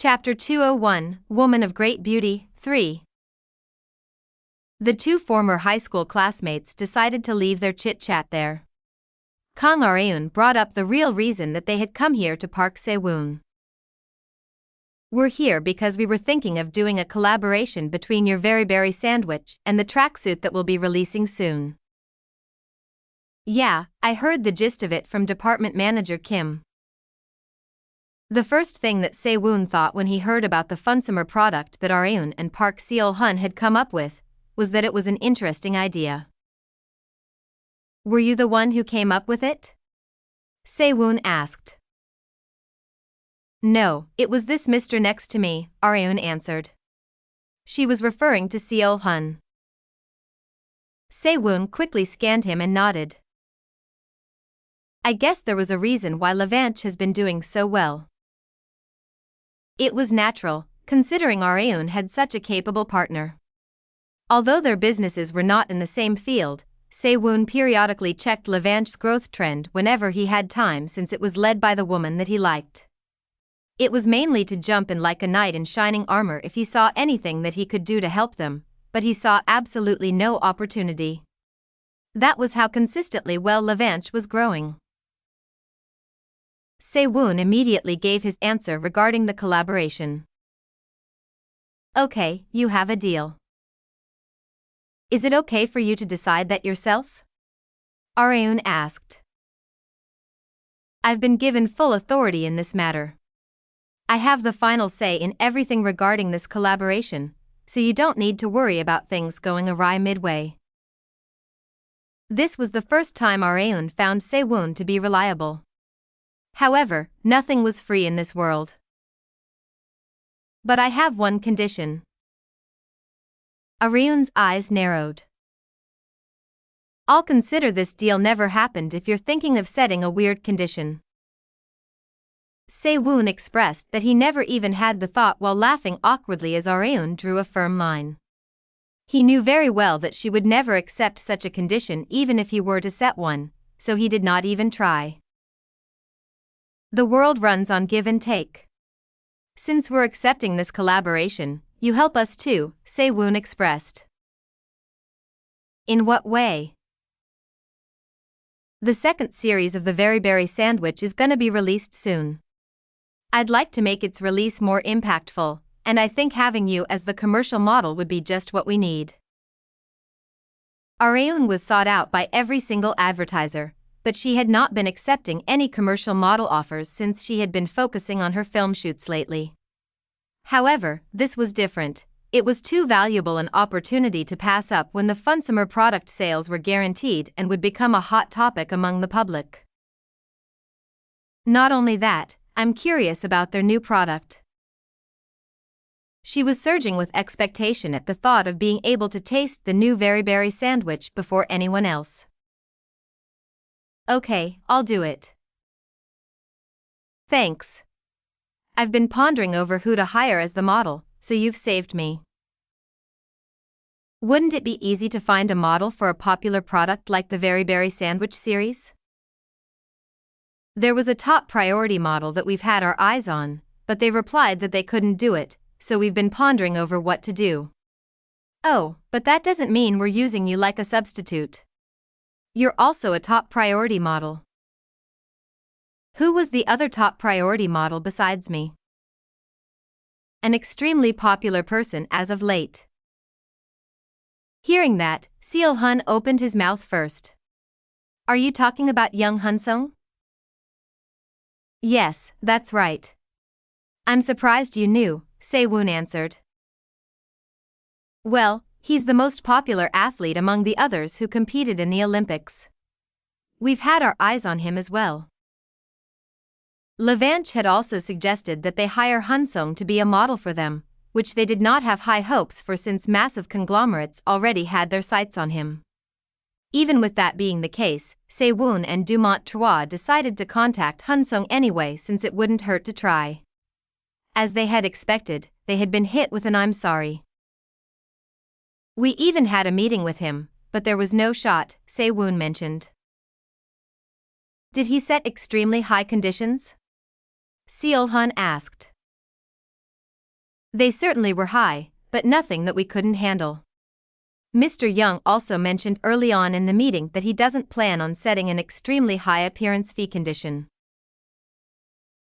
Chapter 201, Woman of Great Beauty, 3. The two former high school classmates decided to leave their chit-chat there. Kang Areun brought up the real reason that they had come here to Park Se-woon. "We're here because we were thinking of doing a collaboration between your Very Berry sandwich and the tracksuit that we'll be releasing soon." "Yeah, I heard the gist of it from department manager Kim." The first thing that Se-woon thought when he heard about the fun summer product that Areun and Park Seol-hun had come up with was that it was an interesting idea. "Were you the one who came up with it?" Se-woon asked. "No, it was this Mr. next to me," Areun answered. She was referring to Seol-hun. Se-woon quickly scanned him and nodded. "I guess there was a reason why Levanche has been doing so well." It was natural, considering Areun had such a capable partner. Although their businesses were not in the same field, Se-woon periodically checked Levanche's growth trend whenever he had time, since it was led by the woman that he liked. It was mainly to jump in like a knight in shining armor if he saw anything that he could do to help them, but he saw absolutely no opportunity. That was how consistently well Levanche was growing. Se-woon immediately gave his answer regarding the collaboration. "Okay, you have a deal. Is it okay for you to decide that yourself?" Areun asked. "I've been given full authority in this matter. I have the final say in everything regarding this collaboration, so you don't need to worry about things going awry midway." This was the first time Areun found Se-woon to be reliable. However, nothing was free in this world. "But I have one condition." Areun's eyes narrowed. "I'll consider this deal never happened if you're thinking of setting a weird condition." Se-woon expressed that he never even had the thought while laughing awkwardly as Areun drew a firm line. He knew very well that she would never accept such a condition even if he were to set one, so he did not even try. "The world runs on give and take. Since we're accepting this collaboration, you help us too," Se-woon expressed. "In what way?" "The second series of the Very Berry sandwich is gonna be released soon. I'd like to make its release more impactful, and I think having you as the commercial model would be just what we need." Areun was sought out by every single advertiser, but she had not been accepting any commercial model offers since she had been focusing on her film shoots lately. However, this was different. It was too valuable an opportunity to pass up when the fun summer product sales were guaranteed and would become a hot topic among the public. "Not only that, I'm curious about their new product." She was surging with expectation at the thought of being able to taste the new Very Berry sandwich before anyone else. "Okay, I'll do it." "Thanks. I've been pondering over who to hire as the model, so you've saved me." "Wouldn't it be easy to find a model for a popular product like the Very Berry sandwich series?" "There was a top priority model that we've had our eyes on, but they replied that they couldn't do it, so we've been pondering over what to do." "Oh, but that doesn't mean we're using you like a substitute. You're also a top priority model." "Who was the other top priority model besides me?" "An extremely popular person as of late." Hearing that, Seol-hun opened his mouth first. "Are you talking about young Han-sung?" "Yes, that's right." "I'm surprised you knew," Se-woon answered. "Well, he's the most popular athlete among the others who competed in the Olympics. We've had our eyes on him as well." Levanche had also suggested that they hire Han-sung to be a model for them, which they did not have high hopes for since massive conglomerates already had their sights on him. Even with that being the case, Se-woon and Dumont Trois decided to contact Han-sung anyway since it wouldn't hurt to try. As they had expected, they had been hit with an "I'm sorry." "We even had a meeting with him, but there was no shot," Se-woon mentioned. "Did he set extremely high conditions?" Seol-hun asked. They certainly were high, but nothing that we couldn't handle. Mr. Young also mentioned early on in the meeting that he doesn't plan on setting an extremely high appearance fee condition.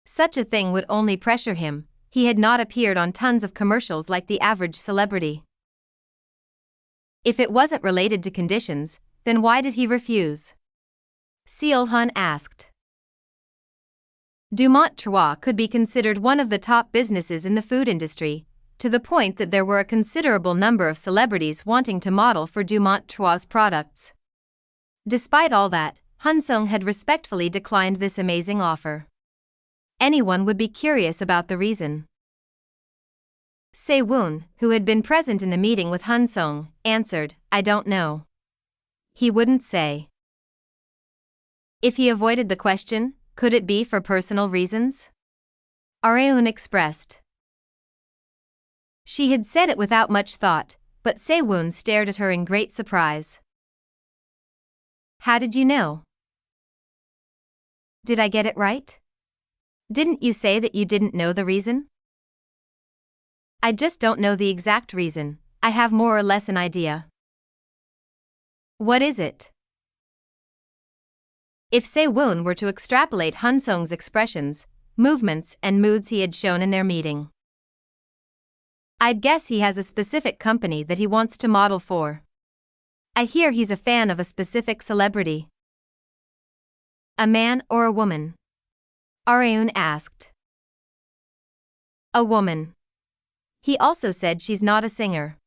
Such a thing would only pressure him. He had not appeared on tons of commercials like the average celebrity. If it wasn't related to conditions, then why did he refuse? Seol-hun asked. Dumont Trois could be considered one of the top businesses in the food industry, to the point that there were a considerable number of celebrities wanting to model for Dumont Trois products. Despite all that, Han-Sung had respectfully declined this amazing offer. Anyone would be curious about the reason. Se-woon, who had been present in the meeting with Han-Sung, answered, I don't know. He wouldn't say. If he avoided the question, could it be for personal reasons? Areun expressed. She had said it without much thought, but Se-woon stared at her in great surprise. How did you know? Did I get it right? Didn't you say that you didn't know the reason? I just don't know the exact reason. I have more or less an idea. What is it? If Se-woon were to extrapolate Han-Sung's expressions, movements and moods he had shown in their meeting, I'd guess he has a specific company that he wants to model for. I hear he's a fan of a specific celebrity. A man or a woman? Areun asked. A woman. He also said she's not a singer.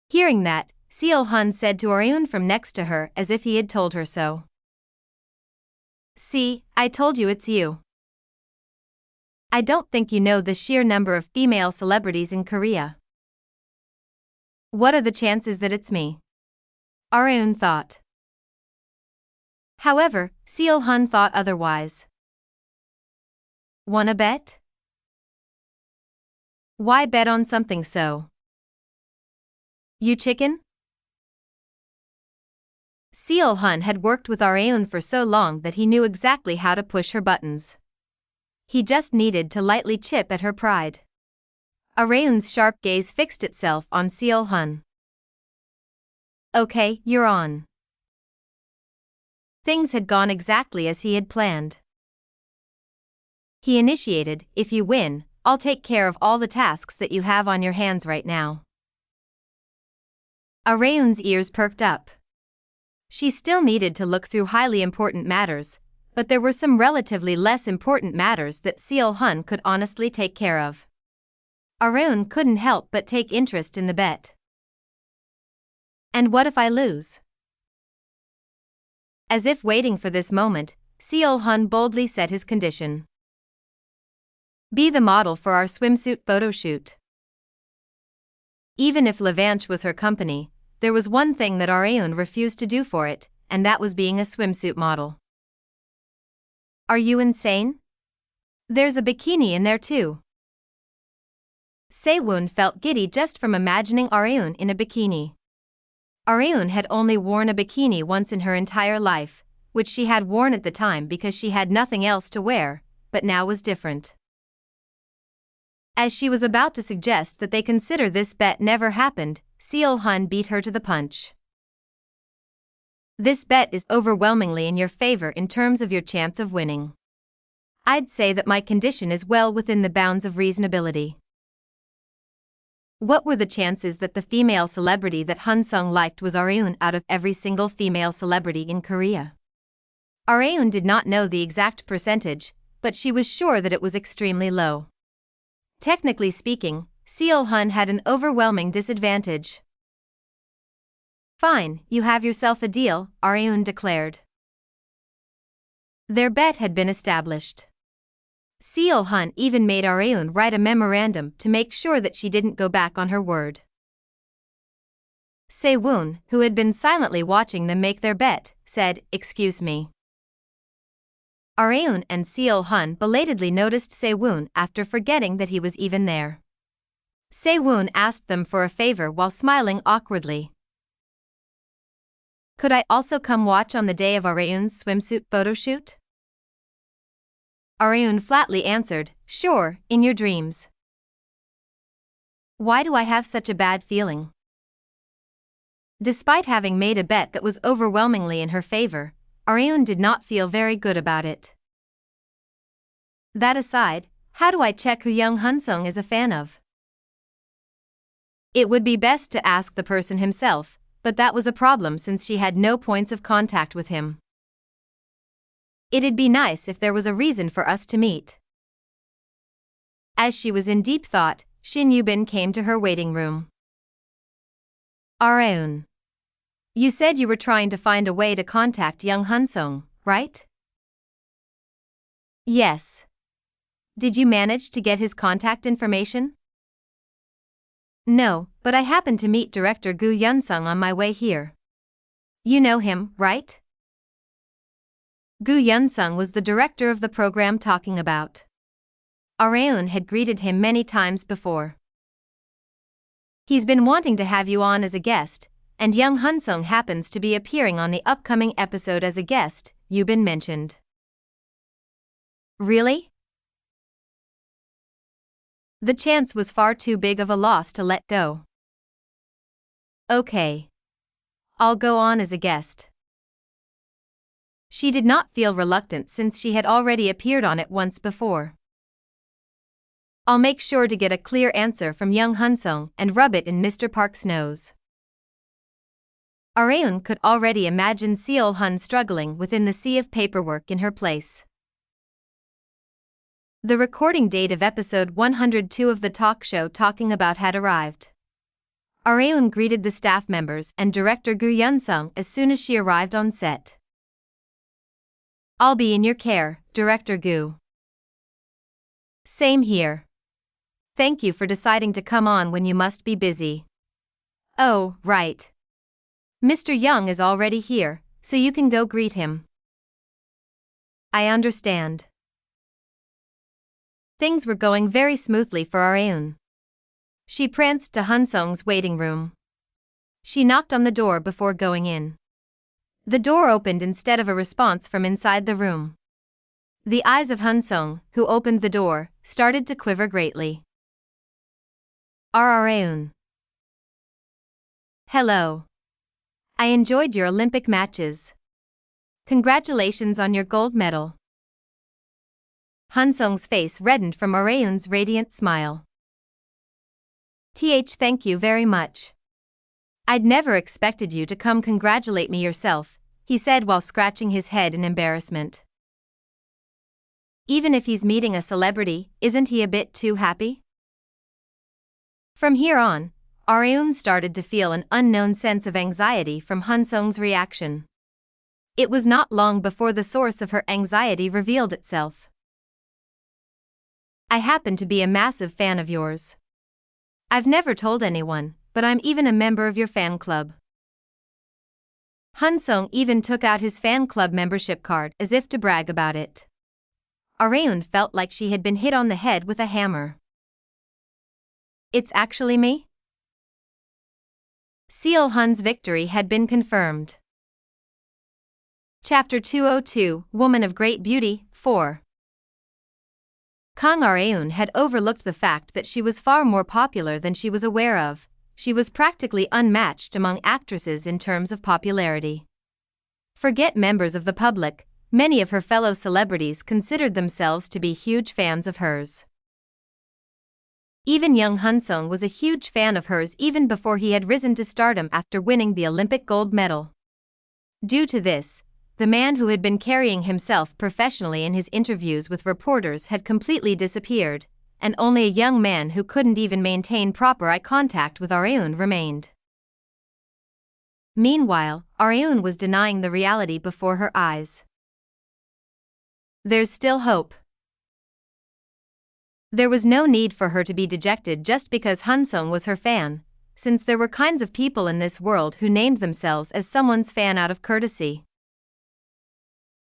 Hearing that, Seol-hun said to Areun from next to her as if he had told her so. See, I told you it's you. I don't think you know the sheer number of female celebrities in Korea. What are the chances that it's me? Areun thought. However, Seol-hun thought otherwise. Wanna bet? Why bet on something so? You chicken? Seol-hun had worked with Areun for so long that he knew exactly how to push her buttons. He just needed to lightly chip at her pride. Areun's sharp gaze fixed itself on Seol-hun. Okay, you're on. Things had gone exactly as he had planned. He initiated, if you win, I'll take care of all the tasks that you have on your hands right now. Areun's ears perked up. She still needed to look through highly important matters, but there were some relatively less important matters that Seol-hun could honestly take care of. Areun couldn't help but take interest in the bet. And what if I lose? As if waiting for this moment, Seol-hun boldly set his condition. Be the model for our swimsuit photo shoot. Even if Levanche was her company, there was one thing that Areun refused to do for it, and that was being a swimsuit model. Are you insane? There's a bikini in there too. Se-woon felt giddy just from imagining Areun in a bikini. Areun had only worn a bikini once in her entire life, which she had worn at the time because she had nothing else to wear, but now was different. As she was about to suggest that they consider this bet never happened, Seol-hun beat her to the punch. This bet is overwhelmingly in your favor in terms of your chance of winning. I'd say that my condition is well within the bounds of reasonability. What were the chances that the female celebrity that Han-Sung liked was Areun out of every single female celebrity in Korea? Areun did not know the exact percentage, but she was sure that it was extremely low. Technically speaking, Seol-hun had an overwhelming disadvantage. Fine, you have yourself a deal, Areun declared. Their bet had been established. Seol-hun even made Areun write a memorandum to make sure that she didn't go back on her word. Se-woon, who had been silently watching them make their bet, said, "Excuse me." Areun and Seol-hun belatedly noticed Se-woon after forgetting that he was even there. Se-woon asked them for a favor while smiling awkwardly. Could I also come watch on the day of Areun's swimsuit photo shoot? Areun flatly answered, sure, in your dreams. Why do I have such a bad feeling? Despite having made a bet that was overwhelmingly in her favor, Areun did not feel very good about it. That aside, how do I check who Young Hunsung is a fan of? It would be best to ask the person himself, but that was a problem since she had no points of contact with him. It'd be nice if there was a reason for us to meet. As she was in deep thought, Shin Yubin came to her waiting room. Areun. You said you were trying to find a way to contact Young Hunsung, right? Yes. Did you manage to get his contact information? No, but I happened to meet director Gu Yunsung on my way here. You know him, right? Gu Yunsung was the director of the program talking about. Areun had greeted him many times before. He's been wanting to have you on as a guest, and Young Hunsung happens to be appearing on the upcoming episode as a guest, Yubin mentioned. Really? The chance was far too big of a loss to let go. Okay. I'll go on as a guest. She did not feel reluctant since she had already appeared on it once before. I'll make sure to get a clear answer from Young Hunsung and rub it in Mr. Park's nose. Areun could already imagine Seol Hun struggling within the sea of paperwork in her place. The recording date of episode 102 of the talk show talking about had arrived. Areun greeted the staff members and director Gu Yunsung as soon as she arrived on set. I'll be in your care, Director Gu. Same here. Thank you for deciding to come on when you must be busy. Oh, right. Mr. Young is already here, so you can go greet him. I understand. Things were going very smoothly for Areun. She pranced to Hunsung's waiting room. She knocked on the door before going in. The door opened instead of a response from inside the room. The eyes of Hunsung, who opened the door, started to quiver greatly. Areun. Hello. I enjoyed your Olympic matches. Congratulations on your gold medal. Hunsung's face reddened from Areun's radiant smile. Thank you very much. I'd never expected you to come congratulate me yourself, he said while scratching his head in embarrassment. Even if he's meeting a celebrity, isn't he a bit too happy? From here on, Areun started to feel an unknown sense of anxiety from Hunsung's reaction. It was not long before the source of her anxiety revealed itself. I happen to be a massive fan of yours. I've never told anyone, but I'm even a member of your fan club. Hunsung even took out his fan club membership card as if to brag about it. Areun felt like she had been hit on the head with a hammer. It's actually me? Seol Hun's victory had been confirmed. Chapter 202, Woman of Great Beauty, 4. Kang Areun had overlooked the fact that she was far more popular than she was aware of. She was practically unmatched among actresses in terms of popularity. Forget members of the public, many of her fellow celebrities considered themselves to be huge fans of hers. Even Young Hunsung was a huge fan of hers even before he had risen to stardom after winning the Olympic gold medal. Due to this, the man who had been carrying himself professionally in his interviews with reporters had completely disappeared, and only a young man who couldn't even maintain proper eye contact with Areun remained. Meanwhile, Areun was denying the reality before her eyes. There's still hope. There was no need for her to be dejected just because Hunsung was her fan, since there were kinds of people in this world who named themselves as someone's fan out of courtesy.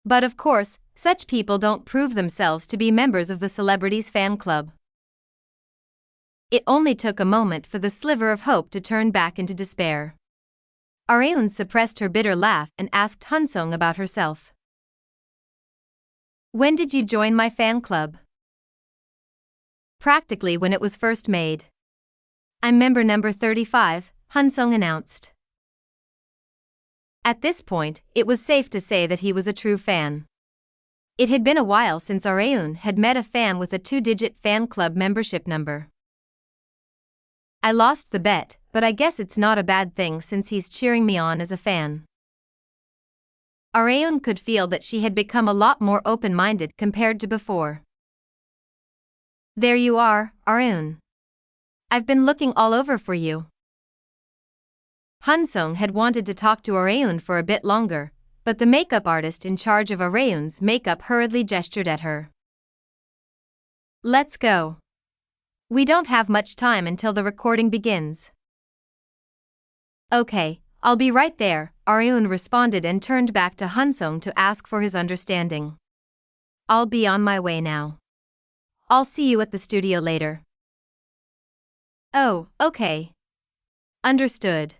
But of course, such people don't prove themselves to be members of the celebrity's fan club. It only took a moment for the sliver of hope to turn back into despair. Areun suppressed her bitter laugh and asked Hunsung about herself. When did you join my fan club? Practically when it was first made. I'm member number 35, Han-Sung announced. At this point, it was safe to say that he was a true fan. It had been a while since Areun had met a fan with a 2-digit fan club membership number. I lost the bet, but I guess it's not a bad thing since he's cheering me on as a fan. Areun could feel that she had become a lot more open-minded compared to before. There you are, Areun. I've been looking all over for you. Han-Sung had wanted to talk to Areun for a bit longer, but the makeup artist in charge of Areun's makeup hurriedly gestured at her. Let's go. We don't have much time until the recording begins. Okay, I'll be right there, Areun responded and turned back to Han-Sung to ask for his understanding. I'll be on my way now. I'll see you at the studio later. Oh, okay. Understood.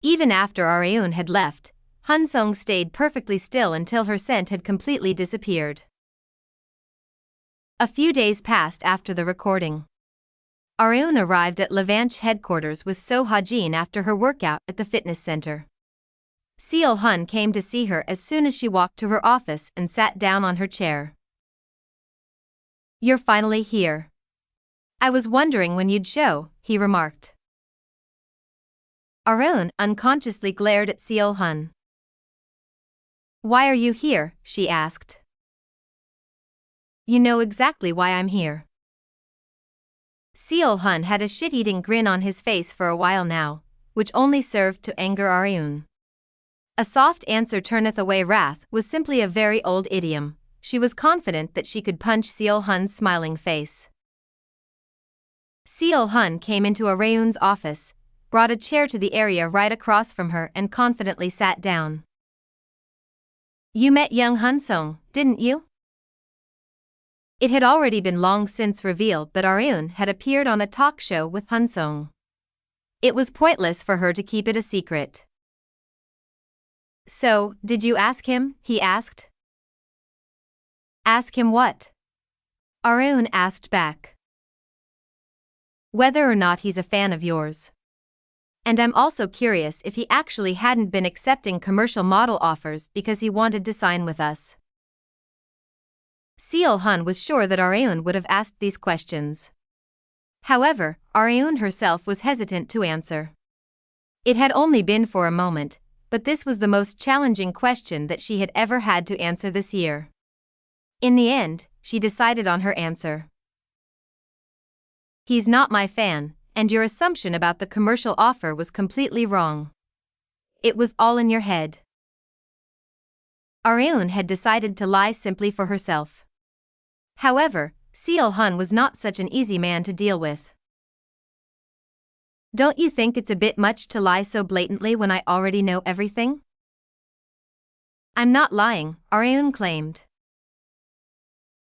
Even after Areun had left, Han-Sung stayed perfectly still until her scent had completely disappeared. A few days passed after the recording. Areun arrived at Levanche headquarters with So Ha-jin after her workout at the fitness center. Seol-hun came to see her as soon as she walked to her office and sat down on her chair. You're finally here. I was wondering when you'd show, he remarked. Areun unconsciously glared at Seol-hun. Why are you here? She asked. You know exactly why I'm here. Seol-hun had a shit-eating grin on his face for a while now, which only served to anger Areun. A soft answer turneth away wrath was simply a very old idiom. She was confident that she could punch Seol-hun's smiling face. Seol-hun came into Areun's office, brought a chair to the area right across from her and confidently sat down. You met young Han-Sung, didn't you? It had already been long since revealed that Areun had appeared on a talk show with Han-Sung. It was pointless for her to keep it a secret. So, did you ask him? He asked. Ask him what? Areun asked back. Whether or not he's a fan of yours. And I'm also curious if he actually hadn't been accepting commercial model offers because he wanted to sign with us. Seol-hun was sure that Areun would have asked these questions. However, Areun herself was hesitant to answer. It had only been for a moment, but this was the most challenging question that she had ever had to answer this year. In the end, she decided on her answer. He's not my fan, and your assumption about the commercial offer was completely wrong. It was all in your head. Areun had decided to lie simply for herself. However, Seol-hun was not such an easy man to deal with. Don't you think it's a bit much to lie so blatantly when I already know everything? I'm not lying, Areun claimed.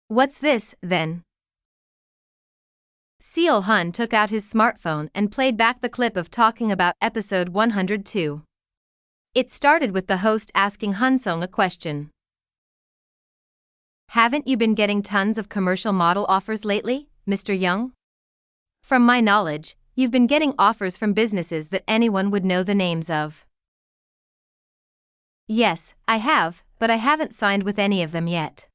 What's this, then? Seol-hun took out his smartphone and played back the clip of talking about episode 102. It started with the host asking Han-Sung a question. Haven't you been getting tons of commercial model offers lately, Mr. Young? From my knowledge, you've been getting offers from businesses that anyone would know the names of. Yes, I have, but I haven't signed with any of them yet.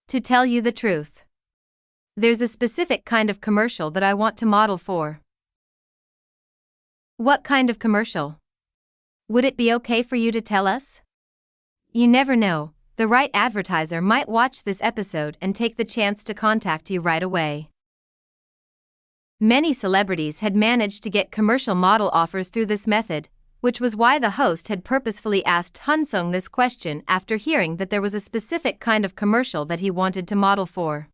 To tell you the truth. There's a specific kind of commercial that I want to model for. What kind of commercial? Would it be okay for you to tell us? You never know, the right advertiser might watch this episode and take the chance to contact you right away. Many celebrities had managed to get commercial model offers through this method, which was why the host had purposefully asked Han-Sung this question after hearing that there was a specific kind of commercial that he wanted to model for.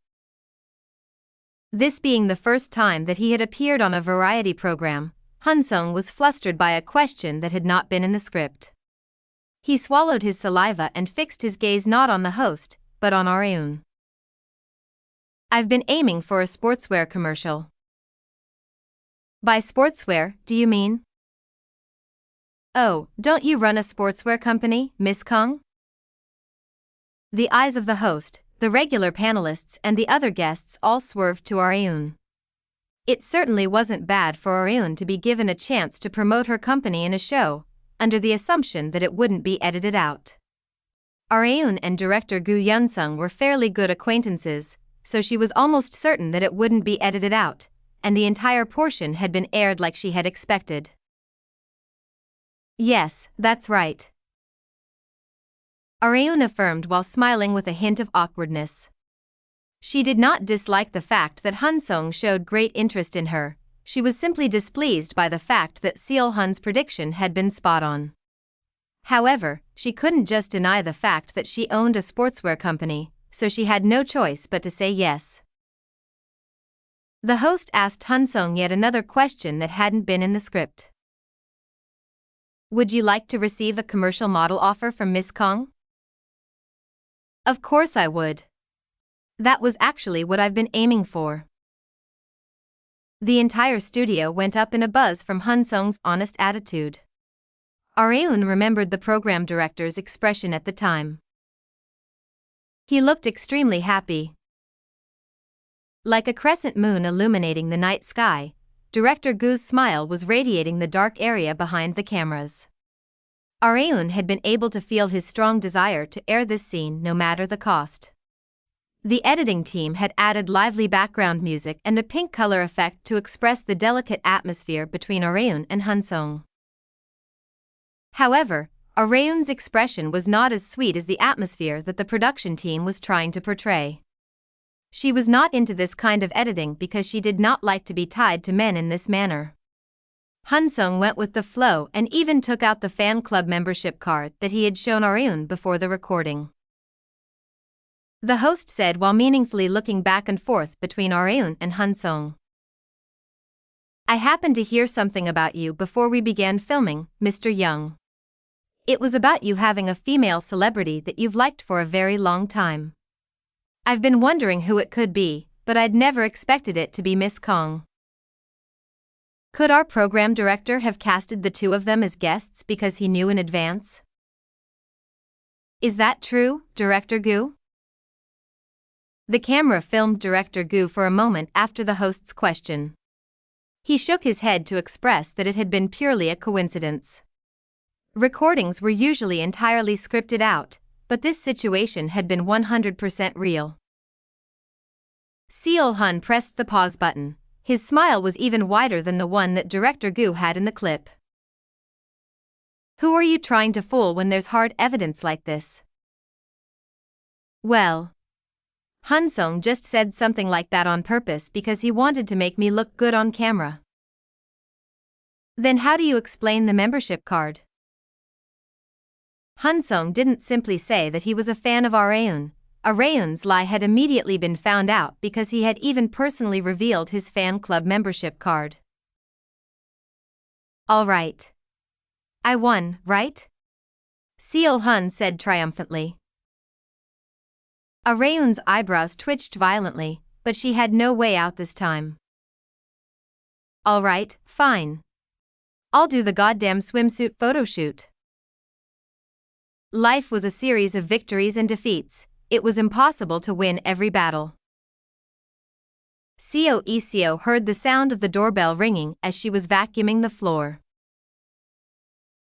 This being the first time that he had appeared on a variety program, Han-Sung was flustered by a question that had not been in the script. He swallowed his saliva and fixed his gaze not on the host, but on Areun. I've been aiming for a sportswear commercial. By sportswear, do you mean? Oh, don't you run a sportswear company, Miss Kong? The eyes of the host, the regular panelists and the other guests all swerved to Areun. It certainly wasn't bad for Aryun to be given a chance to promote her company in a show, under the assumption that it wouldn't be edited out. Aryun and director Gu Yun-sung were fairly good acquaintances, so she was almost certain that it wouldn't be edited out, and the entire portion had been aired like she had expected. Yes, that's right, Aryun affirmed while smiling with a hint of awkwardness. She did not dislike the fact that Han-sung showed great interest in her, she was simply displeased by the fact that Seo-hun's prediction had been spot on. However, she couldn't just deny the fact that she owned a sportswear company, so she had no choice but to say yes. The host asked Han-sung yet another question that hadn't been in the script. Would you like to receive a commercial model offer from Miss Kong? Of course I would. That was actually what I've been aiming for. The entire studio went up in a buzz from Han-sung's honest attitude. Aryun remembered the program director's expression at the time. He looked extremely happy. Like a crescent moon illuminating the night sky, Director Gu's smile was radiating the dark area behind the cameras. Aryun had been able to feel his strong desire to air this scene no matter the cost. The editing team had added lively background music and a pink color effect to express the delicate atmosphere between Aryun and Han-sung. However, Aryun's expression was not as sweet as the atmosphere that the production team was trying to portray. She was not into this kind of editing because she did not like to be tied to men in this manner. Han-sung went with the flow and even took out the fan club membership card that he had shown Aryun before the recording. The host said while meaningfully looking back and forth between Aryun and Han-sung. I happened to hear something about you before we began filming, Mr. Young. It was about you having a female celebrity that you've liked for a very long time. I've been wondering who it could be, but I'd never expected it to be Miss Kong. Could our program director have casted the two of them as guests because he knew in advance? Is that true, Director Gu? The camera filmed Director Gu for a moment after the host's question. He shook his head to express that it had been purely a coincidence. Recordings were usually entirely scripted out, but this situation had been 100% real. Seo-hun pressed the pause button. His smile was even wider than the one that Director Gu had in the clip. Who are you trying to fool when there's hard evidence like this? Well, Han-sung just said something like that on purpose because he wanted to make me look good on camera. Then how do you explain the membership card? Han-sung didn't simply say that he was a fan of Aryun. Aryun's lie had immediately been found out because he had even personally revealed his fan club membership card. All right. I won, right? Seo-hun said triumphantly. Aryun's eyebrows twitched violently, but she had no way out this time. All right, fine. I'll do the goddamn swimsuit photoshoot. Life was a series of victories and defeats. It was impossible to win every battle. Seo heard the sound of the doorbell ringing as she was vacuuming the floor.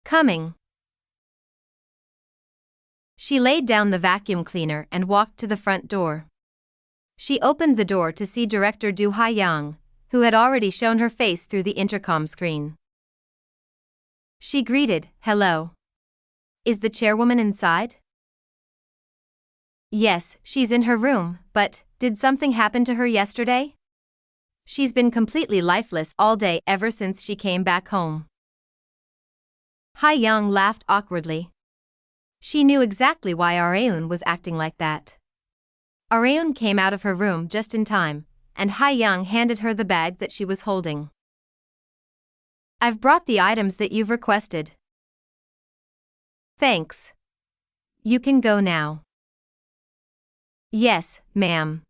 Coming. She laid down the vacuum cleaner and walked to the front door. She opened the door to see Director Do Ha-young, who had already shown her face through the intercom screen. She greeted, "Hello. Is the chairwoman inside?" Yes, she's in her room, but did something happen to her yesterday? She's been completely lifeless all day ever since she came back home. Ha-young laughed awkwardly. She knew exactly why Aryun was acting like that. Aryun came out of her room just in time, and Ha-young handed her the bag that she was holding. I've brought the items that you've requested. Thanks. You can go now. Yes, ma'am.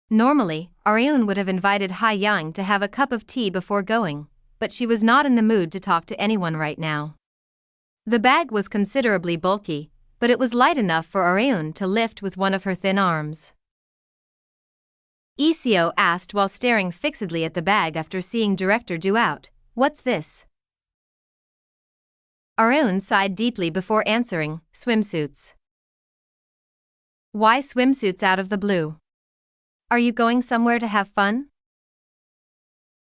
Normally, Aryun would have invited Ha-young to have a cup of tea before going, but she was not in the mood to talk to anyone right now. The bag was considerably bulky, but it was light enough for Aryun to lift with one of her thin arms. Iseo asked while staring fixedly at the bag after seeing Director Do out. What's this? Arun sighed deeply before answering, swimsuits. Why swimsuits out of the blue? Are you going somewhere to have fun?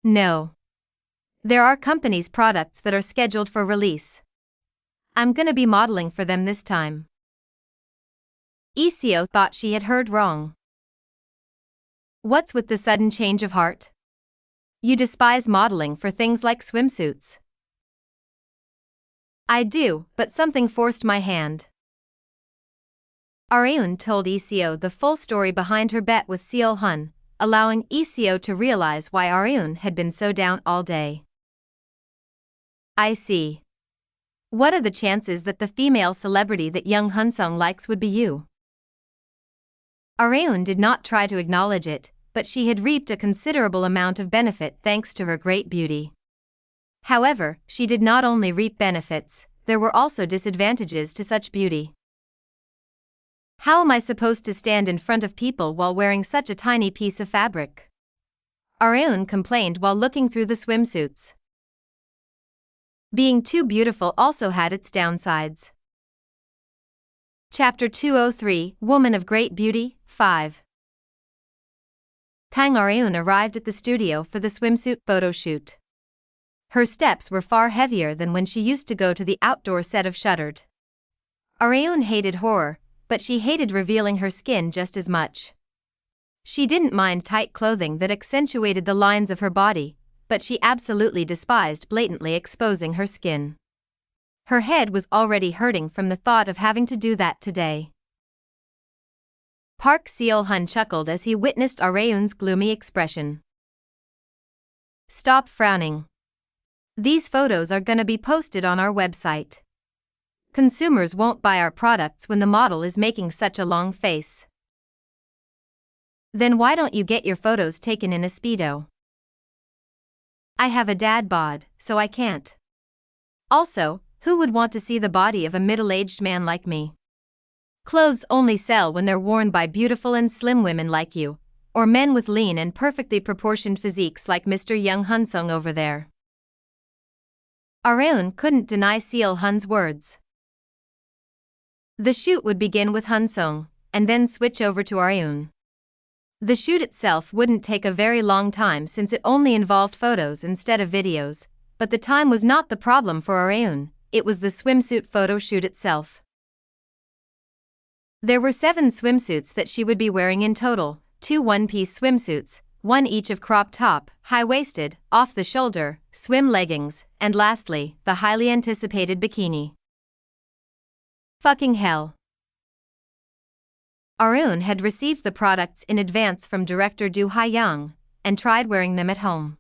No. There are company's products that are scheduled for release. I'm gonna be modeling for them this time. Iseo thought she had heard wrong. What's with the sudden change of heart? You despise modeling for things like swimsuits. I do, but something forced my hand. Arun told Iseo the full story behind her bet with Seol-hun, allowing Iseo to realize why Arun had been so down all day. I see. What are the chances that the female celebrity that young Han-sung likes would be you? Arun did not try to acknowledge it, but she had reaped a considerable amount of benefit thanks to her great beauty. However, she did not only reap benefits, there were also disadvantages to such beauty. How am I supposed to stand in front of people while wearing such a tiny piece of fabric? Arun complained while looking through the swimsuits. Being too beautiful also had its downsides. Chapter 203, Woman of Great Beauty, 5. Kang Arun arrived at the studio for the swimsuit photo shoot. Her steps were far heavier than when she used to go to the outdoor set of Shuttered. Arun hated horror, but she hated revealing her skin just as much. She didn't mind tight clothing that accentuated the lines of her body, but she absolutely despised blatantly exposing her skin. Her head was already hurting from the thought of having to do that today. Park Seol-hun chuckled as he witnessed Arun's gloomy expression. Stop frowning. These photos are gonna be posted on our website. Consumers won't buy our products when the model is making such a long face. Then why don't you get your photos taken in a Speedo? I have a dad bod, so I can't. Also, who would want to see the body of a middle-aged man like me? Clothes only sell when they're worn by beautiful and slim women like you, or men with lean and perfectly proportioned physiques like Mr. Young Han-sung over there. Arun couldn't deny Seol-hun's words. The shoot would begin with Han-sung, and then switch over to Arun. The shoot itself wouldn't take a very long time since it only involved photos instead of videos, but the time was not the problem for Arun, it was the swimsuit photo shoot itself. There were 7 swimsuits that she would be wearing in total, 2 one-piece swimsuits, 1 each of crop top, high-waisted, off-the-shoulder, swim leggings, and lastly, the highly anticipated bikini. Fucking hell. Arun had received the products in advance from director Do Ha-young, and tried wearing them at home.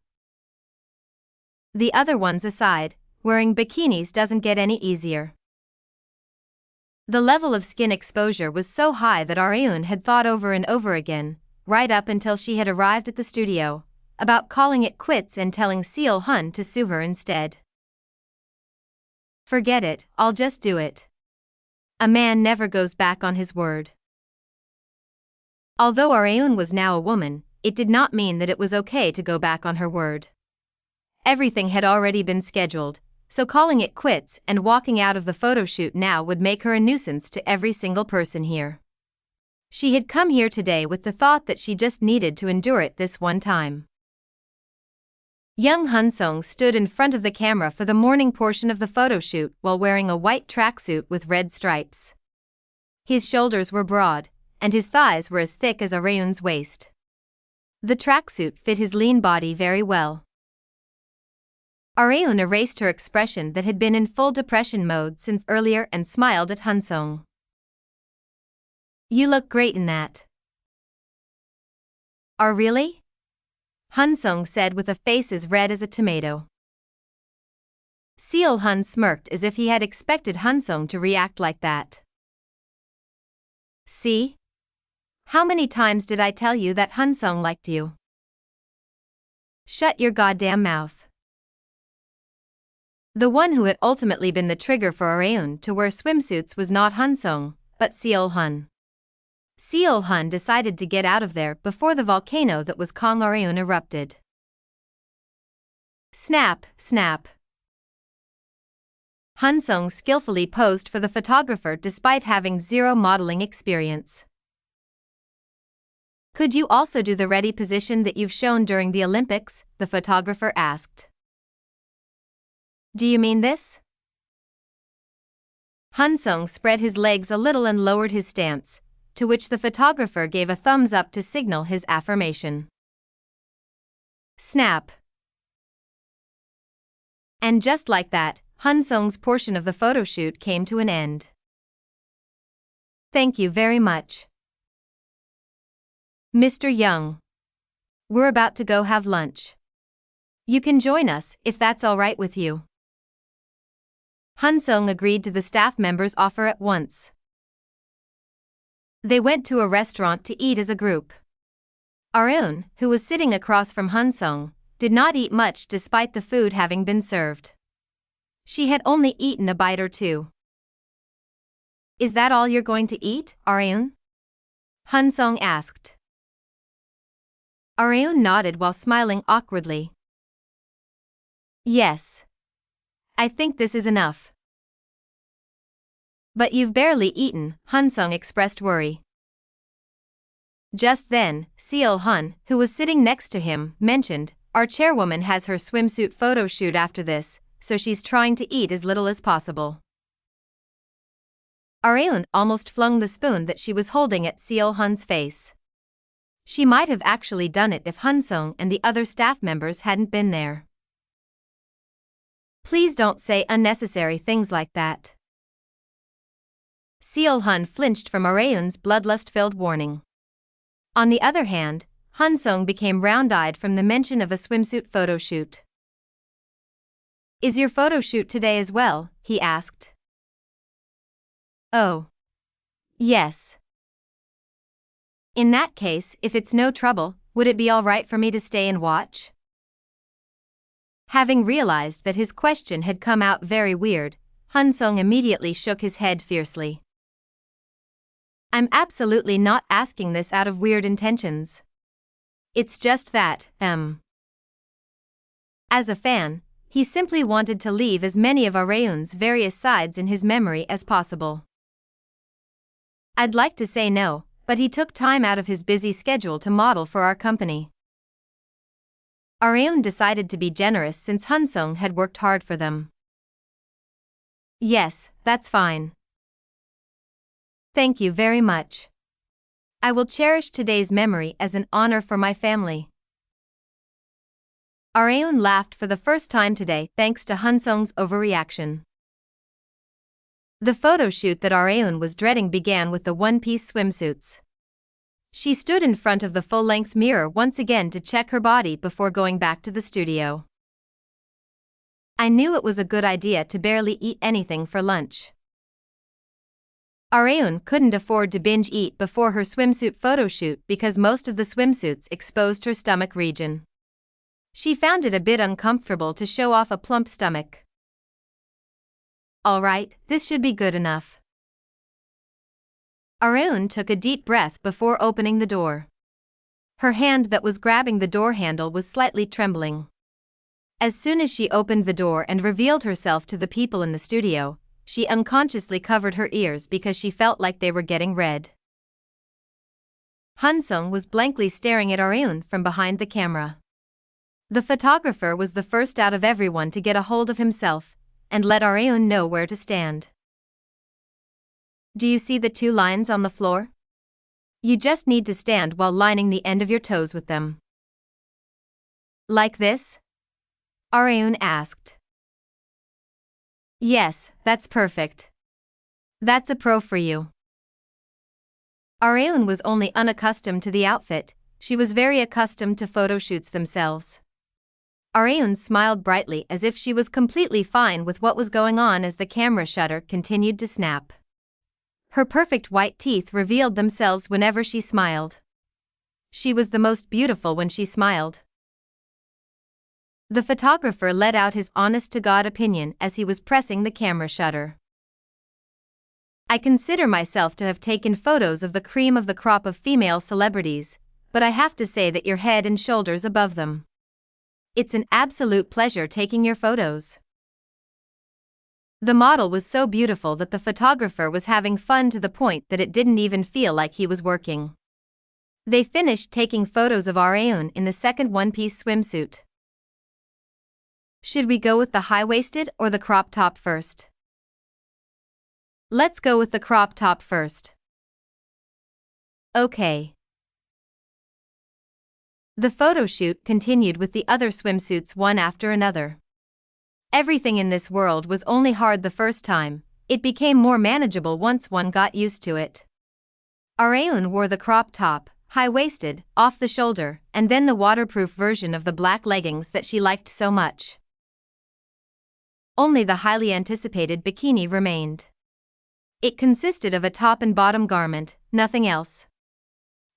The other ones aside, wearing bikinis doesn't get any easier. The level of skin exposure was so high that Arun had thought over and over again, right up until she had arrived at the studio, about calling it quits and telling Seol-hun to sue her instead. Forget it, I'll just do it. A man never goes back on his word. Although Arun was now a woman, it did not mean that it was okay to go back on her word. Everything had already been scheduled, so calling it quits and walking out of the photo shoot now would make her a nuisance to every single person here. She had come here today with the thought that she just needed to endure it this one time. Young Han-sung stood in front of the camera for the morning portion of the photo shoot while wearing a white tracksuit with red stripes. His shoulders were broad, and his thighs were as thick as Arun's waist. The tracksuit fit his lean body very well. Arun erased her expression that had been in full depression mode since earlier and smiled at Han-sung. You look great in that. Are really? Han-sung said with a face as red as a tomato. Seol-hun smirked as if he had expected Han-sung to react like that. See? How many times did I tell you that Han-sung liked you? Shut your goddamn mouth. The one who had ultimately been the trigger for Arun to wear swimsuits was not Han-sung, but Seol-hun. Seol-hun decided to get out of there before the volcano that was Kong-Areun erupted. Snap, snap. Han-Sung skillfully posed for the photographer despite having zero modeling experience. Could you also do the ready position that you've shown during the Olympics? The photographer asked. Do you mean this? Han-Sung spread his legs a little and lowered his stance, to which the photographer gave a thumbs up to signal his affirmation. Snap. And just like that, Han-Sung's portion of the photoshoot came to an end. Thank you very much. Mr. Young. We're about to go have lunch. You can join us if that's all right with you. Han-Sung agreed to the staff member's offer at once. They went to a restaurant to eat as a group. Areun, who was sitting across from Han-Sung, did not eat much despite the food having been served. She had only eaten a bite or two. Is that all you're going to eat, Areun? Han-Sung asked. Areun nodded while smiling awkwardly. Yes. I think this is enough. But you've barely eaten, Han-Sung expressed worry. Just then, Seol-hun, who was sitting next to him, mentioned, our chairwoman has her swimsuit photo shoot after this, so she's trying to eat as little as possible. Areun almost flung the spoon that she was holding at Seol-hun's face. She might have actually done it if Han-Sung and the other staff members hadn't been there. Please don't say unnecessary things like that. Seol-hun flinched from Areun's bloodlust-filled warning. On the other hand, Han-Sung became round-eyed from the mention of a swimsuit photo shoot. Is your photo shoot today as well? He asked. Oh. Yes. In that case, if it's no trouble, would it be all right for me to stay and watch? Having realized that his question had come out very weird, Han-Sung immediately shook his head fiercely. I'm absolutely not asking this out of weird intentions. It's just that, As a fan, he simply wanted to leave as many of Areun's various sides in his memory as possible. I'd like to say no, but he took time out of his busy schedule to model for our company. Areun decided to be generous since Han-Sung had worked hard for them. Yes, that's fine. Thank you very much. I will cherish today's memory as an honor for my family. Areun laughed for the first time today thanks to Han-Sung's overreaction. The photo shoot that Areun was dreading began with the one-piece swimsuits. She stood in front of the full-length mirror once again to check her body before going back to the studio. I knew it was a good idea to barely eat anything for lunch. Areun couldn't afford to binge eat before her swimsuit photo shoot because most of the swimsuits exposed her stomach region. She found it a bit uncomfortable to show off a plump stomach. All right, this should be good enough. Areun took a deep breath before opening the door. Her hand that was grabbing the door handle was slightly trembling. As soon as she opened the door and revealed herself to the people in the studio, she unconsciously covered her ears because she felt like they were getting red. Han-Sung was blankly staring at Areun from behind the camera. The photographer was the first out of everyone to get a hold of himself and let Areun know where to stand. Do you see the two lines on the floor? You just need to stand while lining the end of your toes with them. Like this? Areun asked. Yes, that's perfect. That's a pro for you. Areun was only unaccustomed to the outfit, she was very accustomed to photo shoots themselves. Areun smiled brightly as if she was completely fine with what was going on as the camera shutter continued to snap. Her perfect white teeth revealed themselves whenever she smiled. She was the most beautiful when she smiled. The photographer let out his honest-to-God opinion as he was pressing the camera shutter. I consider myself to have taken photos of the cream of the crop of female celebrities, but I have to say that you're head and shoulders above them. It's an absolute pleasure taking your photos. The model was so beautiful that the photographer was having fun to the point that it didn't even feel like he was working. They finished taking photos of Areun in the second one-piece swimsuit. Should we go with the high-waisted or the crop top first? Let's go with the crop top first. Okay. The photo shoot continued with the other swimsuits one after another. Everything in this world was only hard the first time, it became more manageable once one got used to it. Areun wore the crop top, high-waisted, off the shoulder, and then the waterproof version of the black leggings that she liked so much. Only the highly anticipated bikini remained. It consisted of a top and bottom garment, nothing else.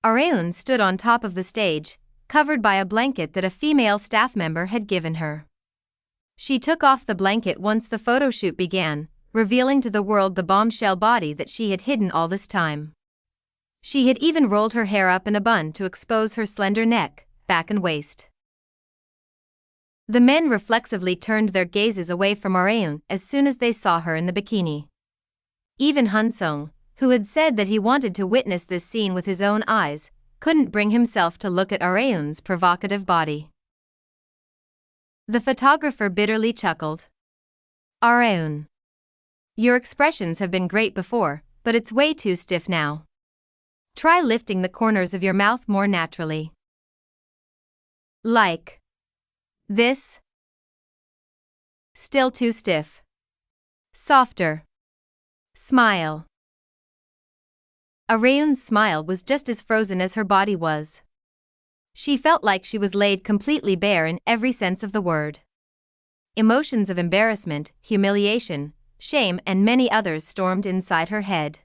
Areun stood on top of the stage, covered by a blanket that a female staff member had given her. She took off the blanket once the photo shoot began, revealing to the world the bombshell body that she had hidden all this time. She had even rolled her hair up in a bun to expose her slender neck, back and waist. The men reflexively turned their gazes away from Areun as soon as they saw her in the bikini. Even Han-Sung, who had said that he wanted to witness this scene with his own eyes, couldn't bring himself to look at Areun's provocative body. The photographer bitterly chuckled. Areun, your expressions have been great before, but it's way too stiff now. Try lifting the corners of your mouth more naturally. Like this. Still too stiff. Softer. Smile. Areun's smile was just as frozen as her body was. She felt like she was laid completely bare in every sense of the word. Emotions of embarrassment, humiliation, shame and many others stormed inside her head.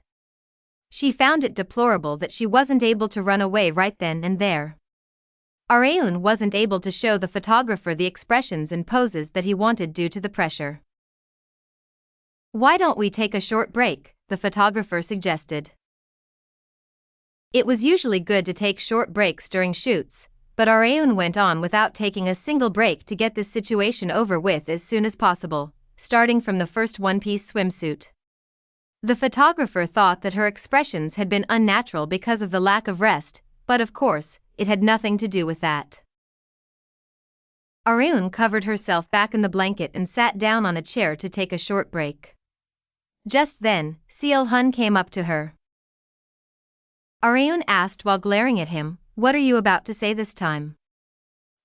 She found it deplorable that she wasn't able to run away right then and there. Areun wasn't able to show the photographer the expressions and poses that he wanted due to the pressure. Why don't we take a short break, the photographer suggested. It was usually good to take short breaks during shoots, but Areun went on without taking a single break to get this situation over with as soon as possible, starting from the first one-piece swimsuit. The photographer thought that her expressions had been unnatural because of the lack of rest, but of course, it had nothing to do with that. Areun covered herself back in the blanket and sat down on a chair to take a short break. Just then, Seol-hun came up to her. Areun asked while glaring at him, "What are you about to say this time?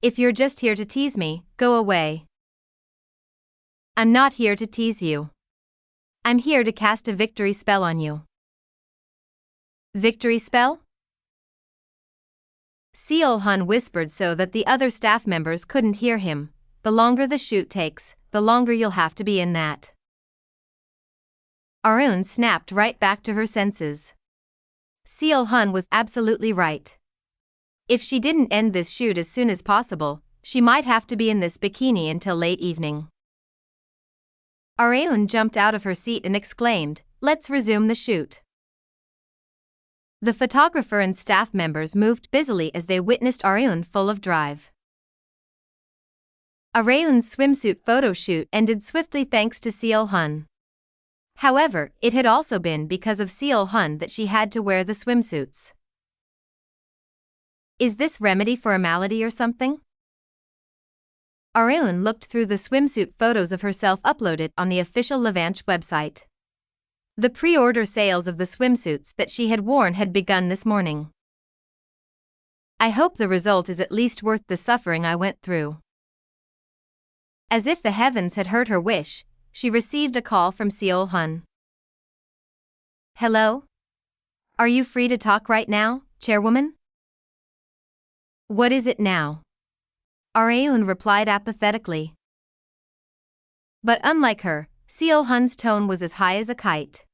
If you're just here to tease me, go away." "I'm not here to tease you. I'm here to cast a victory spell on you." "Victory spell?" Seol-hun whispered so that the other staff members couldn't hear him. "The longer the shoot takes, the longer you'll have to be in that." Areun snapped right back to her senses. Seol-hun was absolutely right. If she didn't end this shoot as soon as possible, she might have to be in this bikini until late evening. Areun jumped out of her seat and exclaimed, "Let's resume the shoot." The photographer and staff members moved busily as they witnessed Areun full of drive. Areun's swimsuit photo shoot ended swiftly thanks to Seol-hun. However, it had also been because of Seol-hun that she had to wear the swimsuits. Is this remedy for a malady or something? Areun looked through the swimsuit photos of herself uploaded on the official Levanche website. The pre-order sales of the swimsuits that she had worn had begun this morning. I hope the result is at least worth the suffering I went through. As if the heavens had heard her wish, she received a call from Seol-hun. Hello? Are you free to talk right now, chairwoman? What is it now? Areun replied apathetically. But unlike her, Seol-hun's tone was as high as a kite.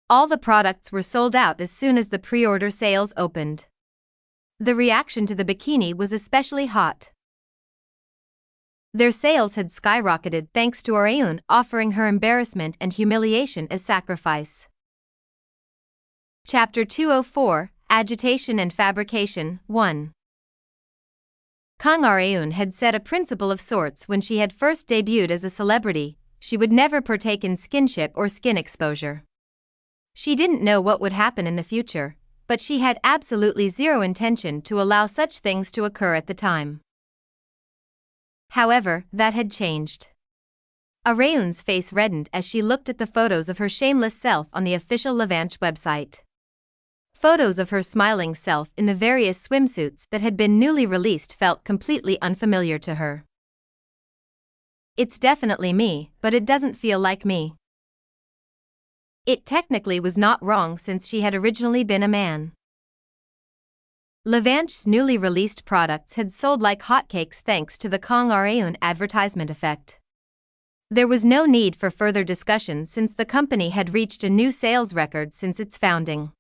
All the products were sold out as soon as the pre-order sales opened. The reaction to the bikini was especially hot. Their sales had skyrocketed thanks to Areun offering her embarrassment and humiliation as sacrifice. Chapter 204, Agitation and Fabrication, 1. Kang Areun had set a principle of sorts when she had first debuted as a celebrity: she would never partake in skinship or skin exposure. She didn't know what would happen in the future, but she had absolutely zero intention to allow such things to occur at the time. However, that had changed. Areun's face reddened as she looked at the photos of her shameless self on the official Levanche website. Photos of her smiling self in the various swimsuits that had been newly released felt completely unfamiliar to her. It's definitely me, but it doesn't feel like me. It technically was not wrong since she had originally been a man. Levanche's newly released products had sold like hotcakes thanks to the Kang Areun advertisement effect. There was no need for further discussion since the company had reached a new sales record since its founding.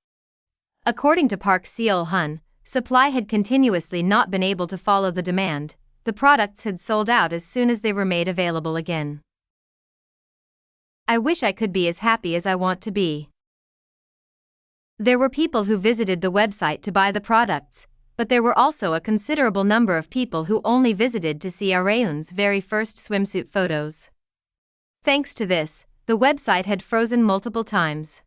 According to Park Seol-hun, supply had continuously not been able to follow the demand. The products had sold out as soon as they were made available again. I wish I could be as happy as I want to be. There were people who visited the website to buy the products, but there were also a considerable number of people who only visited to see Areun's very first swimsuit photos. Thanks to this, the website had frozen multiple times.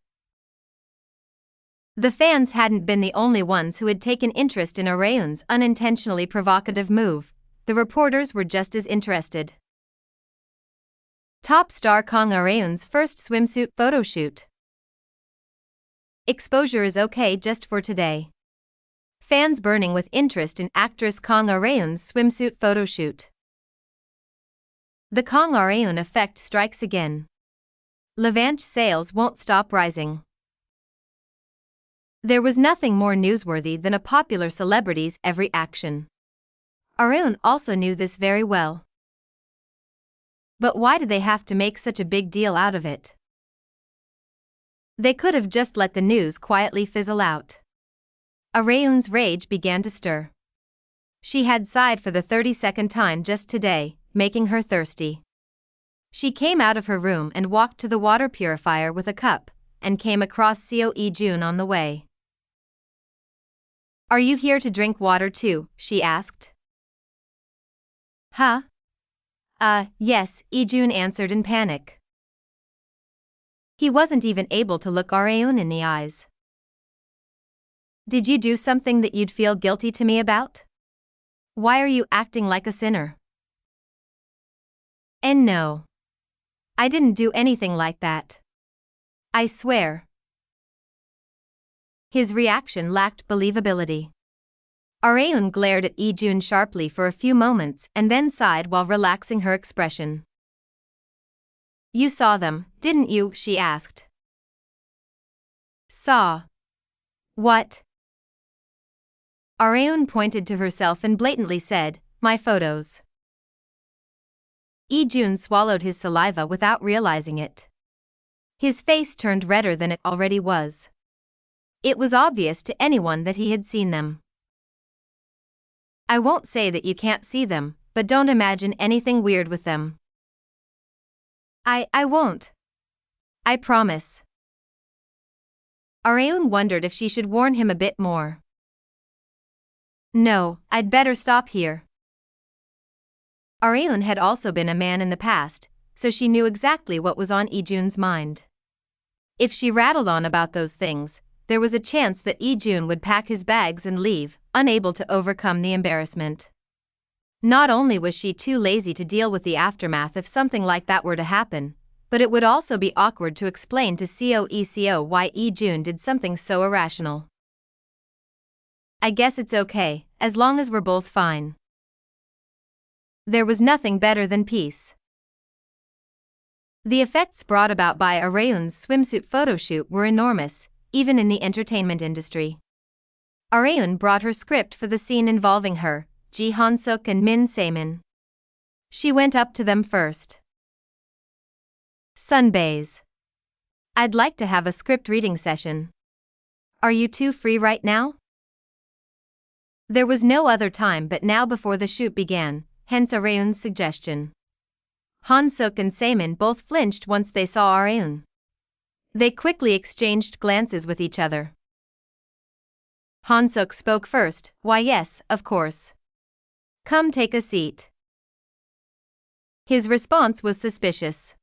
The fans hadn't been the only ones who had taken interest in Areun's unintentionally provocative move. The reporters were just as interested. Top star Kang Areun's first swimsuit photo shoot. Exposure is okay just for today. Fans burning with interest in actress Kang Areun's swimsuit photo shoot. The Kang Areun effect strikes again. Levanche sales won't stop rising. There was nothing more newsworthy than a popular celebrity's every action. Areun also knew this very well. But why did they have to make such a big deal out of it? They could have just let the news quietly fizzle out. Areun's rage began to stir. She had sighed for the 32nd time just today, making her thirsty. She came out of her room and walked to the water purifier with a cup, and came across Seo Ijun on the way. Are you here to drink water too? She asked. Huh? Yes, Ijun answered in panic. He wasn't even able to look Areun in the eyes. Did you do something that you'd feel guilty to me about? Why are you acting like a sinner? And no. I didn't do anything like that. I swear. His reaction lacked believability. Areun glared at Ijun sharply for a few moments and then sighed while relaxing her expression. You saw them, didn't you? She asked. Saw. What? Areun pointed to herself and blatantly said, my photos. Ijun swallowed his saliva without realizing it. His face turned redder than it already was. It was obvious to anyone that he had seen them. I won't say that you can't see them, but don't imagine anything weird with them. I won't. I promise. Areun wondered if she should warn him a bit more. No, I'd better stop here. Areun had also been a man in the past, so she knew exactly what was on Ijun's mind. If she rattled on about those things, there was a chance that Ijun would pack his bags and leave, unable to overcome the embarrassment. Not only was she too lazy to deal with the aftermath if something like that were to happen, but it would also be awkward to explain to Seo why Ijun did something so irrational. I guess it's okay, as long as we're both fine. There was nothing better than peace. The effects brought about by Areun's swimsuit photo shoot were enormous, even in the entertainment industry. Areun brought her script for the scene involving her, Ji Han-suk and Min Se-min. She went up to them first. Sunbaze. I'd like to have a script reading session. Are you two free right now? There was no other time but now before the shoot began. hence Areun's suggestion. Han-Suk and Saemin both flinched once they saw Areun. They quickly exchanged glances with each other. Han-Suk spoke first, "Why yes, of course. Come take a seat." His response was suspicious.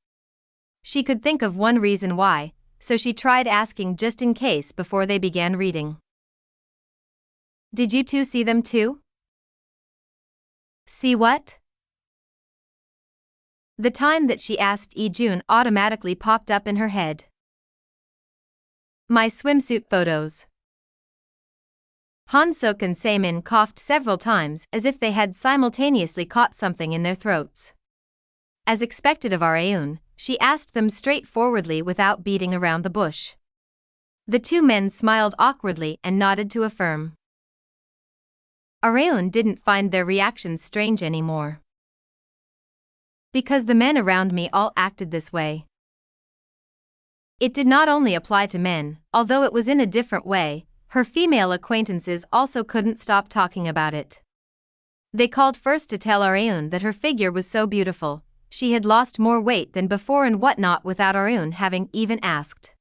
She could think of one reason why, so she tried asking just in case before they began reading. "Did you two see them too?" "See what?" The time that she asked Ijun automatically popped up in her head. "My swimsuit photos." Han-Suk and Saemin coughed several times as if they had simultaneously caught something in their throats. As expected of Areun, she asked them straightforwardly without beating around the bush. The two men smiled awkwardly and nodded to affirm. Areun didn't find their reactions strange anymore. "Because the men around me all acted this way." It did not only apply to men, although it was in a different way. Her female acquaintances also couldn't stop talking about it. They called first to tell Areun that her figure was so beautiful, she had lost more weight than before and whatnot without Areun having even asked.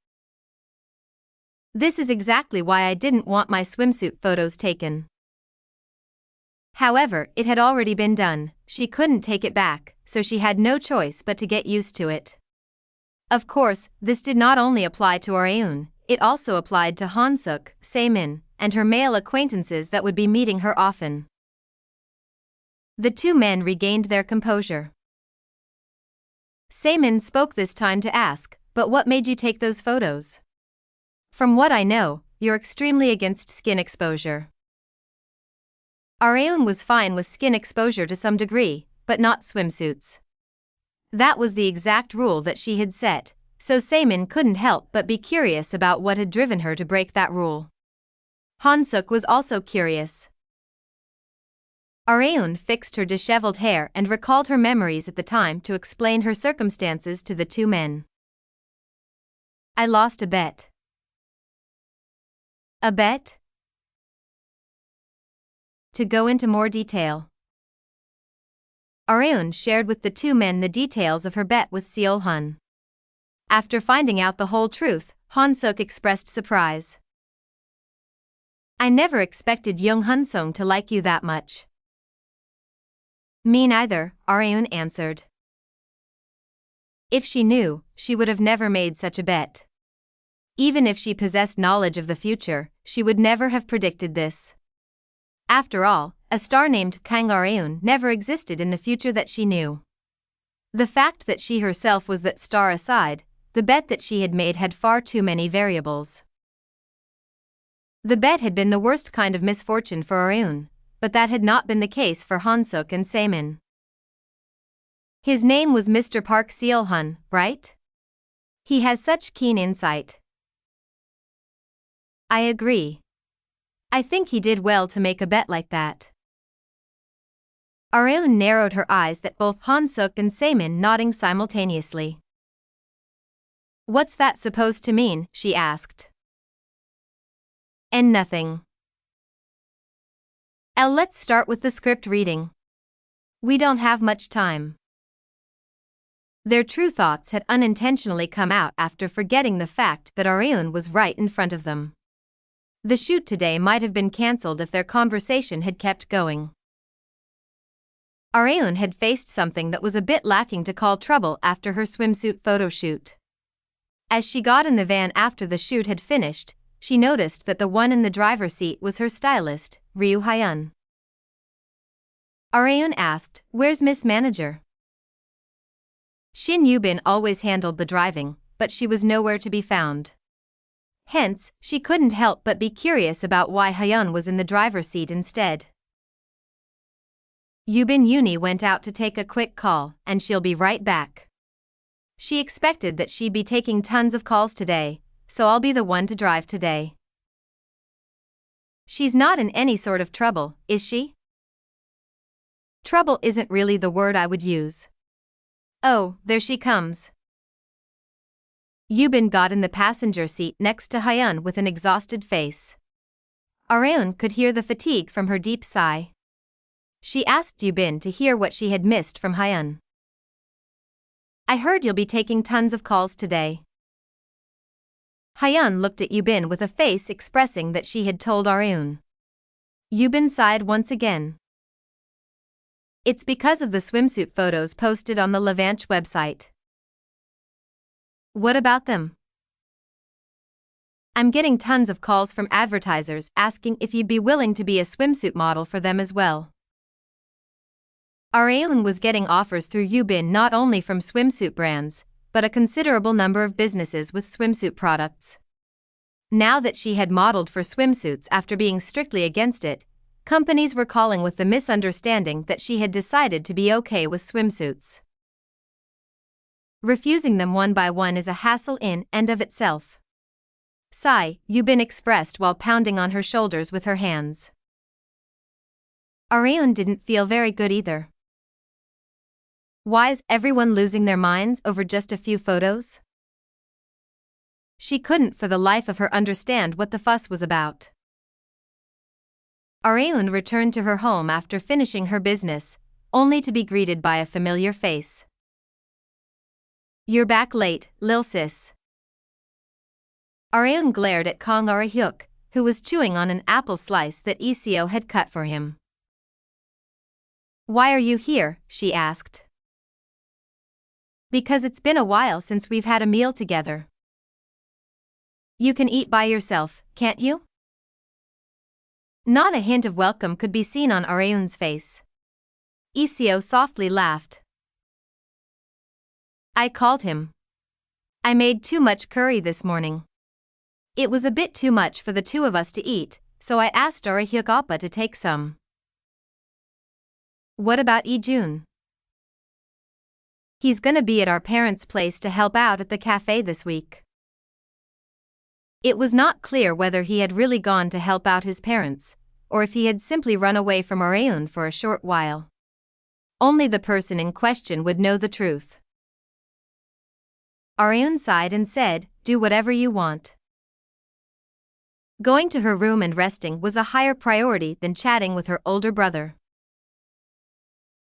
"This is exactly why I didn't want my swimsuit photos taken." However, it had already been done, she couldn't take it back, so she had no choice but to get used to it. Of course, this did not only apply to Areun, it also applied to Han-Suk, Saemin, and her male acquaintances that would be meeting her often. The two men regained their composure. Saemin spoke this time to ask, "But what made you take those photos? From what I know, you're extremely against skin exposure." Areun was fine with skin exposure to some degree, but not swimsuits. That was the exact rule that she had set, so Saemin couldn't help but be curious about what had driven her to break that rule. Han-Suk was also curious. Areun fixed her disheveled hair and recalled her memories at the time to explain her circumstances to the two men. "I lost a bet." "A bet?" To go into more detail, Areun shared with the two men the details of her bet with Seol-hun. After finding out the whole truth, Han-Suk expressed surprise. "I never expected Young Han-sung to like you that much." "Me neither," Areun answered. If she knew, she would have never made such a bet. Even if she possessed knowledge of the future, she would never have predicted this. After all, a star named Kang Areun never existed in the future that she knew. The fact that she herself was that star aside, the bet that she had made had far too many variables. The bet had been the worst kind of misfortune for Areun, but that had not been the case for Han-Suk and Saemin. His name was Mr. Park Seol-hun, right? He has such keen insight. I agree. I think he did well to make a bet like that. Areun narrowed her eyes at both Han-Suk and Saemin, nodding simultaneously. "What's that supposed to mean?" she asked. "And nothing. Let's start with the script reading. We don't have much time." Their true thoughts had unintentionally come out after forgetting the fact that Areun was right in front of them. The shoot today might have been cancelled if their conversation had kept going. Areun had faced something that was a bit lacking to call trouble after her swimsuit photo shoot. As she got in the van after the shoot had finished, she noticed that the one in the driver's seat was her stylist, Ryu Hyun. Areun asked, "Where's Miss Manager?" Shin Yubin always handled the driving, but she was nowhere to be found. Hence, she couldn't help but be curious about why Hyun was in the driver's seat instead. Yubin Uni went out to take a quick call, and she'll be right back. She expected that she'd be taking tons of calls today, so I'll be the one to drive today. She's not in any sort of trouble, is she? Trouble isn't really the word I would use. Oh, there she comes. Yubin got in the passenger seat next to Hyun with an exhausted face. Areun could hear the fatigue from her deep sigh. She asked Yubin to hear what she had missed from Hyun. I heard you'll be taking tons of calls today. Hyun looked at Yubin with a face expressing that she had told Areun. Yubin sighed once again. It's because of the swimsuit photos posted on the Levanche website. What about them? I'm getting tons of calls from advertisers asking if you'd be willing to be a swimsuit model for them as well. Areun was getting offers through Yubin not only from swimsuit brands, but a considerable number of businesses with swimsuit products. Now that she had modeled for swimsuits after being strictly against it, companies were calling with the misunderstanding that she had decided to be okay with swimsuits. Refusing them one by one is a hassle in and of itself. Sigh, Yubin expressed while pounding on her shoulders with her hands. Areun didn't feel very good either. Why's everyone losing their minds over just a few photos? She couldn't for the life of her understand what the fuss was about. Areun returned to her home after finishing her business, only to be greeted by a familiar face. You're back late, lil sis. Areun glared at Kang Arehyuk, who was chewing on an apple slice that Iseo had cut for him. Why are you here? She asked. Because it's been a while since we've had a meal together. You can eat by yourself, can't you? Not a hint of welcome could be seen on Areun's face. Iseo softly laughed. I called him. I made too much curry this morning. It was a bit too much for the two of us to eat, so I asked Arehyuk Appa to take some. What about Ijun? He's gonna be at our parents' place to help out at the cafe this week. It was not clear whether he had really gone to help out his parents, or if he had simply run away from Areun for a short while. Only the person in question would know the truth. Areun sighed and said, do whatever you want. Going to her room and resting was a higher priority than chatting with her older brother.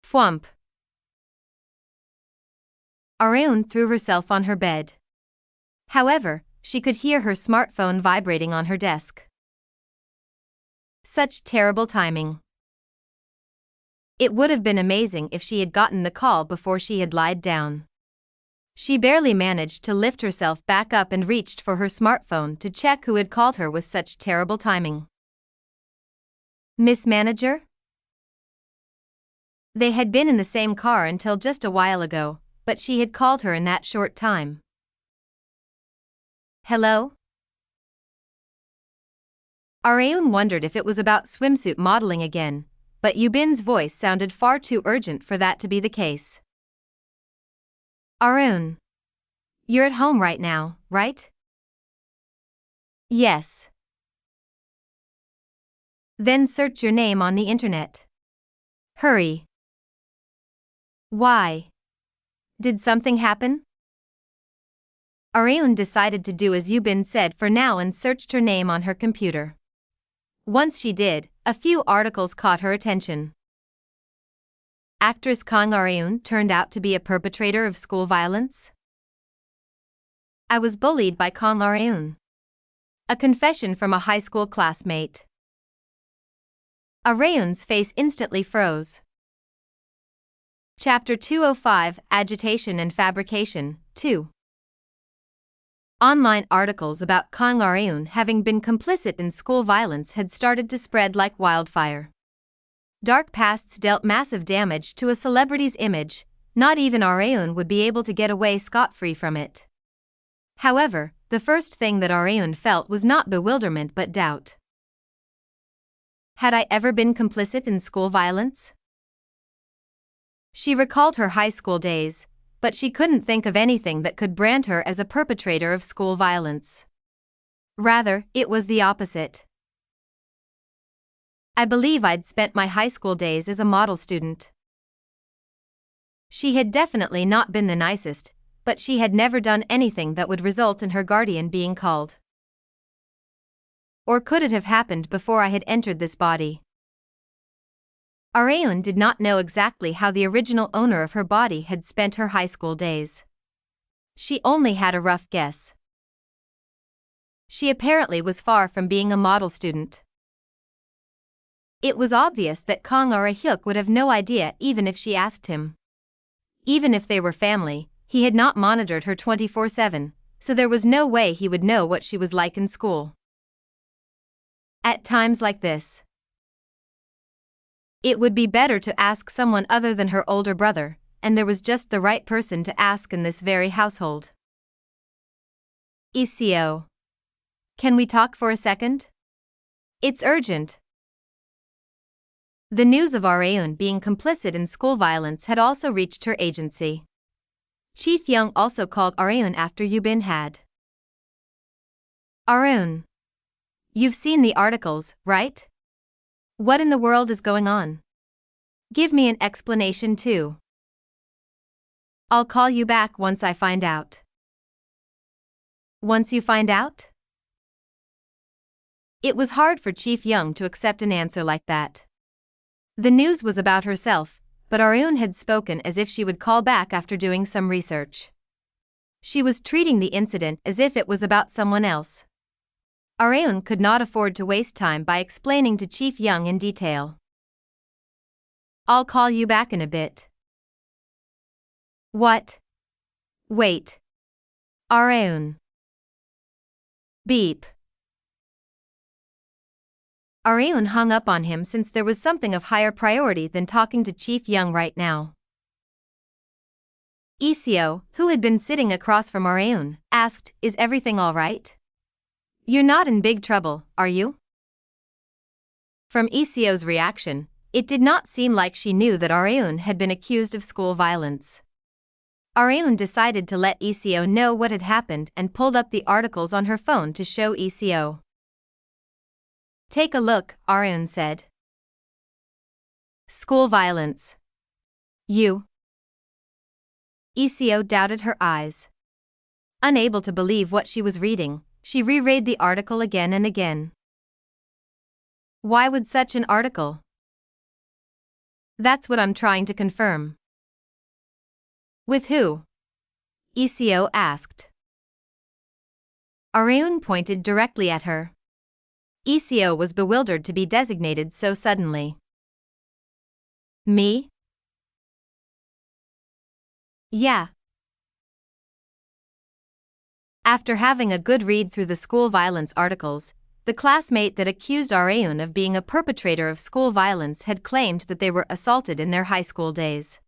Thwump. Areun threw herself on her bed. However, she could hear her smartphone vibrating on her desk. Such terrible timing. It would have been amazing if she had gotten the call before she had lied down. She barely managed to lift herself back up and reached for her smartphone to check who had called her with such terrible timing. Miss Manager? They had been in the same car until just a while ago, but she had called her in that short time. Hello? Areun wondered if it was about swimsuit modeling again, but Yubin's voice sounded far too urgent for that to be the case. Areun. You're at home right now, right? Yes. Then search your name on the internet. Hurry. Why? Did something happen? Areun decided to do as Yubin said for now and searched her name on her computer. Once she did, a few articles caught her attention. Actress Kang Areun turned out to be a perpetrator of school violence. I was bullied by Kang Areun. A confession from a high school classmate. Areun's face instantly froze. Chapter 205 Agitation and Fabrication 2. Online articles about Kang Areun having been complicit in school violence had started to spread like wildfire. Dark pasts dealt massive damage to a celebrity's image, not even Areun would be able to get away scot-free from it. However, the first thing that Areun felt was not bewilderment but doubt. Had I ever been complicit in school violence? She recalled her high school days, but she couldn't think of anything that could brand her as a perpetrator of school violence. Rather, it was the opposite. I believe I'd spent my high school days as a model student. She had definitely not been the nicest, but she had never done anything that would result in her guardian being called. Or could it have happened before I had entered this body? Areun did not know exactly how the original owner of her body had spent her high school days. She only had a rough guess. She apparently was far from being a model student. It was obvious that Kang Ara-hyuk would have no idea even if she asked him. Even if they were family, he had not monitored her 24/7, so there was no way he would know what she was like in school. At times like this, it would be better to ask someone other than her older brother, and there was just the right person to ask in this very household. ECO. Can we talk for a second? It's urgent. The news of Areun being complicit in school violence had also reached her agency. Chief Young also called Areun after Yubin had. Areun. You've seen the articles, right? What in the world is going on? Give me an explanation too. I'll call you back once I find out. Once you find out? It was hard for Chief Young to accept an answer like that. The news was about herself, but Areun had spoken as if she would call back after doing some research. She was treating the incident as if it was about someone else. Areun could not afford to waste time by explaining to Chief Young in detail. I'll call you back in a bit. What? Wait. Areun. Beep. Areun hung up on him since there was something of higher priority than talking to Chief Young right now. ECO, who had been sitting across from Areun, asked, "Is everything all right? You're not in big trouble, are you?" From ECO's reaction, it did not seem like she knew that Areun had been accused of school violence. Areun decided to let ECO know what had happened and pulled up the articles on her phone to show ECO. Take a look, Areun said. School violence. You. ECO doubted her eyes. Unable to believe what she was reading, she reread the article again and again. Why would such an article? That's what I'm trying to confirm. With who? ECO asked. Areun pointed directly at her. ECO was bewildered to be designated so suddenly. Me? Yeah. After having a good read through the school violence articles, the classmate that accused Areun of being a perpetrator of school violence had claimed that they were assaulted in their high school days.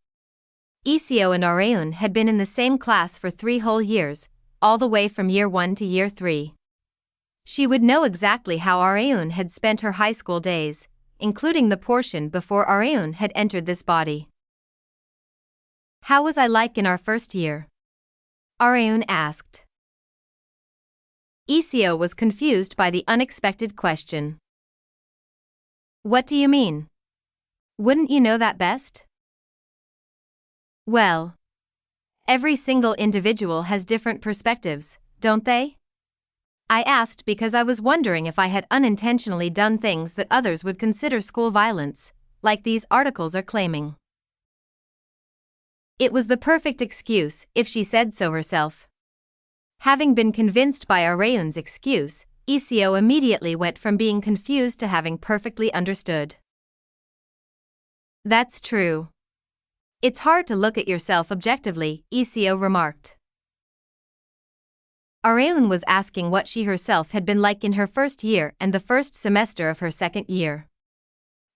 ECO and Areun had been in the same class for 3 whole years, all the way from year 1 to year 3. She would know exactly how Areun had spent her high school days, including the portion before Areun had entered this body. How was I like in our first year? Areun asked. ECO was confused by the unexpected question. What do you mean? Wouldn't you know that best? Well, every single individual has different perspectives, don't they? I asked because I was wondering if I had unintentionally done things that others would consider school violence, like these articles are claiming. It was the perfect excuse if she said so herself. Having been convinced by Areun's excuse, ECO immediately went from being confused to having perfectly understood. That's true. It's hard to look at yourself objectively, ECO remarked. Areun was asking what she herself had been like in her first year and the first semester of her second year.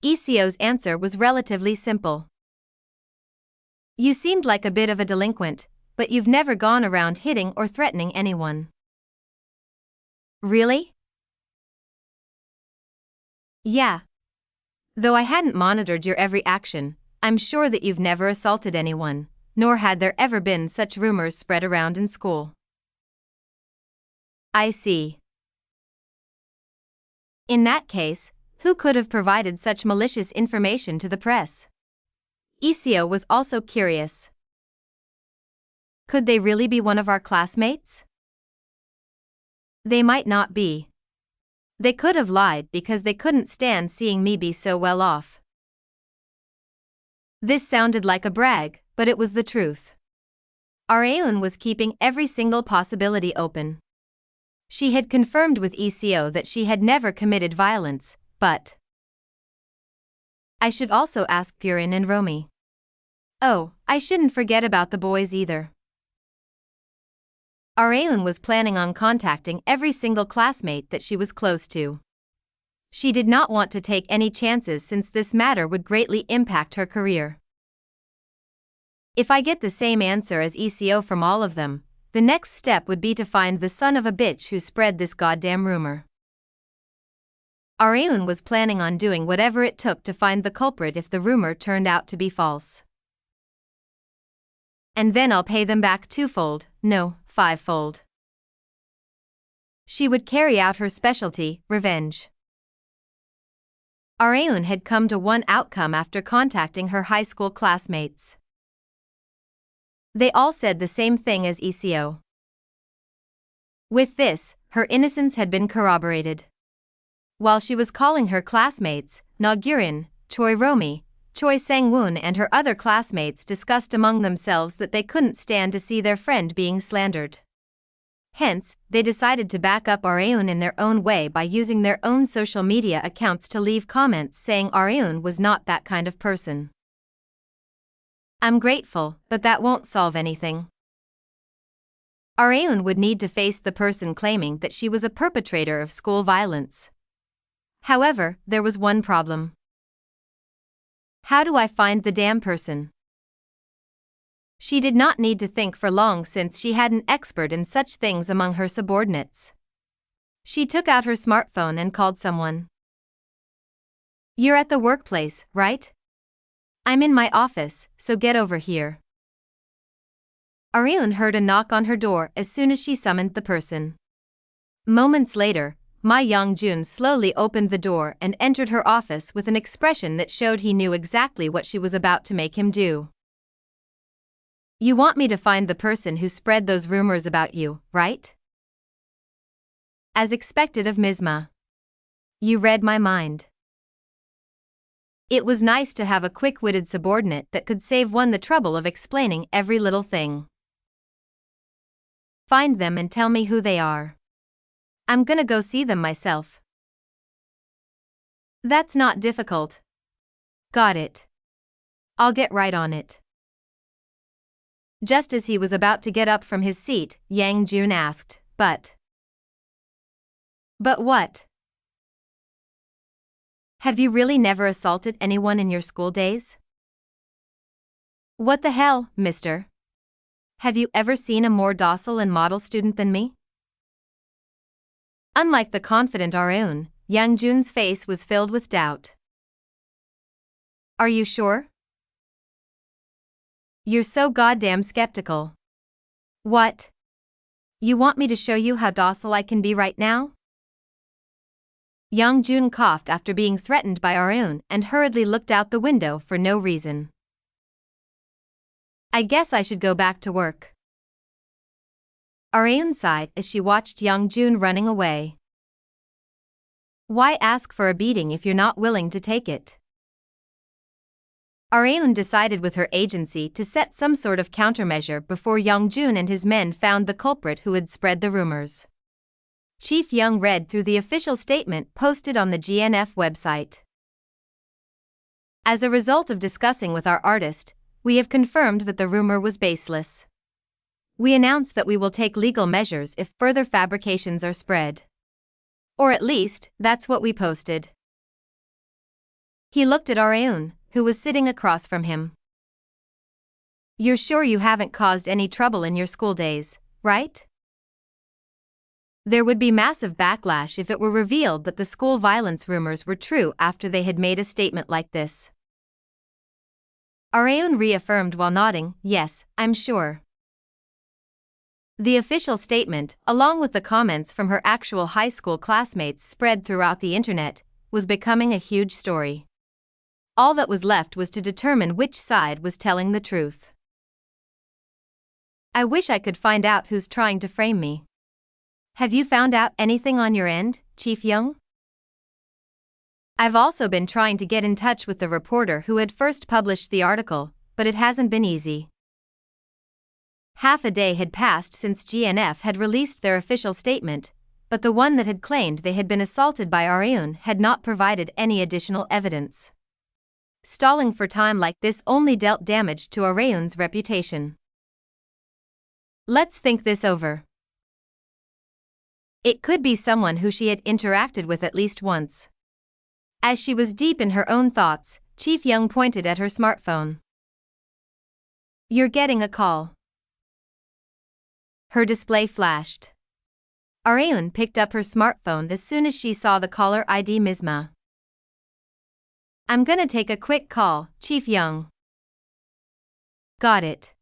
ECO's answer was relatively simple. You seemed like a bit of a delinquent, but you've never gone around hitting or threatening anyone. Really? Yeah. Though I hadn't monitored your every action, I'm sure that you've never assaulted anyone, nor had there ever been such rumors spread around in school. I see. In that case, who could have provided such malicious information to the press? ECO was also curious. Could they really be one of our classmates? They might not be. They could have lied because they couldn't stand seeing me be so well off. This sounded like a brag, but it was the truth. Areun was keeping every single possibility open. She had confirmed with ECO that she had never committed violence, but I should also ask Burin and Romy. Oh, I shouldn't forget about the boys either. Areun was planning on contacting every single classmate that she was close to. She did not want to take any chances since this matter would greatly impact her career. If I get the same answer as ECO from all of them, the next step would be to find the son of a bitch who spread this goddamn rumor. Areun was planning on doing whatever it took to find the culprit if the rumor turned out to be false. And then I'll pay them back twofold, no, fivefold. She would carry out her specialty, revenge. Areun had come to one outcome after contacting her high school classmates. They all said the same thing as ECO. With this, her innocence had been corroborated. While she was calling her classmates, Na-Gyurin, Choi Romy, Choi Sang-woon and her other classmates discussed among themselves that they couldn't stand to see their friend being slandered. Hence, they decided to back up Areun in their own way by using their own social media accounts to leave comments saying Areun was not that kind of person. I'm grateful, but that won't solve anything. Areun would need to face the person claiming that she was a perpetrator of school violence. However, there was one problem. How do I find the damn person? She did not need to think for long since she had an expert in such things among her subordinates. She took out her smartphone and called someone. You're at the workplace, right? I'm in my office, so get over here. Areun heard a knock on her door as soon as she summoned the person. Moments later, Ma Young-jun slowly opened the door and entered her office with an expression that showed he knew exactly what she was about to make him do. You want me to find the person who spread those rumors about you, right? As expected of Ms. Ma. You read my mind. It was nice to have a quick-witted subordinate that could save one the trouble of explaining every little thing. Find them and tell me who they are. I'm gonna go see them myself. That's not difficult. Got it. I'll get right on it. Just as he was about to get up from his seat, Yang Jun asked, But what? Have you really never assaulted anyone in your school days? What the hell, mister? Have you ever seen a more docile and model student than me? Unlike the confident Areun, Yang Jun's face was filled with doubt. Are you sure? You're so goddamn skeptical. What? You want me to show you how docile I can be right now? Yang Jun coughed after being threatened by Areun and hurriedly looked out the window for no reason. I guess I should go back to work. Areun sighed as she watched Yang Jun running away. Why ask for a beating if you're not willing to take it? Areun decided with her agency to set some sort of countermeasure before Yang Jun and his men found the culprit who had spread the rumors. Chief Young read through the official statement posted on the GNF website. As a result of discussing with our artist, we have confirmed that the rumor was baseless. We announce that we will take legal measures if further fabrications are spread. Or at least, that's what we posted. He looked at Areun, who was sitting across from him. You're sure you haven't caused any trouble in your school days, right? There would be massive backlash if it were revealed that the school violence rumors were true after they had made a statement like this. Areun reaffirmed while nodding, yes, I'm sure. The official statement, along with the comments from her actual high school classmates spread throughout the internet, was becoming a huge story. All that was left was to determine which side was telling the truth. I wish I could find out who's trying to frame me. Have you found out anything on your end, Chief Young? I've also been trying to get in touch with the reporter who had first published the article, but it hasn't been easy. Half a day had passed since GNF had released their official statement, but the one that had claimed they had been assaulted by Areun had not provided any additional evidence. Stalling for time like this only dealt damage to Areun's reputation. Let's think this over. It could be someone who she had interacted with at least once. As she was deep in her own thoughts, Chief Young pointed at her smartphone. "You're getting a call." Her display flashed. Areun picked up her smartphone as soon as she saw the caller ID Mizma. "I'm gonna take a quick call, Chief Young." "Got it."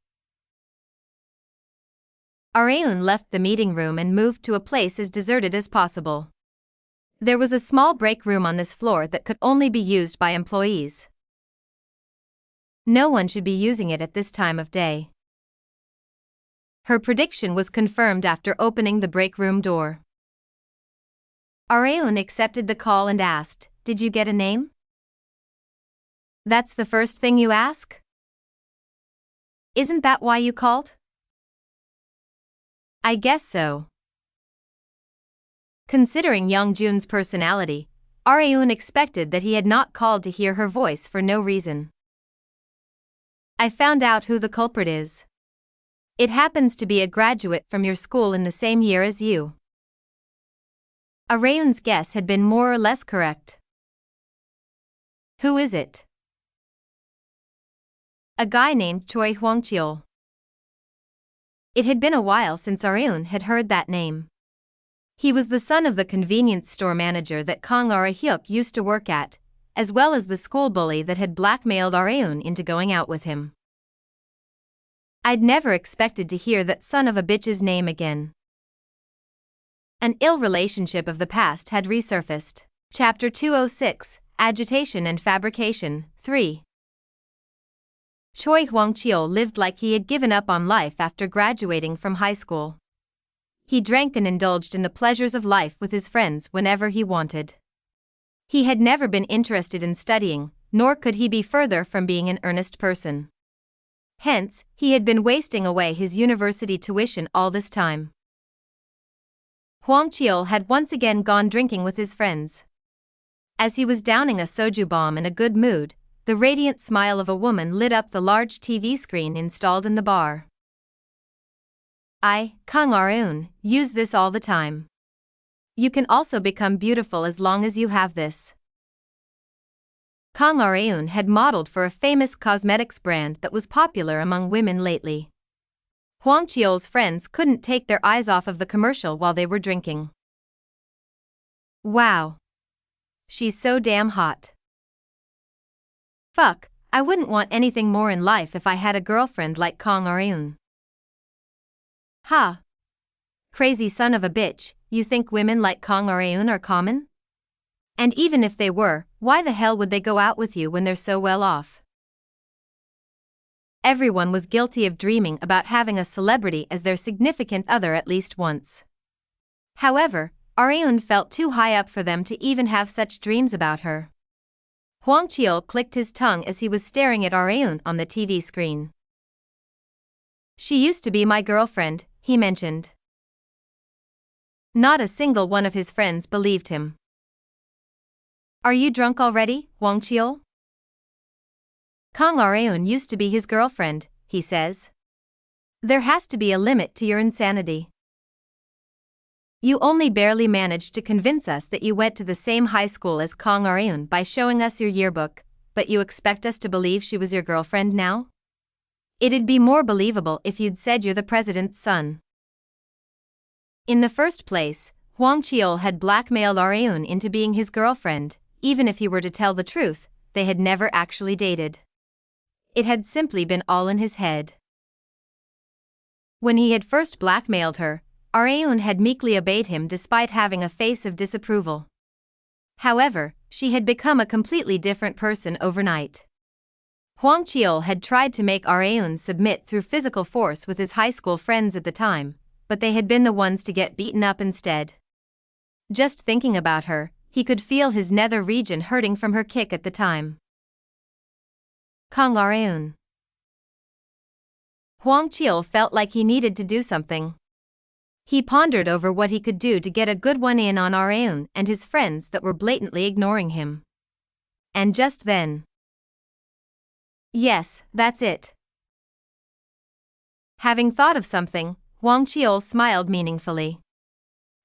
Areun left the meeting room and moved to a place as deserted as possible. There was a small break room on this floor that could only be used by employees. No one should be using it at this time of day. Her prediction was confirmed after opening the break room door. Areun accepted the call and asked, "Did you get a name?" "That's the first thing you ask? Isn't that why you called?" "I guess so." Considering Young-jun's personality, Areun expected that he had not called to hear her voice for no reason. "I found out who the culprit is. It happens to be a graduate from your school in the same year as you." Areun's guess had been more or less correct. "Who is it?" "A guy named Choi Hwang-cheol." It had been a while since Areun had heard that name. He was the son of the convenience store manager that Kang Ara-hyuk used to work at, as well as the school bully that had blackmailed Areun into going out with him. I'd never expected to hear that son of a bitch's name again. An ill relationship of the past had resurfaced. Chapter 206, Agitation and Fabrication, 3. Choi Hwang-cheol lived like he had given up on life after graduating from high school. He drank and indulged in the pleasures of life with his friends whenever he wanted. He had never been interested in studying, nor could he be further from being an earnest person. Hence, he had been wasting away his university tuition all this time. Hwang-cheol had once again gone drinking with his friends. As he was downing a soju bomb in a good mood, the radiant smile of a woman lit up the large TV screen installed in the bar. Kang Areun, use this all the time. You can also become beautiful as long as you have this. Kang Areun had modeled for a famous cosmetics brand that was popular among women lately. Hwang-cheol's friends couldn't take their eyes off of the commercial while they were drinking. "Wow. She's so damn hot. Fuck, I wouldn't want anything more in life if I had a girlfriend like Kang Areun." "Ha. Crazy son of a bitch, you think women like Kang Areun are common? And even if they were, why the hell would they go out with you when they're so well off?" Everyone was guilty of dreaming about having a celebrity as their significant other at least once. However, Areun felt too high up for them to even have such dreams about her. Hwang-cheol clicked his tongue as he was staring at Areun on the TV screen. "She used to be my girlfriend," he mentioned. Not a single one of his friends believed him. "Are you drunk already, Hwang-cheol? Kang Areun used to be his girlfriend," he says. "There has to be a limit to your insanity. You only barely managed to convince us that you went to the same high school as Kang Areun by showing us your yearbook, but you expect us to believe she was your girlfriend now? It'd be more believable if you'd said you're the president's son." In the first place, Hwang-cheol had blackmailed Areun into being his girlfriend. Even if he were to tell the truth, they had never actually dated. It had simply been all in his head. When he had first blackmailed her, Areun had meekly obeyed him despite having a face of disapproval. However, she had become a completely different person overnight. Hwang-cheol had tried to make Areun submit through physical force with his high school friends at the time, but they had been the ones to get beaten up instead. Just thinking about her, He could feel his nether region hurting from her kick at the time. Kang Areun. Hwang Cheol felt like he needed to do something. He pondered over what he could do to get a good one in on Areun and his friends that were blatantly ignoring him. And just then. Yes, that's it. Having thought of something, Hwang Cheol smiled meaningfully.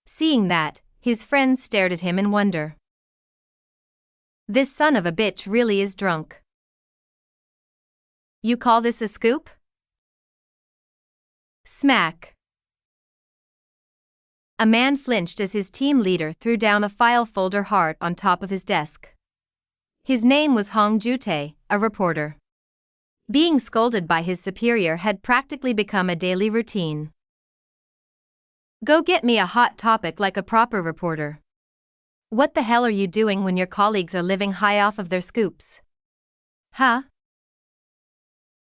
Seeing that, his friends stared at him in wonder. This son of a bitch really is drunk. You call this a scoop? Smack. A man flinched as his team leader threw down a file folder hard on top of his desk. His name was Han-Gyo, a reporter. Being scolded by his superior had practically become a daily routine. Go get me a hot topic like a proper reporter. What the hell are you doing when your colleagues are living high off of their scoops? Huh?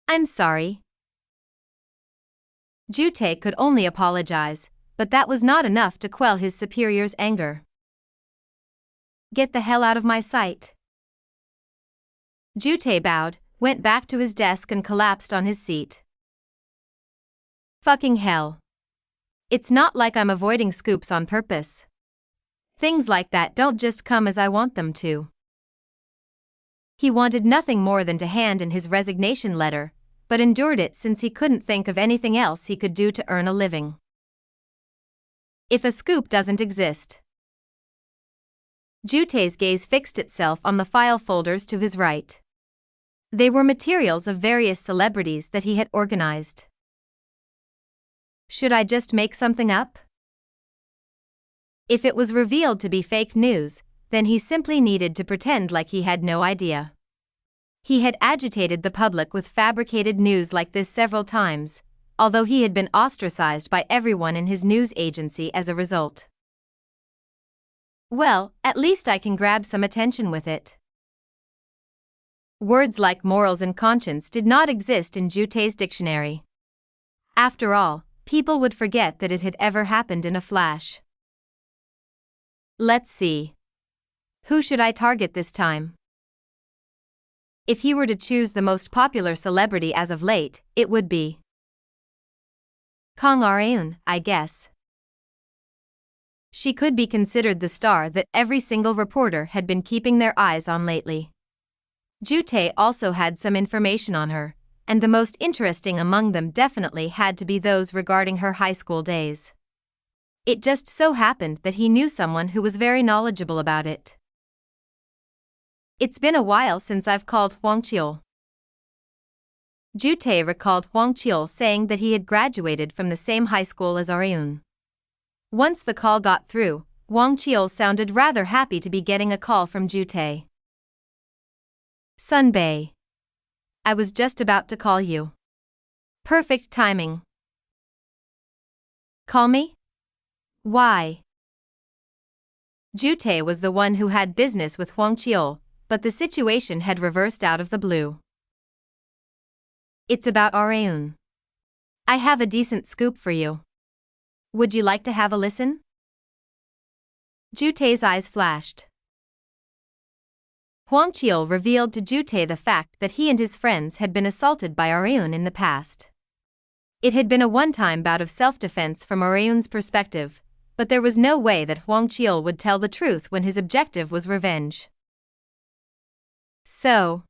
I'm sorry. Jute could only apologize, but that was not enough to quell his superior's anger. Get the hell out of my sight. Jute bowed, went back to his desk and collapsed on his seat. Fucking hell. It's not like I'm avoiding scoops on purpose. Things like that don't just come as I want them to. He wanted nothing more than to hand in his resignation letter, but endured it since he couldn't think of anything else he could do to earn a living. If a scoop doesn't exist. Jute's gaze fixed itself on the file folders to his right. They were materials of various celebrities that he had organized. Should I just make something up? If it was revealed to be fake news, then he simply needed to pretend like he had no idea. He had agitated the public with fabricated news like this several times, although he had been ostracized by everyone in his news agency as a result. Well, at least I can grab some attention with it. Words like morals and conscience did not exist in Jute's dictionary. After all, people would forget that it had ever happened in a flash. Let's see. Who should I target this time? If he were to choose the most popular celebrity as of late, it would be Kang Areun, I guess. She could be considered the star that every single reporter had been keeping their eyes on lately. Jute also had some information on her, and the most interesting among them definitely had to be those regarding her high school days. It just so happened that he knew someone who was very knowledgeable about it. It's been a while since I've called Hwang Cheol. Jute recalled Hwang Cheol saying that he had graduated from the same high school as Areun. Once the call got through, Hwang Cheol sounded rather happy to be getting a call from Jute. Sunbae. I was just about to call you. Perfect timing. Call me? Why? Jute was the one who had business with Hwang Cheol, but the situation had reversed out of the blue. It's about Areun. I have a decent scoop for you. Would you like to have a listen? Jute's eyes flashed. Hwang Cheol revealed to Jute the fact that he and his friends had been assaulted by Areun in the past. It had been a one-time bout of self-defense from Areun's perspective, but there was no way that Hwang Cheol would tell the truth when his objective was revenge. So,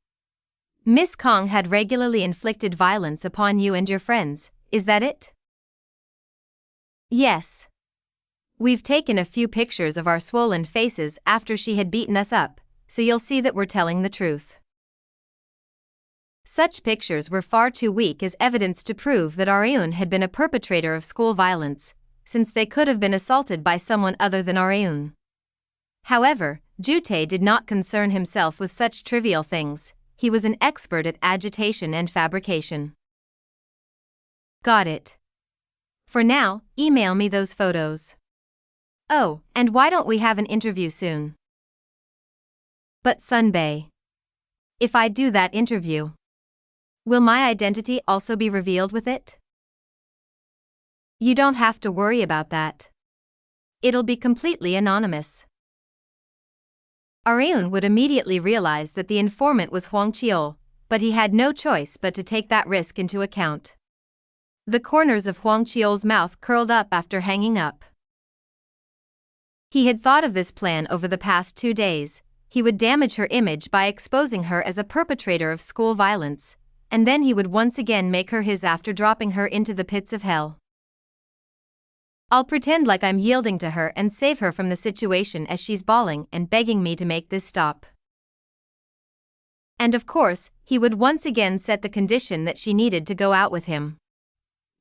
Miss Kong had regularly inflicted violence upon you and your friends, is that it? Yes. We've taken a few pictures of our swollen faces after she had beaten us up, so you'll see that we're telling the truth. Such pictures were far too weak as evidence to prove that Areun had been a perpetrator of school violence, since they could have been assaulted by someone other than Areun. However, Jute did not concern himself with such trivial things. He was an expert at agitation and fabrication. Got it. For now, email me those photos. Oh, and why don't we have an interview soon? But Sunbae. If I do that interview, will my identity also be revealed with it? You don't have to worry about that. It'll be completely anonymous. Areun would immediately realize that the informant was Hwang Cheol, but he had no choice but to take that risk into account. The corners of Hwang Cheol's mouth curled up after hanging up. He had thought of this plan over the past 2 days. He would damage her image by exposing her as a perpetrator of school violence, and then he would once again make her his after dropping her into the pits of hell. I'll pretend like I'm yielding to her and save her from the situation as she's bawling and begging me to make this stop. And of course, he would once again set the condition that she needed to go out with him.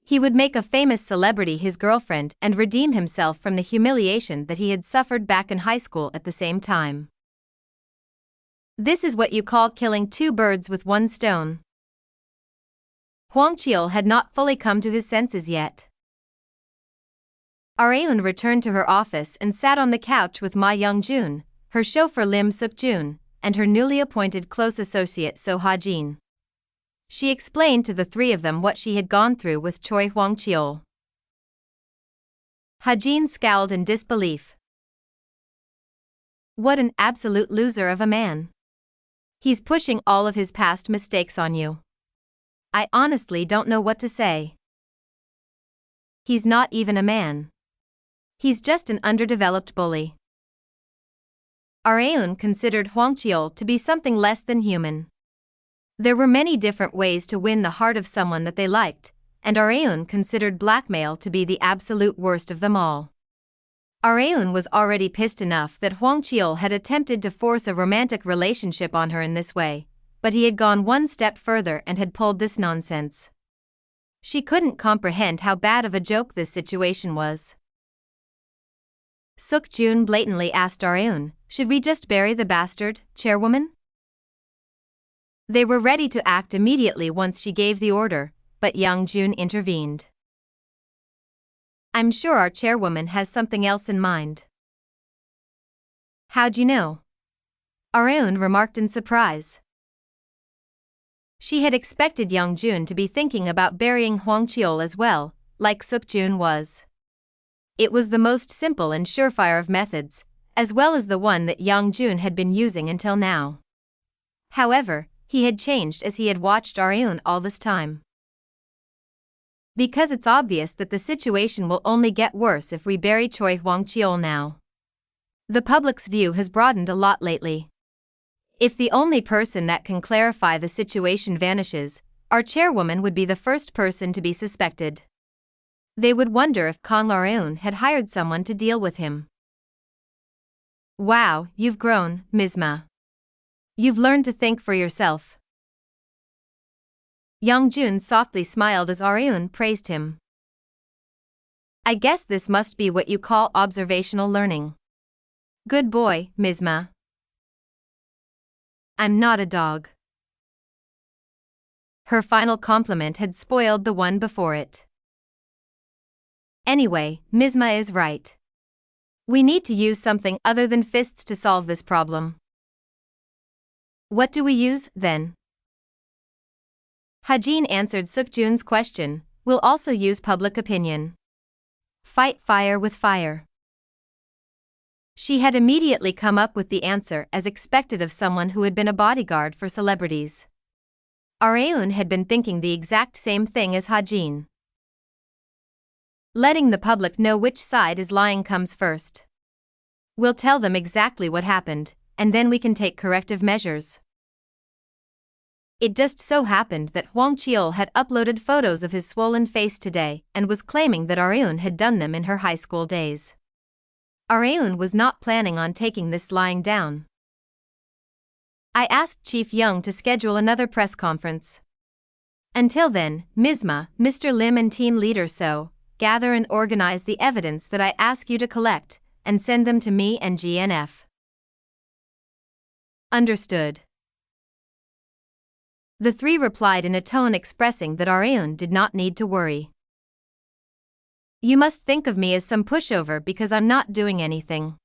He would make a famous celebrity his girlfriend and redeem himself from the humiliation that he had suffered back in high school at the same time. This is what you call killing 2 birds with 1 stone. Hwang Cheol had not fully come to his senses yet. Areun returned to her office and sat on the couch with Ma Young-jun, her chauffeur Lim Suk-jun, and her newly appointed close associate So Ha-jin. She explained to the 3 of them what she had gone through with Choi Hwang Cheol. Ha-jin scowled in disbelief. What an absolute loser of a man. He's pushing all of his past mistakes on you. I honestly don't know what to say. He's not even a man. He's just an underdeveloped bully. Areun considered Hwang Cheol to be something less than human. There were many different ways to win the heart of someone that they liked, and Areun considered blackmail to be the absolute worst of them all. Areun was already pissed enough that Hwang Cheol had attempted to force a romantic relationship on her in this way, but he had gone 1 step further and had pulled this nonsense. She couldn't comprehend how bad of a joke this situation was. Suk-jun blatantly asked Areun, should we just bury the bastard, chairwoman? They were ready to act immediately once she gave the order, but Young-jun intervened. I'm sure our chairwoman has something else in mind. How'd you know? Areun remarked in surprise. She had expected Young-jun to be thinking about burying Hwang Cheol as well, like Suk-jun was. It was the most simple and surefire of methods, as well as the one that Young-jun had been using until now. However, he had changed as he had watched Areun all this time. Because it's obvious that the situation will only get worse if we bury Choi Hwang Cheol now. The public's view has broadened a lot lately. If the only person that can clarify the situation vanishes, our chairwoman would be the first person to be suspected. They would wonder if Kang Areun had hired someone to deal with him. Wow, you've grown, Ms. Ma. You've learned to think for yourself. Young-jun softly smiled as Areun praised him. I guess this must be what you call observational learning. Good boy, Ms. Ma. I'm not a dog. Her final compliment had spoiled the one before it. Anyway, Ms. Ma is right. We need to use something other than fists to solve this problem. What do we use, then? Ha-jin answered Suk-jun's question, we'll also use public opinion. Fight fire with fire. She had immediately come up with the answer as expected of someone who had been a bodyguard for celebrities. Areun had been thinking the exact same thing as Ha-jin. Letting the public know which side is lying comes first. We'll tell them exactly what happened, and then we can take corrective measures. It just so happened that Hwang Cheol had uploaded photos of his swollen face today and was claiming that Areun had done them in her high school days. Areun was not planning on taking this lying down. I asked Chief Young to schedule another press conference. Until then, Ms. Ma, Mr. Lim and team leader So, gather and organize the evidence that I ask you to collect, and send them to me and GNF. Understood. The 3 replied in a tone expressing that Areun did not need to worry. You must think of me as some pushover because I'm not doing anything.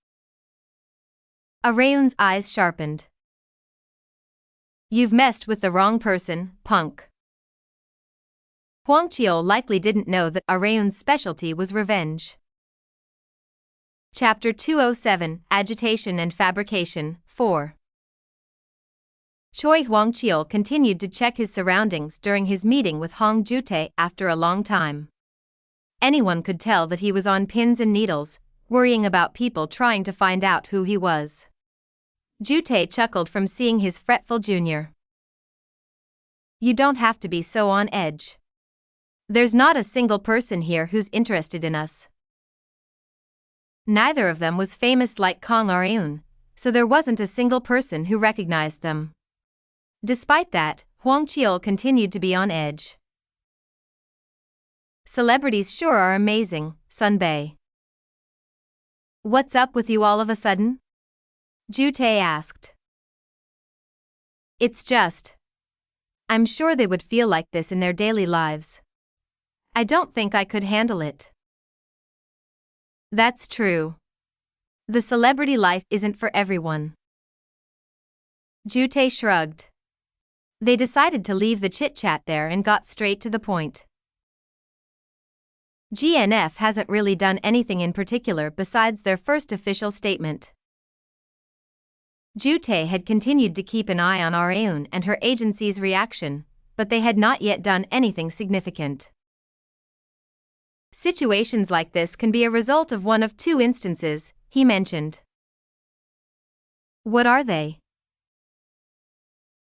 Areun's eyes sharpened. You've messed with the wrong person, punk. Hwang Cheol likely didn't know that Areun's specialty was revenge. Chapter 207, Agitation and Fabrication, 4. Choi Hwang-cheol continued to check his surroundings during his meeting with Hong Ju-tae after a long time. Anyone could tell that he was on pins and needles, worrying about people trying to find out who he was. Ju-tae chuckled from seeing his fretful junior. You don't have to be so on edge. There's not a single person here who's interested in us. Neither of them was famous like Kang Ar-eun, so there wasn't a single person who recognized them. Despite that, Hwang-cheol continued to be on edge. Celebrities sure are amazing, Sun-bae. What's up with you all of a sudden? Ju-tae asked. It's just. I'm sure they would feel like this in their daily lives. I don't think I could handle it. That's true. The celebrity life isn't for everyone. Ju-tae shrugged. They decided to leave the chit-chat there and got straight to the point. GNF hasn't really done anything in particular besides their first official statement. Ju-tae had continued to keep an eye on Ar-eun and her agency's reaction, but they had not yet done anything significant. Situations like this can be a result of one of two instances, he mentioned. What are they?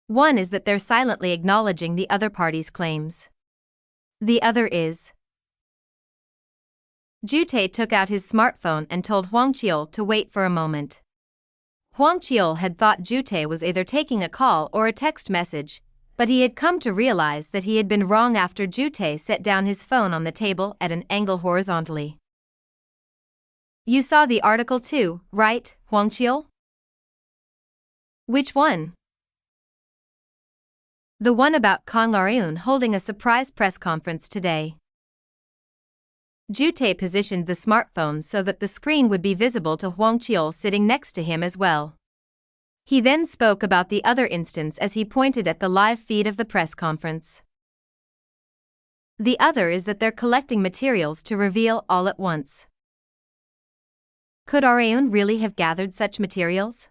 One is that they're silently acknowledging the other party's claims. The other is. Ju-tae took out his smartphone and told Hwang-cheol to wait for a moment. Hwang-cheol had thought Ju-tae was either taking a call or a text message, but he had come to realize that he had been wrong after Ju-tae set down his phone on the table at an angle horizontally. You saw the article too, right, Hwang-cheol? Which one? The one about Kang Ar-eun holding a surprise press conference today. Ju-tae positioned the smartphone so that the screen would be visible to Hwang-cheol sitting next to him as well. He then spoke about the other instance as he pointed at the live feed of the press conference. The other is that they're collecting materials to reveal all at once. Could Ar-eun really have gathered such materials?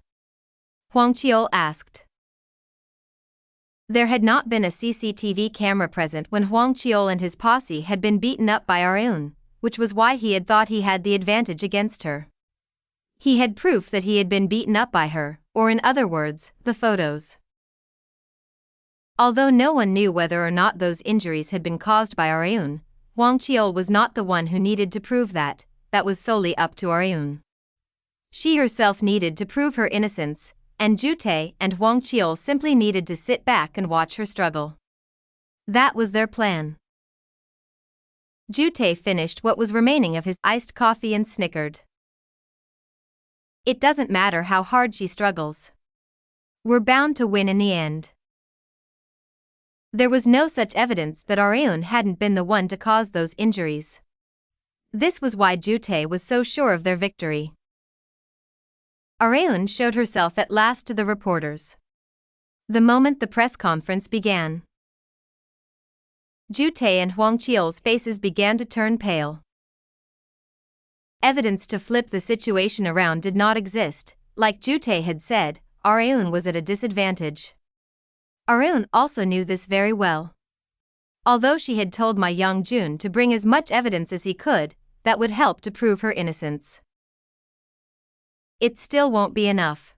Hwang-cheol asked. There had not been a CCTV camera present when Hwang-cheol and his posse had been beaten up by Ar-eun, which was why he had thought he had the advantage against her. He had proof that he had been beaten up by her, or in other words, the photos. Although no one knew whether or not those injuries had been caused by Ar-eun, Hwang-cheol was not the one who needed to prove that was solely up to Ar-eun. She herself needed to prove her innocence, and Ju-tae and Hwang-cheol simply needed to sit back and watch her struggle. That was their plan. Ju-tae finished what was remaining of his iced coffee and snickered. It doesn't matter how hard she struggles. We're bound to win in the end. There was no such evidence that Ar-eun hadn't been the one to cause those injuries. This was why Ju-tae was so sure of their victory. Ar-eun showed herself at last to the reporters. The moment the press conference began. Ju-tae and Hwang-cheol's faces began to turn pale. Evidence to flip the situation around did not exist. Like Ju-tae had said, Ar-eun was at a disadvantage. Ar-eun also knew this very well. Although she had told Ma Young-jun to bring as much evidence as he could, that would help to prove her innocence. It still won't be enough.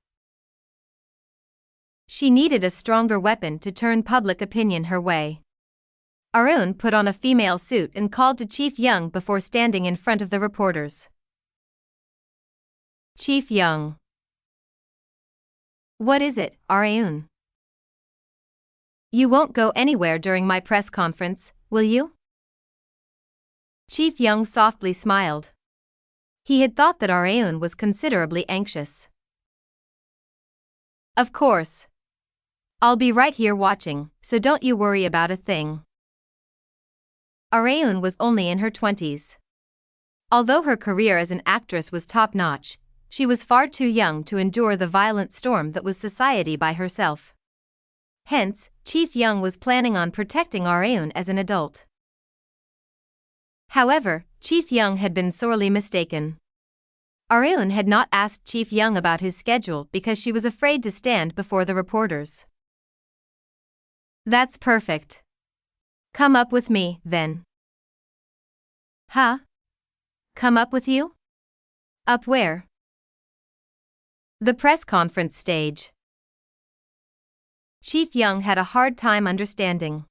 She needed a stronger weapon to turn public opinion her way. Ar-eun put on a female suit and called to Chief Young before standing in front of the reporters. Chief Young. What is it, Ar-eun? You won't go anywhere during my press conference, will you? Chief Young softly smiled. He had thought that Ar-eun was considerably anxious. Of course. I'll be right here watching, so don't you worry about a thing. Ar-eun was only in her 20s. Although her career as an actress was top-notch, she was far too young to endure the violent storm that was society by herself. Hence, Chief Young was planning on protecting Ar-eun as an adult. However, Chief Young had been sorely mistaken. Arun had not asked Chief Young about his schedule because she was afraid to stand before the reporters. That's perfect. Come up with me, then. Huh? Come up with you? Up where? The press conference stage. Chief Young had a hard time understanding.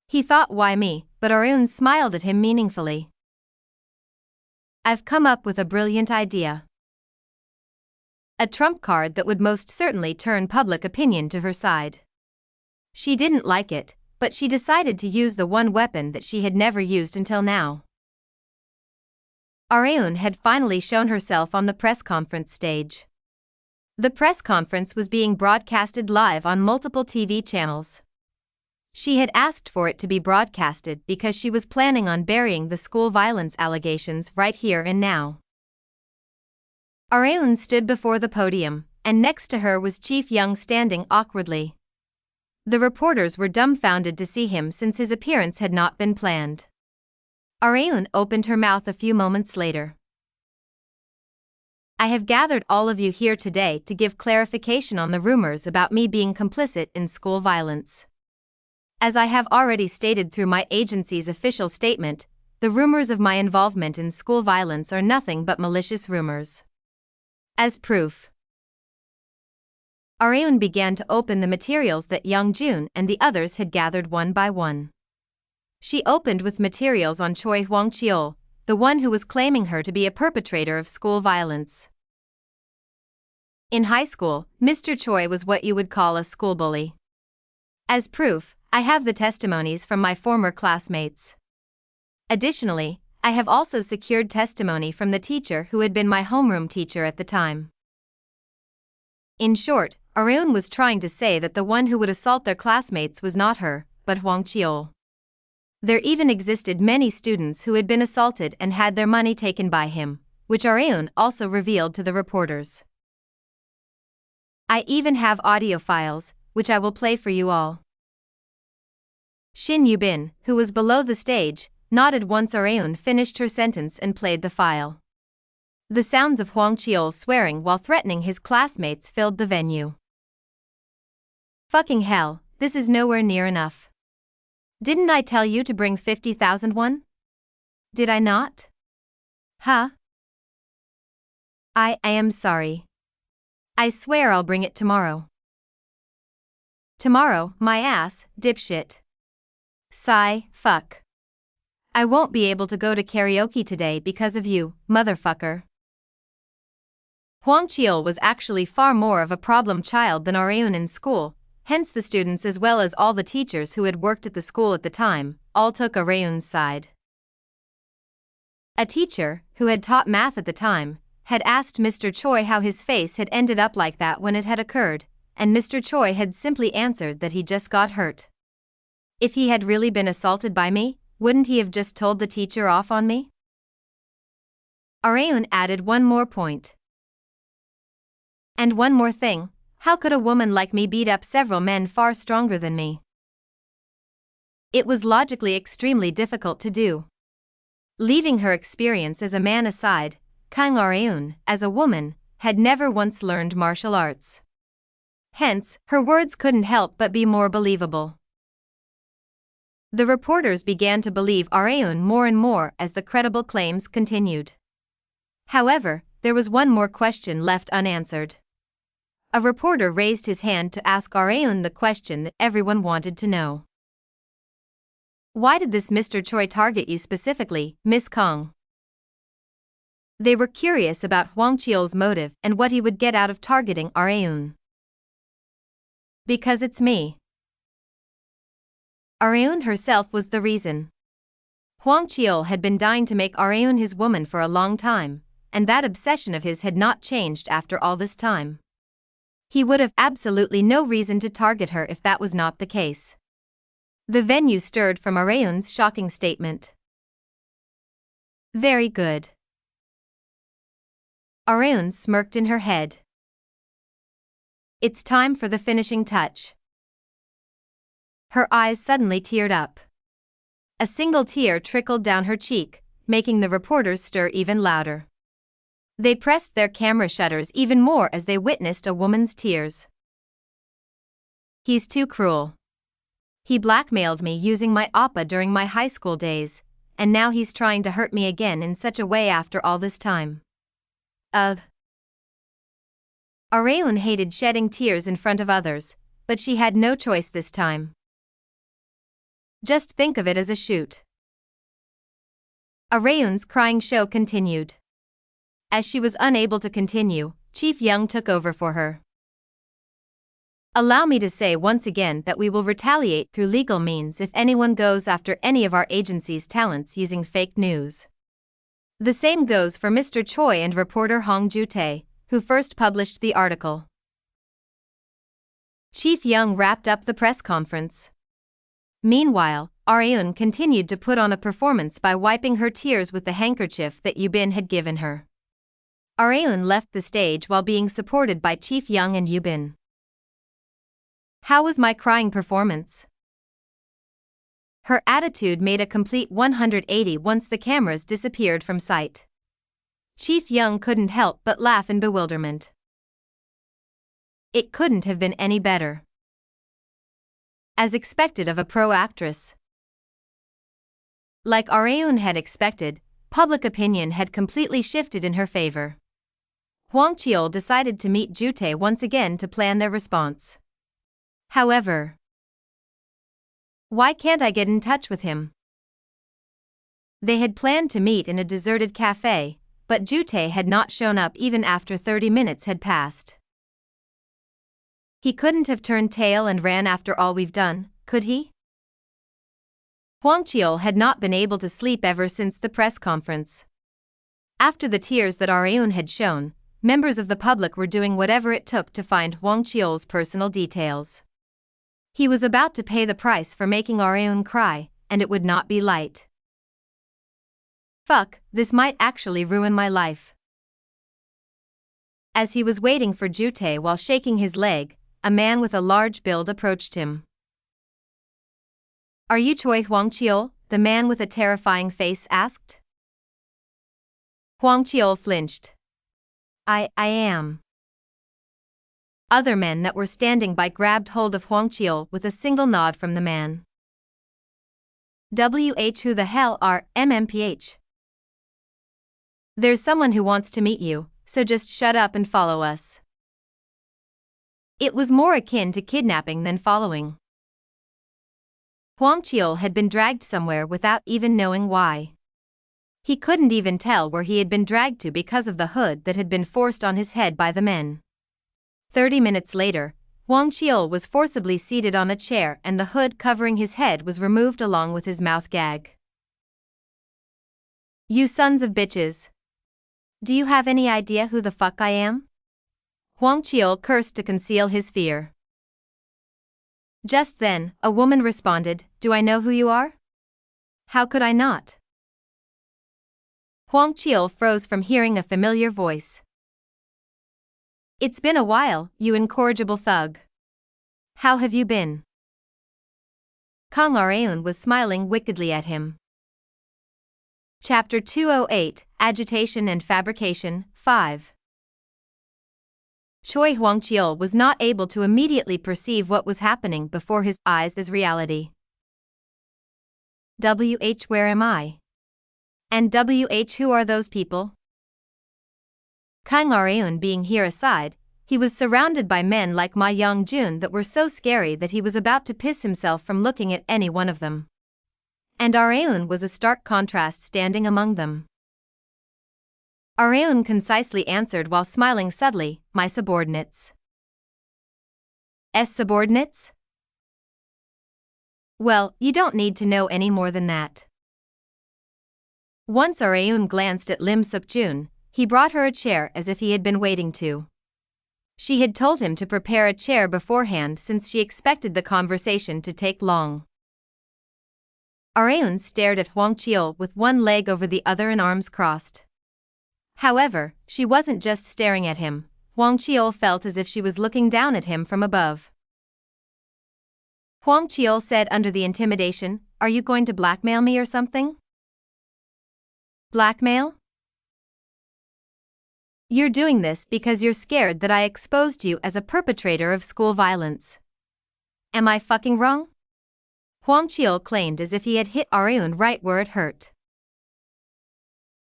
He thought, why me, but Arun smiled at him meaningfully. I've come up with a brilliant idea. A trump card that would most certainly turn public opinion to her side. She didn't like it, but she decided to use the one weapon that she had never used until now. Arun had finally shown herself on the press conference stage. The press conference was being broadcasted live on multiple TV channels. She had asked for it to be broadcasted because she was planning on burying the school violence allegations right here and now. Arun stood before the podium, and next to her was Chief Young standing awkwardly. The reporters were dumbfounded to see him since his appearance had not been planned. Arun opened her mouth a few moments later. I have gathered all of you here today to give clarification on the rumors about me being complicit in school violence. As I have already stated through my agency's official statement, the rumors of my involvement in school violence are nothing but malicious rumors. As proof, Arun began to open the materials that Young-Jun and the others had gathered one by one. She opened with materials on Choi Hwang-cheol, the one who was claiming her to be a perpetrator of school violence. In high school, Mr. Choi was what you would call a school bully. As proof, I have the testimonies from my former classmates. Additionally, I have also secured testimony from the teacher who had been my homeroom teacher at the time. In short, Arun was trying to say that the one who would assault their classmates was not her, but Hwang-cheol. There even existed many students who had been assaulted and had their money taken by him, which Arun also revealed to the reporters. I even have audio files, which I will play for you all. Shin Yubin, who was below the stage, nodded once Arun finished her sentence and played the file. The sounds of Hwang-cheol swearing while threatening his classmates filled the venue. Fucking hell, this is nowhere near enough. Didn't I tell you to bring 50,000 won? Did I not? Huh? I am sorry. I swear I'll bring it tomorrow. Tomorrow, my ass, dipshit. Sigh, fuck. I won't be able to go to karaoke today because of you, motherfucker. Hwang-cheol was actually far more of a problem child than Arun in school, hence the students as well as all the teachers who had worked at the school at the time, all took Arun's side. A teacher, who had taught math at the time, had asked Mr. Choi how his face had ended up like that when it had occurred, and Mr. Choi had simply answered that he just got hurt. If he had really been assaulted by me, wouldn't he have just told the teacher off on me? Arun added one more point. And one more thing, how could a woman like me beat up several men far stronger than me? It was logically extremely difficult to do. Leaving her experience as a man aside, Kang Arun, as a woman, had never once learned martial arts. Hence, her words couldn't help but be more believable. The reporters began to believe Arun more and more as the credible claims continued. However, there was one more question left unanswered. A reporter raised his hand to ask Arun the question that everyone wanted to know. Why did this Mr. Choi target you specifically, Miss Kang? They were curious about Hwang-cheol's motive and what he would get out of targeting Arun. Because it's me. Arun herself was the reason. Hwang-cheol had been dying to make Arun his woman for a long time, and that obsession of his had not changed after all this time. He would have absolutely no reason to target her if that was not the case. The venue stirred from Arun's shocking statement. Very good. Arun smirked in her head. It's time for the finishing touch. Her eyes suddenly teared up. A single tear trickled down her cheek, making the reporters stir even louder. They pressed their camera shutters even more as they witnessed a woman's tears. He's too cruel. He blackmailed me using my oppa during my high school days, and now he's trying to hurt me again in such a way after all this time. Areun hated shedding tears in front of others, but she had no choice this time. Just think of it as a shoot. Areun's crying show continued. As she was unable to continue, Chief Young took over for her. Allow me to say once again that we will retaliate through legal means if anyone goes after any of our agency's talents using fake news. The same goes for Mr. Choi and reporter Han-Gyo, who first published the article. Chief Young wrapped up the press conference. Meanwhile, Areun continued to put on a performance by wiping her tears with the handkerchief that Yubin had given her. Areun left the stage while being supported by Chief Young and Yubin. How was my crying performance? Her attitude made a complete 180 once the cameras disappeared from sight. Chief Young couldn't help but laugh in bewilderment. It couldn't have been any better. As expected of a pro actress. Like Areun had expected, public opinion had completely shifted in her favor. Hwang Cheol decided to meet Jute once again to plan their response. However, why can't I get in touch with him? They had planned to meet in a deserted cafe, but Jute had not shown up even after 30 minutes had passed. He couldn't have turned tail and ran after all we've done, could he? Hwang Cheol had not been able to sleep ever since the press conference. After the tears that Areun had shown, members of the public were doing whatever it took to find Hwang Cheol's personal details. He was about to pay the price for making Areun cry, and it would not be light. Fuck, this might actually ruin my life. As he was waiting for Jute while shaking his leg, a man with a large build approached him. Are you Choi Hwang Cheol? The man with a terrifying face asked. Hwang Cheol flinched. I am. Other men that were standing by grabbed hold of Hwang Cheol with a single nod from the man. Who the hell are MMPH? There's someone who wants to meet you, so just shut up and follow us. It was more akin to kidnapping than following. Hwang Cheol had been dragged somewhere without even knowing why. He couldn't even tell where he had been dragged to because of the hood that had been forced on his head by the men. 30 minutes later, Hwang Cheol was forcibly seated on a chair and the hood covering his head was removed along with his mouth gag. You sons of bitches. Do you have any idea who the fuck I am? Hwang Cheol cursed to conceal his fear. Just then, a woman responded, Do I know who you are? How could I not? Hwang Cheol froze from hearing a familiar voice. It's been a while, you incorrigible thug. How have you been? Kang Areun was smiling wickedly at him. Chapter 208, Agitation and Fabrication, 5. Choi Hwang Cheol was not able to immediately perceive what was happening before his eyes as reality. Where am I? And who are those people? Kang Areun being here aside, he was surrounded by men like Ma Young-jun that were so scary that he was about to piss himself from looking at any one of them. And Areun was a stark contrast standing among them. Areun concisely answered while smiling subtly, My subordinates. Subordinates? Well, you don't need to know any more than that. Once Areun glanced at Lim Suk-jun, he brought her a chair as if he had been waiting to. She had told him to prepare a chair beforehand since she expected the conversation to take long. Areun stared at Hwang Cheol with one leg over the other and arms crossed. However, she wasn't just staring at him. Hwang Cheol felt as if she was looking down at him from above. Hwang Cheol said under the intimidation, Are you going to blackmail me or something? Blackmail? You're doing this because you're scared that I exposed you as a perpetrator of school violence. Am I fucking wrong? Hwang Cheol claimed as if he had hit Areun right where it hurt.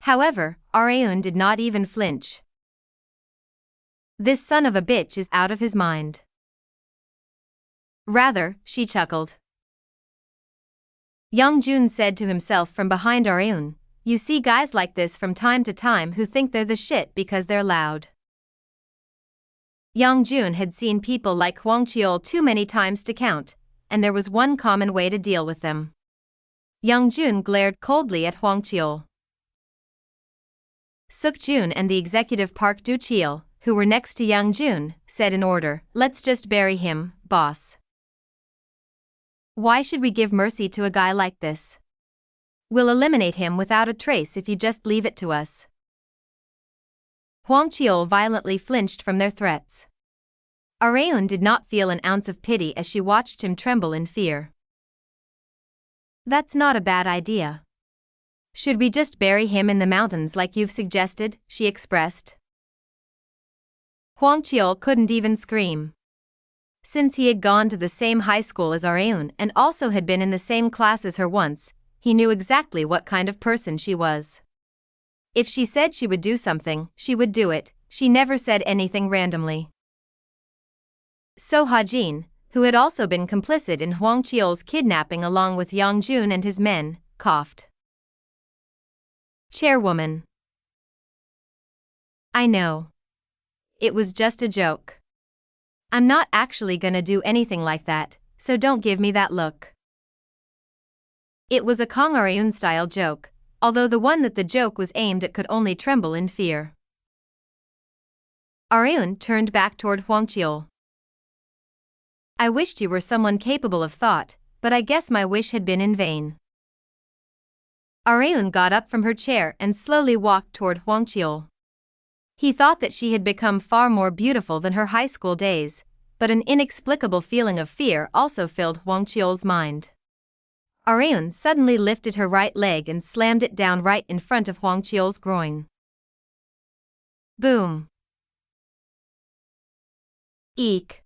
However, Areun did not even flinch. This son of a bitch is out of his mind. Rather, she chuckled. Young-jun said to himself from behind Areun, you see guys like this from time to time who think they're the shit because they're loud. Young-jun had seen people like Hwang Cheol too many times to count, and there was one common way to deal with them. Young-jun glared coldly at Hwang Cheol. Suk-jun and the executive Park Do-cheol, who were next to Young-jun, said in order, let's just bury him, boss. Why should we give mercy to a guy like this? We'll eliminate him without a trace if you just leave it to us. Hwang Cheol violently flinched from their threats. Areun did not feel an ounce of pity as she watched him tremble in fear. That's not a bad idea. Should we just bury him in the mountains like you've suggested? She expressed. Hwang Cheol couldn't even scream. Since he had gone to the same high school as Areun and also had been in the same class as her once, he knew exactly what kind of person she was. If she said she would do something, she would do it. She never said anything randomly. So Ha-jin, who had also been complicit in Hwang Cheol's kidnapping along with Young-jun and his men, coughed. Chairwoman. I know. It was just a joke. I'm not actually gonna do anything like that, so don't give me that look. It was a Kang Areun-style joke, although the one that the joke was aimed at could only tremble in fear. Areun turned back toward Hwang Cheol. I wished you were someone capable of thought, but I guess my wish had been in vain. Areun got up from her chair and slowly walked toward Hwang Cheol. He thought that she had become far more beautiful than her high school days, but an inexplicable feeling of fear also filled Hwang Cheol's mind. Areun suddenly lifted her right leg and slammed it down right in front of Hwang Cheol's groin. Boom. Eek.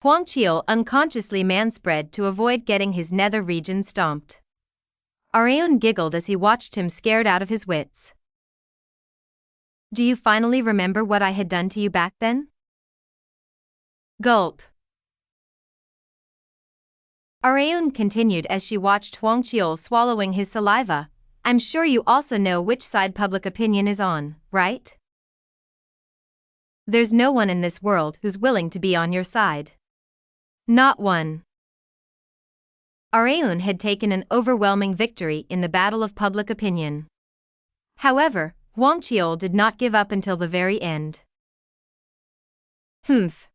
Hwang Cheol unconsciously manspread to avoid getting his nether region stomped. Areun giggled as he watched him scared out of his wits. Do you finally remember what I had done to you back then? Gulp. Areun continued as she watched Hwang Cheol swallowing his saliva. I'm sure you also know which side public opinion is on, right? There's no one in this world who's willing to be on your side. Not one. Areun had taken an overwhelming victory in the battle of public opinion. However, Hwang Cheol did not give up until the very end. Humph.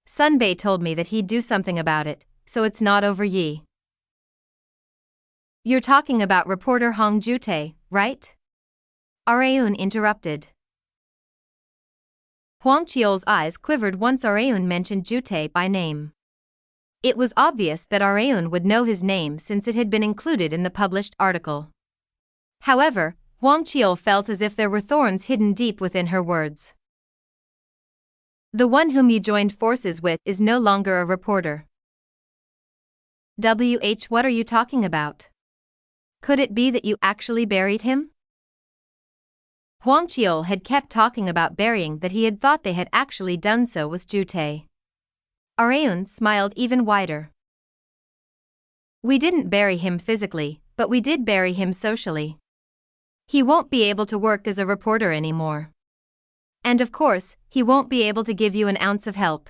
Sunbae told me that he'd do something about it, so it's not over ye. You're talking about reporter Hong Jute, right? Areun interrupted. Hwang Cheol's eyes quivered once Areun mentioned Jute by name. It was obvious that Areun would know his name since it had been included in the published article. However, Hwang Cheol felt as if there were thorns hidden deep within her words. The one whom you joined forces with is no longer a reporter. What are you talking about? Could it be that you actually buried him? Hwang Cheol had kept talking about burying that he had thought they had actually done so with Jute. Areun smiled even wider. We didn't bury him physically, but we did bury him socially. He won't be able to work as a reporter anymore. And of course, he won't be able to give you an ounce of help.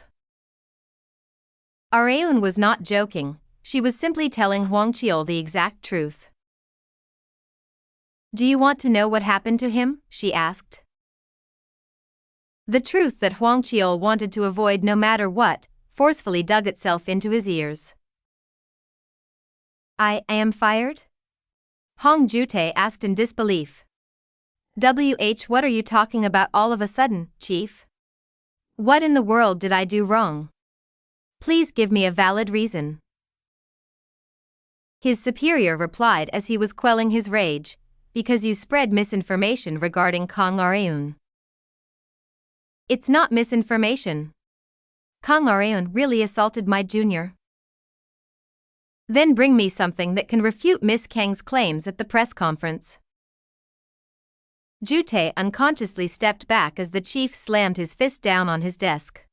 Areun was not joking, she was simply telling Hwang Cheol the exact truth. Do you want to know what happened to him? She asked. The truth that Hwang Cheol wanted to avoid no matter what, forcefully dug itself into his ears. I am fired? Hong Jute asked in disbelief. What are you talking about all of a sudden, Chief? What in the world did I do wrong? Please give me a valid reason. His superior replied as he was quelling his rage. because you spread misinformation regarding Kang Areun. It's not misinformation. Kang Areun really assaulted my junior. Then bring me something that can refute Miss Kang's claims at the press conference. Ju-tae unconsciously stepped back as the chief slammed his fist down on his desk.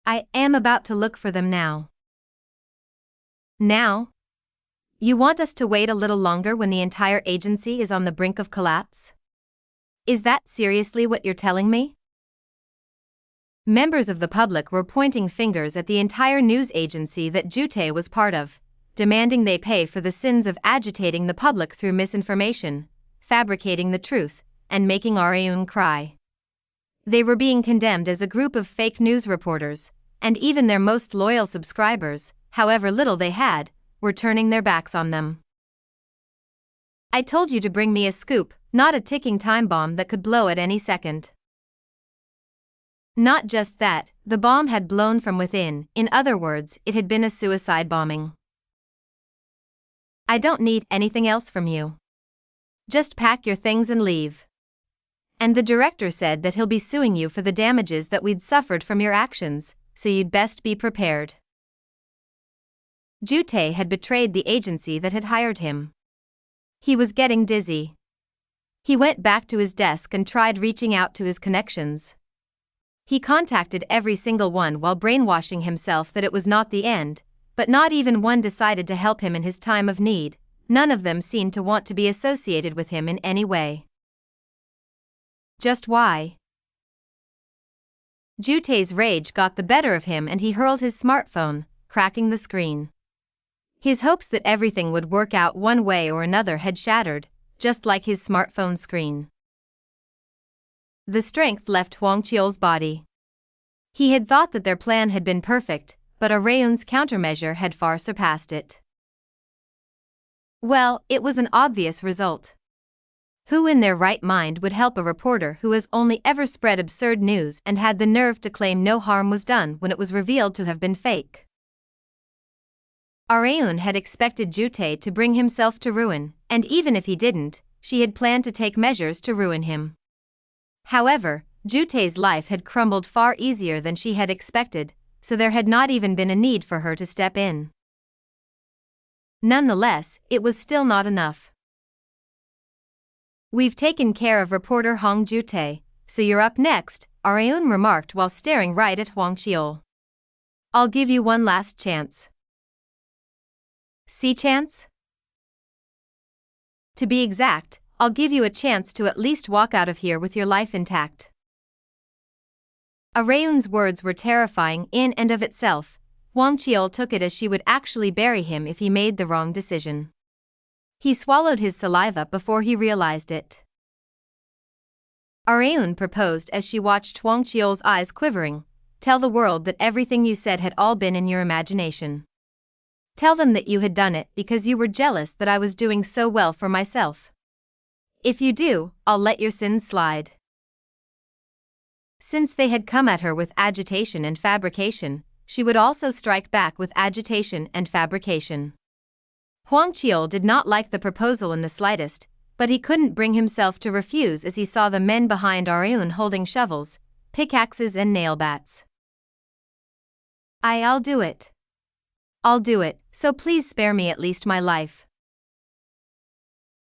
I am about to look for them now. Now? You want us to wait a little longer when the entire agency is on the brink of collapse? Is that seriously what you're telling me? Members of the public were pointing fingers at the entire news agency that Ju-tae was part of, demanding they pay for the sins of agitating the public through misinformation, fabricating the truth, and making Areun cry. They were being condemned as a group of fake news reporters, and even their most loyal subscribers, however little they had, were turning their backs on them. I told you to bring me a scoop, not a ticking time bomb that could blow at any second. Not just that, the bomb had blown from within, in other words, it had been a suicide bombing. I don't need anything else from you. Just pack your things and leave. And the director said that he'll be suing you for the damages that we'd suffered from your actions, so you'd best be prepared. Ju-tae had betrayed the agency that had hired him. He was getting dizzy. He went back to his desk and tried reaching out to his connections. He contacted every single one while brainwashing himself that it was not the end, but not even one decided to help him in his time of need. None of them seemed to want to be associated with him in any way. Just why? Ju-tae's rage got the better of him and he hurled his smartphone, cracking the screen. His hopes that everything would work out one way or another had shattered, just like his smartphone screen. The strength left Hwang Cheol's body. He had thought that their plan had been perfect, but Areun's countermeasure had far surpassed it. Well, it was an obvious result. Who in their right mind would help a reporter who has only ever spread absurd news and had the nerve to claim no harm was done when it was revealed to have been fake? Areun had expected Ju-tae to bring himself to ruin, and even if he didn't, she had planned to take measures to ruin him. However, Ju-tae's life had crumbled far easier than she had expected, so there had not even been a need for her to step in. Nonetheless, it was still not enough. We've taken care of reporter Hong Ju-tae, so you're up next, Areun remarked while staring right at Hwang Cheol. I'll give you one last chance. See chance? To be exact, I'll give you a chance to at least walk out of here with your life intact. Areun's words were terrifying in and of itself. Hwang Cheol took it as she would actually bury him if he made the wrong decision. He swallowed his saliva before he realized it. Areun proposed as she watched Hwang Cheol's eyes quivering. Tell the world that everything you said had all been in your imagination. Tell them that you had done it because you were jealous that I was doing so well for myself. If you do, I'll let your sins slide. Since they had come at her with agitation and fabrication, she would also strike back with agitation and fabrication. Hwang Cheol did not like the proposal in the slightest, but he couldn't bring himself to refuse as he saw the men behind Areun holding shovels, pickaxes and nail bats. I'll do it. I'll do it, so please spare me at least my life.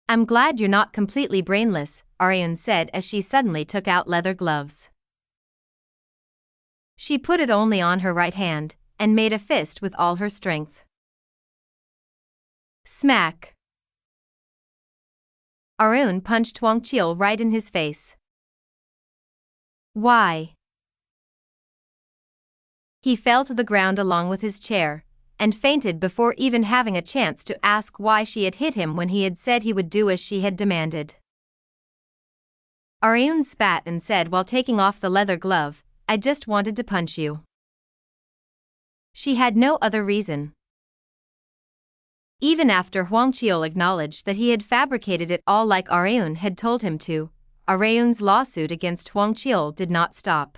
I'm glad you're not completely brainless, Areun said as she suddenly took out leather gloves. She put it only on her right hand, and made a fist with all her strength. Smack! Areun punched Hwang Cheol right in his face. Why? He fell to the ground along with his chair, and fainted before even having a chance to ask why she had hit him when he had said he would do as she had demanded. Areun spat and said while taking off the leather glove, I just wanted to punch you. She had no other reason. Even after Hwang Cheol acknowledged that he had fabricated it all like Areun had told him to, Areun's lawsuit against Hwang Cheol did not stop.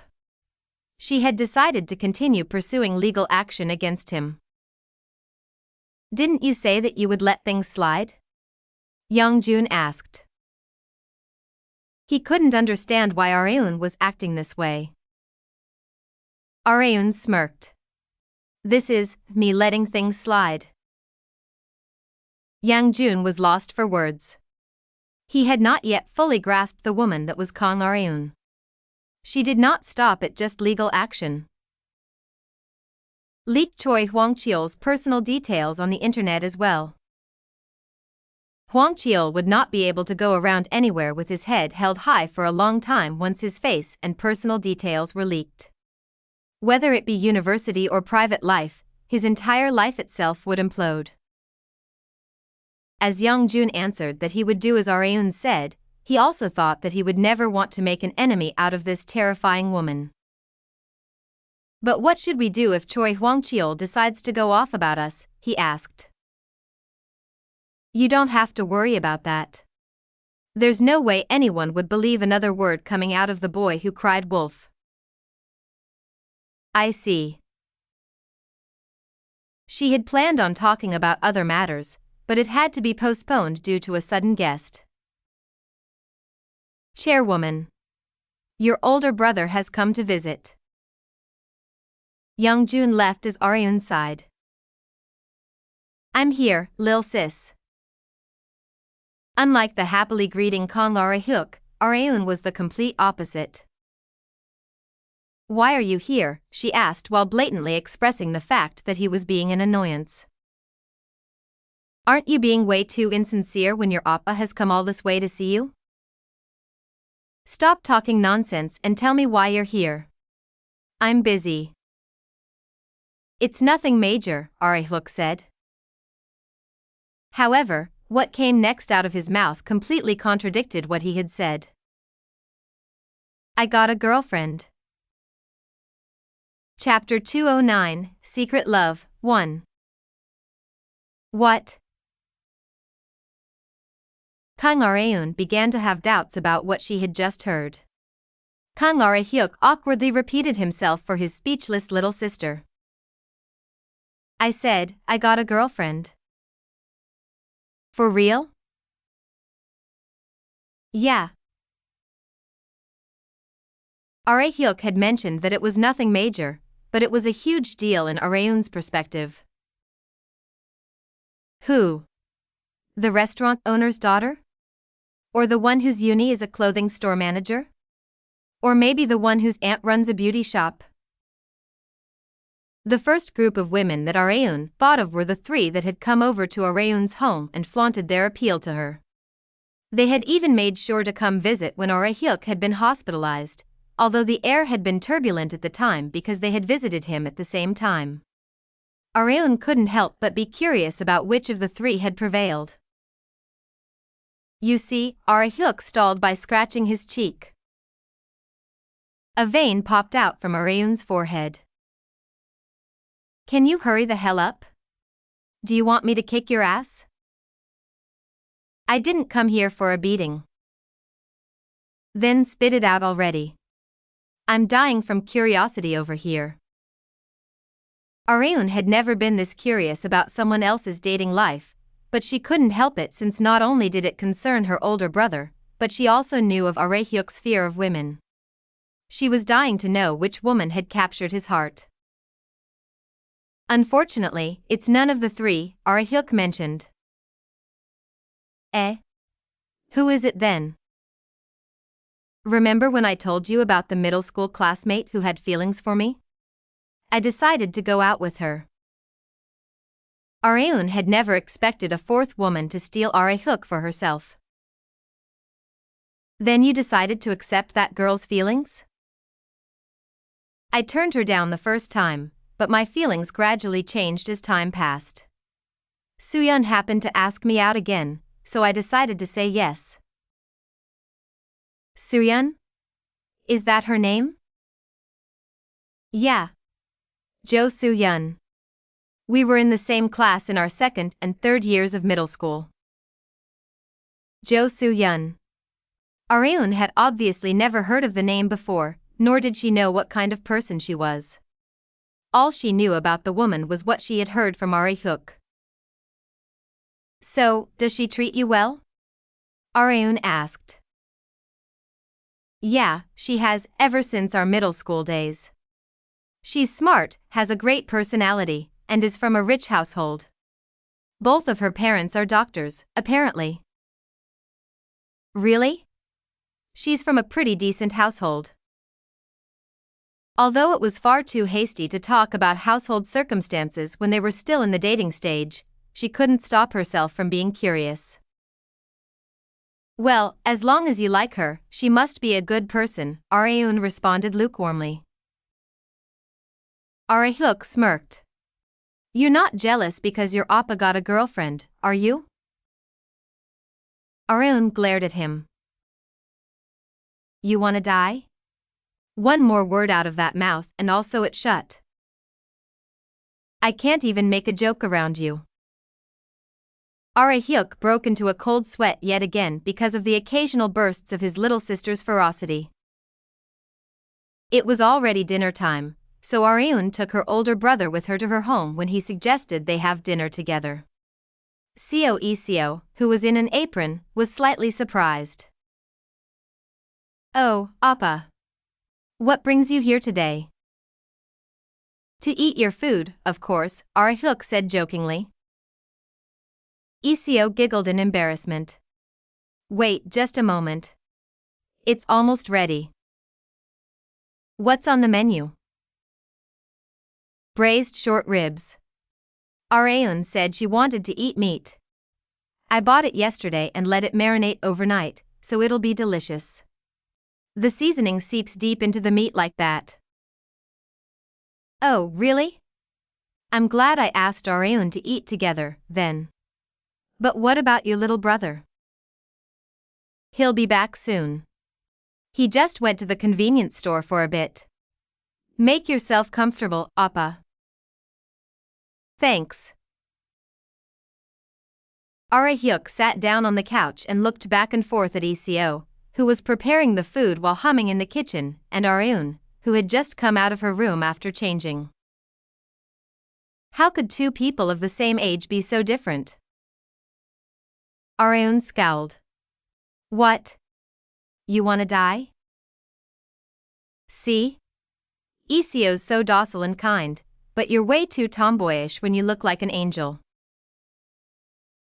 She had decided to continue pursuing legal action against him. Didn't you say that you would let things slide? Young-Jun asked. He couldn't understand why Areun was acting this way. Areun smirked. This is me letting things slide. Young-Jun was lost for words. He had not yet fully grasped the woman that was Kang Areun. She did not stop at just legal action. Leaked Choi Hwang-cheol's personal details on the internet as well. Hwang-cheol would not be able to go around anywhere with his head held high for a long time once his face and personal details were leaked. Whether it be university or private life, his entire life itself would implode. As Young-Jun answered that he would do as Areun said, he also thought that he would never want to make an enemy out of this terrifying woman. But what should we do if Choi Hwang-cheol decides to go off about us? He asked. You don't have to worry about that. There's no way anyone would believe another word coming out of the boy who cried wolf. I see. She had planned on talking about other matters, but it had to be postponed due to a sudden guest. Chairwoman. Your older brother has come to visit. Young-Jun left as Areun sighed. I'm here, lil sis. Unlike the happily greeting Kang Arehyuk, Areun was the complete opposite. Why are you here? She asked while blatantly expressing the fact that he was being an annoyance. Aren't you being way too insincere when your oppa has come all this way to see you? Stop talking nonsense and tell me why you're here. I'm busy. It's nothing major, Arehyuk said. However, what came next out of his mouth completely contradicted what he had said. I got a girlfriend. Chapter 209, Secret Love, 1. What? Kang Areun began to have doubts about what she had just heard. Kang Arehyuk awkwardly repeated himself for his speechless little sister. I said, I got a girlfriend. For real? Yeah. Arehyuk had mentioned that it was nothing major, but it was a huge deal in Areun's perspective. Who? The restaurant owner's daughter? Or the one whose uni is a clothing store manager? Or maybe the one whose aunt runs a beauty shop? The first group of women that Areun thought of were the three that had come over to Areun's home and flaunted their appeal to her. They had even made sure to come visit when Arehyuk had been hospitalized, although the air had been turbulent at the time because they had visited him at the same time. Areun couldn't help but be curious about which of the three had prevailed. You see, Arehyuk stalled by scratching his cheek. A vein popped out from Areun's forehead. Can you hurry the hell up? Do you want me to kick your ass? I didn't come here for a beating. Then spit it out already. I'm dying from curiosity over here. Areun had never been this curious about someone else's dating life, but she couldn't help it since not only did it concern her older brother, but she also knew of Arehyuk's fear of women. She was dying to know which woman had captured his heart. Unfortunately, it's none of the three, Arehyuk mentioned. Who is it then? Remember when I told you about the middle school classmate who had feelings for me? I decided to go out with her. Areun had never expected a fourth woman to steal Arehyuk for herself. Then you decided to accept that girl's feelings? I turned her down the first time, but my feelings gradually changed as time passed. Soo-yeon happened to ask me out again, so I decided to say yes. Soo-yeon? Is that her name? Yeah. Jo Soo-yeon. We were in the same class in our second and third years of middle school. Jo Soo-yeon. Areun had obviously never heard of the name before, nor did she know what kind of person she was. All she knew about the woman was what she had heard from Arehyuk. So, does she treat you well? Areun asked. Yeah, she has, ever since our middle school days. She's smart, has a great personality, and is from a rich household. Both of her parents are doctors, apparently. Really? She's from a pretty decent household. Although it was far too hasty to talk about household circumstances when they were still in the dating stage, she couldn't stop herself from being curious. Well, as long as you like her, she must be a good person, Areun responded lukewarmly. Arehyuk smirked. You're not jealous because your oppa got a girlfriend, are you? Areun glared at him. You wanna die? One more word out of that mouth and I'll sew it shut. I can't even make a joke around you. Arehyuk broke into a cold sweat yet again because of the occasional bursts of his little sister's ferocity. It was already dinner time, so Areun took her older brother with her to her home when he suggested they have dinner together. Seo, who was in an apron, was slightly surprised. Oh, Appa. What brings you here today? To eat your food, of course, Arehyuk said jokingly. Seo giggled in embarrassment. Wait just a moment. It's almost ready. What's on the menu? Braised short ribs. Areun said she wanted to eat meat. I bought it yesterday and let it marinate overnight, so it'll be delicious. The seasoning seeps deep into the meat like that. Oh, really? I'm glad I asked Areun to eat together, then. But what about your little brother? He'll be back soon. He just went to the convenience store for a bit. Make yourself comfortable, Appa. Thanks. Arehyuk sat down on the couch and looked back and forth at Seo, who was preparing the food while humming in the kitchen, and Areun, who had just come out of her room after changing. How could two people of the same age be so different? Areun scowled. What? You wanna die? See? Iseo's so docile and kind, but you're way too tomboyish when you look like an angel.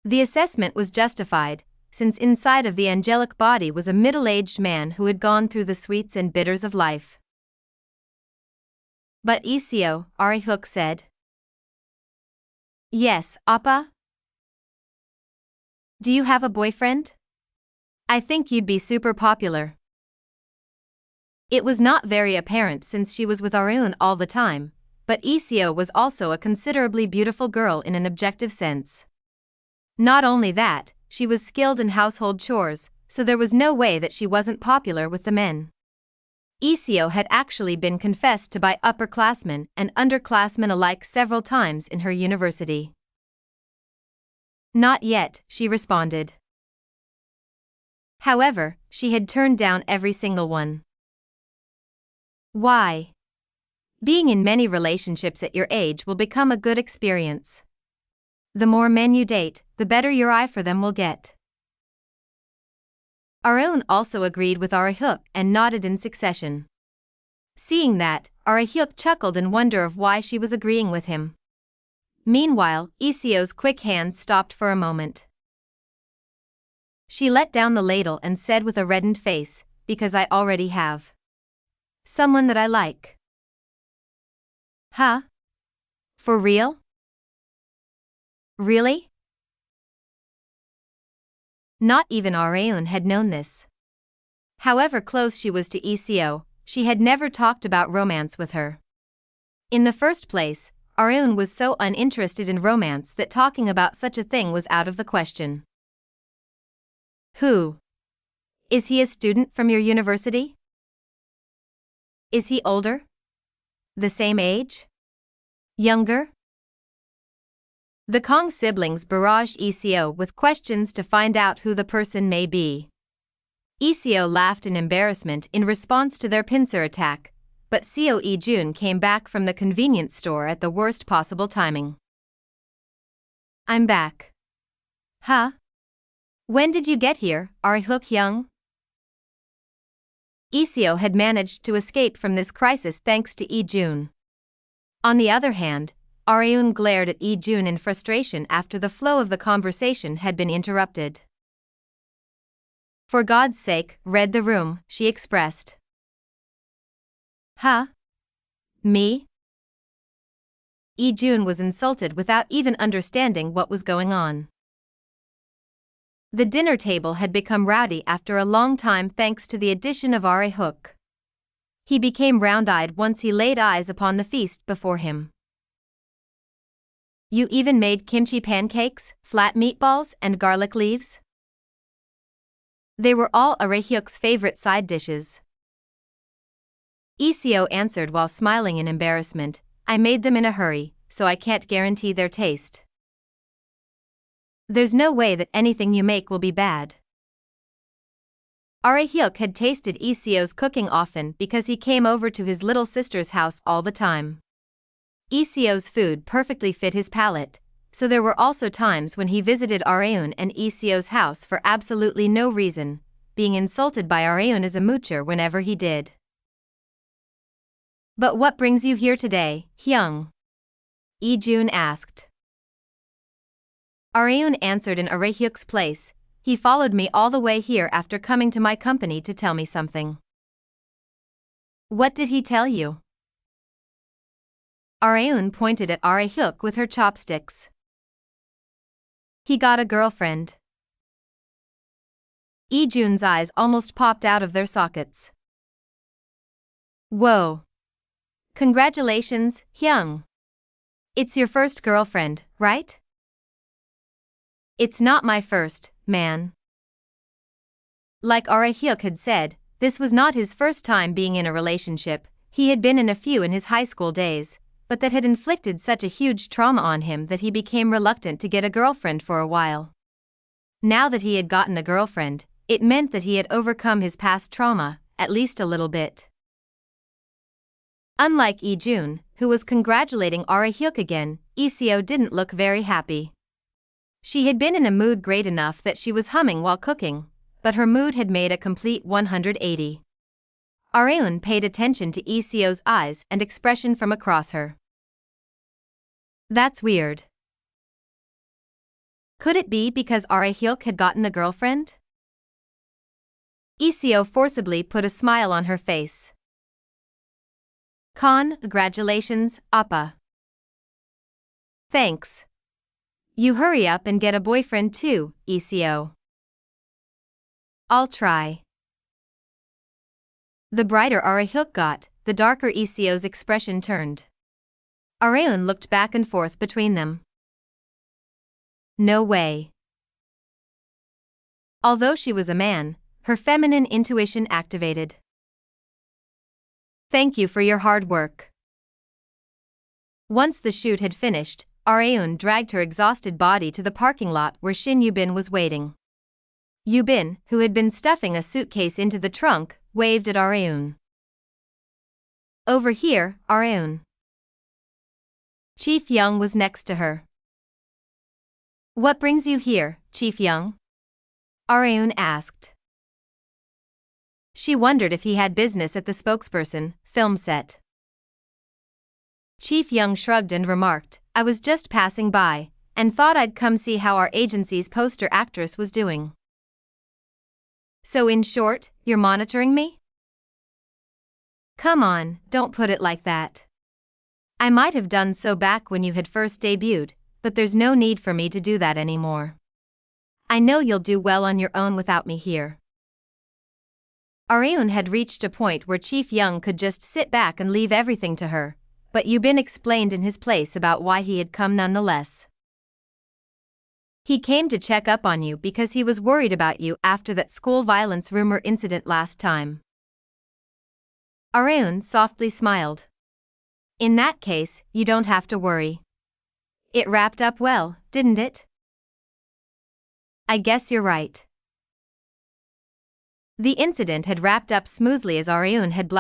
The assessment was justified, since inside of the angelic body was a middle-aged man who had gone through the sweets and bitters of life. But Seo, Arehyuk said. Yes, Appa? Do you have a boyfriend? I think you'd be super popular. It was not very apparent since she was with Areun all the time, but Seo was also a considerably beautiful girl in an objective sense. Not only that, she was skilled in household chores, so there was no way that she wasn't popular with the men. Seo had actually been confessed to by upperclassmen and underclassmen alike several times in her university. Not yet, she responded. However, she had turned down every single one. Why? Being in many relationships at your age will become a good experience. The more men you date, the better your eye for them will get. Areun also agreed with Arehyuk and nodded in succession. Seeing that, Arehyuk chuckled in wonder of why she was agreeing with him. Meanwhile, Iseo's quick hand stopped for a moment. She let down the ladle and said with a reddened face, because I already have someone that I like. Huh? For real? Really? Not even Areun had known this. However close she was to Seo, she had never talked about romance with her. In the first place, Areun was so uninterested in romance that talking about such a thing was out of the question. Who? Is he a student from your university? Is he older? The same age? Younger? The Kong siblings barraged Seo with questions to find out who the person may be. Seo laughed in embarrassment in response to their pincer attack, but Seo Jun came back from the convenience store at the worst possible timing. I'm back. Huh? When did you get here, Ari-hyuk? Iseo had managed to escape from this crisis thanks to Lee-jun. On the other hand, Ari-eun glared at Lee-jun in frustration after the flow of the conversation had been interrupted. For God's sake, read the room, she expressed. Huh? Me? Lee-jun was insulted without even understanding what was going on. The dinner table had become rowdy after a long time thanks to the addition of Ari-hyuk. He became round-eyed once he laid eyes upon the feast before him. You even made kimchi pancakes, flat meatballs, and garlic leaves? They were all Ari-hyuk's favorite side dishes. Iseo answered while smiling in embarrassment, I made them in a hurry, so I can't guarantee their taste. There's no way that anything you make will be bad. Ari-hyuk had tasted Iseo's cooking often because he came over to his little sister's house all the time. Iseo's food perfectly fit his palate, so there were also times when he visited Ari-eun and Iseo's house for absolutely no reason, being insulted by Ari-eun as a moocher whenever he did. But what brings you here today, Hyung? Lee-jun asked. Ari-eun answered in Ari-hyuk's place, he followed me all the way here after coming to my company to tell me something. What did he tell you? Ari-eun pointed at Ari-hyuk with her chopsticks. He got a girlfriend. Lee-jun's eyes almost popped out of their sockets. Whoa. Congratulations, Hyung. It's your first girlfriend, right? It's not my first, man. Like Ari-hyuk had said, this was not his first time being in a relationship. He had been in a few in his high school days, but that had inflicted such a huge trauma on him that he became reluctant to get a girlfriend for a while. Now that he had gotten a girlfriend, it meant that he had overcome his past trauma, at least a little bit. Unlike Lee-jun, who was congratulating Ari-hyuk again, Iseo didn't look very happy. She had been in a mood great enough that she was humming while cooking, but her mood had made a complete 180. Ari-eun paid attention to Iseo's eyes and expression from across her. That's weird. Could it be because Ari-hyuk had gotten a girlfriend? Iseo forcibly put a smile on her face. Congratulations, Appa. Thanks. You hurry up and get a boyfriend too, Iseo. I'll try. The brighter Ari-hyuk got, the darker Iseo's expression turned. Ari-eun looked back and forth between them. No way. Although she was a man, her feminine intuition activated. Thank you for your hard work. Once the shoot had finished, Ari-eun dragged her exhausted body to the parking lot where Shin Yubin was waiting. Yubin, who had been stuffing a suitcase into the trunk, waved at Ari-eun. Over here, Ari-eun. Chief Young was next to her. What brings you here, Chief Young? Ari-eun asked. She wondered if he had business at the spokesperson, film set. Chief Young shrugged and remarked, I was just passing by, and thought I'd come see how our agency's poster actress was doing. So in short, you're monitoring me? Come on, don't put it like that. I might have done so back when you had first debuted, but there's no need for me to do that anymore. I know you'll do well on your own without me here. Ari-eun had reached a point where Chief Young could just sit back and leave everything to her, but Yubin explained in his place about why he had come nonetheless. He came to check up on you because he was worried about you after that school violence rumor incident last time. Ari-eun softly smiled. In that case, you don't have to worry. It wrapped up well, didn't it? I guess you're right. The incident had wrapped up smoothly as Ari-eun had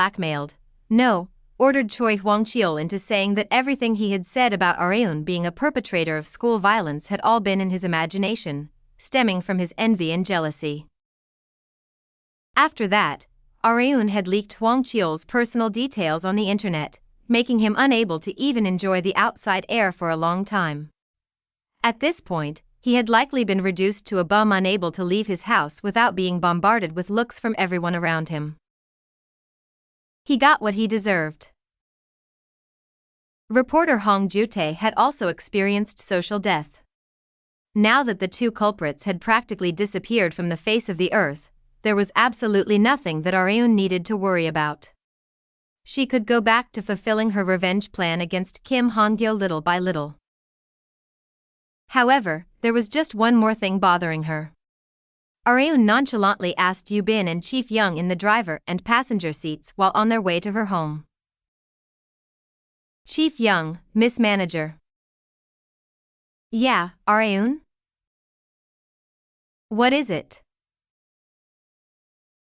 ordered Choi Hwang-cheol into saying that everything he had said about Ari-eun being a perpetrator of school violence had all been in his imagination, stemming from his envy and jealousy. After that, Areun had leaked Hwang Cheol's personal details on the internet, making him unable to even enjoy the outside air for a long time. At this point, he had likely been reduced to a bum unable to leave his house without being bombarded with looks from everyone around him. He got what he deserved. Reporter Han-Gyo had also experienced social death. Now that the two culprits had practically disappeared from the face of the earth, there was absolutely nothing that Areun needed to worry about. She could go back to fulfilling her revenge plan against Kim Han-Gyo little by little. However, there was just one more thing bothering her. Areun nonchalantly asked Yoo Bin and Chief Young in the driver and passenger seats while on their way to her home. Chief Young, Miss Manager. Yeah, Areun? What is it?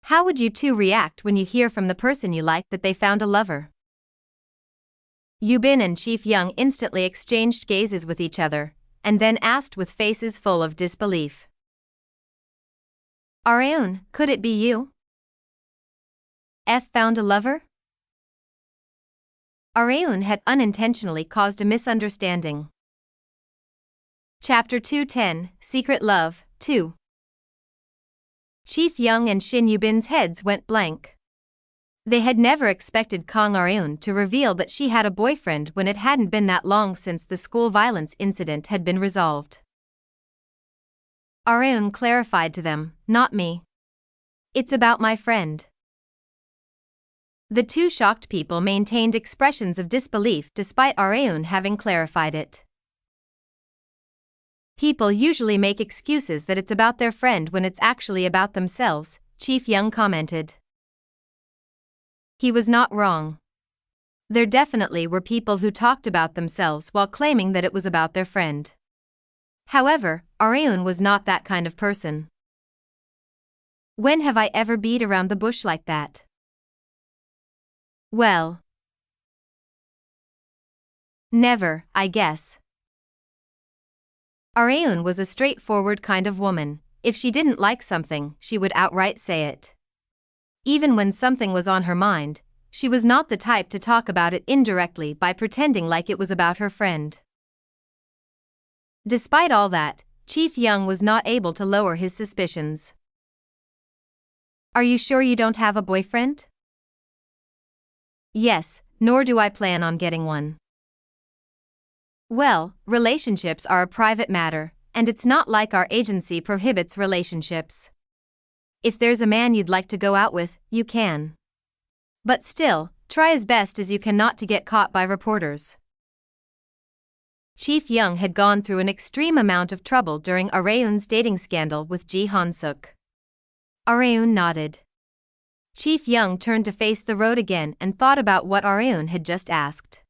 How would you two react when you hear from the person you like that they found a lover? Yoo Bin and Chief Young instantly exchanged gazes with each other, and then asked with faces full of disbelief. Areun, could it be you? Found a lover? Areun had unintentionally caused a misunderstanding. Chapter 210, Secret Love, 2. Chief Young and Shin Yoo Bin's heads went blank. They had never expected Kang Areun to reveal that she had a boyfriend when it hadn't been that long since the school violence incident had been resolved. Areun clarified to them, not me. It's about my friend. The two shocked people maintained expressions of disbelief despite Areun having clarified it. People usually make excuses that it's about their friend when it's actually about themselves, Chief Young commented. He was not wrong. There definitely were people who talked about themselves while claiming that it was about their friend. However, Areun was not that kind of person. When have I ever beat around the bush like that? Well, never, I guess. Areun was a straightforward kind of woman. If she didn't like something, she would outright say it. Even when something was on her mind, she was not the type to talk about it indirectly by pretending like it was about her friend. Despite all that, Chief Young was not able to lower his suspicions. Are you sure you don't have a boyfriend? Yes, nor do I plan on getting one. Well, relationships are a private matter, and it's not like our agency prohibits relationships. If there's a man you'd like to go out with, you can. But still, try as best as you can not to get caught by reporters. Chief Young had gone through an extreme amount of trouble during Areun's dating scandal with Ji Han-suk. Areun nodded. Chief Young turned to face the road again and thought about what Areun had just asked.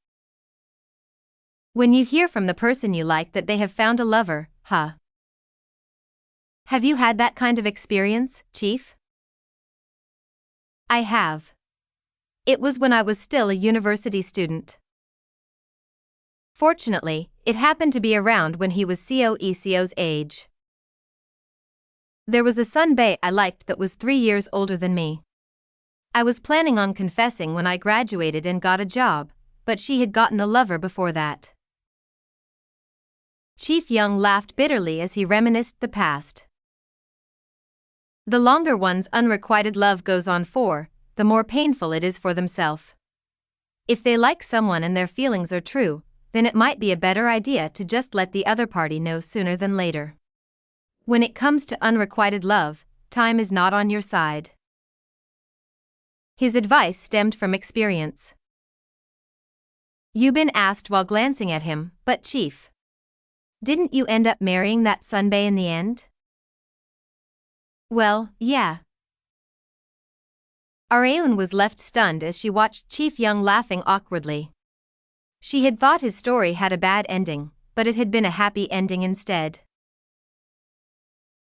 When you hear from the person you like that they have found a lover, huh? Have you had that kind of experience, Chief? I have. It was when I was still a university student. Fortunately, it happened to be around when he was Co's age. There was a sunbae I liked that was 3 years older than me. I was planning on confessing when I graduated and got a job, but she had gotten a lover before that. Chief Young laughed bitterly as he reminisced the past. The longer one's unrequited love goes on for, the more painful it is for themselves. If they like someone and their feelings are true, then it might be a better idea to just let the other party know sooner than later. When it comes to unrequited love, time is not on your side. His advice stemmed from experience. Yoo Bin asked while glancing at him, but Chief, didn't you end up marrying that sunbae in the end? Well, yeah. Areun was left stunned as she watched Chief Young laughing awkwardly. She had thought his story had a bad ending, but it had been a happy ending instead.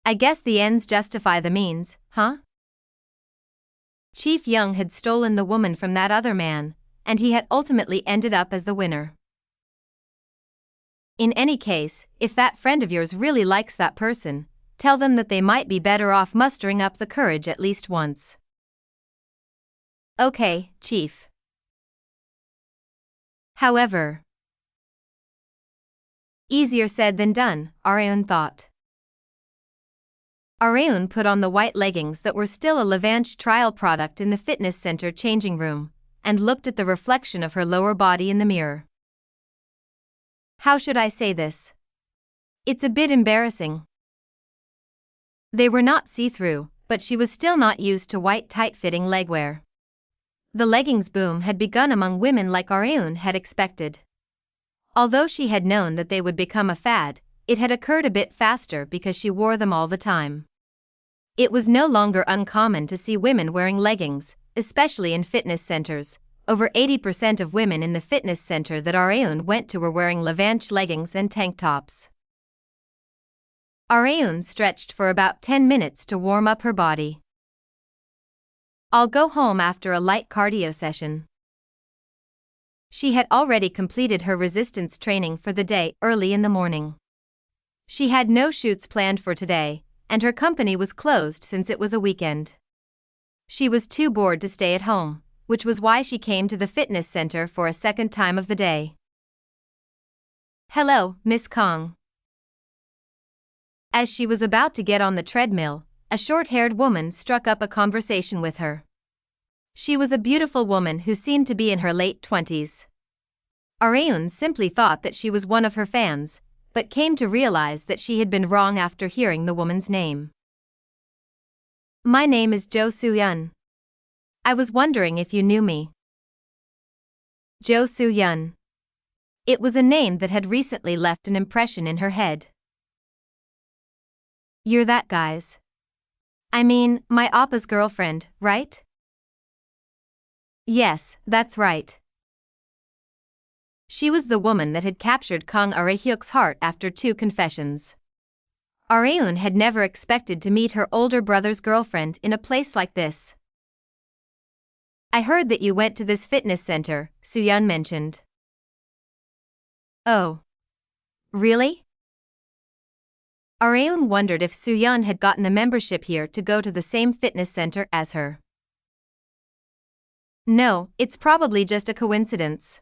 I guess the ends justify the means, huh? Chief Young had stolen the woman from that other man, and he had ultimately ended up as the winner. In any case, if that friend of yours really likes that person, tell them that they might be better off mustering up the courage at least once. Okay, Chief. However, easier said than done, Areun thought. Areun put on the white leggings that were still a Levanche trial product in the fitness center changing room, and looked at the reflection of her lower body in the mirror. How should I say this? It's a bit embarrassing. They were not see-through, but she was still not used to white tight-fitting legwear. The leggings boom had begun among women like Areun had expected. Although she had known that they would become a fad, it had occurred a bit faster because she wore them all the time. It was no longer uncommon to see women wearing leggings, especially in fitness centers. Over 80% of women in the fitness center that Areun went to were wearing Levanche leggings and tank tops. Areun stretched for about 10 minutes to warm up her body. I'll go home after a light cardio session. She had already completed her resistance training for the day early in the morning. She had no shoots planned for today, and her company was closed since it was a weekend. She was too bored to stay at home, which was why she came to the fitness center for a second time of the day. Hello, Miss Kong. As she was about to get on the treadmill, a short-haired woman struck up a conversation with her. She was a beautiful woman who seemed to be in her late 20s. Areun simply thought that she was one of her fans, but came to realize that she had been wrong after hearing the woman's name. My name is Jo Soo-yeon. I was wondering if you knew me. Jo Soo-yeon. It was a name that had recently left an impression in her head. You're that guy's. I mean, my oppa's girlfriend, right? Yes, that's right. She was the woman that had captured Kang Arehyuk's heart after 2 confessions. Areun had never expected to meet her older brother's girlfriend in a place like this. I heard that you went to this fitness center, Soo-yeon mentioned. Oh. Really? Areun wondered if Soo-yeon had gotten a membership here to go to the same fitness center as her. No, it's probably just a coincidence.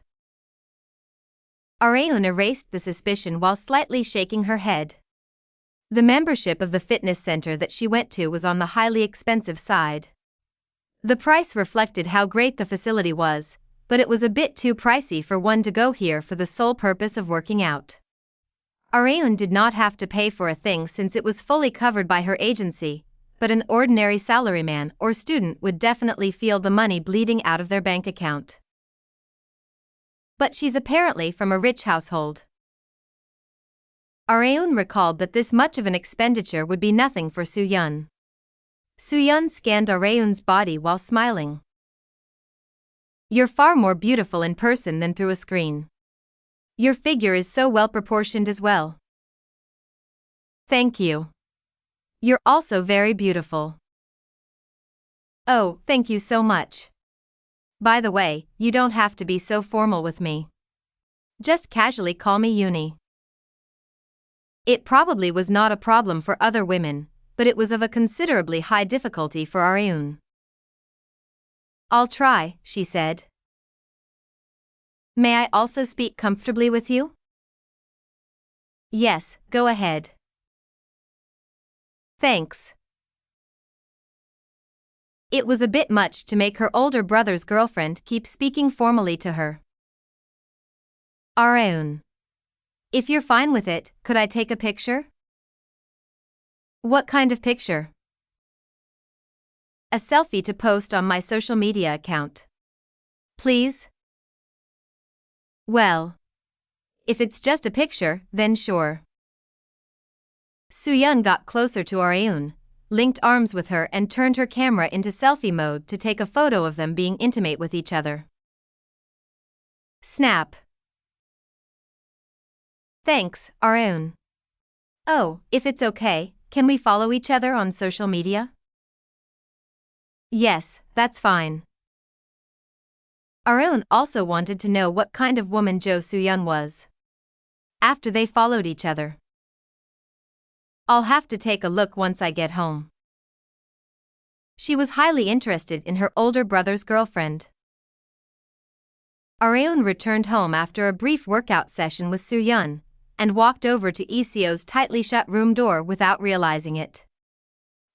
Areun erased the suspicion while slightly shaking her head. The membership of the fitness center that she went to was on the highly expensive side. The price reflected how great the facility was, but it was a bit too pricey for one to go here for the sole purpose of working out. Areun did not have to pay for a thing since it was fully covered by her agency, but an ordinary salaryman or student would definitely feel the money bleeding out of their bank account. But she's apparently from a rich household. Areun recalled that this much of an expenditure would be nothing for Soo-yeon. Soo-yeon scanned Areun's body while smiling. You're far more beautiful in person than through a screen. Your figure is so well proportioned as well. Thank you. You're also very beautiful. Oh, thank you so much. By the way, you don't have to be so formal with me. Just casually call me Uni. It probably was not a problem for other women, but it was of a considerably high difficulty for Areun. I'll try, she said. May I also speak comfortably with you? Yes, go ahead. Thanks. It was a bit much to make her older brother's girlfriend keep speaking formally to her. Areun. If you're fine with it, could I take a picture? What kind of picture? A selfie to post on my social media account. Please? Well, if it's just a picture, then sure. Soo-yeon got closer to Areun, linked arms with her and turned her camera into selfie mode to take a photo of them being intimate with each other. Snap. Thanks, Areun. Oh, if it's okay, can we follow each other on social media? Yes, that's fine. Areun also wanted to know what kind of woman Jo Soo-yeon was. After they followed each other, I'll have to take a look once I get home. She was highly interested in her older brother's girlfriend. Areon returned home after a brief workout session with Soo-yeon, and walked over to Iseo's tightly shut room door without realizing it.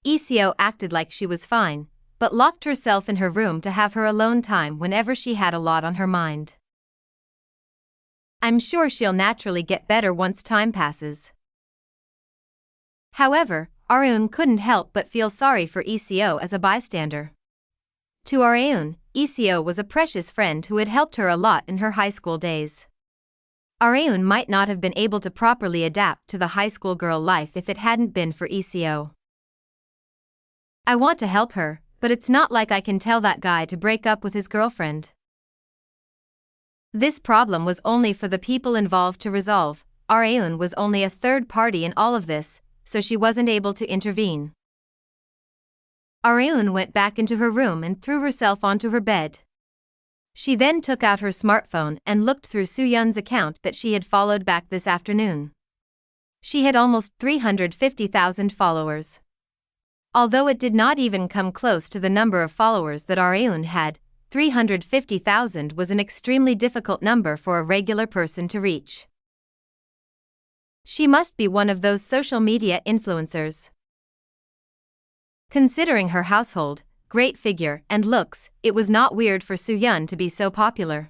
Iseo acted like she was fine, but locked herself in her room to have her alone time whenever she had a lot on her mind. I'm sure she'll naturally get better once time passes. However, Areon couldn't help but feel sorry for Iseo as a bystander. To Areon, Iseo was a precious friend who had helped her a lot in her high school days. Areon might not have been able to properly adapt to the high school girl life if it hadn't been for Iseo. I want to help her, but it's not like I can tell that guy to break up with his girlfriend. This problem was only for the people involved to resolve. Areon was only a third party in all of this, so she wasn't able to intervene. Areon went back into her room and threw herself onto her bed. She then took out her smartphone and looked through Soo-yeon's account that she had followed back this afternoon. She had almost 350,000 followers. Although it did not even come close to the number of followers that Areon had, 350,000 was an extremely difficult number for a regular person to reach. She must be one of those social media influencers. Considering her household, great figure, and looks, it was not weird for Soo-yeon to be so popular.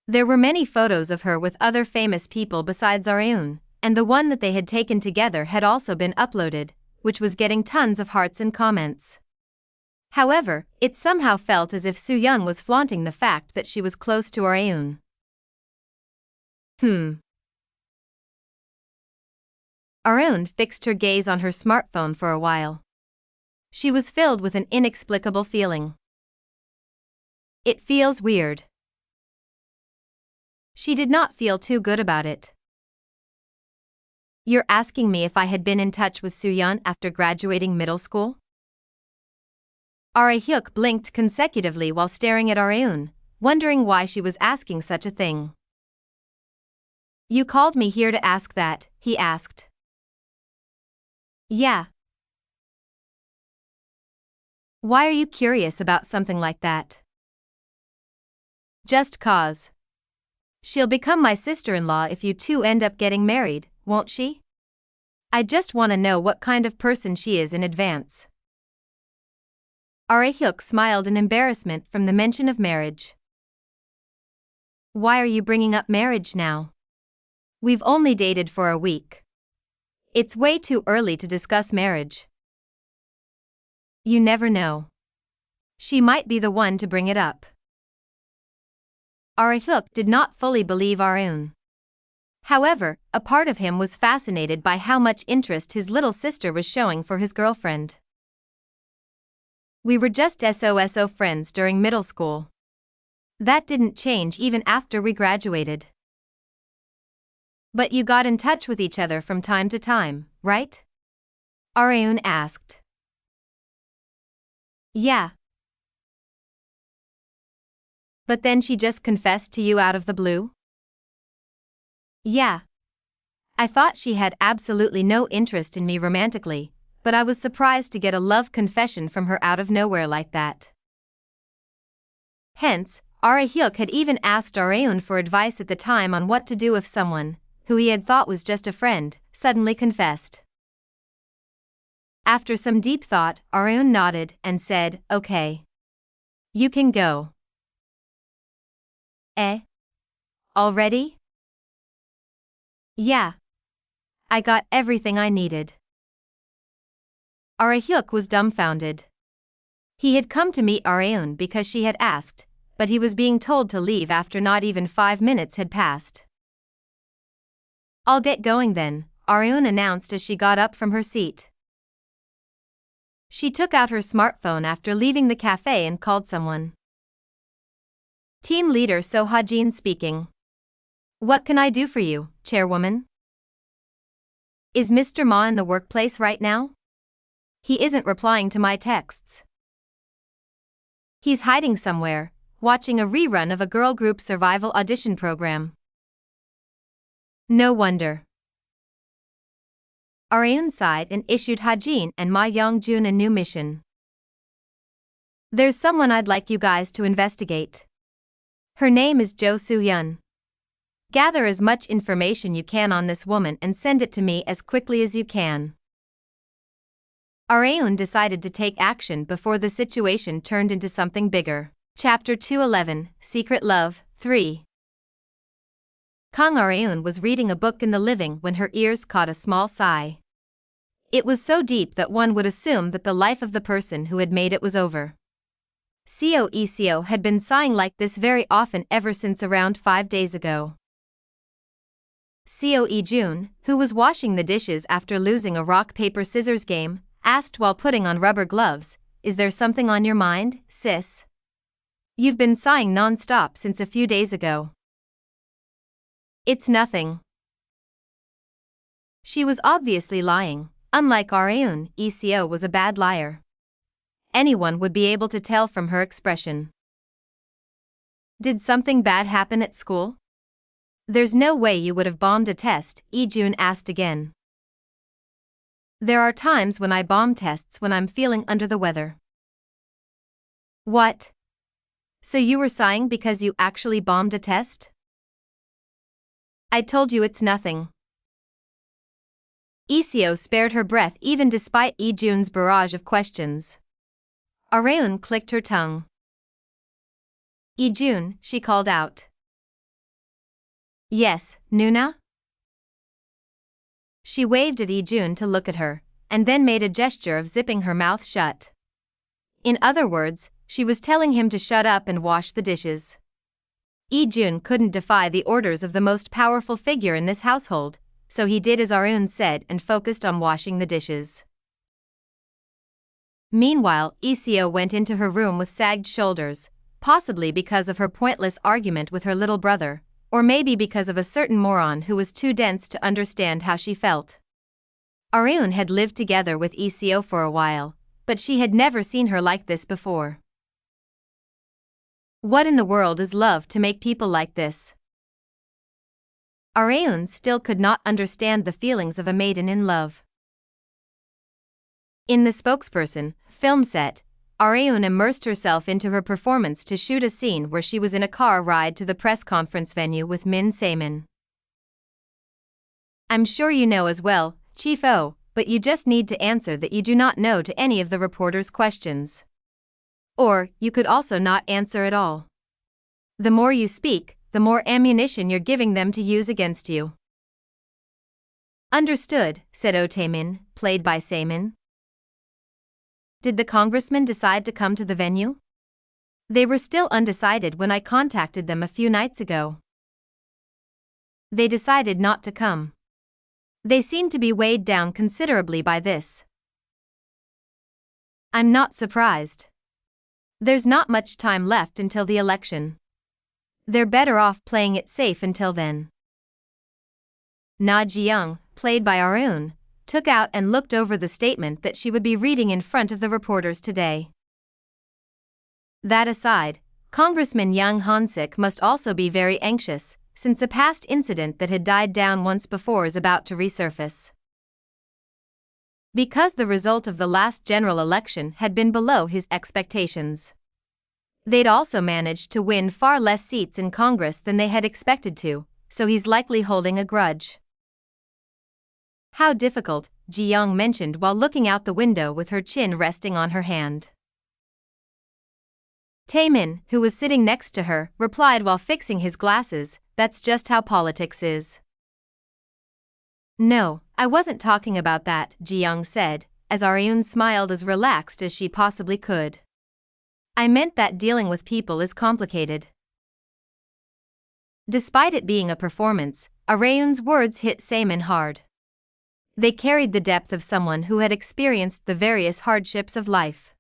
There were many photos of her with other famous people besides Areon, and the one that they had taken together had also been uploaded, which was getting tons of hearts and comments. However, it somehow felt as if Soo-yeon was flaunting the fact that she was close to Areon. Areon fixed her gaze on her smartphone for a while. She was filled with an inexplicable feeling. It feels weird. She did not feel too good about it. You're asking me if I had been in touch with Soo-yeon after graduating middle school? Arehyuk blinked consecutively while staring at Areon, wondering why she was asking such a thing. You called me here to ask that, he asked. Yeah. Why are you curious about something like that? Just 'cause. She'll become my sister-in-law if you two end up getting married, won't she? I just want to know what kind of person she is in advance. Arehyuk smiled in embarrassment from the mention of marriage. Why are you bringing up marriage now? We've only dated for a week. It's way too early to discuss marriage. You never know. She might be the one to bring it up. Arehyuk did not fully believe Areon. However, a part of him was fascinated by how much interest his little sister was showing for his girlfriend. We were just SOSO friends during middle school. That didn't change even after we graduated. But you got in touch with each other from time to time, right? Areon asked. Yeah. But then she just confessed to you out of the blue? Yeah. I thought she had absolutely no interest in me romantically, but I was surprised to get a love confession from her out of nowhere like that. Hence, Arehyuk had even asked Areon for advice at the time on what to do if someone, who he had thought was just a friend, suddenly confessed. After some deep thought, Areon nodded and said, okay. You can go. Already? Yeah. I got everything I needed. Arehyuk was dumbfounded. He had come to meet Areon because she had asked, but he was being told to leave after not even 5 minutes had passed. I'll get going then, Areon announced as she got up from her seat. She took out her smartphone after leaving the cafe and called someone. Team leader So Ha-jin speaking. What can I do for you, chairwoman? Is Mr. Ma in the workplace right now? He isn't replying to my texts. He's hiding somewhere, watching a rerun of a girl group survival audition program. No wonder. Areun sighed and issued Hajin and Ma Yongjun a new mission. There's someone I'd like you guys to investigate. Her name is Jo Soo-yeon. Gather as much information you can on this woman and send it to me as quickly as you can. Areun decided to take action before the situation turned into something bigger. Chapter 211, Secret Love, 3. Kang Areun was reading a book in the living when her ears caught a small sigh. It was so deep that one would assume that the life of the person who had made it was over. Seo Iseo had been sighing like this very often ever since around 5 days ago. Seo Ijun, who was washing the dishes after losing a rock-paper-scissors game, asked while putting on rubber gloves, "Is there something on your mind, sis? You've been sighing non-stop since a few days ago." "It's nothing." She was obviously lying. Unlike Areun, Iseo was a bad liar. Anyone would be able to tell from her expression. "Did something bad happen at school?" "There's no way you would have bombed a test," Ijun asked again. "There are times when I bomb tests when I'm feeling under the weather." "What? So you were sighing because you actually bombed a test?" "I told you it's nothing." Iseo spared her breath even despite Ijun's barrage of questions. Areun clicked her tongue. "Ijun," she called out. "Yes, Nuna?" She waved at Ijun to look at her, and then made a gesture of zipping her mouth shut. In other words, she was telling him to shut up and wash the dishes. Ijun couldn't defy the orders of the most powerful figure in this household, so he did as Areun said and focused on washing the dishes. Meanwhile, Iseo went into her room with sagged shoulders, possibly because of her pointless argument with her little brother, or maybe because of a certain moron who was too dense to understand how she felt. Areun had lived together with Iseo for a while, but she had never seen her like this before. What in the world is love to make people like this? Areun still could not understand the feelings of a maiden in love. In the spokesperson film set, Areun immersed herself into her performance to shoot a scene where she was in a car ride to the press conference venue with Min Se-min. "I'm sure you know as well, Chief O, but you just need to answer that you do not know to any of the reporters' questions. Or, you could also not answer at all. The more you speak, the more ammunition you're giving them to use against you." "Understood," said Oh Tae-min, played by Se-min. "Did the congressmen decide to come to the venue?" "They were still undecided when I contacted them a few nights ago." "They decided not to come. They seem to be weighed down considerably by this." "I'm not surprised. There's not much time left until the election. They're better off playing it safe until then." Na Ji-young, played by Areun, took out and looked over the statement that she would be reading in front of the reporters today. That aside, Congressman Young Han-sik must also be very anxious, since a past incident that had died down once before is about to resurface. Because the result of the last general election had been below his expectations. They'd also managed to win far less seats in Congress than they had expected to, so he's likely holding a grudge. "How difficult," Ji-young mentioned while looking out the window with her chin resting on her hand. Tae-min, who was sitting next to her, replied while fixing his glasses, "That's just how politics is." "No, I wasn't talking about that," Ji-young said, as Areun smiled as relaxed as she possibly could. "I meant that dealing with people is complicated." Despite it being a performance, Areun's words hit Se-min hard. They carried the depth of someone who had experienced the various hardships of life.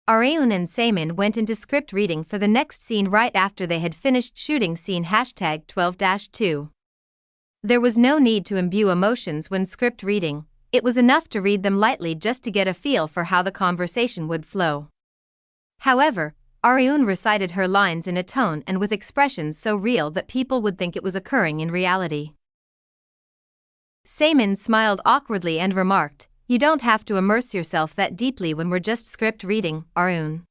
Areun and Se-min went into script reading for the next scene right after they had finished shooting scene #12-2. There was no need to imbue emotions when script reading, it was enough to read them lightly just to get a feel for how the conversation would flow. However, Areun recited her lines in a tone and with expressions so real that people would think it was occurring in reality. Saemin smiled awkwardly and remarked, "You don't have to immerse yourself that deeply when we're just script reading, Arun."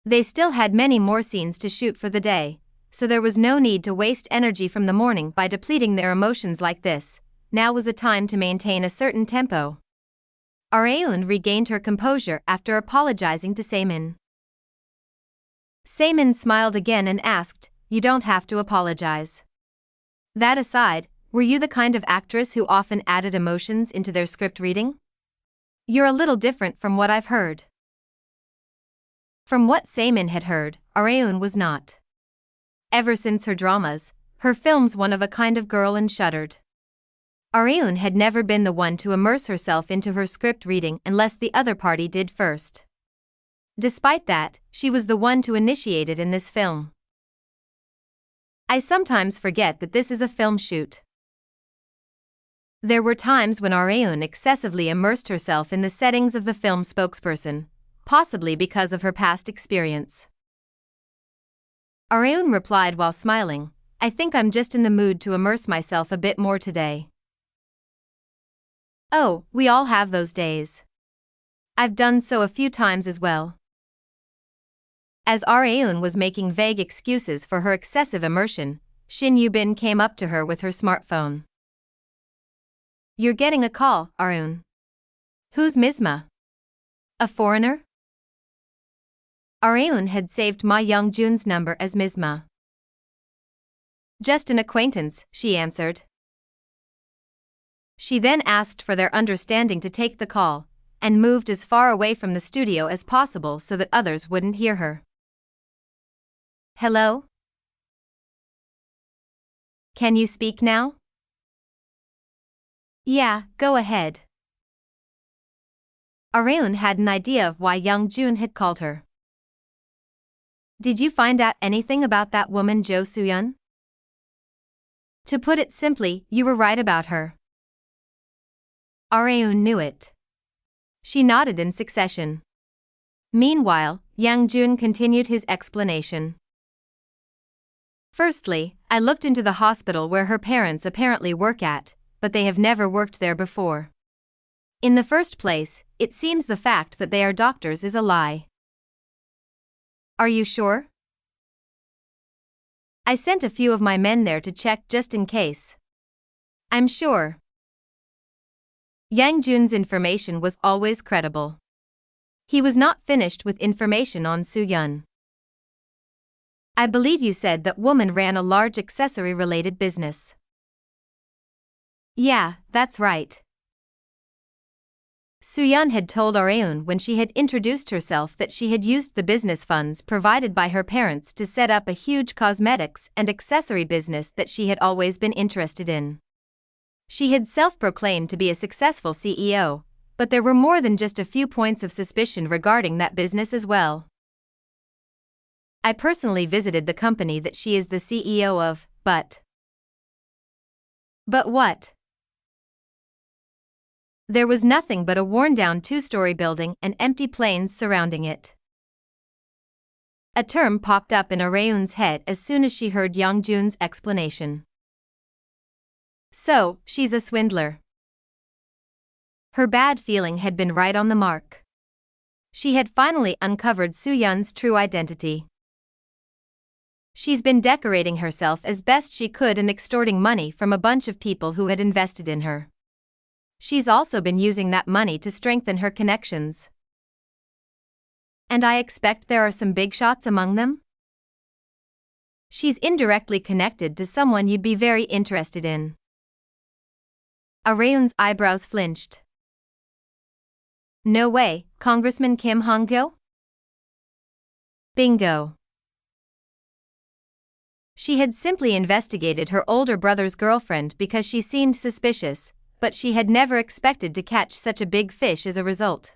They still had many more scenes to shoot for the day, so there was no need to waste energy from the morning by depleting their emotions like this. Now was a time to maintain a certain tempo. Arun regained her composure after apologizing to Saemin. Saemin smiled again and asked, "You don't have to apologize. That aside, were you the kind of actress who often added emotions into their script reading? You're a little different from what I've heard." From what Saemin had heard, Arun was not. Ever since her dramas, her films, one of a kind of girl and shuddered. Arun had never been the one to immerse herself into her script reading unless the other party did first. Despite that, she was the one to initiate it in this film. "I sometimes forget that this is a film shoot." There were times when Arun excessively immersed herself in the settings of the film spokesperson, possibly because of her past experience. Arun replied while smiling, "I think I'm just in the mood to immerse myself a bit more today." "Oh, we all have those days. I've done so a few times as well." As Arun was making vague excuses for her excessive immersion, Shin Yubin came up to her with her smartphone. "You're getting a call, Arun. Who's Misma? A foreigner?" Arun had saved Ma Young-jun's number as Misma. "Just an acquaintance," she answered. She then asked for their understanding to take the call, and moved as far away from the studio as possible so that others wouldn't hear her. "Hello? Can you speak now?" "Yeah, go ahead." Arun had an idea of why Young-jun had called her. "Did you find out anything about that woman Jo Soo-yeon?" "To put it simply, you were right about her." Arun knew it. She nodded in succession. Meanwhile, Young-jun continued his explanation. "Firstly, I looked into the hospital where her parents apparently work at, but they have never worked there before. In the first place, it seems the fact that they are doctors is a lie." "Are you sure?" "I sent a few of my men there to check just in case. I'm sure." Yang-jun's information was always credible. He was not finished with information on Soo-yeon. "I believe you said that woman ran a large accessory-related business." "Yeah, that's right." Soo-yeon had told Arun when she had introduced herself that she had used the business funds provided by her parents to set up a huge cosmetics and accessory business that she had always been interested in. She had self-proclaimed to be a successful CEO, but there were more than just a few points of suspicion regarding that business as well. "I personally visited the company that she is the CEO of, but..." "But what?" There was nothing but a worn-down two-story building and empty plains surrounding it. A term popped up in Arun's head as soon as she heard Young-jun's explanation. "So, she's a swindler." Her bad feeling had been right on the mark. She had finally uncovered Soo-yeon's true identity. She's been decorating herself as best she could and extorting money from a bunch of people who had invested in her. She's also been using that money to strengthen her connections. "And I expect there are some big shots among them?" "She's indirectly connected to someone you'd be very interested in." Arun's eyebrows flinched. "No way, Congressman Kim Han-Gyo?" Bingo. She had simply investigated her older brother's girlfriend because she seemed suspicious, but she had never expected to catch such a big fish as a result.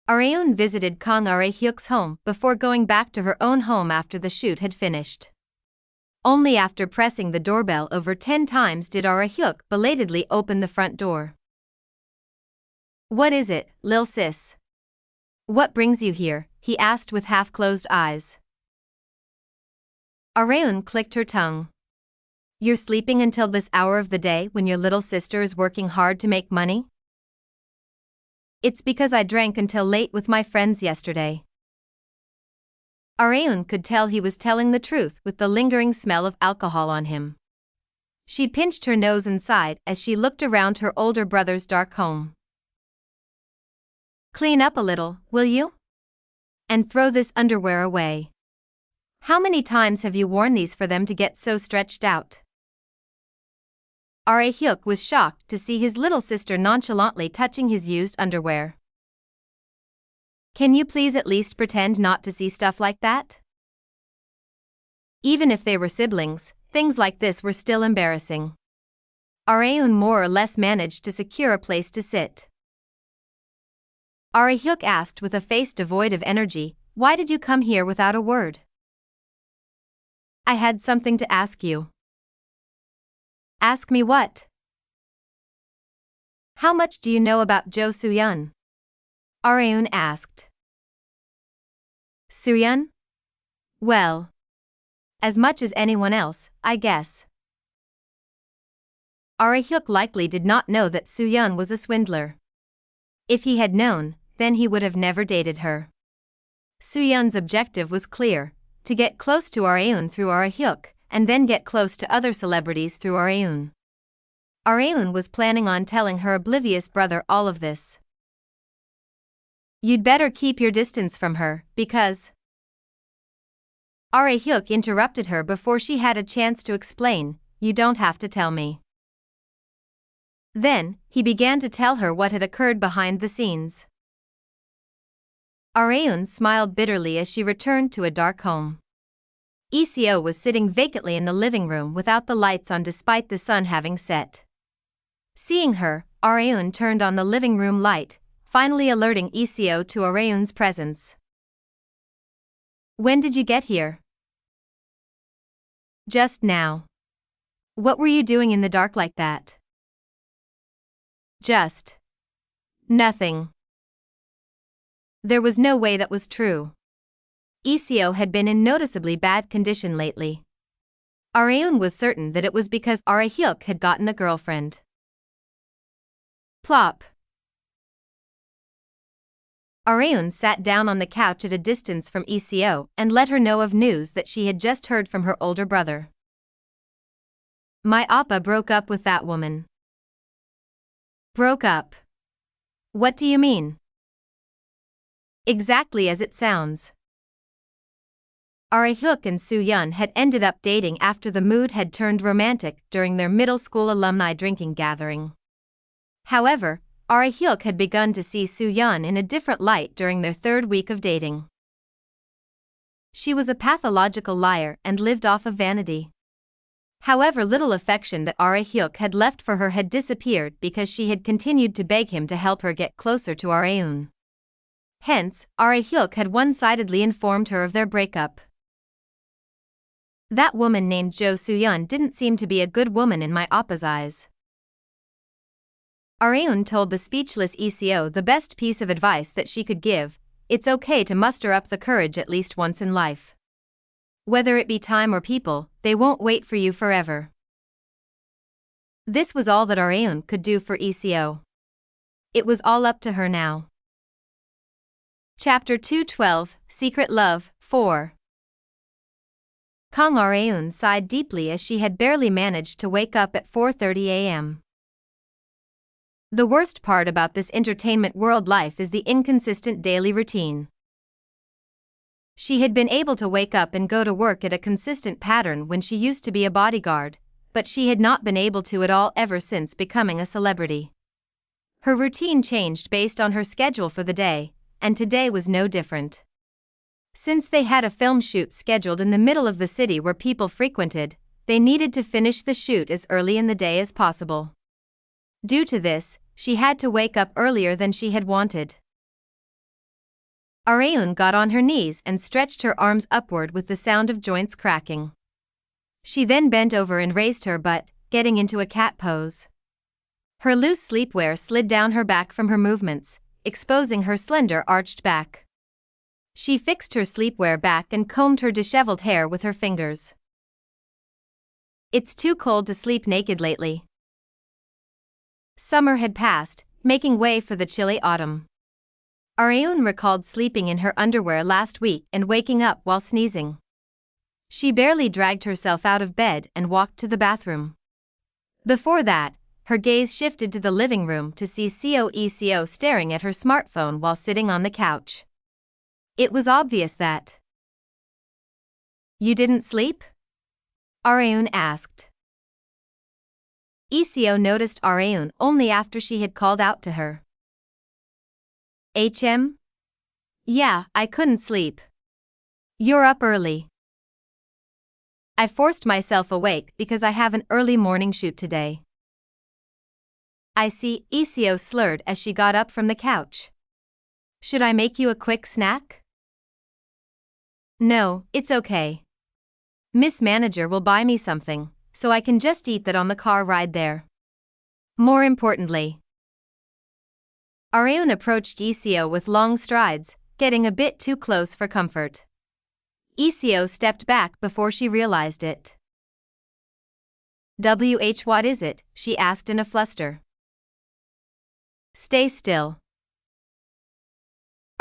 Arun visited Kang Ae-hyuk's home before going back to her own home after the shoot had finished. Only after pressing the doorbell over 10 times did Ae-hyuk belatedly open the front door. "What is it, lil sis? What brings you here?" he asked with half-closed eyes. Arun clicked her tongue. You're sleeping until this hour of the day when your little sister is working hard to make money? It's because I drank until late with my friends yesterday. Areun could tell he was telling the truth with the lingering smell of alcohol on him. She pinched her nose and sighed as she looked around her older brother's dark home. Clean up a little, will you? And throw this underwear away. How many times have you worn these for them to get so stretched out? Arehyuk was shocked to see his little sister nonchalantly touching his used underwear. Can you please at least pretend not to see stuff like that? Even if they were siblings, things like this were still embarrassing. Areun more or less managed to secure a place to sit. Arehyuk asked with a face devoid of energy, "Why did you come here without a word?" "I had something to ask you." "Ask me what?" "How much do you know about Jo Soo-yeon?" Areun asked. "Soo-yeon? Well, as much as anyone else, I guess." Arehyuk likely did not know that Soo-yeon was a swindler. If he had known, then he would have never dated her. Soo-yeon's objective was clear: to get close to Areun through Arehyuk, and then get close to other celebrities through Areun. Areun was planning on telling her oblivious brother all of this. "You'd better keep your distance from her, because..." Arehyuk interrupted her before she had a chance to explain, "You don't have to tell me." Then, he began to tell her what had occurred behind the scenes. Areun smiled bitterly as she returned to a dark home. ECO was sitting vacantly in the living room without the lights on despite the sun having set. Seeing her, Areun turned on the living room light, finally alerting ECO to Areun's presence. "When did you get here?" "Just now." "What were you doing in the dark like that?" "Just nothing." There was no way that was true. ECO had been in noticeably bad condition lately. Areun was certain that it was because Arehyuk had gotten a girlfriend. Plop. Areun sat down on the couch at a distance from ECO and let her know of news that she had just heard from her older brother. "My oppa broke up with that woman." "Broke up? What do you mean?" "Exactly as it sounds." Arehyuk and Soo-yeon had ended up dating after the mood had turned romantic during their middle school alumni drinking gathering. However, Arehyuk had begun to see Soo-yeon in a different light during their third week of dating. She was a pathological liar and lived off of vanity. However, little affection that Arehyuk had left for her had disappeared because she had continued to beg him to help her get closer to Areun. Hence, Arehyuk had one-sidedly informed her of their breakup. "That woman named Jo Soo-yeon didn't seem to be a good woman in my oppa's eyes." Areun told the speechless ECO the best piece of advice that she could give: it's okay to muster up the courage at least once in life. Whether it be time or people, they won't wait for you forever. This was all that Areun could do for ECO. It was all up to her now. Chapter 212, Secret Love, 4. Kang Areun sighed deeply as she had barely managed to wake up at 4:30 a.m. The worst part about this entertainment world life is the inconsistent daily routine. She had been able to wake up and go to work at a consistent pattern when she used to be a bodyguard, but she had not been able to at all ever since becoming a celebrity. Her routine changed based on her schedule for the day, and today was no different. Since they had a film shoot scheduled in the middle of the city where people frequented, they needed to finish the shoot as early in the day as possible. Due to this, she had to wake up earlier than she had wanted. Areun got on her knees and stretched her arms upward with the sound of joints cracking. She then bent over and raised her butt, getting into a cat pose. Her loose sleepwear slid down her back from her movements, exposing her slender arched back. She fixed her sleepwear back and combed her disheveled hair with her fingers. It's too cold to sleep naked lately. Summer had passed, making way for the chilly autumn. Areun recalled sleeping in her underwear last week and waking up while sneezing. She barely dragged herself out of bed and walked to the bathroom. Before that, her gaze shifted to the living room to see Eco staring at her smartphone while sitting on the couch. It was obvious that. "You didn't sleep?" Areun asked. Eco noticed Areun only after she had called out to her. Yeah, I couldn't sleep. You're up early. I forced myself awake because I have an early morning shoot today. I see, Eco slurred as she got up from the couch. Should I make you a quick snack? No, it's okay. Miss Manager will buy me something, so I can just eat that on the car ride there. More importantly. Areun approached Eco with long strides, getting a bit too close for comfort. Eco stepped back before she realized it. What is it? She asked in a fluster. Stay still.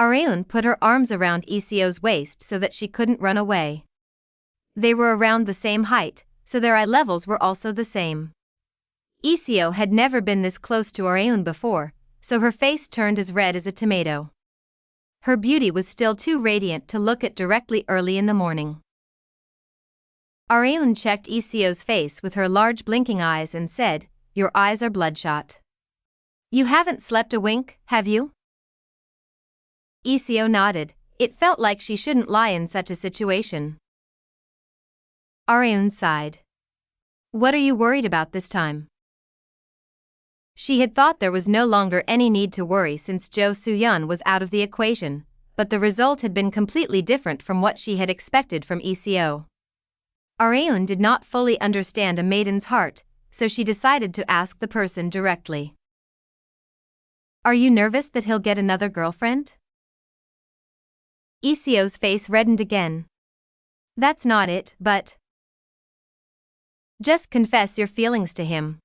Areun put her arms around Eco's waist so that she couldn't run away. They were around the same height, so their eye levels were also the same. Eco had never been this close to Areun before, so her face turned as red as a tomato. Her beauty was still too radiant to look at directly early in the morning. Areun checked Eco's face with her large blinking eyes and said, "Your eyes are bloodshot. You haven't slept a wink, have you?" Eco nodded. It felt like she shouldn't lie in such a situation. Areun sighed. What are you worried about this time? She had thought there was no longer any need to worry since Jo Soo-yeon was out of the equation, but the result had been completely different from what she had expected from Eco. Areun did not fully understand a maiden's heart, so she decided to ask the person directly. Are you nervous that he'll get another girlfriend? Eco's face reddened again. That's not it, but. Just confess your feelings to him.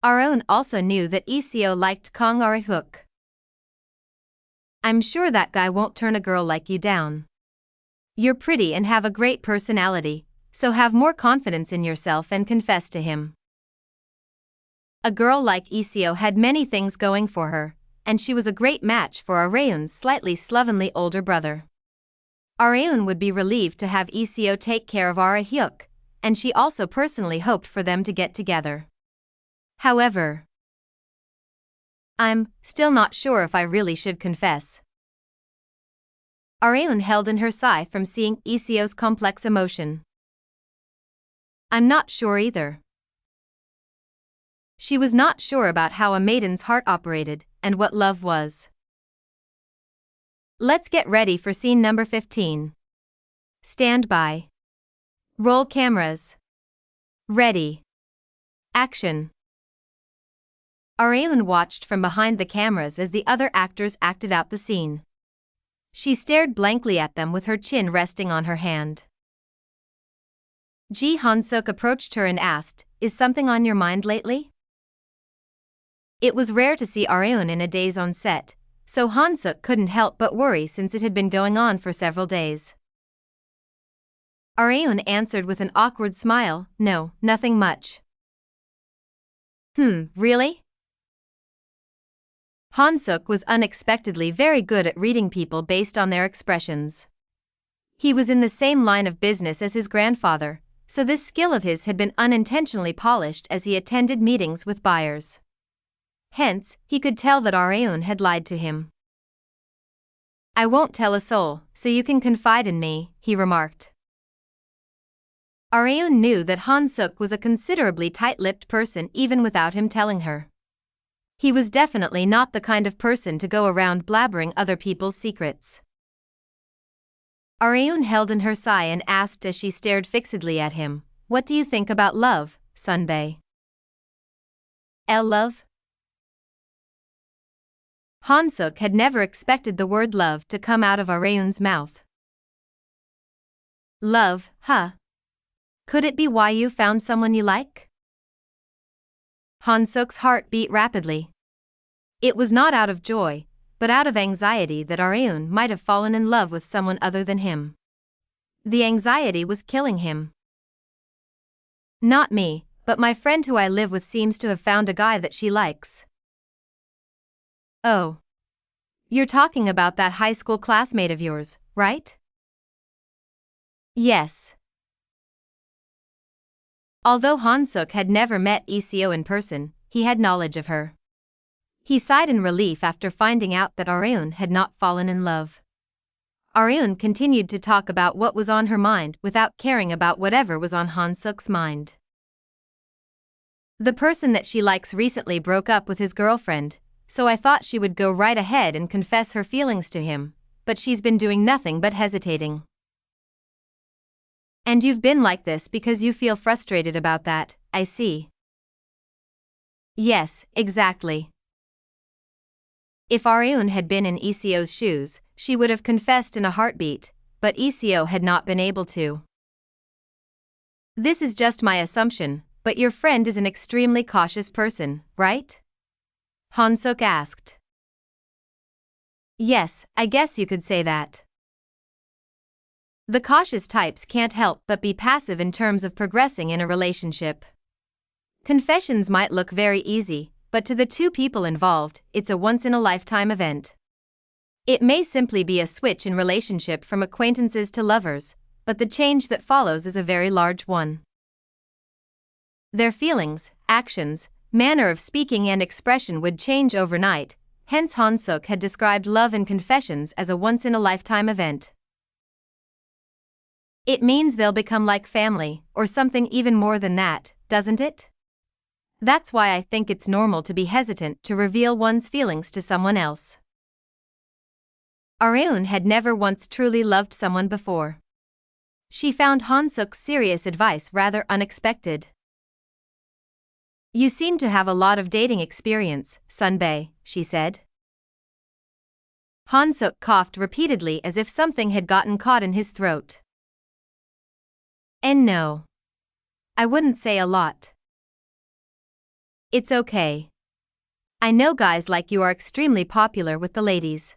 Areun also knew that Eco liked Kang Arehook. I'm sure that guy won't turn a girl like you down. You're pretty and have a great personality, so have more confidence in yourself and confess to him. A girl like Eco had many things going for her, and she was a great match for Areun's slightly slovenly older brother. Areun would be relieved to have Eco take care of Arehook, and she also personally hoped for them to get together. However, I'm still not sure if I really should confess. Areun held in her sigh from seeing Eco's complex emotion. I'm not sure either. She was not sure about how a maiden's heart operated and what love was. Let's get ready for scene number 15. Stand by. Roll cameras. Ready. Action. Areun watched from behind the cameras as the other actors acted out the scene. She stared blankly at them with her chin resting on her hand. Ji Han-suk approached her and asked, Is something on your mind lately? It was rare to see Areun in a daze on set, so Han-suk couldn't help but worry since it had been going on for several days. Areun answered with an awkward smile, No, nothing much. Really? Han-suk was unexpectedly very good at reading people based on their expressions. He was in the same line of business as his grandfather, so this skill of his had been unintentionally polished as he attended meetings with buyers. Hence, he could tell that Areun had lied to him. I won't tell a soul, so you can confide in me, he remarked. Areun knew that Han-suk was a considerably tight-lipped person even without him telling her. He was definitely not the kind of person to go around blabbering other people's secrets. Areun held in her sigh and asked as she stared fixedly at him, What do you think about love, Sunbae? Love? Han-suk had never expected the word love to come out of Areun's mouth. Love, huh? Could it be why you found someone you like? Han-suk's heart beat rapidly. It was not out of joy, but out of anxiety that Areun might have fallen in love with someone other than him. The anxiety was killing him. Not me, but my friend who I live with seems to have found a guy that she likes. Oh. You're talking about that high school classmate of yours, right? Yes. Although Han-suk had never met ECO in person, he had knowledge of her. He sighed in relief after finding out that Areun had not fallen in love. Areun continued to talk about what was on her mind without caring about whatever was on Han-suk's mind. The person that she likes recently broke up with his girlfriend, so I thought she would go right ahead and confess her feelings to him, but she's been doing nothing but hesitating. And you've been like this because you feel frustrated about that, I see. Yes, exactly. If Areun had been in ECO's shoes, she would have confessed in a heartbeat, but ECO had not been able to. This is just my assumption, but your friend is an extremely cautious person, right? Han-suk asked. Yes, I guess you could say that. The cautious types can't help but be passive in terms of progressing in a relationship. Confessions might look very easy, but to the two people involved, it's a once-in-a-lifetime event. It may simply be a switch in relationship from acquaintances to lovers, but the change that follows is a very large one. Their feelings, actions, manner of speaking and expression would change overnight, hence Han-suk had described love and confessions as a once-in-a-lifetime event. It means they'll become like family, or something even more than that, doesn't it? That's why I think it's normal to be hesitant to reveal one's feelings to someone else. Areun had never once truly loved someone before. She found Han-suk's serious advice rather unexpected. You seem to have a lot of dating experience, Sunbae, she said. Han-suk coughed repeatedly as if something had gotten caught in his throat. And no. I wouldn't say a lot. It's okay. I know guys like you are extremely popular with the ladies.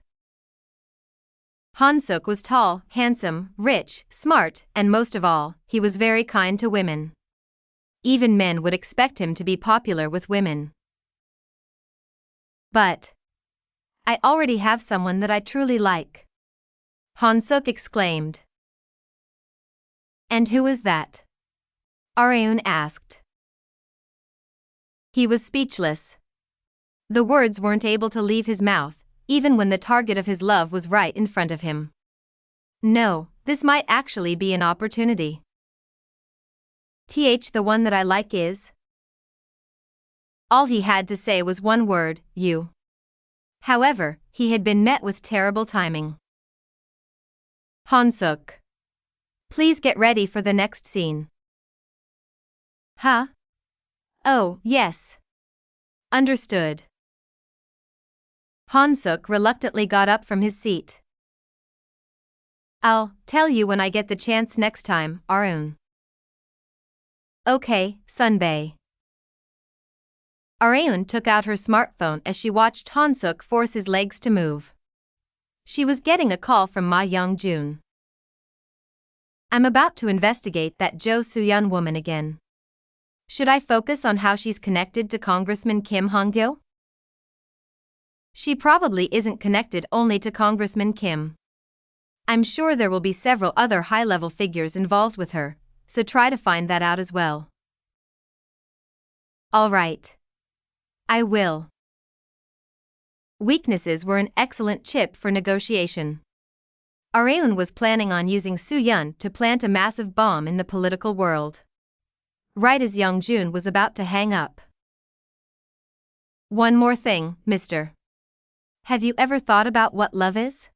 Han-suk was tall, handsome, rich, smart, and most of all, he was very kind to women. Even men would expect him to be popular with women. But I already have someone that I truly like. Han-suk exclaimed. And who is that? Areun asked. He was speechless. The words weren't able to leave his mouth, even when the target of his love was right in front of him. No, this might actually be an opportunity. The one that I like is? All he had to say was one word, you. However, he had been met with terrible timing. Han-suk. Please get ready for the next scene. Huh? Oh, yes. Understood. Han-suk reluctantly got up from his seat. I'll tell you when I get the chance next time, Areun. Okay, Sunbae. Areun took out her smartphone as she watched Han-suk force his legs to move. She was getting a call from Ma Young-jun. I'm about to investigate that Jo Soo-yeon woman again. Should I focus on how she's connected to Congressman Kim Han-gyo? She probably isn't connected only to Congressman Kim. I'm sure there will be several other high-level figures involved with her, so try to find that out as well. All right. I will. Weaknesses were an excellent chip for negotiation. Areun was planning on using Soo-yeon to plant a massive bomb in the political world. Right as Young-jun was about to hang up. One more thing, mister. Have you ever thought about what love is?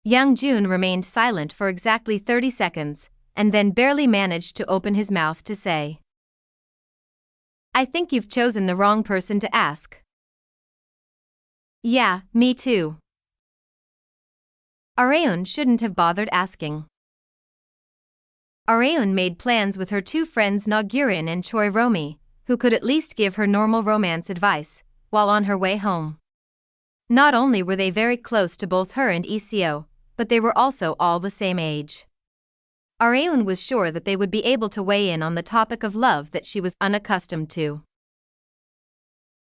Young-jun remained silent for exactly 30 seconds, and then barely managed to open his mouth to say. I think you've chosen the wrong person to ask. Yeah, me too. Areun shouldn't have bothered asking. Areun made plans with her two friends Na-gyurin and Choi Romi, who could at least give her normal romance advice, while on her way home. Not only were they very close to both her and Iseo, but they were also all the same age. Areun was sure that they would be able to weigh in on the topic of love that she was unaccustomed to.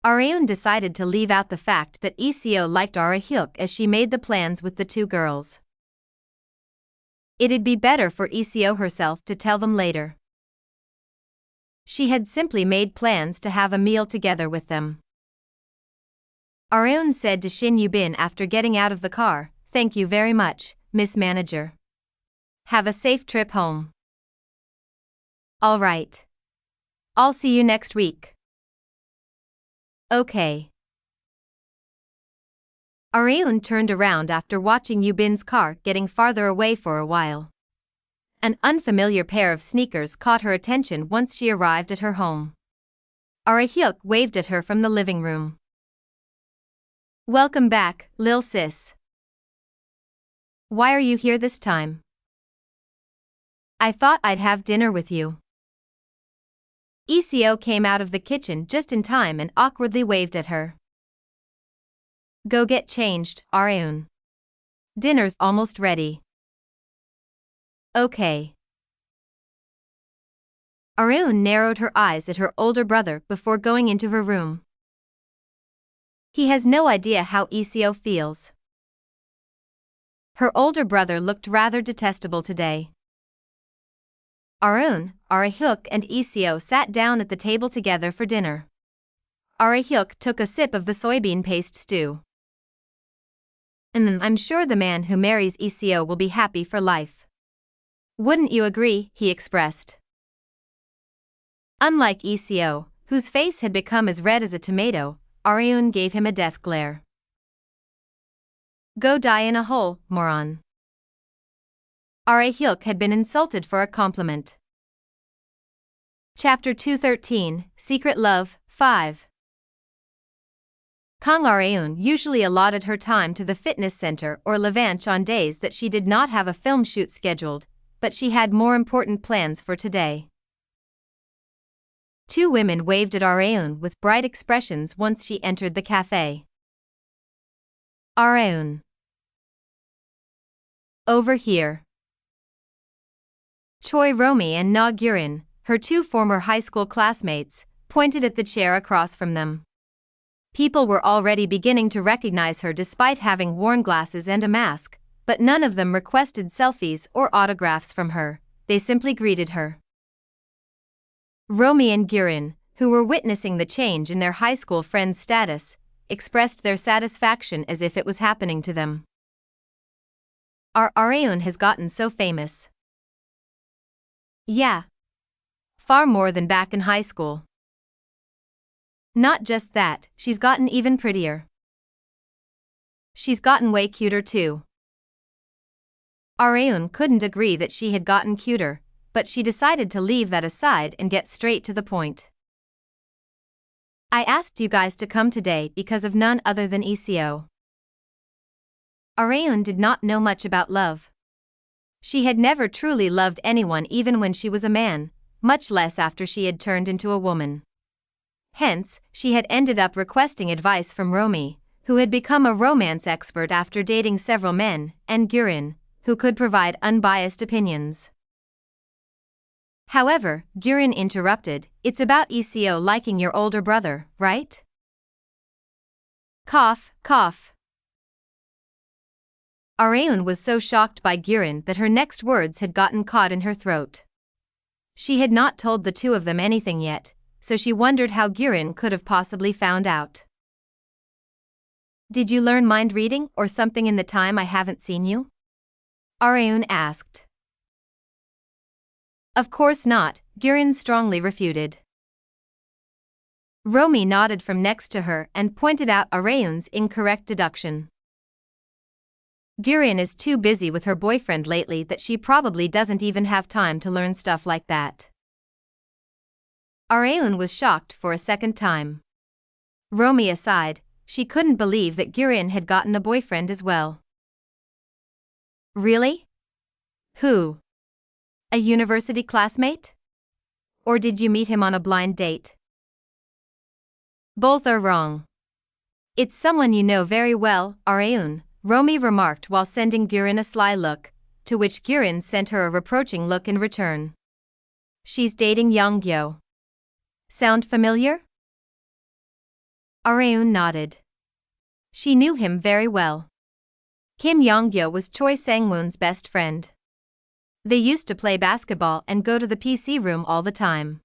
Areun decided to leave out the fact that Iseo liked Ara-hyuk as she made the plans with the two girls. It'd be better for Iseo herself to tell them later. She had simply made plans to have a meal together with them. Areun said to Shin Yubin after getting out of the car, "Thank you very much, Miss Manager. Have a safe trip home." "All right. I'll see you next week." "Okay." Areun turned around after watching Yubin's car getting farther away for a while. An unfamiliar pair of sneakers caught her attention once she arrived at her home. Ara-hyuk waved at her from the living room. "Welcome back, lil sis. Why are you here this time?" "I thought I'd have dinner with you." Iseo came out of the kitchen just in time and awkwardly waved at her. "Go get changed, Areun. Dinner's almost ready." "Okay." Areun narrowed her eyes at her older brother before going into her room. He has no idea how Iseo feels. Her older brother looked rather detestable today. Areun, Ara-hyuk and Iseo sat down at the table together for dinner. Ara-hyuk took a sip of the soybean paste stew. "I'm sure the man who marries Iseo will be happy for life. Wouldn't you agree?" he expressed. Unlike Iseo, whose face had become as red as a tomato, Areun gave him a death glare. "Go die in a hole, moron." Ara-hyuk had been insulted for a compliment. Chapter 213, Secret Love, 5. Kang Areun usually allotted her time to the fitness center or Levanche on days that she did not have a film shoot scheduled, but she had more important plans for today. Two women waved at Areun with bright expressions once she entered the cafe. "Areun. Over here." Choi Romi and Na-gyurin, her two former high school classmates, pointed at the chair across from them. People were already beginning to recognize her despite having worn glasses and a mask, but none of them requested selfies or autographs from her, they simply greeted her. Romi and Gyurin, who were witnessing the change in their high school friend's status, expressed their satisfaction as if it was happening to them. "Our Areun has gotten so famous." "Yeah. Far more than back in high school. Not just that, she's gotten even prettier. She's gotten way cuter too." Areun couldn't agree that she had gotten cuter, but she decided to leave that aside and get straight to the point. "I asked you guys to come today because of none other than Iseo." Areun did not know much about love. She had never truly loved anyone even when she was a man, much less after she had turned into a woman. Hence, she had ended up requesting advice from Romi, who had become a romance expert after dating several men, and Gyurin, who could provide unbiased opinions. However, Gyurin interrupted, "It's about Iseo liking your older brother, right?" Cough, cough. Areun was so shocked by Gyurin that her next words had gotten caught in her throat. She had not told the two of them anything yet, so she wondered how Gyurin could have possibly found out. "Did you learn mind reading or something in the time I haven't seen you?" Areun asked. "Of course not," Gyurin strongly refuted. Romi nodded from next to her and pointed out Areun's incorrect deduction. "Gyurin is too busy with her boyfriend lately that she probably doesn't even have time to learn stuff like that." Areun was shocked for a second time. Romi aside, she couldn't believe that Gyurin had gotten a boyfriend as well. "Really? Who?" A university classmate? Or did you meet him on a blind date? Both are wrong. It's someone you know very well, Areun, Romy remarked while sending Gurin a sly look, to which Gurin sent her a reproaching look in return. She's dating Han-Gyo. Sound familiar? Areun nodded. She knew him very well. Kim Han-Gyo was Choi Sang-moon's best friend. They used to play basketball and go to the PC room all the time.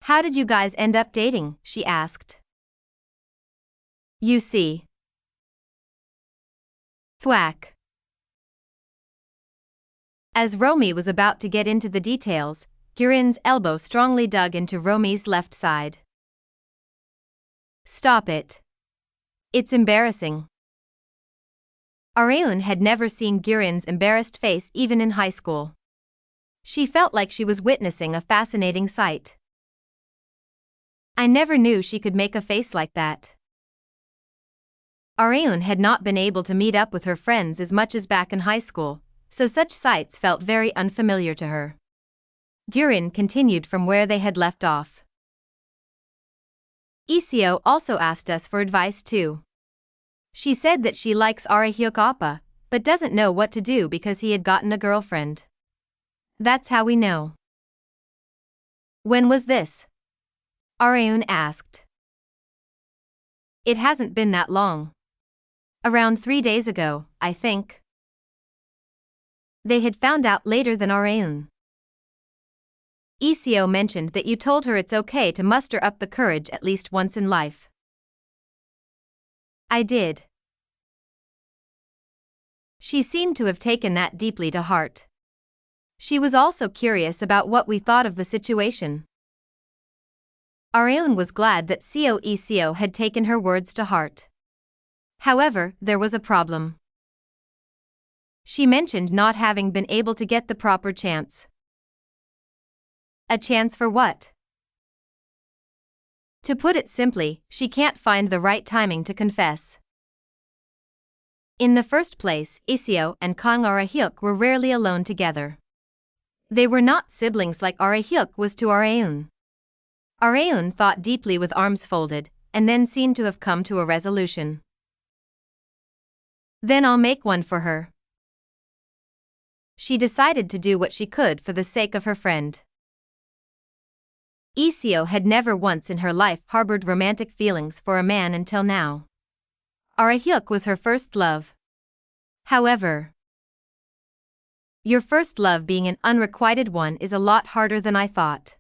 How did you guys end up dating? She asked. You see. Thwack. As Romy was about to get into the details, Gurin's elbow strongly dug into Romy's left side. Stop it. It's embarrassing. Areun had never seen Gurin's embarrassed face even in high school. She felt like she was witnessing a fascinating sight. I never knew she could make a face like that. Areun had not been able to meet up with her friends as much as back in high school, so such sights felt very unfamiliar to her. Gurin continued from where they had left off. Iseo also asked us for advice too. She said that she likes Arehyuk Oppa, but doesn't know what to do because he had gotten a girlfriend. That's how we know. When was this? Areun asked. It hasn't been that long. Around 3 days ago, I think. They had found out later than Areun. Iseo mentioned that you told her it's okay to muster up the courage at least once in life. I did. She seemed to have taken that deeply to heart. She was also curious about what we thought of the situation. Areun was glad that Iseo had taken her words to heart. However, there was a problem. She mentioned not having been able to get the proper chance. A chance for what? To put it simply, she can't find the right timing to confess. In the first place, Iseo and Kang Arehyuk were rarely alone together. They were not siblings like Arehyuk was to Areun. Areun thought deeply with arms folded, and then seemed to have come to a resolution. Then I'll make one for her. She decided to do what she could for the sake of her friend. Iseo had never once in her life harbored romantic feelings for a man until now. Arehyuk was her first love. However, your first love being an unrequited one is a lot harder than I thought.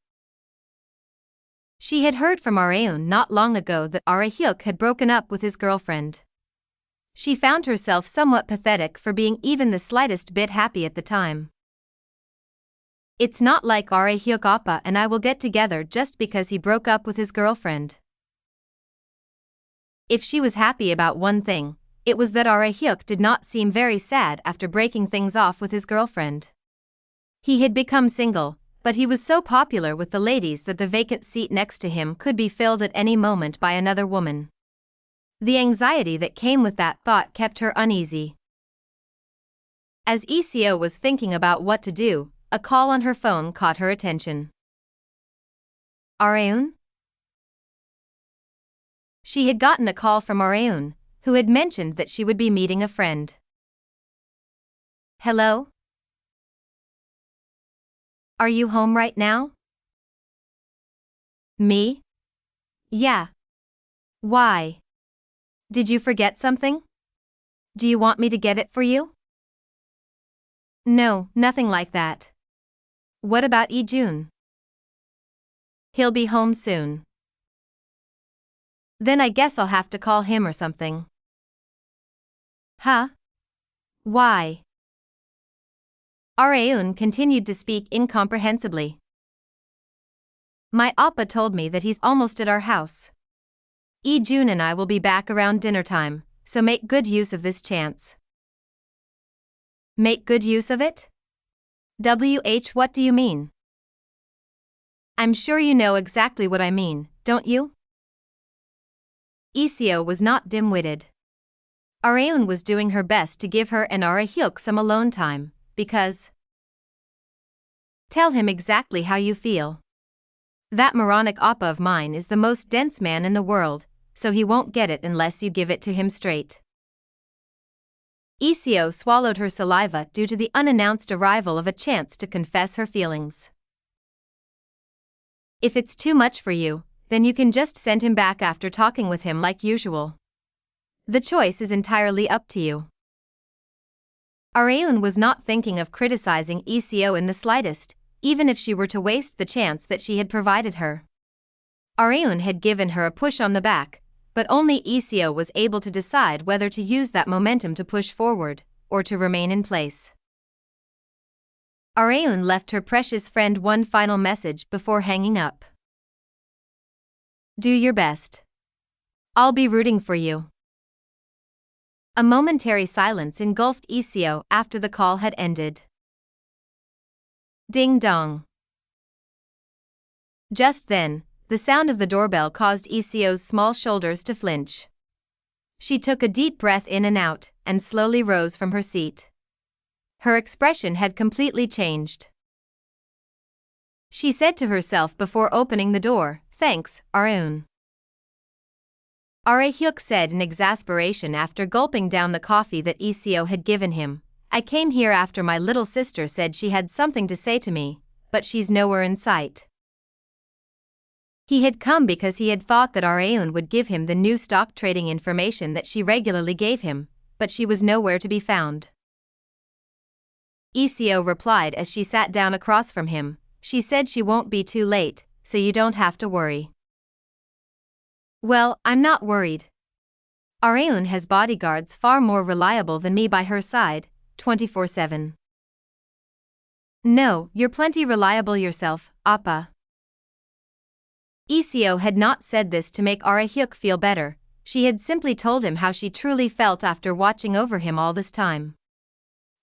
She had heard from Areun not long ago that Arehyuk had broken up with his girlfriend. She found herself somewhat pathetic for being even the slightest bit happy at the time. It's not like Arehyuk Oppa and I will get together just because he broke up with his girlfriend. If she was happy about one thing, it was that Arehyuk did not seem very sad after breaking things off with his girlfriend. He had become single, but he was so popular with the ladies that the vacant seat next to him could be filled at any moment by another woman. The anxiety that came with that thought kept her uneasy. As Iseo was thinking about what to do, a call on her phone caught her attention. Areun? She had gotten a call from Areun, who had mentioned that she would be meeting a friend. Hello? Are you home right now? Me? Yeah. Why? Did you forget something? Do you want me to get it for you? No, nothing like that. What about Ijun? He'll be home soon. Then I guess I'll have to call him or something. Huh? Why? Areun continued to speak incomprehensibly. My oppa told me that he's almost at our house. Ijun and I will be back around dinner time, so make good use of this chance. Make good use of it? What do you mean? I'm sure you know exactly what I mean, don't you? Iseo was not dim-witted. Areun was doing her best to give her and Arehyuk some alone time, because Tell him exactly how you feel. That moronic oppa of mine is the most dense man in the world, so he won't get it unless you give it to him straight. Iseo swallowed her saliva due to the unannounced arrival of a chance to confess her feelings. If it's too much for you, then you can just send him back after talking with him like usual. The choice is entirely up to you. Areun was not thinking of criticizing Iseo in the slightest, even if she were to waste the chance that she had provided her. Areun had given her a push on the back, but only Iseo was able to decide whether to use that momentum to push forward, or to remain in place. Areun left her precious friend one final message before hanging up. Do your best. I'll be rooting for you. A momentary silence engulfed Iseo after the call had ended. Ding dong. Just then, the sound of the doorbell caused Iseo's small shoulders to flinch. She took a deep breath in and out, and slowly rose from her seat. Her expression had completely changed. She said to herself before opening the door, "Thanks, Areun." Arehyuk said in exasperation after gulping down the coffee that Iseo had given him, "I came here after my little sister said she had something to say to me, but she's nowhere in sight." He had come because he had thought that Areun would give him the new stock trading information that she regularly gave him, but she was nowhere to be found. Iseo replied as she sat down across from him, "She said she won't be too late, so you don't have to worry." "Well, I'm not worried. Areun has bodyguards far more reliable than me by her side, 24/7. "No, you're plenty reliable yourself, Appa." Iseo had not said this to make Arehyuk feel better, she had simply told him how she truly felt after watching over him all this time.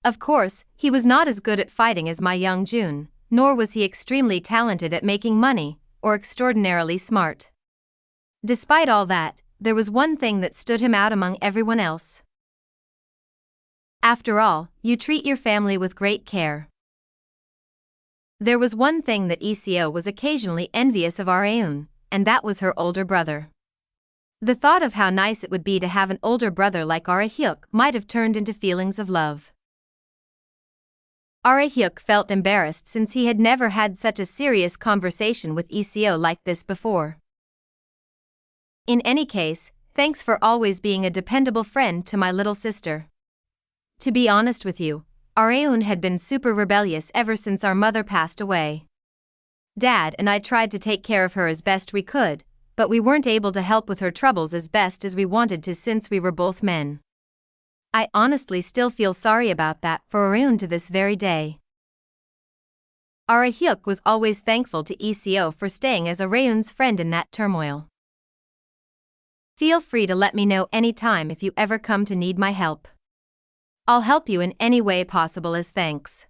Of course, he was not as good at fighting as my young June, nor was he extremely talented at making money, or extraordinarily smart. Despite all that, there was one thing that stood him out among everyone else. After all, you treat your family with great care. There was one thing that Iseo was occasionally envious of Areun, and that was her older brother. The thought of how nice it would be to have an older brother like Arehyuk might have turned into feelings of love. Arehyuk felt embarrassed since he had never had such a serious conversation with Iseo like this before. In any case, thanks for always being a dependable friend to my little sister. To be honest with you, Areun had been super rebellious ever since our mother passed away. Dad and I tried to take care of her as best we could, but we weren't able to help with her troubles as best as we wanted to since we were both men. I honestly still feel sorry about that for Areun to this very day. Arehyuk was always thankful to Iseo for staying as Areun's friend in that turmoil. Feel free to let me know anytime if you ever come to need my help. I'll help you in any way possible as thanks.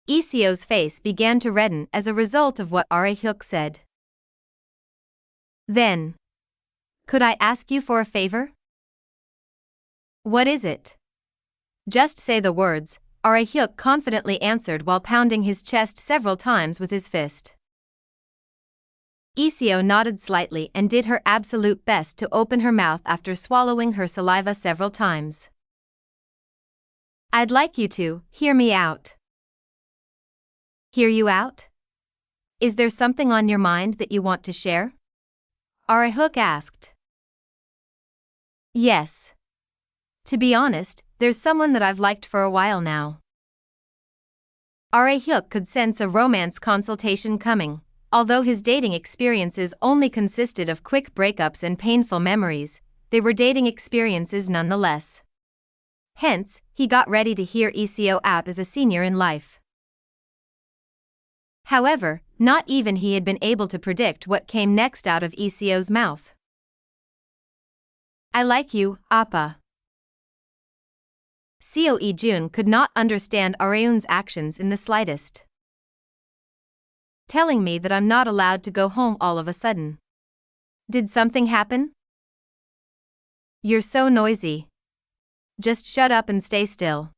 Iseo's face began to redden as a result of what Arehyuk said. Then, could I ask you for a favor? What is it? Just say the words, Arehyuk confidently answered while pounding his chest several times with his fist. Iseo nodded slightly and did her absolute best to open her mouth after swallowing her saliva several times. I'd like you to hear me out. Hear you out? Is there something on your mind that you want to share? Arehyuk asked. Yes. To be honest, there's someone that I've liked for a while now. Arehyuk could sense a romance consultation coming, although his dating experiences only consisted of quick breakups and painful memories, they were dating experiences nonetheless. Hence, he got ready to hear Iseo out as a senior in life. However, not even he had been able to predict what came next out of Iseo's mouth. I like you, Appa. Seo Ijun could not understand Areun's actions in the slightest. Telling me that I'm not allowed to go home all of a sudden. Did something happen? You're so noisy. Just shut up and stay still.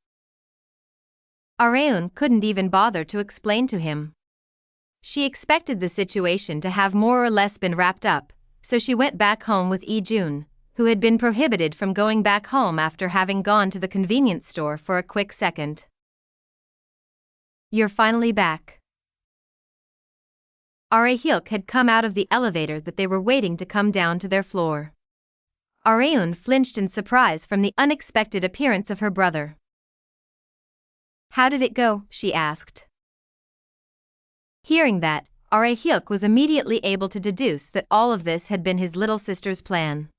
Areun couldn't even bother to explain to him. She expected the situation to have more or less been wrapped up, so she went back home with Lee-jun, who had been prohibited from going back home after having gone to the convenience store for a quick second. "You're finally back." Arehyuk had come out of the elevator that they were waiting to come down to their floor. Areun flinched in surprise from the unexpected appearance of her brother. "How did it go?" she asked. Hearing that, Arehyuk was immediately able to deduce that all of this had been his little sister's plan.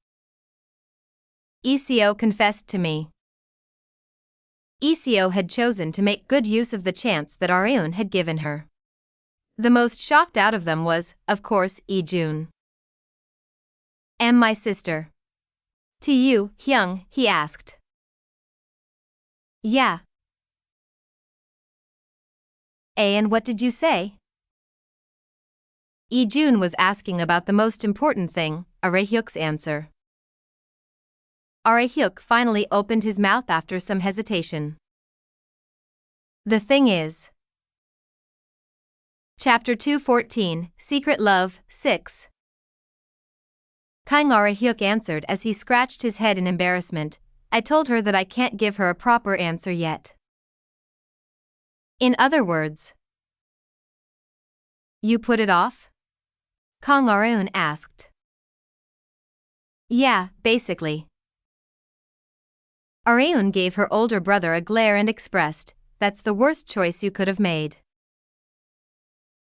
"ECO confessed to me." ECO had chosen to make good use of the chance that Areun had given her. The most shocked out of them was, of course, Lee-jun. "Am my sister to you, Hyung?" he asked. "Yeah." "And what did you say?" Lee-jun was asking about the most important thing, Arehyuk's answer. Arehyuk finally opened his mouth after some hesitation. "The thing is." Chapter 214, Secret Love, 6. Arehyuk answered as he scratched his head in embarrassment. "I told her that I can't give her a proper answer yet." "In other words, you put it off?" Areun asked. "Yeah, basically." Areun gave her older brother a glare and expressed, "That's the worst choice you could have made."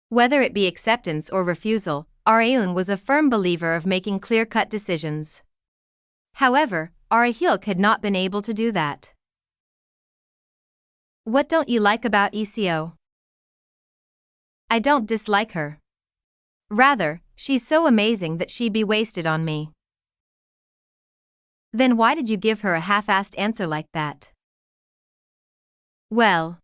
Whether it be acceptance or refusal, Areun was a firm believer of making clear-cut decisions. However, Arehyuk had not been able to do that. "What don't you like about ECO?" "I don't dislike her. Rather, she's so amazing that she'd be wasted on me." "Then why did you give her a half-assed answer like that?" "Well..."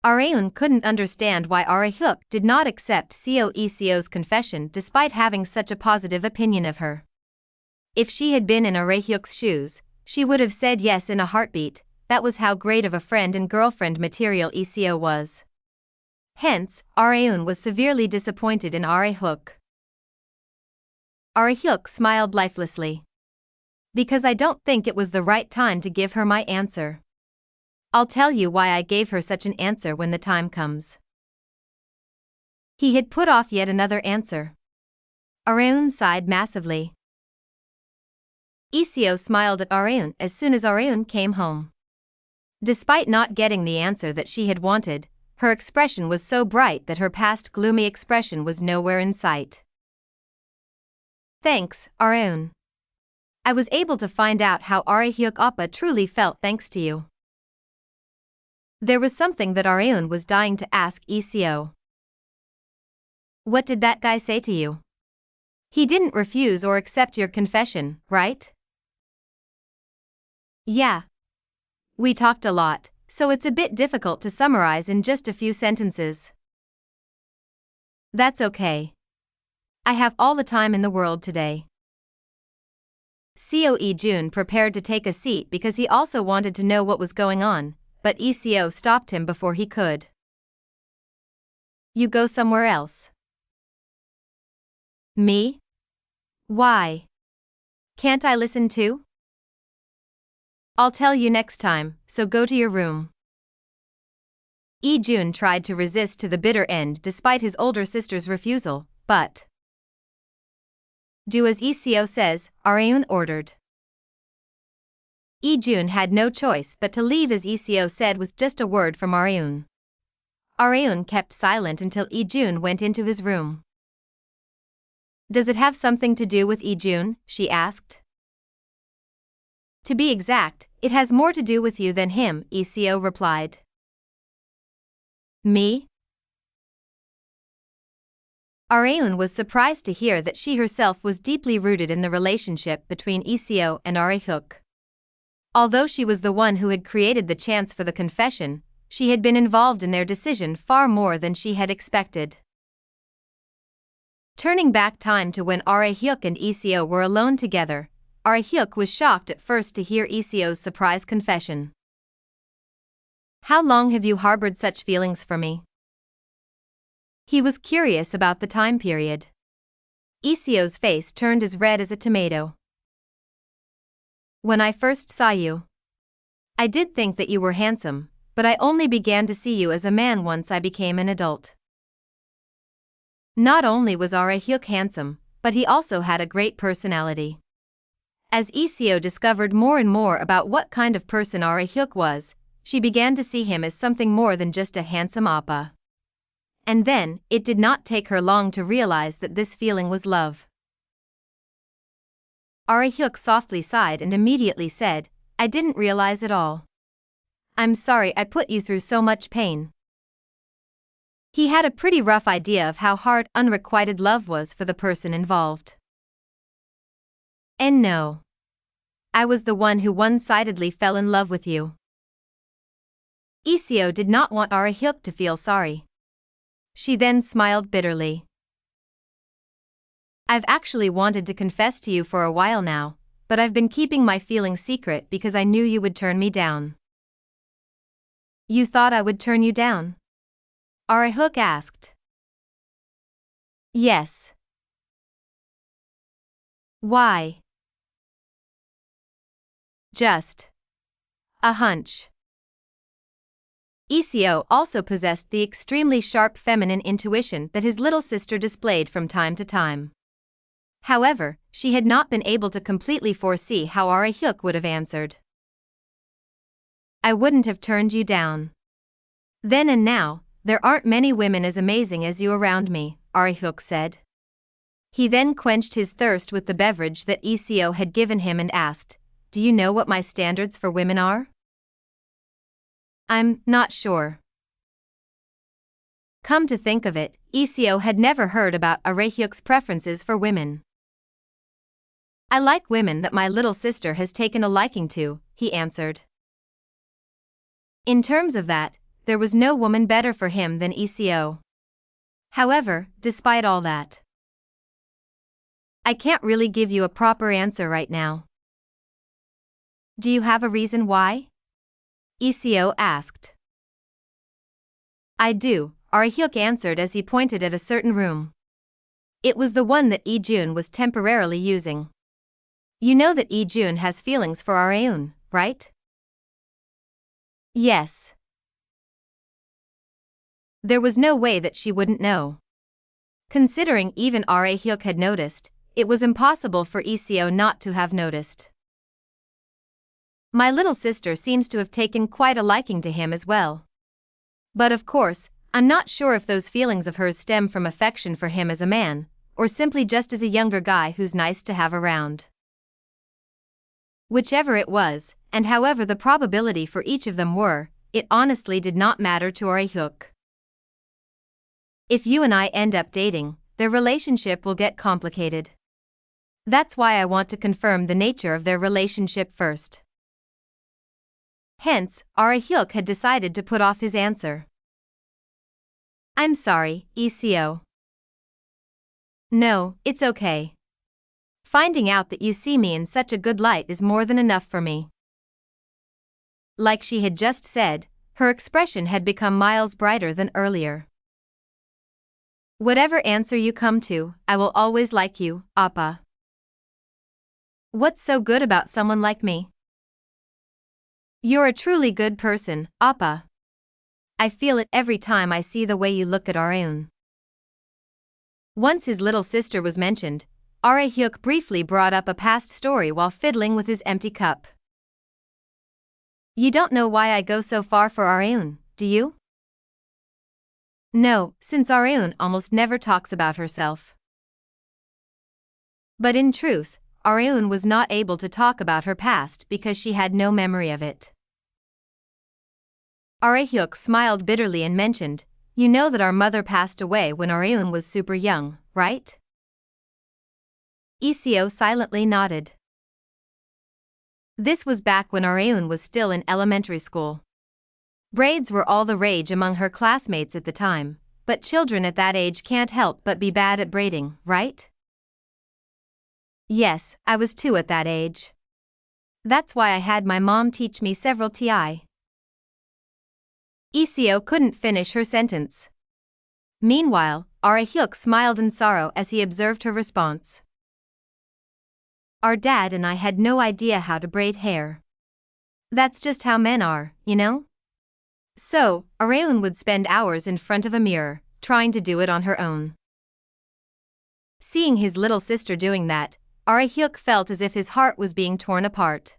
Areun couldn't understand why Arehyuk did not accept ECO's confession despite having such a positive opinion of her. If she had been in Arehyuk's shoes, she would have said yes in a heartbeat. That was how great of a friend and girlfriend material ECO was. Hence, Areun was severely disappointed in Arehyuk. Arehyuk smiled lifelessly. "Because I don't think it was the right time to give her my answer. I'll tell you why I gave her such an answer when the time comes." He had put off yet another answer. Areun sighed massively. ECO smiled at Areun as soon as Areun came home. Despite not getting the answer that she had wanted, her expression was so bright that her past gloomy expression was nowhere in sight. "Thanks, Areun. I was able to find out how Arehyuk Oppa truly felt thanks to you." There was something that Areun was dying to ask ECO. "What did that guy say to you? He didn't refuse or accept your confession, right?" "Yeah. We talked a lot, so it's a bit difficult to summarize in just a few sentences." "That's okay. I have all the time in the world today." Lee-jun prepared to take a seat because he also wanted to know what was going on, but ECO stopped him before he could. "You go somewhere else." "Me? Why? Can't I listen too?" "I'll tell you next time, so go to your room." Lee-jun tried to resist to the bitter end despite his older sister's refusal, but "Do as ECO says," Areun ordered. Lee-jun had no choice but to leave as ECO said with just a word from Areun. Areun kept silent until Lee-jun went into his room. "Does it have something to do with Lee-jun?" she asked. "To be exact, it has more to do with you than him," ECO replied. "Me?" Areun was surprised to hear that she herself was deeply rooted in the relationship between ECO and Arehyuk. Although she was the one who had created the chance for the confession, she had been involved in their decision far more than she had expected. Turning back time to when Arehyuk and ECO were alone together, Arehyuk was shocked at first to hear ECO's surprise confession. How long have you harbored such feelings for me? He was curious about the time period. Isio's face turned as red as a tomato. When I first saw you, I did think that you were handsome, but I only began to see you as a man once I became an adult. Not only was Arehyuk handsome, but he also had a great personality. As Isio discovered more and more about what kind of person Arehyuk was, she began to see him as something more than just a handsome oppa. And then, it did not take her long to realize that this feeling was love. Arehyuk softly sighed and immediately said, I didn't realize it all. I'm sorry I put you through so much pain. He had a pretty rough idea of how hard unrequited love was for the person involved. And no. I was the one who one-sidedly fell in love with you. Isio did not want Arehyuk to feel sorry. She then smiled bitterly. I've actually wanted to confess to you for a while now, but I've been keeping my feelings secret because I knew you would turn me down. You thought I would turn you down? Arehyuk asked. Yes. Why? Just a hunch. Isio also possessed the extremely sharp feminine intuition that his little sister displayed from time to time. However, she had not been able to completely foresee how Arehyuk would have answered. I wouldn't have turned you down. Then and now, there aren't many women as amazing as you around me, Arehyuk said. He then quenched his thirst with the beverage that Isio had given him and asked, Do you know what my standards for women are? I'm not sure. Come to think of it, Isio had never heard about Arehyuk's preferences for women. I like women that my little sister has taken a liking to, he answered. In terms of that, there was no woman better for him than Isio. However, despite all that, I can't really give you a proper answer right now. Do you have a reason why? Isio asked. I do, Arehyuk answered as he pointed at a certain room. It was the one that Ijun was temporarily using. You know that Ijun has feelings for Areun, right? Yes. There was no way that she wouldn't know. Considering even Arehyuk had noticed, it was impossible for Isio not to have noticed. My little sister seems to have taken quite a liking to him as well. But of course, I'm not sure if those feelings of hers stem from affection for him as a man, or simply just as a younger guy who's nice to have around. Whichever it was, and however the probability for each of them were, it honestly did not matter to Arehyuk. If you and I end up dating, their relationship will get complicated. That's why I want to confirm the nature of their relationship first. Hence, Arehyuk had decided to put off his answer. I'm sorry, Isio. No, it's okay. Finding out that you see me in such a good light is more than enough for me. Like she had just said, her expression had become miles brighter than earlier. Whatever answer you come to, I will always like you, Appa. What's so good about someone like me? You're a truly good person, Appa. I feel it every time I see the way you look at Areun. Once his little sister was mentioned, Arehyuk briefly brought up a past story while fiddling with his empty cup. You don't know why I go so far for Areun, do you? No, since Areun almost never talks about herself. But in truth, Areun was not able to talk about her past because she had no memory of it. Arehyuk smiled bitterly and mentioned, You know that our mother passed away when Areun was super young, right? Isio silently nodded. This was back when Areun was still in elementary school. Braids were all the rage among her classmates at the time, but children at that age can't help but be bad at braiding, right? Yes, I was too at that age. That's why I had my mom teach me several TI. Iseo couldn't finish her sentence. Meanwhile, Are-hyuk smiled in sorrow as he observed her response. Our dad and I had no idea how to braid hair. That's just how men are, you know? So, Areun would spend hours in front of a mirror, trying to do it on her own. Seeing his little sister doing that, Are-hyuk felt as if his heart was being torn apart.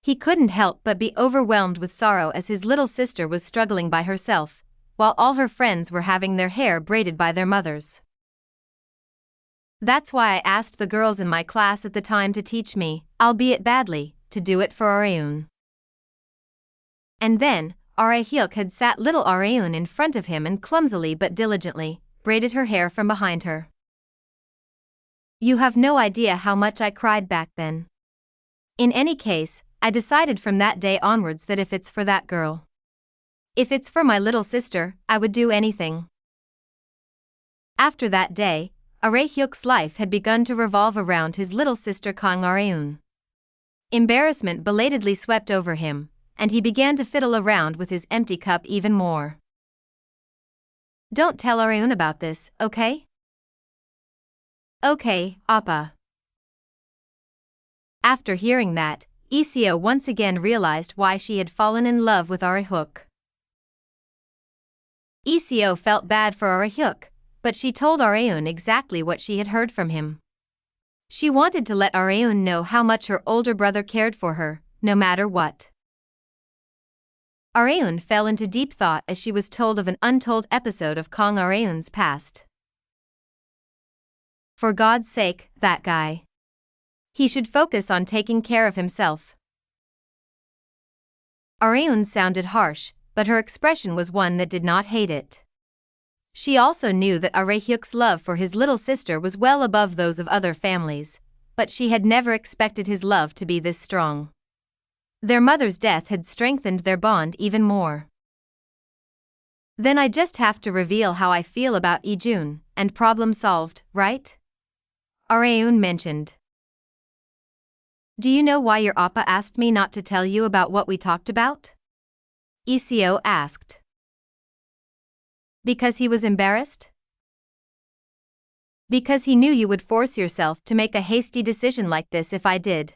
He couldn't help but be overwhelmed with sorrow as his little sister was struggling by herself, while all her friends were having their hair braided by their mothers. That's why I asked the girls in my class at the time to teach me, albeit badly, to do it for Areun. And then, Are-hyuk had sat little Areun in front of him and clumsily but diligently braided her hair from behind her. You have no idea how much I cried back then. In any case, I decided from that day onwards that if it's for that girl, if it's for my little sister, I would do anything. After that day, Are-hyuk's life had begun to revolve around his little sister Kang Areun. Embarrassment belatedly swept over him, and he began to fiddle around with his empty cup even more. Don't tell Areun about this, okay? Okay, Appa. After hearing that, Iseo once again realized why she had fallen in love with Are-hyuk. Iseo felt bad for Are-hyuk, but she told Areun exactly what she had heard from him. She wanted to let Areun know how much her older brother cared for her, no matter what. Areun fell into deep thought as she was told of an untold episode of Kang Areun's past. For God's sake, that guy. He should focus on taking care of himself. Areun sounded harsh, but her expression was one that did not hate it. She also knew that Are-hyuk's love for his little sister was well above those of other families, but she had never expected his love to be this strong. Their mother's death had strengthened their bond even more. Then I just have to reveal how I feel about Ijun, and problem solved, right? Areun mentioned. Do you know why your appa asked me not to tell you about what we talked about? Iseo asked. Because he was embarrassed? Because he knew you would force yourself to make a hasty decision like this if I did.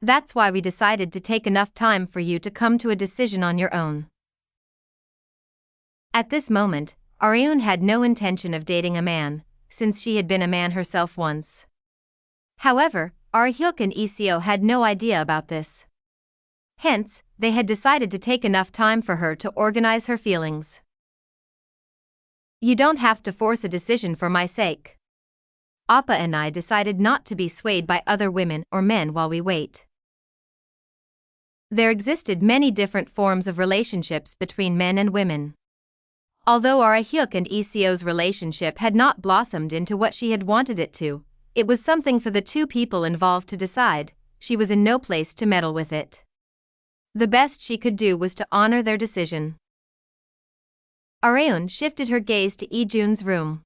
That's why we decided to take enough time for you to come to a decision on your own. At this moment, Areun had no intention of dating a man, since she had been a man herself once. However, Are-hyuk and Iseo had no idea about this. Hence, they had decided to take enough time for her to organize her feelings. You don't have to force a decision for my sake. Appa and I decided not to be swayed by other women or men while we wait. There existed many different forms of relationships between men and women. Although Are-hyuk and Iseo's relationship had not blossomed into what she had wanted it to, it was something for the two people involved to decide. She was in no place to meddle with it. The best she could do was to honor their decision. Areun shifted her gaze to Ijun's room.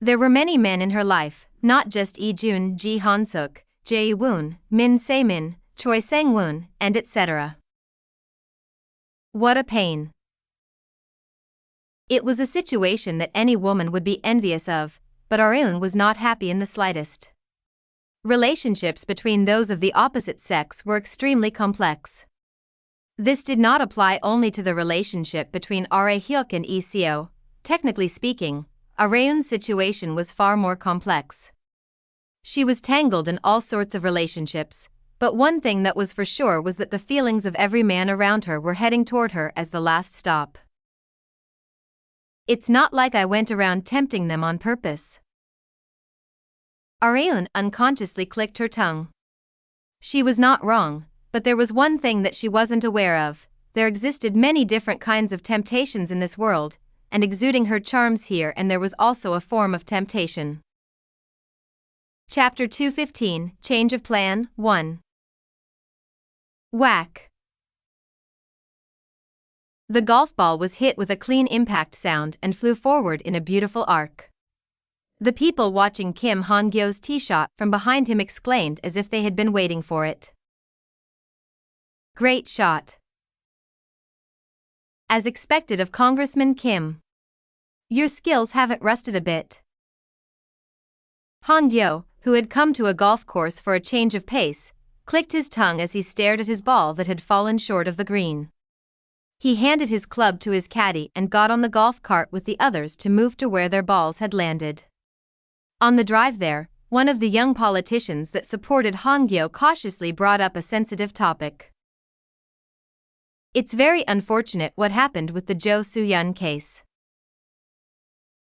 There were many men in her life, not just Ijun, Ji Han-suk, Jae-woon, Min Se-min, Choi Sang-woon, and etc. What a pain. It was a situation that any woman would be envious of, but Areun was not happy in the slightest. Relationships between those of the opposite sex were extremely complex. This did not apply only to the relationship between Are-hyuk and Iseo. Technically speaking, Areun's situation was far more complex. She was tangled in all sorts of relationships, but one thing that was for sure was that the feelings of every man around her were heading toward her as the last stop. It's not like I went around tempting them on purpose. Areun unconsciously clicked her tongue. She was not wrong, but there was one thing that she wasn't aware of. There existed many different kinds of temptations in this world, and exuding her charms here and there was also a form of temptation. Chapter 215, Change of Plan, 1. Whack. The golf ball was hit with a clean impact sound and flew forward in a beautiful arc. The people watching Kim Han-Gyo's tee shot from behind him exclaimed as if they had been waiting for it. Great shot. As expected of Congressman Kim. Your skills haven't rusted a bit. Han-Gyo, who had come to a golf course for a change of pace, clicked his tongue as he stared at his ball that had fallen short of the green. He handed his club to his caddy and got on the golf cart with the others to move to where their balls had landed. On the drive there, one of the young politicians that supported Han-Gyo cautiously brought up a sensitive topic. It's very unfortunate what happened with the Jo Soo-yun case.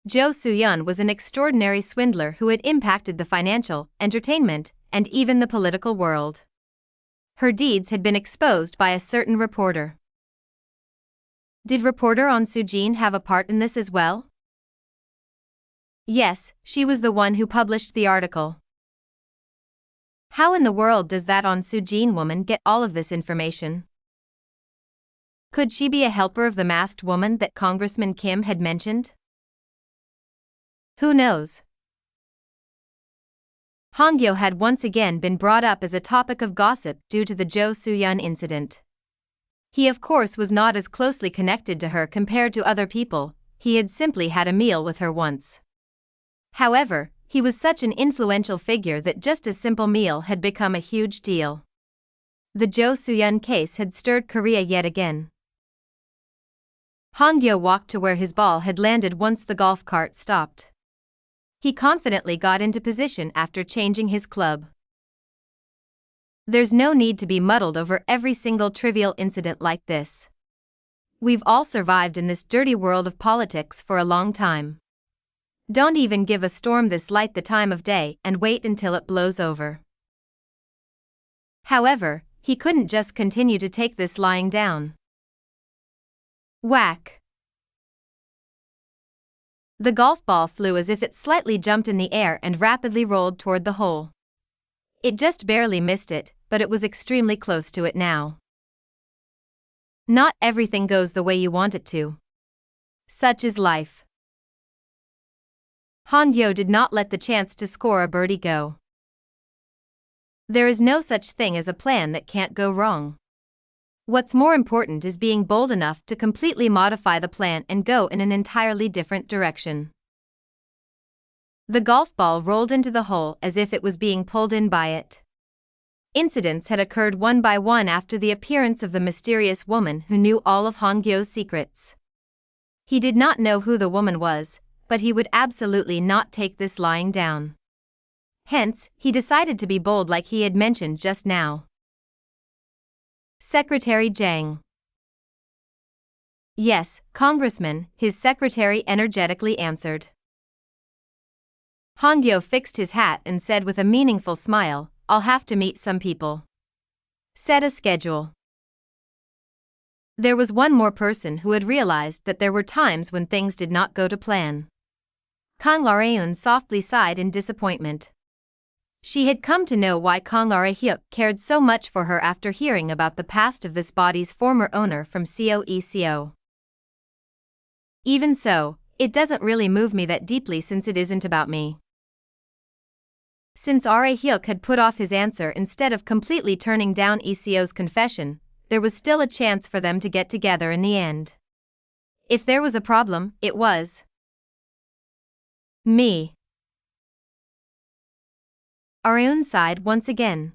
Jo Soo-yun was an extraordinary swindler who had impacted the financial, entertainment, and even the political world. Her deeds had been exposed by a certain reporter. Did reporter On Soo-jin have a part in this as well? Yes, she was the one who published the article. How in the world does that On Soo-jin woman get all of this information? Could she be a helper of the masked woman that Congressman Kim had mentioned? Who knows? Han-Gyo had once again been brought up as a topic of gossip due to the Jo Soo-yun incident. He of course was not as closely connected to her compared to other people, he had simply had a meal with her once. However, he was such an influential figure that just a simple meal had become a huge deal. The Jo Soo-yun case had stirred Korea yet again. Han-Gyo walked to where his ball had landed once the golf cart stopped. He confidently got into position after changing his club. There's no need to be muddled over every single trivial incident like this. We've all survived in this dirty world of politics for a long time. Don't even give a storm this light the time of day and wait until it blows over. However, he couldn't just continue to take this lying down. Whack! The golf ball flew as if it slightly jumped in the air and rapidly rolled toward the hole. It just barely missed it, but it was extremely close to it now. Not everything goes the way you want it to. Such is life. Han-Gyo did not let the chance to score a birdie go. There is no such thing as a plan that can't go wrong. What's more important is being bold enough to completely modify the plan and go in an entirely different direction. The golf ball rolled into the hole as if it was being pulled in by it. Incidents had occurred one by one after the appearance of the mysterious woman who knew all of Han-Gyo's secrets. He did not know who the woman was, but he would absolutely not take this lying down. Hence, he decided to be bold like he had mentioned just now. Secretary Jang. Yes, Congressman, his secretary energetically answered. Han-Gyo fixed his hat and said with a meaningful smile, I'll have to meet some people. Set a schedule. There was one more person who had realized that there were times when things did not go to plan. Kang Lareun softly sighed in disappointment. She had come to know why Kang Larehyuk cared so much for her after hearing about the past of this body's former owner from Coeco. Even so, it doesn't really move me that deeply since it isn't about me. Since Larehyuk had put off his answer instead of completely turning down Eco's confession, there was still a chance for them to get together in the end. If there was a problem, it was me. Areun sighed once again.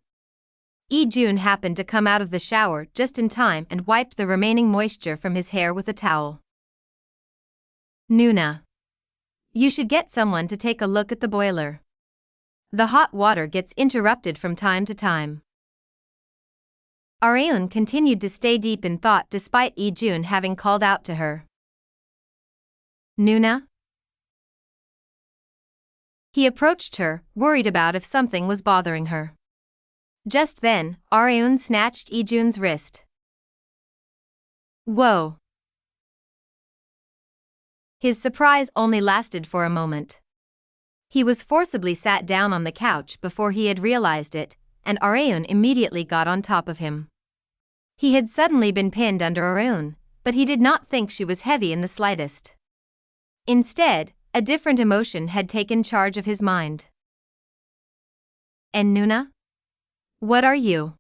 Lee-jun happened to come out of the shower just in time and wiped the remaining moisture from his hair with a towel. Nuna. You should get someone to take a look at the boiler. The hot water gets interrupted from time to time. Areun continued to stay deep in thought despite Lee-jun having called out to her. Nuna? He approached her, worried about if something was bothering her. Just then, Areun snatched Lee-jun's wrist. Whoa! His surprise only lasted for a moment. He was forcibly sat down on the couch before he had realized it, and Areun immediately got on top of him. He had suddenly been pinned under Areun, but he did not think she was heavy in the slightest. Instead, a different emotion had taken charge of his mind. And Nuna? What are you?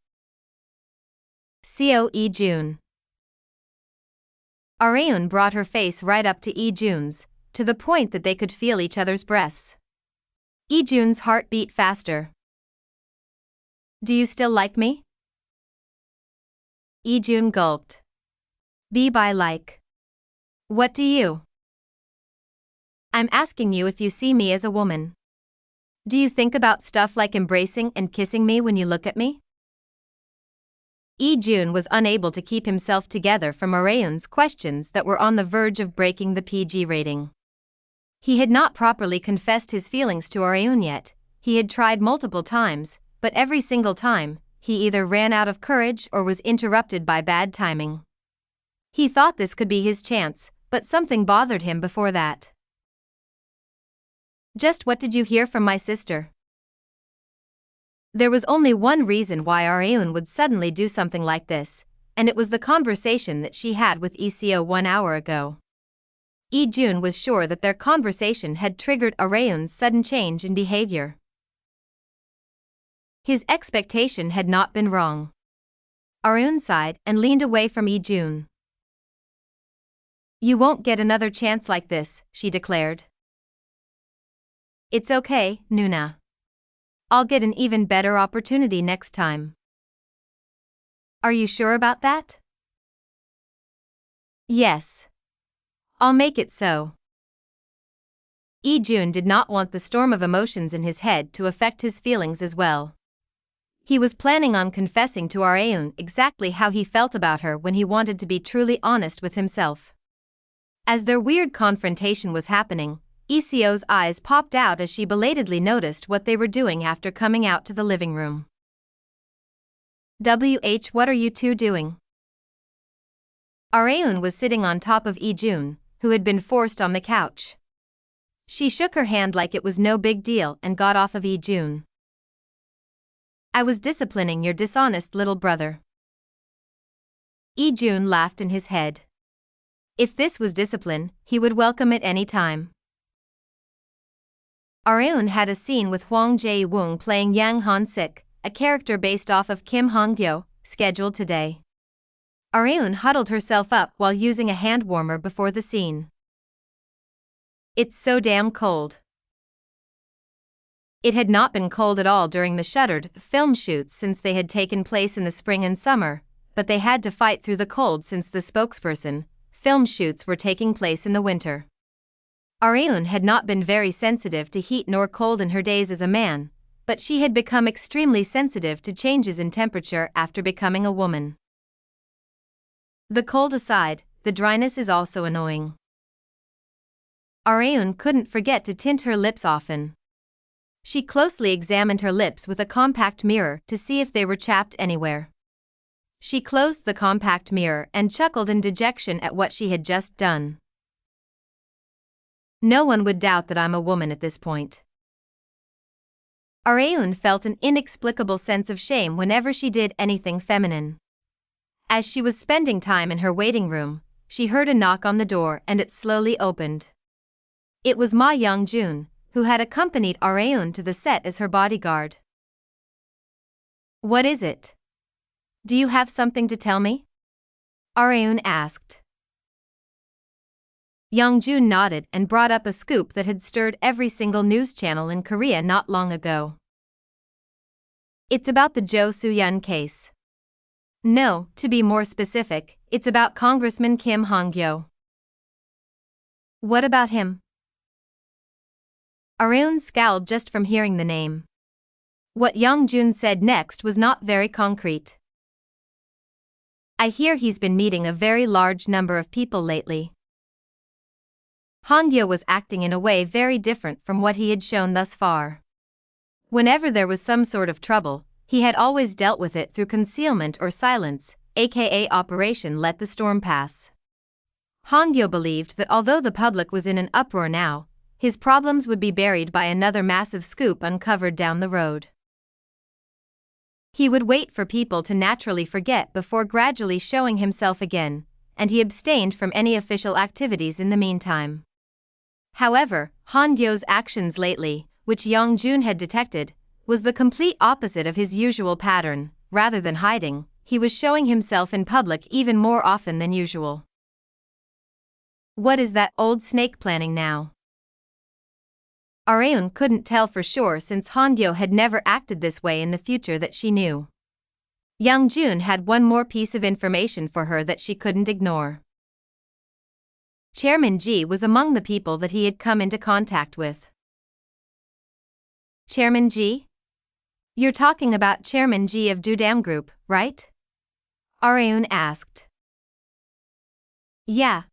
Lee-jun. Areun brought her face right up to Lee-jun's, to the point that they could feel each other's breaths. Lee-jun's heart beat faster. Do you still like me? Lee-jun gulped. By like. What do you? I'm asking you if you see me as a woman. Do you think about stuff like embracing and kissing me when you look at me? Lee-jun was unable to keep himself together from Areun's questions that were on the verge of breaking the PG rating. He had not properly confessed his feelings to Areun yet. He had tried multiple times, but every single time, he either ran out of courage or was interrupted by bad timing. He thought this could be his chance, but something bothered him before that. Just what did you hear from my sister? There was only one reason why Areun would suddenly do something like this, and it was the conversation that she had with ECO 1 hour ago. Lee-jun was sure that their conversation had triggered Areun's sudden change in behavior. His expectation had not been wrong. Areun sighed and leaned away from Lee-jun. You won't get another chance like this, she declared. It's okay, Nuna. I'll get an even better opportunity next time. Are you sure about that? Yes. I'll make it so. Lee-jun did not want the storm of emotions in his head to affect his feelings as well. He was planning on confessing to Areun exactly how he felt about her when he wanted to be truly honest with himself. As their weird confrontation was happening, ECO's eyes popped out as she belatedly noticed what they were doing after coming out to the living room. What are you two doing? Areun was sitting on top of Lee-jun, who had been forced on the couch. She shook her hand like it was no big deal and got off of Lee-jun. I was disciplining your dishonest little brother. Lee-jun laughed in his head. If this was discipline, he would welcome it any time. Areun had a scene with Hwang Jae-woong playing Yang Han-sik, a character based off of Kim Han-Gyo, scheduled today. Areun huddled herself up while using a hand warmer before the scene. It's so damn cold. It had not been cold at all during the shuttered film shoots since they had taken place in the spring and summer, but they had to fight through the cold since the spokesperson film shoots were taking place in the winter. Areun had not been very sensitive to heat nor cold in her days as a man, but she had become extremely sensitive to changes in temperature after becoming a woman. The cold aside, the dryness is also annoying. Areun couldn't forget to tint her lips often. She closely examined her lips with a compact mirror to see if they were chapped anywhere. She closed the compact mirror and chuckled in dejection at what she had just done. No one would doubt that I'm a woman at this point. Areun felt an inexplicable sense of shame whenever she did anything feminine. As she was spending time in her waiting room, she heard a knock on the door and it slowly opened. It was Ma Young-jun, who had accompanied Areun to the set as her bodyguard. What is it? Do you have something to tell me? Areun asked. Young-jun nodded and brought up a scoop that had stirred every single news channel in Korea not long ago. It's about the Jo Soo-yeon case. No, to be more specific, it's about Congressman Kim Han-Gyo. What about him? Areun scowled just from hearing the name. What Young-jun said next was not very concrete. I hear he's been meeting a very large number of people lately. Han-Gyo was acting in a way very different from what he had shown thus far. Whenever there was some sort of trouble, he had always dealt with it through concealment or silence, aka Operation Let the Storm Pass. Han-Gyo believed that although the public was in an uproar now, his problems would be buried by another massive scoop uncovered down the road. He would wait for people to naturally forget before gradually showing himself again, and he abstained from any official activities in the meantime. However, Han-Gyo's actions lately, which Young-jun had detected, was the complete opposite of his usual pattern. Rather than hiding, he was showing himself in public even more often than usual. What is that old snake planning now? Areun couldn't tell for sure since Han-Gyo had never acted this way in the future that she knew. Young-jun had one more piece of information for her that she couldn't ignore. Chairman Ji was among the people that he had come into contact with. Chairman Ji? You're talking about Chairman Ji of Dudam Group, right? Areun asked. Yeah.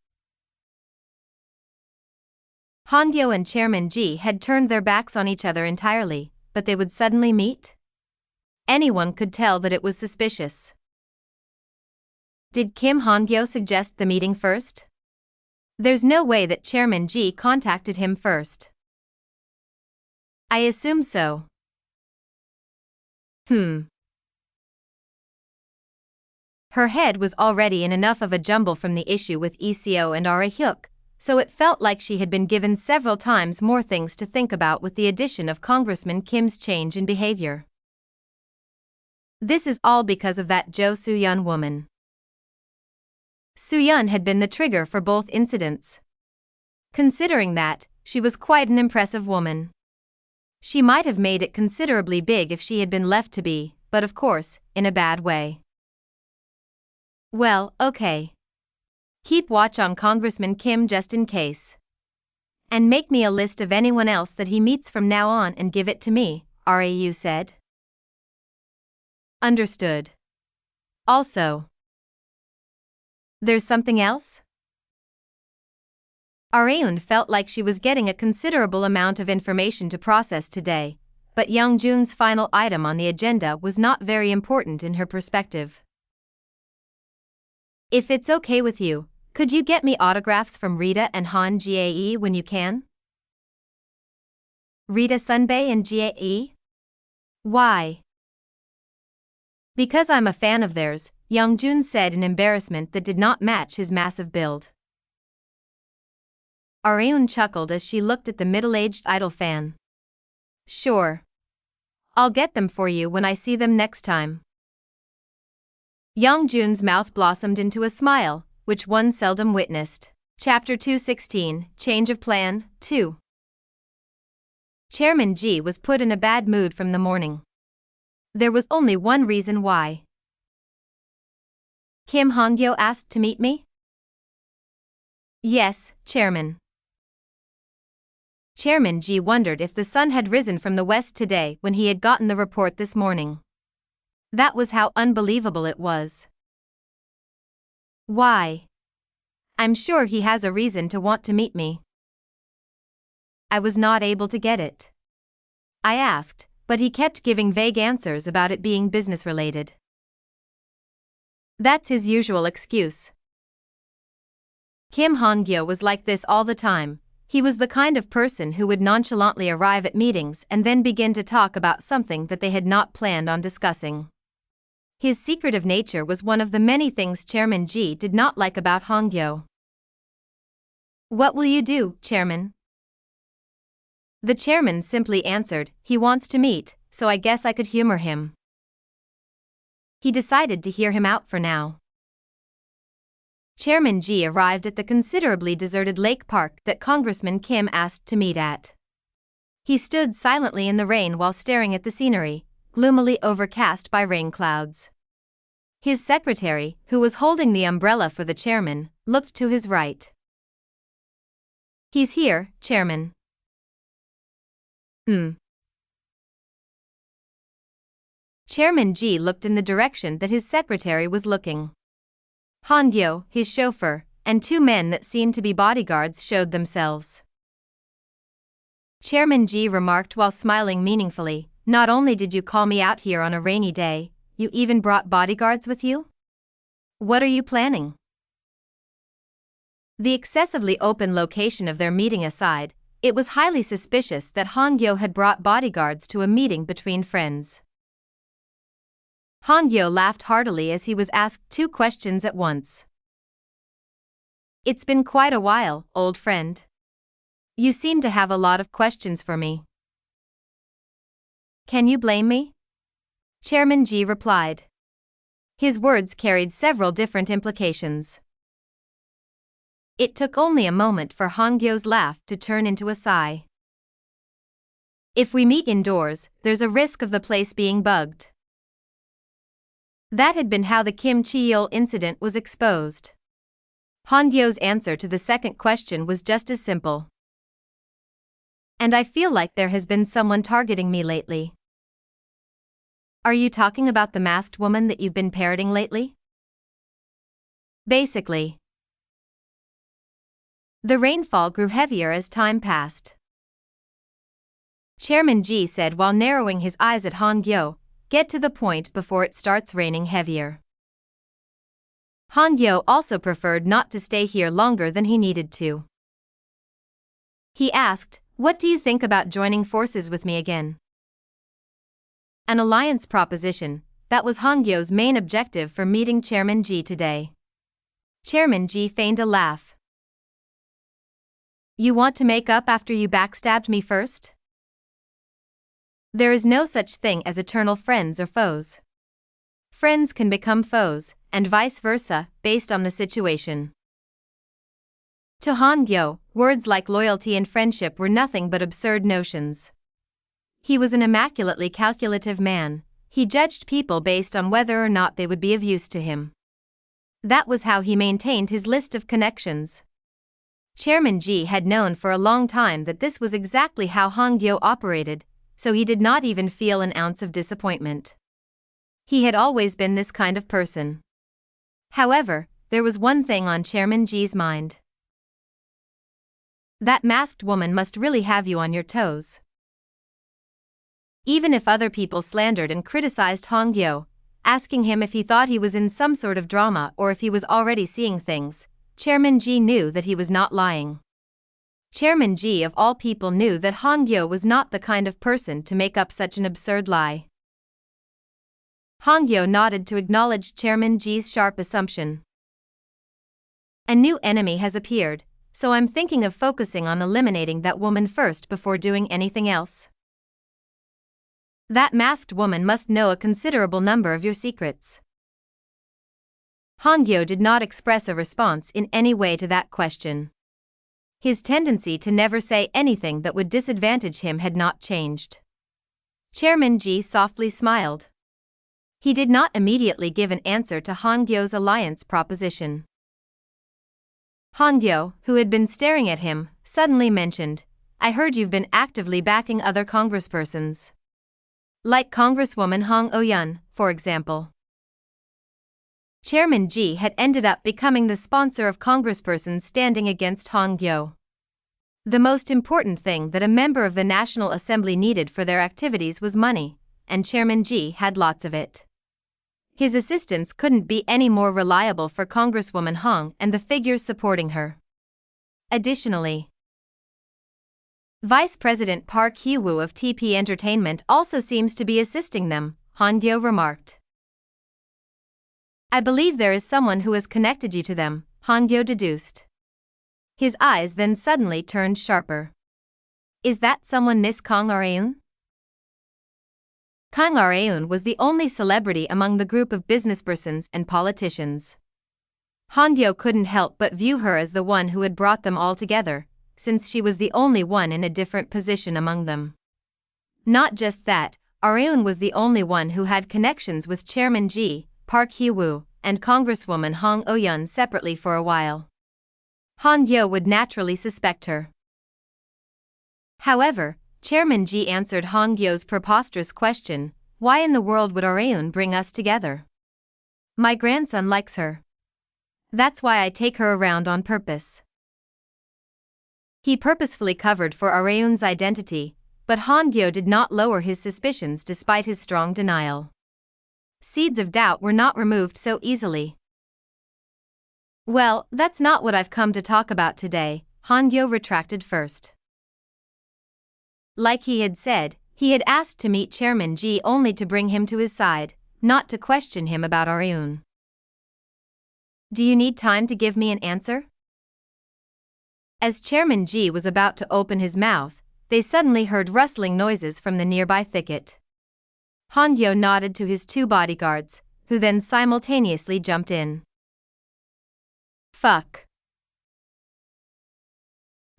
Han-Gyo and Chairman Ji had turned their backs on each other entirely, but they would suddenly meet? Anyone could tell that it was suspicious. Did Kim Han-Gyo suggest the meeting first? There's no way that Chairman Ji contacted him first. I assume so. Her head was already in enough of a jumble from the issue with ECO and Ra-hyuk, so it felt like she had been given several times more things to think about with the addition of Congressman Kim's change in behavior. This is all because of that Jo Soo-yeon woman. Soo-yeon had been the trigger for both incidents. Considering that, she was quite an impressive woman. She might have made it considerably big if she had been left to be, but of course, in a bad way. Well, okay. Keep watch on Congressman Kim just in case. And make me a list of anyone else that he meets from now on and give it to me, Rau said. Understood. Also, there's something else? Areun felt like she was getting a considerable amount of information to process today, but Young-jun's final item on the agenda was not very important in her perspective. If it's okay with you, could you get me autographs from Rita and Han-Gyo when you can? Rita Sunbae and Gyo? Why? Because I'm a fan of theirs, Young-jun said in embarrassment that did not match his massive build. Areun chuckled as she looked at the middle-aged idol fan. Sure. I'll get them for you when I see them next time. Young-jun's mouth blossomed into a smile, which one seldom witnessed. Chapter 216, Change of Plan, 2. Chairman Ji was put in a bad mood from the morning. There was only one reason why. Kim Han-Gyo asked to meet me? Yes, Chairman. Chairman Ji wondered if the sun had risen from the west today when he had gotten the report this morning. That was how unbelievable it was. Why? I'm sure he has a reason to want to meet me. I was not able to get it. I asked, but he kept giving vague answers about it being business-related. That's his usual excuse. Kim Han-Gyo was like this all the time. He was the kind of person who would nonchalantly arrive at meetings and then begin to talk about something that they had not planned on discussing. His secretive nature was one of the many things Chairman Ji did not like about Han-Gyo. What will you do, Chairman? The chairman simply answered, he wants to meet, so I guess I could humor him. He decided to hear him out for now. Chairman Ji arrived at the considerably deserted lake park that Congressman Kim asked to meet at. He stood silently in the rain while staring at the scenery, gloomily overcast by rain clouds. His secretary, who was holding the umbrella for the chairman, looked to his right. He's here, Chairman. Chairman Ji looked in the direction that his secretary was looking. Han-Gyo, his chauffeur, and two men that seemed to be bodyguards showed themselves. Chairman Ji remarked while smiling meaningfully, not only did you call me out here on a rainy day, you even brought bodyguards with you? What are you planning? The excessively open location of their meeting aside, it was highly suspicious that Han-Gyo had brought bodyguards to a meeting between friends. Han-Gyo laughed heartily as he was asked two questions at once. It's been quite a while, old friend. You seem to have a lot of questions for me. Can you blame me? Chairman Ji replied. His words carried several different implications. It took only a moment for Han-Gyo's laugh to turn into a sigh. If we meet indoors, there's a risk of the place being bugged. That had been how the Kim Chi-yeol incident was exposed. Han-Gyo's answer to the second question was just as simple. And I feel like there has been someone targeting me lately. Are you talking about the masked woman that you've been parroting lately? Basically. The rainfall grew heavier as time passed. Chairman Ji said while narrowing his eyes at Han-Gyo, "Get to the point before it starts raining heavier." Han-Gyo also preferred not to stay here longer than he needed to. He asked, "What do you think about joining forces with me again?" An alliance proposition, that was Han-Gyo's main objective for meeting Chairman Ji today. Chairman Ji feigned a laugh. "You want to make up after you backstabbed me first?" There is no such thing as eternal friends or foes. Friends can become foes, and vice versa, based on the situation. To Han-Gyo, words like loyalty and friendship were nothing but absurd notions. He was an immaculately calculative man. He judged people based on whether or not they would be of use to him. That was how he maintained his list of connections. Chairman Ji had known for a long time that this was exactly how Han-Gyo operated, so he did not even feel an ounce of disappointment. He had always been this kind of person. However, there was one thing on Chairman Ji's mind. That masked woman must really have you on your toes. Even if other people slandered and criticized Han-Gyo, asking him if he thought he was in some sort of drama or if he was already seeing things, Chairman Ji knew that he was not lying. Chairman Ji of all people knew that Han-Gyo was not the kind of person to make up such an absurd lie. Han-Gyo nodded to acknowledge Chairman Ji's sharp assumption. "A new enemy has appeared, so I'm thinking of focusing on eliminating that woman first before doing anything else. That masked woman must know a considerable number of your secrets." Han-Gyo did not express a response in any way to that question. His tendency to never say anything that would disadvantage him had not changed. Chairman Ji softly smiled. He did not immediately give an answer to Han-Gyo's alliance proposition. Han-Gyo, who had been staring at him, suddenly mentioned, "I heard you've been actively backing other congresspersons. Like Congresswoman Hong Oh-yeon, for example." Chairman Ji had ended up becoming the sponsor of congresspersons standing against Han-Gyo. The most important thing that a member of the National Assembly needed for their activities was money, and Chairman Ji had lots of it. His assistants couldn't be any more reliable for Congresswoman Hong and the figures supporting her. Additionally, Vice President Park Hee-woo of TP Entertainment also seems to be assisting them, Han-Gyo remarked. "I believe there is someone who has connected you to them," Han-Gyo deduced. His eyes then suddenly turned sharper. "Is that someone Miss Kang Areun?" Kang Areun was the only celebrity among the group of businesspersons and politicians. Han-Gyo couldn't help but view her as the one who had brought them all together, since she was the only one in a different position among them. Not just that, Areun was the only one who had connections with Chairman Ji, Park Hee-woo, and Congresswoman Hong Oh-yeon separately for a while. Han-Gyo would naturally suspect her. However, Chairman Ji answered Han-Gyo's preposterous question, "Why in the world would Areun bring us together? My grandson likes her. That's why I take her around on purpose." He purposefully covered for Areun's identity, but Han-Gyo did not lower his suspicions despite his strong denial. Seeds of doubt were not removed so easily. "Well, that's not what I've come to talk about today," Han-Gyo retracted first. Like he had said, he had asked to meet Chairman Ji only to bring him to his side, not to question him about Areun. "Do you need time to give me an answer?" As Chairman Ji was about to open his mouth, they suddenly heard rustling noises from the nearby thicket. Han-Gyo nodded to his two bodyguards, who then simultaneously jumped in. "Fuck."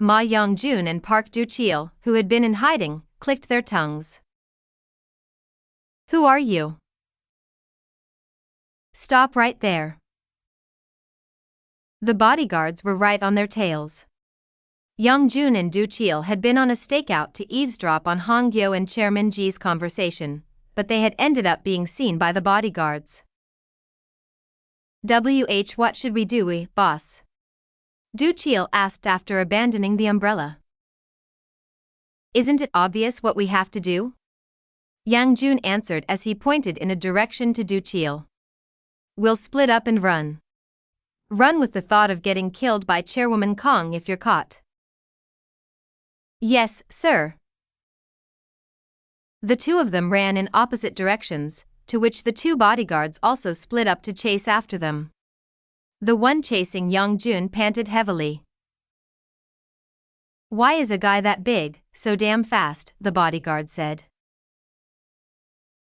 Ma Young-jun and Park Do-cheol, who had been in hiding, clicked their tongues. Who are you? Stop right there. The bodyguards were right on their tails. Young-jun and Do-cheol had been on a stakeout to eavesdrop on Han-Gyo and Chairman Ji's conversation, but they had ended up being seen by the bodyguards. What should we do, boss? Do-cheol asked after abandoning the umbrella. Isn't it obvious what we have to do? Young-jun answered as he pointed in a direction to Do-cheol. We'll split up and run. Run with the thought of getting killed by Chairwoman Kong if you're caught. Yes, sir. The two of them ran in opposite directions, to which the two bodyguards also split up to chase after them. The one chasing Young-jun panted heavily. Why is a guy that big so damn fast? The bodyguard said.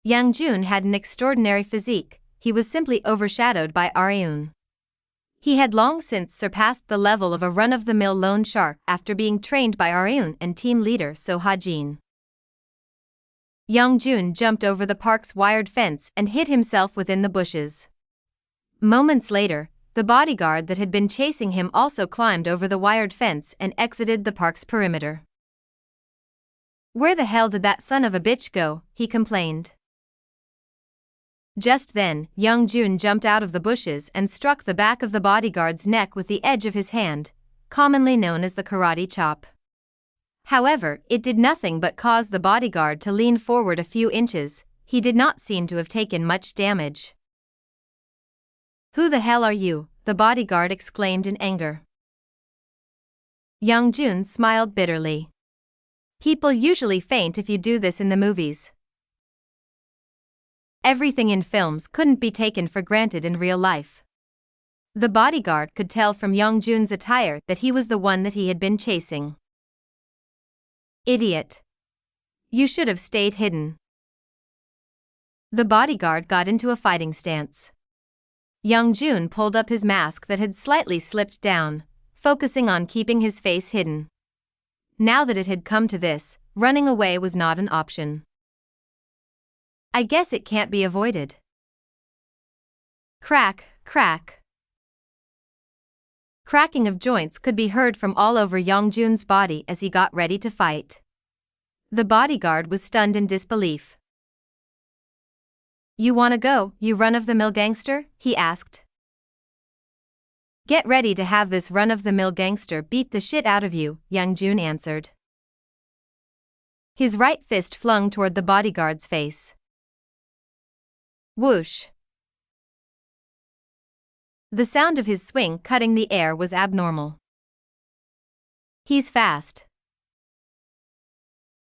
Young-jun had an extraordinary physique. He was simply overshadowed by Areun. He had long since surpassed the level of a run-of-the-mill loan shark after being trained by Areun and team leader So Ha-jin. Young-jun jumped over the park's wired fence and hid himself within the bushes. Moments later, the bodyguard that had been chasing him also climbed over the wired fence and exited the park's perimeter. Where the hell did that son of a bitch go? He complained. Just then, Young-jun jumped out of the bushes and struck the back of the bodyguard's neck with the edge of his hand, commonly known as the karate chop. However, it did nothing but cause the bodyguard to lean forward a few inches. He did not seem to have taken much damage. Who the hell are you? The bodyguard exclaimed in anger. Young-jun smiled bitterly. People usually faint if you do this in the movies. Everything in films couldn't be taken for granted in real life. The bodyguard could tell from Young-jun's attire that he was the one that he had been chasing. Idiot. You should have stayed hidden. The bodyguard got into a fighting stance. Young-jun pulled up his mask that had slightly slipped down, focusing on keeping his face hidden. Now that it had come to this, running away was not an option. I guess it can't be avoided. Crack, crack. Cracking of joints could be heard from all over Young-jun's body as he got ready to fight. The bodyguard was stunned in disbelief. You wanna go, you run-of-the-mill gangster? He asked. Get ready to have this run-of-the-mill gangster beat the shit out of you, Young-jun answered. His right fist flung toward the bodyguard's face. Whoosh. The sound of his swing cutting the air was abnormal. He's fast.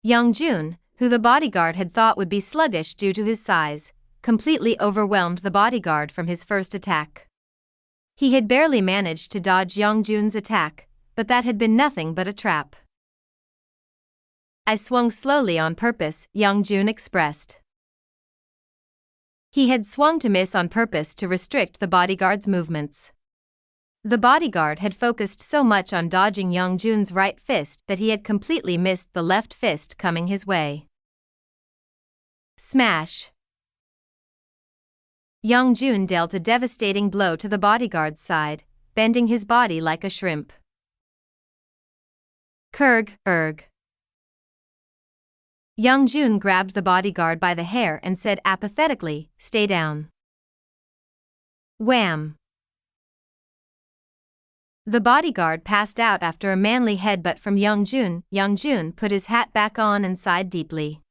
Young-jun, who the bodyguard had thought would be sluggish due to his size, completely overwhelmed the bodyguard from his first attack. He had barely managed to dodge Young-jun's attack, but that had been nothing but a trap. I swung slowly on purpose, Young-jun expressed. He had swung to miss on purpose to restrict the bodyguard's movements. The bodyguard had focused so much on dodging Young-jun's right fist that he had completely missed the left fist coming his way. Smash! Young-jun dealt a devastating blow to the bodyguard's side, bending his body like a shrimp. Kurg, erg. Young-jun grabbed the bodyguard by the hair and said apathetically, "Stay down." Wham! The bodyguard passed out after a manly headbutt from Young-jun. Young-jun put his hat back on and sighed deeply.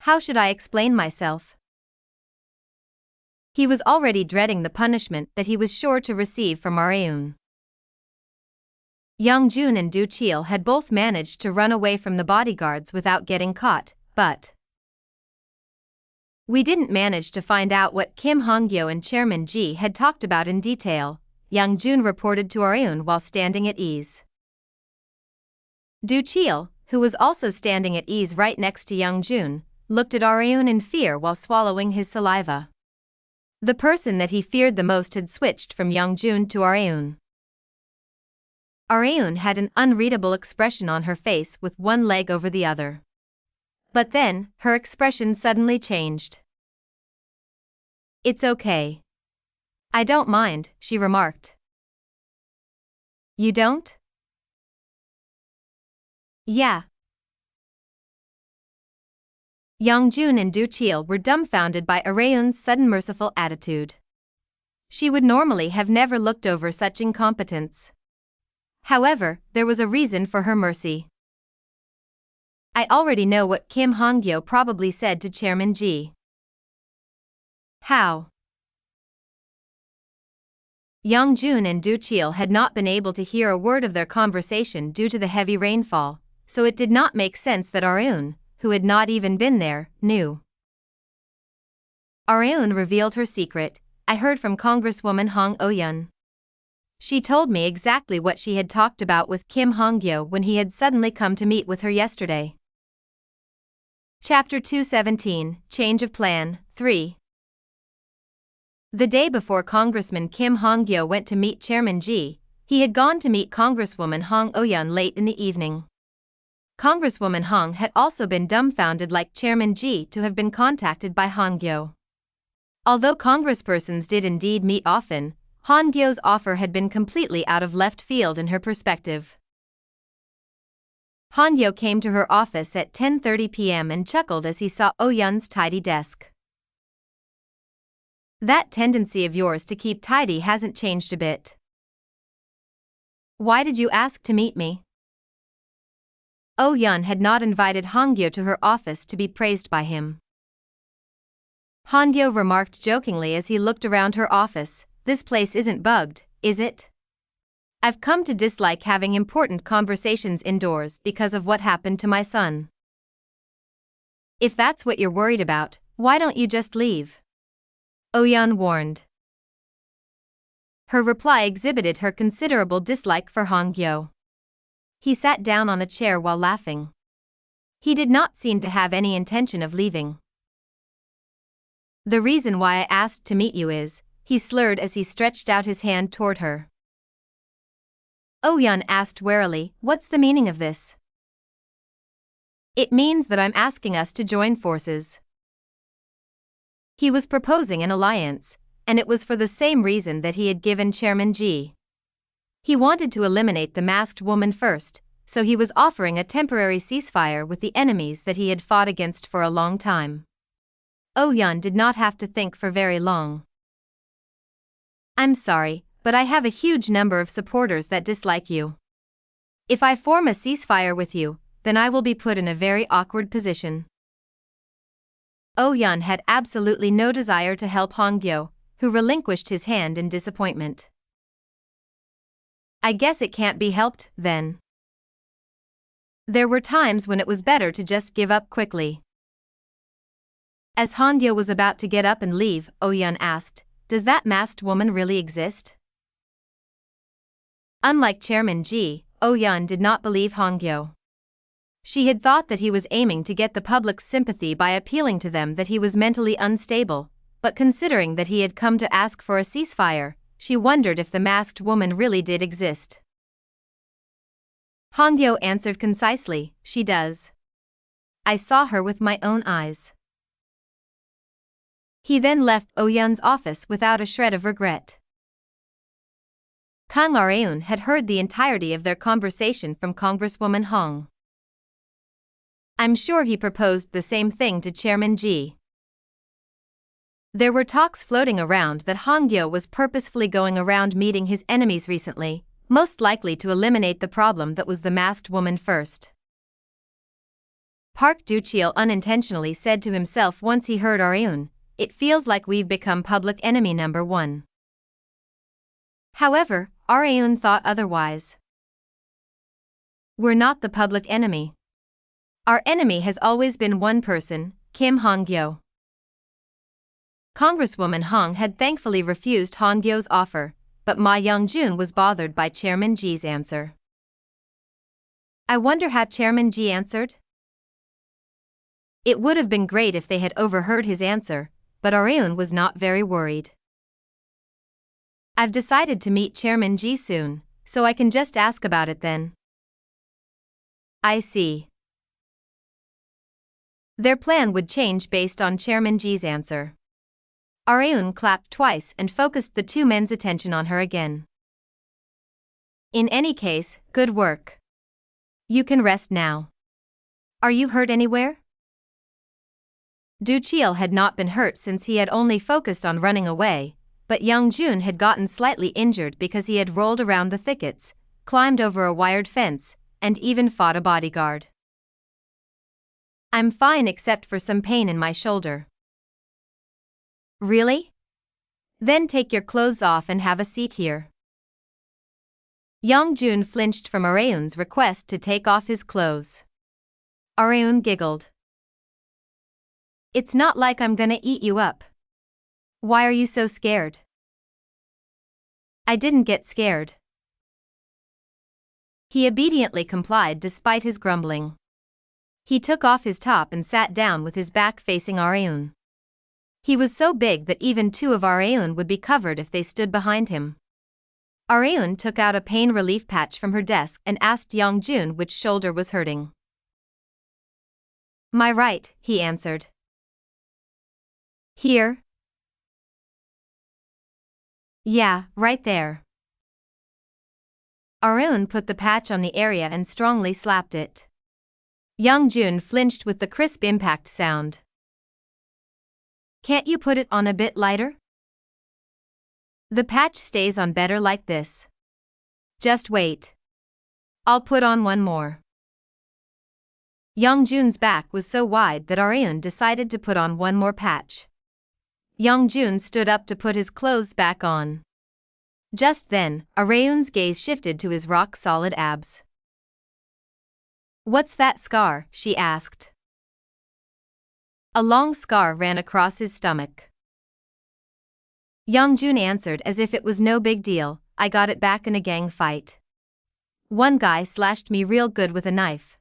How should I explain myself? He was already dreading the punishment that he was sure to receive from Areun. Young-jun and Do-cheol had both managed to run away from the bodyguards without getting caught, but we didn't manage to find out what Kim Han-Gyo and Chairman Ji had talked about in detail, Young-jun reported to Areun while standing at ease. Do-cheol, who was also standing at ease right next to Young-jun, looked at Areun in fear while swallowing his saliva. The person that he feared the most had switched from Young-jun to Areun. Areun had an unreadable expression on her face with one leg over the other. But then, her expression suddenly changed. "It's okay. I don't mind," she remarked. "You don't?" "Yeah." Youngjun and Du-chil were dumbfounded by Areun's sudden merciful attitude. She would normally have never looked over such incompetence. However, there was a reason for her mercy. "I already know what Kim Han-Gyo probably said to Chairman Ji." "How?" Youngjun and Du-chil had not been able to hear a word of their conversation due to the heavy rainfall, so it did not make sense that Areun, who had not even been there, knew. Areun revealed her secret. "I heard from Congresswoman Hong Oh-yeon. She told me exactly what she had talked about with Kim Han-Gyo when he had suddenly come to meet with her yesterday." Chapter 217, Change of Plan, 3. The day before Congressman Kim Han-Gyo went to meet Chairman Ji, he had gone to meet Congresswoman Hong Oh-yeon late in the evening. Congresswoman Hong had also been dumbfounded like Chairman Ji to have been contacted by Han-Gyo. Although congresspersons did indeed meet often, Han-Gyo's offer had been completely out of left field in her perspective. Han-Gyo came to her office at 10:30 p.m. and chuckled as he saw Oh-yeon's tidy desk. "That tendency of yours to keep tidy hasn't changed a bit. Why did you ask to meet me?" Oh-yeon had not invited Han-Gyo to her office to be praised by him. Han-Gyo remarked jokingly as he looked around her office, "This place isn't bugged, is it? I've come to dislike having important conversations indoors because of what happened to my son." "If that's what you're worried about, why don't you just leave?" Oh-yeon warned. Her reply exhibited her considerable dislike for Han-Gyo. He sat down on a chair while laughing. He did not seem to have any intention of leaving. "The reason why I asked to meet you is," he slurred as he stretched out his hand toward her. Oh-yeon asked warily, "What's the meaning of this?" "It means that I'm asking us to join forces." He was proposing an alliance, and it was for the same reason that he had given Chairman Ji. He wanted to eliminate the masked woman first, so he was offering a temporary ceasefire with the enemies that he had fought against for a long time. Oh-yeon did not have to think for very long. "I'm sorry, but I have a huge number of supporters that dislike you. If I form a ceasefire with you, then I will be put in a very awkward position." Oh-yeon had absolutely no desire to help Han-Gyo, who relinquished his hand in disappointment. "I guess it can't be helped, then." There were times when it was better to just give up quickly. As Han-Gyo was about to get up and leave, Oh-yeon asked, "Does that masked woman really exist?" Unlike Chairman Ji, Oh-yeon did not believe Han-Gyo. She had thought that he was aiming to get the public's sympathy by appealing to them that he was mentally unstable, but considering that he had come to ask for a ceasefire, she wondered if the masked woman really did exist. Han-Gyo answered concisely, "She does. I saw her with my own eyes." He then left Oh-yeon's office without a shred of regret. Kang Areun had heard the entirety of their conversation from Congresswoman Hong. "I'm sure he proposed the same thing to Chairman Ji." There were talks floating around that Han-Gyo was purposefully going around meeting his enemies recently, most likely to eliminate the problem that was the masked woman first. Park Du-chil unintentionally said to himself once he heard Areun, "It feels like we've become public enemy number one." However, Areun thought otherwise. "We're not the public enemy. Our enemy has always been one person, Kim Han-Gyo." Congresswoman Hong had thankfully refused Han-Gyo's offer, but Ma Young-jun was bothered by Chairman Ji's answer. "I wonder how Chairman Ji answered?" It would have been great if they had overheard his answer, but Areun was not very worried. "I've decided to meet Chairman Ji soon, so I can just ask about it then. I see. Their plan would change based on Chairman Ji's answer. Areun clapped twice and focused the two men's attention on her again. In any case, good work. You can rest now. Are you hurt anywhere? Du Cheol had not been hurt since he had only focused on running away, but Young Jun had gotten slightly injured because he had rolled around the thickets, climbed over a wired fence, and even fought a bodyguard. I'm fine except for some pain in my shoulder. Really? Then take your clothes off and have a seat here. Young Jun flinched from Areun's request to take off his clothes. Areun giggled. It's not like I'm gonna eat you up. Why are you so scared? I didn't get scared. He obediently complied despite his grumbling. He took off his top and sat down with his back facing Areun. He was so big that even two of Areun would be covered if they stood behind him. Areun took out a pain relief patch from her desk and asked Young Jun which shoulder was hurting. My right, he answered. Here? Yeah, right there. Areun put the patch on the area and strongly slapped it. Young Jun flinched with the crisp impact sound. Can't you put it on a bit lighter? The patch stays on better like this. Just wait. I'll put on one more. Young Jun's back was so wide that Areun decided to put on one more patch. Young Jun stood up to put his clothes back on. Just then, Areun's gaze shifted to his rock-solid abs. What's that scar? She asked. A long scar ran across his stomach. Young Jun answered as if it was no big deal, I got it back in a gang fight. One guy slashed me real good with a knife.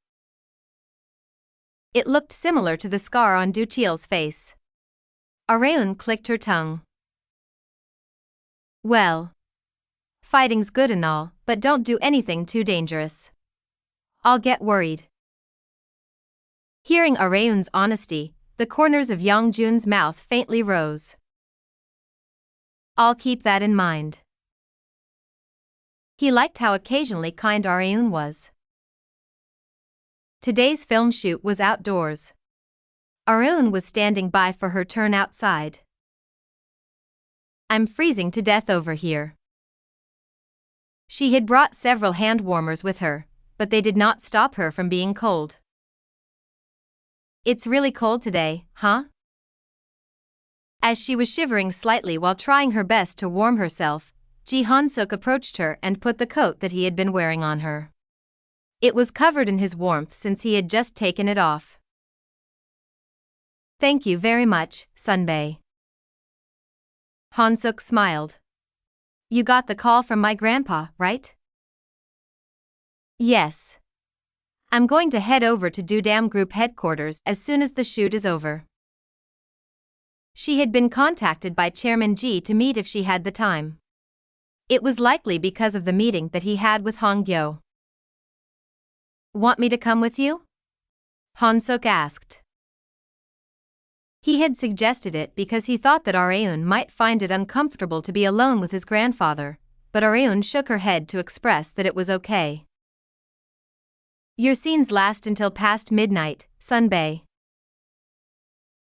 It looked similar to the scar on Du Cheol's face. Areun clicked her tongue. Well, fighting's good and all, but don't do anything too dangerous. I'll get worried. Hearing Areun's honesty, the corners of Young Jun's mouth faintly rose. I'll keep that in mind. He liked how occasionally kind Areun was. Today's film shoot was outdoors. Areun was standing by for her turn outside. I'm freezing to death over here. She had brought several hand warmers with her, but they did not stop her from being cold. It's really cold today, huh? As she was shivering slightly while trying her best to warm herself, Ji Han-suk approached her and put the coat that he had been wearing on her. It was covered in his warmth since he had just taken it off. Thank you very much, Sunbae. Han-suk smiled. You got the call from my grandpa, right? Yes. I'm going to head over to Dudam Group headquarters as soon as the shoot is over. She had been contacted by Chairman Ji to meet if she had the time. It was likely because of the meeting that he had with Han-Gyo. Want me to come with you? Han-suk asked. He had suggested it because he thought that Areun might find it uncomfortable to be alone with his grandfather, but Areun shook her head to express that it was okay. Your scenes last until past midnight, Sunbae.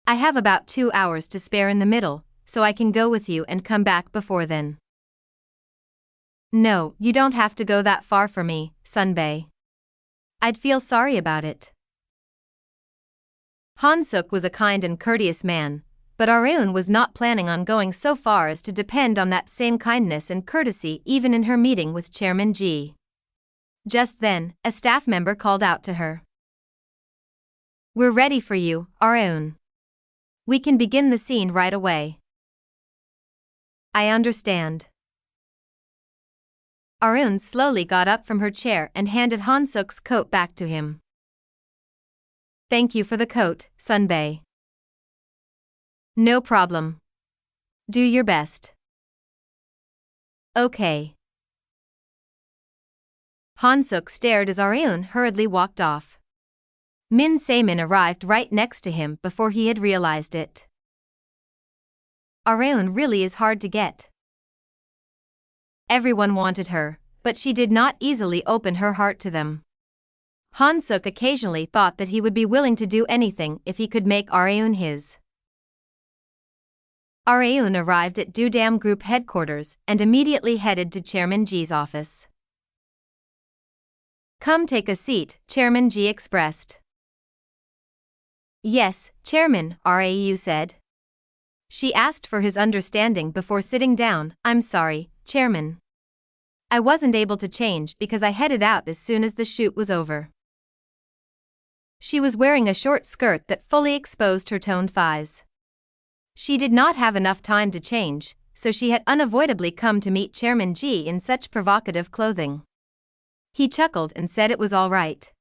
I have about 2 hours to spare in the middle, so I can go with you and come back before then. No, you don't have to go that far for me, Sunbae. I'd feel sorry about it. Han-suk was a kind and courteous man, but Areun was not planning on going so far as to depend on that same kindness and courtesy even in her meeting with Chairman Ji. Just then, a staff member called out to her. We're ready for you, Areun. We can begin the scene right away. I understand. Areun slowly got up from her chair and handed Han-suk's coat back to him. Thank you for the coat, Sunbae. No problem. Do your best. Okay. Han-Suk stared as Areun hurriedly walked off. Min Se-min arrived right next to him before he had realized it. Areun really is hard to get. Everyone wanted her, but she did not easily open her heart to them. Han-Suk occasionally thought that he would be willing to do anything if he could make Areun his. Areun arrived at Dudam Group headquarters and immediately headed to Chairman Ji's office. "Come take a seat," Chairman Ji expressed. "Yes, Chairman," Rau said. She asked for his understanding before sitting down. "I'm sorry, Chairman. I wasn't able to change because I headed out as soon as the shoot was over." She was wearing a short skirt that fully exposed her toned thighs. She did not have enough time to change, so she had unavoidably come to meet Chairman Ji in such provocative clothing. He chuckled and said it was all right.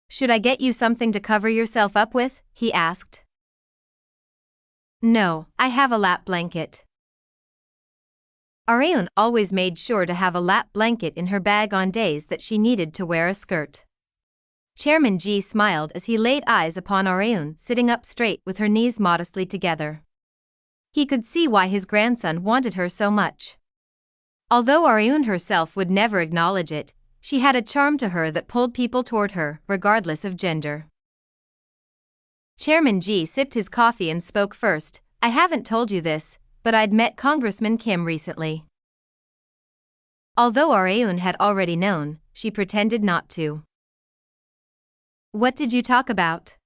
"Should I get you something to cover yourself up with?" he asked. "No, I have a lap blanket." Areun always made sure to have a lap blanket in her bag on days that she needed to wear a skirt. Chairman Ji smiled as he laid eyes upon Areun sitting up straight with her knees modestly together. He could see why his grandson wanted her so much. Although Areun herself would never acknowledge it, she had a charm to her that pulled people toward her, regardless of gender. Chairman Ji sipped his coffee and spoke first. "I haven't told you this, but I'd met Congressman Kim recently." Although Areun had already known, she pretended not to. "What did you talk about?"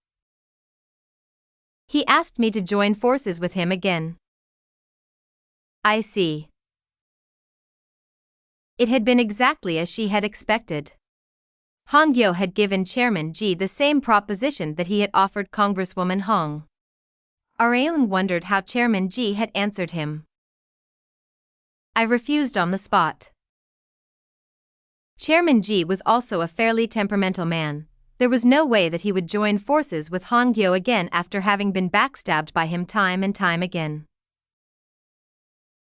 "He asked me to join forces with him again." "I see." It had been exactly as she had expected. Han-Gyo had given Chairman Ji the same proposition that he had offered Congresswoman Hong. Areun wondered how Chairman Ji had answered him. "I refused on the spot." Chairman Ji was also a fairly temperamental man. There was no way that he would join forces with Han-Gyo again after having been backstabbed by him time and time again.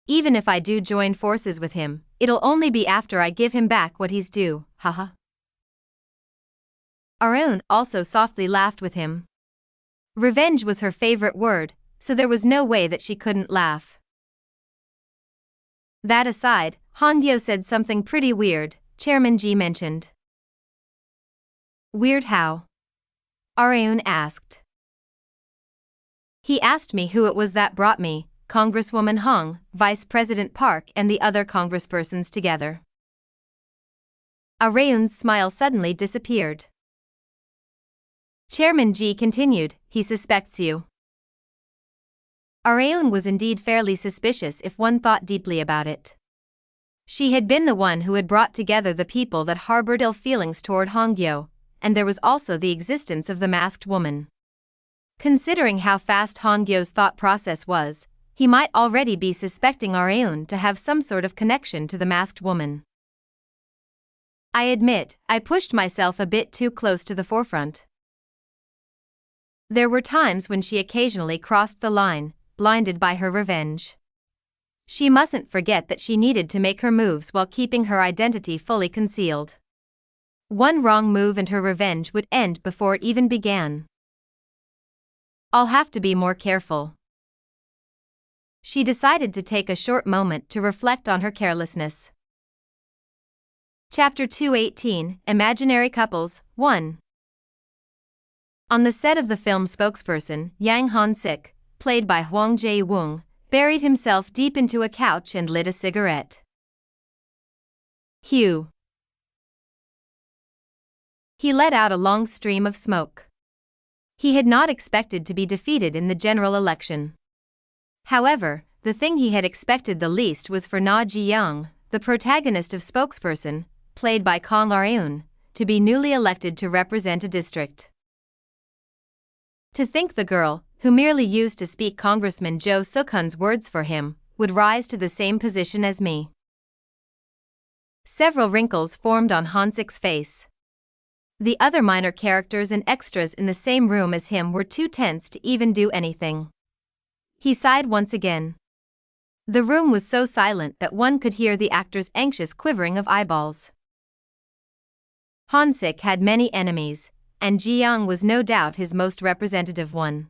"Even if I do join forces with him, it'll only be after I give him back what he's due, haha." Areun also softly laughed with him. Revenge was her favorite word, so there was no way that she couldn't laugh. That aside, Han-Gyo said something pretty weird, Chairman Ji mentioned. "Weird how?" Areun asked. "He asked me who it was that brought me, Congresswoman Hong, Vice President Park and the other congresspersons together." Areun's smile suddenly disappeared. Chairman Ji continued, "He suspects you." Areun was indeed fairly suspicious if one thought deeply about it. She had been the one who had brought together the people that harbored ill feelings toward Han-Gyo, and there was also the existence of the masked woman. Considering how fast Han-Gyo's thought process was, he might already be suspecting Areun to have some sort of connection to the masked woman. "I admit, I pushed myself a bit too close to the forefront." There were times when she occasionally crossed the line, blinded by her revenge. She mustn't forget that she needed to make her moves while keeping her identity fully concealed. One wrong move and her revenge would end before it even began. "I'll have to be more careful." She decided to take a short moment to reflect on her carelessness. Chapter 218, Imaginary Couples, 1. On the set of the film, spokesperson Yang Han-sik, played by Hwang Jae-woong, buried himself deep into a couch and lit a cigarette. Hugh. He let out a long stream of smoke. He had not expected to be defeated in the general election. However, the thing he had expected the least was for Na Ji-young, the protagonist of Spokesperson, played by Kang Areun, to be newly elected to represent a district. To think the girl, who merely used to speak Congressman Jo Suk-hun's words for him, would rise to the same position as me. Several wrinkles formed on Han-sik's face. The other minor characters and extras in the same room as him were too tense to even do anything. He sighed once again. The room was so silent that one could hear the actor's anxious quivering of eyeballs. Han-sik had many enemies, and Ji-young was no doubt his most representative one.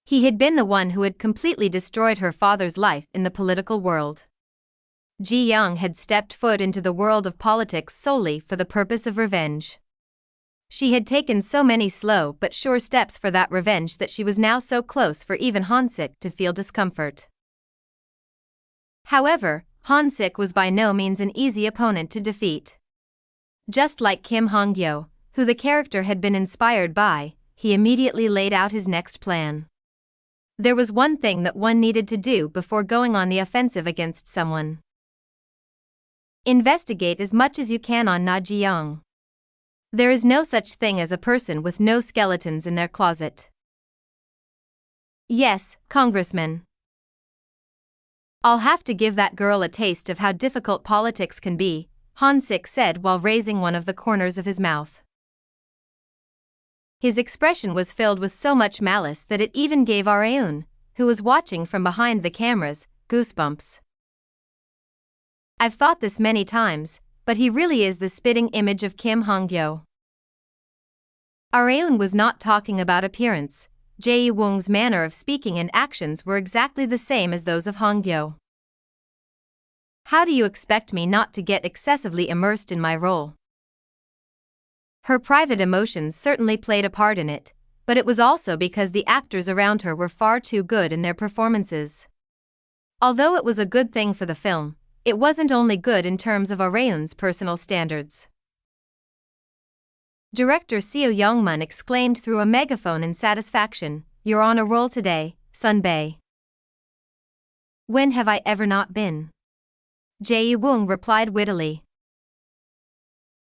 He had been the one who had completely destroyed her father's life in the political world. Ji-young had stepped foot into the world of politics solely for the purpose of revenge. She had taken so many slow but sure steps for that revenge that she was now so close for even Han-sik to feel discomfort. However, Han-sik was by no means an easy opponent to defeat. Just like Kim Han-Gyo, who the character had been inspired by, he immediately laid out his next plan. There was one thing that one needed to do before going on the offensive against someone. Investigate as much as you can on Na Ji-young. There is no such thing as a person with no skeletons in their closet. Yes, congressman. I'll have to give that girl a taste of how difficult politics can be, Han-sik said while raising one of the corners of his mouth. His expression was filled with so much malice that it even gave Areun, who was watching from behind the cameras, goosebumps. I've thought this many times, but he really is the spitting image of Kim Han-gyo. Areun was not talking about appearance. Jae-woong's manner of speaking and actions were exactly the same as those of Han-gyo. How do you expect me not to get excessively immersed in my role? Her private emotions certainly played a part in it, but it was also because the actors around her were far too good in their performances. Although it was a good thing for the film, it wasn't only good in terms of Areun's personal standards. Director Seo Young-mun exclaimed through a megaphone in satisfaction, "You're on a roll today, Sun-bae." "When have I ever not been?" Jae-woong replied wittily.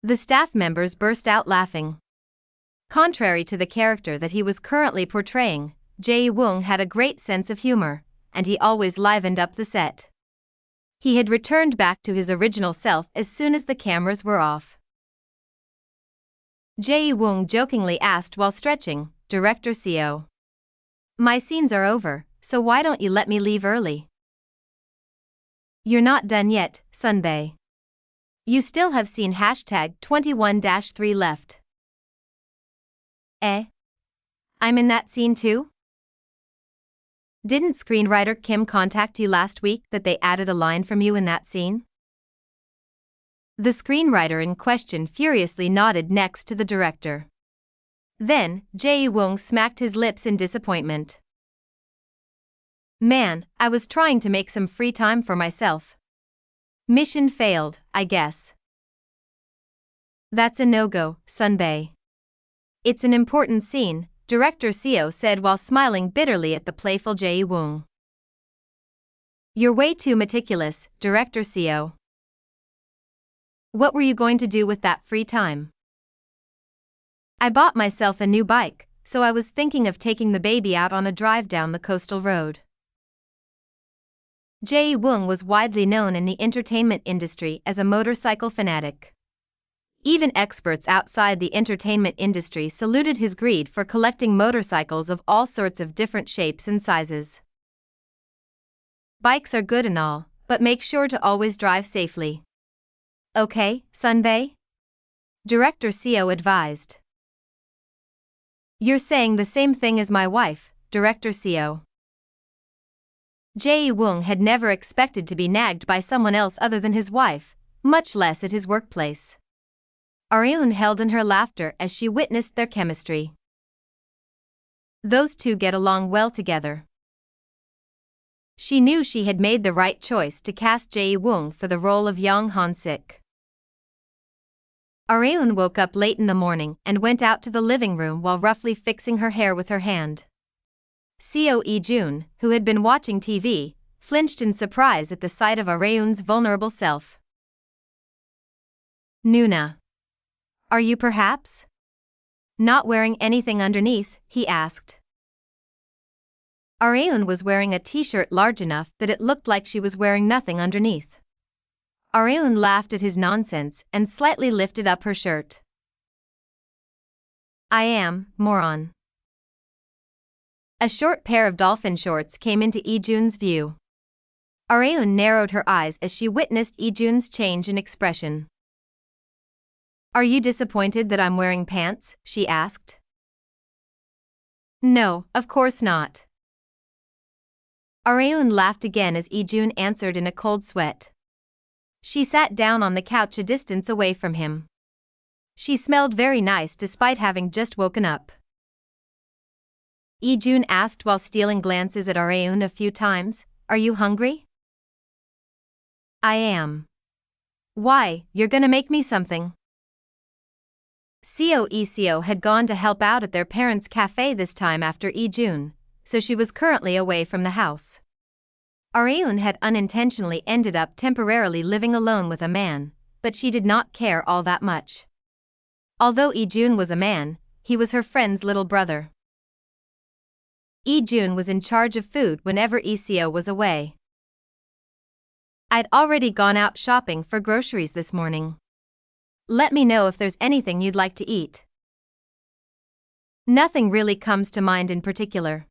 The staff members burst out laughing. Contrary to the character that he was currently portraying, Jae-woong had a great sense of humor, and he always livened up the set. He had returned back to his original self as soon as the cameras were off. Jae-woong jokingly asked while stretching, "Director Seo. My scenes are over, so why don't you let me leave early?" "You're not done yet, Sun-bae. You still have scene #21-3 left." I'm in that scene too? Didn't screenwriter Kim contact you last week that they added a line from you in that scene? The screenwriter in question furiously nodded next to the director. Then, Jae-woong smacked his lips in disappointment. "Man, I was trying to make some free time for myself. Mission failed, I guess." "That's a no-go, Sun-bae. It's an important scene," Director Seo said while smiling bitterly at the playful Jae-woong. "You're way too meticulous, Director Seo. What were you going to do with that free time?" "I bought myself a new bike, so I was thinking of taking the baby out on a drive down the coastal road." Jae-woong was widely known in the entertainment industry as a motorcycle fanatic. Even experts outside the entertainment industry saluted his greed for collecting motorcycles of all sorts of different shapes and sizes. "Bikes are good and all, but make sure to always drive safely. Okay, Sun-bae?" Director Seo advised. "You're saying the same thing as my wife, Director Seo." Jae-woong had never expected to be nagged by someone else other than his wife, much less at his workplace. Areun held in her laughter as she witnessed their chemistry. Those two get along well together. She knew she had made the right choice to cast Jae-woong for the role of young Han-sik. Areun woke up late in the morning and went out to the living room while roughly fixing her hair with her hand. Seo E-jun, who had been watching TV, flinched in surprise at the sight of Areun's vulnerable self. "Nuna. Are you perhaps not wearing anything underneath?" he asked. Areun was wearing a t-shirt large enough that it looked like she was wearing nothing underneath. Areun laughed at his nonsense and slightly lifted up her shirt. "I am, moron." A short pair of dolphin shorts came into E-jun's view. Areun narrowed her eyes as she witnessed Ijun's change in expression. "Are you disappointed that I'm wearing pants?" she asked. "No, of course not." Areun laughed again as Ijun answered in a cold sweat. She sat down on the couch a distance away from him. She smelled very nice despite having just woken up. Ijun asked while stealing glances at Areun a few times, "Are you hungry?" "I am." "Why, you're gonna make me something." Seo had gone to help out at their parents' cafe this time after Ijun, so she was currently away from the house. Areun had unintentionally ended up temporarily living alone with a man, but she did not care all that much. Although Ijun was a man, he was her friend's little brother. Ijun was in charge of food whenever Seo was away. "I'd already gone out shopping for groceries this morning. Let me know if there's anything you'd like to eat." "Nothing really comes to mind in particular.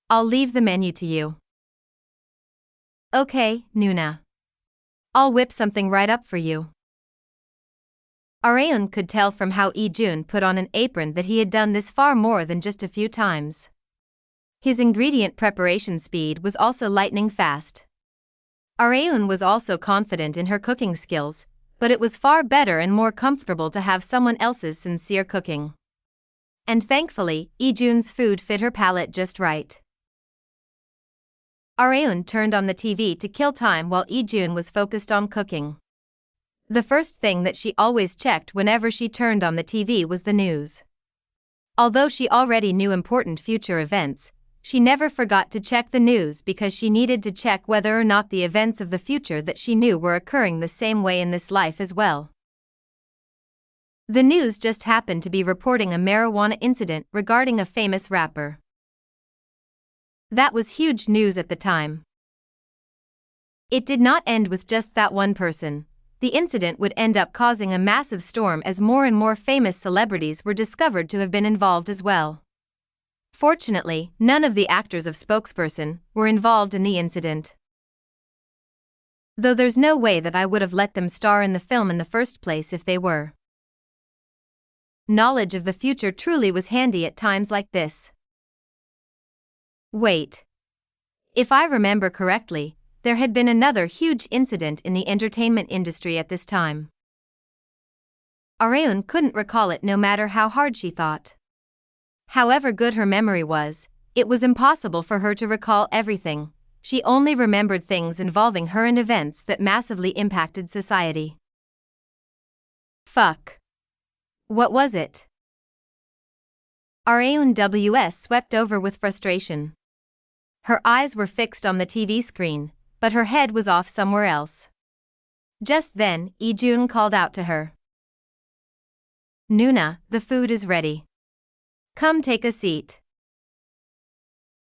I'll leave the menu to you." "Okay, Nuna. I'll whip something right up for you." Areun could tell from how Ijun put on an apron that he had done this far more than just a few times. His ingredient preparation speed was also lightning fast. Areun was also confident in her cooking skills, but it was far better and more comfortable to have someone else's sincere cooking. And thankfully, Ijun's food fit her palate just right. Areun turned on the TV to kill time while Ijun was focused on cooking. The first thing that she always checked whenever she turned on the TV was the news. Although she already knew important future events, she never forgot to check the news because she needed to check whether or not the events of the future that she knew were occurring the same way in this life as well. The news just happened to be reporting a marijuana incident regarding a famous rapper. That was huge news at the time. It did not end with just that one person. The incident would end up causing a massive storm as more and more famous celebrities were discovered to have been involved as well. Fortunately, none of the actors of spokesperson were involved in the incident. Though there's no way that I would have let them star in the film in the first place if they were. Knowledge of the future truly was handy at times like this. Wait. If I remember correctly, there had been another huge incident in the entertainment industry at this time. Areun couldn't recall it no matter how hard she thought. However good her memory was, it was impossible for her to recall everything. She only remembered things involving her and events that massively impacted society. Fuck. What was it? Areun was swept over with frustration. Her eyes were fixed on the TV screen, but her head was off somewhere else. Just then, Ijun called out to her. "Nuna, the food is ready. Come take a seat."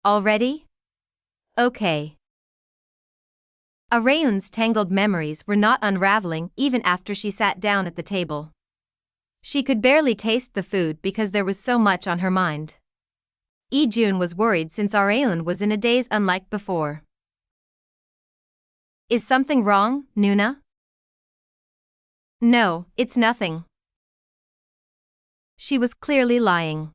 "Already? Okay." Areun's tangled memories were not unraveling even after she sat down at the table. She could barely taste the food because there was so much on her mind. Ijun was worried since Areun was in a daze unlike before. "Is something wrong, Nuna?" "No, it's nothing." She was clearly lying.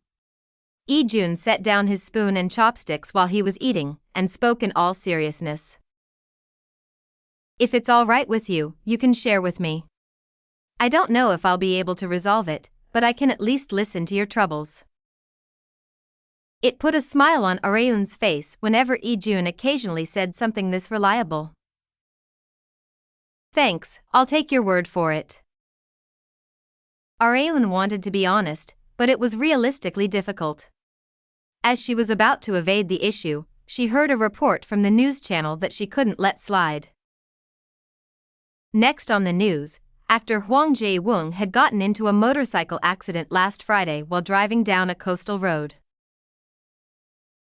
Ijun set down his spoon and chopsticks while he was eating, and spoke in all seriousness. "If it's all right with you, you can share with me. I don't know if I'll be able to resolve it, but I can at least listen to your troubles." It put a smile on Areun's face whenever Ijun occasionally said something this reliable. "Thanks, I'll take your word for it." Areun wanted to be honest, but it was realistically difficult. As she was about to evade the issue, she heard a report from the news channel that she couldn't let slide. Next on the news, actor Hwang Jae-woong had gotten into a motorcycle accident last Friday while driving down a coastal road.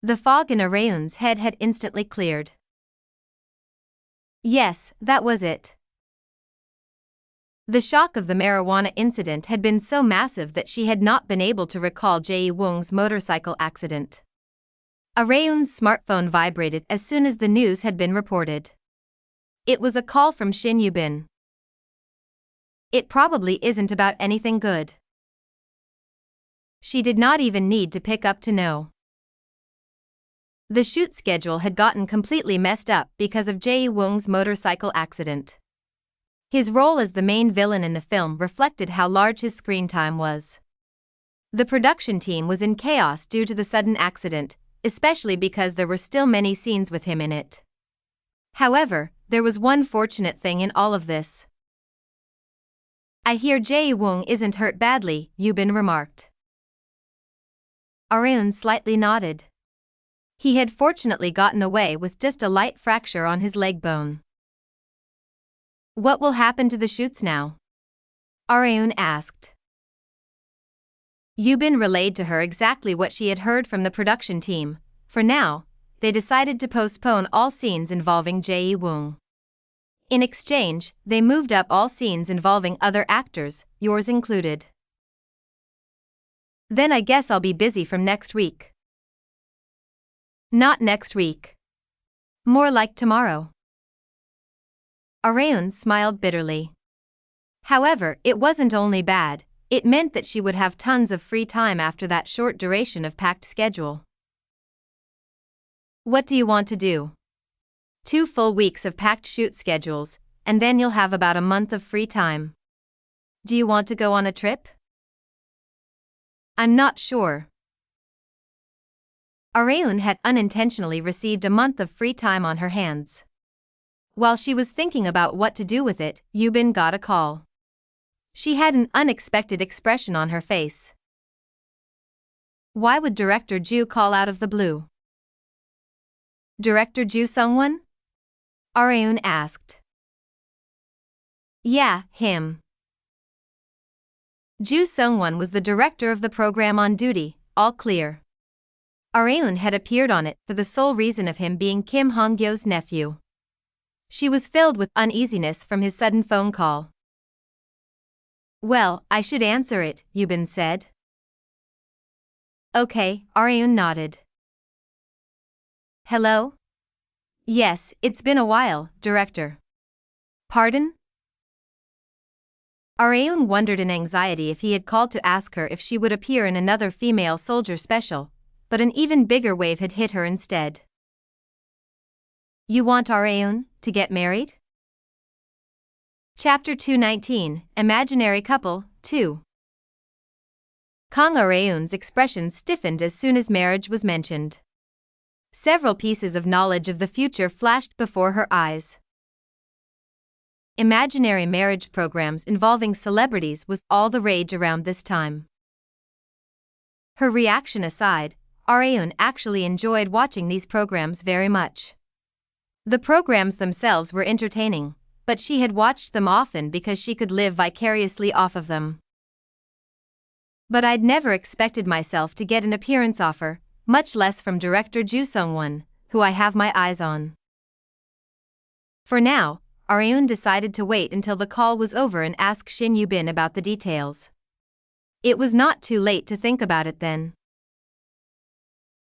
The fog in Areun's head had instantly cleared. Yes, that was it. The shock of the marijuana incident had been so massive that she had not been able to recall Jae-woong's motorcycle accident. Areun's smartphone vibrated as soon as the news had been reported. It was a call from Shin Yubin. It probably isn't about anything good. She did not even need to pick up to know. The shoot schedule had gotten completely messed up because of Jae-woong's motorcycle accident. His role as the main villain in the film reflected how large his screen time was. The production team was in chaos due to the sudden accident, especially because there were still many scenes with him in it. However, there was one fortunate thing in all of this. I hear Jae-woong isn't hurt badly, Yubin remarked. Areun slightly nodded. He had fortunately gotten away with just a light fracture on his leg bone. What will happen to the shoots now? Areun asked. Yubin relayed to her exactly what she had heard from the production team. For now, they decided to postpone all scenes involving Jae-woong. In exchange, they moved up all scenes involving other actors, yours included. Then I guess I'll be busy from next week. Not next week. More like tomorrow. Areun smiled bitterly. However, it wasn't only bad, it meant that she would have tons of free time after that short duration of packed schedule. What do you want to do? 2 full weeks of packed shoot schedules, and then you'll have about a month of free time. Do you want to go on a trip? I'm not sure. Areun had unintentionally received a month of free time on her hands. While she was thinking about what to do with it, Yubin got a call. She had an unexpected expression on her face. Why would Director Ju call out of the blue? Director Ju Sungwon? Areun asked. Yeah, him. Ju Sungwon was the director of the program on duty, all clear. Areun had appeared on it for the sole reason of him being Kim Han-Gyo's nephew. She was filled with uneasiness from his sudden phone call. Well, I should answer it, Yubin said. Okay, Areun nodded. Hello? Yes, it's been a while, Director. Pardon? Areun wondered in anxiety if he had called to ask her if she would appear in another female soldier special, but an even bigger wave had hit her instead. You want Areun to get married? Chapter 219, Imaginary Couple, 2. Kang Areun's expression stiffened as soon as marriage was mentioned. Several pieces of knowledge of the future flashed before her eyes. Imaginary marriage programs involving celebrities was all the rage around this time. Her reaction aside, Areun actually enjoyed watching these programs very much. The programs themselves were entertaining, but she had watched them often because she could live vicariously off of them. But I'd never expected myself to get an appearance offer, much less from director Ju Sungwon, who I have my eyes on. For now, Areun decided to wait until the call was over and ask Shin Yubin about the details. It was not too late to think about it then.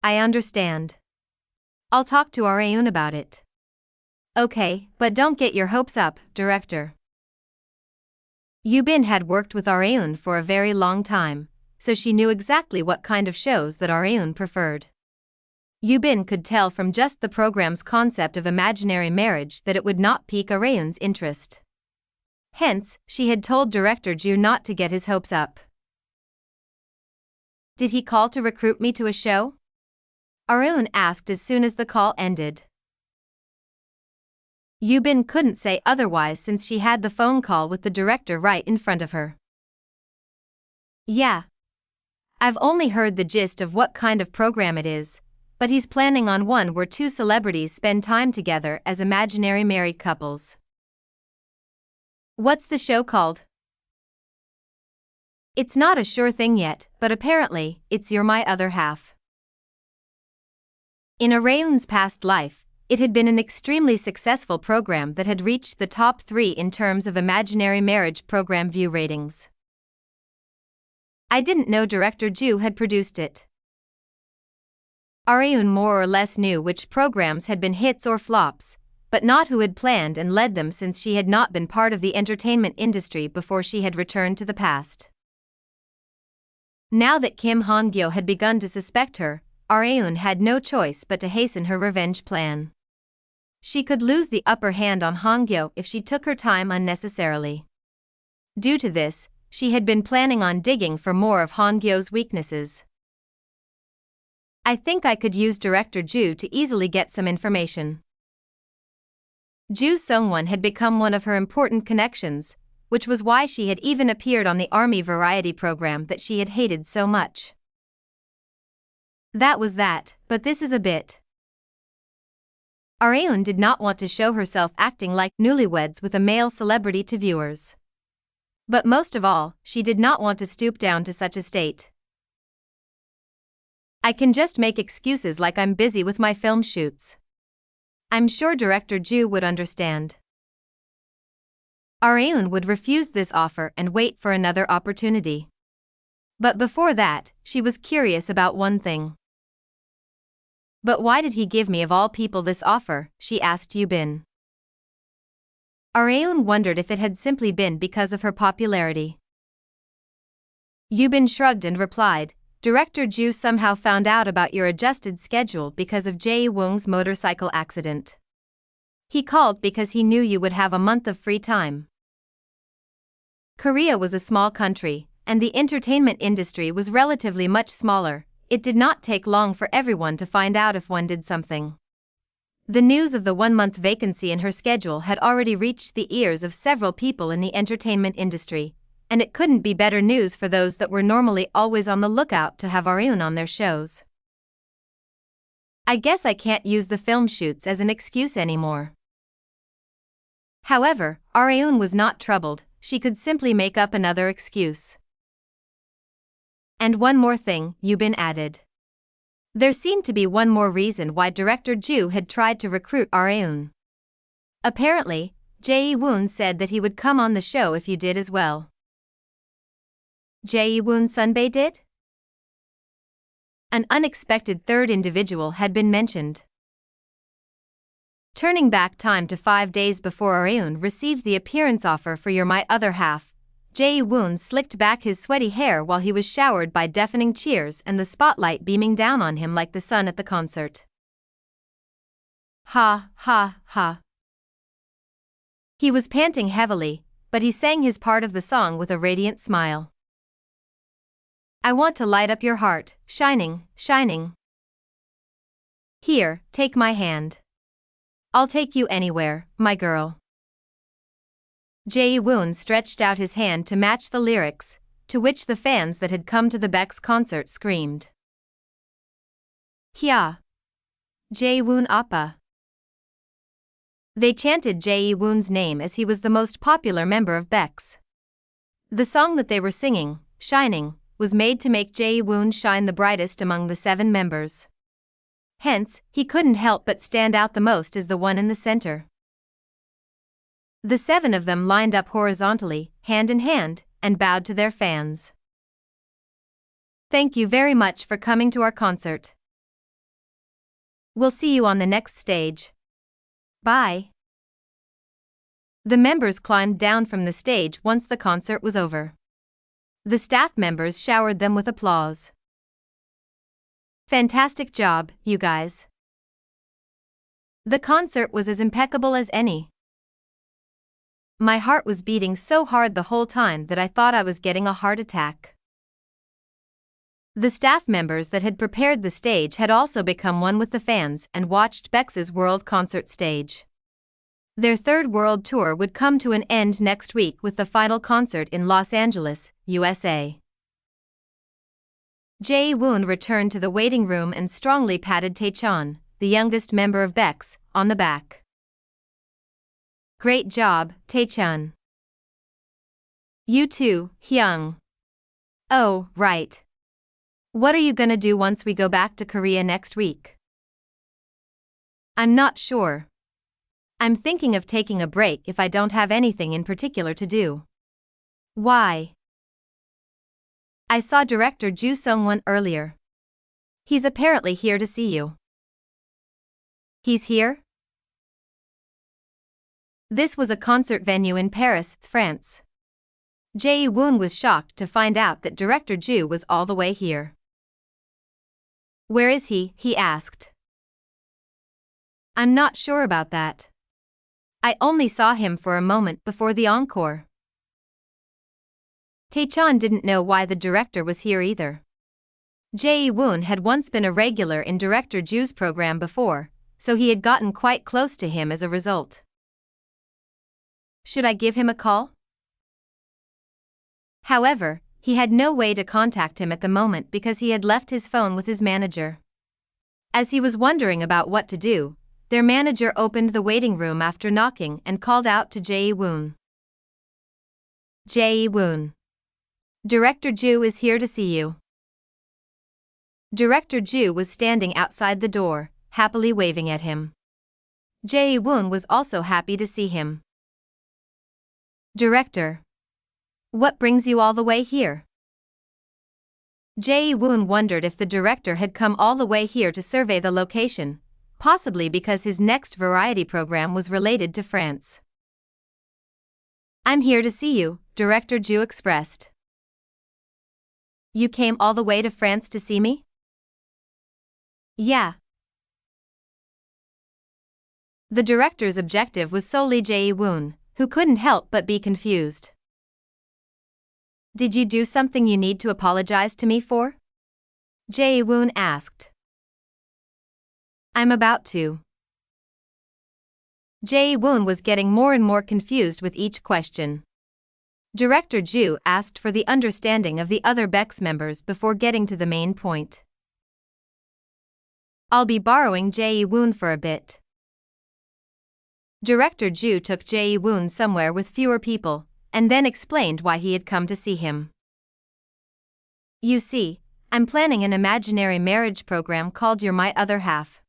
I understand. I'll talk to Areun about it. Okay, but don't get your hopes up, Director. Yubin had worked with Areun for a very long time, so she knew exactly what kind of shows that Areun preferred. Yubin could tell from just the program's concept of imaginary marriage that it would not pique Areun's interest. Hence, she had told Director Ju not to get his hopes up. Did he call to recruit me to a show? Areun asked as soon as the call ended. Yubin couldn't say otherwise since she had the phone call with the director right in front of her. Yeah. I've only heard the gist of what kind of program it is, but he's planning on one where 2 celebrities spend time together as imaginary married couples. What's the show called? It's not a sure thing yet, but apparently, it's You're My Other Half. In Areun's past life, it had been an extremely successful program that had reached the top 3 in terms of imaginary marriage program view ratings. I didn't know Director Ju had produced it. Areun more or less knew which programs had been hits or flops, but not who had planned and led them, since she had not been part of the entertainment industry before she had returned to the past. Now that Kim Han-Gyo had begun to suspect her, Areun had no choice but to hasten her revenge plan. She could lose the upper hand on Han-Gyo if she took her time unnecessarily. Due to this, she had been planning on digging for more of Han-Gyo's weaknesses. I think I could use Director Ju to easily get some information. Ju Sung-won had become one of her important connections, which was why she had even appeared on the army variety program that she had hated so much. That was that, but this is a bit. Areun did not want to show herself acting like newlyweds with a male celebrity to viewers. But most of all, she did not want to stoop down to such a state. I can just make excuses like I'm busy with my film shoots. I'm sure Director Ju would understand. Areun would refuse this offer and wait for another opportunity. But before that, she was curious about one thing. But why did he give me of all people this offer, she asked Yubin. Areun wondered if it had simply been because of her popularity. Yubin shrugged and replied, Director Ju somehow found out about your adjusted schedule because of Jae-woong's motorcycle accident. He called because he knew you would have a month of free time. Korea was a small country, and the entertainment industry was relatively much smaller. It did not take long for everyone to find out if one did something. The news of the 1-month vacancy in her schedule had already reached the ears of several people in the entertainment industry, and it couldn't be better news for those that were normally always on the lookout to have Areun on their shows. I guess I can't use the film shoots as an excuse anymore. However, Areun was not troubled. She could simply make up another excuse. And one more thing, Yubin added. There seemed to be one more reason why Director Ju had tried to recruit Areun. Apparently, Jae-woon said that he would come on the show if you did as well. Jae-woon Sunbae did? An unexpected third individual had been mentioned. Turning back time to 5 days before Areun received the appearance offer for Your My Other Half, Jae-woon slicked back his sweaty hair while he was showered by deafening cheers and the spotlight beaming down on him like the sun at the concert. Ha, ha, ha. He was panting heavily, but he sang his part of the song with a radiant smile. I want to light up your heart, shining, shining. Here, take my hand. I'll take you anywhere, my girl. Jae-woon stretched out his hand to match the lyrics, to which the fans that had come to the Beck's concert screamed. Hya! Jae-woon appa! They chanted Jae-woon's name as he was the most popular member of Beck's. The song that they were singing, Shining, was made to make Jae-woon shine the brightest among the 7 members. Hence, he couldn't help but stand out the most as the one in the center. The 7 of them lined up horizontally, hand in hand, and bowed to their fans. Thank you very much for coming to our concert. We'll see you on the next stage. Bye. The members climbed down from the stage once the concert was over. The staff members showered them with applause. Fantastic job, you guys. The concert was as impeccable as any. My heart was beating so hard the whole time that I thought I was getting a heart attack. The staff members that had prepared the stage had also become one with the fans and watched Beck's world concert stage. Their 3rd world tour would come to an end next week with the final concert in Los Angeles, USA. Jae-woon returned to the waiting room and strongly patted Taechan, the youngest member of Beck's, on the back. Great job, Taechan. You too, Hyung. Oh, right. What are you gonna do once we go back to Korea next week? I'm not sure. I'm thinking of taking a break if I don't have anything in particular to do. Why? I saw director Ju Sung-won earlier. He's apparently here to see you. He's here? This was a concert venue in Paris, France. Jae-woon was shocked to find out that Director Ju was all the way here. "Where is he?" he asked. "I'm not sure about that. I only saw him for a moment before the encore." Taechan didn't know why the director was here either. Jae-woon had once been a regular in Director Ju's program before, so he had gotten quite close to him as a result. Should I give him a call? However, he had no way to contact him at the moment because he had left his phone with his manager. As he was wondering about what to do, their manager opened the waiting room after knocking and called out to Jae-woon. "Jae-woon. Director Ju is here to see you." Director Ju was standing outside the door, happily waving at him. Jae-woon was also happy to see him. "Director. What brings you all the way here?" Jae-woon wondered if the director had come all the way here to survey the location, possibly because his next variety program was related to France. "I'm here to see you," Director Ju expressed. "You came all the way to France to see me?" "Yeah." The director's objective was solely Jae-woon, who couldn't help but be confused. "Did you do something you need to apologize to me for?" Jae-woon asked. "I'm about to." Jae-woon was getting more and more confused with each question. Director Ju asked for the understanding of the other Bex members before getting to the main point. "I'll be borrowing Jae-woon for a bit." Director Ju took Jae-woon somewhere with fewer people, and then explained why he had come to see him. "You see, I'm planning an imaginary marriage program called You're My Other Half."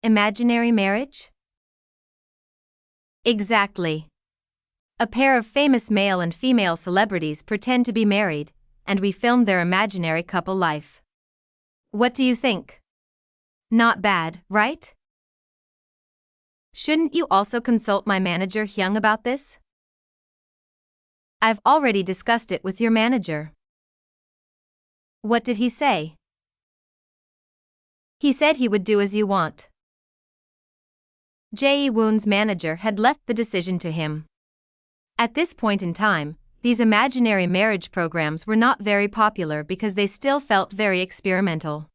Imaginary marriage? Exactly. A pair of famous male and female celebrities pretend to be married, and we film their imaginary couple life. What do you think? Not bad, right? Shouldn't you also consult my manager Hyung about this? I've already discussed it with your manager. What did he say? He said he would do as you want. Jae-woon's manager had left the decision to him. At this point in time, these imaginary marriage programs were not very popular because they still felt very experimental.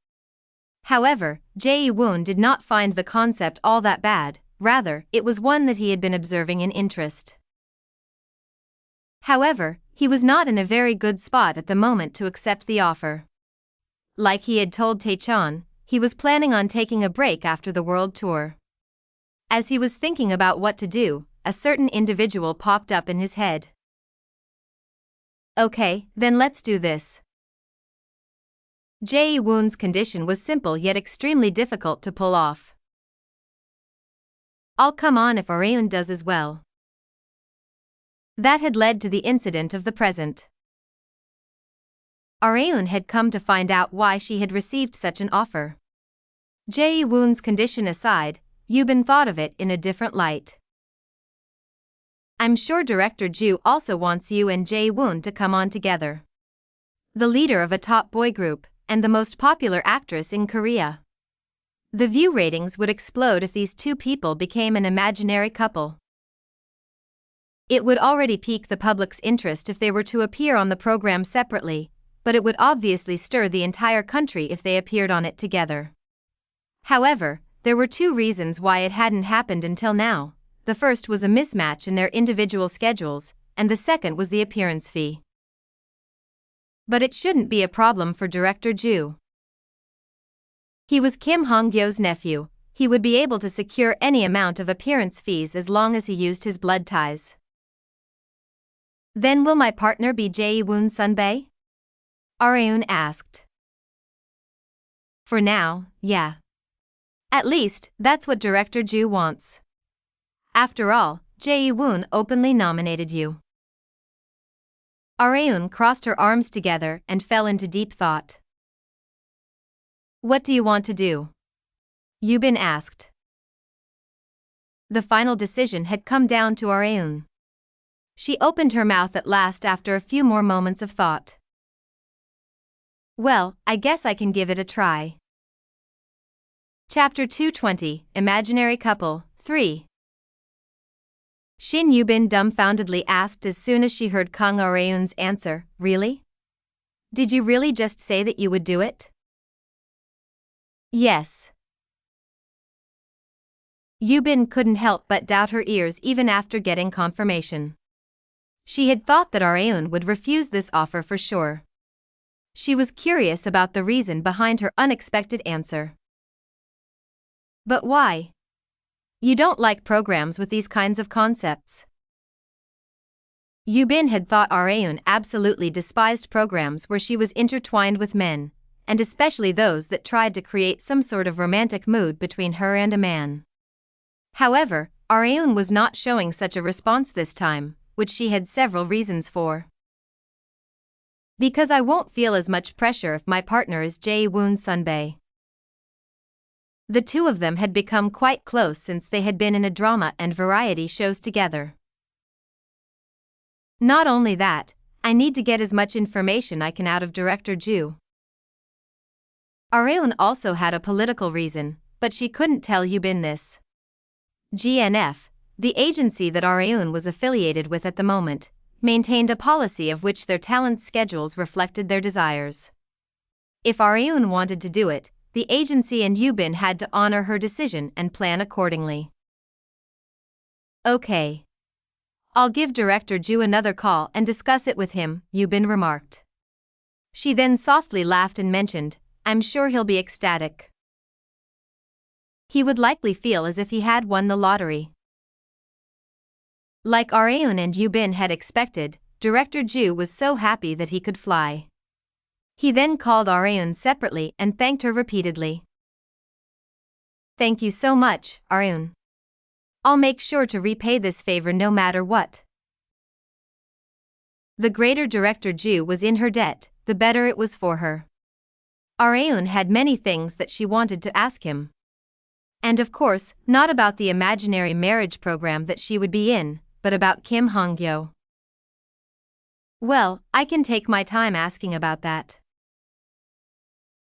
However, Jae-woon did not find the concept all that bad, rather, it was one that he had been observing in interest. However, he was not in a very good spot at the moment to accept the offer. Like he had told Taechan, he was planning on taking a break after the world tour. As he was thinking about what to do, a certain individual popped up in his head. "Okay, then let's do this." Jae-woon's condition was simple yet extremely difficult to pull off. "I'll come on if Areun does as well." That had led to the incident of the present. Areun had come to find out why she had received such an offer. Jae-woon's condition aside, Yubin thought of it in a different light. "I'm sure Director Ju also wants you and Jae-woon to come on together. The leader of a top boy group, and the most popular actress in Korea. The view ratings would explode if these two people became an imaginary couple. It would already pique the public's interest if they were to appear on the program separately, but it would obviously stir the entire country if they appeared on it together." However, there were two reasons why it hadn't happened until now. The first was a mismatch in their individual schedules, and the second was the appearance fee. But it shouldn't be a problem for Director Ju. He was Kim Han-Gyo's nephew, he would be able to secure any amount of appearance fees as long as he used his blood ties. "Then will my partner be Jae-woon Sunbae?" Areun asked. "For now, yeah. At least, that's what Director Ju wants. After all, Jae-woon openly nominated you." Areun crossed her arms together and fell into deep thought. "What do you want to do?" Yubin asked. The final decision had come down to Areun. She opened her mouth at last after a few more moments of thought. Well, I guess I can give it a try. Chapter 220, Imaginary Couple, 3. Shin Yubin dumbfoundedly asked as soon as she heard Kang Areun's answer, Really? Did you really just say that you would do it? Yes. Yubin couldn't help but doubt her ears even after getting confirmation. She had thought that Areun would refuse this offer for sure. She was curious about the reason behind her unexpected answer. But why? You don't like programs with these kinds of concepts. Yubin had thought Areun absolutely despised programs where she was intertwined with men, and especially those that tried to create some sort of romantic mood between her and a man. However, Areun was not showing such a response this time, which she had several reasons for. Because I won't feel as much pressure if my partner is Jae-woon Sunbae. The two of them had become quite close since they had been in a drama and variety shows together. Not only that, I need to get as much information I can out of Director Ju. Areun also had a political reason, but she couldn't tell Yubin this. GNF, the agency that Areun was affiliated with at the moment, maintained a policy of which their talent schedules reflected their desires. If Areun wanted to do it, the agency and Yubin had to honor her decision and plan accordingly. Okay. I'll give Director Ju another call and discuss it with him, Yubin remarked. She then softly laughed and mentioned, I'm sure he'll be ecstatic. He would likely feel as if he had won the lottery. Like Areun and Yubin had expected, Director Ju was so happy that he could fly. He then called Areun separately and thanked her repeatedly. Thank you so much, Areun. I'll make sure to repay this favor no matter what. The greater Director Ju was in her debt, the better it was for her. Areun had many things that she wanted to ask him. And of course, not about the imaginary marriage program that she would be in, but about Kim Han-Gyo. Well, I can take my time asking about that.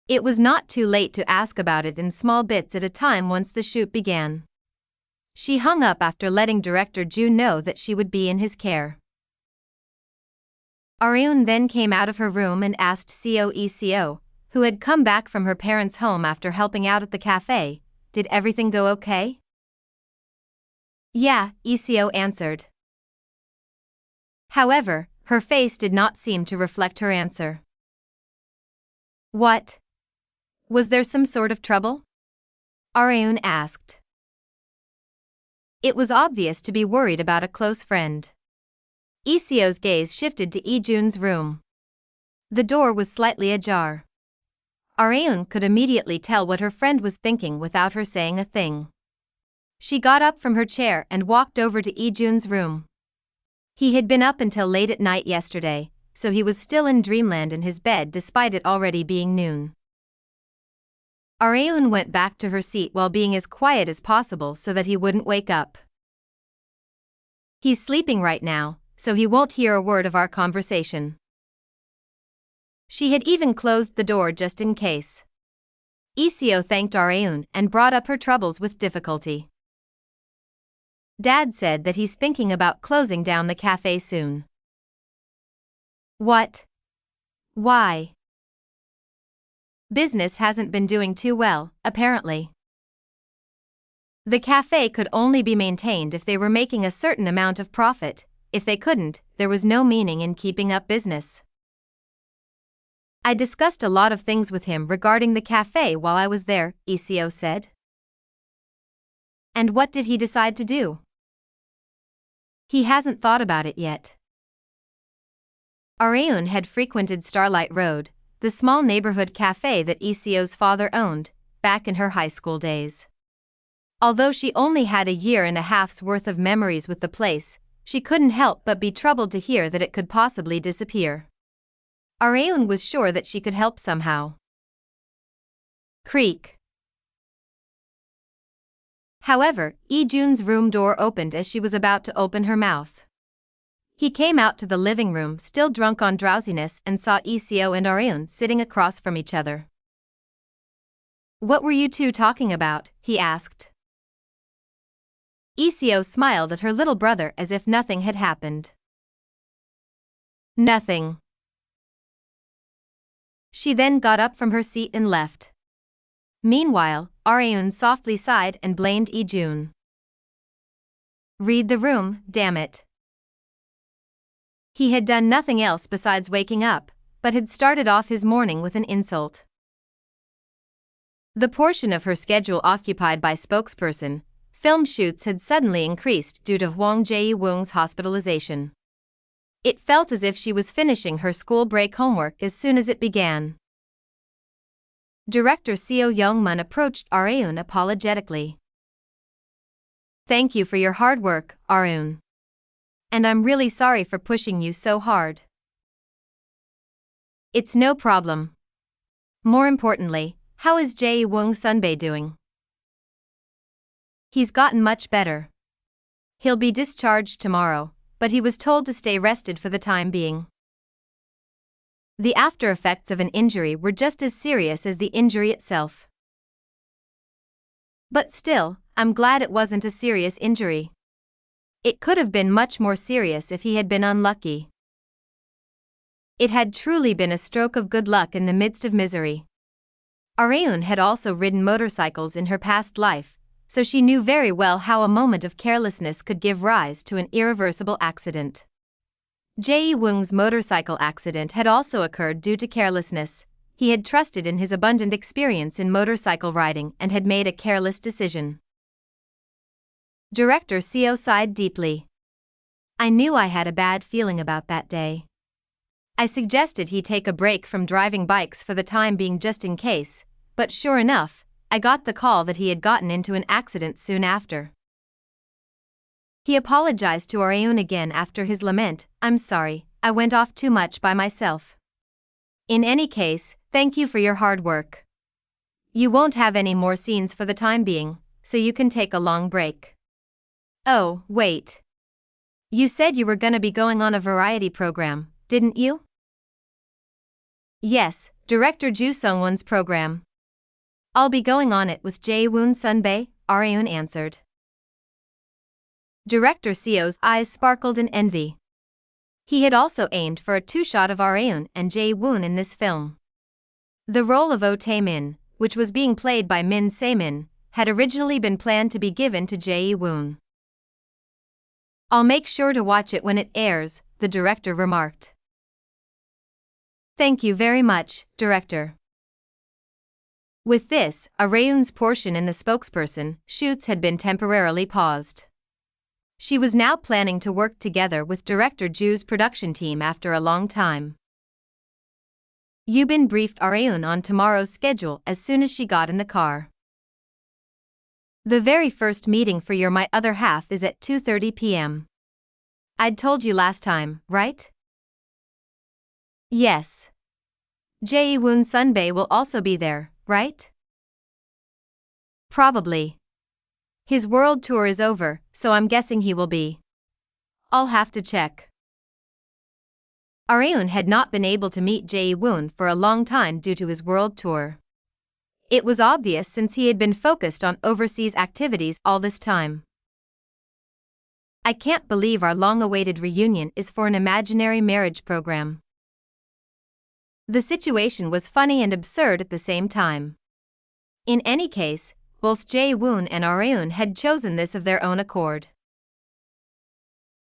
It was not too late to ask about it in small bits at a time once the shoot began. She hung up after letting Director Ju know that she would be in his care. Areun then came out of her room and asked Eco, who had come back from her parents' home after helping out at the cafe, Did everything go okay? Yeah, Eco answered. However, her face did not seem to reflect her answer. What? Was there some sort of trouble? Areun asked. It was obvious to be worried about a close friend. Eco's gaze shifted to Ijun's room. The door was slightly ajar. Areun could immediately tell what her friend was thinking without her saying a thing. She got up from her chair and walked over to Ijun's room. He had been up until late at night yesterday, so he was still in dreamland in his bed despite it already being noon. Areun went back to her seat while being as quiet as possible so that he wouldn't wake up. He's sleeping right now, so he won't hear a word of our conversation. She had even closed the door just in case. Eco thanked Areun and brought up her troubles with difficulty. Dad said that he's thinking about closing down the cafe soon. What? Why? Business hasn't been doing too well, apparently. The cafe could only be maintained if they were making a certain amount of profit. If they couldn't, there was no meaning in keeping up business. I discussed a lot of things with him regarding the cafe while I was there, Eco said. And what did he decide to do? He hasn't thought about it yet. Areun had frequented Starlight Road, the small neighborhood cafe that Eco's father owned, back in her high school days. Although she only had a year and a half's worth of memories with the place, she couldn't help but be troubled to hear that it could possibly disappear. Areun was sure that she could help somehow. Creak. However, Lee-jun's room door opened as she was about to open her mouth. He came out to the living room still drunk on drowsiness and saw Lee-seo and Areun sitting across from each other. "What were you two talking about?" he asked. Lee-seo smiled at her little brother as if nothing had happened. "Nothing." She then got up from her seat and left. Meanwhile, Areun softly sighed and blamed Lee-jun. "Read the room, damn it." He had done nothing else besides waking up, but had started off his morning with an insult. The portion of her schedule occupied by spokesperson, film shoots had suddenly increased due to Hwang Jae-woong's hospitalization. It felt as if she was finishing her school break homework as soon as it began. Director Seo Young-mun approached Areun apologetically. "Thank you for your hard work, Areun. And I'm really sorry for pushing you so hard." "It's no problem. More importantly, how is Jae-woong Sunbae doing?" "He's gotten much better. He'll be discharged tomorrow, but he was told to stay rested for the time being." The after effects of an injury were just as serious as the injury itself. "But still, I'm glad it wasn't a serious injury. It could have been much more serious if he had been unlucky." It had truly been a stroke of good luck in the midst of misery. Areun had also ridden motorcycles in her past life, so she knew very well how a moment of carelessness could give rise to an irreversible accident. Jae-woong's motorcycle accident had also occurred due to carelessness. He had trusted in his abundant experience in motorcycle riding and had made a careless decision. Director Seo sighed deeply. "I knew I had a bad feeling about that day. I suggested he take a break from driving bikes for the time being just in case, but sure enough, I got the call that he had gotten into an accident soon after." He apologized to Areun again after his lament. "I'm sorry, I went off too much by myself. In any case, thank you for your hard work. You won't have any more scenes for the time being, so you can take a long break." "Oh, wait. You said you were gonna be going on a variety program, didn't you?" "Yes, Director Ju Sung-won's program. I'll be going on it with Jae-woong Sunbae," Areun answered. Director Seo's eyes sparkled in envy. He had also aimed for a two-shot of Areun and Jae-woong in this film. The role of Oh Tae-min, which was being played by Min Se-min, had originally been planned to be given to Jae-woong. "I'll make sure to watch it when it airs," the director remarked. "Thank you very much, Director." With this, Areun's portion in the spokesperson shoots had been temporarily paused. She was now planning to work together with Director Ju's production team after a long time. Yubin briefed Areun on tomorrow's schedule as soon as she got in the car. "The very first meeting for your My Other Half is at 2:30 p.m. I'd told you last time, right?" "Yes. Jae-woong Sunbae will also be there, right?" "Probably. His world tour is over, so I'm guessing he will be. I'll have to check." Areun had not been able to meet Jae-woong for a long time due to his world tour. It was obvious since he had been focused on overseas activities all this time. "I can't believe our long-awaited reunion is for an imaginary marriage program." The situation was funny and absurd at the same time. In any case, both Jae-woong and Areun had chosen this of their own accord.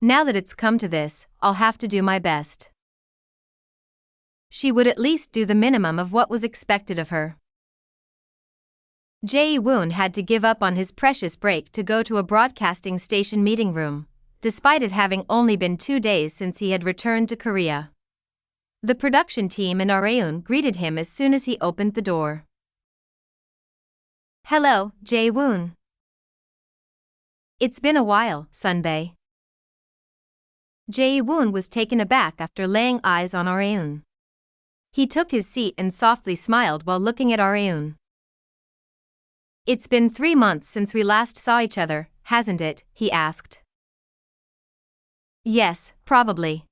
"Now that it's come to this, I'll have to do my best." She would at least do the minimum of what was expected of her. Jae-woong had to give up on his precious break to go to a broadcasting station meeting room, despite it having only been 2 days since he had returned to Korea. The production team and Areun greeted him as soon as he opened the door. "Hello, Jae-woong. It's been a while, Sunbae." Jae-woong was taken aback after laying eyes on Areun. He took his seat and softly smiled while looking at Areun. It's been 3 months since we last saw each other, hasn't it? He asked. Yes, probably.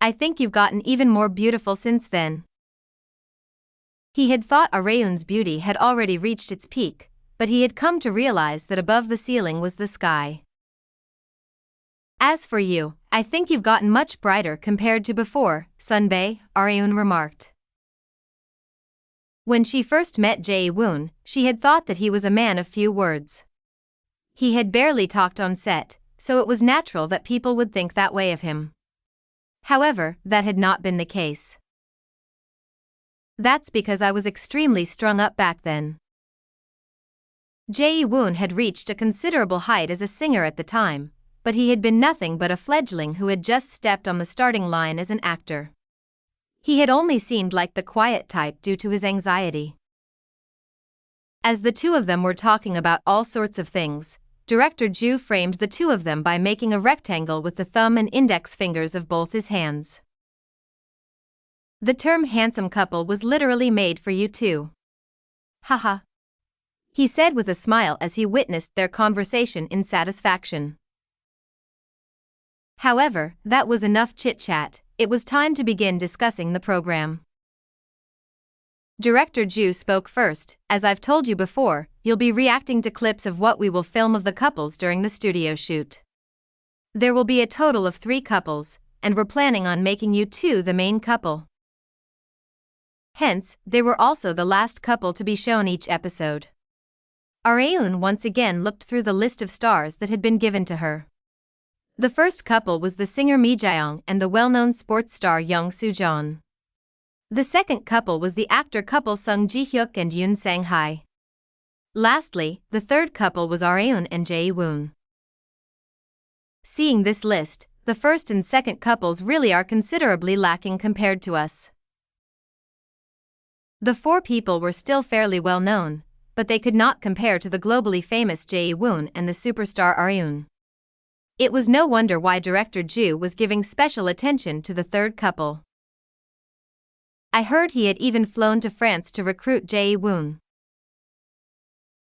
I think you've gotten even more beautiful since then. He had thought Areun's beauty had already reached its peak, but he had come to realize that above the ceiling was the sky. As for you, I think you've gotten much brighter compared to before, Sunbae, Areun remarked. When she first met Jae-woon, she had thought that he was a man of few words. He had barely talked on set, so it was natural that people would think that way of him. However, that had not been the case. That's because I was extremely strung up back then. Jae-woon had reached a considerable height as a singer at the time, but he had been nothing but a fledgling who had just stepped on the starting line as an actor. He had only seemed like the quiet type due to his anxiety. As the two of them were talking about all sorts of things, Director Ju framed the two of them by making a rectangle with the thumb and index fingers of both his hands. The term handsome couple was literally made for you two. Haha. He said with a smile as he witnessed their conversation in satisfaction. However, that was enough chit-chat. It was time to begin discussing the program. Director Ju spoke first. As I've told you before, you'll be reacting to clips of what we will film of the couples during the studio shoot. There will be a total of 3 couples, and we're planning on making you two the main couple. Hence, they were also the last couple to be shown each episode. Areun once again looked through the list of stars that had been given to her. The first couple was the singer Mi Jae-young and the well-known sports star Young Soo-jeon. The second couple was the actor couple Sung Ji-hyuk and Yoon Sang-hae. Lastly, the third couple was Areun and Jae-woon. Seeing this list, the first and second couples really are considerably lacking compared to us. The 4 people were still fairly well known, but they could not compare to the globally famous Jae-woon and the superstar Areun. It was no wonder why Director Ju was giving special attention to the third couple. I heard he had even flown to France to recruit Jae-woon.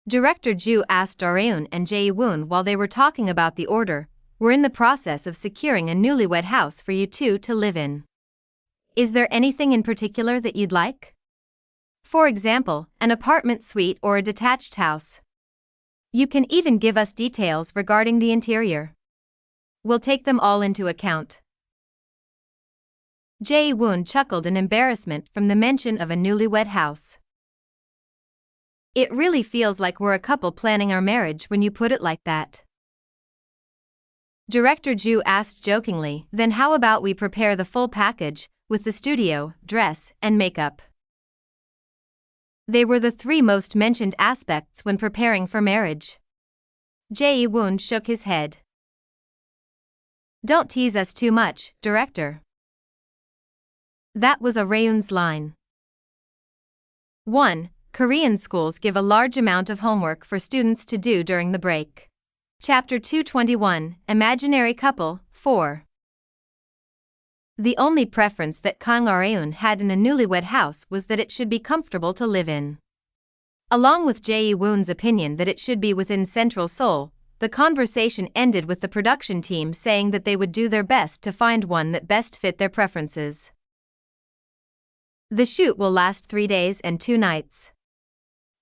Director Ju asked Areun and Jae-woon while they were talking about the order. We're in the process of securing a newlywed house for you two to live in. Is there anything in particular that you'd like? For example, an apartment suite or a detached house. You can even give us details regarding the interior. We'll take them all into account. Jae-woon chuckled in embarrassment from the mention of a newlywed house. It really feels like we're a couple planning our marriage when you put it like that. Director Ju asked jokingly, then how about we prepare the full package, with the studio, dress, and makeup? They were the 3 most mentioned aspects when preparing for marriage. Jae-woon shook his head. Don't tease us too much, Director. That was Areun's line. 1. Korean schools give a large amount of homework for students to do during the break. Chapter 221, Imaginary Couple, 4. The only preference that Kang Areun had in a newlywed house was that it should be comfortable to live in. Along with Jae-woon's opinion that it should be within Central Seoul, the conversation ended with the production team saying that they would do their best to find one that best fit their preferences. The shoot will last 3 days and 2 nights.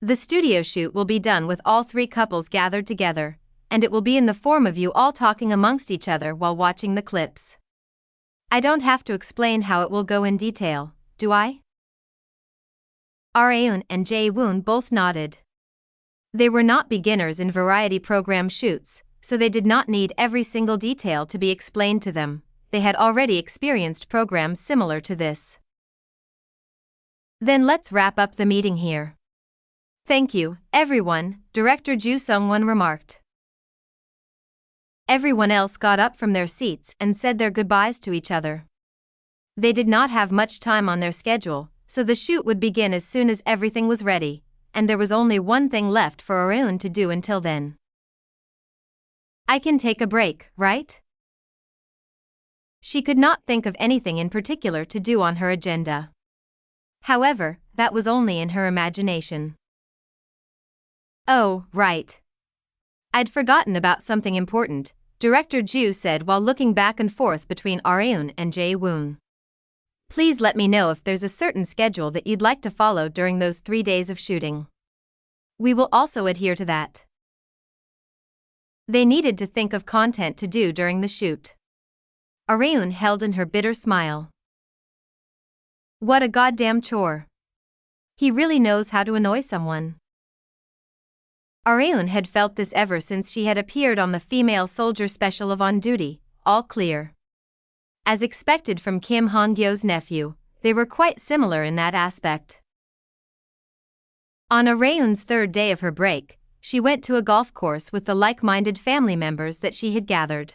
The studio shoot will be done with all 3 couples gathered together, and it will be in the form of you all talking amongst each other while watching the clips. I don't have to explain how it will go in detail, do I? Areun and Jae-woon both nodded. They were not beginners in variety program shoots, so they did not need every single detail to be explained to them. They had already experienced programs similar to this. Then let's wrap up the meeting here. Thank you, everyone, Director Ju Sung-won remarked. Everyone else got up from their seats and said their goodbyes to each other. They did not have much time on their schedule, so the shoot would begin as soon as everything was ready, and there was only one thing left for Areun to do until then. I can take a break, right? She could not think of anything in particular to do on her agenda. However, that was only in her imagination. Oh, right. I'd forgotten about something important, Director Ju said while looking back and forth between Areun and Jae-woon. Please let me know if there's a certain schedule that you'd like to follow during those 3 days of shooting. We will also adhere to that. They needed to think of content to do during the shoot. Areun held in her bitter smile. What a goddamn chore. He really knows how to annoy someone. Areun had felt this ever since she had appeared on the female soldier special of On Duty, All Clear. As expected from Kim Han-Gyo's nephew, they were quite similar in that aspect. On Areun's third day of her break, she went to a golf course with the like-minded family members that she had gathered.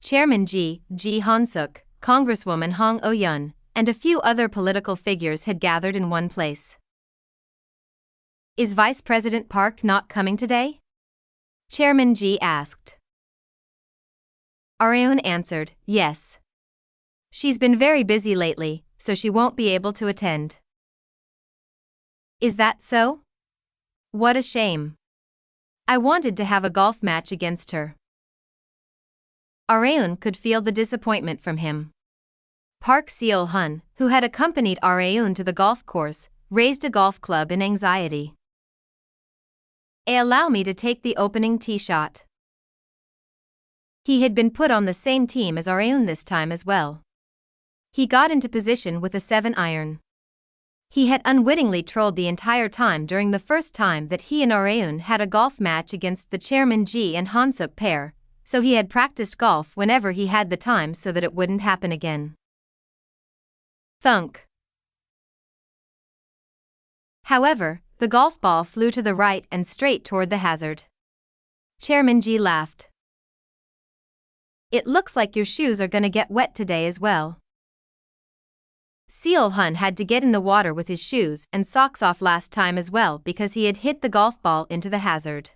Chairman Ji Han-suk, Congresswoman Hong Oh-yeon, and a few other political figures had gathered in one place. Is Vice President Park not coming today? Chairman Ji asked. Areun answered, yes. She's been very busy lately, so she won't be able to attend. Is that so? What a shame. I wanted to have a golf match against her. Areun could feel the disappointment from him. Park Seol-hun, who had accompanied Areun to the golf course, raised a golf club in anxiety. Allow me to take the opening tee shot. He had been put on the same team as Areun this time as well. He got into position with a 7-iron. He had unwittingly trolled the entire time during the first time that he and Areun had a golf match against the Chairman Ji and Han-suk pair, so he had practiced golf whenever he had the time so that it wouldn't happen again. Thunk. However, the golf ball flew to the right and straight toward the hazard. Chairman Ji laughed. It looks like your shoes are gonna get wet today as well. Seol-hun had to get in the water with his shoes and socks off last time as well because he had hit the golf ball into the hazard.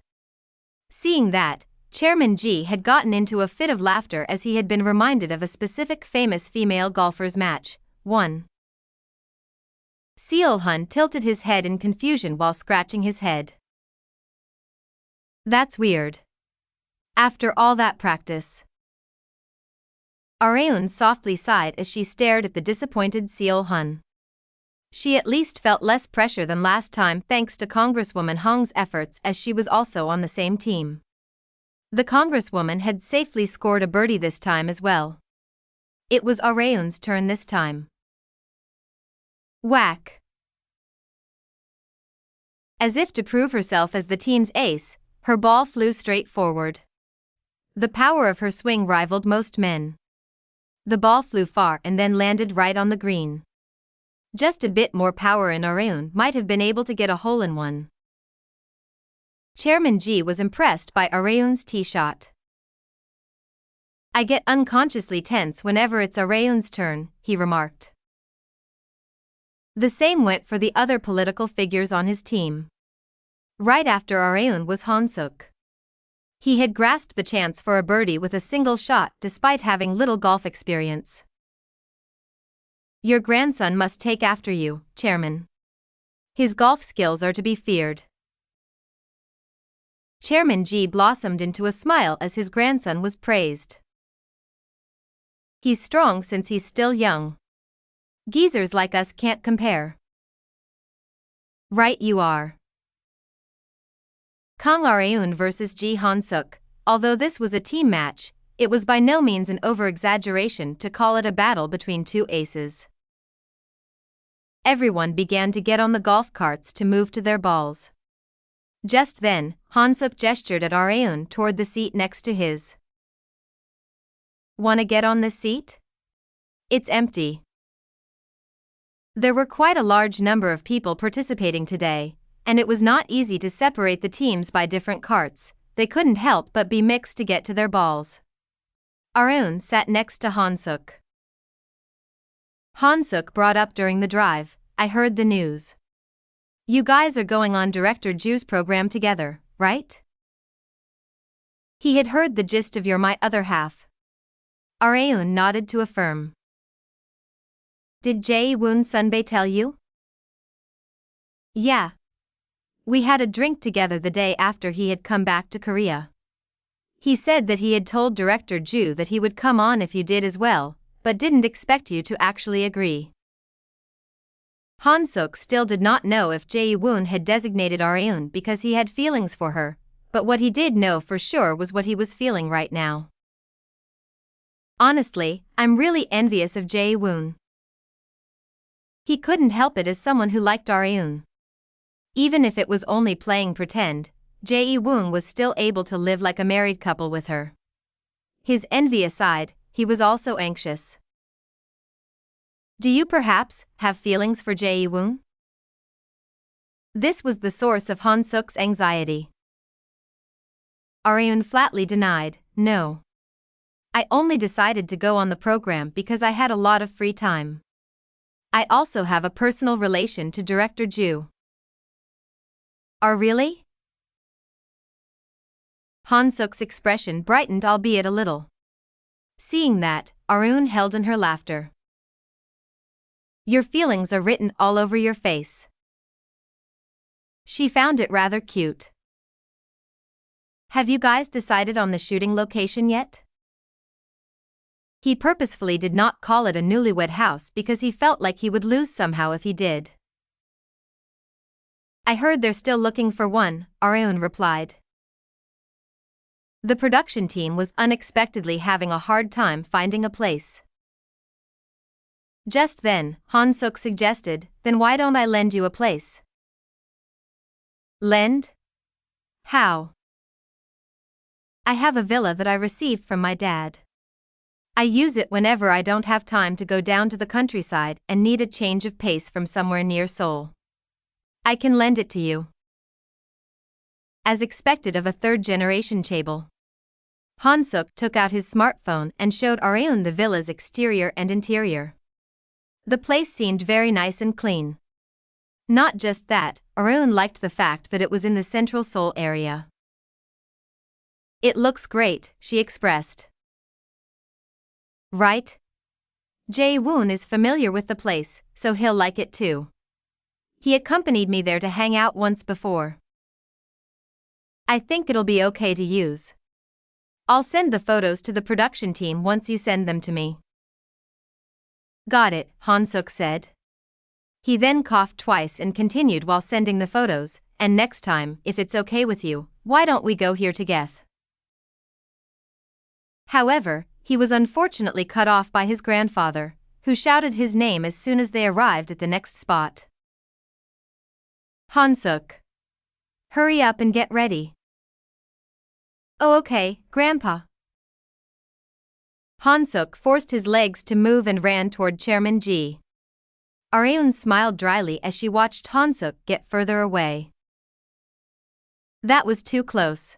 Seeing that, Chairman Ji had gotten into a fit of laughter as he had been reminded of a specific famous female golfer's match. 1. Seol-hun tilted his head in confusion while scratching his head. That's weird. After all that practice. Areun softly sighed as she stared at the disappointed Seol-hun. She at least felt less pressure than last time thanks to Congresswoman Hong's efforts as she was also on the same team. The Congresswoman had safely scored a birdie this time as well. It was Areun's turn this time. Whack. As if to prove herself as the team's ace, her ball flew straight forward. The power of her swing rivaled most men. The ball flew far and then landed right on the green. Just a bit more power and Areun might have been able to get a hole-in-one. Chairman Ji was impressed by Areun's tee shot. I get unconsciously tense whenever it's Areun's turn, he remarked. The same went for the other political figures on his team. Right after Areun was Han-suk. He had grasped the chance for a birdie with a single shot despite having little golf experience. Your grandson must take after you, Chairman. His golf skills are to be feared. Chairman Ji blossomed into a smile as his grandson was praised. He's strong since he's still young. Geezers like us can't compare. Right you are. Kang Areun versus Ji Han-suk. Although this was a team match, it was by no means an over-exaggeration to call it a battle between two aces. Everyone began to get on the golf carts to move to their balls. Just then, Han-suk gestured at Areun toward the seat next to his. Wanna get on this seat? It's empty. There were quite a large number of people participating today, and it was not easy to separate the teams by different carts. They couldn't help but be mixed to get to their balls. Areun sat next to Han-suk. Han-suk brought up during the drive, I heard the news. You guys are going on Director Ju's program together, right? He had heard the gist of your my other half. Areun nodded to affirm. Did Jae-woon Sunbae tell you? Yeah. We had a drink together the day after he had come back to Korea. He said that he had told Director Ju that he would come on if you did as well, but didn't expect you to actually agree. Han-suk still did not know if Jae-woon had designated Areun because he had feelings for her, but what he did know for sure was what he was feeling right now. Honestly, I'm really envious of Jae-woon. He couldn't help it as someone who liked Areun. Even if it was only playing pretend, Jae-woon was still able to live like a married couple with her. His envy aside, he was also anxious. Do you perhaps have feelings for Jae-woon? This was the source of Han-suk's anxiety. Areun flatly denied, no. I only decided to go on the program because I had a lot of free time. I also have a personal relation to Director Ju. Really? Han-suk's expression brightened albeit a little. Seeing that, Areun held in her laughter. Your feelings are written all over your face. She found it rather cute. Have you guys decided on the shooting location yet? He purposefully did not call it a newlywed house because he felt like he would lose somehow if he did. I heard they're still looking for one, Areun replied. The production team was unexpectedly having a hard time finding a place. Just then, Han-suk suggested, then why don't I lend you a place? Lend? How? I have a villa that I received from my dad. I use it whenever I don't have time to go down to the countryside and need a change of pace from somewhere near Seoul. I can lend it to you. As expected of a third-generation chaebol, Han-suk took out his smartphone and showed Areun the villa's exterior and interior. The place seemed very nice and clean. Not just that, Areun liked the fact that it was in the central Seoul area. It looks great, she expressed. Right? Jae-woon is familiar with the place, so he'll like it too. He accompanied me there to hang out once before. I think it'll be okay to use. I'll send the photos to the production team once you send them to me. Got it, Han-suk said. He then coughed twice and continued while sending the photos, and next time, if it's okay with you, why don't we go here together? However, he was unfortunately cut off by his grandfather, who shouted his name as soon as they arrived at the next spot. Han-suk. Hurry up and get ready. Oh okay, Grandpa. Han-suk forced his legs to move and ran toward Chairman Ji. Areun smiled dryly as she watched Han-suk get further away. That was too close.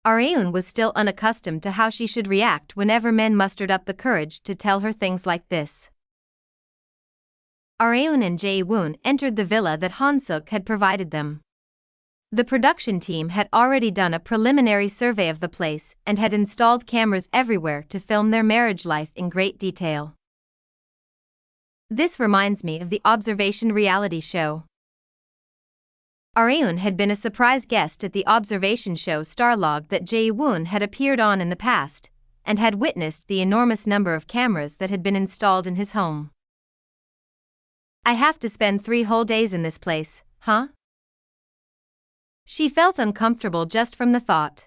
Areun was still unaccustomed to how she should react whenever men mustered up the courage to tell her things like this. Areun and Jae-woon entered the villa that Han-suk had provided them. The production team had already done a preliminary survey of the place and had installed cameras everywhere to film their marriage life in great detail. This reminds me of the observation reality show. Areun had been a surprise guest at the observation show Starlog that Jae-woon had appeared on in the past, and had witnessed the enormous number of cameras that had been installed in his home. I have to spend 3 whole days in this place, huh? She felt uncomfortable just from the thought.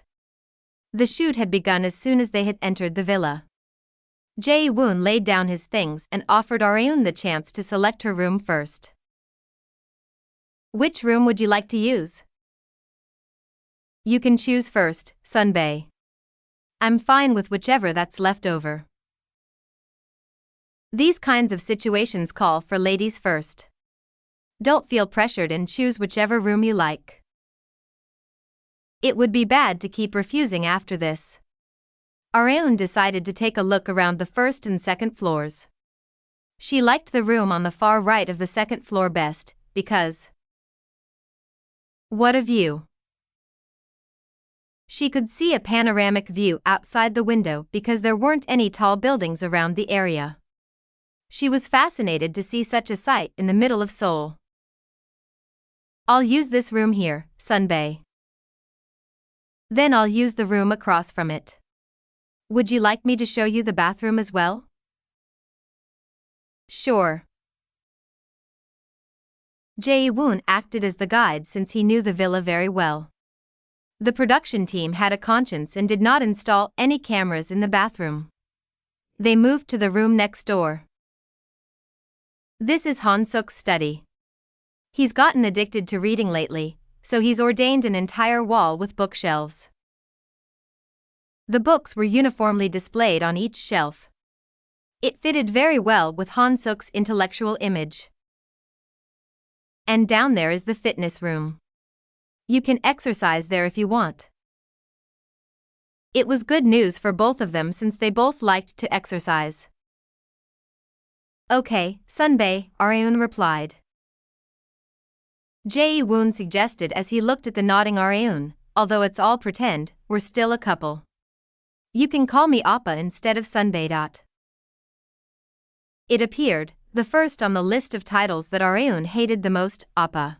The shoot had begun as soon as they had entered the villa. Jae-woon laid down his things and offered Areun the chance to select her room first. Which room would you like to use? You can choose first, Sunbae. I'm fine with whichever that's left over. These kinds of situations call for ladies first. Don't feel pressured and choose whichever room you like. It would be bad to keep refusing after this. Areun decided to take a look around the first and second floors. She liked the room on the far right of the second floor best, because... what a view! She could see a panoramic view outside the window because there weren't any tall buildings around the area. She was fascinated to see such a sight in the middle of Seoul. I'll use this room here, Sunbae. Then I'll use the room across from it. Would you like me to show you the bathroom as well? Sure. Jae-woon acted as the guide since he knew the villa very well. The production team had a conscience and did not install any cameras in the bathroom. They moved to the room next door. This is Han-suk's study. He's gotten addicted to reading lately, so he's ordained an entire wall with bookshelves. The books were uniformly displayed on each shelf. It fitted very well with Han-suk's intellectual image. And down there is the fitness room. You can exercise there if you want. It was good news for both of them since they both liked to exercise. Okay, Sunbae, Areun replied. Jae-woon suggested as he looked at the nodding Areun, although it's all pretend, we're still a couple. You can call me Appa instead of Sunbae. It appeared, the first on the list of titles that Areun hated the most, Appa.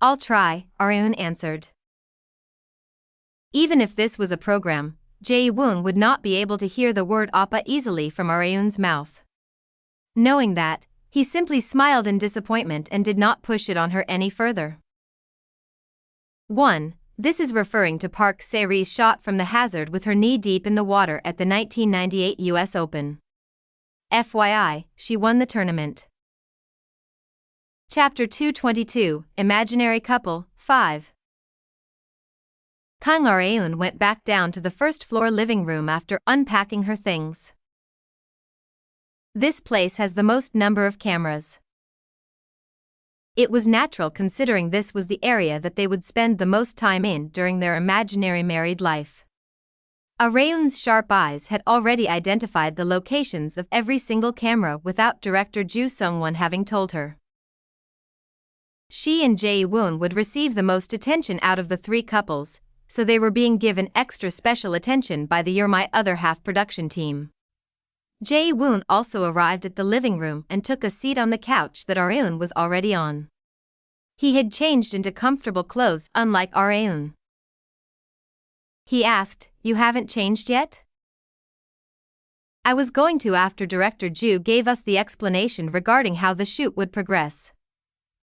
I'll try, Areun answered. Even if this was a program, Jae-woon would not be able to hear the word Appa easily from Areun's mouth. Knowing that, he simply smiled in disappointment and did not push it on her any further. 1. This is referring to Park Se-ri's shot from the hazard with her knee deep in the water at the 1998 US Open. FYI, she won the tournament. Chapter 222, Imaginary Couple, 5. Kang Areun went back down to the first-floor living room after unpacking her things. This place has the most number of cameras. It was natural considering this was the area that they would spend the most time in during their imaginary married life. Areun's sharp eyes had already identified the locations of every single camera without director Ju Sung-won having told her. She and Jae-woon would receive the most attention out of the three couples, so they were being given extra special attention by the You're My Other Half production team. Jae-woon also arrived at the living room and took a seat on the couch that Areun was already on. He had changed into comfortable clothes unlike Areun. He asked, "You haven't changed yet?" "I was going to after Director Ju gave us the explanation regarding how the shoot would progress.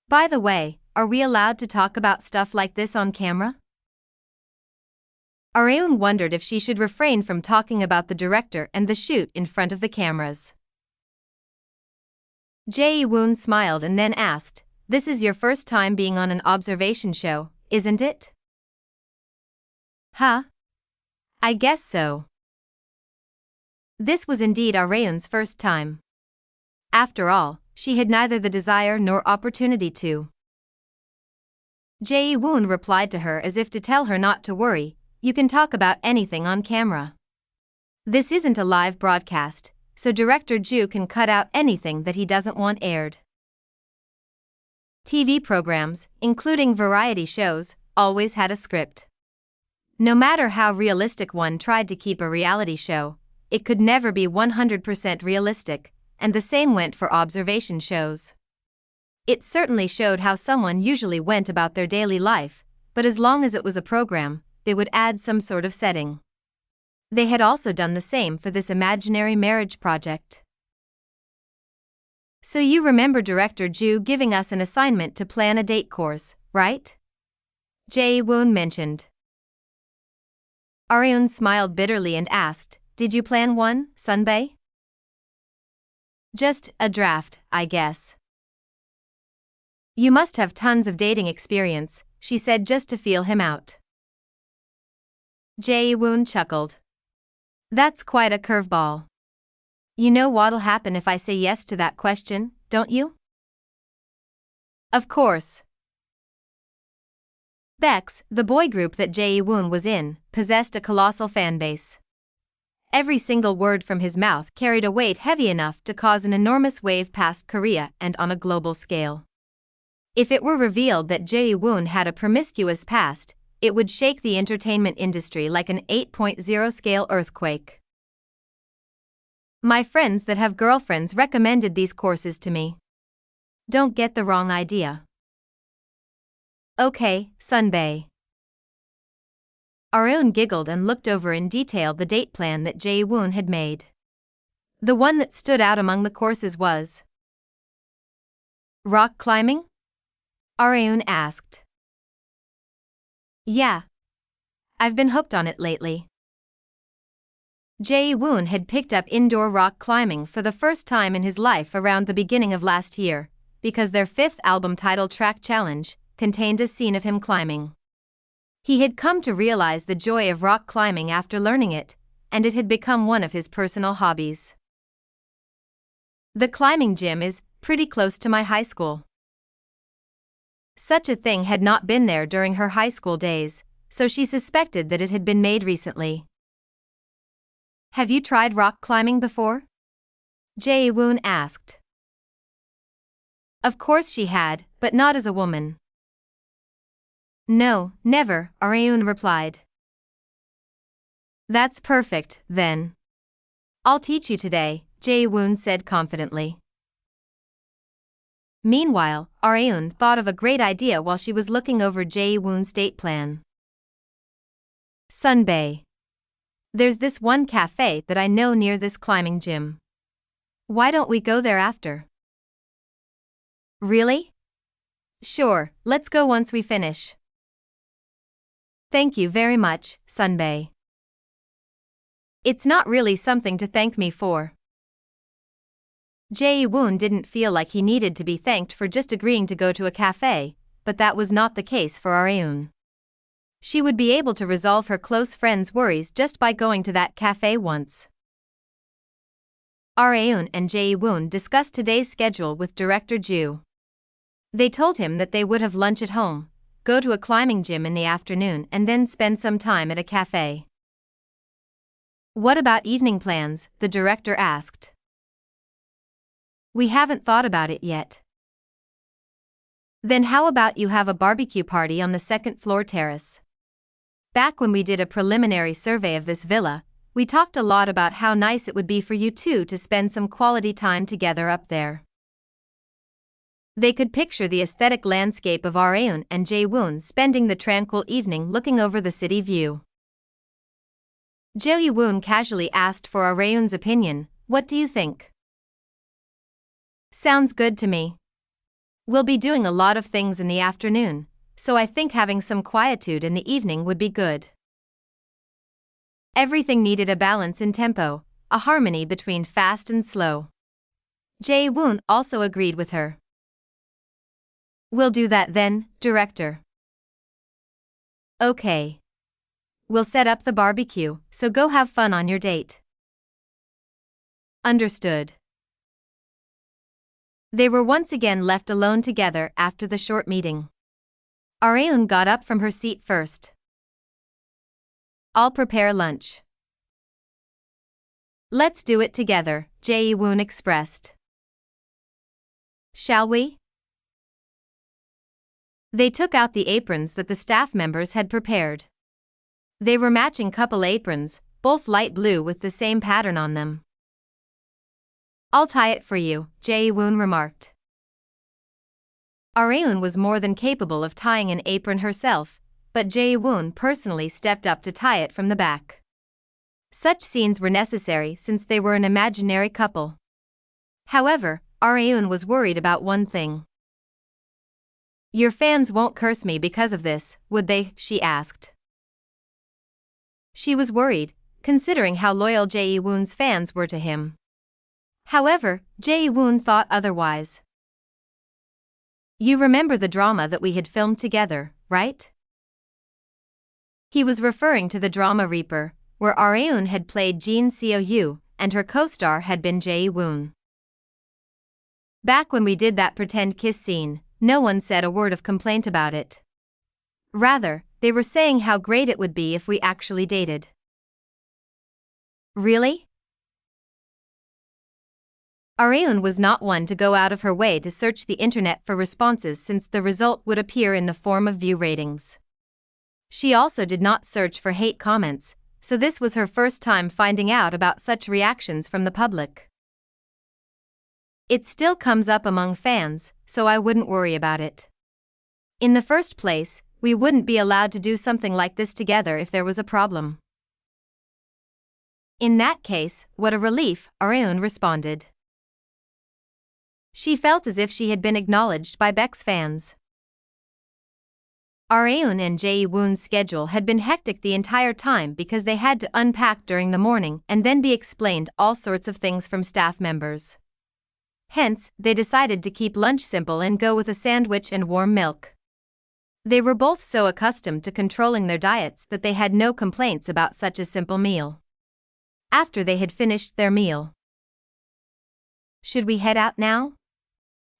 By the way, are we allowed to talk about stuff like this on camera?" Areun wondered if she should refrain from talking about the director and the shoot in front of the cameras. Jae-woon smiled and then asked, "This is your first time being on an observation show, isn't it?" "Huh? I guess so." This was indeed Areun's first time. After all, she had neither the desire nor opportunity to. Jae-woon replied to her as if to tell her not to worry, "You can talk about anything on camera. This isn't a live broadcast, so Director Ju can cut out anything that he doesn't want aired." TV programs, including variety shows, always had a script. No matter how realistic one tried to keep a reality show, it could never be 100% realistic, and the same went for observation shows. It certainly showed how someone usually went about their daily life, but as long as it was a program, they would add some sort of setting. They had also done the same for this imaginary marriage project. "So you remember Director Ju giving us an assignment to plan a date course, right?" Jae-woon mentioned. Areun smiled bitterly and asked, "Did you plan one, Sunbae?" "Just a draft, I guess." "You must have tons of dating experience," she said just to feel him out. Jae-woon chuckled. "That's quite a curveball. You know what'll happen if I say yes to that question, don't you?" "Of course." Bex, the boy group that Jae-woon was in, possessed a colossal fanbase. Every single word from his mouth carried a weight heavy enough to cause an enormous wave past Korea and on a global scale. If it were revealed that Jae-woon had a promiscuous past, it would shake the entertainment industry like an 8.0 scale earthquake. "My friends that have girlfriends recommended these courses to me. Don't get the wrong idea. Okay, Sunbae. Areun giggled and looked over in detail the date plan that Jae-woon had made. The one that stood out among the courses was rock climbing? Areun asked. Yeah. I've been hooked on it lately. Jae-woon had picked up indoor rock climbing for the first time in his life around the beginning of last year, because their fifth album title track Challenge contained a scene of him climbing. He had come to realize the joy of rock climbing after learning it, and it had become one of his personal hobbies. The climbing gym is pretty close to my high school. Such a thing had not been there during her high school days, so she suspected that it had been made recently. Have you tried rock climbing before? Jae-woon asked. Of course she had, but not as a woman. No, never, Areun replied. That's perfect, then. I'll teach you today, Jae-woon said confidently. Meanwhile, Areun thought of a great idea while she was looking over Jae-woon's date plan. Sunbae. There's this one cafe that I know near this climbing gym. Why don't we go there after? Really? Sure, let's go once we finish. Thank you very much, Sunbae. It's not really something to thank me for. Jae-woon didn't feel like he needed to be thanked for just agreeing to go to a cafe, but that was not the case for Areun. She would be able to resolve her close friend's worries just by going to that cafe once. Areun and Jae-woon discussed today's schedule with Director Ju. They told him that they would have lunch at home, go to a climbing gym in the afternoon and then spend some time at a cafe. What about evening plans? The director asked. We haven't thought about it yet. Then how about you have a barbecue party on the second floor terrace? Back when we did a preliminary survey of this villa, we talked a lot about how nice it would be for you two to spend some quality time together up there. They could picture the aesthetic landscape of Areun and Jae-woon spending the tranquil evening looking over the city view. Jae-woon casually asked for Areun's opinion. What do you think? Sounds good to me. We'll be doing a lot of things in the afternoon, so I think having some quietude in the evening would be good. Everything needed a balance in tempo, a harmony between fast and slow. Jae-woon also agreed with her. We'll do that then, director. Okay. We'll set up the barbecue, so go have fun on your date. Understood. They were once again left alone together after the short meeting. Areun got up from her seat first. I'll prepare lunch. Let's do it together, Jae-woon expressed. Shall we? They took out the aprons that the staff members had prepared. They were matching couple aprons, both light blue with the same pattern on them. I'll tie it for you, Jae-woon remarked. Areun was more than capable of tying an apron herself, but Jae-woon personally stepped up to tie it from the back. Such scenes were necessary since they were an imaginary couple. However, Areun was worried about one thing. Your fans won't curse me because of this, would they? She asked. She was worried, considering how loyal Jae-woon's fans were to him. However, Jae-woon thought otherwise. You remember the drama that we had filmed together, right? He was referring to the drama Reaper, where Areun had played Jin Seo-yu, and her co-star had been Jae-woon. Back when we did that pretend kiss scene, no one said a word of complaint about it. Rather, they were saying how great it would be if we actually dated. Really? Areun was not one to go out of her way to search the internet for responses since the result would appear in the form of view ratings. She also did not search for hate comments, so this was her first time finding out about such reactions from the public. It still comes up among fans, so I wouldn't worry about it. In the first place, we wouldn't be allowed to do something like this together if there was a problem. In that case, what a relief, Areun responded. She felt as if she had been acknowledged by Beck's fans. Areun and Jae-woon's schedule had been hectic the entire time because they had to unpack during the morning and then be explained all sorts of things from staff members. Hence, they decided to keep lunch simple and go with a sandwich and warm milk. They were both so accustomed to controlling their diets that they had no complaints about such a simple meal. After they had finished their meal, "Should we head out now?"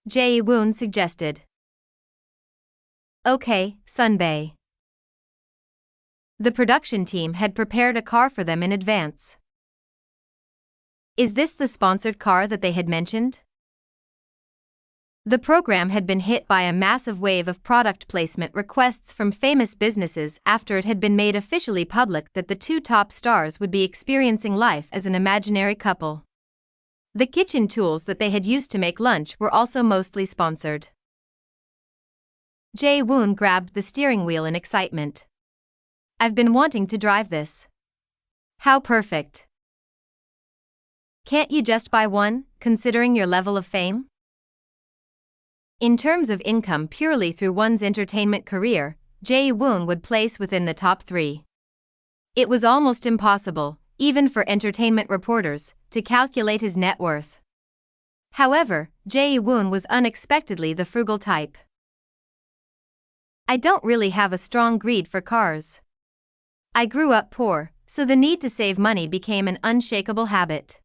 Jae-woon suggested. "Okay, Sunbae." The production team had prepared a car for them in advance. Is this the sponsored car that they had mentioned? The program had been hit by a massive wave of product placement requests from famous businesses after it had been made officially public that the two top stars would be experiencing life as an imaginary couple. The kitchen tools that they had used to make lunch were also mostly sponsored. Jae-woon grabbed the steering wheel in excitement. "I've been wanting to drive this." "How perfect. Can't you just buy one, considering your level of fame?" In terms of income purely through one's entertainment career, Jae-woon would place within the top 3. It was almost impossible, even for entertainment reporters, to calculate his net worth. However, Jae-woon was unexpectedly the frugal type. "I don't really have a strong greed for cars. I grew up poor, so the need to save money became an unshakable habit."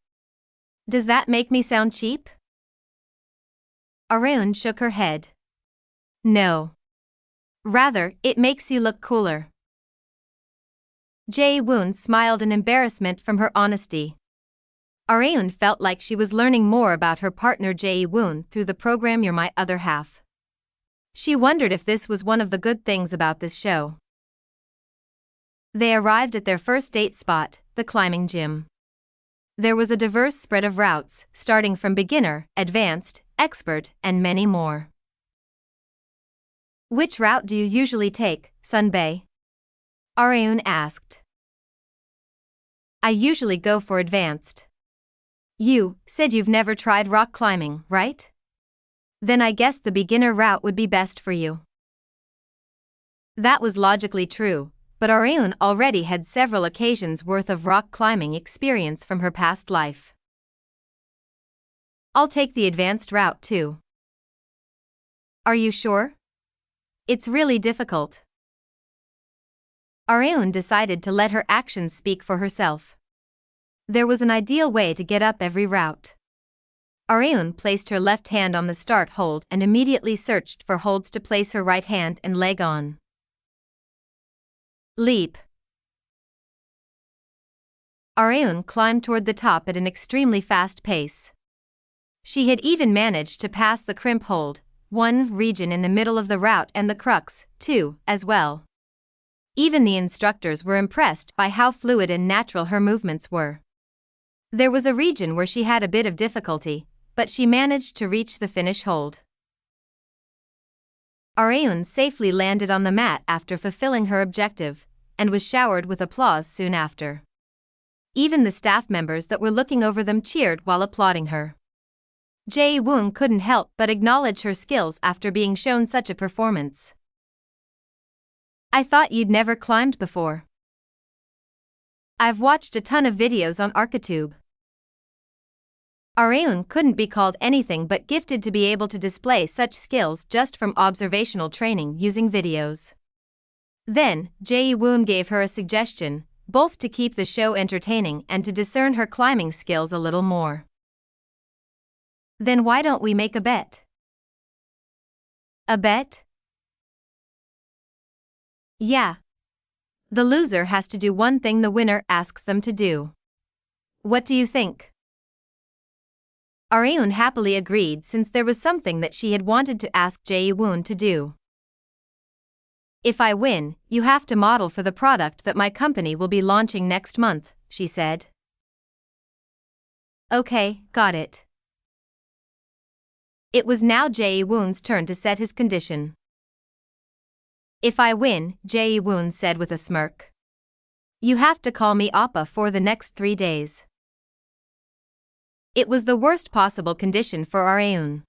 Does that make me sound cheap? Areun shook her head. "No. Rather, it makes you look cooler." Jae-woon smiled in embarrassment from her honesty. Areun felt like she was learning more about her partner Jae-woon through the program You're My Other Half. She wondered if this was one of the good things about this show. They arrived at their first date spot, the climbing gym. There was a diverse spread of routes, starting from beginner, advanced, expert, and many more. "Which route do you usually take, Sunbae?" Areun asked. "I usually go for advanced." "You said you've never tried rock climbing, right? Then I guess the beginner route would be best for you." That was logically true, but Areun already had several occasions worth of rock climbing experience from her past life. "I'll take the advanced route too." "Are you sure? It's really difficult." Areun decided to let her actions speak for herself. There was an ideal way to get up every route. Areun placed her left hand on the start hold and immediately searched for holds to place her right hand and leg on. Leap. Areun climbed toward the top at an extremely fast pace. She had even managed to pass the crimp hold, one region in the middle of the route, and the crux, too, as well. Even the instructors were impressed by how fluid and natural her movements were. There was a region where she had a bit of difficulty, but she managed to reach the finish hold. Areun safely landed on the mat after fulfilling her objective, and was showered with applause soon after. Even the staff members that were looking over them cheered while applauding her. Jae-woon couldn't help but acknowledge her skills after being shown such a performance. "I thought you'd never climbed before." "I've watched a ton of videos on Arkatube." Areun couldn't be called anything but gifted to be able to display such skills just from observational training using videos. Then, Jae-woon gave her a suggestion, both to keep the show entertaining and to discern her climbing skills a little more. "Then why don't we make a bet?" "A bet?" "Yeah. The loser has to do one thing the winner asks them to do. What do you think?" Areun happily agreed since there was something that she had wanted to ask Jae-woon to do. "If I win, you have to model for the product that my company will be launching next month," she said. "Okay, got it." It was now Jae-woon's turn to set his condition. If I win, Jae-woon said with a smirk. You have to call me Appa for the next 3 days. It was the worst possible condition for Areun.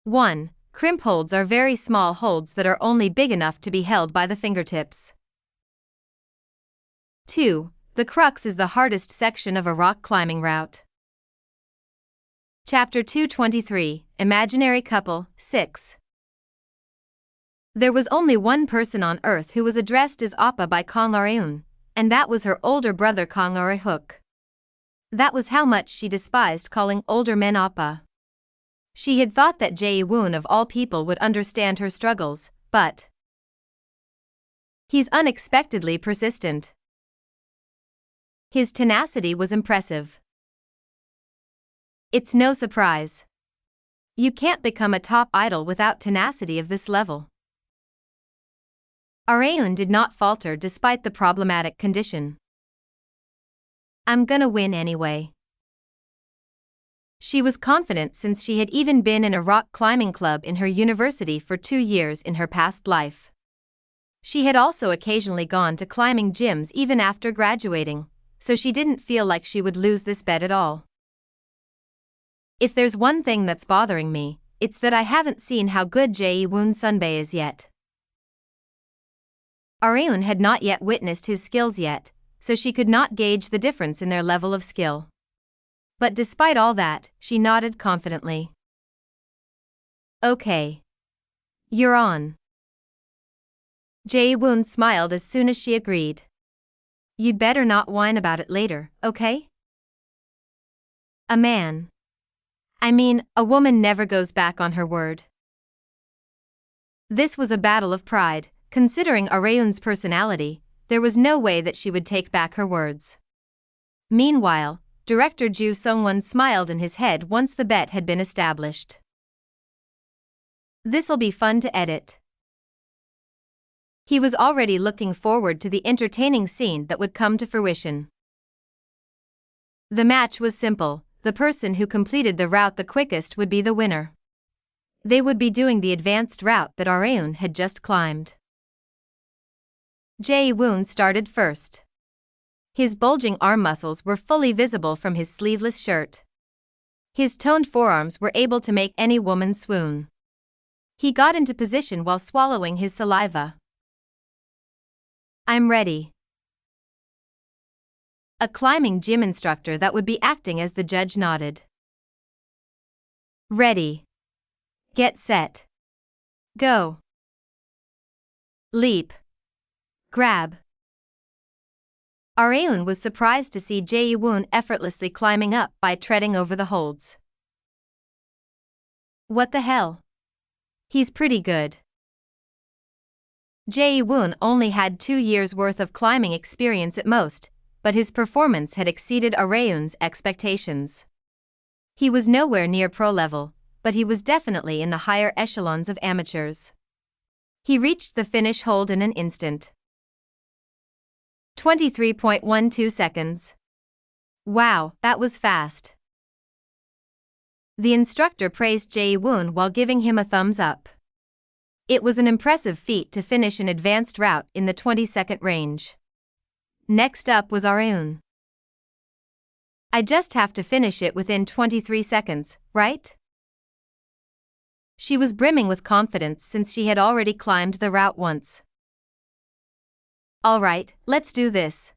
1. Crimp holds are very small holds that are only big enough to be held by the fingertips. 2. The crux is the hardest section of a rock climbing route. Chapter 223, Imaginary Couple, 6. There was only one person on Earth who was addressed as Appa by Kang Areun, and that was her older brother Kang Arehook. That was how much she despised calling older men Appa. She had thought that Jae-woon of all people would understand her struggles, but he's unexpectedly persistent. His tenacity was impressive. It's no surprise. You can't become a top idol without tenacity of this level. Areun did not falter despite the problematic condition. I'm gonna win anyway. She was confident since she had even been in a rock climbing club in her university for 2 years in her past life. She had also occasionally gone to climbing gyms even after graduating, so she didn't feel like she would lose this bet at all. If there's one thing that's bothering me, it's that I haven't seen how good Jae-woon Sunbae is yet. Areun had not yet witnessed his skills yet, so she could not gauge the difference in their level of skill. But despite all that, she nodded confidently. Okay. You're on. Jae-woon smiled as soon as she agreed. You'd better not whine about it later, okay? A woman never goes back on her word. This was a battle of pride. Considering Areun's personality, there was no way that she would take back her words. Meanwhile, Director Ju Sung-won smiled in his head once the bet had been established. This'll be fun to edit. He was already looking forward to the entertaining scene that would come to fruition. The match was simple. The person who completed the route the quickest would be the winner. They would be doing the advanced route that Areun had just climbed. Jae-woon started first. His bulging arm muscles were fully visible from his sleeveless shirt. His toned forearms were able to make any woman swoon. He got into position while swallowing his saliva. I'm ready. A climbing gym instructor that would be acting as the judge nodded. Ready. Get set. Go. Leap. Grab. Areun was surprised to see Jae-woon effortlessly climbing up by treading over the holds. What the hell? He's pretty good. Jae-woon only had 2 years' worth of climbing experience at most, but his performance had exceeded Areun's expectations. He was nowhere near pro level, but he was definitely in the higher echelons of amateurs. He reached the finish hold in an instant. 23.12 seconds. Wow, that was fast. The instructor praised Jae-woon while giving him a thumbs up. It was an impressive feat to finish an advanced route in the 20-second range. Next up was Areun. I just have to finish it within 23 seconds, right? She was brimming with confidence since she had already climbed the route once. All right, let's do this.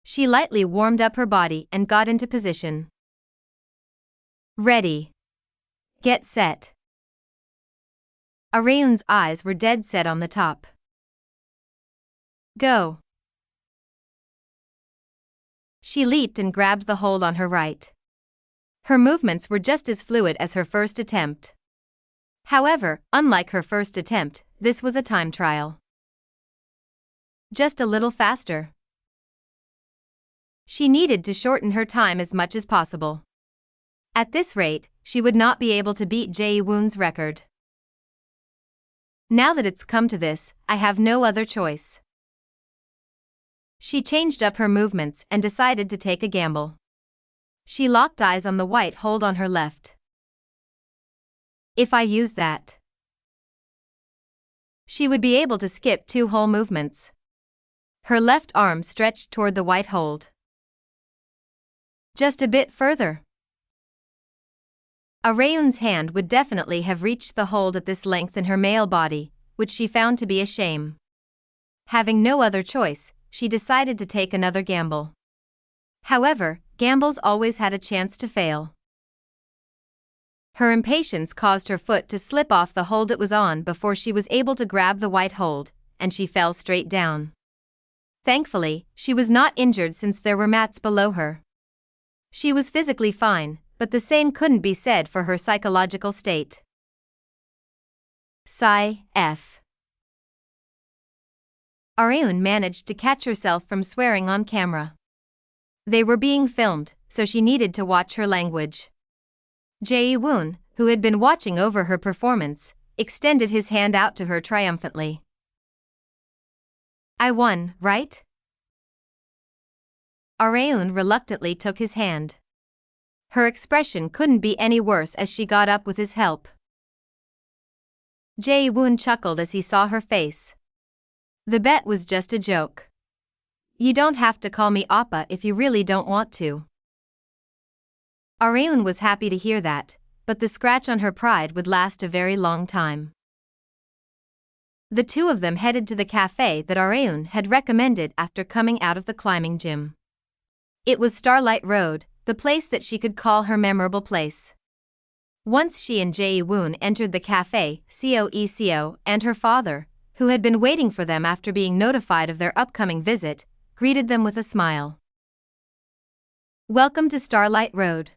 She lightly warmed up her body and got into position. Ready. Get set. Areun's eyes were dead set on the top. Go. She leaped and grabbed the hold on her right. Her movements were just as fluid as her first attempt. However, unlike her first attempt, this was a time trial. Just a little faster. She needed to shorten her time as much as possible. At this rate, she would not be able to beat Jae-woon's record. Now that it's come to this, I have no other choice. She changed up her movements and decided to take a gamble. She locked eyes on the white hold on her left. If I use that, She would be able to skip 2 whole movements. Her left arm stretched toward the white hold. Just a bit further. Areun's hand would definitely have reached the hold at this length in her male body, which she found to be a shame. Having no other choice, she decided to take another gamble. However, gambles always had a chance to fail. Her impatience caused her foot to slip off the hold it was on before she was able to grab the white hold, and she fell straight down. Thankfully, she was not injured since there were mats below her. She was physically fine, but the same couldn't be said for her psychological state. Sigh, F. Areun managed to catch herself from swearing on camera. They were being filmed, so she needed to watch her language. Jae-woon, who had been watching over her performance, extended his hand out to her triumphantly. I won, right? Areun reluctantly took his hand. Her expression couldn't be any worse as she got up with his help. Jae-woon chuckled as he saw her face. The bet was just a joke. You don't have to call me Appa if you really don't want to. Areun was happy to hear that, but the scratch on her pride would last a very long time. The two of them headed to the cafe that Areun had recommended after coming out of the climbing gym. It was Starlight Road, the place that she could call her memorable place. Once she and Jae-woon entered the cafe, Seo and her father, who had been waiting for them after being notified of their upcoming visit, greeted them with a smile. Welcome to Starlight Road.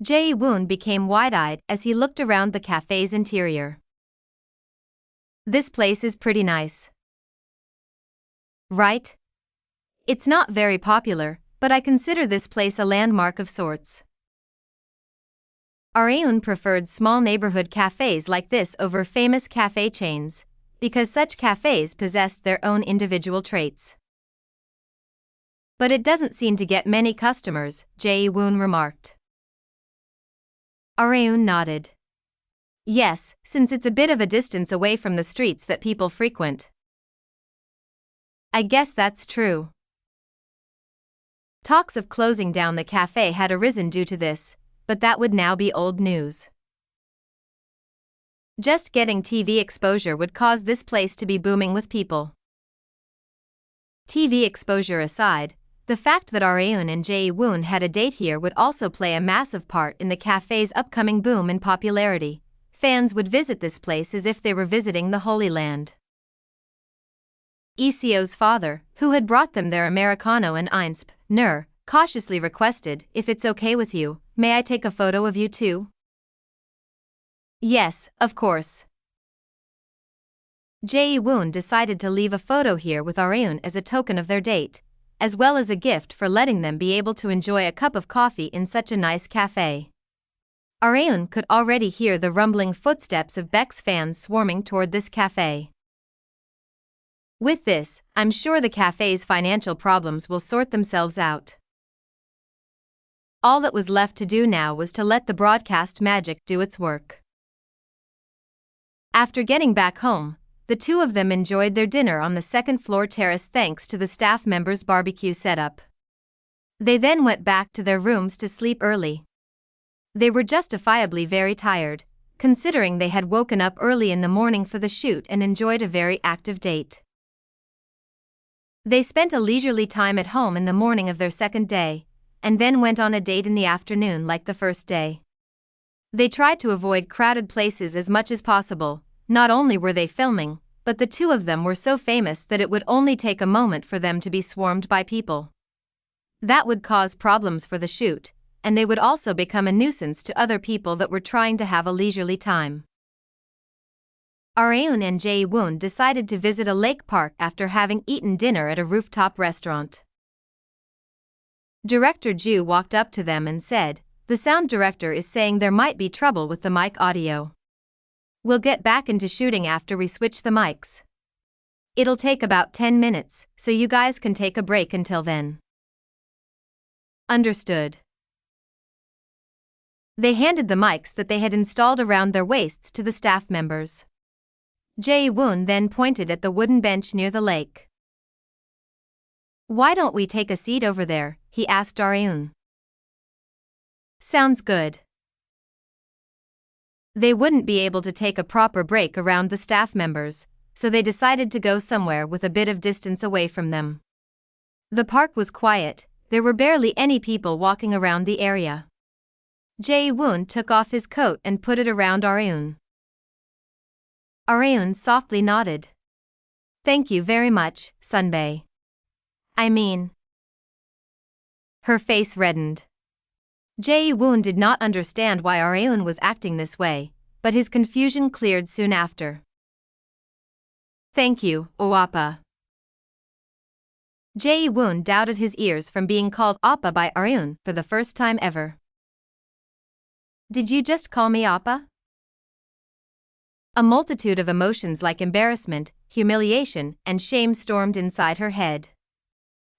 Jae-woon became wide-eyed as he looked around the cafe's interior. This place is pretty nice. Right? It's not very popular, but I consider this place a landmark of sorts. Areun preferred small neighborhood cafes like this over famous cafe chains, because such cafes possessed their own individual traits. But it doesn't seem to get many customers, Jae-woon remarked. Areun nodded. Yes, since it's a bit of a distance away from the streets that people frequent. I guess that's true. Talks of closing down the cafe had arisen due to this, but that would now be old news. Just getting TV exposure would cause this place to be booming with people. TV exposure aside, the fact that Areun and Jae-woon had a date here would also play a massive part in the cafe's upcoming boom in popularity. Fans would visit this place as if they were visiting the Holy Land. Iseo's father, who had brought them their Americano and Einsp, Nur, cautiously requested, if it's okay with you, may I take a photo of you too? Yes, of course. Jae-woon decided to leave a photo here with Areun as a token of their date, as well as a gift for letting them be able to enjoy a cup of coffee in such a nice cafe. Areun could already hear the rumbling footsteps of Beck's fans swarming toward this cafe. With this, I'm sure the cafe's financial problems will sort themselves out. All that was left to do now was to let the broadcast magic do its work. After getting back home, the two of them enjoyed their dinner on the second-floor terrace thanks to the staff members' barbecue setup. They then went back to their rooms to sleep early. They were justifiably very tired, considering they had woken up early in the morning for the shoot and enjoyed a very active date. They spent a leisurely time at home in the morning of their second day, and then went on a date in the afternoon like the first day. They tried to avoid crowded places as much as possible. Not only were they filming, but the two of them were so famous that it would only take a moment for them to be swarmed by people. That would cause problems for the shoot, and they would also become a nuisance to other people that were trying to have a leisurely time. Areun and Jae-woon decided to visit a lake park after having eaten dinner at a rooftop restaurant. Director Ju walked up to them and said, "The sound director is saying there might be trouble with the mic audio. We'll get back into shooting after we switch the mics. It'll take about 10 minutes, so you guys can take a break until then." Understood. They handed the mics that they had installed around their waists to the staff members. Jae-woon then pointed at the wooden bench near the lake. "Why don't we take a seat over there?" he asked Areun. "Sounds good." They wouldn't be able to take a proper break around the staff members, so they decided to go somewhere with a bit of distance away from them. The park was quiet, there were barely any people walking around the area. Jae-woon took off his coat and put it around Areun. Areun softly nodded. "Thank you very much, Sunbae. I mean..." Her face reddened. Jae-woon did not understand why Areun was acting this way, but his confusion cleared soon after. "Thank you, Oppa." Jae-woon doubted his ears from being called Oppa by Areun for the first time ever. "Did you just call me Oppa?" A multitude of emotions like embarrassment, humiliation, and shame stormed inside her head.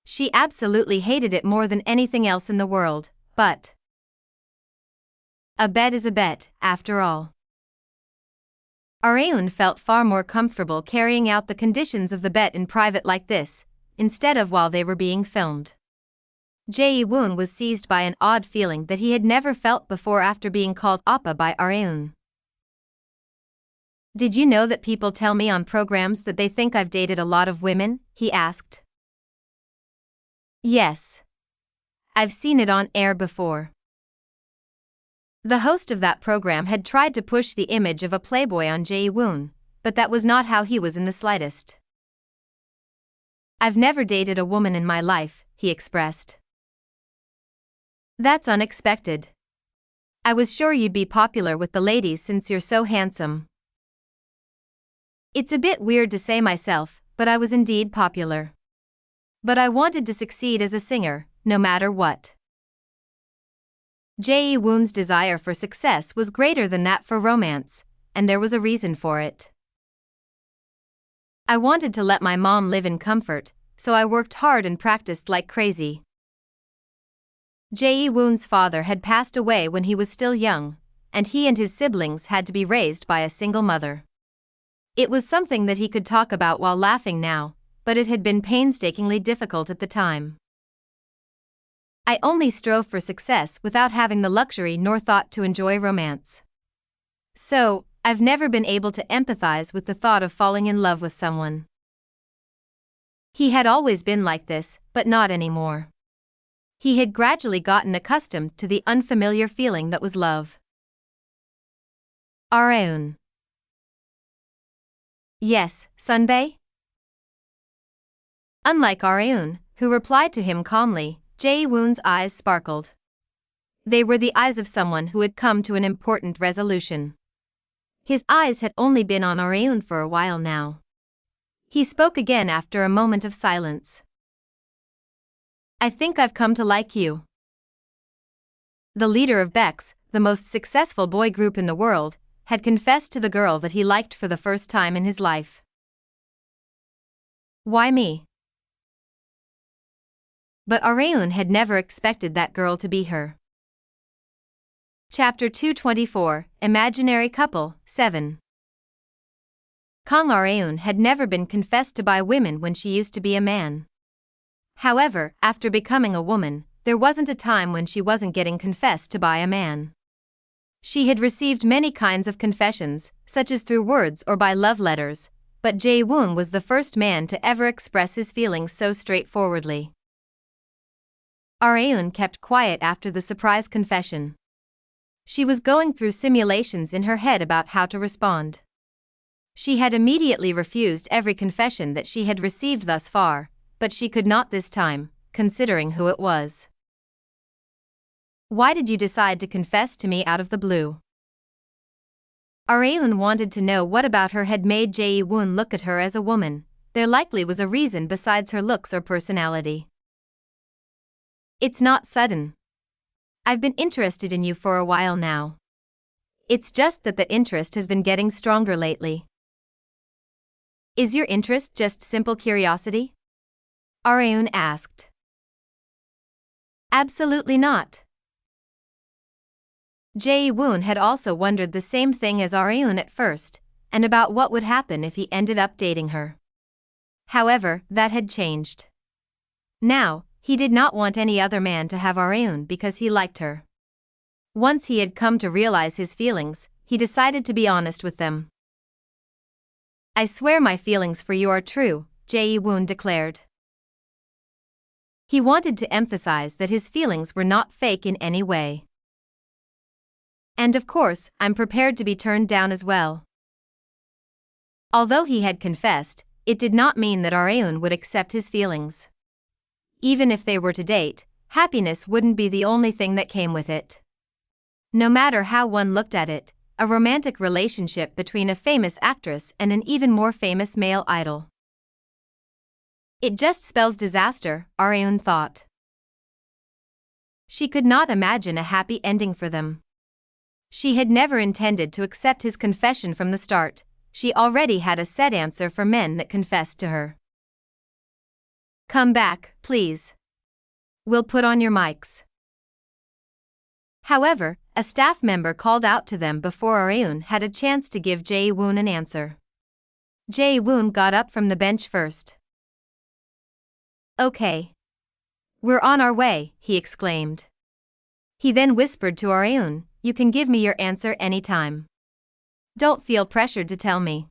She absolutely hated it more than anything else in the world, but a bet is a bet, after all. Areun felt far more comfortable carrying out the conditions of the bet in private like this, instead of while they were being filmed. Jae-woon was seized by an odd feeling that he had never felt before after being called Oppa by Areun. "Did you know that people tell me on programs that they think I've dated a lot of women?" he asked. "Yes. I've seen it on air before." The host of that program had tried to push the image of a playboy on Jae-woon, but that was not how he was in the slightest. "I've never dated a woman in my life," he expressed. "That's unexpected. I was sure you'd be popular with the ladies since you're so handsome." "It's a bit weird to say myself, but I was indeed popular. But I wanted to succeed as a singer, no matter what." Jae-woon's desire for success was greater than that for romance, and there was a reason for it. "I wanted to let my mom live in comfort, so I worked hard and practiced like crazy." Jae-woon's father had passed away when he was still young, and he and his siblings had to be raised by a single mother. It was something that he could talk about while laughing now, but it had been painstakingly difficult at the time. "I only strove for success without having the luxury nor thought to enjoy romance. So, I've never been able to empathize with the thought of falling in love with someone." He had always been like this, but not anymore. He had gradually gotten accustomed to the unfamiliar feeling that was love. Areun. "Yes, Sunbae?" Unlike Areun, who replied to him calmly, Jae-woon's eyes sparkled. They were the eyes of someone who had come to an important resolution. His eyes had only been on Areun for a while now. He spoke again after a moment of silence. "I think I've come to like you." The leader of Bex, the most successful boy group in the world, had confessed to the girl that he liked for the first time in his life. "Why me?" But Areun had never expected that girl to be her. Chapter 224, Imaginary Couple, 7. Kang Areun had never been confessed to by women when she used to be a man. However, after becoming a woman, there wasn't a time when she wasn't getting confessed to by a man. She had received many kinds of confessions, such as through words or by love letters, but Jae-woon was the first man to ever express his feelings so straightforwardly. Areun kept quiet after the surprise confession. She was going through simulations in her head about how to respond. She had immediately refused every confession that she had received thus far, but she could not this time, considering who it was. "Why did you decide to confess to me out of the blue?" Areun wanted to know what about her had made Jae-woon look at her as a woman. There likely was a reason besides her looks or personality. "It's not sudden. I've been interested in you for a while now. It's just that the interest has been getting stronger lately." "Is your interest just simple curiosity?" Areun asked. "Absolutely not." Jae-woon had also wondered the same thing as Areun at first, and about what would happen if he ended up dating her. However, that had changed. Now, he did not want any other man to have Areun because he liked her. Once he had come to realize his feelings, he decided to be honest with them. "I swear my feelings for you are true," Jae-woon declared. He wanted to emphasize that his feelings were not fake in any way. "And of course, I'm prepared to be turned down as well." Although he had confessed, it did not mean that Areun would accept his feelings. Even if they were to date, happiness wouldn't be the only thing that came with it. No matter how one looked at it, a romantic relationship between a famous actress and an even more famous male idol. It just spells disaster, Areun thought. She could not imagine a happy ending for them. She had never intended to accept his confession from the start. She already had a set answer for men that confessed to her. "Come back, please. We'll put on your mics." However, a staff member called out to them before Areun had a chance to give Jae-woon an answer. Jae-woon got up from the bench first. "Okay. We're on our way," he exclaimed. He then whispered to Areun, "You can give me your answer anytime. Don't feel pressured to tell me."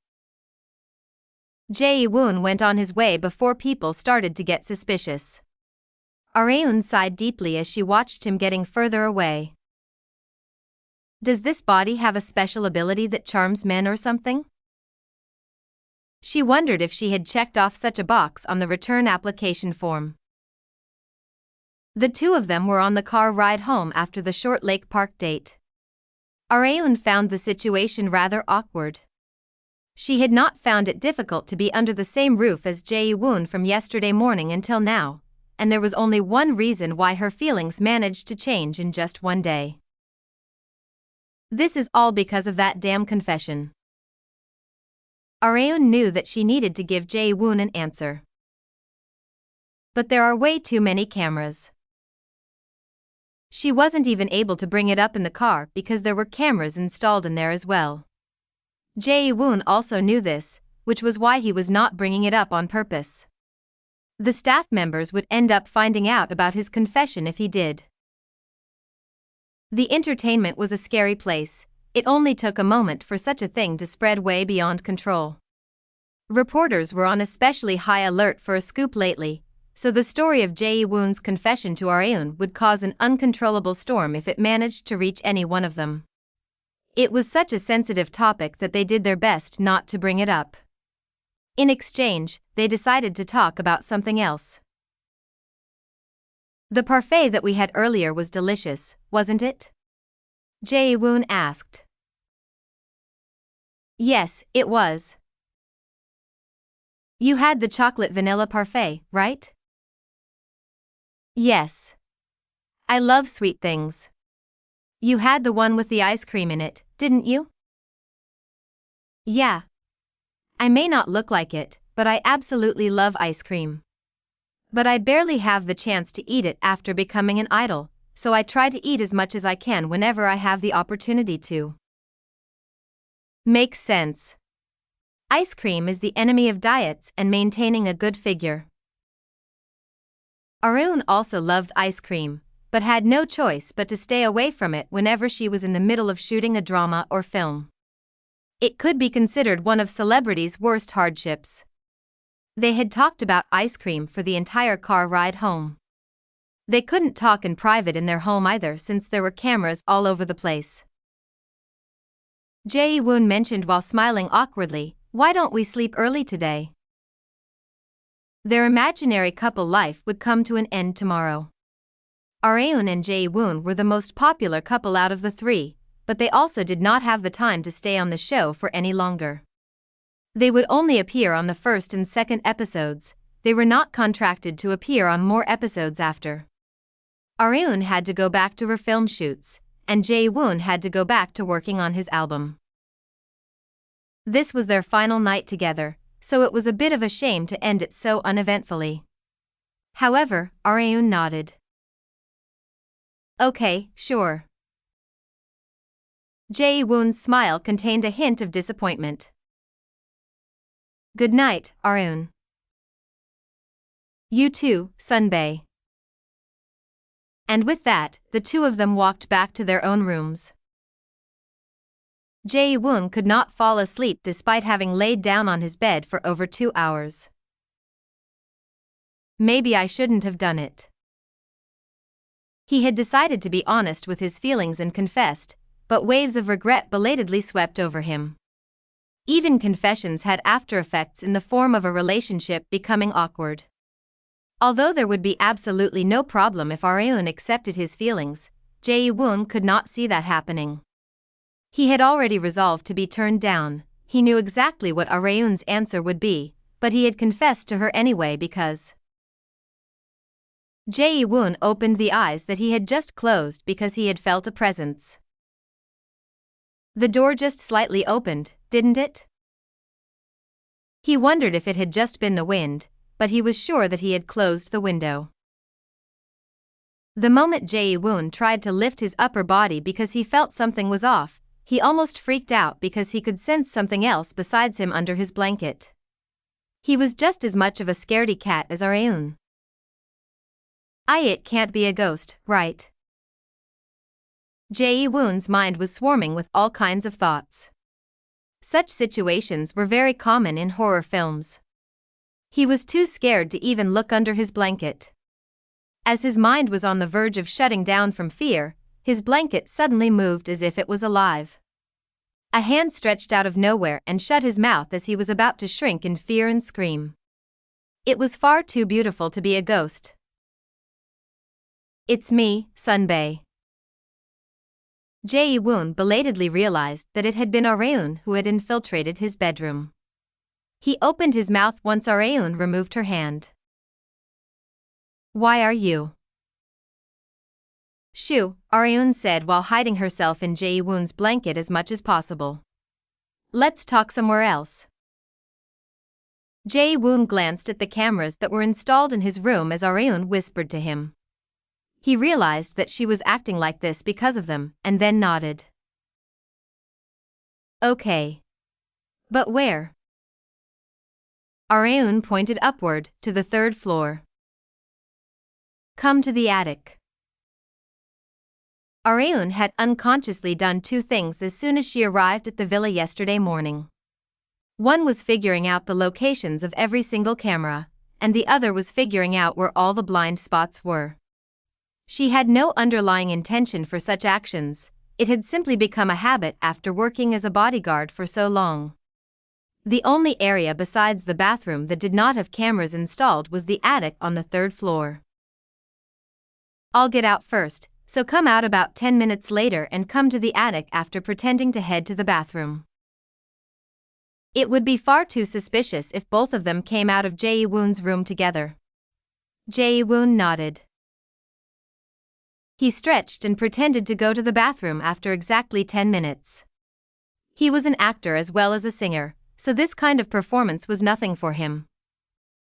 Jae-woon went on his way before people started to get suspicious. Areun sighed deeply as she watched him getting further away. Does this body have a special ability that charms men or something? She wondered if she had checked off such a box on the return application form. The two of them were on the car ride home after the short Lake Park date. Areun found the situation rather awkward. She had not found it difficult to be under the same roof as Jae-woon from yesterday morning until now, and there was only one reason why her feelings managed to change in just one day. This is all because of that damn confession. Areun knew that she needed to give Jae-woon an answer. But there are way too many cameras. She wasn't even able to bring it up in the car because there were cameras installed in there as well. Jae-woon also knew this, which was why he was not bringing it up on purpose. The staff members would end up finding out about his confession if he did. The entertainment was a scary place. It only took a moment for such a thing to spread way beyond control. Reporters were on especially high alert for a scoop lately, so the story of Jae-woon's confession to Areun would cause an uncontrollable storm if it managed to reach any one of them. It was such a sensitive topic that they did their best not to bring it up. In exchange, they decided to talk about something else. "The parfait that we had earlier was delicious, wasn't it?" Jae-woon asked. "Yes, it was." "You had the chocolate vanilla parfait, right?" "Yes. I love sweet things." "You had the one with the ice cream in it, didn't you?" "Yeah. I may not look like it, but I absolutely love ice cream. But I barely have the chance to eat it after becoming an idol, so I try to eat as much as I can whenever I have the opportunity to." Makes sense. Ice cream is the enemy of diets and maintaining a good figure. Areun also loved ice cream, but had no choice but to stay away from it whenever she was in the middle of shooting a drama or film. It could be considered one of celebrities' worst hardships. They had talked about ice cream for the entire car ride home. They couldn't talk in private in their home either since there were cameras all over the place. Jae-woon mentioned while smiling awkwardly, "Why don't we sleep early today?" Their imaginary couple life would come to an end tomorrow. Areun and Jae-woon were the most popular couple out of the three, but they also did not have the time to stay on the show for any longer. They would only appear on the first and second episodes. They were not contracted to appear on more episodes after. Areun had to go back to her film shoots, and Jae-woon had to go back to working on his album. This was their final night together, so it was a bit of a shame to end it so uneventfully. However, Areun nodded. "Okay, sure." Jae-woon's smile contained a hint of disappointment. Good night, Arun. You too, Sunbae. And with that, the two of them walked back to their own rooms. Jae-woon could not fall asleep despite having laid down on his bed for over 2 hours. Maybe I shouldn't have done it. He had decided to be honest with his feelings and confessed, but waves of regret belatedly swept over him. Even confessions had after effects in the form of a relationship becoming awkward. Although there would be absolutely no problem if Arun accepted his feelings, Jae-woon could not see that happening. He had already resolved to be turned down. He knew exactly what Arun's answer would be, but he had confessed to her anyway because Jae-woon opened the eyes that he had just closed because he had felt a presence. The door just slightly opened, didn't it? He wondered if it had just been the wind, but he was sure that he had closed the window. The moment Jae-woon tried to lift his upper body because he felt something was off, he almost freaked out because he could sense something else besides him under his blanket. He was just as much of a scaredy cat as Arun. It can't be a ghost, right? Jae-woon's mind was swarming with all kinds of thoughts. Such situations were very common in horror films. He was too scared to even look under his blanket. As his mind was on the verge of shutting down from fear, his blanket suddenly moved as if it was alive. A hand stretched out of nowhere and shut his mouth as he was about to shrink in fear and scream. It was far too beautiful to be a ghost. It's me, Sunbae. Jae-woon belatedly realized that it had been Arun who had infiltrated his bedroom. He opened his mouth once Arun removed her hand. Why are you? Shoo, Arun said while hiding herself in Jae-woon's blanket as much as possible. Let's talk somewhere else. Jae-woon glanced at the cameras that were installed in his room as Arun whispered to him. He realized that she was acting like this because of them, and then nodded. Okay. But where? Arun pointed upward, to the 3rd floor. Come to the attic. Arun had unconsciously done 2 things as soon as she arrived at the villa yesterday morning. One was figuring out the locations of every single camera, and the other was figuring out where all the blind spots were. She had no underlying intention for such actions, it had simply become a habit after working as a bodyguard for so long. The only area besides the bathroom that did not have cameras installed was the attic on the 3rd floor. I'll get out first, so come out about 10 minutes later and come to the attic after pretending to head to the bathroom. It would be far too suspicious if both of them came out of Jae-woon's room together. Jae-woon nodded. He stretched and pretended to go to the bathroom after exactly 10 minutes. He was an actor as well as a singer, so this kind of performance was nothing for him.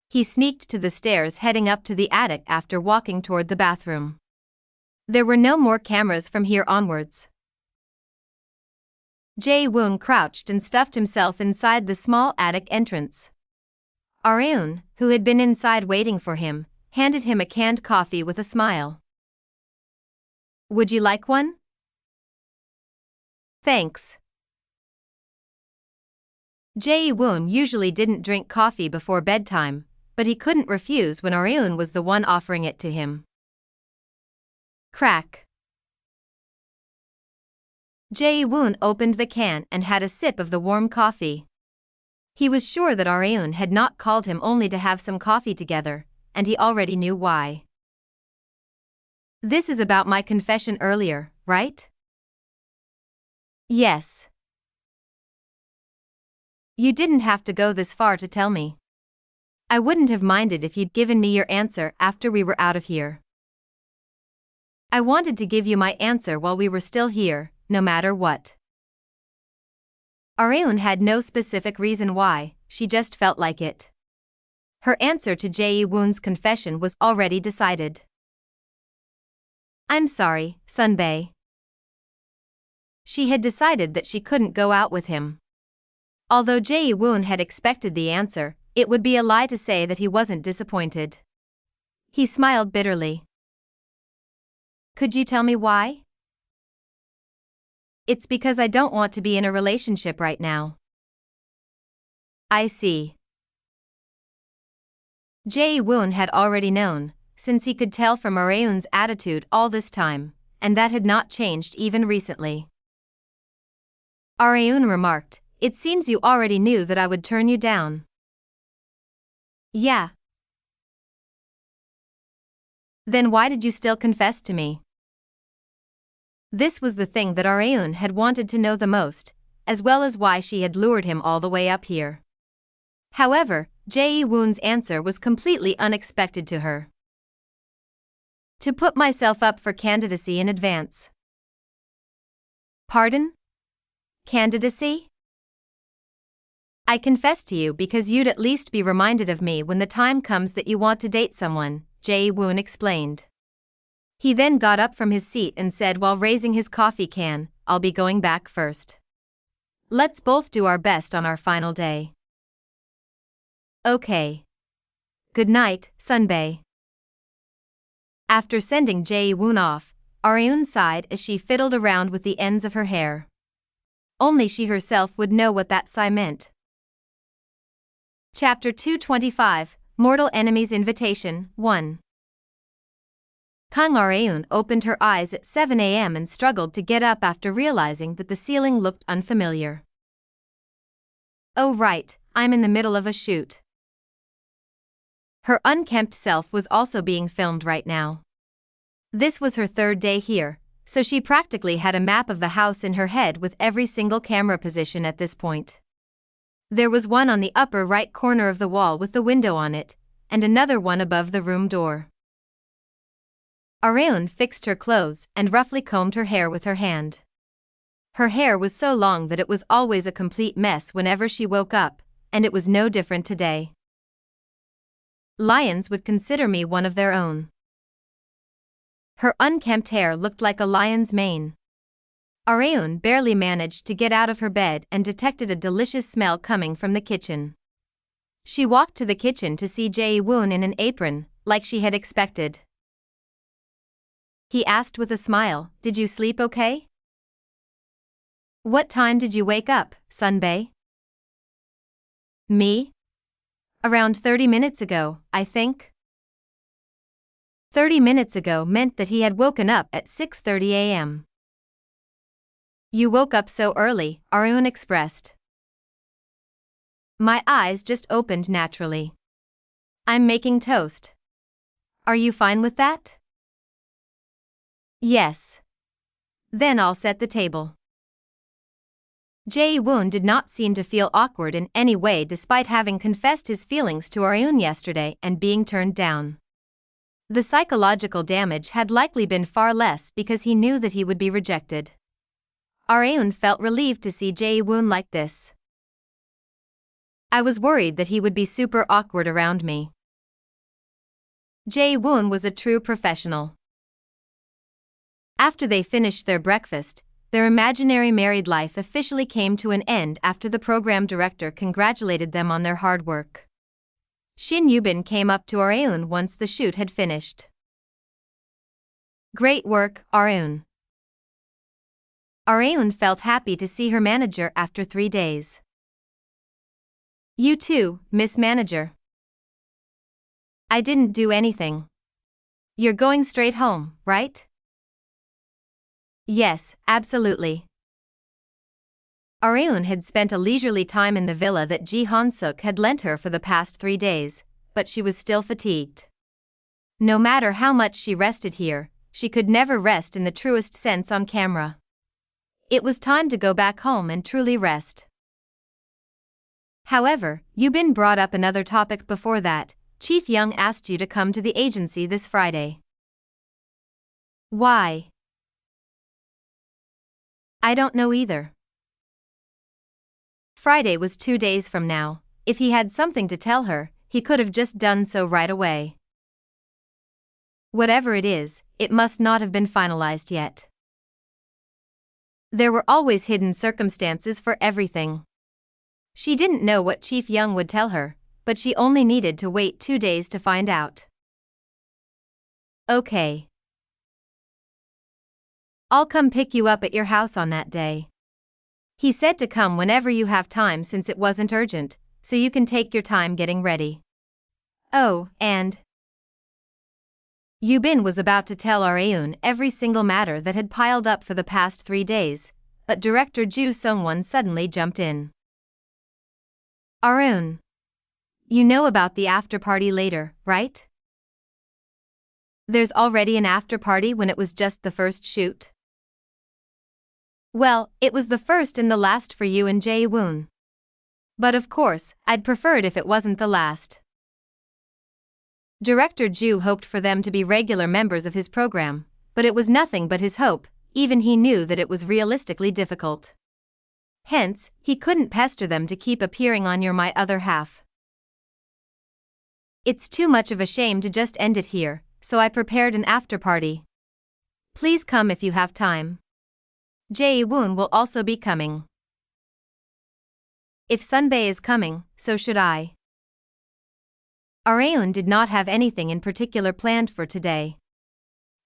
He sneaked to the stairs heading up to the attic after walking toward the bathroom. There were no more cameras from here onwards. Jae-woon crouched and stuffed himself inside the small attic entrance. Arun, who had been inside waiting for him, handed him a canned coffee with a smile. Would you like one? Thanks. Jae-woon usually didn't drink coffee before bedtime, but he couldn't refuse when Arun was the one offering it to him. Crack. Jae-woon opened the can and had a sip of the warm coffee. He was sure that Arun had not called him only to have some coffee together, and he already knew why. This is about my confession earlier, right? Yes. You didn't have to go this far to tell me. I wouldn't have minded if you'd given me your answer after we were out of here. I wanted to give you my answer while we were still here, no matter what. Arun had no specific reason why, she just felt like it. Her answer to Jae-woon's confession was already decided. I'm sorry, Sunbae. She had decided that she couldn't go out with him. Although Jae-woon had expected the answer, it would be a lie to say that he wasn't disappointed. He smiled bitterly. Could you tell me why? It's because I don't want to be in a relationship right now. I see. Jae-woon had already known, since he could tell from Areun's attitude all this time, and that had not changed even recently. Areun remarked, "It seems you already knew that I would turn you down." Yeah. Then why did you still confess to me? This was the thing that Areun had wanted to know the most, as well as why she had lured him all the way up here. However, Jae-woon's answer was completely unexpected to her. To put myself up for candidacy in advance. Pardon? Candidacy? I confess to you because you'd at least be reminded of me when the time comes that you want to date someone, Jae-woon explained. He then got up from his seat and said while raising his coffee can, "I'll be going back first. Let's both do our best on our final day." Okay. Good night, Sunbae. After sending Jae-woon off, Areun sighed as she fiddled around with the ends of her hair. Only she herself would know what that sigh meant. Chapter 225, Mortal Enemy's Invitation, 1. Kang Areun opened her eyes at 7 a.m. and struggled to get up after realizing that the ceiling looked unfamiliar. Oh right, I'm in the middle of a shoot. Her unkempt self was also being filmed right now. This was her third day here, so she practically had a map of the house in her head with every single camera position at this point. There was one on the upper right corner of the wall with the window on it, and another one above the room door. Areun fixed her clothes and roughly combed her hair with her hand. Her hair was so long that it was always a complete mess whenever she woke up, and it was no different today. Lions would consider me one of their own. Her unkempt hair looked like a lion's mane. Areun barely managed to get out of her bed and detected a delicious smell coming from the kitchen. She walked to the kitchen to see Jae-woon in an apron, like she had expected. He asked with a smile, "Did you sleep okay?" "What time did you wake up, Sunbae?" "Me? Around 30 minutes ago, I think." 30 minutes ago meant that he had woken up at 6:30 a.m. "You woke up so early," Areun expressed. "My eyes just opened naturally. I'm making toast. Are you fine with that?" "Yes. Then I'll set the table." Jae-woon did not seem to feel awkward in any way despite having confessed his feelings to Areun yesterday and being turned down. The psychological damage had likely been far less because he knew that he would be rejected. Areun felt relieved to see Jae-woon like this. "I was worried that he would be super awkward around me." Jae-woon was a true professional. After they finished their breakfast, their imaginary married life officially came to an end after the program director congratulated them on their hard work. Shin Yubin came up to Areun once the shoot had finished. "Great work, Areun." Areun felt happy to see her manager after 3 days. "You too, Miss Manager." "I didn't do anything." "You're going straight home, right?" "Yes, absolutely." Areun had spent a leisurely time in the villa that Ji Han-suk had lent her for the past 3 days, but she was still fatigued. No matter how much she rested here, she could never rest in the truest sense on camera. It was time to go back home and truly rest. However, Yubin brought up another topic before that. "Chief Young asked you to come to the agency this Friday." "Why?" "I don't know either." Friday was 2 days from now. If he had something to tell her, he could have just done so right away. Whatever it is, it must not have been finalized yet. There were always hidden circumstances for everything. She didn't know what Chief Young would tell her, but she only needed to wait 2 days to find out. Okay. I'll come pick you up at your house on that day. He said to come whenever you have time since it wasn't urgent, so you can take your time getting ready. Oh, and Yubin was about to tell Areun every single matter that had piled up for the past 3 days, but director Ju Sung-won suddenly jumped in. Areun, you know about the after-party later, right? There's already an after-party when it was just the first shoot? Well, it was the first and the last for you and Jae-woon. But of course, I'd prefer it if it wasn't the last. Director Ju hoped for them to be regular members of his program, but it was nothing but his hope, even he knew that it was realistically difficult. Hence, he couldn't pester them to keep appearing on You're My Other Half. It's too much of a shame to just end it here, so I prepared an after-party. Please come if you have time. Jae-woon will also be coming. If Sunbae is coming, so should I. Areun did not have anything in particular planned for today.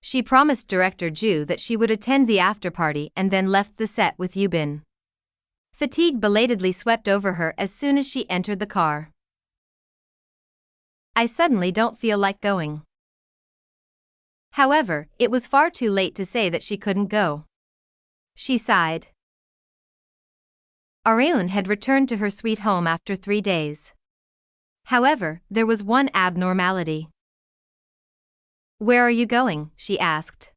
She promised Director Ju that she would attend the after-party and then left the set with Yubin. Fatigue belatedly swept over her as soon as she entered the car. I suddenly don't feel like going. However, it was far too late to say that she couldn't go. She sighed. Areun had returned to her sweet home after 3 days. However, there was one abnormality. Where are you going? She asked.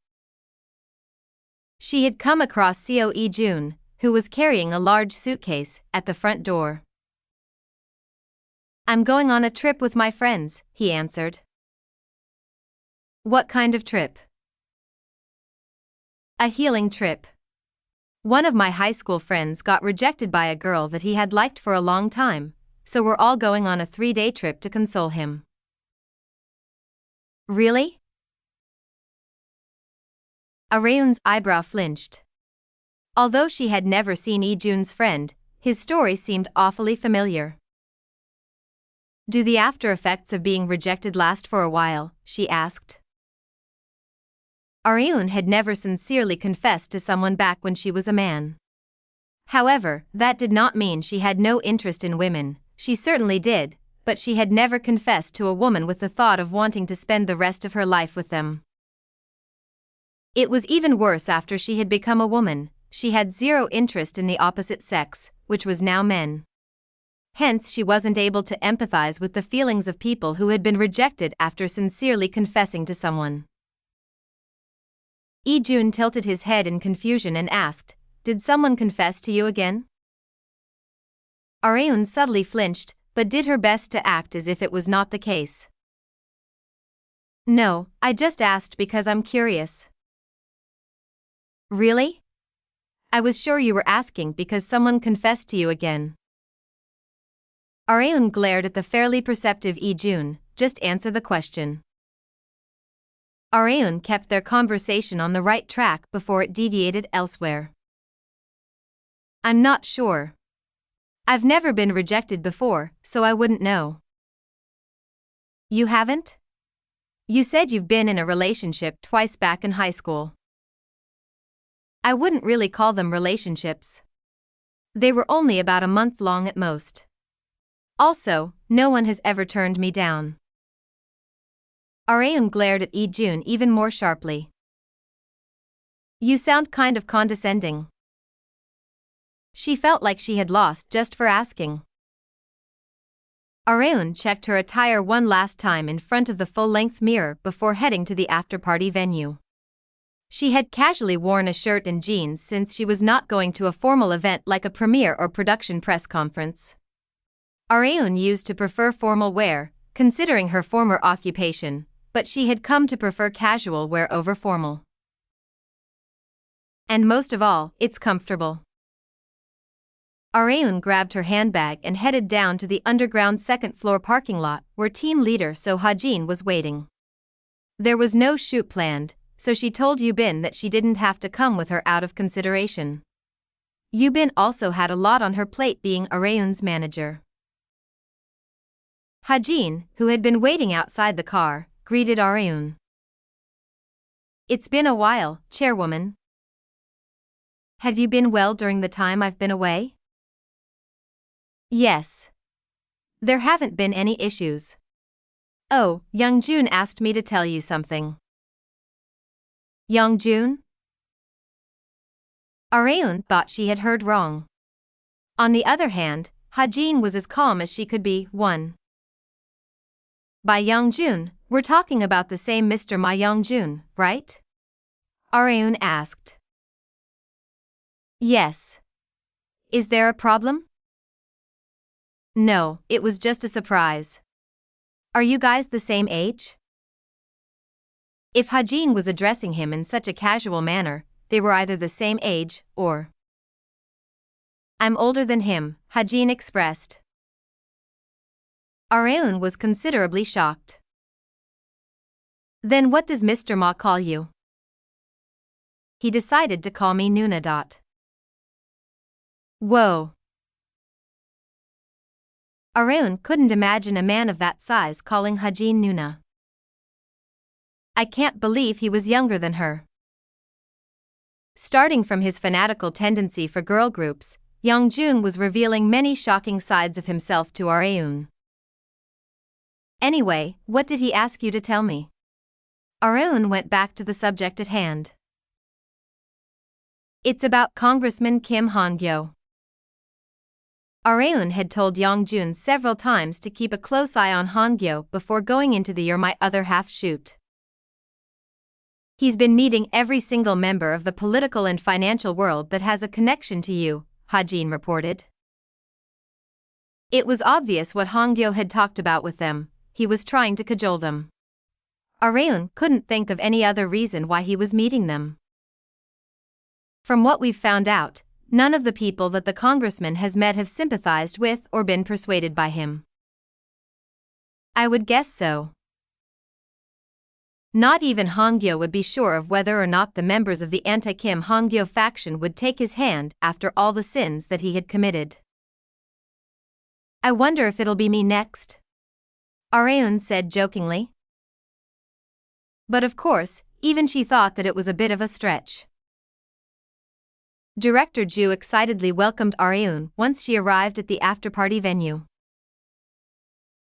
She had come across Seo Lee-jun, who was carrying a large suitcase, at the front door. I'm going on a trip with my friends, he answered. What kind of trip? A healing trip. One of my high school friends got rejected by a girl that he had liked for a long time, so we're all going on a 3-day trip to console him. Really? Areun's eyebrow flinched. Although she had never seen Lee-jun's friend, his story seemed awfully familiar. Do the after effects of being rejected last for a while? She asked. Areun had never sincerely confessed to someone back when she was a man. However, that did not mean she had no interest in women. She certainly did, but she had never confessed to a woman with the thought of wanting to spend the rest of her life with them. It was even worse after she had become a woman. She had zero interest in the opposite sex, which was now men. Hence, she wasn't able to empathize with the feelings of people who had been rejected after sincerely confessing to someone. Lee-jun tilted his head in confusion and asked, Did someone confess to you again? Areun subtly flinched, but did her best to act as if it was not the case. No, I just asked because I'm curious. Really? I was sure you were asking because someone confessed to you again. Areun glared at the fairly perceptive Lee-jun. Just answer the question. Areun kept their conversation on the right track before it deviated elsewhere. I'm not sure. I've never been rejected before, so I wouldn't know. You haven't? You said you've been in a relationship twice back in high school. I wouldn't really call them relationships. They were only about a month long at most. Also, no one has ever turned me down. Areun glared at Lee-jun even more sharply. You sound kind of condescending. She felt like she had lost just for asking. Areun checked her attire one last time in front of the full-length mirror before heading to the after-party venue. She had casually worn a shirt and jeans since she was not going to a formal event like a premiere or production press conference. Areun used to prefer formal wear, considering her former occupation, but she had come to prefer casual wear over formal. And most of all, it's comfortable. Areun grabbed her handbag and headed down to the underground second-floor parking lot where team leader So Ha-jin was waiting. There was no shoot planned, so she told Yubin that she didn't have to come with her out of consideration. Yubin also had a lot on her plate being Areun's manager. Hajin, who had been waiting outside the car, greeted Areun. It's been a while, chairwoman. Have you been well during the time I've been away? Yes. There haven't been any issues. Oh, Youngjun asked me to tell you something. Youngjun? Areun thought she had heard wrong. On the other hand, Hajin was as calm as she could be. 1. By Youngjun, we're talking about the same Mr. Ma Youngjun, right? Areun asked. Yes. Is there a problem? No, it was just a surprise. Are you guys the same age? If Hajin was addressing him in such a casual manner, they were either the same age, or... I'm older than him, Hajin expressed. Areun was considerably shocked. Then what does Mr. Ma call you? He decided to call me Nuna. Whoa. Areun couldn't imagine a man of that size calling Hajin Nuna. I can't believe he was younger than her. Starting from his fanatical tendency for girl groups, Youngjun was revealing many shocking sides of himself to Areun. Anyway, what did he ask you to tell me? Areun went back to the subject at hand. It's about Congressman Kim Han-Gyo. Areun had told Youngjun several times to keep a close eye on Han-Gyo before going into the You're My Other Half shoot. He's been meeting every single member of the political and financial world that has a connection to you, Hajin reported. It was obvious what Han-Gyo had talked about with them. He was trying to cajole them. Areun couldn't think of any other reason why he was meeting them. From what we've found out, none of the people that the congressman has met have sympathized with or been persuaded by him. I would guess so. Not even Han-Gyo would be sure of whether or not the members of the anti-Kim Han-Gyo faction would take his hand after all the sins that he had committed. I wonder if it'll be me next? Areun said jokingly. But of course, even she thought that it was a bit of a stretch. Director Ju excitedly welcomed Areun once she arrived at the after-party venue.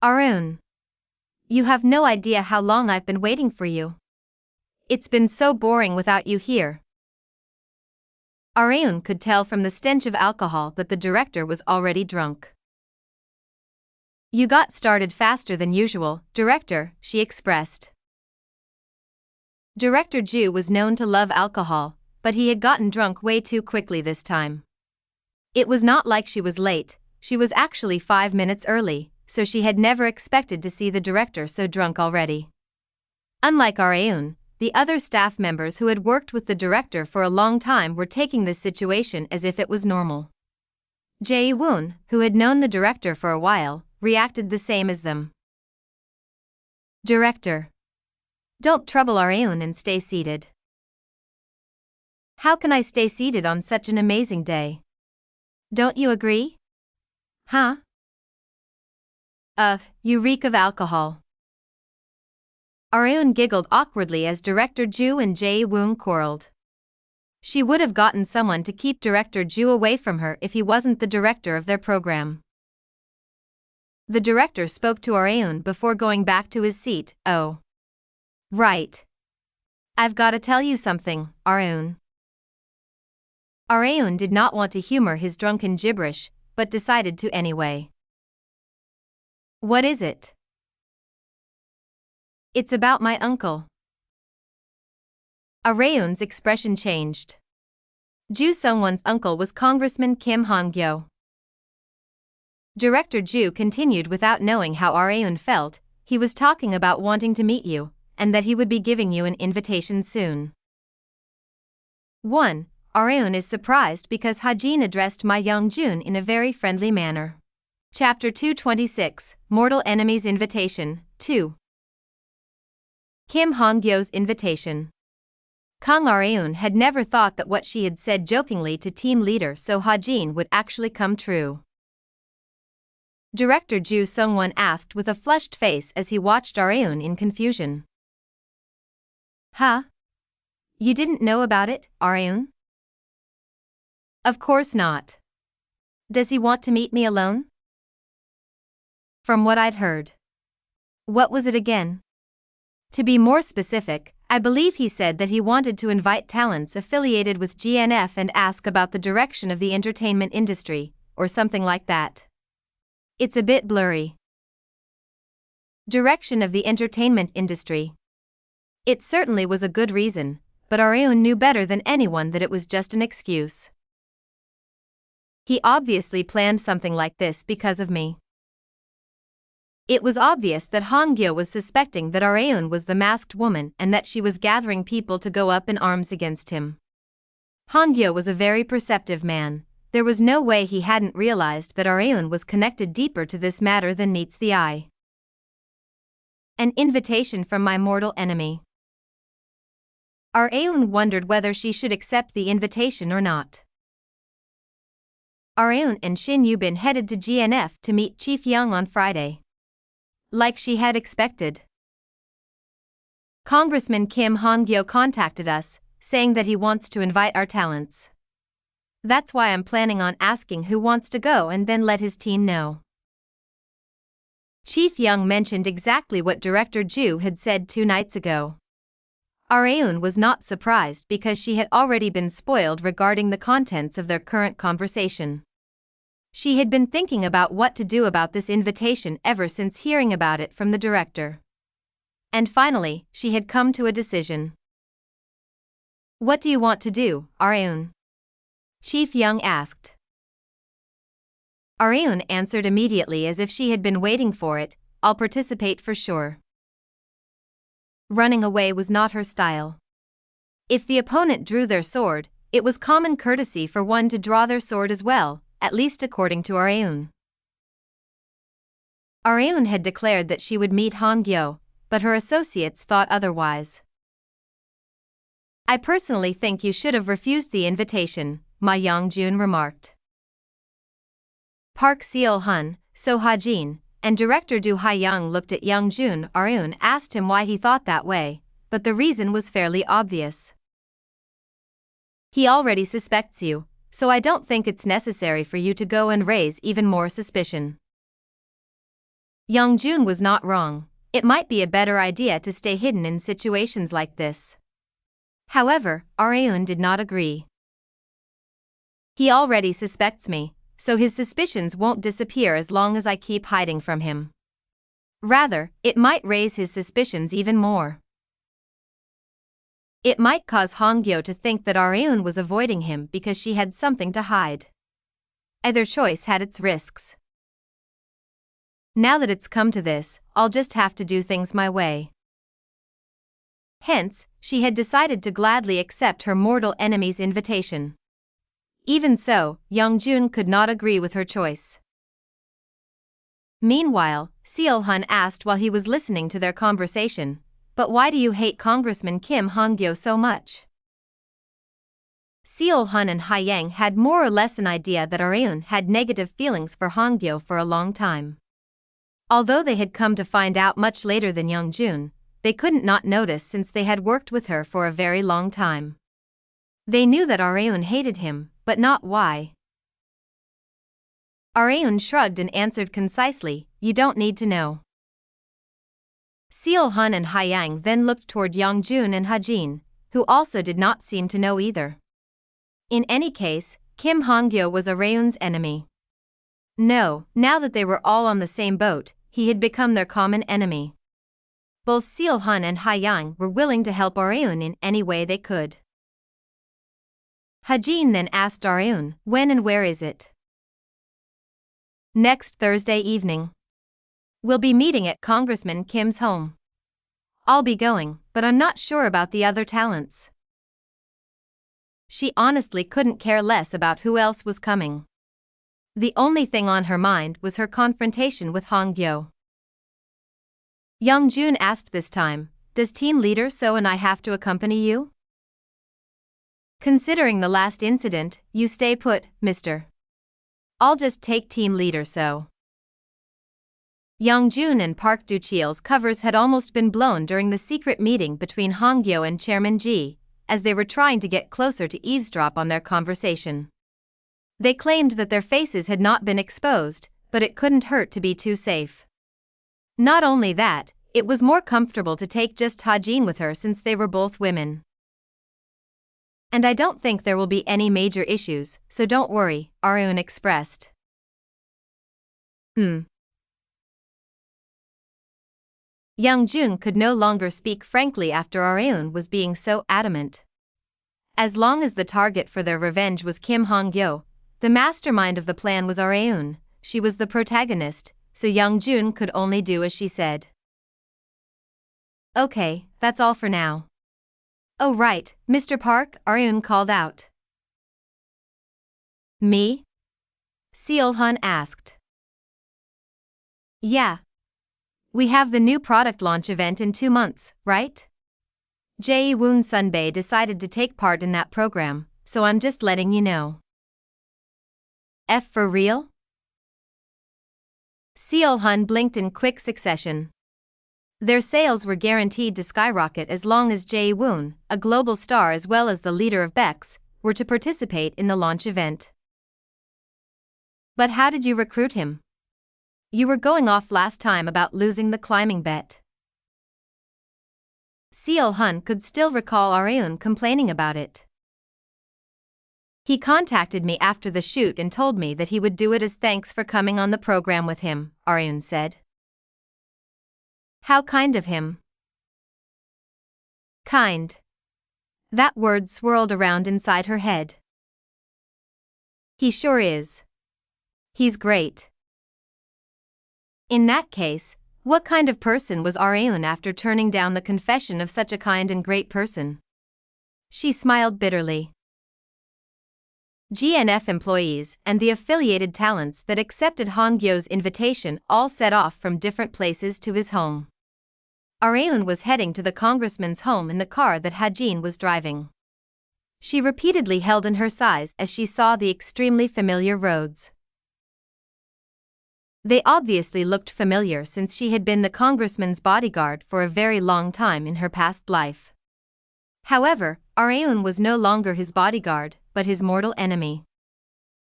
Areun. You have no idea how long I've been waiting for you. It's been so boring without you here. Areun could tell from the stench of alcohol that the director was already drunk. You got started faster than usual, Director, she expressed. Director Ju was known to love alcohol, but he had gotten drunk way too quickly this time. It was not like she was late, she was actually 5 minutes early, so she had never expected to see the director so drunk already. Unlike Areun, the other staff members who had worked with the director for a long time were taking this situation as if it was normal. Jae-woon, who had known the director for a while, reacted the same as them. Director. Don't trouble Areun and stay seated. How can I stay seated on such an amazing day? Don't you agree? Huh? You reek of alcohol. Areun giggled awkwardly as Director Ju and Jae-woon quarreled. She would have gotten someone to keep Director Ju away from her if he wasn't the director of their program. The director spoke to Areun before going back to his seat. Oh. Right. I've got to tell you something, Areun. Areun did not want to humor his drunken gibberish, but decided to anyway. What is it? It's about my uncle. Areun's expression changed. Ju Sungwon's uncle was Congressman Kim Han-Gyo. Director Ju continued without knowing how Areun felt. He was talking about wanting to meet you, and that he would be giving you an invitation soon. 1. Areun is surprised because Hajin addressed Ma Youngjun in a very friendly manner. Chapter 226, Mortal Enemy's Invitation, 2. Kim Han-Gyo's Invitation. Kang Areun had never thought that what she had said jokingly to team leader So Ha-jin would actually come true. Director Ju Sung-won asked with a flushed face as he watched Areun in confusion. Huh? You didn't know about it, Areun? Of course not. Does he want to meet me alone? From what I'd heard. What was it again? To be more specific, I believe he said that he wanted to invite talents affiliated with GNF and ask about the direction of the entertainment industry, or something like that. It's a bit blurry. Direction of the entertainment industry. It certainly was a good reason, but Areun knew better than anyone that it was just an excuse. He obviously planned something like this because of me. It was obvious that Han-Gyo was suspecting that Areun was the masked woman and that she was gathering people to go up in arms against him. Han-Gyo was a very perceptive man. There was no way he hadn't realized that Areun was connected deeper to this matter than meets the eye. An invitation from my mortal enemy. Areun wondered whether she should accept the invitation or not. Areun and Shin Yubin headed to GNF to meet Chief Young on Friday. Like she had expected. Congressman Kim Han-Gyo contacted us, saying that he wants to invite our talents. That's why I'm planning on asking who wants to go and then let his team know. Chief Young mentioned exactly what Director Ju had said 2 nights ago. Areun was not surprised because she had already been spoiled regarding the contents of their current conversation. She had been thinking about what to do about this invitation ever since hearing about it from the director. And finally, she had come to a decision. What do you want to do, Areun? Chief Young asked. Areun answered immediately as if she had been waiting for it, I'll participate for sure. Running away was not her style. If the opponent drew their sword, it was common courtesy for one to draw their sword as well, at least according to Areun. Areun had declared that she would meet Han-Gyo, but her associates thought otherwise. I personally think you should have refused the invitation, Ma Young-jun remarked. Park Seol-hun, So Ha-jin, and director Do Ha-young looked at Young-jun. Areun asked him why he thought that way, but the reason was fairly obvious. He already suspects you, so I don't think it's necessary for you to go and raise even more suspicion. Young-jun was not wrong. It might be a better idea to stay hidden in situations like this. However, Areun did not agree. He already suspects me, so his suspicions won't disappear as long as I keep hiding from him. Rather, it might raise his suspicions even more. It might cause Han-Gyo to think that Areun was avoiding him because she had something to hide. Either choice had its risks. Now that it's come to this, I'll just have to do things my way. Hence, she had decided to gladly accept her mortal enemy's invitation. Even so, Young-jun could not agree with her choice. Meanwhile, Seol-hun asked while he was listening to their conversation, but why do you hate Congressman Kim Han-Gyo so much? Seol-hun and Ha-yang had more or less an idea that Areun had negative feelings for Han-Gyo for a long time. Although they had come to find out much later than Young-jun, they couldn't not notice since they had worked with her for a very long time. They knew that Areun hated him, but not why. Areun shrugged and answered concisely, you don't need to know. Seol-hun and Ha-yang then looked toward Young-jun and Ha-jin, who also did not seem to know either. In any case, Kim Han-gyo was Areun's enemy. No, now that they were all on the same boat, he had become their common enemy. Both Seol-hun and Ha-yang were willing to help Areun in any way they could. Ha-jin then asked Areun, when and where is it? Next Thursday evening. We'll be meeting at Congressman Kim's home. I'll be going, but I'm not sure about the other talents. She honestly couldn't care less about who else was coming. The only thing on her mind was her confrontation with Han-Gyo. Young-jun asked this time, does team leader So and I have to accompany you? Considering the last incident, you stay put, mister. I'll just take team leader so. Young-jun and Park Du-cheol's covers had almost been blown during the secret meeting between Han-Gyo and Chairman Ji, as they were trying to get closer to eavesdrop on their conversation. They claimed that their faces had not been exposed, but it couldn't hurt to be too safe. Not only that, it was more comfortable to take just Ha-jin with her since they were both women. And I don't think there will be any major issues, so don't worry, Arun expressed. Young-jun could no longer speak frankly after Arun was being so adamant. As long as the target for their revenge was Kim Han-gyo, the mastermind of the plan was Arun, she was the protagonist, so Young-jun could only do as she said. Okay, that's all for now. Oh right, Mr. Park, Arun called out. Me? Seol-hun asked. Yeah. We have the new product launch event in 2 months, right? Jae-woon Sunbae decided to take part in that program, so I'm just letting you know. F for real? Seol-hun blinked in quick succession. Their sales were guaranteed to skyrocket as long as Jae-woon, a global star as well as the leader of Bex, were to participate in the launch event. But how did you recruit him? You were going off last time about losing the climbing bet. Seol-hun could still recall Arun complaining about it. He contacted me after the shoot and told me that he would do it as thanks for coming on the program with him, Arun said. How kind of him. Kind. That word swirled around inside her head. He sure is. He's great. In that case, what kind of person was Arun after turning down the confession of such a kind and great person? She smiled bitterly. GNF employees and the affiliated talents that accepted Han-gyo's invitation all set off from different places to his home. Arun was heading to the congressman's home in the car that Ha-jin was driving. She repeatedly held in her sighs as she saw the extremely familiar roads. They obviously looked familiar since she had been the congressman's bodyguard for a very long time in her past life. However, Arun was no longer his bodyguard, but his mortal enemy.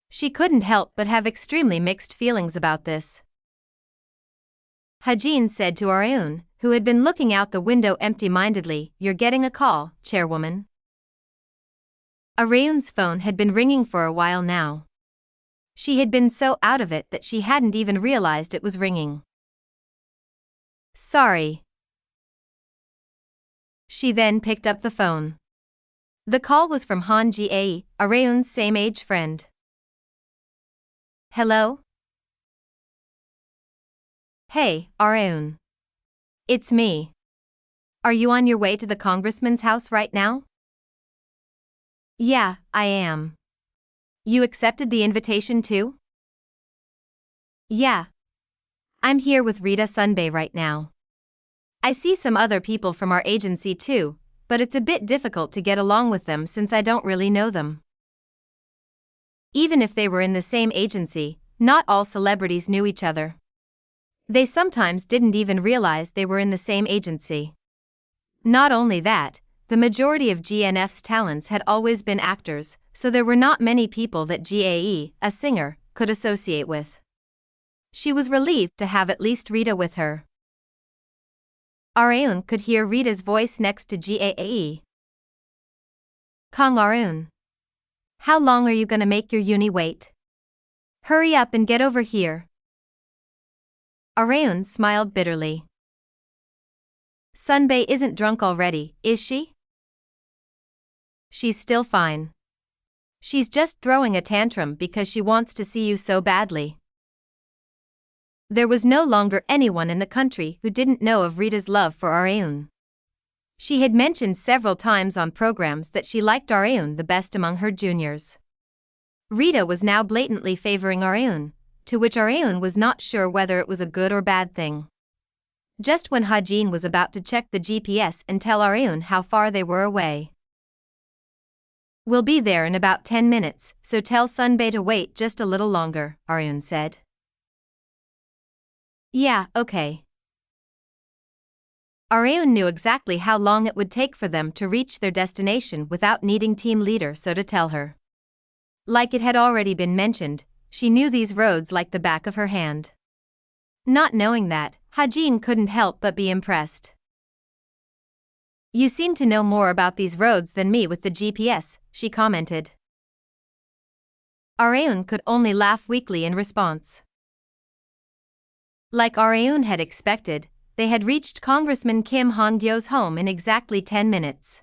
She couldn't help but have extremely mixed feelings about this. Ha-jin said to Arun, who had been looking out the window empty-mindedly, "You're getting a call, chairwoman." Arun's phone had been ringing for a while now. She had been so out of it that she hadn't even realized it was ringing. Sorry. She then picked up the phone. The call was from Han-Gyo, Arun's same-age friend. Hello? Hey, Arun. It's me. Are you on your way to the congressman's house right now? Yeah, I am. You accepted the invitation too? Yeah. I'm here with Rita Sunbae right now. I see some other people from our agency too, but it's a bit difficult to get along with them since I don't really know them. Even if they were in the same agency, not all celebrities knew each other. They sometimes didn't even realize they were in the same agency. Not only that, the majority of GNF's talents had always been actors, so there were not many people that Gae, a singer, could associate with. She was relieved to have at least Rita with her. Arun could hear Rita's voice next to Gae. Kang Arun. How long are you gonna make your uni wait? Hurry up and get over here. Arun smiled bitterly. Sunbae isn't drunk already, is she? She's still fine. She's just throwing a tantrum because she wants to see you so badly. There was no longer anyone in the country who didn't know of Rita's love for Arun. She had mentioned several times on programs that she liked Arun the best among her juniors. Rita was now blatantly favoring Arun, to which Arun was not sure whether it was a good or bad thing. Just when Ha-jin was about to check the GPS and tell Arun how far they were away. We'll be there in about 10 minutes, so tell Sunbae to wait just a little longer, Areun said. Yeah, okay. Areun knew exactly how long it would take for them to reach their destination without needing team leader so to tell her. Like it had already been mentioned, she knew these roads like the back of her hand. Not knowing that, Ha-jin couldn't help but be impressed. You seem to know more about these roads than me with the GPS, she commented. Areun could only laugh weakly in response. Like Areun had expected, they had reached Congressman Kim Han-Gyo's home in exactly 10 minutes.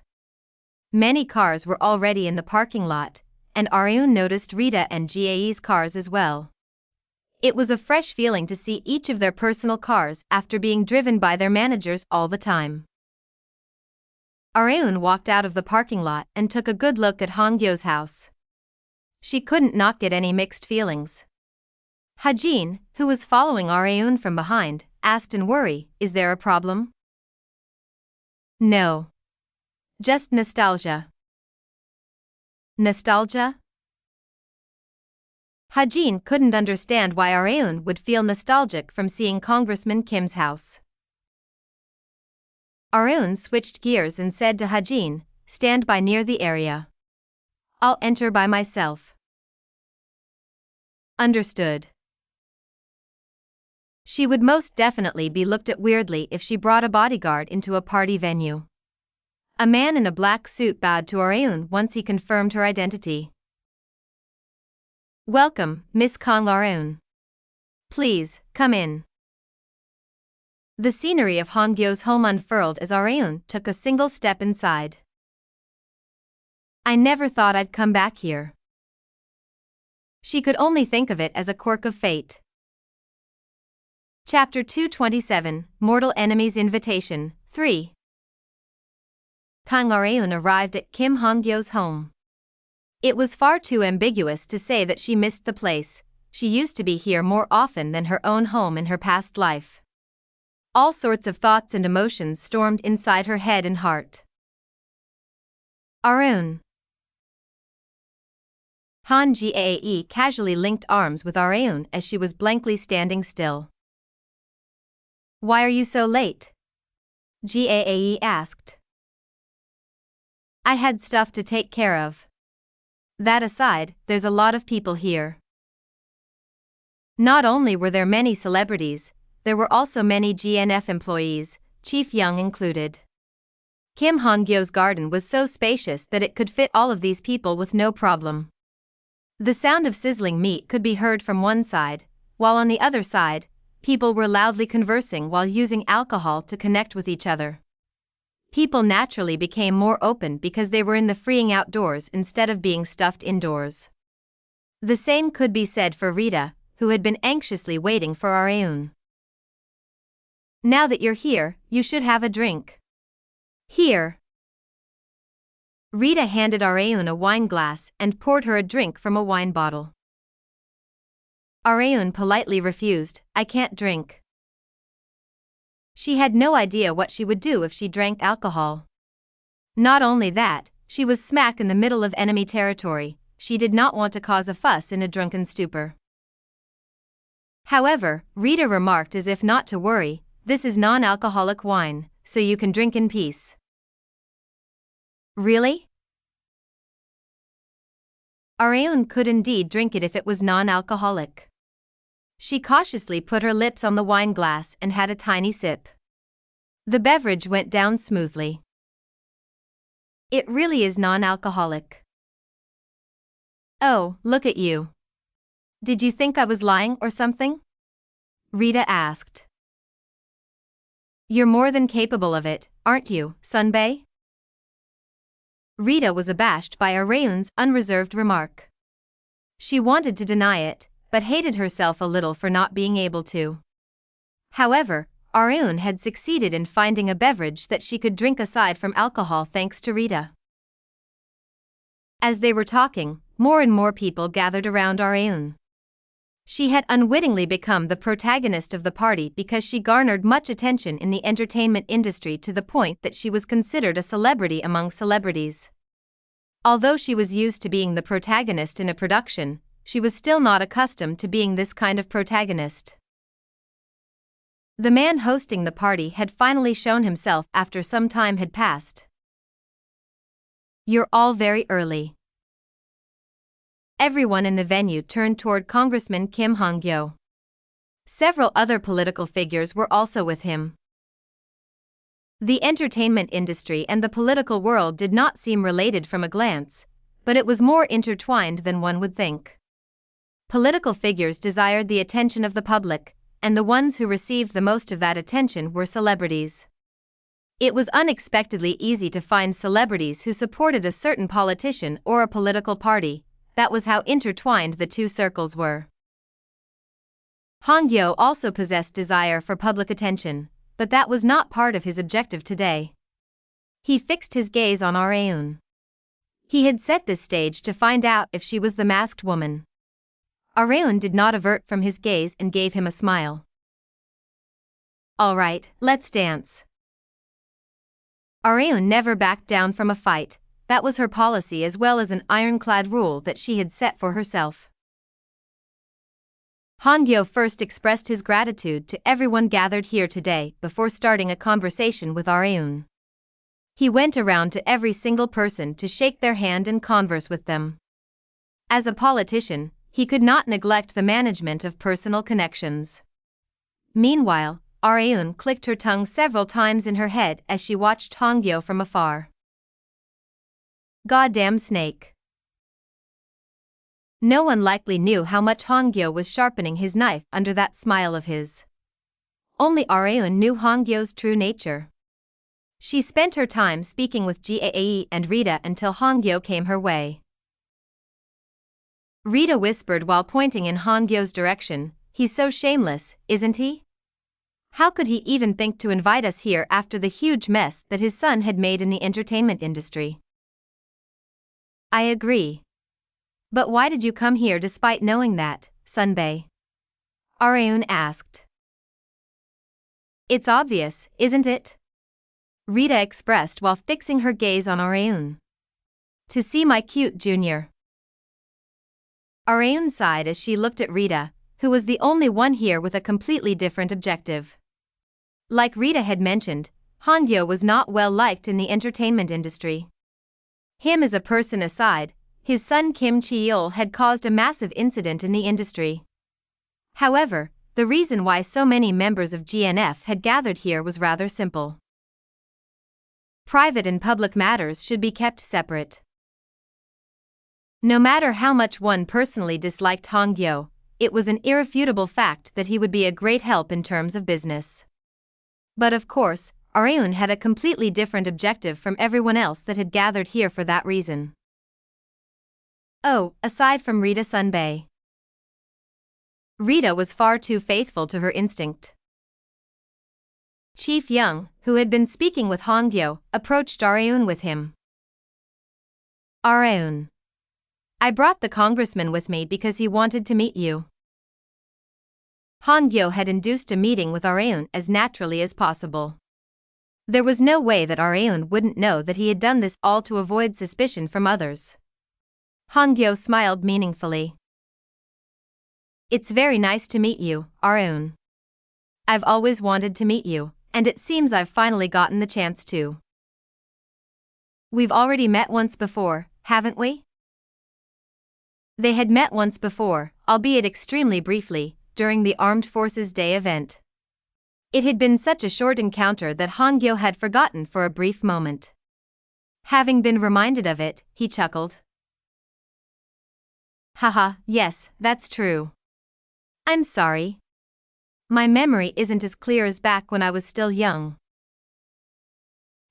Many cars were already in the parking lot, and Areun noticed Rita and Gae's cars as well. It was a fresh feeling to see each of their personal cars after being driven by their managers all the time. Areun walked out of the parking lot and took a good look at Han-Gyo's house. She couldn't not get any mixed feelings. Ha-jin, who was following Areun from behind, asked in worry, "Is there a problem?" No. Just nostalgia. Nostalgia? Ha-jin couldn't understand why Areun would feel nostalgic from seeing Congressman Kim's house. Areun switched gears and said to Ha-jin, "Stand by near the area. I'll enter by myself." Understood. She would most definitely be looked at weirdly if she brought a bodyguard into a party venue. A man in a black suit bowed to Areun once he confirmed her identity. "Welcome, Miss Kang Areun. Please, come in." The scenery of Han-Gyo's home unfurled as Areun took a single step inside. "I never thought I'd come back here." She could only think of it as a quirk of fate. Chapter 227, Mortal Enemy's Invitation, 3. Kang Areun arrived at Kim Han-Gyo's home. It was far too ambiguous to say that she missed the place. She used to be here more often than her own home in her past life. All sorts of thoughts and emotions stormed inside her head and heart. Areun. Han-Gyo casually linked arms with Areun as she was blankly standing still. "Why are you so late?" Gyo asked. "I had stuff to take care of. That aside, there's a lot of people here." Not only were there many celebrities, there were also many GNF employees, Chief Young included. Kim Han-Gyo's garden was so spacious that it could fit all of these people with no problem. The sound of sizzling meat could be heard from one side, while on the other side, people were loudly conversing while using alcohol to connect with each other. People naturally became more open because they were in the freeing outdoors instead of being stuffed indoors. The same could be said for Rita, who had been anxiously waiting for Areun. "Now that you're here, you should have a drink." "Here." Rita handed Areun a wine glass and poured her a drink from a wine bottle. Areun politely refused, "I can't drink." She had no idea what she would do if she drank alcohol. Not only that, she was smack in the middle of enemy territory. She did not want to cause a fuss in a drunken stupor. However, Rita remarked as if not to worry, "This is non-alcoholic wine, so you can drink in peace." Really? Areun could indeed drink it if it was non-alcoholic. She cautiously put her lips on the wine glass and had a tiny sip. The beverage went down smoothly. "It really is non-alcoholic." "Oh, look at you. Did you think I was lying or something?" Rita asked. "You're more than capable of it, aren't you, Sunbae?" Rita was abashed by Areun's unreserved remark. She wanted to deny it, but hated herself a little for not being able to. However, Areun had succeeded in finding a beverage that she could drink aside from alcohol thanks to Rita. As they were talking, more and more people gathered around Areun. She had unwittingly become the protagonist of the party because she garnered much attention in the entertainment industry to the point that she was considered a celebrity among celebrities. Although she was used to being the protagonist in a production, she was still not accustomed to being this kind of protagonist. The man hosting the party had finally shown himself after some time had passed. "You're all very early." Everyone in the venue turned toward Congressman Kim Han-Gyo. Several other political figures were also with him. The entertainment industry and the political world did not seem related from a glance, but it was more intertwined than one would think. Political figures desired the attention of the public, and the ones who received the most of that attention were celebrities. It was unexpectedly easy to find celebrities who supported a certain politician or a political party. That was how intertwined the two circles were. Han-Gyo also possessed desire for public attention, but that was not part of his objective today. He fixed his gaze on Areun. He had set this stage to find out if she was the masked woman. Areun did not avert from his gaze and gave him a smile. "All right, let's dance." Areun never backed down from a fight. That was her policy as well as an ironclad rule that she had set for herself. Han-Gyo first expressed his gratitude to everyone gathered here today before starting a conversation with Areun. He went around to every single person to shake their hand and converse with them. As a politician, he could not neglect the management of personal connections. Meanwhile, Areun clicked her tongue several times in her head as she watched Han-Gyo from afar. Goddamn snake. No one likely knew how much Han-Gyo was sharpening his knife under that smile of his. Only Areun knew Han-Gyo's true nature. She spent her time speaking with Gae and Rita until Han-Gyo came her way. Rita whispered while pointing in Han-Gyo's direction, "He's so shameless, isn't he? How could he even think to invite us here after the huge mess that his son had made in the entertainment industry?" "I agree. But why did you come here despite knowing that, Sunbae?" Areun asked. "It's obvious, isn't it?" Rita expressed while fixing her gaze on Areun. "To see my cute junior." Areun sighed as she looked at Rita, who was the only one here with a completely different objective. Like Rita had mentioned, Han-Gyo was not well liked in the entertainment industry. Him as a person aside, his son Kim Cheol had caused a massive incident in the industry. However, the reason why so many members of GNF had gathered here was rather simple. Private and public matters should be kept separate. No matter how much one personally disliked Han-Gyo, it was an irrefutable fact that he would be a great help in terms of business. But of course, Areun had a completely different objective from everyone else that had gathered here for that reason. Oh, aside from Rita Sunbae. Rita was far too faithful to her instinct. Chief Young, who had been speaking with Han-Gyo, approached Areun with him. "Areun. I brought the congressman with me because he wanted to meet you." Han-Gyo had induced a meeting with Areun as naturally as possible. There was no way that Areun wouldn't know that he had done this all to avoid suspicion from others. Han-Gyo smiled meaningfully. "It's very nice to meet you, Areun. I've always wanted to meet you, and it seems I've finally gotten the chance to." "We've already met once before, haven't we?" They had met once before, albeit extremely briefly, during the Armed Forces Day event. It had been such a short encounter that Han-Gyo had forgotten for a brief moment. Having been reminded of it, he chuckled. "Haha, yes, that's true. I'm sorry. My memory isn't as clear as back when I was still young."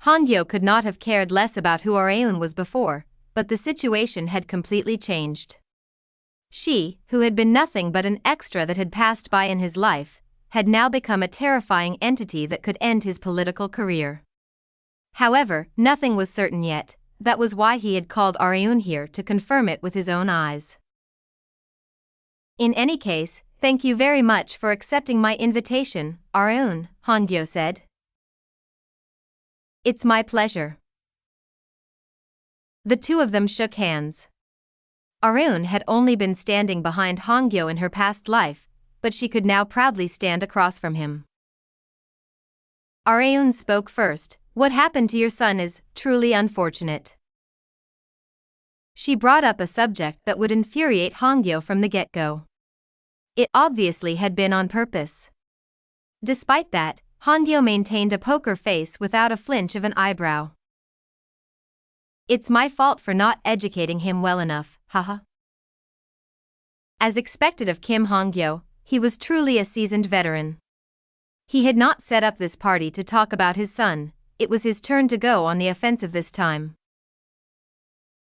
Han-Gyo could not have cared less about who Areun was before, but the situation had completely changed. She, who had been nothing but an extra that had passed by in his life, had now become a terrifying entity that could end his political career. However, nothing was certain yet. That was why he had called Areun here to confirm it with his own eyes. "In any case, thank you very much for accepting my invitation, Areun," Han-Gyo said. "It's my pleasure." The two of them shook hands. Arun had only been standing behind Han-Gyo in her past life, but she could now proudly stand across from him. Arun spoke first. What happened to your son is truly unfortunate. She brought up a subject that would infuriate Han-Gyo from the get-go. It obviously had been on purpose. Despite that, Han-Gyo maintained a poker face without a flinch of an eyebrow. It's my fault for not educating him well enough, haha. As expected of Kim Han-Gyo, he was truly a seasoned veteran. He had not set up this party to talk about his son. It was his turn to go on the offensive this time.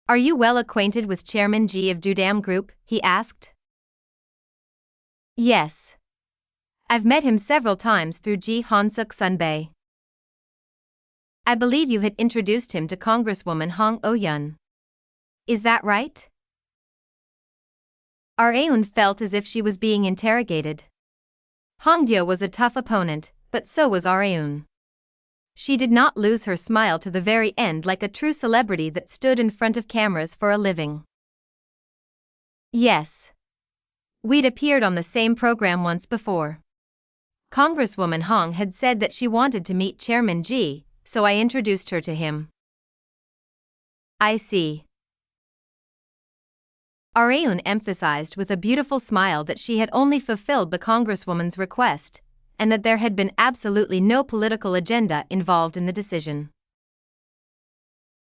Are you well acquainted with Chairman Ji of Dudam Group? He asked. Yes. I've met him several times through Ji Han-suk Sunbae. I believe you had introduced him to Congresswoman Hong Oh-yun. Is that right? Aeun felt as if she was being interrogated. Han-Gyo was a tough opponent, but so was Aeun. She did not lose her smile to the very end like a true celebrity that stood in front of cameras for a living. Yes. We'd appeared on the same program once before. Congresswoman Hong had said that she wanted to meet Chairman Ji, so I introduced her to him. I see. Aeun emphasized with a beautiful smile that she had only fulfilled the Congresswoman's request, and that there had been absolutely no political agenda involved in the decision.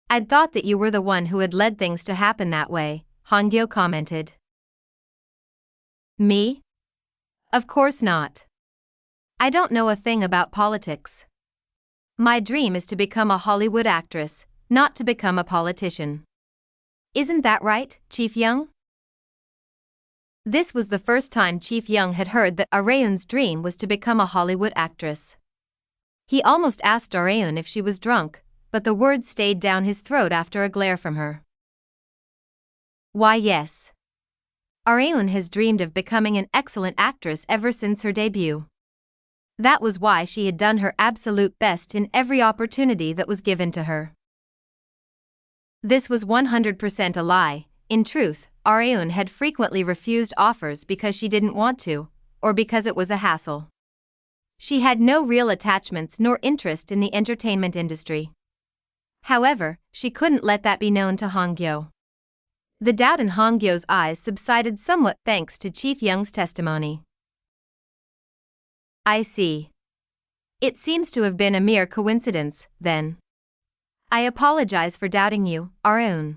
I'd thought that you were the one who had led things to happen that way, Han-Gyo commented. Me? Of course not. I don't know a thing about politics. My dream is to become a Hollywood actress, not to become a politician. Isn't that right, Chief Young? This was the first time Chief Young had heard that Aeun's dream was to become a Hollywood actress. He almost asked Aeun if she was drunk, but the words stayed down his throat after a glare from her. Why yes. Aeun has dreamed of becoming an excellent actress ever since her debut. That was why she had done her absolute best in every opportunity that was given to her. This was 100% a lie. In truth, Aeun had frequently refused offers because she didn't want to, or because it was a hassle. She had no real attachments nor interest in the entertainment industry. However, she couldn't let that be known to Han-Gyo. The doubt in Han-Gyo's eyes subsided somewhat thanks to Chief Young's testimony. I see. It seems to have been a mere coincidence, then. I apologize for doubting you, Aeun.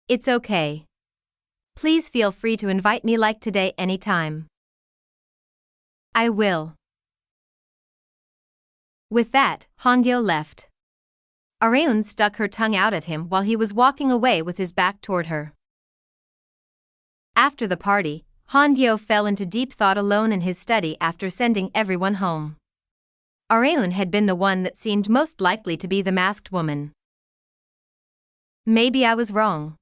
It's okay. Please feel free to invite me like today anytime. I will. With that, Han-Gyo left. Aeun stuck her tongue out at him while he was walking away with his back toward her. After the party, Han-Gyo fell into deep thought alone in his study after sending everyone home. Aeun had been the one that seemed most likely to be the masked woman. Maybe I was wrong.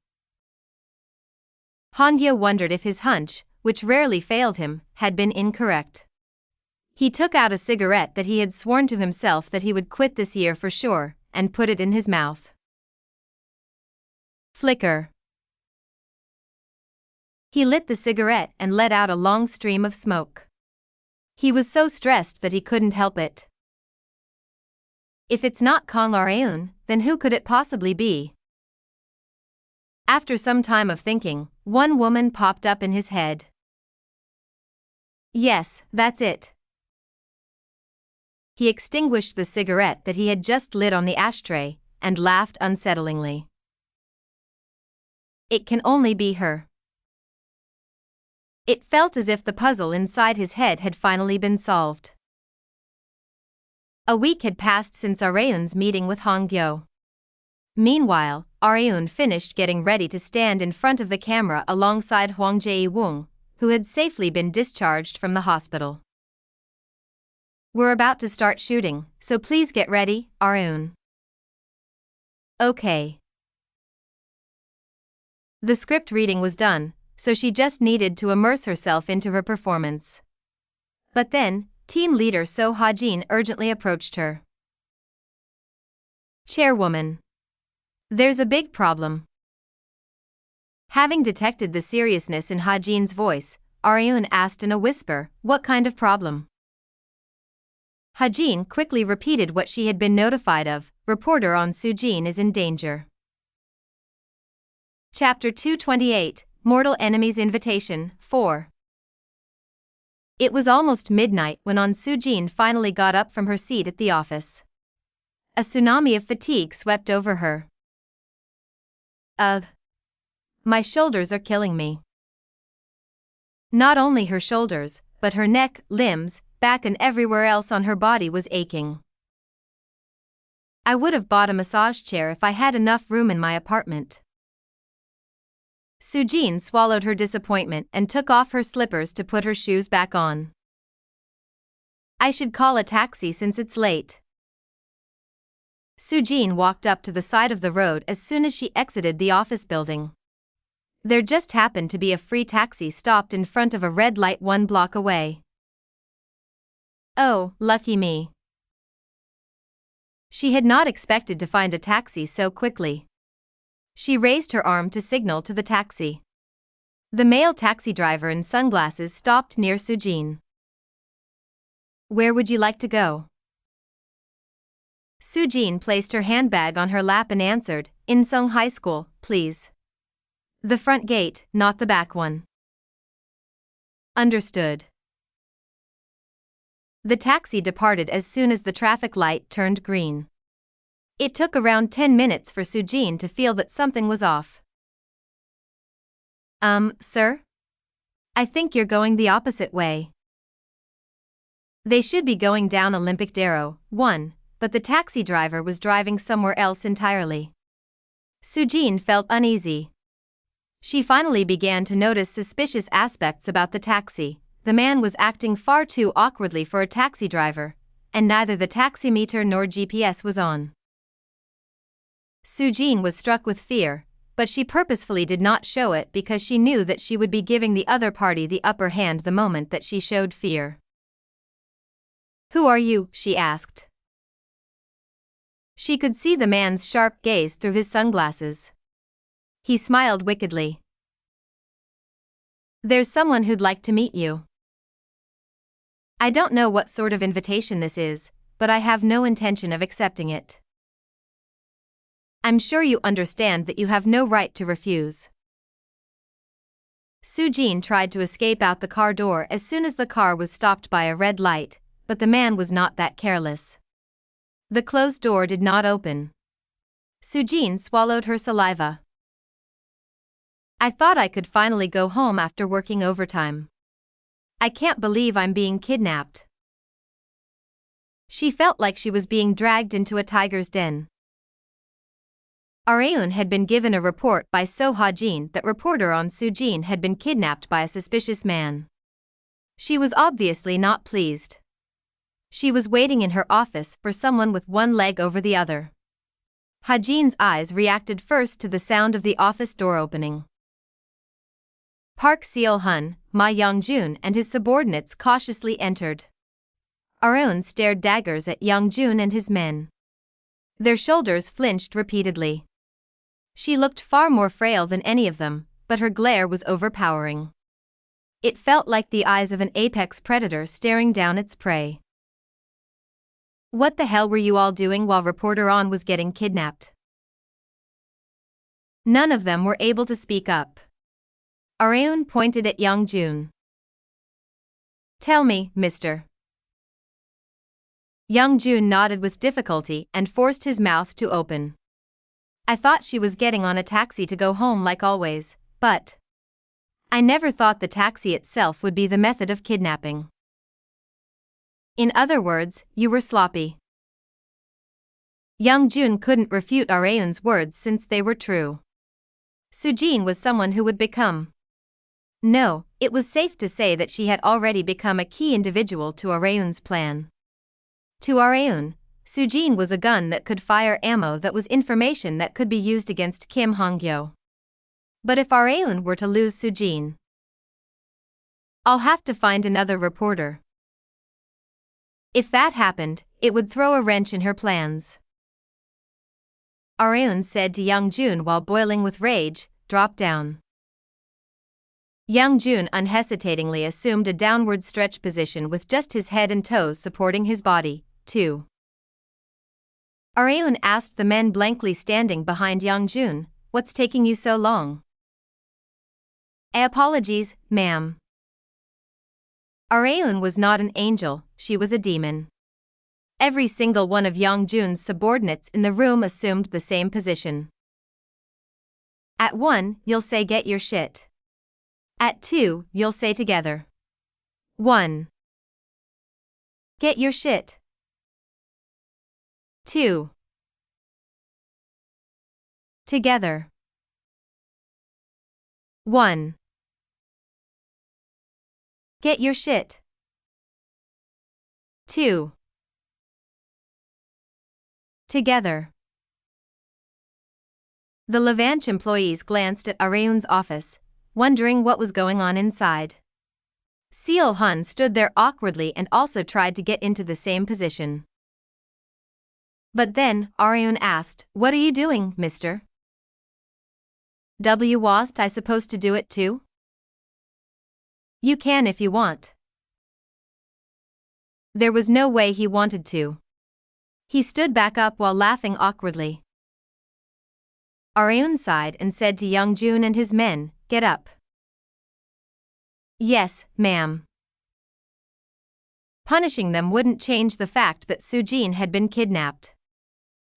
Han-Gyo wondered if his hunch, which rarely failed him, had been incorrect. He took out a cigarette that he had sworn to himself that he would quit this year for sure, and put it in his mouth. Flicker. He lit the cigarette and let out a long stream of smoke. He was so stressed that he couldn't help it. If it's not Kang Aeun, then who could it possibly be? After some time of thinking, one woman popped up in his head. Yes, that's it. He extinguished the cigarette that he had just lit on the ashtray, and laughed unsettlingly. It can only be her. It felt as if the puzzle inside his head had finally been solved. A week had passed since Aeun's meeting with Han-Gyo. Meanwhile, Aeun finished getting ready to stand in front of the camera alongside Hwang Jae-woong, who had safely been discharged from the hospital. We're about to start shooting, so please get ready, Aeun. Okay. The script reading was done, so she just needed to immerse herself into her performance. But then, team leader So Ha-jin urgently approached her. Chairwoman. There's a big problem. Having detected the seriousness in Ha-jin's voice, Aryun asked in a whisper, what kind of problem? Ha-jin quickly repeated what she had been notified of, reporter on Sujin is in danger. Chapter 228, Mortal Enemy's Invitation, 4. It was almost midnight when On Sujin finally got up from her seat at the office. A tsunami of fatigue swept over her. My shoulders are killing me. Not only her shoulders, but her neck, limbs, back and everywhere else on her body was aching. I would have bought a massage chair if I had enough room in my apartment. Sujin swallowed her disappointment and took off her slippers to put her shoes back on. I should call a taxi since it's late. Sujin walked up to the side of the road as soon as she exited the office building. There just happened to be a free taxi stopped in front of a red light 1 block away. Oh, lucky me. She had not expected to find a taxi so quickly. She raised her arm to signal to the taxi. The male taxi driver in sunglasses stopped near Sujin. Where would you like to go? Sujin placed her handbag on her lap and answered, Insung High School, please. The front gate, not the back one. Understood. The taxi departed as soon as the traffic light turned green. It took around 10 minutes for Sujin to feel that something was off. Sir? I think you're going the opposite way. They should be going down Olympic Darrow, 1, but the taxi driver was driving somewhere else entirely. Sujin felt uneasy. She finally began to notice suspicious aspects about the taxi. The man was acting far too awkwardly for a taxi driver, and neither the taximeter nor GPS was on. Sujin was struck with fear, but she purposefully did not show it because she knew that she would be giving the other party the upper hand the moment that she showed fear. Who are you? She asked. She could see the man's sharp gaze through his sunglasses. He smiled wickedly. There's someone who'd like to meet you. I don't know what sort of invitation this is, but I have no intention of accepting it. I'm sure you understand that you have no right to refuse. Sujin tried to escape out the car door as soon as the car was stopped by a red light, but the man was not that careless. The closed door did not open. Sujin swallowed her saliva. I thought I could finally go home after working overtime. I can't believe I'm being kidnapped. She felt like she was being dragged into a tiger's den. Aryun had been given a report by So Ha-jin that reporter on Sujin had been kidnapped by a suspicious man. She was obviously not pleased. She was waiting in her office for someone with one leg over the other. Ha-jin's eyes reacted first to the sound of the office door opening. Park Seol-hun, Ma Young-jun and his subordinates cautiously entered. Aryun stared daggers at Young-jun and his men. Their shoulders flinched repeatedly. She looked far more frail than any of them, but her glare was overpowering. It felt like the eyes of an apex predator staring down its prey. What the hell were you all doing while reporter On was getting kidnapped? None of them were able to speak up. Aryun pointed at Young-jun. Tell me, mister. Young-jun nodded with difficulty and forced his mouth to open. I thought she was getting on a taxi to go home like always, but I never thought the taxi itself would be the method of kidnapping. In other words, you were sloppy. Young-jun couldn't refute Aryun's words since they were true. Sujin was someone who would become. No, it was safe to say that she had already become a key individual to Aryun's plan. To Aryun, Sujin was a gun that could fire ammo that was information that could be used against Kim Han-Gyo. But if Aryun were to lose Sujin, I'll have to find another reporter. If that happened, it would throw a wrench in her plans. Areun said to Young-jun while boiling with rage, drop down. Young-jun unhesitatingly assumed a downward stretch position with just his head and toes supporting his body, too. Areun asked the men blankly standing behind Young-jun, what's taking you so long? Apologies, ma'am. Areun was not an angel, she was a demon. Every single one of Young-jun's subordinates in the room assumed the same position. At 1, you'll say get your shit. At 2, you'll say together. 1. Get your shit. 2. Together. 1. Get your shit. 2. Together. The Levant employees glanced at Areun's office, wondering what was going on inside. Seo-hun stood there awkwardly and also tried to get into the same position. But then, Areun asked, what are you doing, mister? Wasn't I supposed to do it too? You can if you want. There was no way he wanted to. He stood back up while laughing awkwardly. Areun sighed and said to Young-jun and his men, get up. Yes, ma'am. Punishing them wouldn't change the fact that Soo-jin had been kidnapped.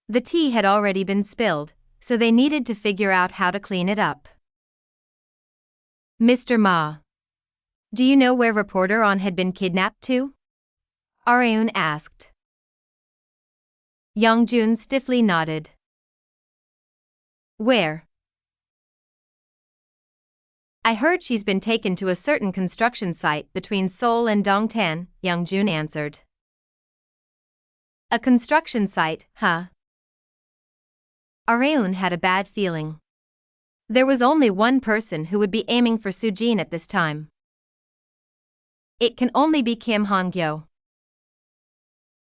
The tea had already been spilled, so they needed to figure out how to clean it up. Mr. Ma. Do you know where Reporter On had been kidnapped to? Areun asked. Young-jun stiffly nodded. Where? I heard she's been taken to a certain construction site between Seoul and Dongtan, Young-jun answered. A construction site, huh? Areun had a bad feeling. There was only one person who would be aiming for Soo-jin at this time. It can only be Kim Han-Gyo.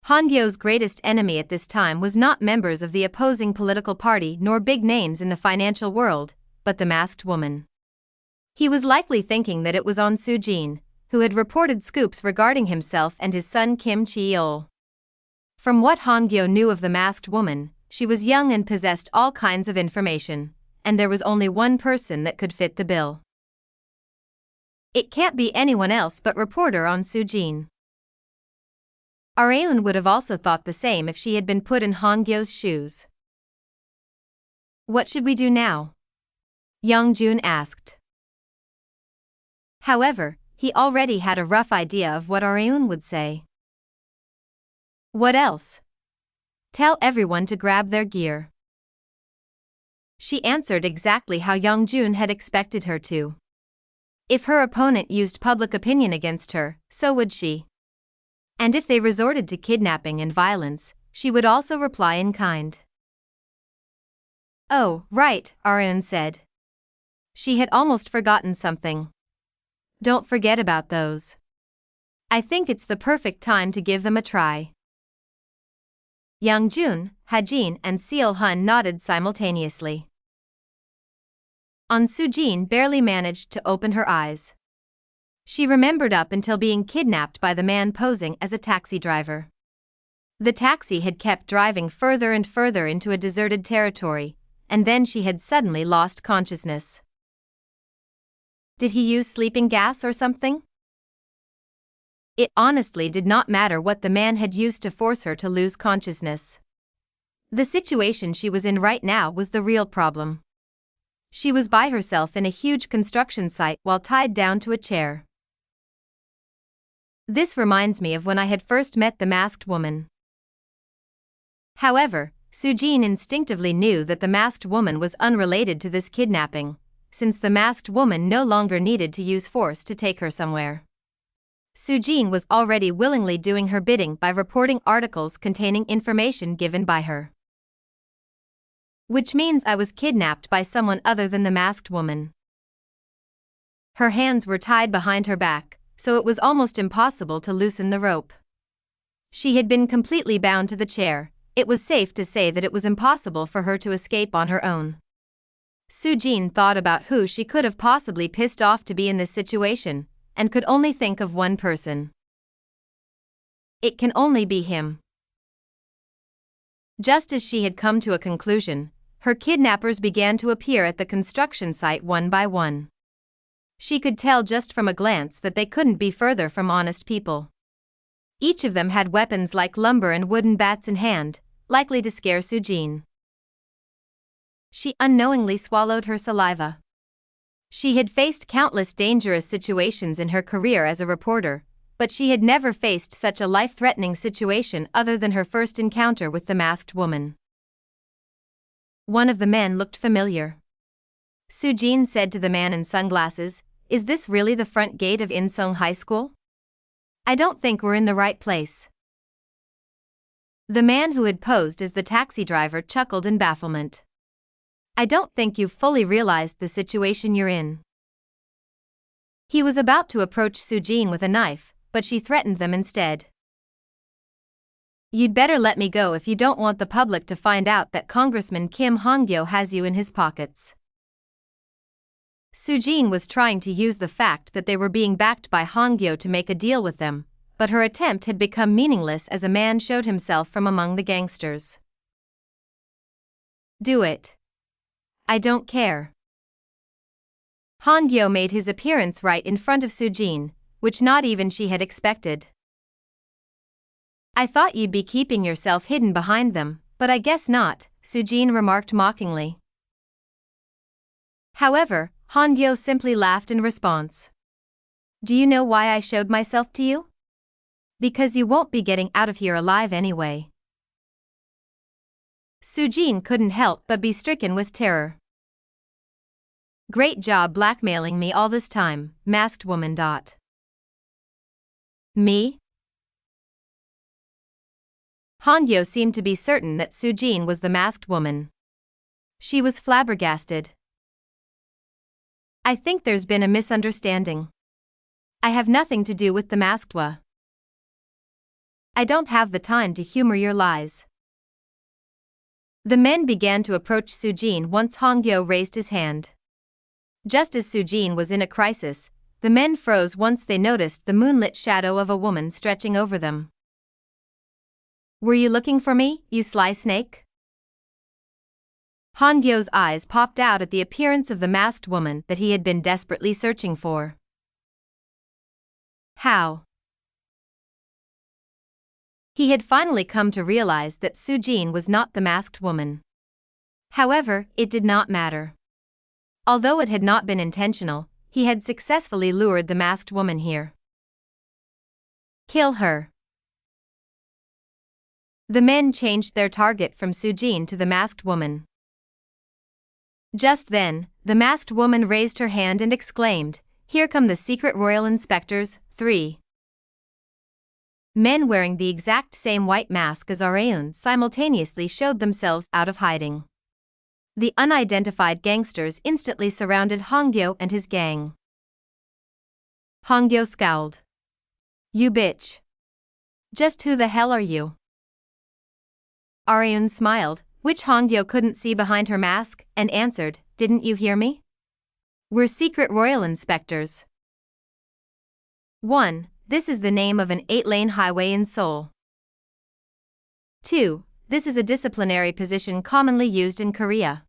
Han-Gyo's greatest enemy at this time was not members of the opposing political party nor big names in the financial world, but the masked woman. He was likely thinking that it was on Soo-jin, who had reported scoops regarding himself and his son Kim Chi-yeol. From what Han-Gyo knew of the masked woman, she was young and possessed all kinds of information, and there was only one person that could fit the bill. It can't be anyone else but Reporter On Soo-jin. Areun would have also thought the same if she had been put in Han-Gyo's shoes. What should we do now? Young-jun asked. However, he already had a rough idea of what Areun would say. What else? Tell everyone to grab their gear. She answered exactly how Young-jun had expected her to. If her opponent used public opinion against her, so would she. And if they resorted to kidnapping and violence, she would also reply in kind. Oh, right, Areun said. She had almost forgotten something. Don't forget about those. I think it's the perfect time to give them a try. Young-jun, Ha-jin and Seo-hun nodded simultaneously. Soo-jin barely managed to open her eyes. She remembered up until being kidnapped by the man posing as a taxi driver. The taxi had kept driving further and further into a deserted territory, and then she had suddenly lost consciousness. Did he use sleeping gas or something? It honestly did not matter what the man had used to force her to lose consciousness. The situation she was in right now was the real problem. She was by herself in a huge construction site while tied down to a chair. This reminds me of when I had first met the masked woman. However, Soo-jin instinctively knew that the masked woman was unrelated to this kidnapping, since the masked woman no longer needed to use force to take her somewhere. Soo-jin was already willingly doing her bidding by reporting articles containing information given by her. Which means I was kidnapped by someone other than the masked woman. Her hands were tied behind her back, so it was almost impossible to loosen the rope. She had been completely bound to the chair, it was safe to say that it was impossible for her to escape on her own. Soo-jin thought about who she could have possibly pissed off to be in this situation, and could only think of one person. It can only be him. Just as she had come to a conclusion, her kidnappers began to appear at the construction site one by one. She could tell just from a glance that they couldn't be further from honest people. Each of them had weapons like lumber and wooden bats in hand, likely to scare Soo-jin. She unknowingly swallowed her saliva. She had faced countless dangerous situations in her career as a reporter, but she had never faced such a life-threatening situation other than her first encounter with the masked woman. One of the men looked familiar. Soo-jin said to the man in sunglasses, "Is this really the front gate of Insung High School? I don't think we're in the right place." The man who had posed as the taxi driver chuckled in bafflement. "I don't think you've fully realized the situation you're in." He was about to approach Soo-jin with a knife, but she threatened them instead. "You'd better let me go if you don't want the public to find out that Congressman Kim Han-Gyo has you in his pockets." Soo-jin was trying to use the fact that they were being backed by Han-Gyo to make a deal with them, but her attempt had become meaningless as a man showed himself from among the gangsters. "Do it. I don't care." Han-Gyo made his appearance right in front of Soo-jin, which not even she had expected. "I thought you'd be keeping yourself hidden behind them, but I guess not," Soo-jin remarked mockingly. However, Han-Gyo simply laughed in response. "Do you know why I showed myself to you? Because you won't be getting out of here alive anyway." Soo-jin couldn't help but be stricken with terror. "Great job blackmailing me all this time, masked woman. Me?" Han-Gyo seemed to be certain that Soo-jin was the masked woman. She was flabbergasted. "I think there's been a misunderstanding. I have nothing to do with the masked one. I don't have the time to humor your lies." The men began to approach Soo-jin once Han-Gyo raised his hand. Just as Soo-jin was in a crisis, the men froze once they noticed the moonlit shadow of a woman stretching over them. "Were you looking for me, you sly snake?" Han-Gyo's eyes popped out at the appearance of the masked woman that he had been desperately searching for. How? He had finally come to realize that Soo-jin was not the masked woman. However, it did not matter. Although it had not been intentional, he had successfully lured the masked woman here. "Kill her." The men changed their target from Soo-jin to the masked woman. Just then, the masked woman raised her hand and exclaimed, "Here come the secret royal inspectors, 3. Men wearing the exact same white mask as Areun simultaneously showed themselves out of hiding. The unidentified gangsters instantly surrounded Han-Gyo and his gang. Han-Gyo scowled. "You bitch. Just who the hell are you?" Areun smiled, which Han-Gyo couldn't see behind her mask, and answered, "Didn't you hear me? We're secret royal inspectors. 1. This is the name of an 8-lane highway in Seoul. 2. This is a disciplinary position commonly used in Korea.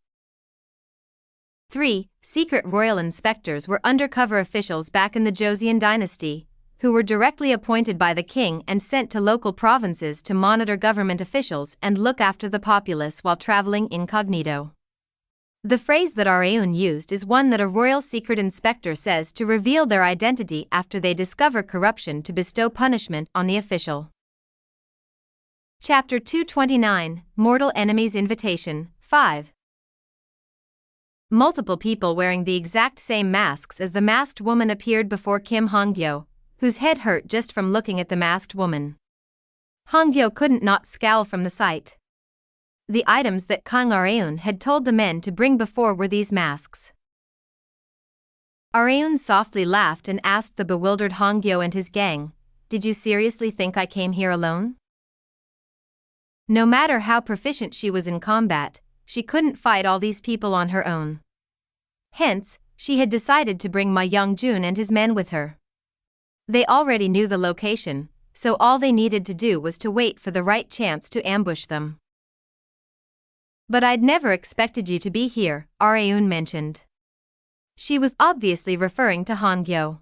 3. Secret royal inspectors were undercover officials back in the Joseon dynasty, who were directly appointed by the king and sent to local provinces to monitor government officials and look after the populace while traveling incognito." The phrase that Areun used is one that a royal secret inspector says to reveal their identity after they discover corruption to bestow punishment on the official. Chapter 229, Mortal Enemy's Invitation, 5. Multiple people wearing the exact same masks as the masked woman appeared before Kim Han-Gyo, whose head hurt just from looking at the masked woman. Han-Gyo couldn't not scowl from the sight. The items that Kang Areun had told the men to bring before were these masks. Areun softly laughed and asked the bewildered Han-Gyo and his gang, "Did you seriously think I came here alone?" No matter how proficient she was in combat, she couldn't fight all these people on her own. Hence, she had decided to bring Ma Young-jun and his men with her. They already knew the location, so all they needed to do was to wait for the right chance to ambush them. But I'd never expected you to be here, Areun mentioned. She was obviously referring to Han-Gyo.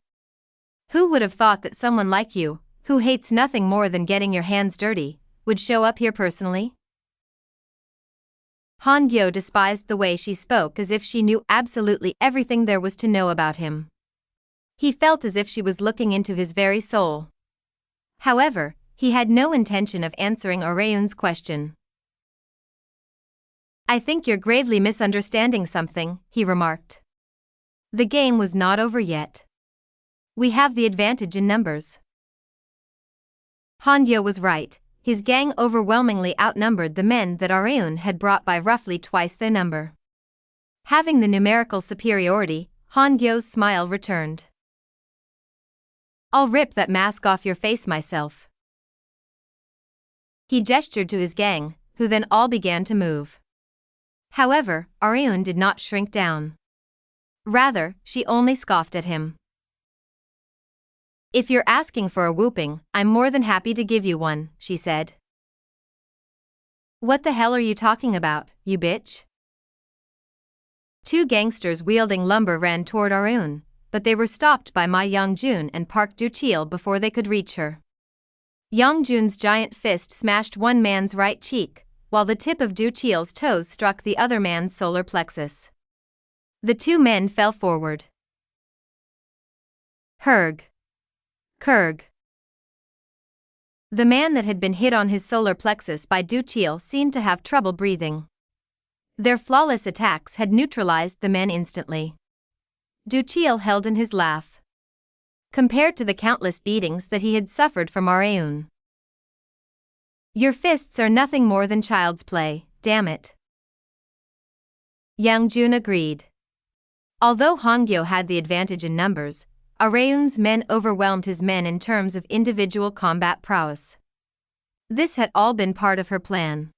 Who would have thought that someone like you, who hates nothing more than getting your hands dirty, would show up here personally? Han-Gyo despised the way she spoke, as if she knew absolutely everything there was to know about him. He felt as if she was looking into his very soul. However, he had no intention of answering Areun's question. I think you're gravely misunderstanding something, he remarked. The game was not over yet. We have the advantage in numbers. Han-Gyo was right. His gang overwhelmingly outnumbered the men that Areun had brought by roughly twice their number. Having the numerical superiority, Han-Gyo's smile returned. I'll rip that mask off your face myself. He gestured to his gang, who then all began to move. However, Areun did not shrink down. Rather, she only scoffed at him. If you're asking for a whooping, I'm more than happy to give you one, she said. What the hell are you talking about, you bitch? Two gangsters wielding lumber ran toward Areun, but they were stopped by Ma Young-jun and Park Do-chil before they could reach her. Young-jun's giant fist smashed one man's right cheek, while the tip of Do-chil's toes struck the other man's solar plexus. The two men fell forward. Herg. Kurg. The man that had been hit on his solar plexus by Do-chil seemed to have trouble breathing. Their flawless attacks had neutralized the men instantly. Do-chil held in his laugh. Compared to the countless beatings that he had suffered from Areun. Your fists are nothing more than child's play, damn it. Young-jun agreed. Although Han-Gyo had the advantage in numbers, Areun's men overwhelmed his men in terms of individual combat prowess. This had all been part of her plan.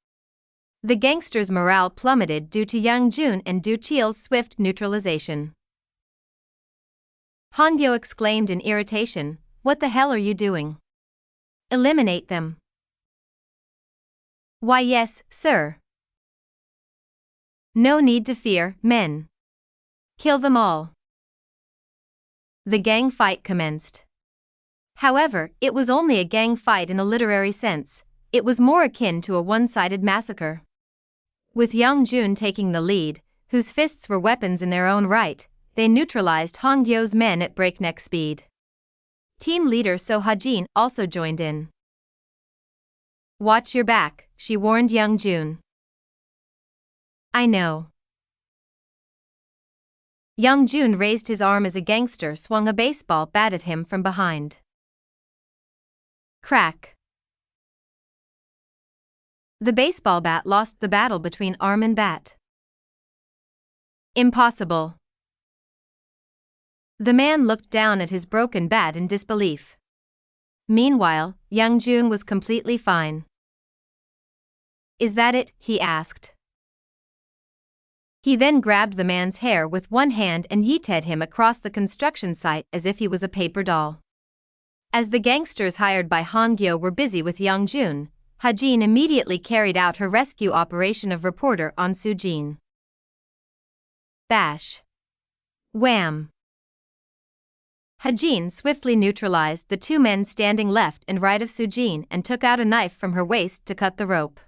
The gangsters' morale plummeted due to Young-jun and Do-chil's swift neutralization. Han-Gyo exclaimed in irritation, "What the hell are you doing? Eliminate them." Why yes, sir. No need to fear, men. Kill them all. The gang fight commenced. However, it was only a gang fight in a literary sense. It was more akin to a one-sided massacre. With Young-jun taking the lead, whose fists were weapons in their own right, they neutralized Han-Gyo's men at breakneck speed. Team leader So Ha-jin also joined in. Watch your back, she warned Young-jun. I know. Young-jun raised his arm as a gangster swung a baseball bat at him from behind. Crack. The baseball bat lost the battle between arm and bat. Impossible. The man looked down at his broken bat in disbelief. Meanwhile, Young-jun was completely fine. Is that it? He asked. He then grabbed the man's hair with one hand and yeeted him across the construction site as if he was a paper doll. As the gangsters hired by Han-Gyo were busy with Young-jun, Ha-jin immediately carried out her rescue operation of reporter on Soo-jin. Bash. Wham. Ha-jin swiftly neutralized the two men standing left and right of Soo-jin and took out a knife from her waist to cut the rope.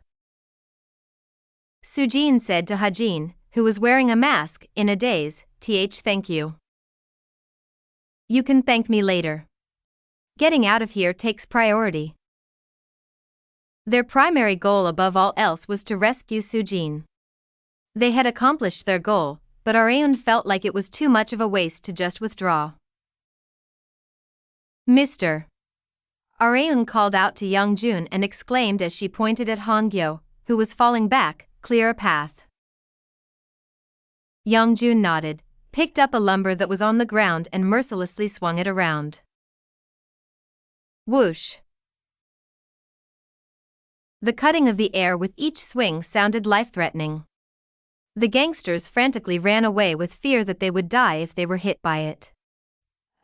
Soo-jin said to Ha-jin, who was wearing a mask, in a daze, thank you. You can thank me later. Getting out of here takes priority. Their primary goal above all else was to rescue Soo-jin. They had accomplished their goal, but Areun felt like it was too much of a waste to just withdraw. Mr. Areun called out to Young-jun and exclaimed as she pointed at Han-Gyo, who was falling back, clear a path. Young-jun nodded, picked up a lumber that was on the ground and mercilessly swung it around. Whoosh. The cutting of the air with each swing sounded life-threatening. The gangsters frantically ran away with fear that they would die if they were hit by it.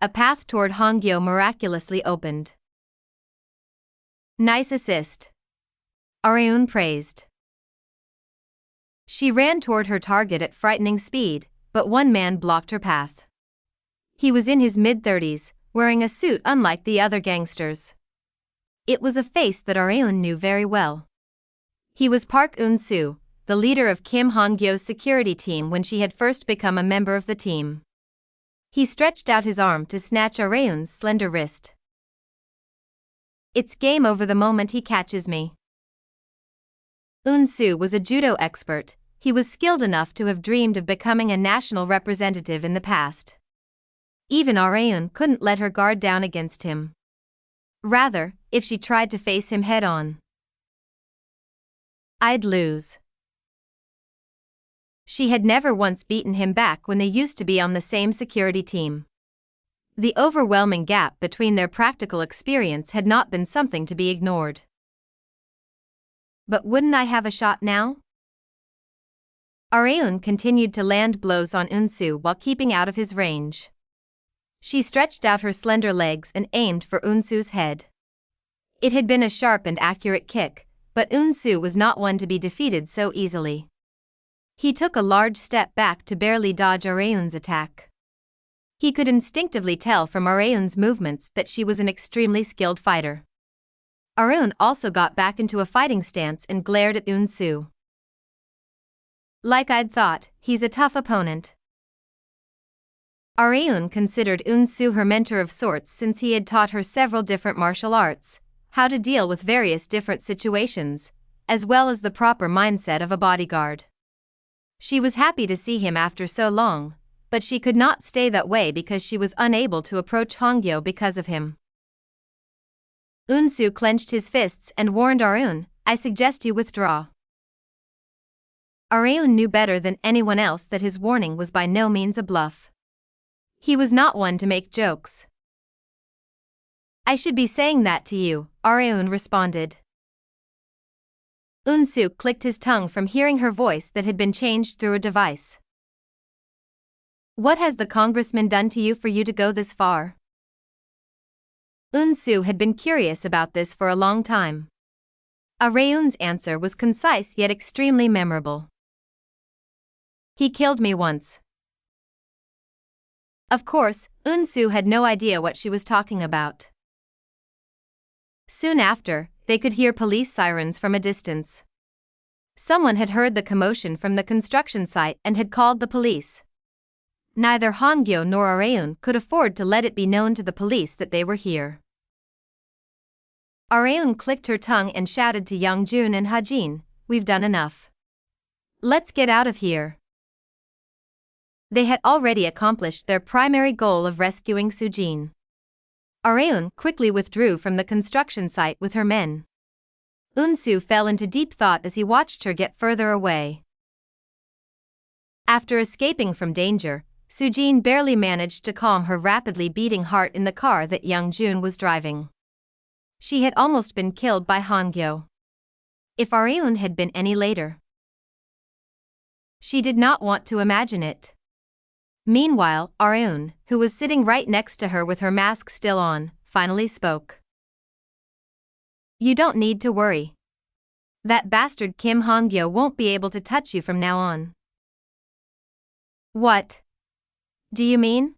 A path toward Han-Gyo miraculously opened. Nice assist, Areun praised. She ran toward her target at frightening speed, but one man blocked her path. He was in his mid-30s, wearing a suit unlike the other gangsters. It was a face that Areun knew very well. He was Park Eun-soo, the leader of Kim Han-Gyo's security team when she had first become a member of the team. He stretched out his arm to snatch Areun's slender wrist. It's game over the moment he catches me. Eun-soo was a judo expert. He was skilled enough to have dreamed of becoming a national representative in the past. Even Areun couldn't let her guard down against him. Rather, if she tried to face him head-on, I'd lose. She had never once beaten him back when they used to be on the same security team. The overwhelming gap between their practical experience had not been something to be ignored. But wouldn't I have a shot now? Areun continued to land blows on Eun-soo while keeping out of his range. She stretched out her slender legs and aimed for Eun-soo's head. It had been a sharp and accurate kick, but Eun-soo was not one to be defeated so easily. He took a large step back to barely dodge Areun's attack. He could instinctively tell from Areun's movements that she was an extremely skilled fighter. Areun also got back into a fighting stance and glared at Eun-soo. Like I'd thought, he's a tough opponent. Areun considered Eun-soo her mentor of sorts since he had taught her several different martial arts, how to deal with various different situations, as well as the proper mindset of a bodyguard. She was happy to see him after so long, but she could not stay that way because she was unable to approach Han-Gyo because of him. Eun-soo clenched his fists and warned Areun, I suggest you withdraw. Areun knew better than anyone else that his warning was by no means a bluff. He was not one to make jokes. I should be saying that to you, Areun responded. Eun-soo clicked his tongue from hearing her voice that had been changed through a device. What has the congressman done to you for you to go this far? Eun-soo had been curious about this for a long time. Areun's answer was concise yet extremely memorable. He killed me once. Of course, Eun-soo had no idea what she was talking about. Soon after, they could hear police sirens from a distance. Someone had heard the commotion from the construction site and had called the police. Neither Han-Gyo nor Areun could afford to let it be known to the police that they were here. Areun clicked her tongue and shouted to Young-jun and Ha-jin, we've done enough. Let's get out of here. They had already accomplished their primary goal of rescuing Soo-jin. Areun quickly withdrew from the construction site with her men. Eun-soo fell into deep thought as he watched her get further away. After escaping from danger, Soo-jin barely managed to calm her rapidly beating heart in the car that Young-jun was driving. She had almost been killed by Han-Gyo. If Areun had been any later. She did not want to imagine it. Meanwhile, Areun, who was sitting right next to her with her mask still on, finally spoke. You don't need to worry. That bastard Kim Han-Gyo won't be able to touch you from now on. What do you mean?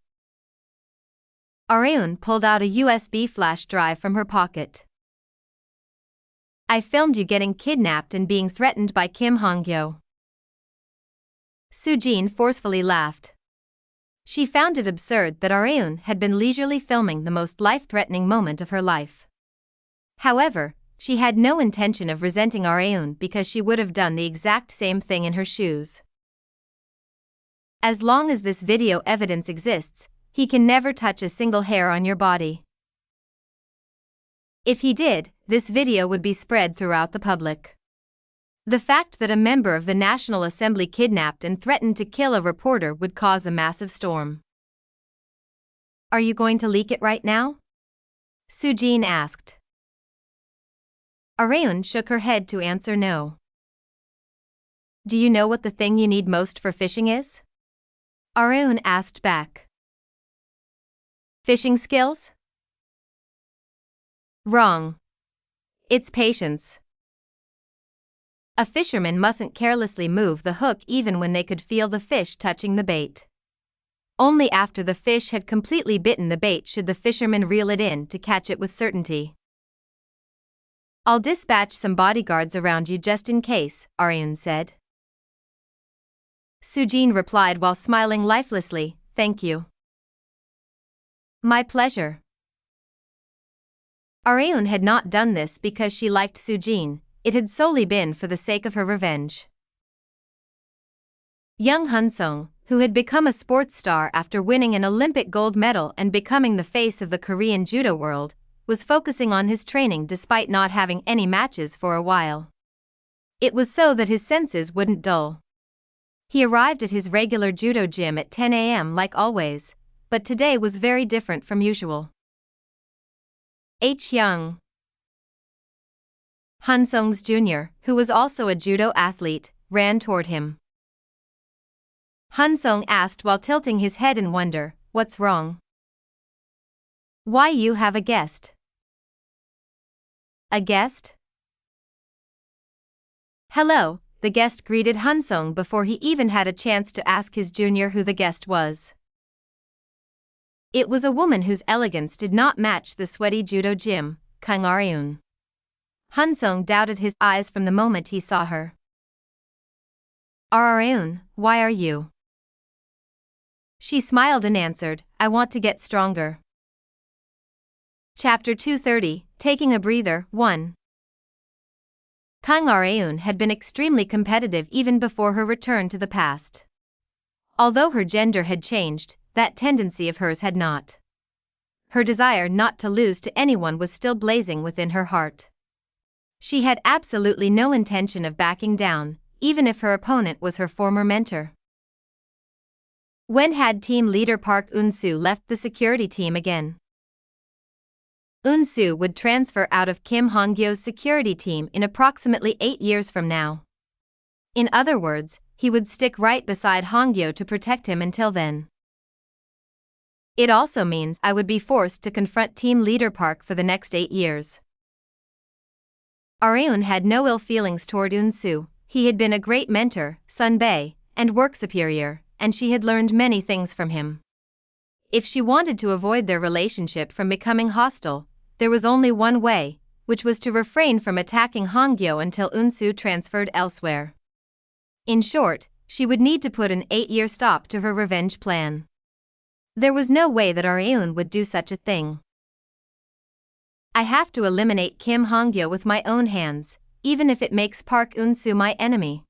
Areun pulled out a USB flash drive from her pocket. I filmed you getting kidnapped and being threatened by Kim Han-Gyo. Soo-jin forcefully laughed. She found it absurd that Areun had been leisurely filming the most life-threatening moment of her life. However, she had no intention of resenting Areun because she would have done the exact same thing in her shoes. As long as this video evidence exists, he can never touch a single hair on your body. If he did, this video would be spread throughout the public. The fact that a member of the National Assembly kidnapped and threatened to kill a reporter would cause a massive storm. Are you going to leak it right now? Soo-jin asked. Areun shook her head to answer no. Do you know what the thing you need most for fishing is? Areun asked back. Fishing skills? Wrong. It's patience. A fisherman mustn't carelessly move the hook even when they could feel the fish touching the bait. Only after the fish had completely bitten the bait should the fisherman reel it in to catch it with certainty. I'll dispatch some bodyguards around you just in case, Areun said. Sujin replied while smiling lifelessly, thank you. My pleasure. Areun had not done this because she liked Sujin, it had solely been for the sake of her revenge. Young Han-Sung, who had become a sports star after winning an Olympic gold medal and becoming the face of the Korean judo world, was focusing on his training despite not having any matches for a while. It was so that his senses wouldn't dull. He arrived at his regular judo gym at 10 a.m. like always, but today was very different from usual. Young Han-Sung's junior, who was also a judo athlete, ran toward him. Han-Sung asked while tilting his head in wonder, what's wrong? Why you have a guest? A guest? Hello, the guest greeted Han-Sung before he even had a chance to ask his junior who the guest was. It was a woman whose elegance did not match the sweaty judo gym, Kang Areun. Han-Sung doubted his eyes from the moment he saw her. Areun, why are you? She smiled and answered, I want to get stronger. Chapter 230, Taking a Breather, 1. Kang Areun had been extremely competitive even before her return to the past. Although her gender had changed, that tendency of hers had not. Her desire not to lose to anyone was still blazing within her heart. She had absolutely no intention of backing down, even if her opponent was her former mentor. When had team leader Park Eun-soo left the security team again? Eun-soo would transfer out of Kim Han-Gyo's security team in approximately 8 years from now. In other words, he would stick right beside Han-Gyo to protect him until then. It also means I would be forced to confront team leader Park for the next 8 years. Areun had no ill feelings toward Eun-soo, he had been a great mentor, sunbae, and work superior, and she had learned many things from him. If she wanted to avoid their relationship from becoming hostile, there was only one way, which was to refrain from attacking Han-Gyo until Eun-soo transferred elsewhere. In short, she would need to put an 8-year stop to her revenge plan. There was no way that Areun would do such a thing. I have to eliminate Kim Han-Gyo with my own hands, even if it makes Park Eun-soo my enemy.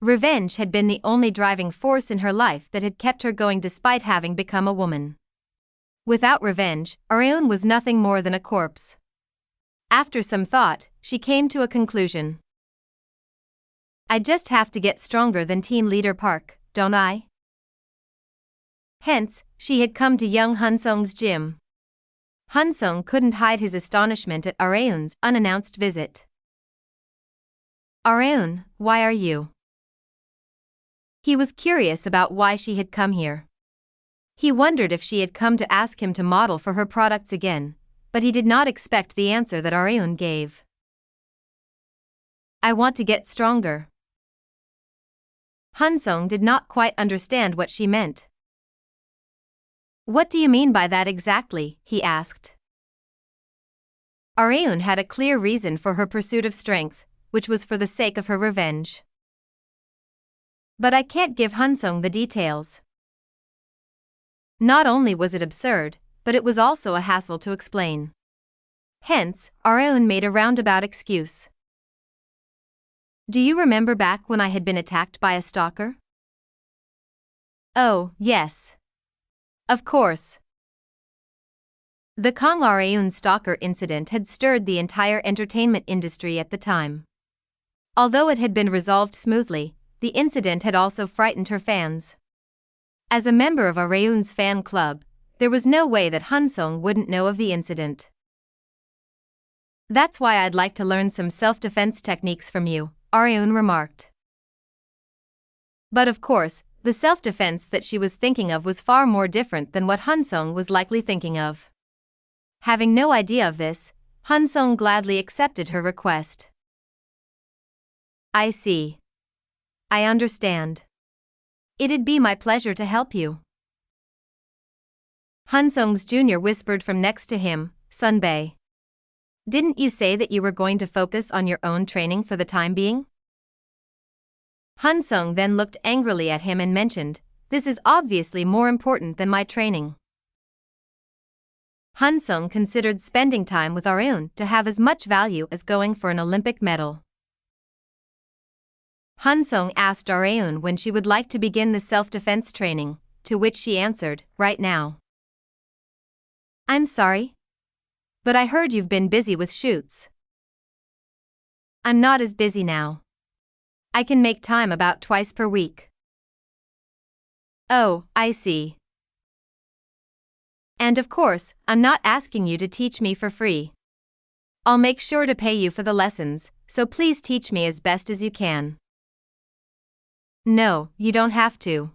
Revenge had been the only driving force in her life that had kept her going despite having become a woman. Without revenge, Areun was nothing more than a corpse. After some thought, she came to a conclusion. I just have to get stronger than team leader Park, don't I? Hence, she had come to young Han-Sung's gym. Han-Sung couldn't hide his astonishment at Areun's unannounced visit. Areun, why are you? He was curious about why she had come here. He wondered if she had come to ask him to model for her products again, but he did not expect the answer that Areun gave. I want to get stronger. Han-Sung did not quite understand what she meant. What do you mean by that exactly? He asked. Areun had a clear reason for her pursuit of strength, which was for the sake of her revenge. But I can't give Han-Sung the details. Not only was it absurd, but it was also a hassle to explain. Hence, Areun made a roundabout excuse. Do you remember back when I had been attacked by a stalker? Oh, yes. Of course. The Kang Areun stalker incident had stirred the entire entertainment industry at the time. Although it had been resolved smoothly, the incident had also frightened her fans. As a member of Areun's fan club, there was no way that Han-Sung wouldn't know of the incident. That's why I'd like to learn some self-defense techniques from you, Areun remarked. But of course, the self-defense that she was thinking of was far more different than what Han-sung was likely thinking of. Having no idea of this, Han-sung gladly accepted her request. I see. I understand. It'd be my pleasure to help you. Han-sung's junior whispered from next to him, Sunbae. Didn't you say that you were going to focus on your own training for the time being? Han-sung then looked angrily at him and mentioned, this is obviously more important than my training. Han-sung considered spending time with Areun to have as much value as going for an Olympic medal. Han-sung asked Areun when she would like to begin the self-defense training, to which she answered, right now. I'm sorry? But I heard you've been busy with shoots. I'm not as busy now. I can make time about twice per week. Oh, I see. And of course, I'm not asking you to teach me for free. I'll make sure to pay you for the lessons, so please teach me as best as you can. No, you don't have to.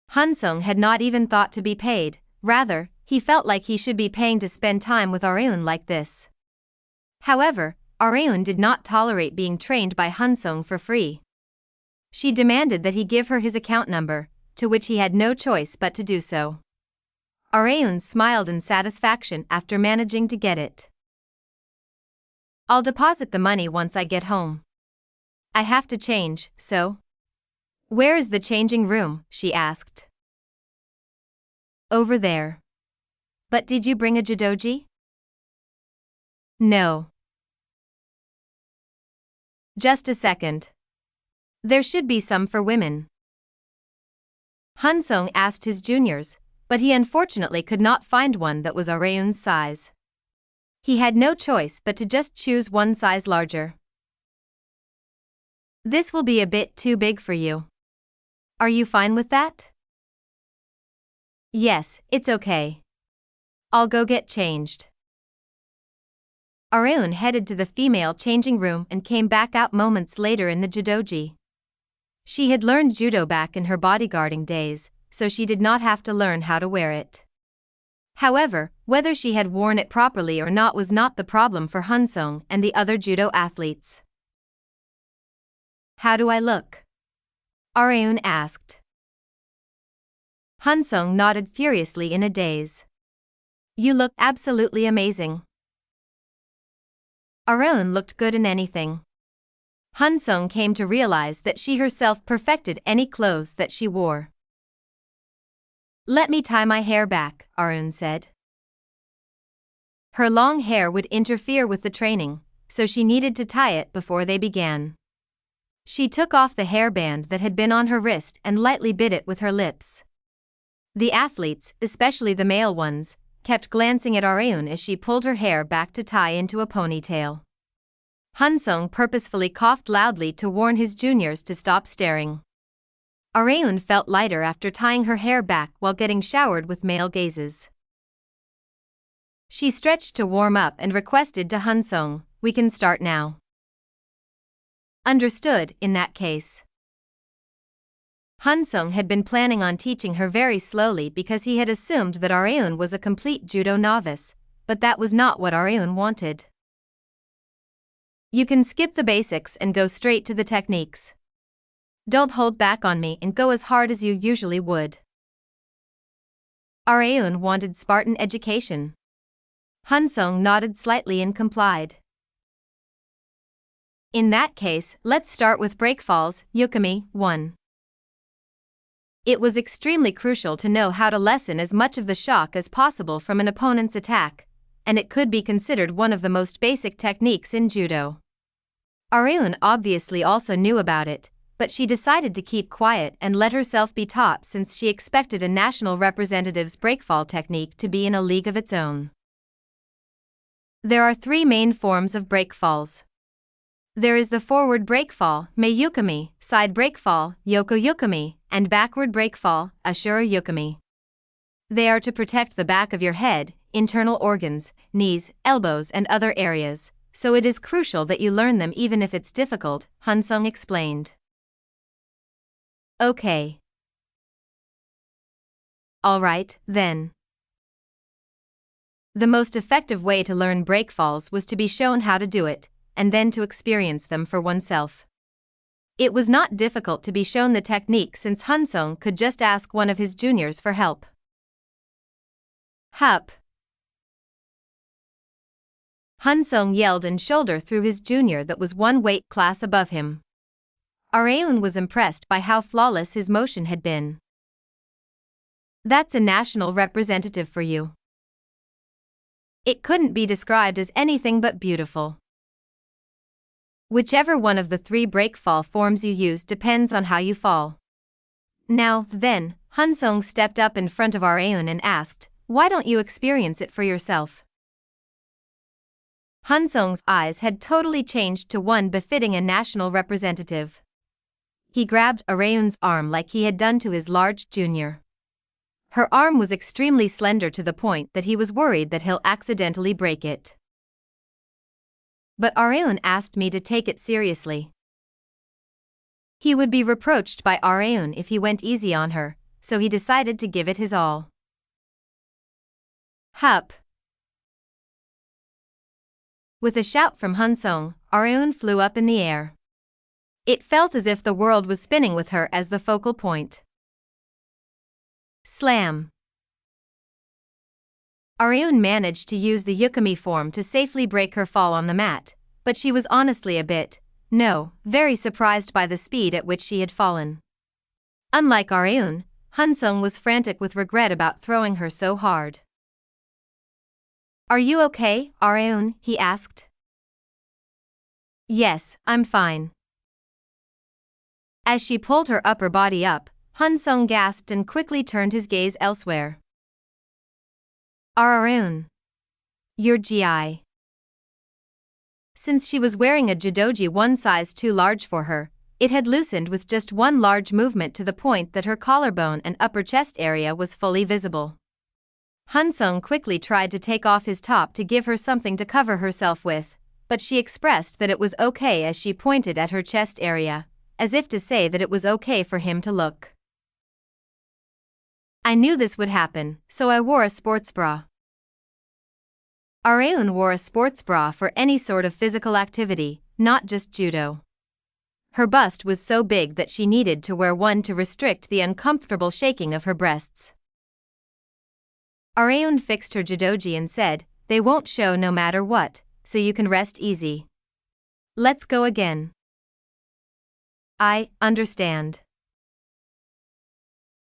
Han-sung had not even thought to be paid, rather, he felt like he should be paying to spend time with Areun like this. However, Areun did not tolerate being trained by Han-sung for free. She demanded that he give her his account number, to which he had no choice but to do so. Areun smiled in satisfaction after managing to get it. I'll deposit the money once I get home. I have to change, so. Where is the changing room? She asked. Over there. But did you bring a judogi? No. Just a second. There should be some for women. Han-sung asked his juniors, but he unfortunately could not find one that was Areun's size. He had no choice but to just choose one size larger. This will be a bit too big for you. Are you fine with that? Yes, it's okay. I'll go get changed. Areun headed to the female changing room and came back out moments later in the judogi. She had learned judo back in her bodyguarding days, so she did not have to learn how to wear it. However, whether she had worn it properly or not was not the problem for Han-sung and the other judo athletes. How do I look? Areun asked. Han-sung nodded furiously in a daze. You look absolutely amazing. Areun looked good in anything. Han-sung came to realize that she herself perfected any clothes that she wore. Let me tie my hair back, Areun said. Her long hair would interfere with the training, so she needed to tie it before they began. She took off the hairband that had been on her wrist and lightly bit it with her lips. The athletes, especially the male ones, kept glancing at Areun as she pulled her hair back to tie into a ponytail. Han-sung purposefully coughed loudly to warn his juniors to stop staring. Areun felt lighter after tying her hair back while getting showered with male gazes. She stretched to warm up and requested to Han-sung, we can start now. Understood, in that case. Han-sung had been planning on teaching her very slowly because he had assumed that Areun was a complete judo novice, but that was not what Areun wanted. You can skip the basics and go straight to the techniques. Don't hold back on me and go as hard as you usually would. Areun wanted Spartan education. Han-sung nodded slightly and complied. In that case, let's start with breakfalls, Yukami, 1. It was extremely crucial to know how to lessen as much of the shock as possible from an opponent's attack, and it could be considered one of the most basic techniques in judo. Areun obviously also knew about it, but she decided to keep quiet and let herself be taught since she expected a national representative's breakfall technique to be in a league of its own. There are 3 main forms of breakfalls. There is the forward breakfall, Mei-yukami, side breakfall, Yoko-yukami, and backward breakfall, Ashura-yukami. They are to protect the back of your head, internal organs, knees, elbows and other areas, so it is crucial that you learn them even if it's difficult, Han-Sung explained. Okay. Alright, then. The most effective way to learn breakfalls was to be shown how to do it, and then to experience them for oneself. It was not difficult to be shown the technique since Han-Sung could just ask one of his juniors for help. Hup! Han-Sung yelled and shoulder through his junior that was one weight class above him. Areun was impressed by how flawless his motion had been. That's a national representative for you. It couldn't be described as anything but beautiful. Whichever one of the 3 breakfall forms you use depends on how you fall. Now, then, Han-Sung stepped up in front of Areun and asked, "Why don't you experience it for yourself?" Han-Sung's eyes had totally changed to one befitting a national representative. He grabbed Areun's arm like he had done to his large junior. Her arm was extremely slender to the point that he was worried that he'll accidentally break it. But Areun asked me to take it seriously. He would be reproached by Areun if he went easy on her, so he decided to give it his all. Hup! With a shout from Han-Sung, Areun flew up in the air. It felt as if the world was spinning with her as the focal point. Slam! Areun managed to use the yukami form to safely break her fall on the mat, but she was honestly very surprised by the speed at which she had fallen. Unlike Areun, Han-Sung was frantic with regret about throwing her so hard. "Are you okay, Areun?" he asked. "Yes, I'm fine." As she pulled her upper body up, Han-Sung gasped and quickly turned his gaze elsewhere. "Areun. Your GI." Since she was wearing a judogi one size too large for her, it had loosened with just one large movement to the point that her collarbone and upper chest area was fully visible. Han-Sung quickly tried to take off his top to give her something to cover herself with, but she expressed that it was okay as she pointed at her chest area, as if to say that it was okay for him to look. "I knew this would happen, so I wore a sports bra." Areun wore a sports bra for any sort of physical activity, not just judo. Her bust was so big that she needed to wear one to restrict the uncomfortable shaking of her breasts. Areun fixed her judogi and said, "They won't show no matter what, so you can rest easy. Let's go again." "I understand."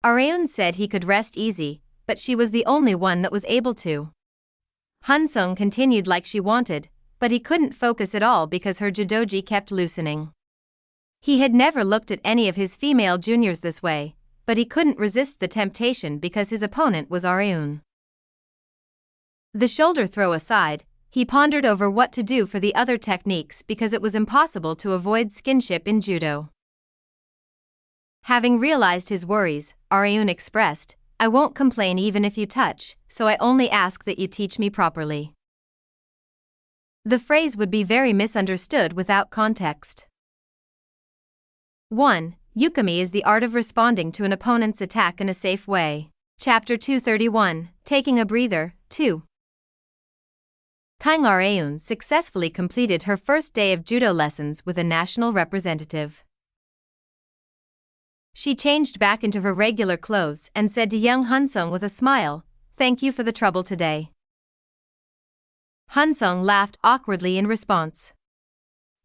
Areun said he could rest easy, but she was the only one that was able to. Han-Sung continued like she wanted, but he couldn't focus at all because her judogi kept loosening. He had never looked at any of his female juniors this way, but he couldn't resist the temptation because his opponent was Areun. The shoulder throw aside, he pondered over what to do for the other techniques because it was impossible to avoid skinship in judo. Having realized his worries, Areun expressed, "I won't complain even if you touch, so I only ask that you teach me properly." The phrase would be very misunderstood without context. 1. Yukami is the art of responding to an opponent's attack in a safe way. Chapter 231, Taking a Breather, 2. Kang Areun successfully completed her first day of judo lessons with a national representative. She changed back into her regular clothes and said to young Han-Sung with a smile, "Thank you for the trouble today." Han-Sung laughed awkwardly in response.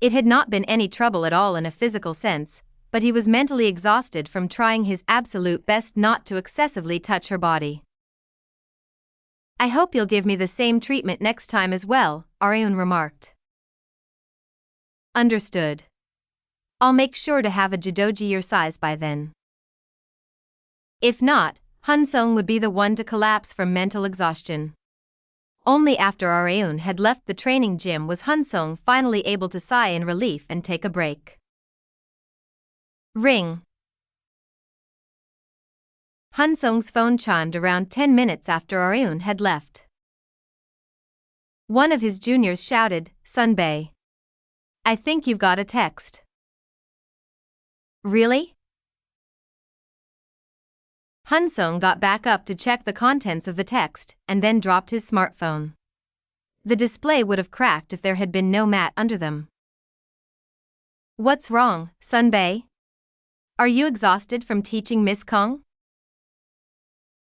It had not been any trouble at all in a physical sense, but he was mentally exhausted from trying his absolute best not to excessively touch her body. "I hope you'll give me the same treatment next time as well," Areun remarked. "Understood. I'll make sure to have a judogi your size by then." If not, Han-Sung would be the one to collapse from mental exhaustion. Only after Areun had left the training gym was Han-Sung finally able to sigh in relief and take a break. Ring. Han-Sung's phone chimed around 10 minutes after Areun had left. One of his juniors shouted, "Sunbae. I think you've got a text." "Really?" Han-Sung got back up to check the contents of the text and then dropped his smartphone. The display would have cracked if there had been no mat under them. "What's wrong, Sunbae? Are you exhausted from teaching Miss Kong?"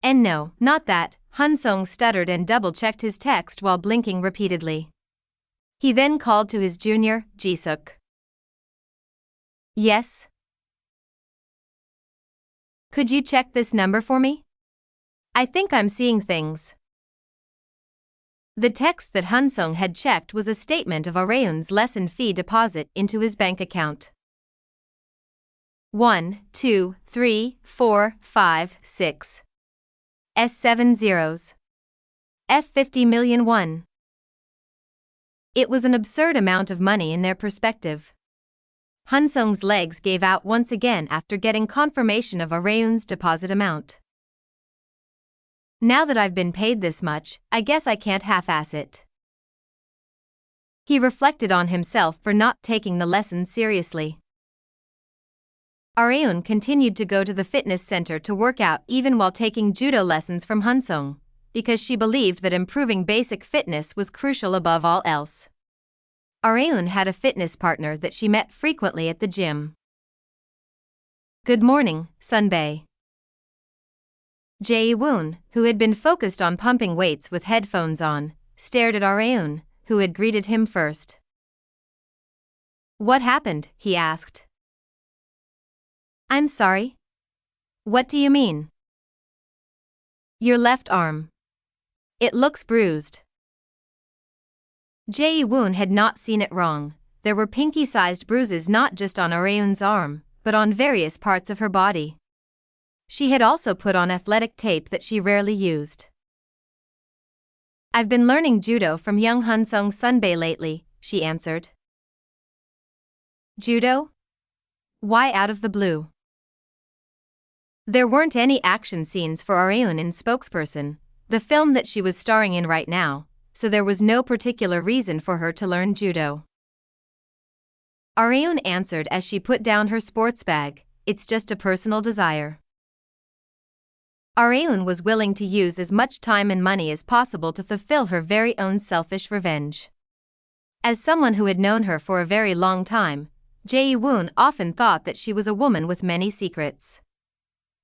"And no, not that," Han-Sung stuttered and double-checked his text while blinking repeatedly. He then called to his junior, Ji-suk. "Yes? Could you check this number for me? I think I'm seeing things." The text that Han-Sung had checked was a statement of Areun's lesson fee deposit into his bank account. 1, 2, 3, 4, 5, 6. S7 zeros. F50 million won. It was an absurd amount of money in their perspective. Han-Sung's legs gave out once again after getting confirmation of Areun's deposit amount. "Now that I've been paid this much, I guess I can't half-ass it." He reflected on himself for not taking the lesson seriously. Areun continued to go to the fitness center to work out even while taking judo lessons from Han-Sung, because she believed that improving basic fitness was crucial above all else. Areun had a fitness partner that she met frequently at the gym. "Good morning, Sunbae." Jae-woon, who had been focused on pumping weights with headphones on, stared at Areun, who had greeted him first. "What happened?" he asked. "I'm sorry. What do you mean?" "Your left arm. It looks bruised." Jae-woon had not seen it wrong. There were pinky-sized bruises not just on Areun's arm, but on various parts of her body. She had also put on athletic tape that she rarely used. "I've been learning judo from young Han-Sung Sunbae lately," she answered. "Judo? Why out of the blue?" There weren't any action scenes for Areun in Spokesperson, the film that she was starring in right now, so there was no particular reason for her to learn judo. Areun answered as she put down her sports bag, "It's just a personal desire." Areun was willing to use as much time and money as possible to fulfill her very own selfish revenge. As someone who had known her for a very long time, Jae-woon often thought that she was a woman with many secrets.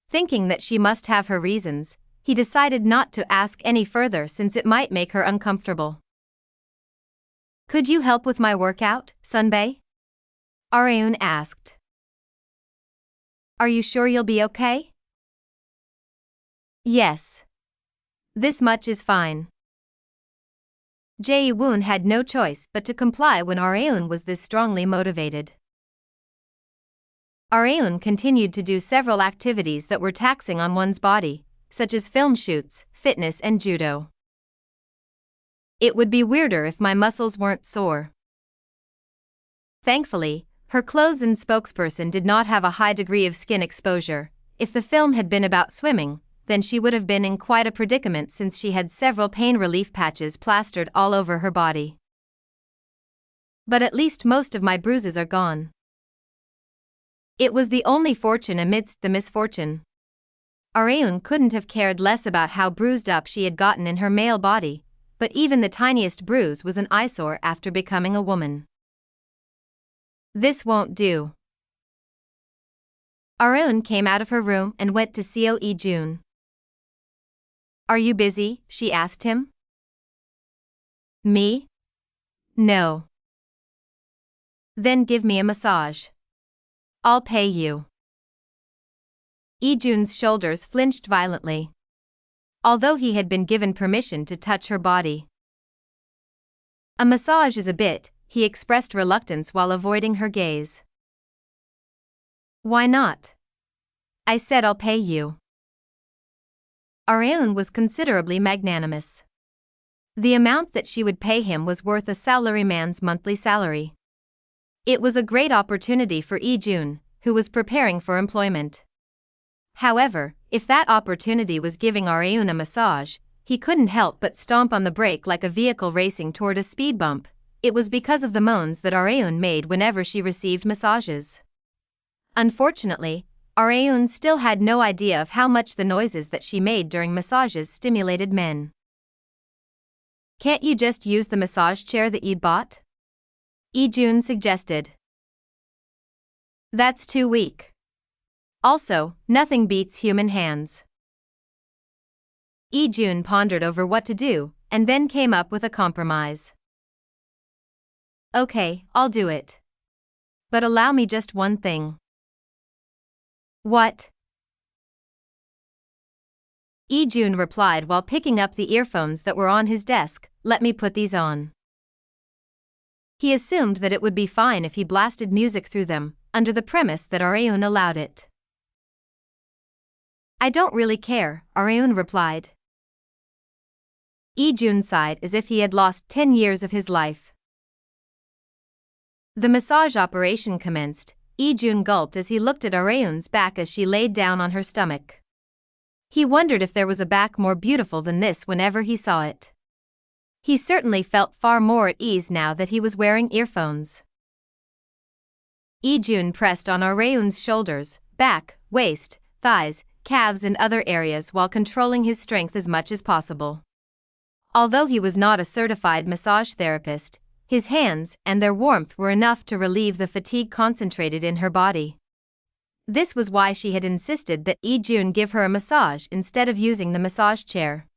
Thinking that she must have her reasons, he decided not to ask any further since it might make her uncomfortable. "Could you help with my workout, Sunbae?" Areun asked. "Are you sure you'll be okay?" "Yes. This much is fine." Jae-woon had no choice but to comply when Areun was this strongly motivated. Areun continued to do several activities that were taxing on one's body, such as film shoots, fitness and judo. "It would be weirder if my muscles weren't sore." Thankfully, her clothes and Spokesperson did not have a high degree of skin exposure. If the film had been about swimming, then she would have been in quite a predicament since she had several pain relief patches plastered all over her body. "But at least most of my bruises are gone." It was the only fortune amidst the misfortune. Areun couldn't have cared less about how bruised up she had gotten in her male body, but even the tiniest bruise was an eyesore after becoming a woman. "This won't do." Areun came out of her room and went to Seo Lee-jun. "Are you busy?" she asked him. "Me? No." "Then give me a massage. I'll pay you." Lee-jun's shoulders flinched violently, although he had been given permission to touch her body. "A massage is a bit," he expressed reluctance while avoiding her gaze. "Why not? I said I'll pay you." Areun was considerably magnanimous. The amount that she would pay him was worth a salaryman's monthly salary. It was a great opportunity for Lee-jun, who was preparing for employment. However, if that opportunity was giving Areun a massage, he couldn't help but stomp on the brake like a vehicle racing toward a speed bump. It was because of the moans that Areun made whenever she received massages. Unfortunately, Areun still had no idea of how much the noises that she made during massages stimulated men. "Can't you just use the massage chair that you bought?" Lee-jun suggested. "That's too weak. Also, nothing beats human hands." Lee-jun pondered over what to do, and then came up with a compromise. "Okay, I'll do it. But allow me just one thing." "What?" Lee-jun replied while picking up the earphones that were on his desk. "Let me put these on." He assumed that it would be fine if he blasted music through them, under the premise that Areun allowed it. "I don't really care," Areun replied. Lee-jun sighed as if he had lost 10 years of his life. The massage operation commenced. Lee-jun gulped as he looked at Areun's back as she laid down on her stomach. He wondered if there was a back more beautiful than this whenever he saw it. He certainly felt far more at ease now that he was wearing earphones. Lee-jun pressed on Areun's shoulders, back, waist, thighs, calves and other areas while controlling his strength as much as possible. Although he was not a certified massage therapist, his hands and their warmth were enough to relieve the fatigue concentrated in her body. This was why she had insisted that Lee-jun give her a massage instead of using the massage chair.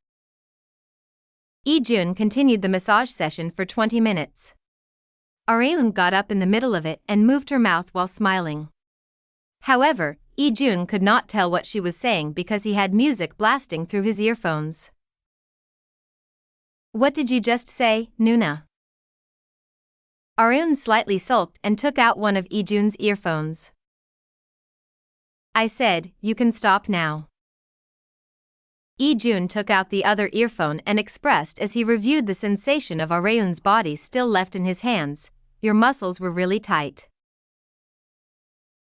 Lee-jun continued the massage session for 20 minutes. Areun got up in the middle of it and moved her mouth while smiling. However, Lee-jun could not tell what she was saying because he had music blasting through his earphones. "What did you just say, Nuna?" Areun slightly sulked and took out one of Lee-jun's earphones. "I said, you can stop now." Lee-jun took out the other earphone and expressed as he reviewed the sensation of Areun's body still left in his hands, "Your muscles were really tight."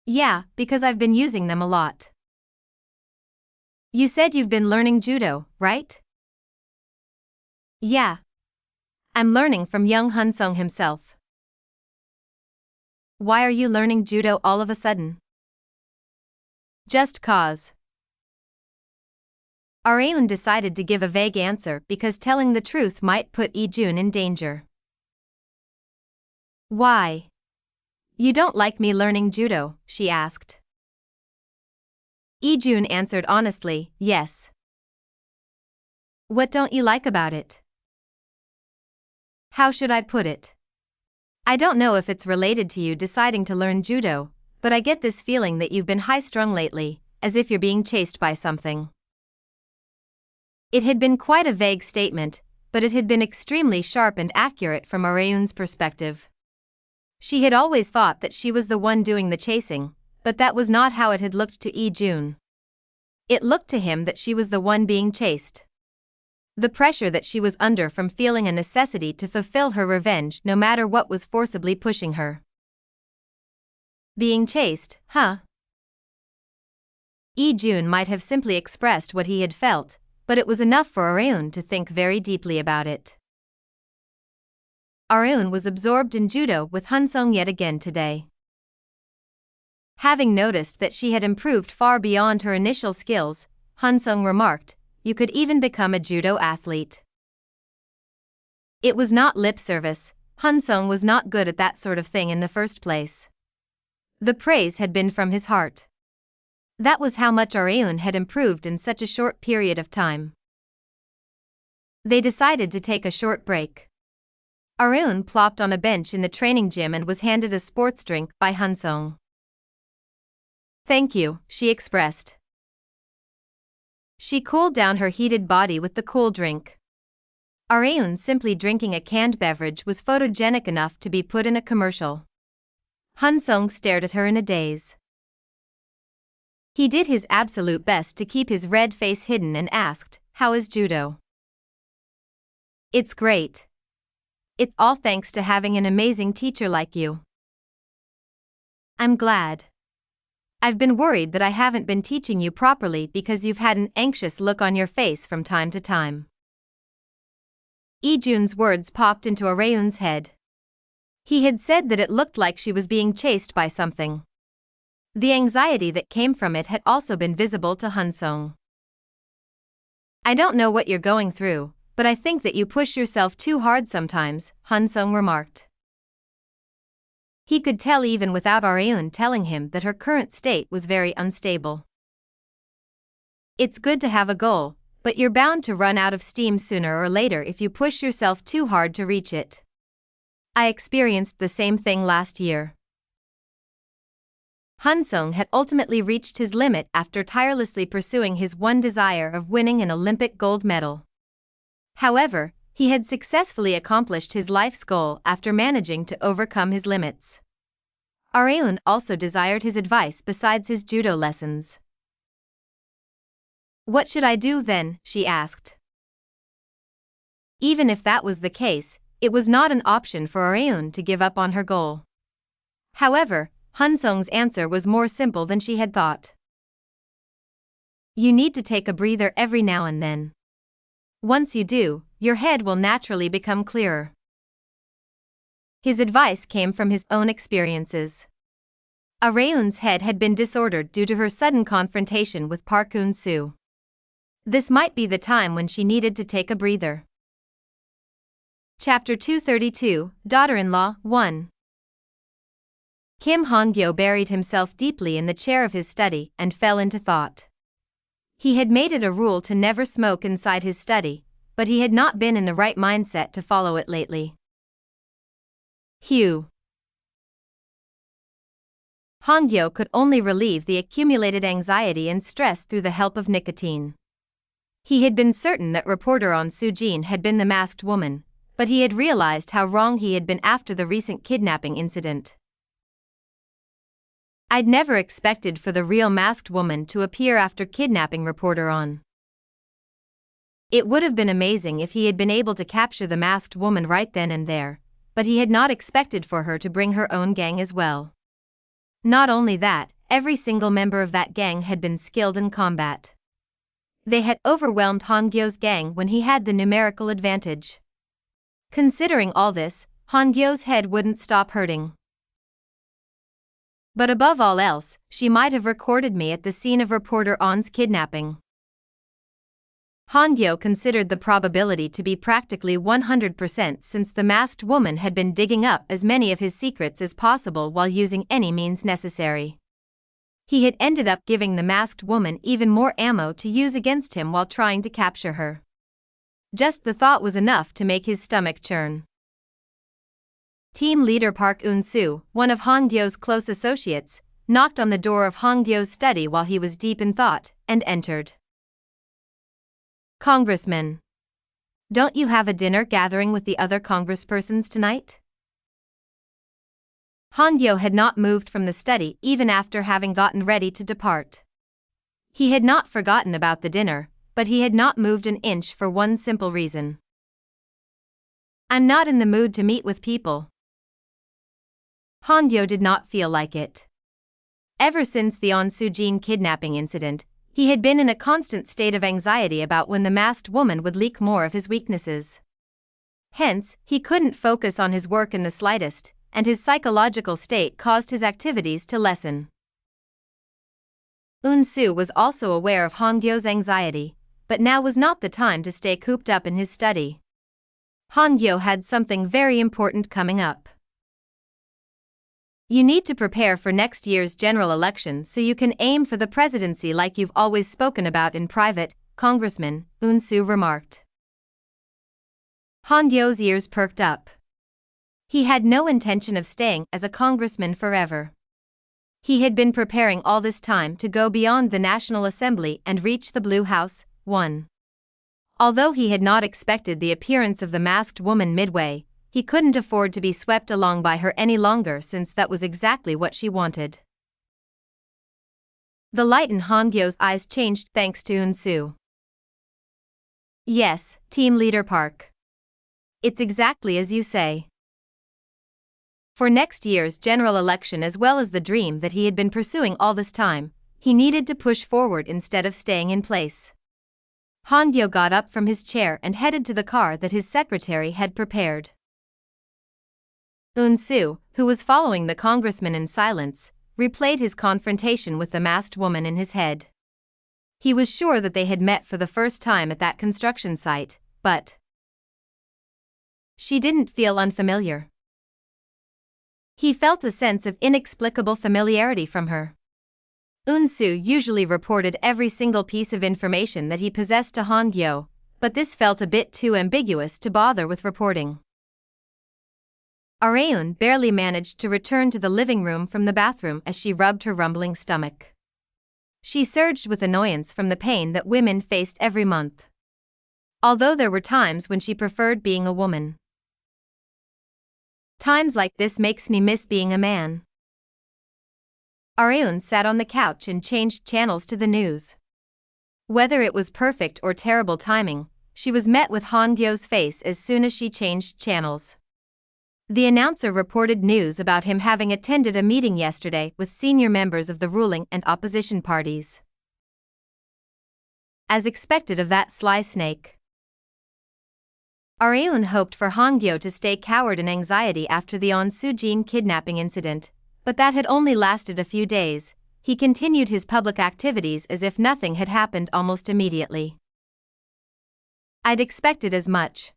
"Yeah, because I've been using them a lot." "You said you've been learning judo, right?" "Yeah. I'm learning from young Han-sung himself." "Why are you learning judo all of a sudden?" "Just cause." Areun decided to give a vague answer because telling the truth might put Lee-jun in danger. "Why? You don't like me learning judo?" she asked. Lee-jun answered honestly, "Yes." "What don't you like about it?" "How should I put it? I don't know if it's related to you deciding to learn judo, but I get this feeling that you've been high-strung lately, as if you're being chased by something." It had been quite a vague statement, but it had been extremely sharp and accurate from Areun's perspective. She had always thought that she was the one doing the chasing, but that was not how it had looked to Lee-jun. It looked to him that she was the one being chased. The pressure that she was under from feeling a necessity to fulfill her revenge no matter what was forcibly pushing her. Being chased, huh? Lee-jun might have simply expressed what he had felt, but it was enough for Areun to think very deeply about it. Areun was absorbed in judo with Han-sung yet again today. Having noticed that she had improved far beyond her initial skills, Han-sung remarked, "You could even become a judo athlete." It was not lip service. Han-sung was not good at that sort of thing in the first place. The praise had been from his heart. That was how much Areun had improved in such a short period of time. They decided to take a short break. Areun plopped on a bench in the training gym and was handed a sports drink by Han-sung. "Thank you," she expressed. She cooled down her heated body with the cool drink. Areun simply drinking a canned beverage was photogenic enough to be put in a commercial. Han-sung stared at her in a daze. He did his absolute best to keep his red face hidden and asked, "How is judo?" "It's great. It's all thanks to having an amazing teacher like you." "I'm glad. I've been worried that I haven't been teaching you properly because you've had an anxious look on your face from time to time. Ijun's words popped into Areun's head. He had said that it looked like she was being chased by something. The anxiety that came from it had also been visible to Hunsong. I don't know what you're going through, but I think that you push yourself too hard sometimes, Hunsong remarked. He could tell even without Areun telling him that her current state was very unstable. It's good to have a goal, but you're bound to run out of steam sooner or later if you push yourself too hard to reach it. I experienced the same thing last year. Hunsong had ultimately reached his limit after tirelessly pursuing his one desire of winning an Olympic gold medal. However, he had successfully accomplished his life's goal after managing to overcome his limits. Areun also desired his advice besides his judo lessons. What should I do then? She asked. Even if that was the case, it was not an option for Areun to give up on her goal. However, Hunsong's answer was more simple than she had thought. You need to take a breather every now and then. Once you do, your head will naturally become clearer. His advice came from his own experiences. Areun's head had been disordered due to her sudden confrontation with Park Eun-soo. This might be the time when she needed to take a breather. Chapter 232, Daughter-in-Law 1. Kim Han-Gyo buried himself deeply in the chair of his study and fell into thought. He had made it a rule to never smoke inside his study, but he had not been in the right mindset to follow it lately. Han-Gyo could only relieve the accumulated anxiety and stress through the help of nicotine. He had been certain that reporter On Soo-jin had been the masked woman, but he had realized how wrong he had been after the recent kidnapping incident. I'd never expected for the real masked woman to appear after kidnapping reporter On. It would have been amazing if he had been able to capture the masked woman right then and there, but he had not expected for her to bring her own gang as well. Not only that, every single member of that gang had been skilled in combat. They had overwhelmed Han-Gyo's gang when he had the numerical advantage. Considering all this, Han-Gyo's head wouldn't stop hurting. But above all else, she might have recorded me at the scene of reporter On's kidnapping. Han-Gyo considered the probability to be practically 100% since the masked woman had been digging up as many of his secrets as possible while using any means necessary. He had ended up giving the masked woman even more ammo to use against him while trying to capture her. Just the thought was enough to make his stomach churn. Team leader Park Eun-soo, one of Han-Gyo's close associates, knocked on the door of Han-Gyo's study while he was deep in thought, and entered. Congressmen. Don't you have a dinner gathering with the other congresspersons tonight? Han-Gyo had not moved from the study even after having gotten ready to depart. He had not forgotten about the dinner, but he had not moved an inch for one simple reason. I'm not in the mood to meet with people. Han-Gyo did not feel like it. Ever since the On Soo-jin kidnapping incident, he had been in a constant state of anxiety about when the masked woman would leak more of his weaknesses. Hence, he couldn't focus on his work in the slightest, and his psychological state caused his activities to lessen. Eun-soo was also aware of Han-Gyo's anxiety, but now was not the time to stay cooped up in his study. Han-Gyo had something very important coming up. You need to prepare for next year's general election so you can aim for the presidency like you've always spoken about in private, Congressman, Eun-soo remarked. Han-Gyo's ears perked up. He had no intention of staying as a congressman forever. He had been preparing all this time to go beyond the National Assembly and reach the Blue House. 1. Although he had not expected the appearance of the masked woman midway, he couldn't afford to be swept along by her any longer since that was exactly what she wanted. The light in Han-Gyo's eyes changed thanks to Eun-soo. Yes, team leader Park. It's exactly as you say. For next year's general election as well as the dream that he had been pursuing all this time, he needed to push forward instead of staying in place. Han-Gyo got up from his chair and headed to the car that his secretary had prepared. Eun-soo, who was following the congressman in silence, replayed his confrontation with the masked woman in his head. He was sure that they had met for the first time at that construction site, but she didn't feel unfamiliar. He felt a sense of inexplicable familiarity from her. Eun-soo usually reported every single piece of information that he possessed to Han-Gyo, but this felt a bit too ambiguous to bother with reporting. Areun barely managed to return to the living room from the bathroom as she rubbed her rumbling stomach. She surged with annoyance from the pain that women faced every month. Although there were times when she preferred being a woman. Times like this makes me miss being a man. Areun sat on the couch and changed channels to the news. Whether it was perfect or terrible timing, she was met with Han-Gyo's face as soon as she changed channels. The announcer reported news about him having attended a meeting yesterday with senior members of the ruling and opposition parties. As expected of that sly snake, Areun hoped for Han-Gyo to stay coward in anxiety after the On-Soo-jin kidnapping incident, but that had only lasted a few days. He continued his public activities as if nothing had happened almost immediately. I'd expected as much.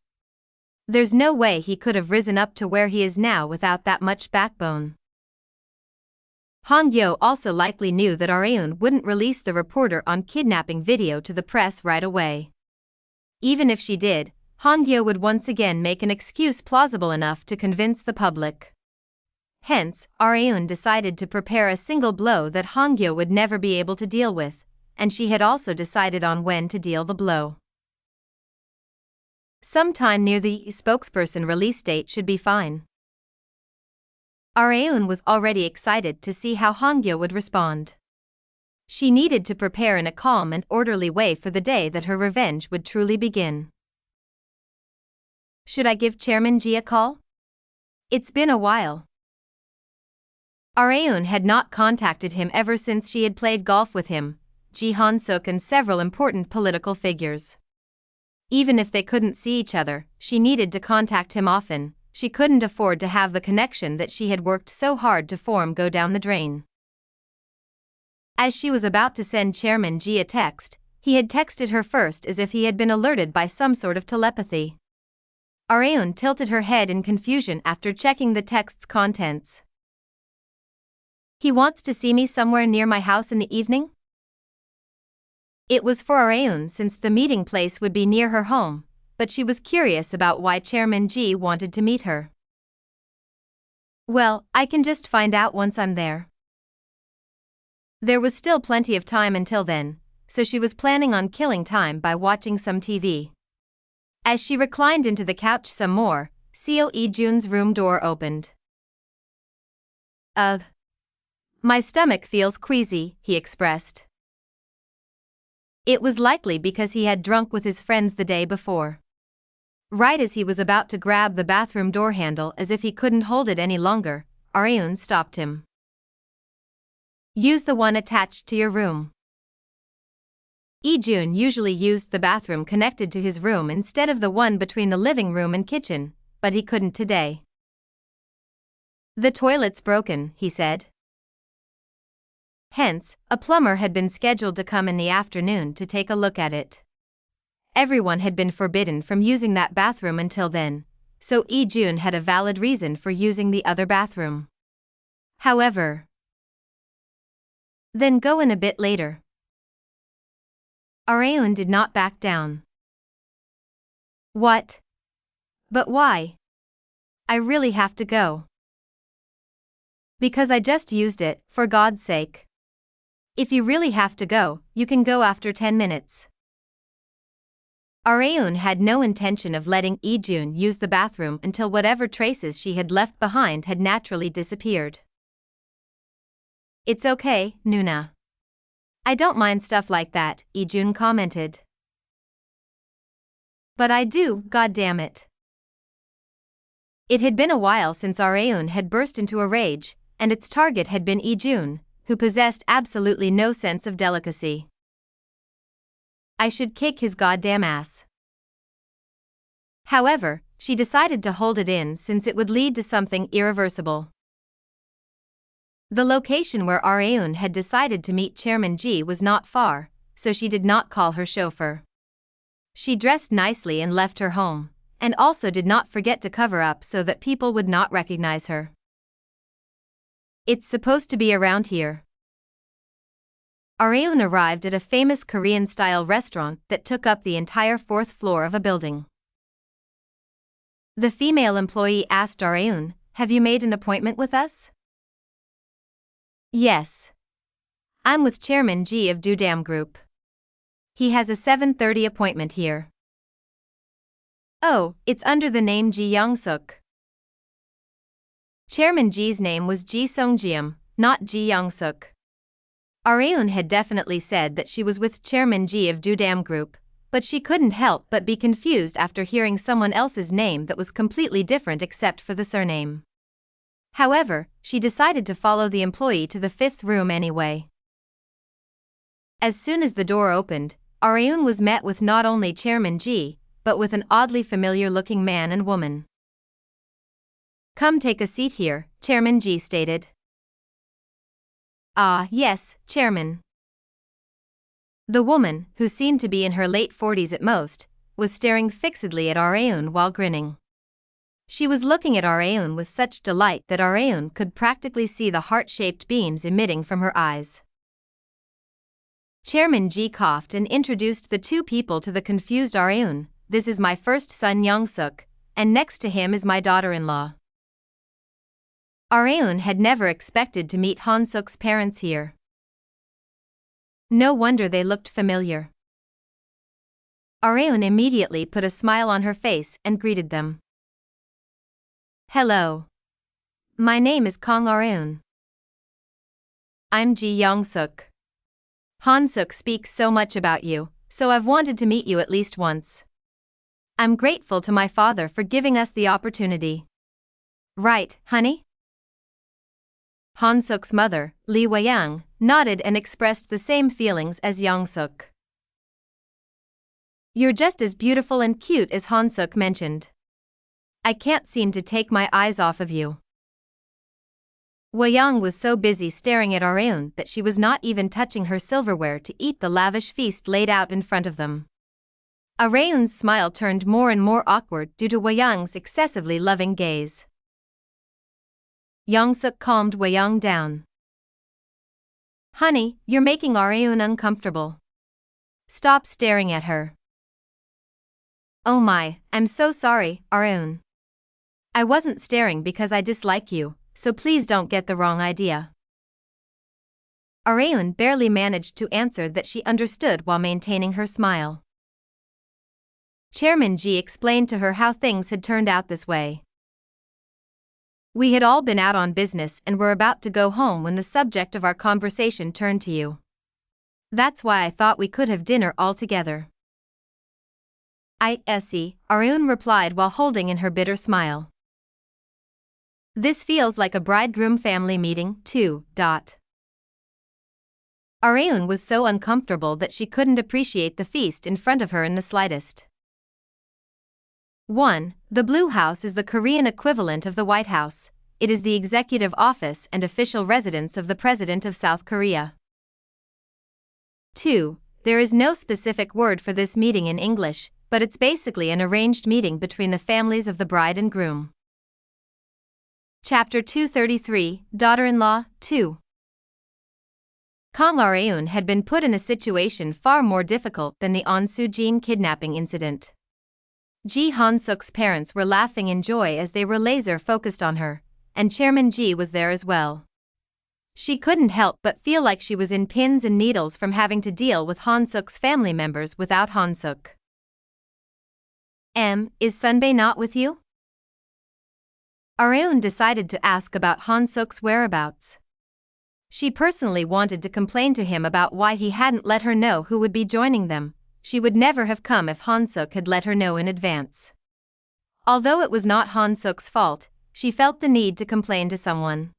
There's no way he could have risen up to where he is now without that much backbone. Han-Gyo also likely knew that Areun wouldn't release the reporter on kidnapping video to the press right away. Even if she did, Han-Gyo would once again make an excuse plausible enough to convince the public. Hence, Areun decided to prepare a single blow that Han-Gyo would never be able to deal with, and she had also decided on when to deal the blow. Sometime near the spokesperson release date should be fine. Areun was already excited to see how Han-Gyo would respond. She needed to prepare in a calm and orderly way for the day that her revenge would truly begin. Should I give Chairman Ji a call? It's been a while. Areun had not contacted him ever since she had played golf with him, Ji Han-suk and several important political figures. Even if they couldn't see each other, she needed to contact him often. She couldn't afford to have the connection that she had worked so hard to form go down the drain. As she was about to send Chairman Ji a text, he had texted her first as if he had been alerted by some sort of telepathy. Areun tilted her head in confusion after checking the text's contents. He wants to see me somewhere near my house in the evening? It was for Areun since the meeting place would be near her home, but she was curious about why Chairman Ji wanted to meet her. Well, I can just find out once I'm there. There was still plenty of time until then, so she was planning on killing time by watching some TV. As she reclined into the couch some more, Seo Ijun's room door opened. My stomach feels queasy, he expressed. It was likely because he had drunk with his friends the day before. Right as he was about to grab the bathroom door handle as if he couldn't hold it any longer, Areun stopped him. Use the one attached to your room. Ijun usually used the bathroom connected to his room instead of the one between the living room and kitchen, but he couldn't today. The toilet's broken, he said. Hence, a plumber had been scheduled to come in the afternoon to take a look at it. Everyone had been forbidden from using that bathroom until then, so Ijun had a valid reason for using the other bathroom. However, then go in a bit later. Areun did not back down. What? But why? I really have to go. Because I just used it, for God's sake. If you really have to go, you can go after 10 minutes. Areun had no intention of letting Ijun use the bathroom until whatever traces she had left behind had naturally disappeared. It's okay, Nuna. I don't mind stuff like that, Ijun commented. But I do, goddammit. It had been a while since Areun had burst into a rage, and its target had been Ijun, who possessed absolutely no sense of delicacy. I should kick his goddamn ass. However, she decided to hold it in since it would lead to something irreversible. The location where Areun had decided to meet Chairman Ji was not far, so she did not call her chauffeur. She dressed nicely and left her home, and also did not forget to cover up so that people would not recognize her. It's supposed to be around here. Areun arrived at a famous Korean-style restaurant that took up the entire fourth floor of a building. The female employee asked Areun, "Have you made an appointment with us?" "Yes. I'm with Chairman Ji of Dudam Group. He has a 7:30 appointment here." "Oh, it's under the name Ji Young-suk." Chairman Ji's name was Ji Sung-jium, not Ji Young-suk. Areun had definitely said that she was with Chairman Ji of Dudam Group, but she couldn't help but be confused after hearing someone else's name that was completely different except for the surname. However, she decided to follow the employee to the fifth room anyway. As soon as the door opened, Areun was met with not only Chairman Ji, but with an oddly familiar-looking man and woman. "Come take a seat here," Chairman Ji stated. "Ah, yes, Chairman." The woman, who seemed to be in her late 40s at most, was staring fixedly at Areun while grinning. She was looking at Areun with such delight that Areun could practically see the heart-shaped beams emitting from her eyes. Chairman Ji coughed and introduced the two people to the confused Areun. "This is my first son Young-suk, and next to him is my daughter-in-law." Areun had never expected to meet Han-suk's parents here. No wonder they looked familiar. Areun immediately put a smile on her face and greeted them. "Hello. My name is Kang Areun. I'm Ji Young-suk. Han-suk speaks so much about you, so I've wanted to meet you at least once. I'm grateful to my father for giving us the opportunity." "Right, honey?" Han-suk's mother, Lee Wei-young, nodded and expressed the same feelings as Young-suk. "You're just as beautiful and cute as Han-suk mentioned. I can't seem to take my eyes off of you." Wei-young was so busy staring at Areun that she was not even touching her silverware to eat the lavish feast laid out in front of them. Areun's smile turned more and more awkward due to Wei-young's excessively loving gaze. Young-suk calmed Wei-young down. "Honey, you're making Areun uncomfortable. Stop staring at her." "Oh my, I'm so sorry, Areun. I wasn't staring because I dislike you, so please don't get the wrong idea." Areun barely managed to answer that she understood while maintaining her smile. Chairman Ji explained to her how things had turned out this way. "We had all been out on business and were about to go home when the subject of our conversation turned to you. That's why I thought we could have dinner all together." "I see," Areun replied while holding in her bitter smile. "This feels like a bridegroom family meeting, too." Areun was so uncomfortable that she couldn't appreciate the feast in front of her in the slightest. 1. The Blue House is the Korean equivalent of the White House. It is the executive office and official residence of the President of South Korea. 2. There is no specific word for this meeting in English, but it's basically an arranged meeting between the families of the bride and groom. Chapter 233, Daughter-in-Law, 2. Kang Areun had been put in a situation far more difficult than the On Soo-jin kidnapping incident. Ji Han-suk's parents were laughing in joy as they were laser-focused on her, and Chairman Ji was there as well. She couldn't help but feel like she was in pins and needles from having to deal with Han-suk's family members without Han-suk. Is Sunbae not with you?" Areun decided to ask about Han-suk's whereabouts. She personally wanted to complain to him about why he hadn't let her know who would be joining them. She would never have come if Han-suk had let her know in advance. Although it was not Han-Suk's fault, she felt the need to complain to someone.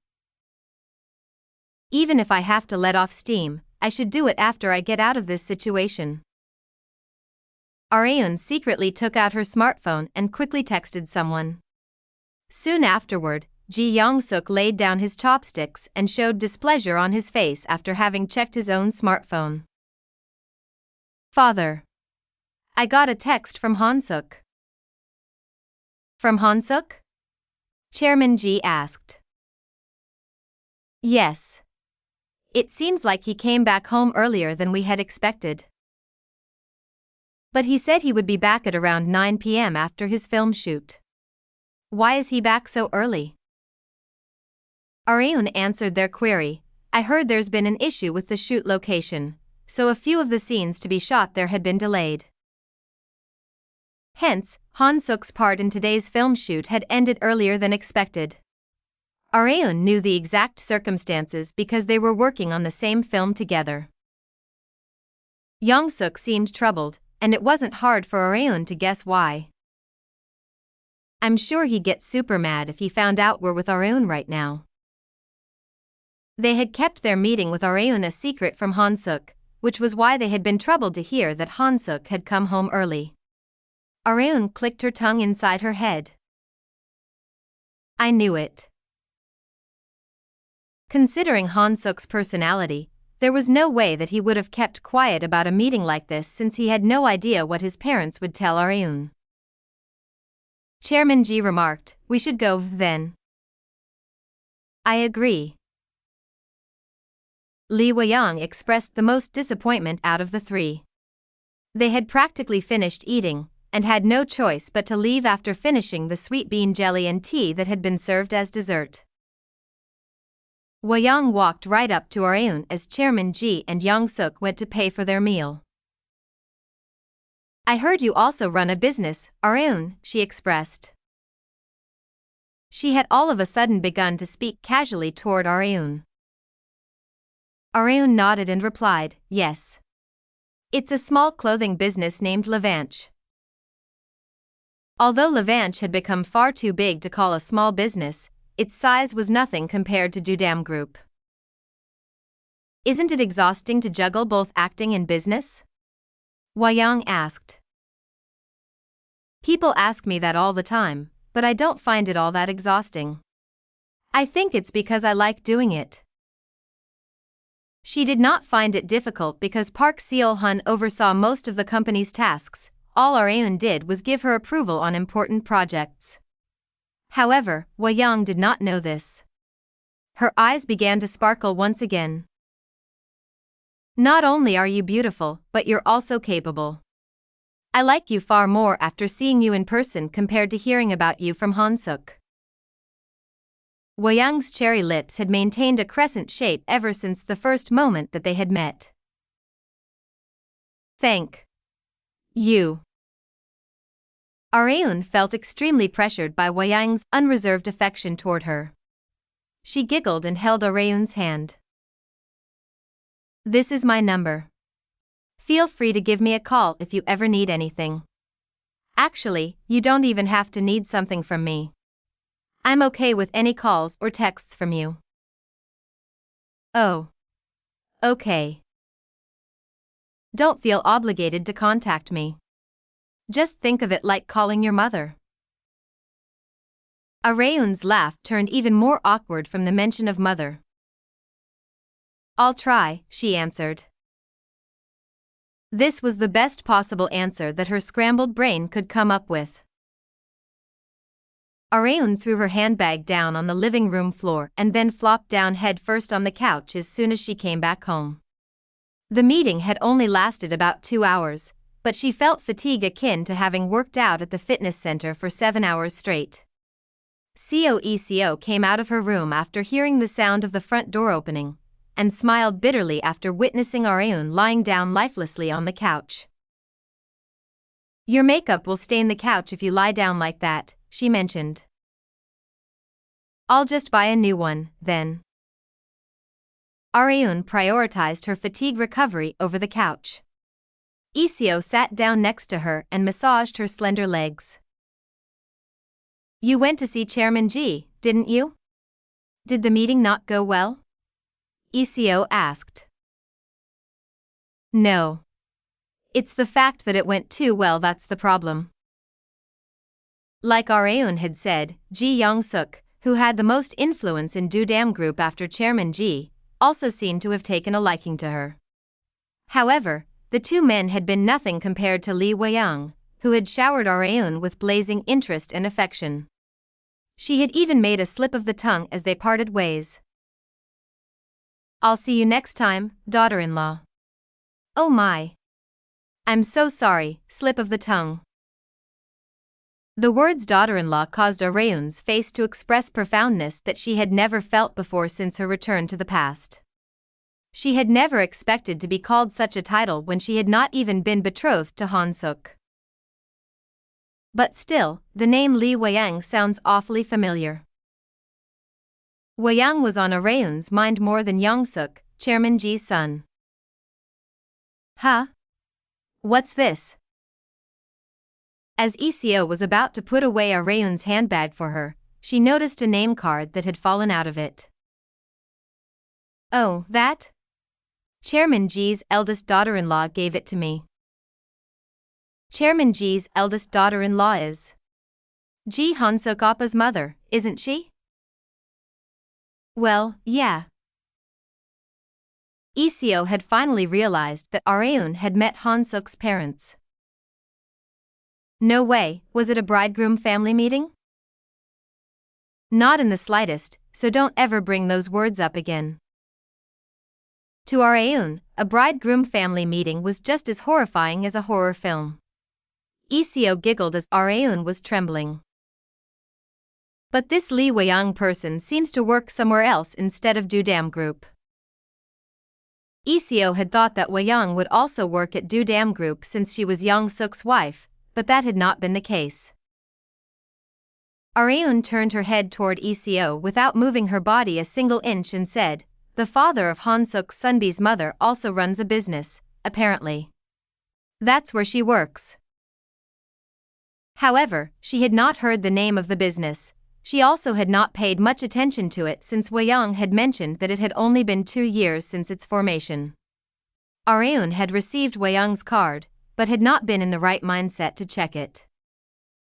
Even if I have to let off steam, I should do it after I get out of this situation. Areun secretly took out her smartphone and quickly texted someone. Soon afterward, Ji Young-suk laid down his chopsticks and showed displeasure on his face after having checked his own smartphone. Father. I got a text from Han-suk. From Han-suk? Chairman Ji asked. Yes. It seems like he came back home earlier than we had expected. But he said he would be back at around 9 p.m. after his film shoot. Why is he back so early? Areun answered their query. I heard there's been an issue with the shoot location, so a few of the scenes to be shot there had been delayed. Hence, Han-suk's part in today's film shoot had ended earlier than expected. Areun knew the exact circumstances because they were working on the same film together. Young-suk seemed troubled, and it wasn't hard for Areun to guess why. I'm sure he'd get super mad if he found out we're with Areun right now. They had kept their meeting with Areun a secret from Han-suk, which was why they had been troubled to hear that Han-suk had come home early. Areun clicked her tongue inside her head. I knew it. Considering Han-suk's personality, there was no way that he would have kept quiet about a meeting like this since he had no idea what his parents would tell Areun. Chairman Ji remarked, we should go, then. I agree. Lee Wei-young expressed the most disappointment out of the three. They had practically finished eating, and had no choice but to leave after finishing the sweet bean jelly and tea that had been served as dessert. Wei-young walked right up to Areun as Chairman Ji and Young-suk went to pay for their meal. I heard you also run a business, Areun, she expressed. She had all of a sudden begun to speak casually toward Areun. Areun nodded and replied, yes. It's a small clothing business named Levanche. Although Levanche had become far too big to call a small business, its size was nothing compared to Dudam Group. Isn't it exhausting to juggle both acting and business? Wei-young asked. People ask me that all the time, but I don't find it all that exhausting. I think it's because I like doing it. She did not find it difficult because Park Seol-hun oversaw most of the company's tasks. All Areun did was give her approval on important projects. However, Wei-young did not know this. Her eyes began to sparkle once again. Not only are you beautiful, but you're also capable. I like you far more after seeing you in person compared to hearing about you from Han-suk. Wei-young's cherry lips had maintained a crescent shape ever since the first moment that they had met. Thank you. Areun felt extremely pressured by Wei-young's unreserved affection toward her. She giggled and held Areun's hand. This is my number. Feel free to give me a call if you ever need anything. Actually, you don't even have to need something from me. I'm okay with any calls or texts from you. Oh. Okay. Don't feel obligated to contact me. Just think of it like calling your mother. Areun's laugh turned even more awkward from the mention of mother. I'll try, she answered. This was the best possible answer that her scrambled brain could come up with. Areun threw her handbag down on the living room floor and then flopped down head first on the couch as soon as she came back home. The meeting had only lasted about 2 hours, but she felt fatigue akin to having worked out at the fitness center for 7 hours straight. Coeco came out of her room after hearing the sound of the front door opening, and smiled bitterly after witnessing Areun lying down lifelessly on the couch. Your makeup will stain the couch if you lie down like that, she mentioned. I'll just buy a new one, then. Areun prioritized her fatigue recovery over the couch. Iseo sat down next to her and massaged her slender legs. You went to see Chairman Ji, didn't you? Did the meeting not go well? ECO asked. No. It's the fact that it went too well that's the problem. Like Areun had said, Ji Young-suk, who had the most influence in Dudam Group after Chairman Ji, also seemed to have taken a liking to her. However, the two men had been nothing compared to Lee Wei-young, who had showered Areun with blazing interest and affection. She had even made a slip of the tongue as they parted ways. I'll see you next time, daughter-in-law. Oh my. I'm so sorry, slip of the tongue. The words daughter-in-law caused Areun's face to express profoundness that she had never felt before since her return to the past. She had never expected to be called such a title when she had not even been betrothed to Han-suk. But still, the name Lee Wei-young sounds awfully familiar. Wei-young was on Areun's mind more than Young-suk, Chairman Ji's son. Huh? What's this? As ECO was about to put away Areun's handbag for her, she noticed a name card that had fallen out of it. Oh, that? Chairman Ji's eldest daughter-in-law gave it to me. Chairman Ji's eldest daughter-in-law is Ji Han-suk Oppa's mother, isn't she? Well, yeah. ECO had finally realized that Areun had met Han-suk's parents. No way, was it a bridegroom family meeting? Not in the slightest, so don't ever bring those words up again. To Areun, a bridegroom family meeting was just as horrifying as a horror film. ECO giggled as Areun was trembling. But this Lee Wei-young person seems to work somewhere else instead of Dudam Group. ECO had thought that Wei-young would also work at Dudam Group since she was Young-suk's wife, but that had not been the case. Areun turned her head toward ECO without moving her body a single inch and said, "The father of Han-suk Sunbi's mother also runs a business, apparently. That's where she works." However, she had not heard the name of the business. She also had not paid much attention to it since Wei-young had mentioned that it had only been 2 years since its formation. Areun had received Wei-young's card, but had not been in the right mindset to check it.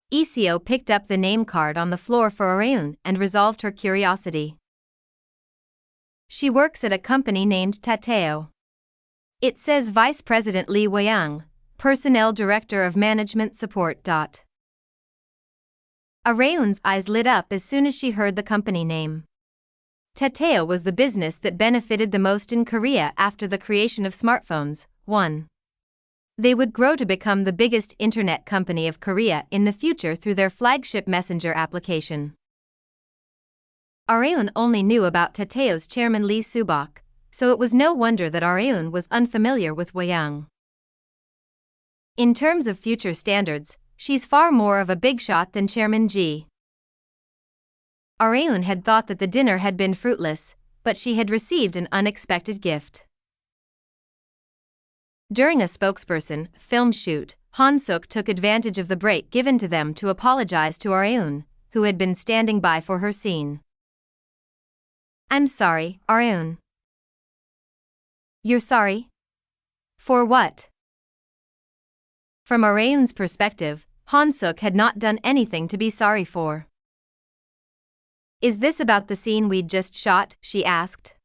ECO picked up the name card on the floor for Areun and resolved her curiosity. She works at a company named Tateo. It says Vice President Lee Wei-young, Personnel Director of Management Support. Areun's eyes lit up as soon as she heard the company name. Tateo was the business that benefited the most in Korea after the creation of smartphones. 1. They would grow to become the biggest internet company of Korea in the future through their flagship messenger application. Areun only knew about Tateo's chairman Lee Subok, so it was no wonder that Areun was unfamiliar with Wei-young. In terms of future standards, she's far more of a big shot than Chairman Ji. Areun had thought that the dinner had been fruitless, but she had received an unexpected gift. During a spokesperson film shoot, Han-suk took advantage of the break given to them to apologize to Areun, who had been standing by for her scene. "I'm sorry, Areun." "You're sorry? For what?" From Areun's perspective, Han-suk had not done anything to be sorry for. "Is this about the scene we'd just shot?" she asked.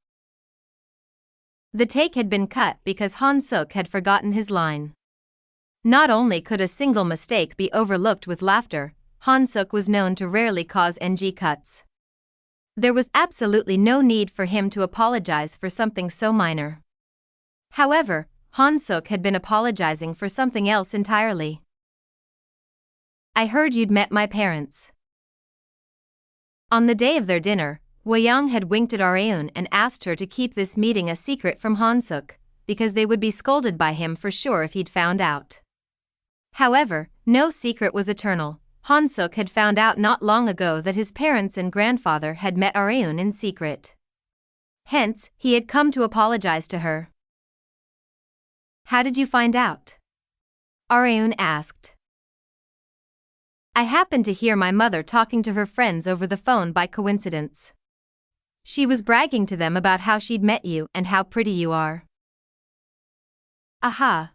The take had been cut because Han-suk had forgotten his line. Not only could a single mistake be overlooked with laughter, Han-suk was known to rarely cause NG cuts. There was absolutely no need for him to apologize for something so minor. However, Han-suk had been apologizing for something else entirely. "I heard you'd met my parents." On the day of their dinner, Wei-young had winked at Areun and asked her to keep this meeting a secret from Han-suk, because they would be scolded by him for sure if he'd found out. However, no secret was eternal. Han-suk had found out not long ago that his parents and grandfather had met Areun in secret. Hence, he had come to apologize to her. "How did you find out?" Areun asked. I happened to hear my mother talking to her friends over the phone by coincidence. She was bragging to them about how she'd met you and how pretty you are. Aha.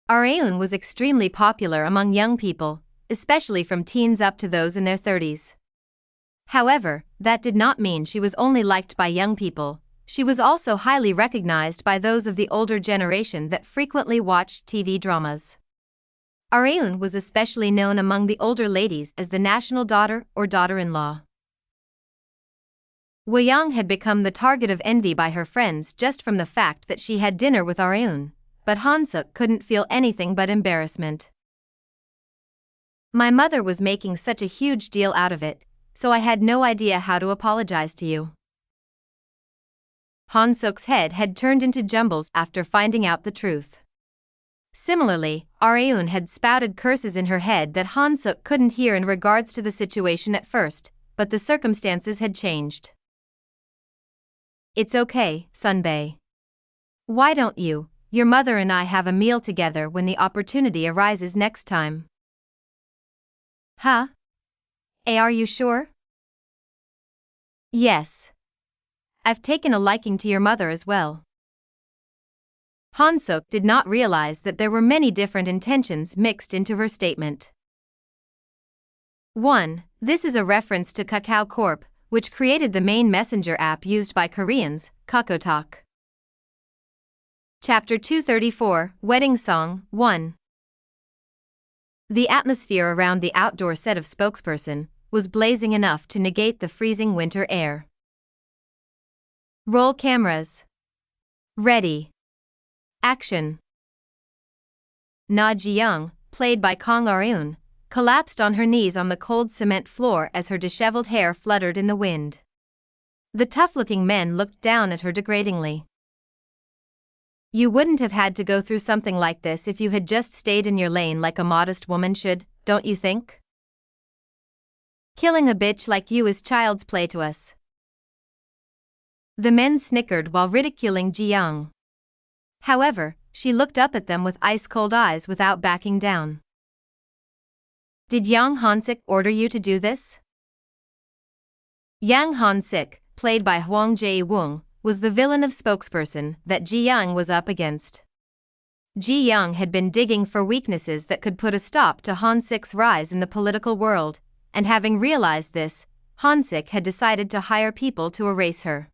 Areun was extremely popular among young people, especially from teens up to those in their 30s. However, that did not mean she was only liked by young people. She was also highly recognized by those of the older generation that frequently watched TV dramas. Areun was especially known among the older ladies as the national daughter or daughter-in-law. Woo-young had become the target of envy by her friends just from the fact that she had dinner with Areun, but Han-suk couldn't feel anything but embarrassment. My mother was making such a huge deal out of it, so I had no idea how to apologize to you. Han-suk's head had turned into jumbles after finding out the truth. Similarly, Areun had spouted curses in her head that Han-suk couldn't hear in regards to the situation at first, but the circumstances had changed. It's okay, Sunbae. Why don't you, your mother and I have a meal together when the opportunity arises next time? Huh? Are you sure? Yes. I've taken a liking to your mother as well. Han-suk did not realize that there were many different intentions mixed into her statement. 1. This is a reference to Kakao Corp, which created the main messenger app used by Koreans, KakaoTalk. Chapter 234, Wedding Song, 1. The atmosphere around the outdoor set of Spokesperson was blazing enough to negate the freezing winter air. Roll cameras. Ready. Action. Na Ji-young, played by Kang Areun, collapsed on her knees on the cold cement floor as her disheveled hair fluttered in the wind. The tough-looking men looked down at her degradingly. You wouldn't have had to go through something like this if you had just stayed in your lane like a modest woman should, don't you think? Killing a bitch like you is child's play to us. The men snickered while ridiculing Ji-young. However, she looked up at them with ice-cold eyes without backing down. Did Yang Han-sik order you to do this? Yang Han-sik, played by Hwang Jae-woong, was the villain of Spokesperson that Ji-young was up against. Ji-young had been digging for weaknesses that could put a stop to Han-sik's rise in the political world, and having realized this, Han-sik had decided to hire people to erase her.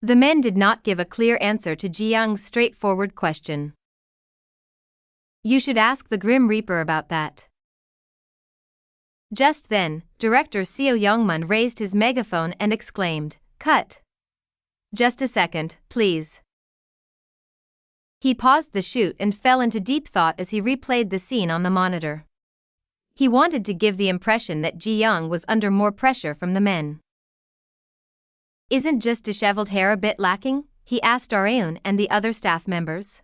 The men did not give a clear answer to Ji-young's straightforward question. You should ask the Grim Reaper about that. Just then, director Seo Young-mun raised his megaphone and exclaimed, "Cut! Just a second, please." He paused the shoot and fell into deep thought as he replayed the scene on the monitor. He wanted to give the impression that Ji-young was under more pressure from the men. Isn't just disheveled hair a bit lacking? He asked Areun and the other staff members.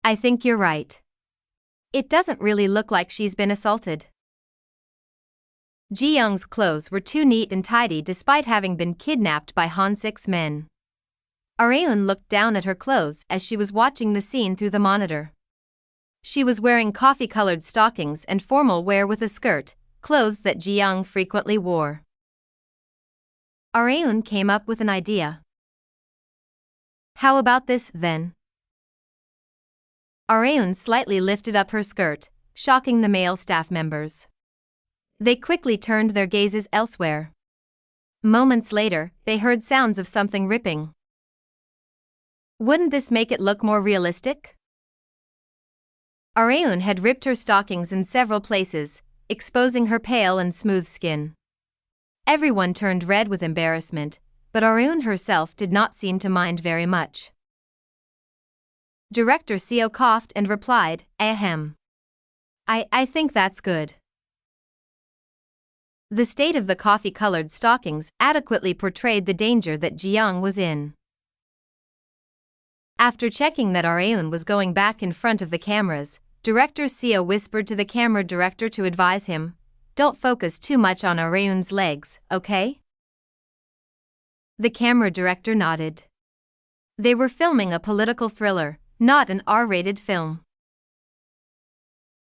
I think you're right. It doesn't really look like she's been assaulted. Ji-young's clothes were too neat and tidy despite having been kidnapped by Han-sik's men. Areun looked down at her clothes as she was watching the scene through the monitor. She was wearing coffee-colored stockings and formal wear with a skirt, clothes that Ji-young frequently wore. Areun came up with an idea. How about this, then? Areun slightly lifted up her skirt, shocking the male staff members. They quickly turned their gazes elsewhere. Moments later, they heard sounds of something ripping. Wouldn't this make it look more realistic? Areun had ripped her stockings in several places, exposing her pale and smooth skin. Everyone turned red with embarrassment, but Areun herself did not seem to mind very much. Director Seo coughed and replied, Ahem. I think that's good. The state of the coffee-colored stockings adequately portrayed the danger that Ji-young was in. After checking that Areun was going back in front of the cameras, Director Seo whispered to the camera director to advise him, don't focus too much on Areun's legs, okay? The camera director nodded. They were filming a political thriller, not an R-rated film.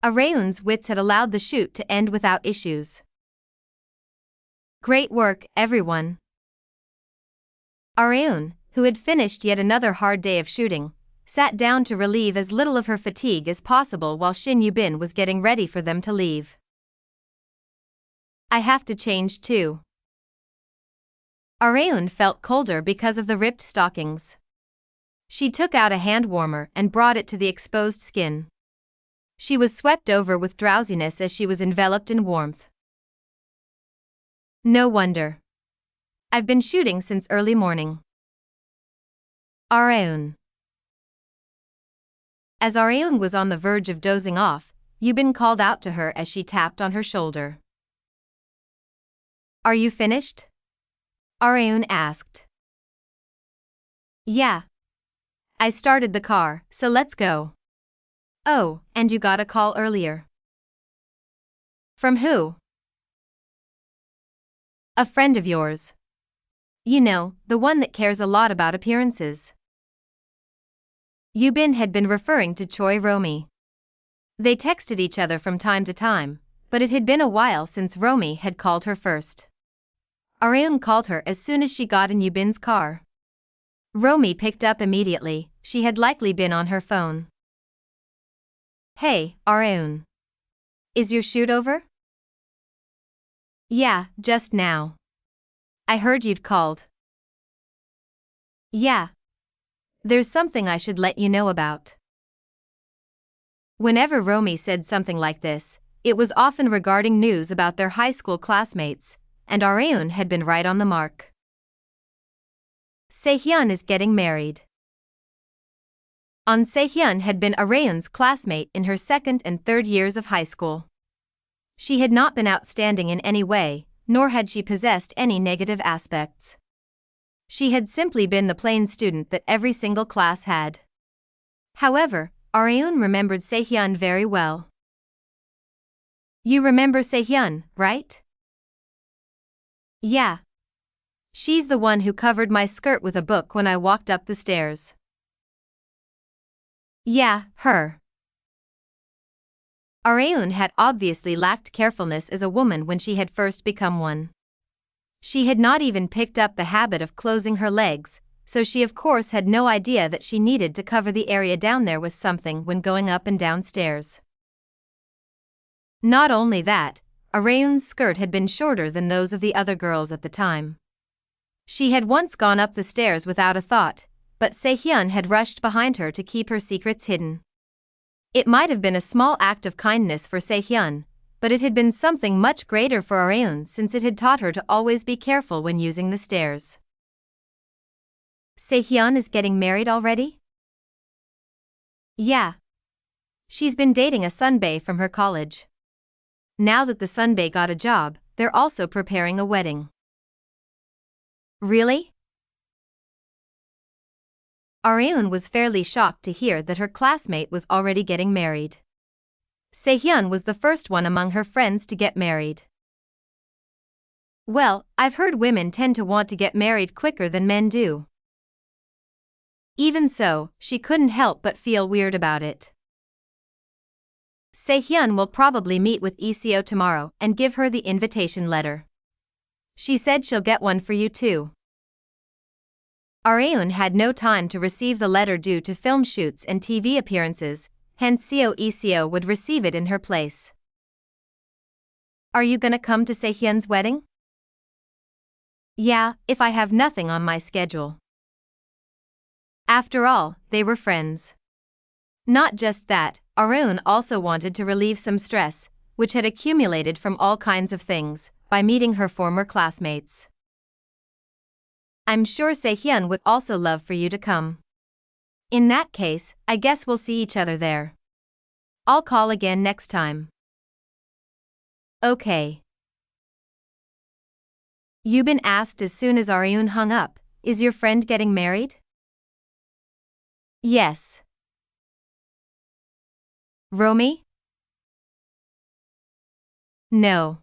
Areun's wits had allowed the shoot to end without issues. Great work, everyone. Areun, who had finished yet another hard day of shooting, sat down to relieve as little of her fatigue as possible while Shin Yubin was getting ready for them to leave. I have to change too. Areun felt colder because of the ripped stockings. She took out a hand warmer and brought it to the exposed skin. She was swept over with drowsiness as she was enveloped in warmth. No wonder. I've been shooting since early morning. Areun. As Areun was on the verge of dozing off, Yubin called out to her as she tapped on her shoulder. Are you finished? Areun asked. Yeah. I started the car, so let's go. Oh, and you got a call earlier. From who? A friend of yours. You know, the one that cares a lot about appearances. Yubin had been referring to Choi Romi. They texted each other from time to time, but it had been a while since Romi had called her first. Areun called her as soon as she got in Yubin's car. Romi picked up immediately, she had likely been on her phone. Hey, Areun. Is your shoot over? Yeah, just now. I heard you'd called. Yeah. There's something I should let you know about. Whenever Romi said something like this, it was often regarding news about their high school classmates, and Areun had been right on the mark. Sehyun is getting married. Sehyun had been Areun's classmate in her second and third years of high school. She had not been outstanding in any way, nor had she possessed any negative aspects. She had simply been the plain student that every single class had. However, Areun remembered Sehyun very well. You remember Sehyun, right? Yeah. She's the one who covered my skirt with a book when I walked up the stairs. Yeah, her. Areun had obviously lacked carefulness as a woman when she had first become one. She had not even picked up the habit of closing her legs, so she of course had no idea that she needed to cover the area down there with something when going up and down stairs. Not only that, Areun's skirt had been shorter than those of the other girls at the time. She had once gone up the stairs without a thought, but Sehyun had rushed behind her to keep her secrets hidden. It might have been a small act of kindness for Sehyun, but it had been something much greater for Areun since it had taught her to always be careful when using the stairs. Sehyun is getting married already? Yeah. She's been dating a sunbae from her college. Now that the sunbae got a job, they're also preparing a wedding. Really? Areun was fairly shocked to hear that her classmate was already getting married. Sehyun was the first one among her friends to get married. Well, I've heard women tend to want to get married quicker than men do. Even so, she couldn't help but feel weird about it. Sehyun will probably meet with ECO tomorrow and give her the invitation letter. She said she'll get one for you too. Areun had no time to receive the letter due to film shoots and TV appearances, hence ECO would receive it in her place. Are you gonna come to Sehyun's wedding? Yeah, if I have nothing on my schedule. After all, they were friends. Not just that, Areun also wanted to relieve some stress, which had accumulated from all kinds of things, by meeting her former classmates. I'm sure Sehyun would also love for you to come. In that case, I guess we'll see each other there. I'll call again next time. Okay. Yubin asked as soon as Areun hung up, is your friend getting married? Yes. Romi? No.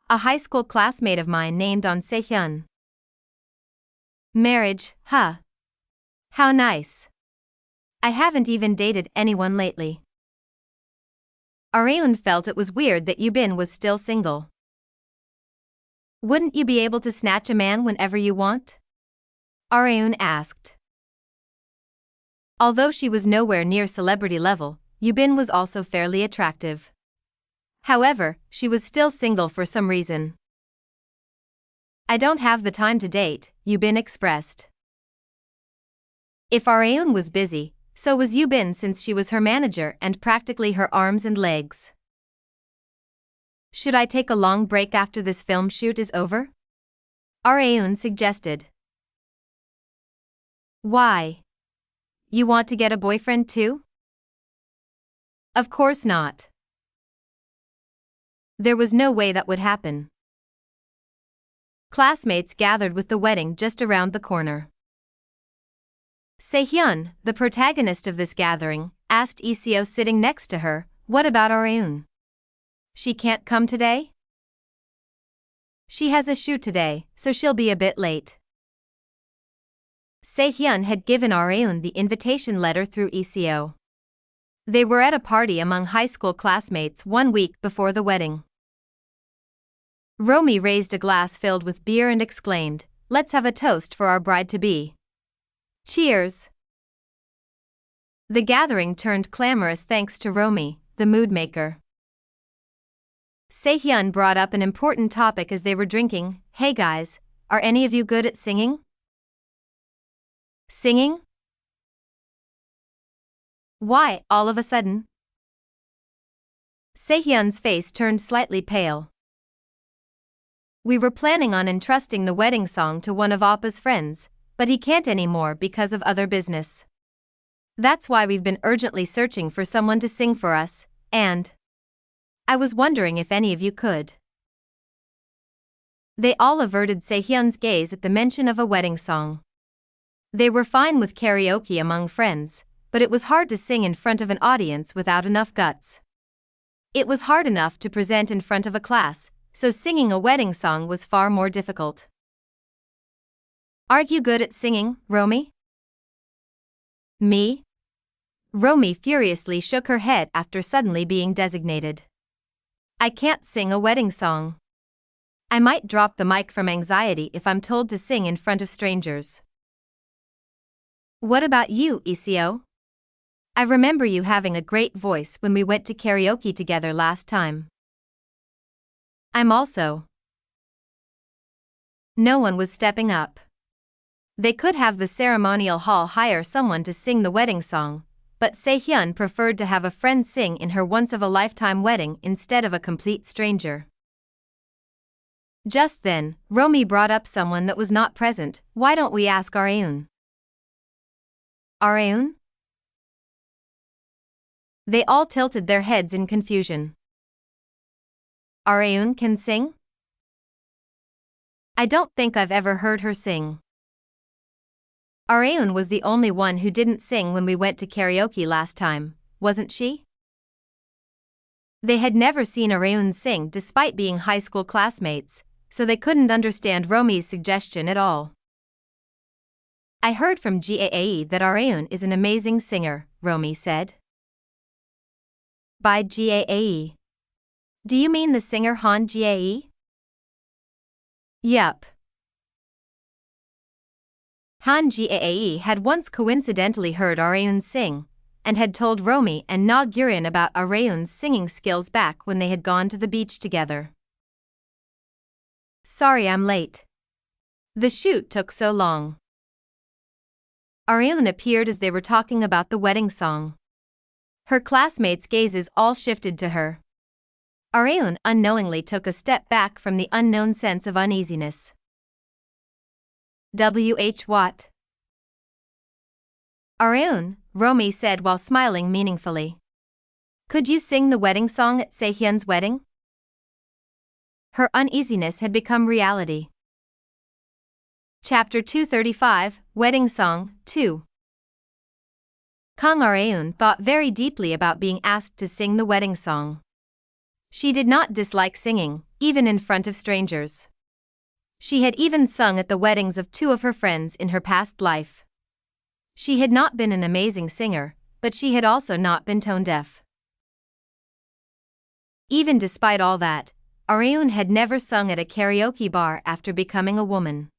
A high school classmate of mine named Sehyun. Marriage, huh? How nice. I haven't even dated anyone lately. Areun felt it was weird that Yubin was still single. Wouldn't you be able to snatch a man whenever you want? Areun asked. Although she was nowhere near celebrity level, Yubin was also fairly attractive. However, she was still single for some reason. I don't have the time to date, Yubin expressed. If Areun was busy, so was Yubin since she was her manager and practically her arms and legs. Should I take a long break after this film shoot is over? Areun suggested. Why? You want to get a boyfriend too? Of course not. There was no way that would happen. Classmates gathered with the wedding just around the corner. Se-hyun, the protagonist of this gathering, asked Iseo sitting next to her, "What about Areun? She can't come today?" "She has a shoot today, so she'll be a bit late." Se-hyun had given Areun the invitation letter through Iseo. They were at a party among high school classmates 1 week before the wedding. Romy raised a glass filled with beer and exclaimed, "Let's have a toast for our bride-to-be. Cheers!" The gathering turned clamorous thanks to Romy, the mood maker. Se-hyun brought up an important topic as they were drinking. "Hey guys, are any of you good at singing?" Singing? Why, all of a sudden? Se-hyun's face turned slightly pale. We were planning on entrusting the wedding song to one of Appa's friends, but he can't anymore because of other business. That's why we've been urgently searching for someone to sing for us, and I was wondering if any of you could. They all averted Se-hyun's gaze at the mention of a wedding song. They were fine with karaoke among friends, but it was hard to sing in front of an audience without enough guts. It was hard enough to present in front of a class, so singing a wedding song was far more difficult. "Aren't you good at singing, Romy?" "Me?" Romy furiously shook her head after suddenly being designated. "I can't sing a wedding song. I might drop the mic from anxiety if I'm told to sing in front of strangers." "What about you, Iseo? I remember you having a great voice when we went to karaoke together last time." "I'm also." No one was stepping up. They could have the ceremonial hall hire someone to sing the wedding song, but Se-hyun preferred to have a friend sing in her once-of-a-lifetime wedding instead of a complete stranger. Just then, Romy brought up someone that was not present. "Why don't we ask Areun?" "Areun?" They all tilted their heads in confusion. "Areun can sing?" "I don't think I've ever heard her sing." Areun was the only one who didn't sing when we went to karaoke last time, wasn't she? They had never seen Areun sing despite being high school classmates, so they couldn't understand Romy's suggestion at all. "I heard from GAE that Areun is an amazing singer," Romy said. "By GAE? Do you mean the singer Han-Gyo? Yup. Han-Gyo had once coincidentally heard Areun sing, and had told Romy and Na-gyurin about Areun's singing skills back when they had gone to the beach together. "Sorry I'm late. The shoot took so long." Areun appeared as they were talking about the wedding song. Her classmates' gazes all shifted to her. Areun unknowingly took a step back from the unknown sense of uneasiness. What? "Areun," Romy said while smiling meaningfully. "Could you sing the wedding song at Se-hyun's wedding?" Her uneasiness had become reality. Chapter 235, Wedding Song, 2. Kang Areun thought very deeply about being asked to sing the wedding song. She did not dislike singing, even in front of strangers. She had even sung at the weddings of 2 of her friends in her past life. She had not been an amazing singer, but she had also not been tone deaf. Even despite all that, Areun had never sung at a karaoke bar after becoming a woman.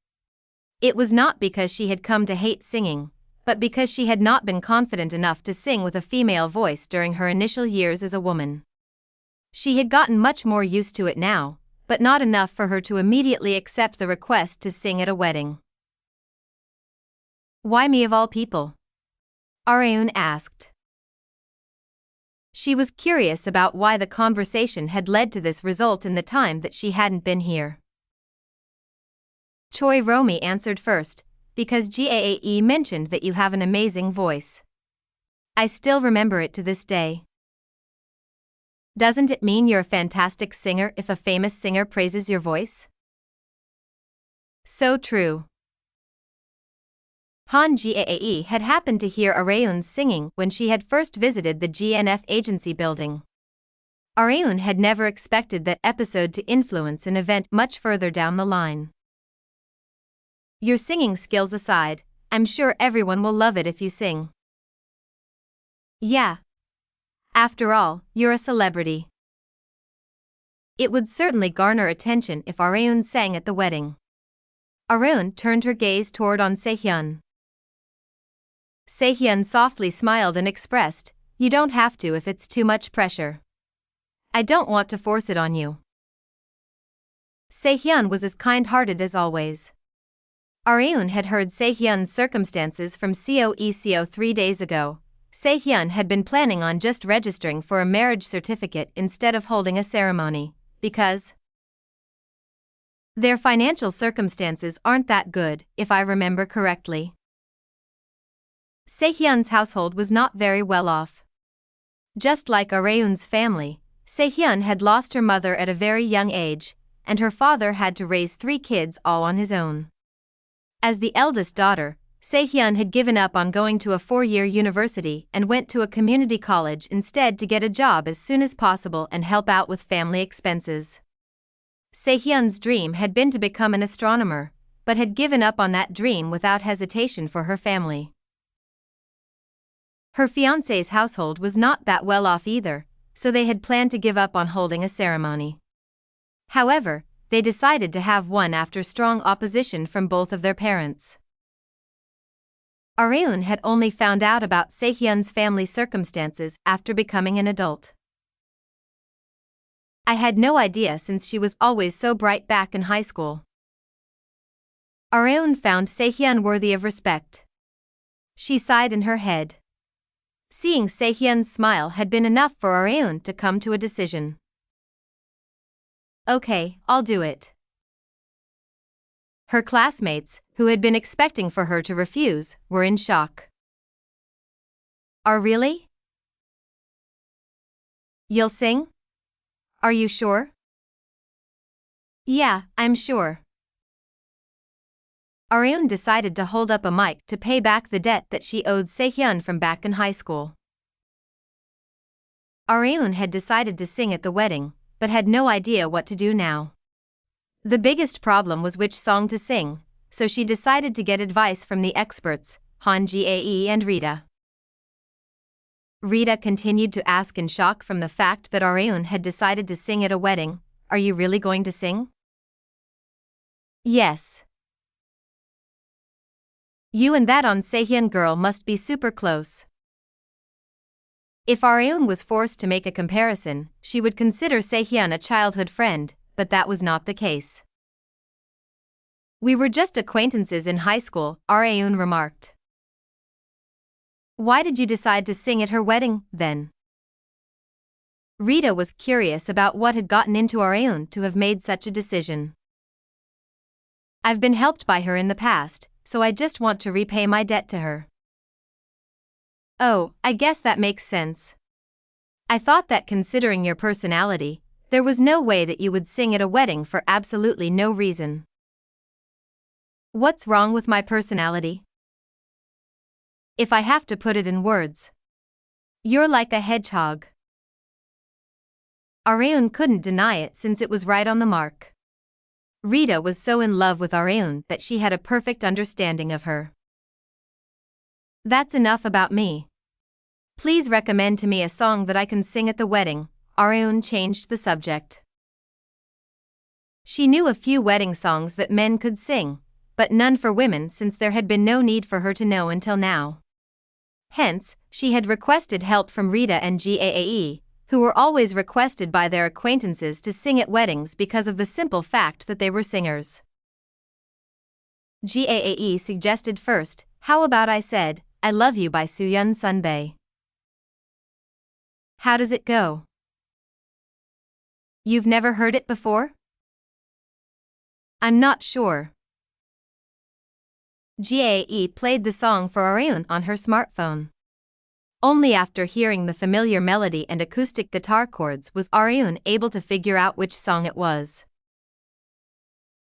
It was not because she had come to hate singing, but because she had not been confident enough to sing with a female voice during her initial years as a woman. She had gotten much more used to it now, but not enough for her to immediately accept the request to sing at a wedding. "Why me of all people?" Areun asked. She was curious about why the conversation had led to this result in the time that she hadn't been here. Choi Romi answered first, "Because Gaae mentioned that you have an amazing voice. I still remember it to this day." "Doesn't it mean you're a fantastic singer if a famous singer praises your voice?" So true. Han-Gyo had happened to hear Areun singing when she had first visited the GNF agency building. Areun had never expected that episode to influence an event much further down the line. "Your singing skills aside, I'm sure everyone will love it if you sing." "Yeah. After all, you're a celebrity." It would certainly garner attention if Areun sang at the wedding. Areun turned her gaze toward On Sehyun. Sehyun softly smiled and expressed, "You don't have to if it's too much pressure. I don't want to force it on you." Sehyun was as kind-hearted as always. Areun had heard Sehyun's circumstances from Coeco 3 days ago. Sehyun had been planning on just registering for a marriage certificate instead of holding a ceremony, because their financial circumstances aren't that good, if I remember correctly. Sehyun's household was not very well off. Just like Areun's family, Sehyun had lost her mother at a very young age, and her father had to raise 3 kids all on his own. As the eldest daughter, Sehyun had given up on going to a 4-year university and went to a community college instead to get a job as soon as possible and help out with family expenses. Sehyun's dream had been to become an astronomer, but had given up on that dream without hesitation for her family. Her fiancé's household was not that well off either, so they had planned to give up on holding a ceremony. However, they decided to have one after strong opposition from both of their parents. Areun had only found out about Sehyun's family circumstances after becoming an adult. "I had no idea since she was always so bright back in high school." Areun found Sehyun worthy of respect. She sighed in her head. Seeing Sehyun's smile had been enough for Areun to come to a decision. "Okay, I'll do it." Her classmates, who had been expecting for her to refuse, were in shock. "Are really? You'll sing? Are you sure?" "Yeah, I'm sure." Areun decided to hold up a mic to pay back the debt that she owed Sehyun from back in high school. Areun had decided to sing at the wedding, but had no idea what to do now. The biggest problem was which song to sing, so she decided to get advice from the experts, Han-Gyo and Rita. Rita continued to ask in shock from the fact that Areun had decided to sing at a wedding, "Are you really going to sing?" "Yes." "You and that On Sehyun girl must be super close." If Areun was forced to make a comparison, she would consider Sehyun a childhood friend, but that was not the case. "We were just acquaintances in high school," Areun remarked. "Why did you decide to sing at her wedding, then?" Rita was curious about what had gotten into Areun to have made such a decision. "I've been helped by her in the past, so I just want to repay my debt to her." "Oh, I guess that makes sense. I thought that considering your personality, there was no way that you would sing at a wedding for absolutely no reason." "What's wrong with my personality?" "If I have to put it in words, you're like a hedgehog." Areun couldn't deny it since it was right on the mark. Rita was so in love with Areun that she had a perfect understanding of her. "That's enough about me. Please recommend to me a song that I can sing at the wedding," Areun changed the subject. She knew a few wedding songs that men could sing, but none for women since there had been no need for her to know until now. Hence, she had requested help from Rita and Gae, who were always requested by their acquaintances to sing at weddings because of the simple fact that they were singers. Gae suggested first, "How about I said, I love you by Soohyun Sunbae? How does it go? You've never heard it before?" "I'm not sure." Gae played the song for Areun on her smartphone. Only after hearing the familiar melody and acoustic guitar chords was Areun able to figure out which song it was.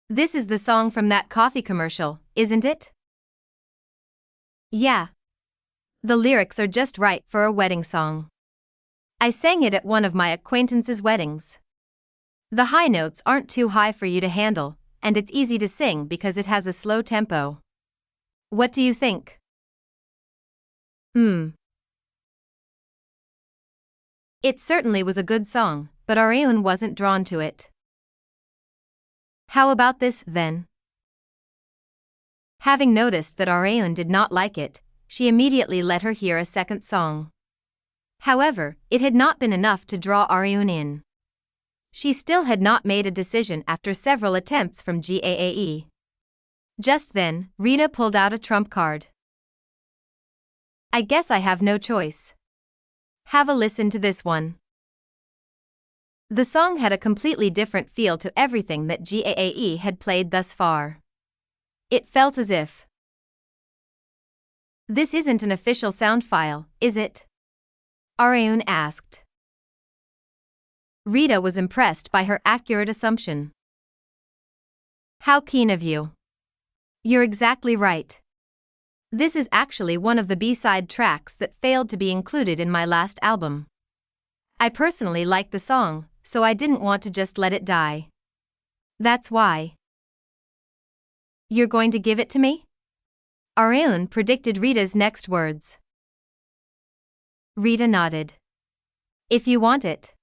"This is the song from that coffee commercial, isn't it?" "Yeah. The lyrics are just right for a wedding song. I sang it at one of my acquaintances' weddings. The high notes aren't too high for you to handle, and it's easy to sing because it has a slow tempo. What do you think?" It certainly was a good song, but Areun wasn't drawn to it. "How about this, then?" Having noticed that Areun did not like it, she immediately let her hear a second song. However, it had not been enough to draw Areun in. She still had not made a decision after several attempts from Gae. Just then, Rita pulled out a trump card. "I guess I have no choice. Have a listen to this one." The song had a completely different feel to everything that Gae had played thus far. It felt as if, "This isn't an official sound file, is it?" Areun asked. Rita was impressed by her accurate assumption. "How keen of you. You're exactly right. This is actually one of the B-side tracks that failed to be included in my last album. I personally like the song, so I didn't want to just let it die. That's why." "You're going to give it to me?" Areun predicted Rita's next words. Rita nodded. "If you want it."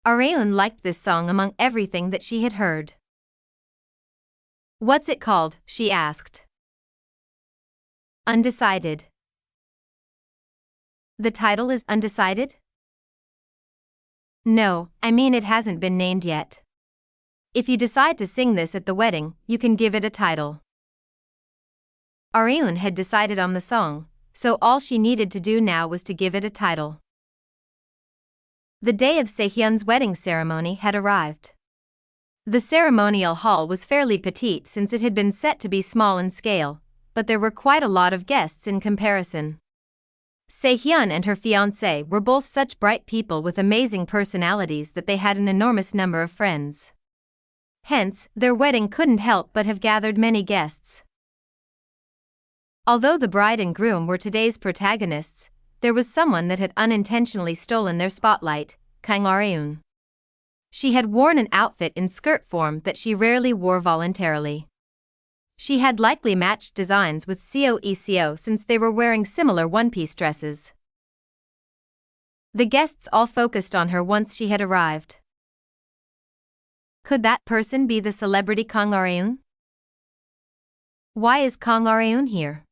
Areun liked this song among everything that she had heard. "What's it called?" she asked. "Undecided." The title is undecided? No, I mean it hasn't been named yet. If you decide to sing this at the wedding, you can give it a title. Areun had decided on the song, so all she needed to do now was to give it a title. The day of Sehyeon's wedding ceremony had arrived. The ceremonial hall was fairly petite since it had been set to be small in scale, but there were quite a lot of guests in comparison. Sehyeon and her fiancé were both such bright people with amazing personalities that they had an enormous number of friends. Hence, their wedding couldn't help but have gathered many guests. Although the bride and groom were today's protagonists, there was someone that had unintentionally stolen their spotlight, Kang Areun. She had worn an outfit in skirt form that she rarely wore voluntarily. She had likely matched designs with Seo since they were wearing similar one-piece dresses. The guests all focused on her once she had arrived. Could that person be the celebrity Kang Areun? Why is Kang Areun here?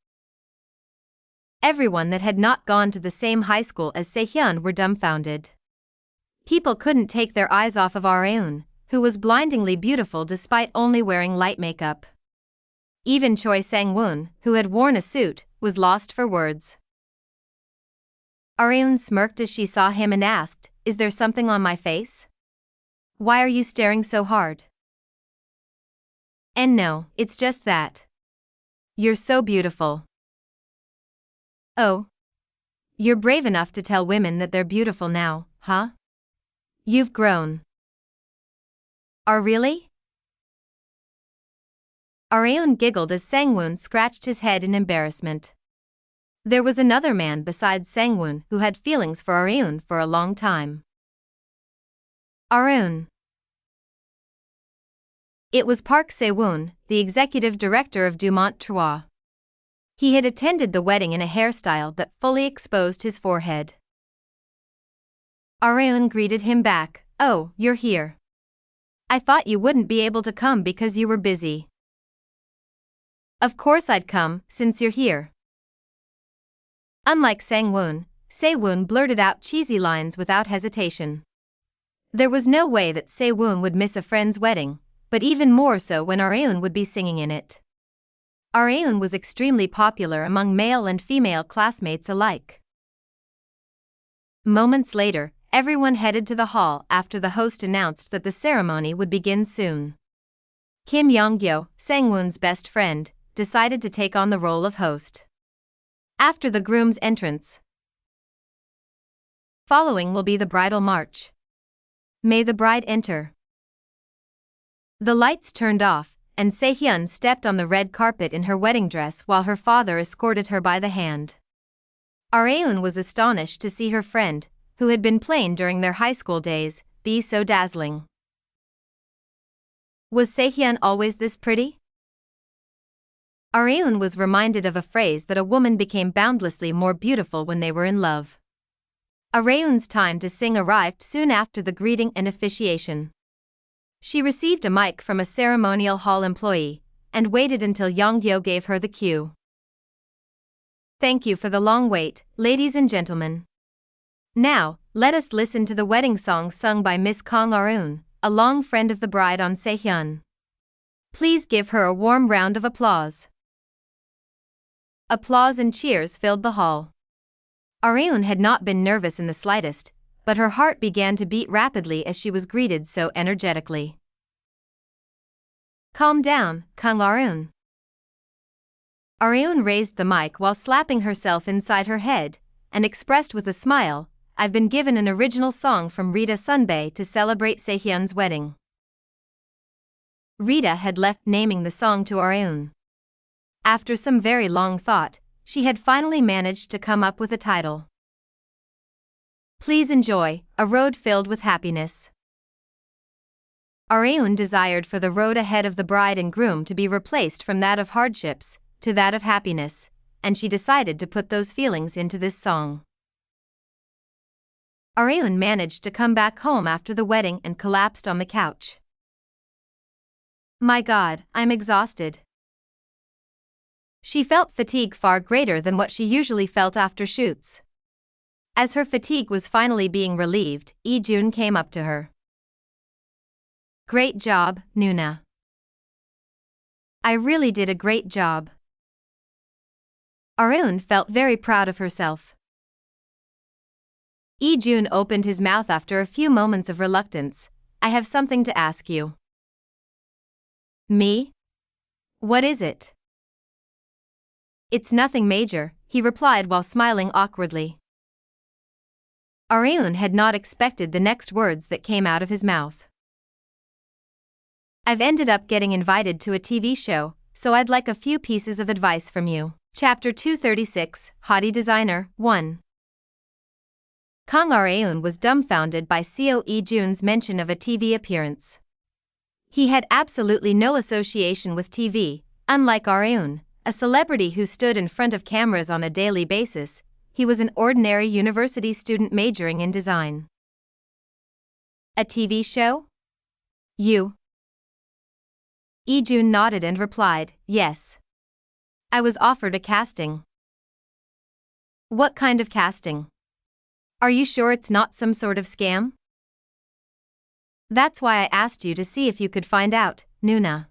Everyone that had not gone to the same high school as Sehyeon were dumbfounded. People couldn't take their eyes off of Areun, who was blindingly beautiful despite only wearing light makeup. Even Choi Sang-woon, who had worn a suit, was lost for words. Areun smirked as she saw him and asked, "Is there something on my face? Why are you staring so hard?" "And no, it's just that. You're so beautiful." "Oh. You're brave enough to tell women that they're beautiful now, huh? You've grown." "Are really?" Areun giggled as Sang-woon scratched his head in embarrassment. There was another man besides Sang-woon who had feelings for Areun for a long time. Areun. It was Park Se-woon, the executive director of Dumont Trois. He had attended the wedding in a hairstyle that fully exposed his forehead. Areun greeted him back. Oh, you're here. I thought you wouldn't be able to come because you were busy. Of course I'd come, since you're here. Unlike Sang-woon, Se-woon blurted out cheesy lines without hesitation. There was no way that Se-woon would miss a friend's wedding, but even more so when Areun would be singing in it. Areun was extremely popular among male and female classmates alike. Moments later, everyone headed to the hall after the host announced that the ceremony would begin soon. Kim Yong-gyo, Sang-woon's best friend, decided to take on the role of host. After the groom's entrance, following will be the bridal march. May the bride enter. The lights turned off, and Se-hyun stepped on the red carpet in her wedding dress while her father escorted her by the hand. Areun was astonished to see her friend, who had been plain during their high school days, be so dazzling. Was Se-hyun always this pretty? Areun was reminded of a phrase that a woman became boundlessly more beautiful when they were in love. Areun's time to sing arrived soon after the greeting and officiation. She received a mic from a ceremonial hall employee, and waited until Yong-gyo gave her the cue. Thank you for the long wait, ladies and gentlemen. Now, let us listen to the wedding song sung by Miss Kang Areun, a long friend of the bride on Se-hyun. Please give her a warm round of applause. Applause and cheers filled the hall. Areun had not been nervous in the slightest, but her heart began to beat rapidly as she was greeted so energetically. Calm down, Kang Areun. Areun raised the mic while slapping herself inside her head, and expressed with a smile, I've been given an original song from Rita Sunbae to celebrate Se-hyun's wedding. Rita had left naming the song to Areun. After some very long thought, she had finally managed to come up with a title. Please enjoy, A Road Filled with Happiness. Areun desired for the road ahead of the bride and groom to be replaced from that of hardships to that of happiness, and she decided to put those feelings into this song. Areun managed to come back home after the wedding and collapsed on the couch. My God, I'm exhausted. She felt fatigue far greater than what she usually felt after shoots. As her fatigue was finally being relieved, Lee-jun came up to her. Great job, Nuna. I really did a great job. Areun felt very proud of herself. Lee-jun opened his mouth after a few moments of reluctance. I have something to ask you. Me? What is it? It's nothing major, he replied while smiling awkwardly. Areun had not expected the next words that came out of his mouth. I've ended up getting invited to a TV show, so I'd like a few pieces of advice from you. Chapter 236, Haughty Designer, 1. Kang Areun was dumbfounded by Seo Lee-jun's mention of a TV appearance. He had absolutely no association with TV, unlike Areun, a celebrity who stood in front of cameras on a daily basis. He was an ordinary university student majoring in design. A TV show? You? Lee-jun nodded and replied, yes. I was offered a casting. What kind of casting? Are you sure it's not some sort of scam? That's why I asked you to see if you could find out, Nuna.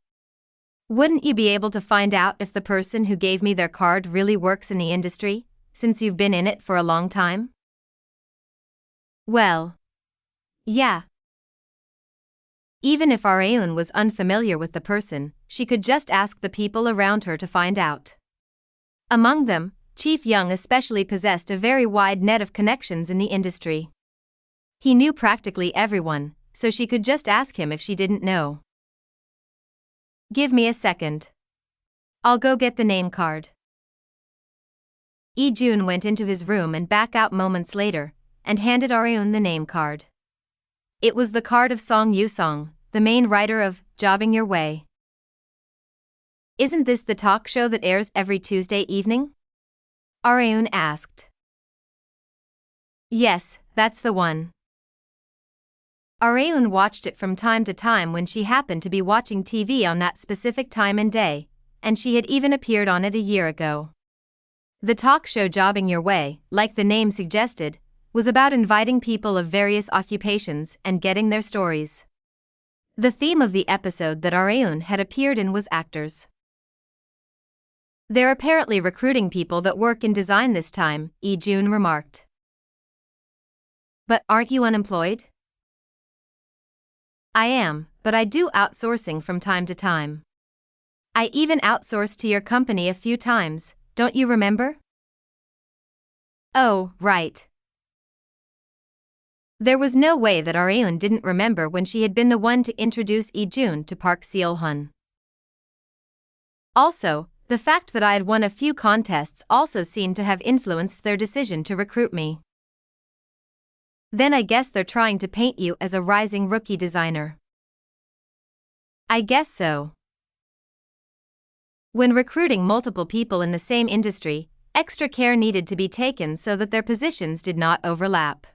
Wouldn't you be able to find out if the person who gave me their card really works in the industry, since you've been in it for a long time? Well, yeah. Even if Areun was unfamiliar with the person, she could just ask the people around her to find out. Among them, Chief Young especially possessed a very wide net of connections in the industry. He knew practically everyone, so she could just ask him if she didn't know. Give me a second. I'll go get the name card. Lee-jun went into his room and back out moments later, and handed Areun the name card. It was the card of Song Yu-song, the main writer of Jobbing Your Way. Isn't this the talk show that airs every Tuesday evening? Areun asked. Yes, that's the one. Areun watched it from time to time when she happened to be watching TV on that specific time and day, and she had even appeared on it a year ago. The talk show Jobbing Your Way, like the name suggested, was about inviting people of various occupations and getting their stories. The theme of the episode that Areun had appeared in was actors. They're apparently recruiting people that work in design this time, Lee-jun remarked. But aren't you unemployed? I am, but I do outsourcing from time to time. I even outsourced to your company a few times, don't you remember? Oh, right. There was no way that Areun didn't remember when she had been the one to introduce Lee-jun to Park Seol-hun. Also, the fact that I had won a few contests also seemed to have influenced their decision to recruit me. Then I guess they're trying to paint you as a rising rookie designer. I guess so. When recruiting multiple people in the same industry, extra care needed to be taken so that their positions did not overlap.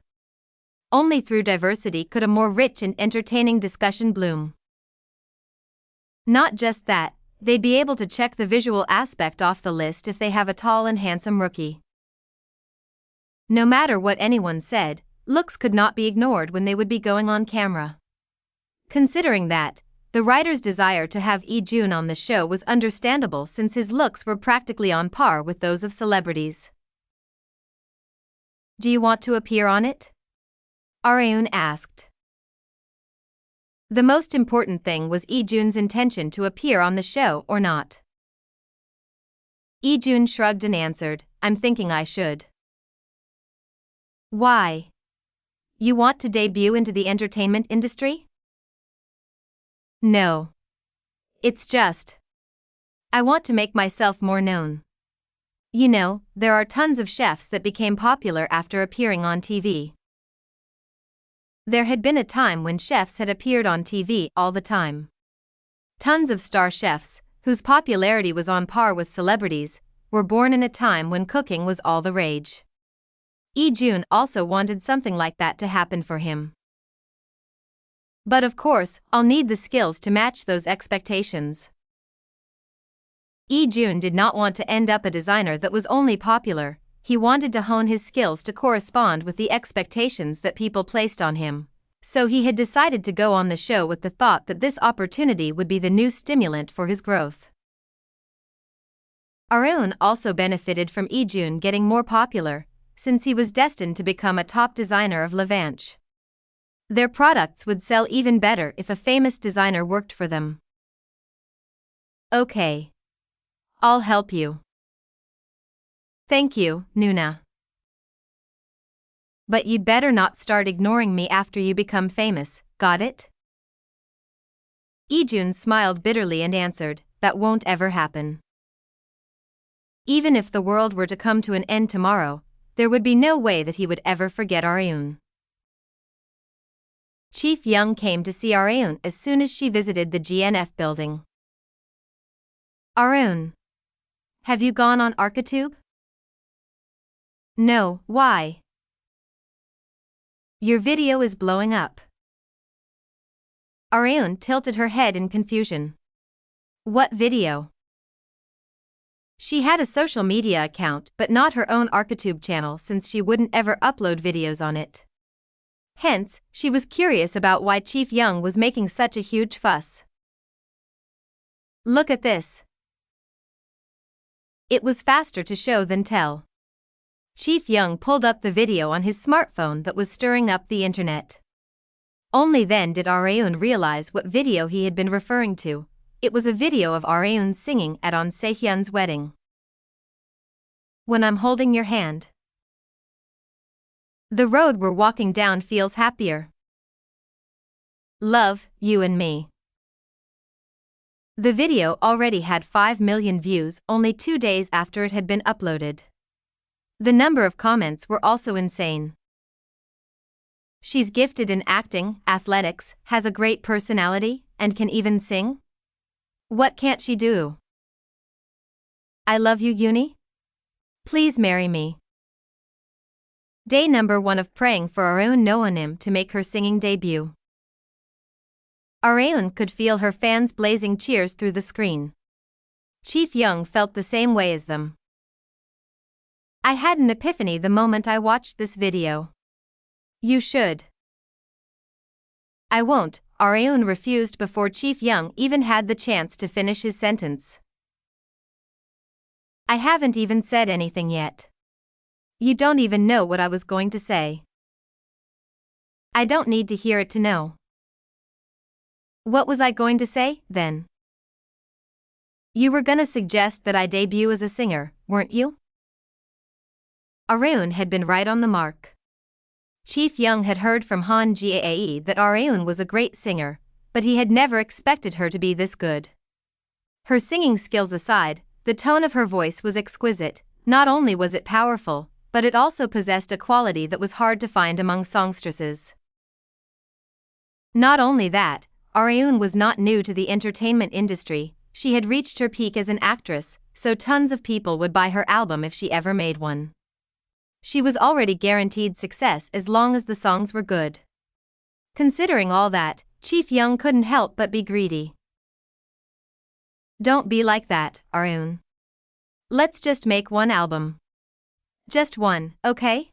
Only through diversity could a more rich and entertaining discussion bloom. Not just that, they'd be able to check the visual aspect off the list if they have a tall and handsome rookie. No matter what anyone said, looks could not be ignored when they would be going on camera. Considering that, the writer's desire to have Lee-jun on the show was understandable since his looks were practically on par with those of celebrities. Do you want to appear on it? Areun asked. The most important thing was Lee-jun's intention to appear on the show or not. Lee-jun shrugged and answered, I'm thinking I should. Why? You want to debut into the entertainment industry? No. It's just, I want to make myself more known. You know, there are tons of chefs that became popular after appearing on TV. There had been a time when chefs had appeared on TV all the time. Tons of star chefs, whose popularity was on par with celebrities, were born in a time when cooking was all the rage. Lee-jun also wanted something like that to happen for him. But of course, I'll need the skills to match those expectations. Lee-jun did not want to end up a designer that was only popular, he wanted to hone his skills to correspond with the expectations that people placed on him. So he had decided to go on the show with the thought that this opportunity would be the new stimulant for his growth. Areun also benefited from Lee-jun getting more popular, since he was destined to become a top designer of Levanche. Their products would sell even better if a famous designer worked for them. Okay. I'll help you. Thank you, Nuna. But you'd better not start ignoring me after you become famous, got it? Lee-jun smiled bitterly and answered, that won't ever happen. Even if the world were to come to an end tomorrow, there would be no way that he would ever forget Areun. Chief Young came to see Areun as soon as she visited the GNF building. Areun, have you gone on Architube? No, why? Your video is blowing up. Areun tilted her head in confusion. What video? She had a social media account but not her own Architube channel since she wouldn't ever upload videos on it. Hence, she was curious about why Chief Young was making such a huge fuss. Look at this. It was faster to show than tell. Chief Young pulled up the video on his smartphone that was stirring up the internet. Only then did Areun realize what video he had been referring to. It was a video of Areun singing at On Se-hyun's wedding. When I'm holding your hand. The road we're walking down feels happier. Love, you and me. The video already had 5 million views only 2 days after it had been uploaded. The number of comments were also insane. She's gifted in acting, athletics, has a great personality, and can even sing? What can't she do? I love you, Uni. Please marry me. Day number 1 of praying for Areun Noanim to make her singing debut. Areun could feel her fans' blazing cheers through the screen. Chief Young felt the same way as them. I had an epiphany the moment I watched this video. You should. I won't, Areun refused before Chief Young even had the chance to finish his sentence. I haven't even said anything yet. You don't even know what I was going to say. I don't need to hear it to know. What was I going to say, then? You were gonna suggest that I debut as a singer, weren't you? Areun had been right on the mark. Chief Young had heard from Han-Gyo that Areun was a great singer, but he had never expected her to be this good. Her singing skills aside, the tone of her voice was exquisite. Not only was it powerful, but it also possessed a quality that was hard to find among songstresses. Not only that, Areun was not new to the entertainment industry. She had reached her peak as an actress, so tons of people would buy her album if she ever made one. She was already guaranteed success as long as the songs were good. Considering all that, Chief Young couldn't help but be greedy. Don't be like that, Areun. Let's just make one album. Just one, okay?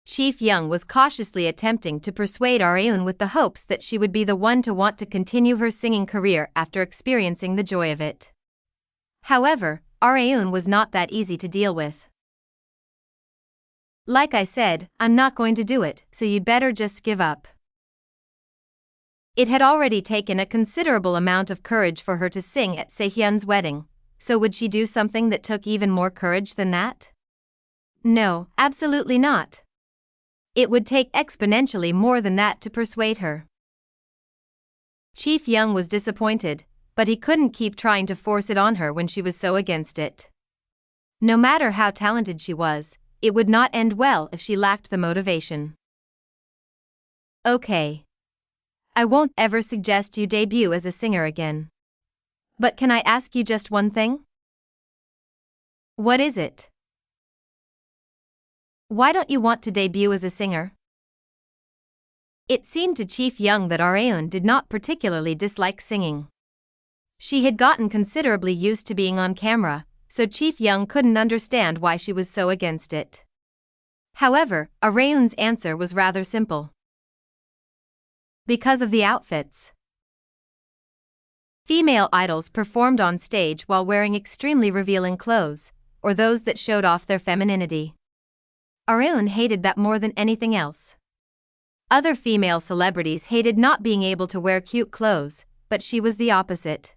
Chief Young was cautiously attempting to persuade Areun with the hopes that she would be the one to want to continue her singing career after experiencing the joy of it. However, Areun was not that easy to deal with. Like I said, I'm not going to do it, so you'd better just give up. It had already taken a considerable amount of courage for her to sing at Sehyun's wedding, so would she do something that took even more courage than that? No, absolutely not. It would take exponentially more than that to persuade her. Chief Young was disappointed, but he couldn't keep trying to force it on her when she was so against it. No matter how talented she was, it would not end well if she lacked the motivation. Okay. I won't ever suggest you debut as a singer again. But can I ask you just one thing? What is it? Why don't you want to debut as a singer? It seemed to Chief Young that Areun did not particularly dislike singing. She had gotten considerably used to being on camera, so Chief Young couldn't understand why she was so against it. However, Areun's answer was rather simple. Because of the outfits. Female idols performed on stage while wearing extremely revealing clothes, or those that showed off their femininity. Areun hated that more than anything else. Other female celebrities hated not being able to wear cute clothes, but she was the opposite.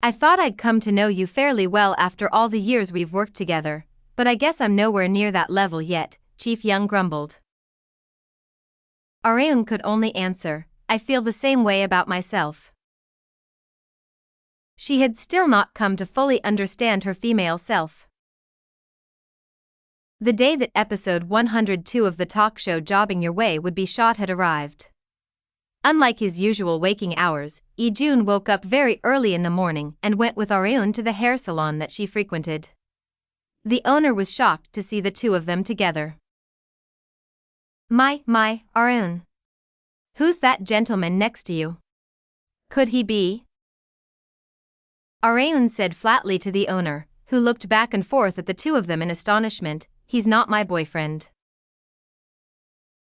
I thought I'd come to know you fairly well after all the years we've worked together, but I guess I'm nowhere near that level yet, Chief Young grumbled. Areun could only answer, I feel the same way about myself. She had still not come to fully understand her female self. The day that episode 102 of the talk show Jobbing Your Way would be shot had arrived. Unlike his usual waking hours, Lee-jun woke up very early in the morning and went with Areun to the hair salon that she frequented. The owner was shocked to see the two of them together. My, Areun. Who's that gentleman next to you? Could he be? Areun said flatly to the owner, who looked back and forth at the two of them in astonishment, he's not my boyfriend.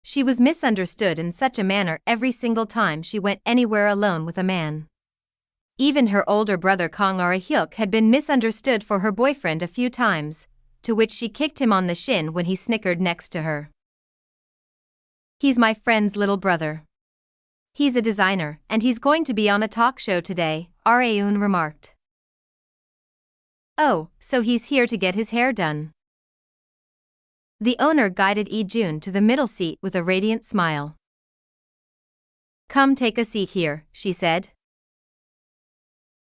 She was misunderstood in such a manner every single time she went anywhere alone with a man. Even her older brother Kang Ara-hyuk had been misunderstood for her boyfriend a few times, to which she kicked him on the shin when he snickered next to her. He's my friend's little brother. He's a designer, and he's going to be on a talk show today, Areun remarked. Oh, so he's here to get his hair done. The owner guided Lee-jun to the middle seat with a radiant smile. Come take a seat here, she said.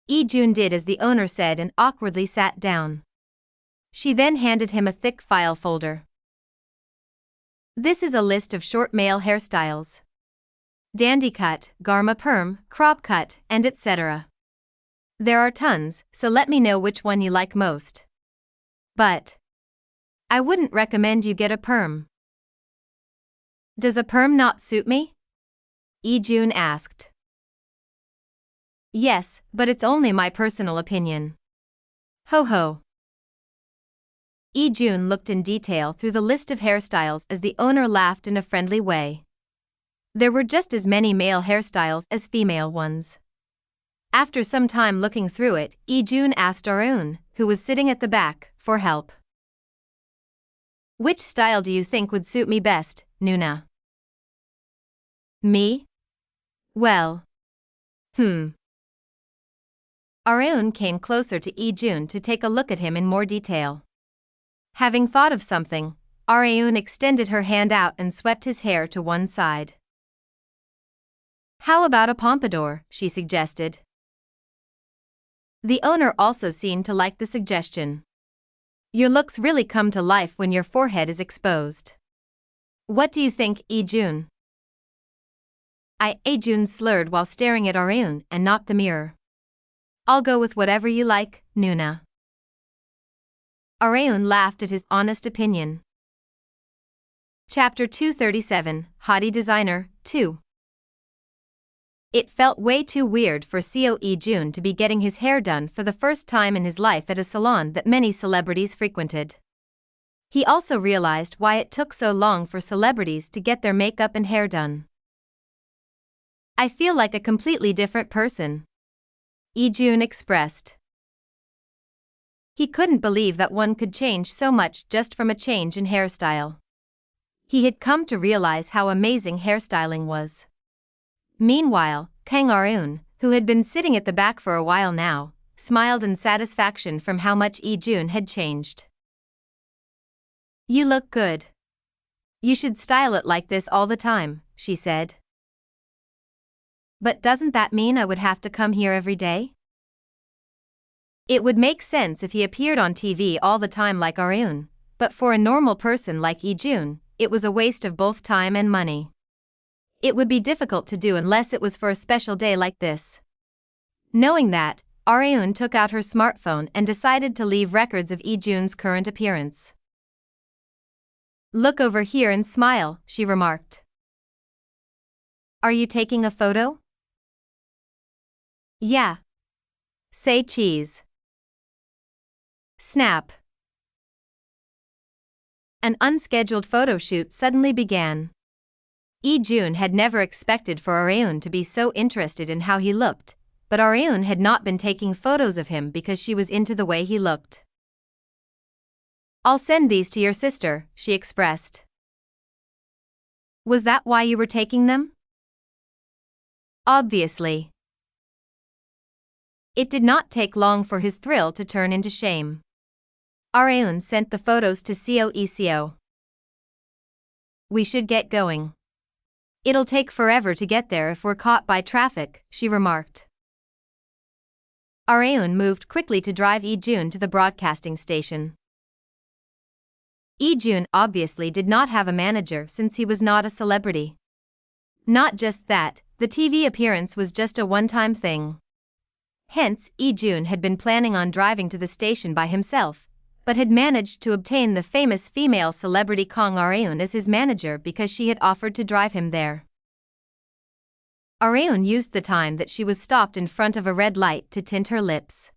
Lee-jun did as the owner said and awkwardly sat down. She then handed him a thick file folder. This is a list of short male hairstyles. Dandy cut, garma perm, crop cut, and etc. There are tons, so let me know which one you like most. But I wouldn't recommend you get a perm. Does a perm not suit me? Lee-jun asked. Yes, but it's only my personal opinion. Ho ho. Lee-jun looked in detail through the list of hairstyles as the owner laughed in a friendly way. There were just as many male hairstyles as female ones. After some time looking through it, Lee-jun asked Arun, who was sitting at the back, for help. Which style do you think would suit me best, Nuna? Me? Well. Arun came closer to Lee-jun to take a look at him in more detail. Having thought of something, Arun extended her hand out and swept his hair to one side. How about a pompadour, she suggested. The owner also seemed to like the suggestion. Your looks really come to life when your forehead is exposed. What do you think, Lee-jun? Lee-jun slurred while staring at Arun and not the mirror. I'll go with whatever you like, Nuna. Arun laughed at his honest opinion. Chapter 237, Hottie Designer, 2. It felt way too weird for Seo Lee-jun to be getting his hair done for the first time in his life at a salon that many celebrities frequented. He also realized why it took so long for celebrities to get their makeup and hair done. I feel like a completely different person, Lee-jun expressed. He couldn't believe that one could change so much just from a change in hairstyle. He had come to realize how amazing hairstyling was. Meanwhile, Kang Arun, who had been sitting at the back for a while now, smiled in satisfaction from how much Lee-jun had changed. You look good. You should style it like this all the time, she said. But doesn't that mean I would have to come here every day? It would make sense if he appeared on TV all the time like Arun, but for a normal person like Lee-jun, it was a waste of both time and money. It would be difficult to do unless it was for a special day like this. Knowing that, Arun took out her smartphone and decided to leave records of Lee-jun's current appearance. Look over here and smile, she remarked. Are you taking a photo? Yeah. Say cheese. Snap. An unscheduled photo shoot suddenly began. Lee-jun had never expected for Arun to be so interested in how he looked, but Arun had not been taking photos of him because she was into the way he looked. I'll send these to your sister, she expressed. Was that why you were taking them? Obviously. It did not take long for his thrill to turn into shame. Arun sent the photos to Seo. We should get going. It'll take forever to get there if we're caught by traffic, she remarked. Arun moved quickly to drive Lee-jun to the broadcasting station. Lee-jun obviously did not have a manager since he was not a celebrity. Not just that, the TV appearance was just a one-time thing. Hence, Lee-jun had been planning on driving to the station by himself, but had managed to obtain the famous female celebrity Kang Arun as his manager because she had offered to drive him there. Arun used the time that she was stopped in front of a red light to tint her lips.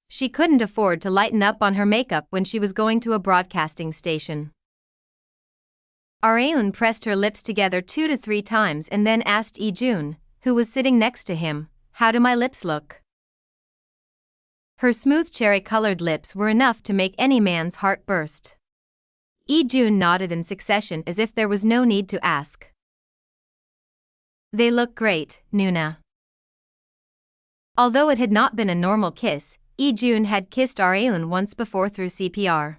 She couldn't afford to lighten up on her makeup when she was going to a broadcasting station. Arun pressed her lips together 2 to 3 times and then asked Lee-jun, who was sitting next to him, how do my lips look? Her smooth cherry-colored lips were enough to make any man's heart burst. Lee-jun nodded in succession as if there was no need to ask. They look great, Nuna. Although it had not been a normal kiss, Lee-jun had kissed Arun once before through CPR.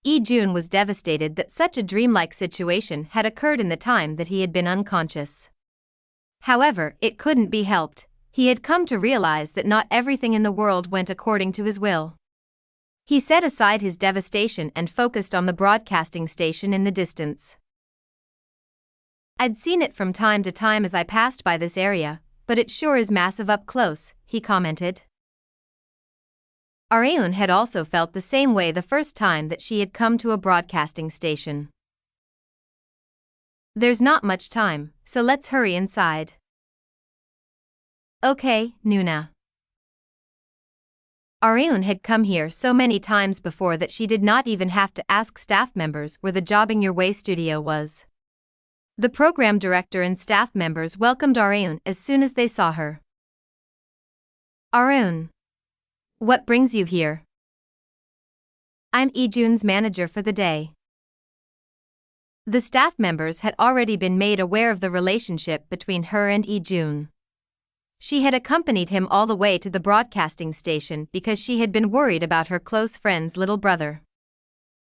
Lee-jun was devastated that such a dreamlike situation had occurred in the time that he had been unconscious. However, it couldn't be helped. He had come to realize that not everything in the world went according to his will. He set aside his devastation and focused on the broadcasting station in the distance. I'd seen it from time to time as I passed by this area, but it sure is massive up close, he commented. Arun had also felt the same way the first time that she had come to a broadcasting station. There's not much time, so let's hurry inside. Okay, Nuna. Areun had come here so many times before that she did not even have to ask staff members where the Jobbing Your Way studio was. The program director and staff members welcomed Areun as soon as they saw her. Areun. What brings you here? I'm Ijun's manager for the day. The staff members had already been made aware of the relationship between her and Ijun. She had accompanied him all the way to the broadcasting station because she had been worried about her close friend's little brother.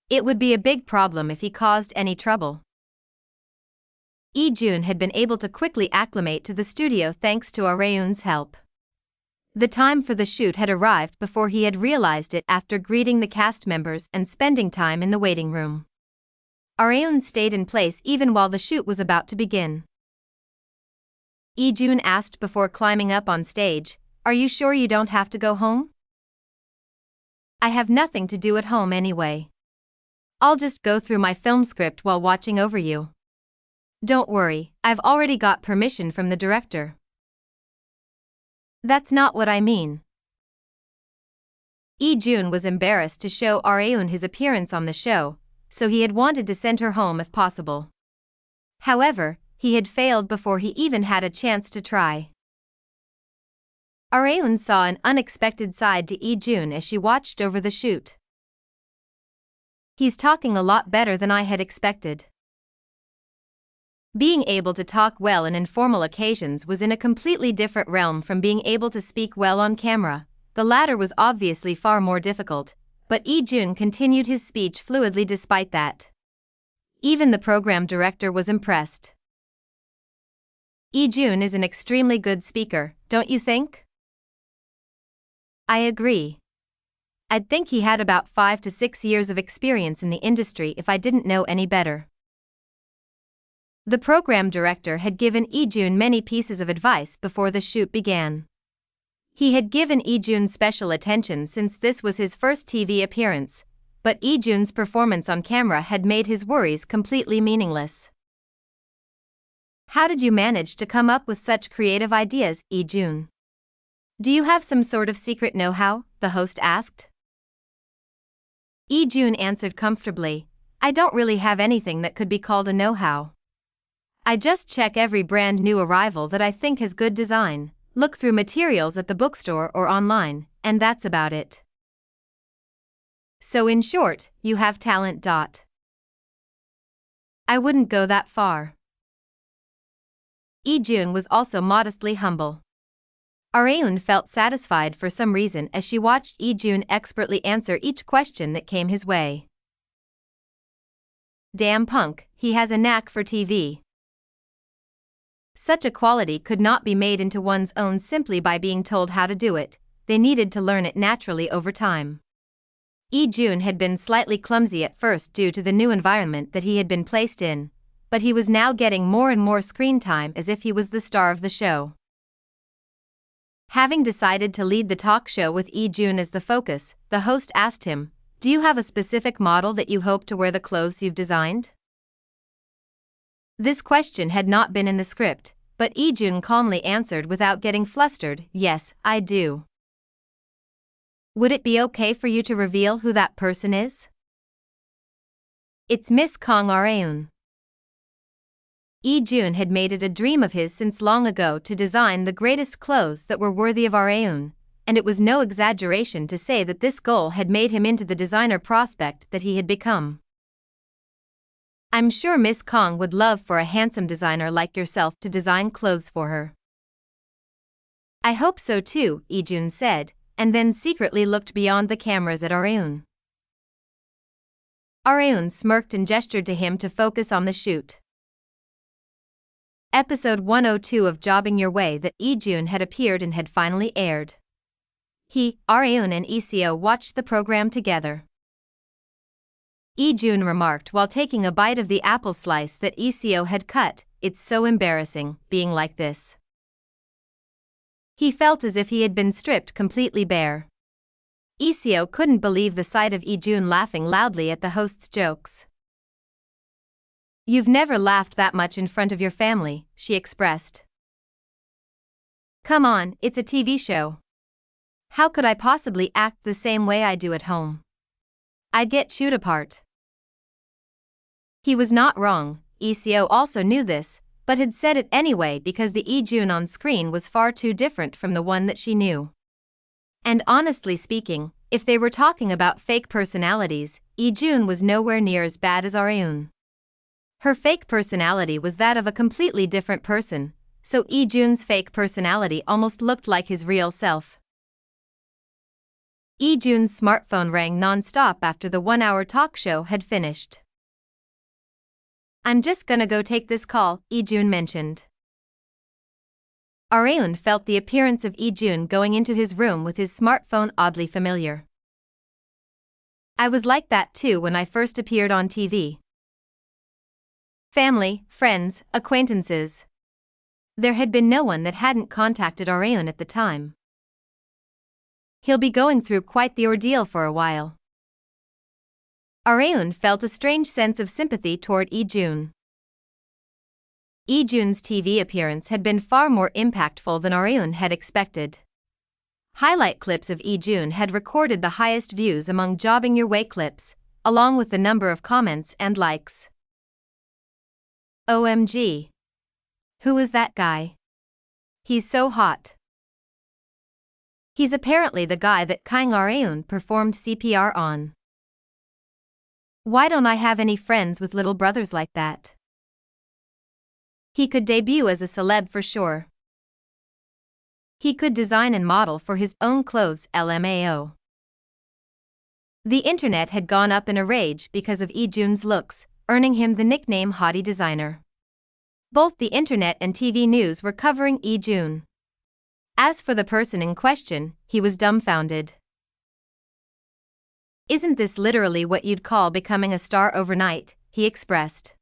It would be a big problem if he caused any trouble. Ijun had been able to quickly acclimate to the studio thanks to Areun's help. The time for the shoot had arrived before he had realized it after greeting the cast members and spending time in the waiting room. Areun stayed in place even while the shoot was about to begin. Ijun asked before climbing up on stage, "Are you sure you don't have to go home?" "I have nothing to do at home anyway. I'll just go through my film script while watching over you. Don't worry, I've already got permission from the director." "That's not what I mean." Ijun was embarrassed to show Areun his appearance on the show, so he had wanted to send her home if possible. However, he had failed before he even had a chance to try. Areun saw an unexpected side to Ijun as she watched over the shoot. "He's talking a lot better than I had expected." Being able to talk well in informal occasions was in a completely different realm from being able to speak well on camera. The latter was obviously far more difficult, but Ijun continued his speech fluidly despite that. Even the program director was impressed. Ijun is an extremely good speaker, don't you think? I agree. I'd think he had about 5 to 6 years of experience in the industry if I didn't know any better. The program director had given Ijun many pieces of advice before the shoot began. He had given Ijun special attention since this was his first TV appearance, but Ijun's performance on camera had made his worries completely meaningless. "How did you manage to come up with such creative ideas, Ijun? Do you have some sort of secret know-how?" the host asked. Ijun answered comfortably, "I don't really have anything that could be called a know-how. I just check every brand new arrival that I think has good design, look through materials at the bookstore or online, and that's about it." So in short, you have talent. I wouldn't go that far. Ijun was also modestly humble. Areun felt satisfied for some reason as she watched Ijun expertly answer each question that came his way. Damn punk, he has a knack for TV. Such a quality could not be made into one's own simply by being told how to do it, they needed to learn it naturally over time. Ijun had been slightly clumsy at first due to the new environment that he had been placed in, but he was now getting more and more screen time as if he was the star of the show. Having decided to lead the talk show with Ijun as the focus, the host asked him, "Do you have a specific model that you hope to wear the clothes you've designed?" This question had not been in the script, but Ijun calmly answered without getting flustered, "Yes, I do." "Would it be okay for you to reveal who that person is?" "It's Miss Kang Areun." Ijun had made it a dream of his since long ago to design the greatest clothes that were worthy of Areun, and it was no exaggeration to say that this goal had made him into the designer prospect that he had become. "I'm sure Miss Kang would love for a handsome designer like yourself to design clothes for her." "I hope so too," Ijun said, and then secretly looked beyond the cameras at Areun. Areun smirked and gestured to him to focus on the shoot. Episode 102 of Jobbing Your Way that Ijun had appeared in had finally aired. He, Areun and Iseo watched the program together. Ijun remarked while taking a bite of the apple slice that Iseo had cut, "It's so embarrassing, being like this." He felt as if he had been stripped completely bare. Iseo couldn't believe the sight of Ijun laughing loudly at the host's jokes. You've never laughed that much in front of your family, she expressed. Come on, it's a TV show. How could I possibly act the same way I do at home? I'd get chewed apart. He was not wrong. ECO also knew this, but had said it anyway because the Lee-jun on screen was far too different from the one that she knew. And honestly speaking, if they were talking about fake personalities, Lee-jun was nowhere near as bad as Areun. Her fake personality was that of a completely different person, so Lee-jun's fake personality almost looked like his real self. Lee-jun's smartphone rang non-stop after the 1-hour talk show had finished. I'm just gonna go take this call, Lee-jun mentioned. Areun felt the appearance of Lee-jun going into his room with his smartphone oddly familiar. I was like that too when I first appeared on TV. Family, friends, acquaintances. There had been no one that hadn't contacted Areun at the time. He'll be going through quite the ordeal for a while. Areun felt a strange sense of sympathy toward Lee-jun. Lee-jun's TV appearance had been far more impactful than Areun had expected. Highlight clips of Lee-jun had recorded the highest views among Jobbing Your Way clips, along with the number of comments and likes. OMG. Who is that guy? He's so hot. He's apparently the guy that Kang Areun performed CPR on. Why don't I have any friends with little brothers like that? He could debut as a celeb for sure. He could design and model for his own clothes, LMAO. The internet had gone up in a rage because of Lee-jun's looks, earning him the nickname Hottie Designer. Both the internet and TV news were covering Lee-jun. As for the person in question, he was dumbfounded. Isn't this literally what you'd call becoming a star overnight? He expressed.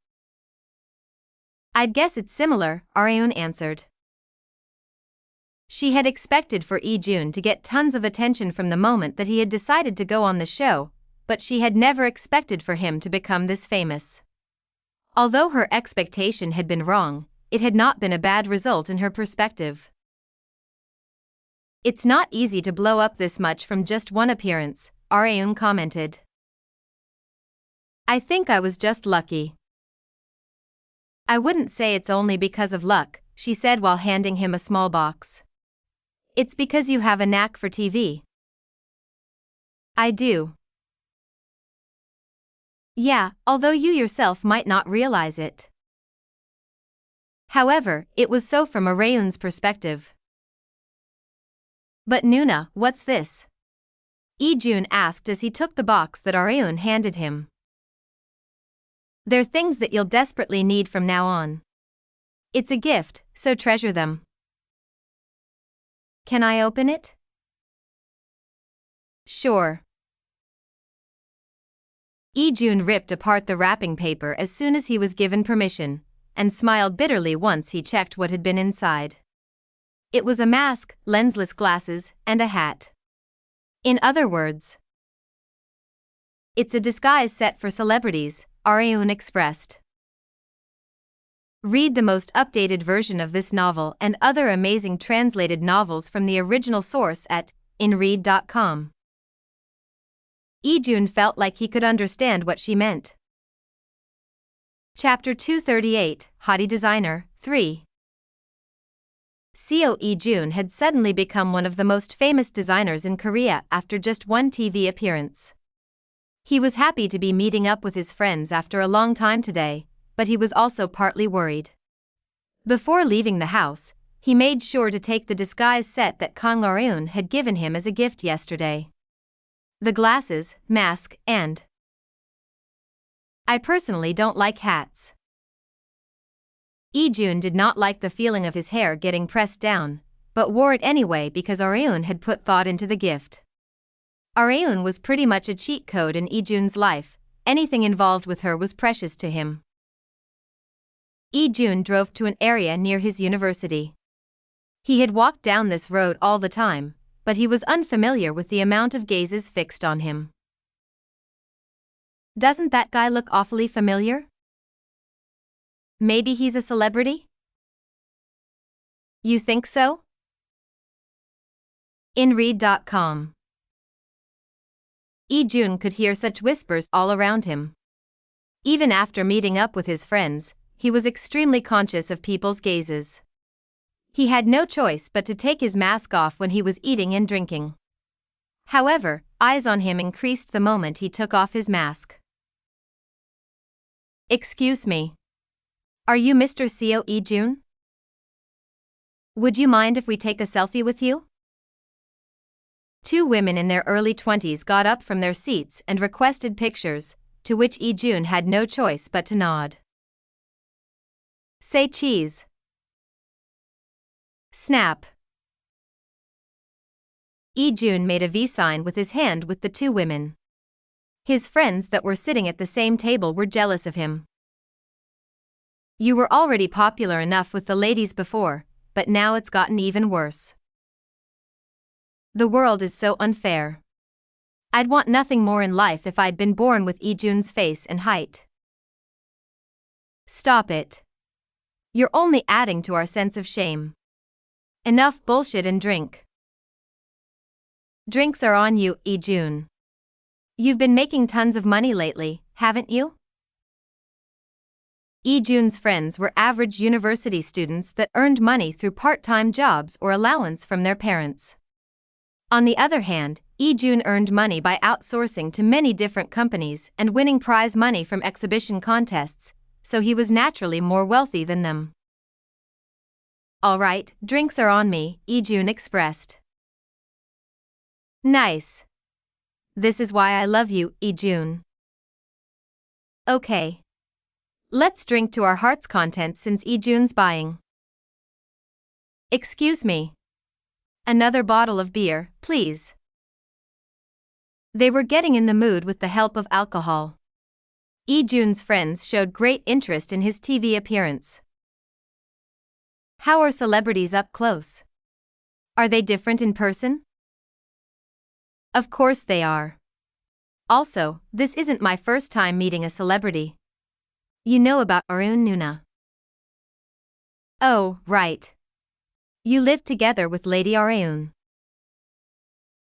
I'd guess it's similar, Areun answered. She had expected for Lee-jun to get tons of attention from the moment that he had decided to go on the show, but she had never expected for him to become this famous. Although her expectation had been wrong, it had not been a bad result in her perspective. It's not easy to blow up this much from just one appearance, Areun commented. I think I was just lucky. I wouldn't say it's only because of luck, she said while handing him a small box. It's because you have a knack for TV. I do. Yeah, although you yourself might not realize it. However, it was so from Areun's perspective. But Nuna, what's this? Lee-jun asked as he took the box that Areun handed him. They're things that you'll desperately need from now on. It's a gift, so treasure them. Can I open it? Sure. Lee-jun ripped apart the wrapping paper as soon as he was given permission, and smiled bitterly once he checked what had been inside. It was a mask, lensless glasses, and a hat. In other words, it's a disguise set for celebrities, Areun expressed. Read the most updated version of this novel and other amazing translated novels from the original source at inread.com. Lee-jun felt like he could understand what she meant. Chapter 238, Hottie Designer, 3. Seo Lee-jun had suddenly become one of the most famous designers in Korea after just one TV appearance. He was happy to be meeting up with his friends after a long time today, but he was also partly worried. Before leaving the house, he made sure to take the disguise set that Kang Areun had given him as a gift yesterday. The glasses, mask, and... I personally don't like hats. Lee-jun did not like the feeling of his hair getting pressed down, but wore it anyway because Areun had put thought into the gift. Areun was pretty much a cheat code in Lee-jun's life, anything involved with her was precious to him. Lee-jun drove to an area near his university. He had walked down this road all the time, but he was unfamiliar with the amount of gazes fixed on him. Doesn't that guy look awfully familiar? Maybe he's a celebrity? You think so? In Read.com. Lee-jun could hear such whispers all around him. Even after meeting up with his friends, he was extremely conscious of people's gazes. He had no choice but to take his mask off when he was eating and drinking. However, eyes on him increased the moment he took off his mask. Excuse me. Are you Mr. Seo Lee-jun? Would you mind if we take a selfie with you? Two women in their early 20s got up from their seats and requested pictures, to which Lee-jun had no choice but to nod. Say cheese. Snap. Lee-jun made a V sign with his hand with the two women. His friends that were sitting at the same table were jealous of him. You were already popular enough with the ladies before, but now it's gotten even worse. The world is so unfair. I'd want nothing more in life if I'd been born with Lee-jun's face and height. Stop it. You're only adding to our sense of shame. Enough bullshit and drink. Drinks are on you, Lee-jun. You've been making tons of money lately, haven't you? Lee-jun's friends were average university students that earned money through part-time jobs or allowance from their parents. On the other hand, Lee-jun earned money by outsourcing to many different companies and winning prize money from exhibition contests, so he was naturally more wealthy than them. All right, drinks are on me, Lee-jun expressed. Nice. This is why I love you, Lee-jun. Okay. Let's drink to our heart's content since Lee-jun's buying. Excuse me. Another bottle of beer, please. They were getting in the mood with the help of alcohol. Lee-jun's friends showed great interest in his TV appearance. How are celebrities up close? Are they different in person? Of course they are. Also, this isn't my first time meeting a celebrity. You know about Arun Nuna. Oh, right. You lived together with Lady Arun.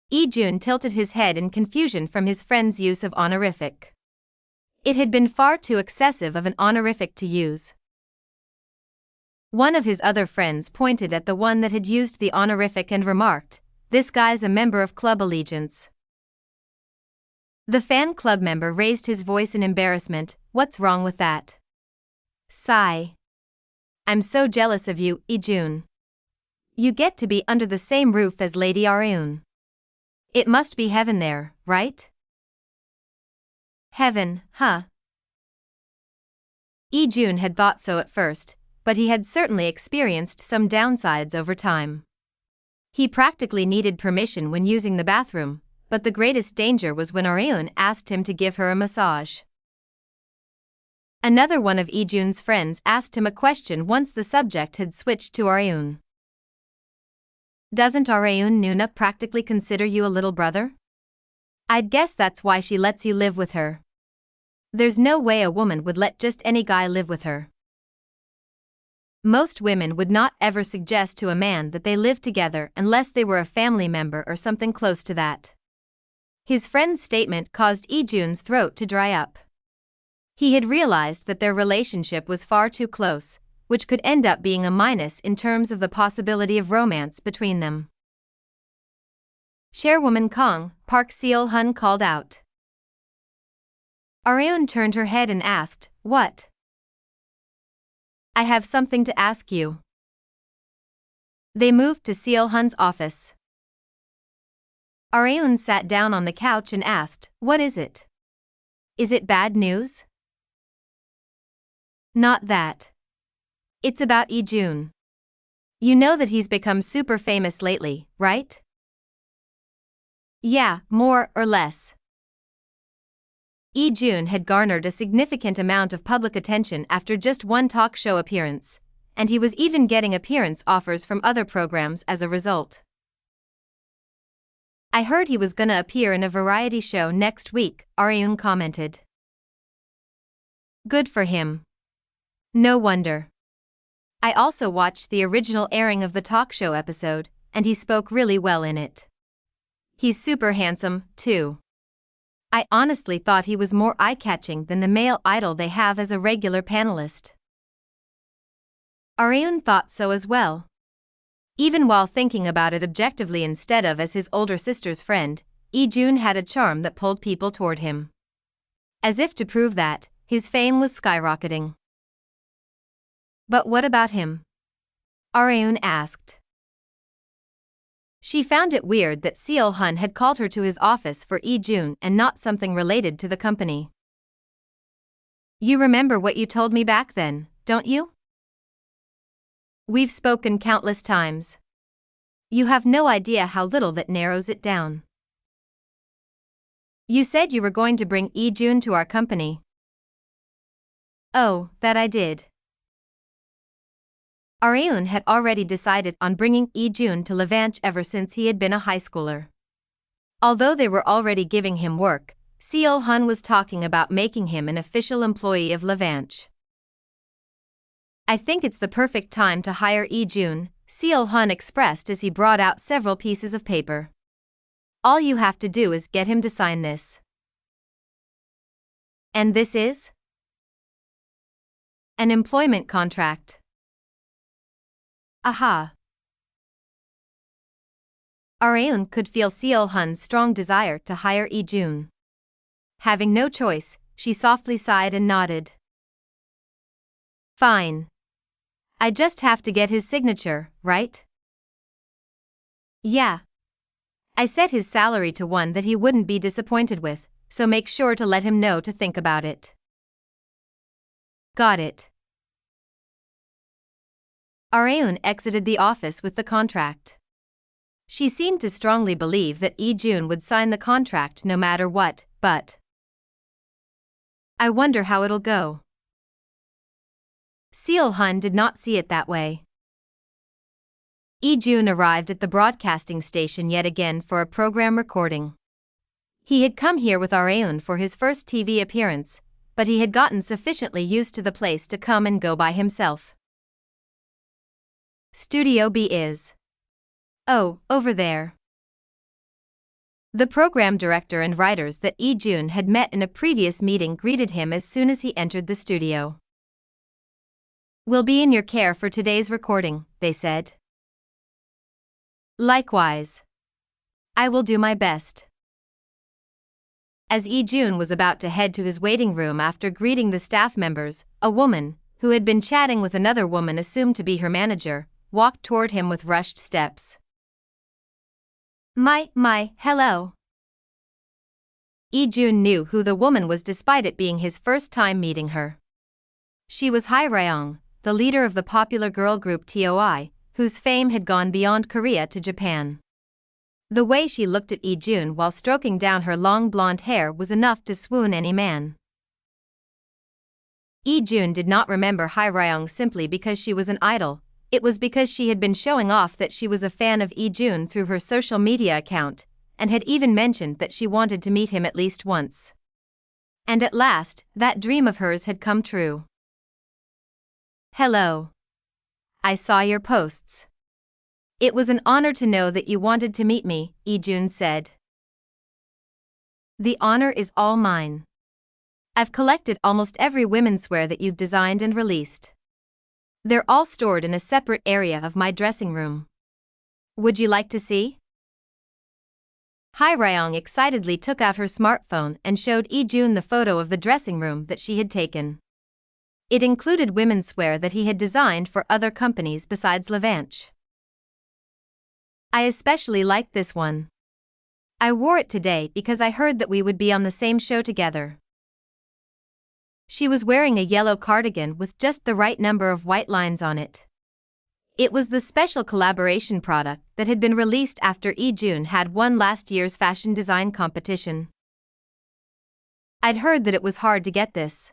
Lee-jun tilted his head in confusion from his friend's use of honorific. It had been far too excessive of an honorific to use. One of his other friends pointed at the one that had used the honorific and remarked, "This guy's a member of Club Allegiance." The fan club member raised his voice in embarrassment. What's wrong with that? Sigh. I'm so jealous of you, Lee-jun. You get to be under the same roof as Lady Arun. It must be heaven there, right? Heaven, huh? Lee-jun had thought so at first, but he had certainly experienced some downsides over time. He practically needed permission when using the bathroom, but the greatest danger was when Arun asked him to give her a massage. Another one of Lee-jun's friends asked him a question once the subject had switched to Arun. Doesn't Arun Nuna practically consider you a little brother? I'd guess that's why she lets you live with her. There's no way a woman would let just any guy live with her. Most women would not ever suggest to a man that they live together unless they were a family member or something close to that. His friend's statement caused Lee-jun's throat to dry up. He had realized that their relationship was far too close, which could end up being a minus in terms of the possibility of romance between them. Chairwoman Kong, Park Seol-hun called out. Arun turned her head and asked, "What?" "I have something to ask you." They moved to Seol-hun's office. Arun sat down on the couch and asked, "What is it? Is it bad news?" "Not that. It's about Lee-jun. You know that he's become super famous lately, right?" "Yeah, more or less." Lee-jun had garnered a significant amount of public attention after just one talk show appearance, and he was even getting appearance offers from other programs as a result. "I heard he was gonna appear in a variety show next week," Arun commented. "Good for him. No wonder. I also watched the original airing of the talk show episode, and he spoke really well in it. He's super handsome, too. I honestly thought he was more eye-catching than the male idol they have as a regular panelist. Areun thought so as well. Even while thinking about it objectively instead of as his older sister's friend, Lee-jun had a charm that pulled people toward him. As if to prove that, his fame was skyrocketing. But what about him? Areun asked. She found it weird that Seo-hun had called her to his office for Lee-jun and not something related to the company. You remember what you told me back then, don't you? We've spoken countless times. You have no idea how little that narrows it down. You said you were going to bring Lee-jun to our company. Oh, that I did. Areun had already decided on bringing Lee-jun to Levanche ever since he had been a high schooler. Although they were already giving him work, Seo-hun was talking about making him an official employee of Levanche. I think it's the perfect time to hire Lee-jun, Seo-hun expressed as he brought out several pieces of paper. All you have to do is get him to sign this. And this is? An employment contract. Aha. Areun could feel Seo-hun's strong desire to hire Lee-jun. Having no choice, she softly sighed and nodded. Fine. I just have to get his signature, right? Yeah. I set his salary to one that he wouldn't be disappointed with, so make sure to let him know to think about it. Got it. Areun exited the office with the contract. She seemed to strongly believe that Lee-jun would sign the contract no matter what, but I wonder how it'll go. Seo-hun did not see it that way. Lee-jun arrived at the broadcasting station yet again for a program recording. He had come here with Areun for his first TV appearance, but he had gotten sufficiently used to the place to come and go by himself. Studio B is. Oh, over there. The program director and writers that Lee-jun had met in a previous meeting greeted him as soon as he entered the studio. We'll be in your care for today's recording, they said. Likewise. I will do my best. As Lee-jun was about to head to his waiting room after greeting the staff members, a woman, who had been chatting with another woman assumed to be her manager, walked toward him with rushed steps. Hello. Lee-jun knew who the woman was despite it being his first time meeting her. She was Ha-ryong, the leader of the popular girl group TOI, whose fame had gone beyond Korea to Japan. The way she looked at Lee-jun while stroking down her long blonde hair was enough to swoon any man. Lee-jun did not remember Ha-ryong simply because she was an idol. It was because she had been showing off that she was a fan of Lee-jun through her social media account, and had even mentioned that she wanted to meet him at least once. And at last, that dream of hers had come true. Hello. I saw your posts. It was an honor to know that you wanted to meet me, Lee-jun said. The honor is all mine. I've collected almost every women's wear that you've designed and released. They're all stored in a separate area of my dressing room. Would you like to see? Ha-ryong excitedly took out her smartphone and showed Lee-jun the photo of the dressing room that she had taken. It included women's wear that he had designed for other companies besides Levanche. I especially liked this one. I wore it today because I heard that we would be on the same show together. She was wearing a yellow cardigan with just the right number of white lines on it. It was the special collaboration product that had been released after Lee-jun had won last year's fashion design competition. I'd heard that it was hard to get this.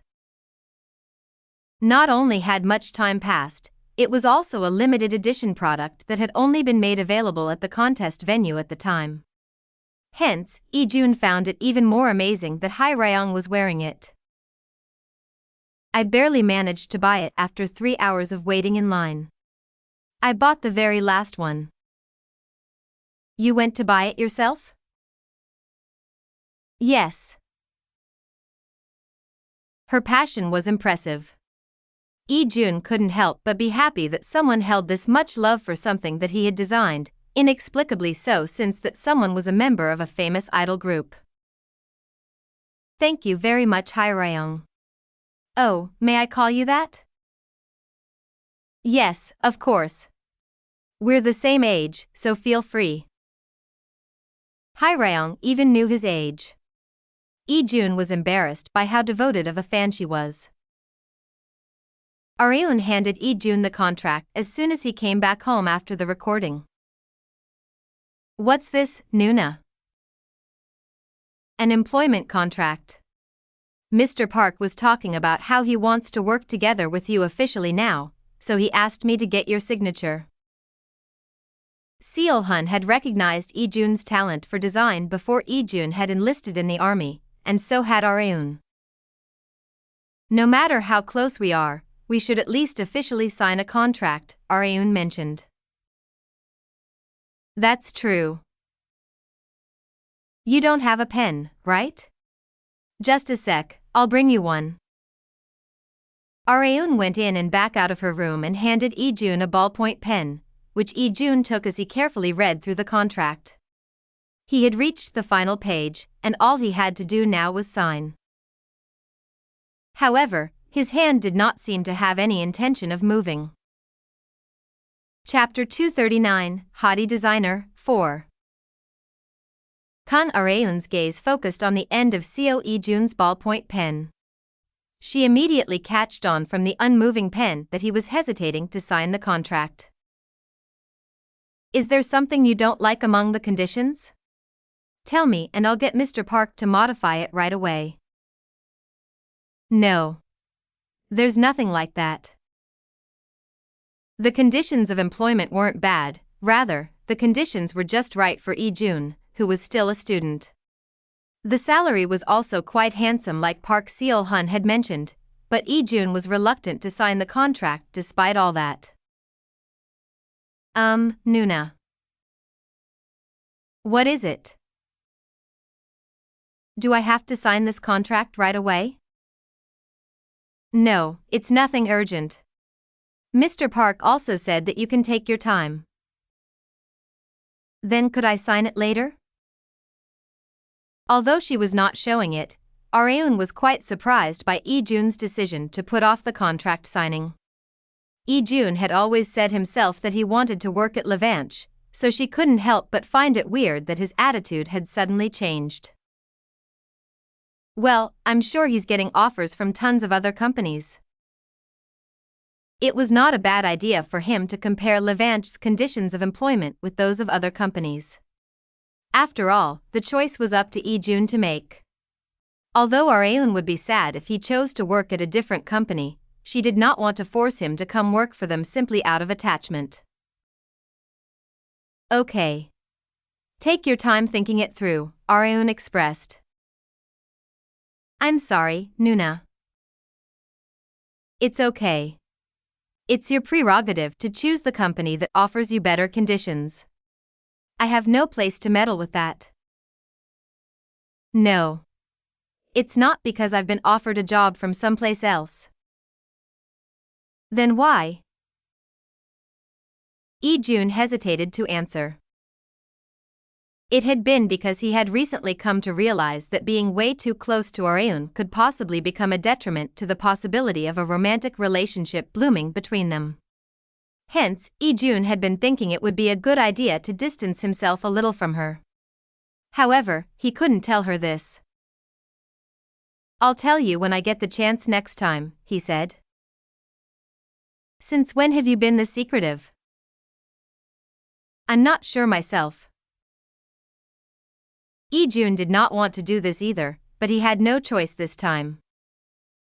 Not only had much time passed, it was also a limited edition product that had only been made available at the contest venue at the time. Hence, Lee-jun found it even more amazing that Ha-ryong was wearing it. I barely managed to buy it after 3 hours of waiting in line. I bought the very last one. You went to buy it yourself? Yes. Her passion was impressive. Lee-jun couldn't help but be happy that someone held this much love for something that he had designed, inexplicably so since that someone was a member of a famous idol group. Thank you very much, Hyryong. Oh, may I call you that? Yes, of course. We're the same age, so feel free. Hyryong even knew his age. Lee-jun was embarrassed by how devoted of a fan she was. Areun handed Lee-jun the contract as soon as he came back home after the recording. What's this, Nuna? An employment contract. Mr. Park was talking about how he wants to work together with you officially now, so he asked me to get your signature. Seol-hun had recognized Lee-jun's talent for design before Lee-jun had enlisted in the army, and so had Areun. No matter how close we are, we should at least officially sign a contract, Areun mentioned. That's true. You don't have a pen, right? Just a sec, I'll bring you one. Areun went in and back out of her room and handed Lee-jun a ballpoint pen, which Lee-jun took as he carefully read through the contract. He had reached the final page, and all he had to do now was sign. However, his hand did not seem to have any intention of moving. Chapter 239, Haughty Designer, 4. Kan Areun's gaze focused on the end of Seo Lee-jun's ballpoint pen. She immediately catched on from the unmoving pen that he was hesitating to sign the contract. Is there something you don't like among the conditions? Tell me and I'll get Mr. Park to modify it right away. No. There's nothing like that. The conditions of employment weren't bad, rather, the conditions were just right for Lee-jun, who was still a student. The salary was also quite handsome like Park Seol-hun had mentioned, but Lee-jun was reluctant to sign the contract despite all that. Nuna. What is it? Do I have to sign this contract right away? No, it's nothing urgent. Mr. Park also said that you can take your time. Then could I sign it later? Although she was not showing it, Areun was quite surprised by Lee-jun's decision to put off the contract signing. Lee-jun had always said himself that he wanted to work at Levanche, so she couldn't help but find it weird that his attitude had suddenly changed. Well, I'm sure he's getting offers from tons of other companies. It was not a bad idea for him to compare Levanche's conditions of employment with those of other companies. After all, the choice was up to Lee-jun to make. Although Areun would be sad if he chose to work at a different company, she did not want to force him to come work for them simply out of attachment. Okay. Take your time thinking it through, Areun expressed. I'm sorry, Nuna. It's okay. It's your prerogative to choose the company that offers you better conditions. I have no place to meddle with that. No. It's not because I've been offered a job from someplace else. Then why? Lee-jun hesitated to answer. It had been because he had recently come to realize that being way too close to Areun could possibly become a detriment to the possibility of a romantic relationship blooming between them. Hence, Lee-jun had been thinking it would be a good idea to distance himself a little from her. However, he couldn't tell her this. I'll tell you when I get the chance next time, he said. Since when have you been this secretive? I'm not sure myself. Lee-jun did not want to do this either, but he had no choice this time.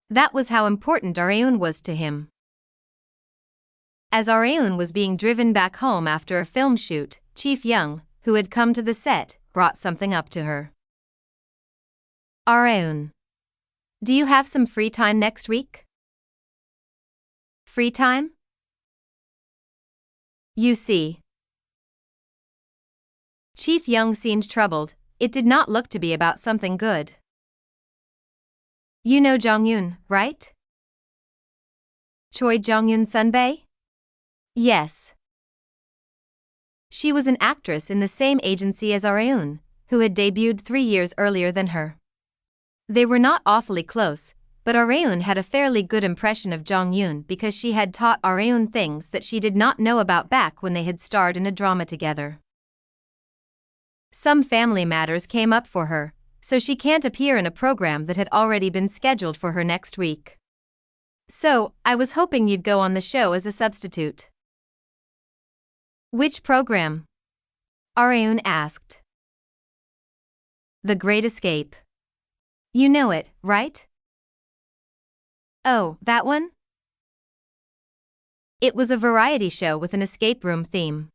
That was how important Areun was to him. As Areun was being driven back home after a film shoot, Chief Young, who had come to the set, brought something up to her. Areun. Do you have some free time next week? Free time? You see. Chief Young seemed troubled. It did not look to be about something good. You know Jong-yoon, right? Choi Jong-yoon Sunbae? Yes. She was an actress in the same agency as Areun, who had debuted 3 years earlier than her. They were not awfully close, but Areun had a fairly good impression of Jong-yoon because she had taught Areun things that she did not know about back when they had starred in a drama together. Some family matters came up for her, so she can't appear in a program that had already been scheduled for her next week. So, I was hoping you'd go on the show as a substitute. Which program? Areun asked. The Great Escape. You know it, right? Oh, that one? It was a variety show with an escape room theme.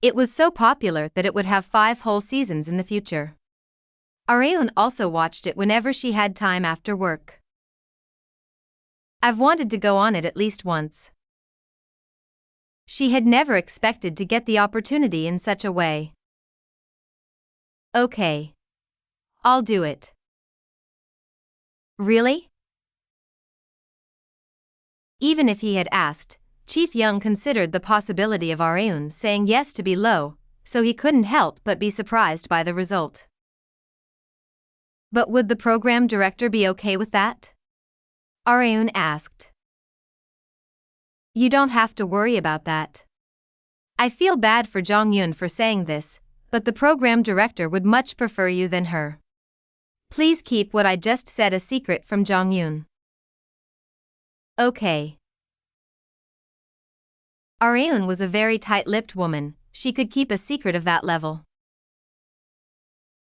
It was so popular that it would have 5 whole seasons in the future. Areun also watched it whenever she had time after work. I've wanted to go on it at least once. She had never expected to get the opportunity in such a way. Okay. I'll do it. Really? Even if he had asked, Chief Young considered the possibility of Areun saying yes to be low, so he couldn't help but be surprised by the result. But would the program director be okay with that? Areun asked. You don't have to worry about that. I feel bad for Jong-yoon for saying this, but the program director would much prefer you than her. Please keep what I just said a secret from Jong-yoon. Okay. Areun was a very tight-lipped woman. She could keep a secret of that level.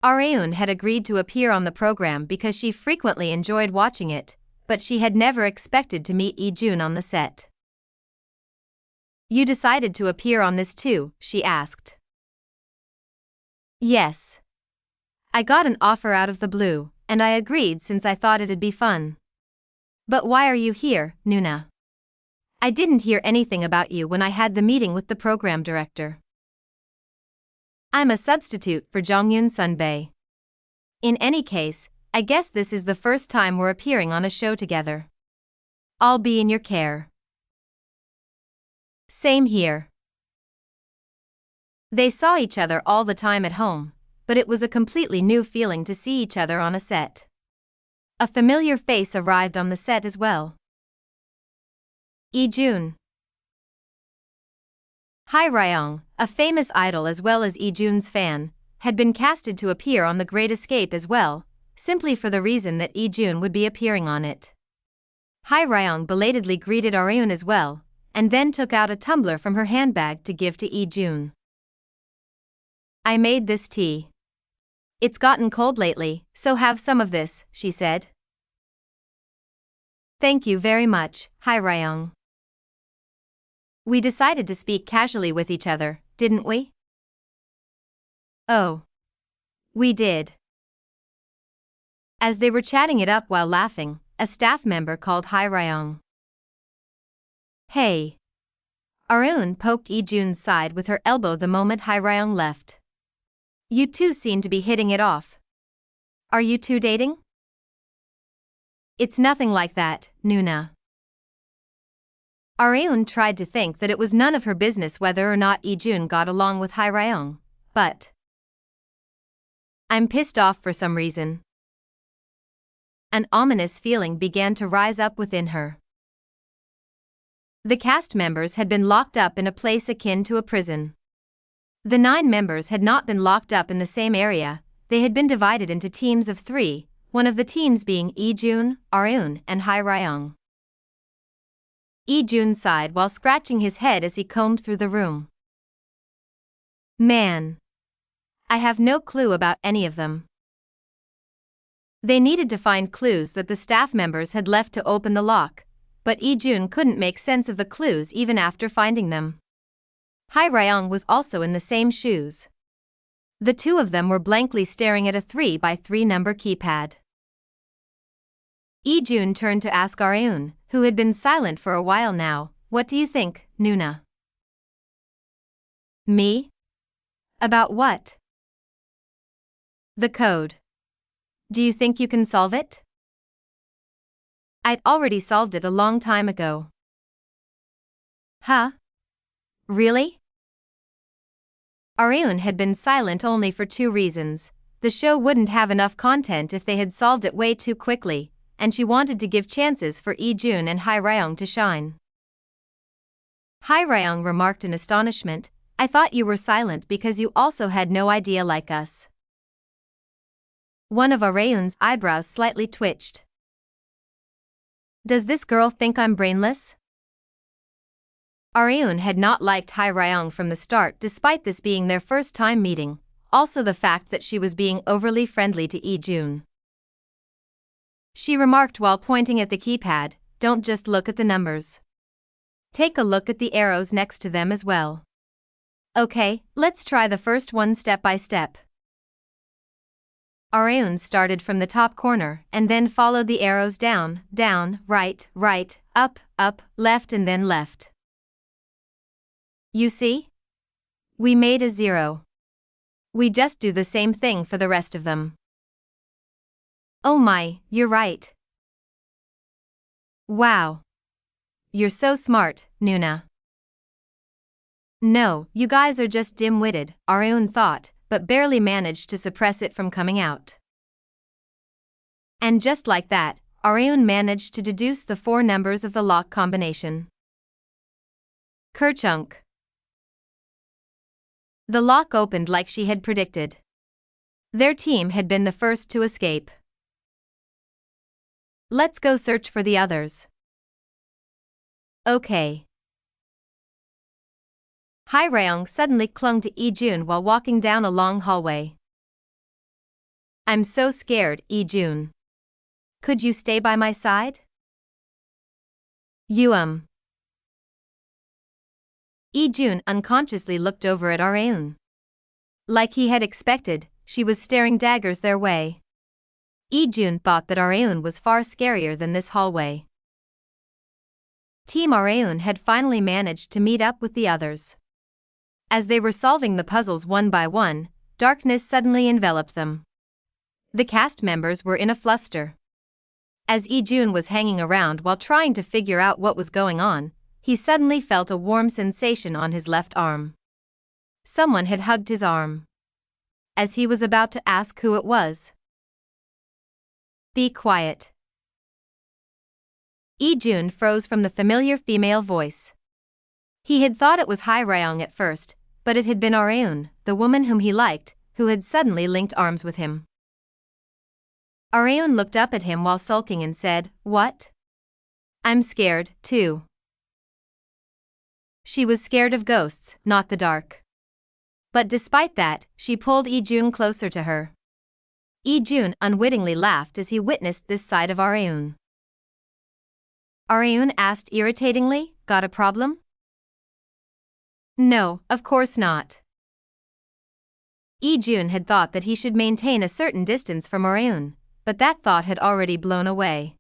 Areun had agreed to appear on the program because she frequently enjoyed watching it, but she had never expected to meet Lee-jun on the set. You decided to appear on this too, she asked. Yes. I got an offer out of the blue, and I agreed since I thought it'd be fun. But why are you here, Nuna? I didn't hear anything about you when I had the meeting with the program director. I'm a substitute for Jong-yoon Sunbae. In any case, I guess this is the first time we're appearing on a show together. I'll be in your care. Same here. They saw each other all the time at home, but it was a completely new feeling to see each other on a set. A familiar face arrived on the set as well. Lee-jun. Hai Ryong, a famous idol as well as Lee-jun's fan, had been casted to appear on The Great Escape as well, simply for the reason that Lee-jun would be appearing on it. Hai Ryong belatedly greeted Areun as well, and then took out a tumbler from her handbag to give to Lee-jun. I made this tea. It's gotten cold lately, so have some of this, she said. Thank you very much, Hai Ryong. We decided to speak casually with each other, didn't we? Oh. We did. As they were chatting it up while laughing, a staff member called Hai Ryong. Hey. Areun poked Lee-jun's side with her elbow the moment Hai Ryong left. You two seem to be hitting it off. Are you two dating? It's nothing like that, Nuna. Areun tried to think that it was none of her business whether or not Lee-jun got along with Hai Ryong, but I'm pissed off for some reason. An ominous feeling began to rise up within her. The cast members had been locked up in a place akin to a prison. The 9 members had not been locked up in the same area, they had been divided into teams of 3, one of the teams being Lee-jun, Areun, and Hai Ryong. Lee-jun sighed while scratching his head as he combed through the room. Man. I have no clue about any of them. They needed to find clues that the staff members had left to open the lock, but Lee-jun couldn't make sense of the clues even after finding them. Hai Ryong was also in the same shoes. The two of them were blankly staring at a 3x3 number keypad. Lee-jun turned to ask Areun, who had been silent for a while now, "What do you think, Nuna?" "Me? About what?" "The code. Do you think you can solve it?" "I'd already solved it a long time ago." "Huh? Really?" Areun had been silent only for two reasons. The show wouldn't have enough content if they had solved it way too quickly, and she wanted to give chances for Lee-jun and Hae-ryung to shine. Hae-ryung remarked in astonishment, "I thought you were silent because you also had no idea like us." One of Areun's eyebrows slightly twitched. "Does this girl think I'm brainless?" Areun had not liked Hae-ryung from the start despite this being their first time meeting, also the fact that she was being overly friendly to Lee-jun. She remarked while pointing at the keypad, "Don't just look at the numbers. Take a look at the arrows next to them as well. Okay, let's try the first one step by step." Areun started from the top corner and then followed the arrows down, down, right, right, up, up, left and then left. "You see? We made a 0. We just do the same thing for the rest of them." "Oh my, you're right." "Wow. You're so smart, Nuna." "No, you guys are just dim-witted," Areun thought, but barely managed to suppress it from coming out. And just like that, Areun managed to deduce the 4 numbers of the lock combination. Kerchunk. The lock opened like she had predicted. Their team had been the first to escape. "Let's go search for the others." "Okay." Hae-ryung suddenly clung to Lee-jun while walking down a long hallway. "I'm so scared, Lee-jun. Could you stay by my side?" "You Lee-jun unconsciously looked over at Areun. Like he had expected, she was staring daggers their way. Lee-jun thought that Areun was far scarier than this hallway. Team Areun had finally managed to meet up with the others. As they were solving the puzzles one by one, darkness suddenly enveloped them. The cast members were in a fluster. As Lee-jun was hanging around while trying to figure out what was going on, he suddenly felt a warm sensation on his left arm. Someone had hugged his arm. As he was about to ask who it was. "Be quiet." Lee-jun froze from the familiar female voice. He had thought it was Hae-ryung at first, but it had been Areun, the woman whom he liked, who had suddenly linked arms with him. Areun looked up at him while sulking and said, "What?" "I'm scared, too." She was scared of ghosts, not the dark. But despite that, she pulled Lee-jun closer to her. Lee-jun unwittingly laughed as he witnessed this side of Areun. Areun asked irritatingly, "Got a problem?" "No, of course not." Lee-jun had thought that he should maintain a certain distance from Areun, but that thought had already blown away.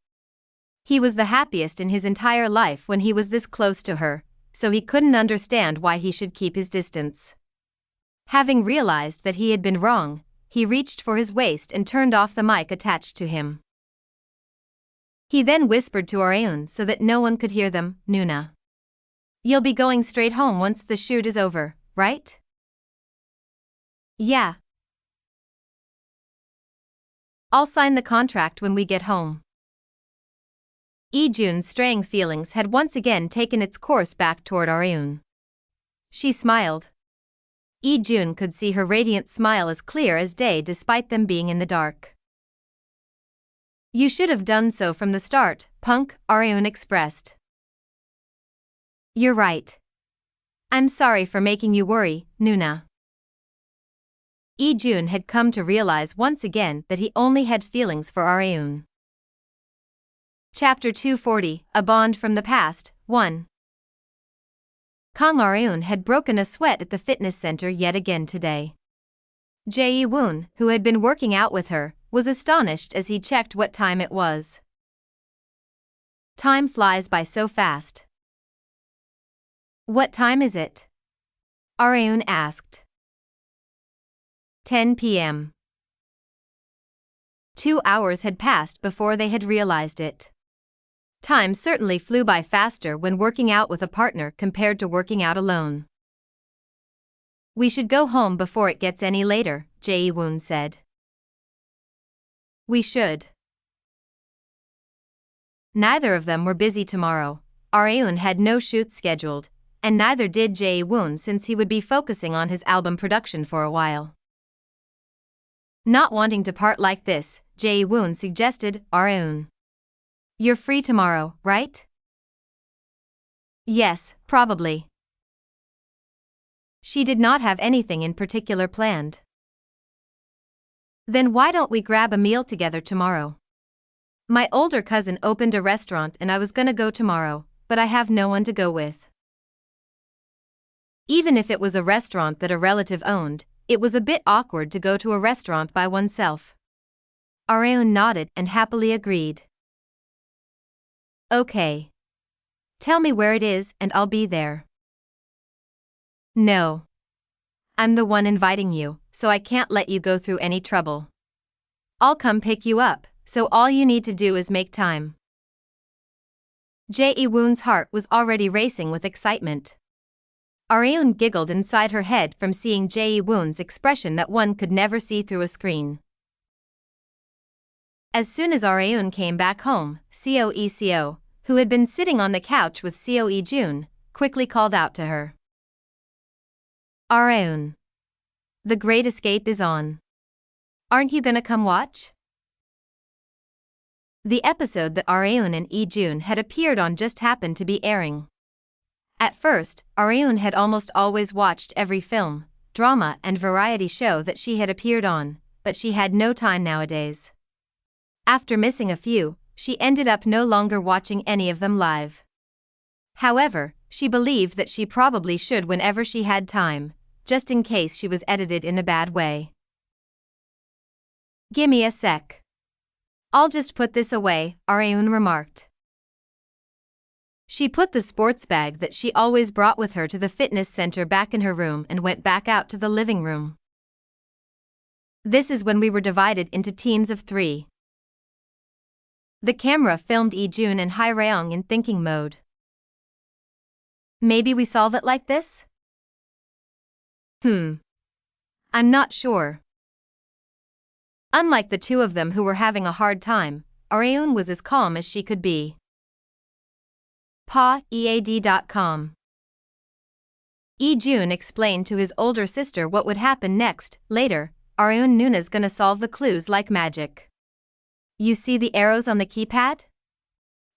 He was the happiest in his entire life when he was this close to her, so he couldn't understand why he should keep his distance. Having realized that he had been wrong, he reached for his waist and turned off the mic attached to him. He then whispered to Areun so that no one could hear them, "Nuna. You'll be going straight home once the shoot is over, right?" "Yeah. I'll sign the contract when we get home." Lee-jun's straying feelings had once again taken its course back toward Areun. She smiled. Lee-jun could see her radiant smile as clear as day despite them being in the dark. "You should have done so from the start, punk," Areun expressed. "You're right. I'm sorry for making you worry, Nuna." Lee-jun had come to realize once again that he only had feelings for Areun. Chapter 240, A Bond from the Past, 1. Kang Areun had broken a sweat at the fitness center yet again today. Jae-woon, who had been working out with her, was astonished as he checked what time it was. Time flies by so fast. What time is it? Areun asked. 10 p.m. 2 hours had passed before they had realized it. Time certainly flew by faster when working out with a partner compared to working out alone. We should go home before it gets any later, Jae-woon said. We should. Neither of them were busy tomorrow. Areun had no shoots scheduled, and neither did Jae-woon since he would be focusing on his album production for a while. Not wanting to part like this, Jae-woon suggested, Areun. You're free tomorrow, right? Yes, probably. She did not have anything in particular planned. Then why don't we grab a meal together tomorrow? My older cousin opened a restaurant and I was gonna go tomorrow, but I have no one to go with. Even if it was a restaurant that a relative owned, it was a bit awkward to go to a restaurant by oneself. Areun nodded and happily agreed. Okay. Tell me where it is and I'll be there. No. I'm the one inviting you, so I can't let you go through any trouble. I'll come pick you up, so all you need to do is make time. Jae-woon's heart was already racing with excitement. Areun giggled inside her head from seeing Jae-woon's expression that one could never see through a screen. As soon as Areun came back home, Seo, who had been sitting on the couch with Seo Jun, quickly called out to her. Areun. The Great Escape is on. Aren't you gonna come watch? The episode that Areun and Jun had appeared on just happened to be airing. At first, Areun had almost always watched every film, drama and variety show that she had appeared on, but she had no time nowadays. After missing a few, she ended up no longer watching any of them live. However, she believed that she probably should whenever she had time, just in case she was edited in a bad way. Gimme a sec. I'll just put this away, Areun remarked. She put the sports bag that she always brought with her to the fitness center back in her room and went back out to the living room. This is when we were divided into teams of 3. The camera filmed Jun and Hae-ryung in thinking mode. Maybe we solve it like this? I'm not sure. Unlike the two of them who were having a hard time, Areun was as calm as she could be. EAD.com. Jun explained to his older sister what would happen next. Later, Areun Nuna's gonna solve the clues like magic. You see the arrows on the keypad?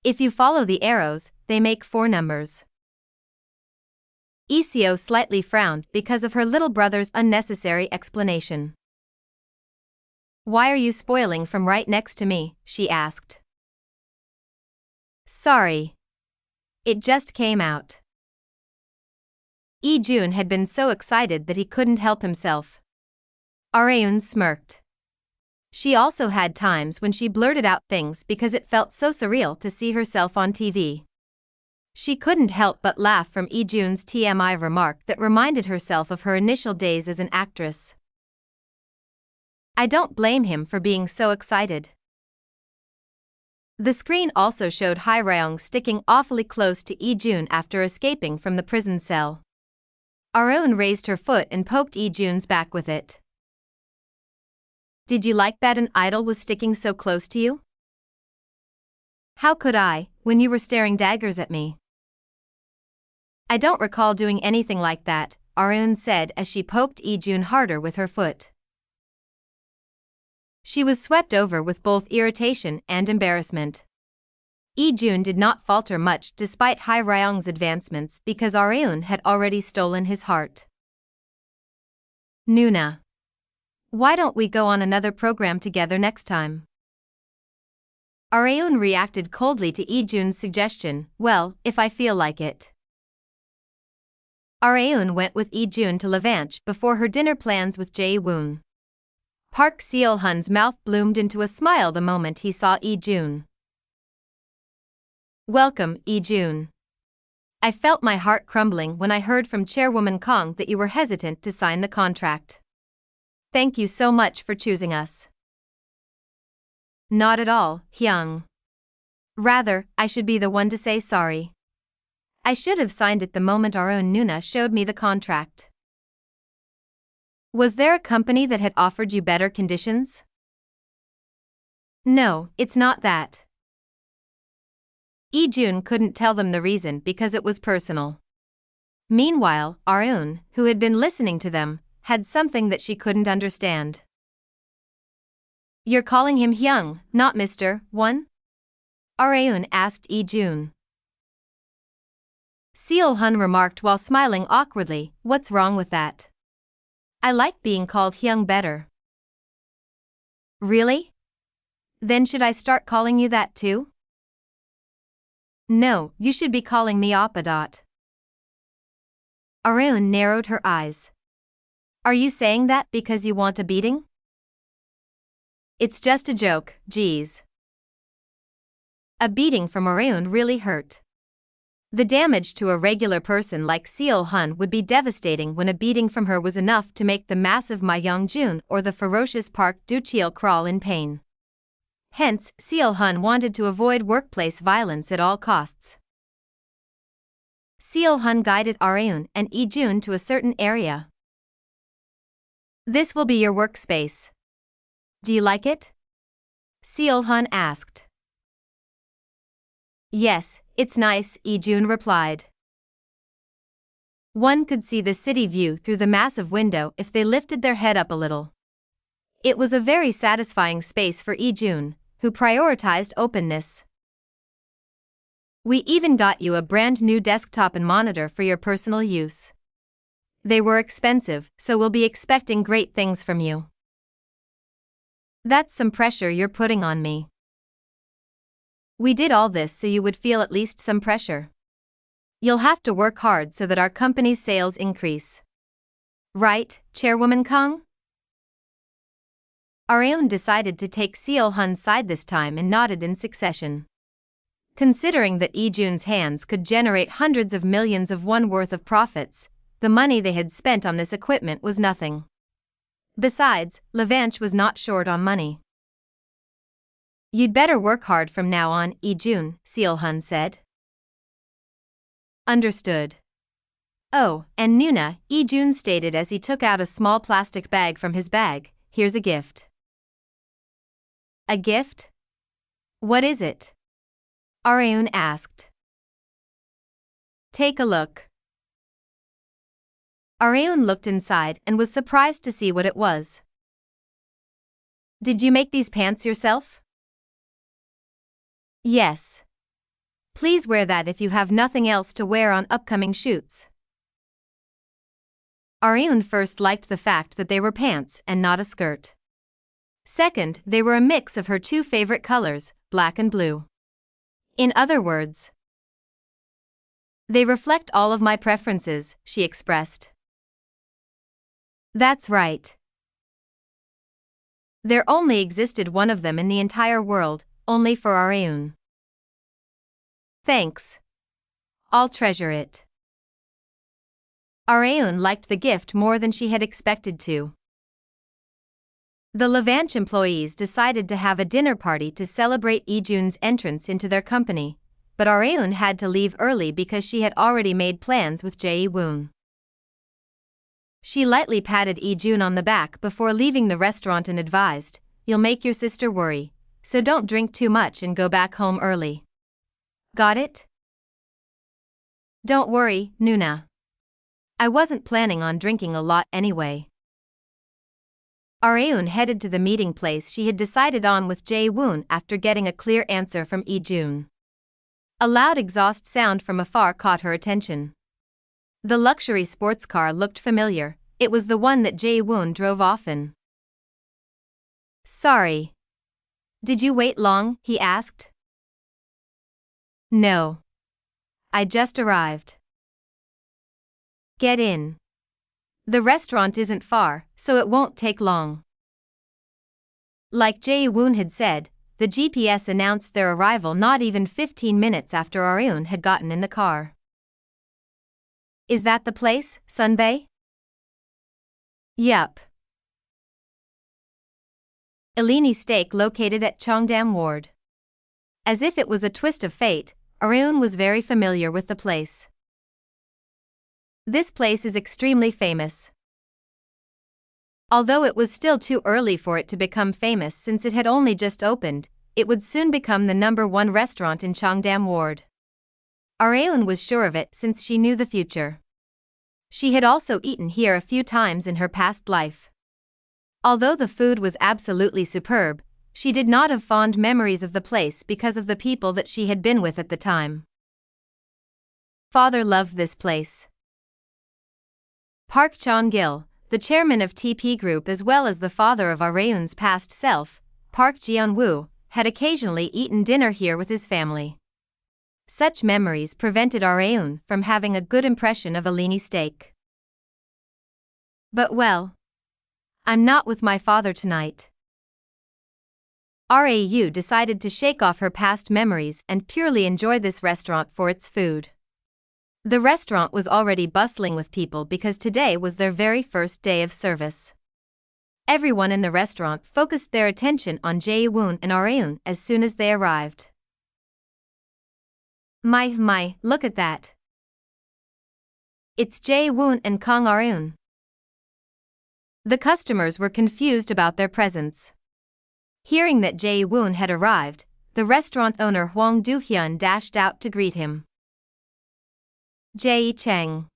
If you follow the arrows, they make 4 numbers. Seo slightly frowned because of her little brother's unnecessary explanation. Why are you spoiling from right next to me? She asked. Sorry. It just came out. Jun had been so excited that he couldn't help himself. Areun smirked. She also had times when she blurted out things because it felt so surreal to see herself on TV. She couldn't help but laugh from Jun's TMI remark that reminded herself of her initial days as an actress. I don't blame him for being so excited. The screen also showed Hae-ryung sticking awfully close to Jun after escaping from the prison cell. Areun raised her foot and poked Jun's back with it. Did you like that an idol was sticking so close to you? How could I, when you were staring daggers at me? I don't recall doing anything like that, Areun said as she poked Jun harder with her foot. She was swept over with both irritation and embarrassment. Jun did not falter much despite Hae-ryung's advancements because Areun had already stolen his heart. Nuna. Why don't we go on another program together next time? Areun reacted coldly to Jun's suggestion, well, if I feel like it. Areun went with Jun to Levanche before her dinner plans with Jae-woon. Park Seol-hun's mouth bloomed into a smile the moment he saw Jun. Welcome, Lee-jun. I felt my heart crumbling when I heard from Chairwoman Kong that you were hesitant to sign the contract. Thank you so much for choosing us. Not at all, Hyung. Rather, I should be the one to say sorry. I should have signed it the moment our own Nuna showed me the contract. Was there a company that had offered you better conditions? No, it's not that. Lee-jun couldn't tell them the reason because it was personal. Meanwhile, Arun, who had been listening to them, had something that she couldn't understand. You're calling him Hyung, not Mr. One? Arun asked Lee-jun. Seo-hun remarked while smiling awkwardly, what's wrong with that? I like being called Hyung better. Really? Then should I start calling you that too? No, you should be calling me Oppa. Arun narrowed her eyes. Are you saying that because you want a beating? It's just a joke, geez. A beating from Arun really hurt. The damage to a regular person like Seo-hun would be devastating when a beating from her was enough to make the massive Ma Young-jun or the ferocious Park Du-cheol crawl in pain. Hence, Seo-hun wanted to avoid workplace violence at all costs. Seo-hun guided Arun and Lee-jun to a certain area. This will be your workspace. Do you like it? Seo-hun asked. Yes, it's nice, Lee-jun replied. One could see the city view through the massive window if they lifted their head up a little. It was a very satisfying space for Lee-jun, who prioritized openness. We even got you a brand new desktop and monitor for your personal use. They were expensive, so we'll be expecting great things from you. That's some pressure you're putting on me. We did all this so you would feel at least some pressure. You'll have to work hard so that our company's sales increase. Right, Chairwoman Kong? Arun decided to take Seo-hun's side this time and nodded in succession. Considering that Lee-jun's hands could generate hundreds of millions of won worth of profits, the money they had spent on this equipment was nothing. Besides, Levanche was not short on money. You'd better work hard from now on, Lee-jun, Seo-hun said. Understood. Oh, and Nuna, Lee-jun stated as he took out a small plastic bag from his bag, here's a gift. A gift? What is it? Arun asked. Take a look. Arun looked inside and was surprised to see what it was. Did you make these pants yourself? Yes. Please wear that if you have nothing else to wear on upcoming shoots. Arun first liked the fact that they were pants and not a skirt. Second, they were a mix of her two favorite colors, black and blue. In other words, they reflect all of my preferences, she expressed. That's right. There only existed one of them in the entire world, only for Arun. Thanks. I'll treasure it. Arun liked the gift more than she had expected to. The Levanche employees decided to have a dinner party to celebrate Lee-jun's entrance into their company, but Arun had to leave early because she had already made plans with Jae-woon. She lightly patted Lee-jun on the back before leaving the restaurant and advised, "You'll make your sister worry, so don't drink too much and go back home early. Got it?" Don't worry, Nuna. I wasn't planning on drinking a lot anyway. Arun headed to the meeting place she had decided on with Jae-woon after getting a clear answer from Lee-jun. A loud exhaust sound from afar caught her attention. The luxury sports car looked familiar, it was the one that Jae-woon drove often. Sorry. Did you wait long? He asked. No. I just arrived. Get in. The restaurant isn't far, so it won't take long. Like Jae-woon had said, the GPS announced their arrival not even 15 minutes after Arun had gotten in the car. Is that the place, Sunbae? Yup. Eleni steak located at Cheongdam Ward. As if it was a twist of fate, Arun was very familiar with the place. This place is extremely famous. Although it was still too early for it to become famous since it had only just opened, it would soon become the #1 restaurant in Cheongdam Ward. Arun was sure of it since she knew the future. She had also eaten here a few times in her past life. Although the food was absolutely superb, she did not have fond memories of the place because of the people that she had been with at the time. Father loved this place. Park Chan-gil, the chairman of TP Group as well as the father of Arun's past self, Park Geon-Woo, had occasionally eaten dinner here with his family. Such memories prevented Arun from having a good impression of Eleni steak. But well, I'm not with my father tonight. Rau decided to shake off her past memories and purely enjoy this restaurant for its food. The restaurant was already bustling with people because today was their very first day of service. Everyone in the restaurant focused their attention on Jae-woon and Arun as soon as they arrived. My, look at that. It's Jae-woon and Kang Arun. The customers were confused about their presence. Hearing that Jae-woon had arrived, the restaurant owner Hwang Do-hyun dashed out to greet him. Jae-chang.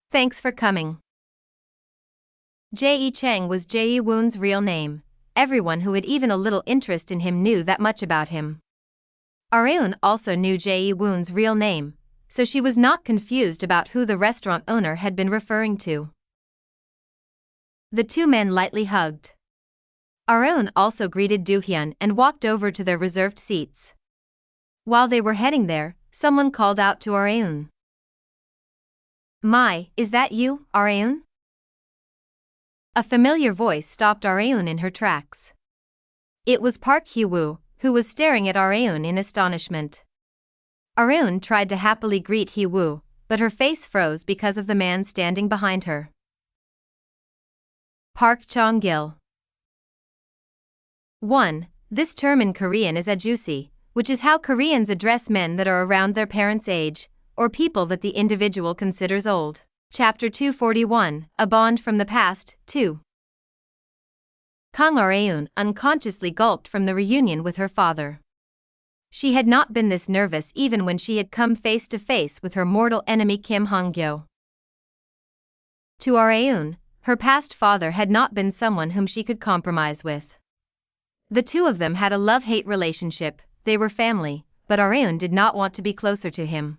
Thanks for coming. Jae-chang was Jae-woon's real name. Everyone who had even a little interest in him knew that much about him. Arun also knew Jae-woon's real name, so she was not confused about who the restaurant owner had been referring to. The two men lightly hugged. Arun also greeted Do-hyun and walked over to their reserved seats. While they were heading there, someone called out to Arun. My, is that you, Arun? A familiar voice stopped Arun in her tracks. It was Park Hee-woo, who was staring at Arun in astonishment. Arun tried to happily greet Hee-woo, but her face froze because of the man standing behind her. Park Chong-gil. 1. This term in Korean is ajusi, which is how Koreans address men that are around their parents' age, or people that the individual considers old. Chapter 241, A Bond from the Past, 2. Kang Arun unconsciously gulped from the reunion with her father. She had not been this nervous even when she had come face to face with her mortal enemy Kim Han-Gyo. To Arun, her past father had not been someone whom she could compromise with. The two of them had a love-hate relationship, they were family, but Arun did not want to be closer to him.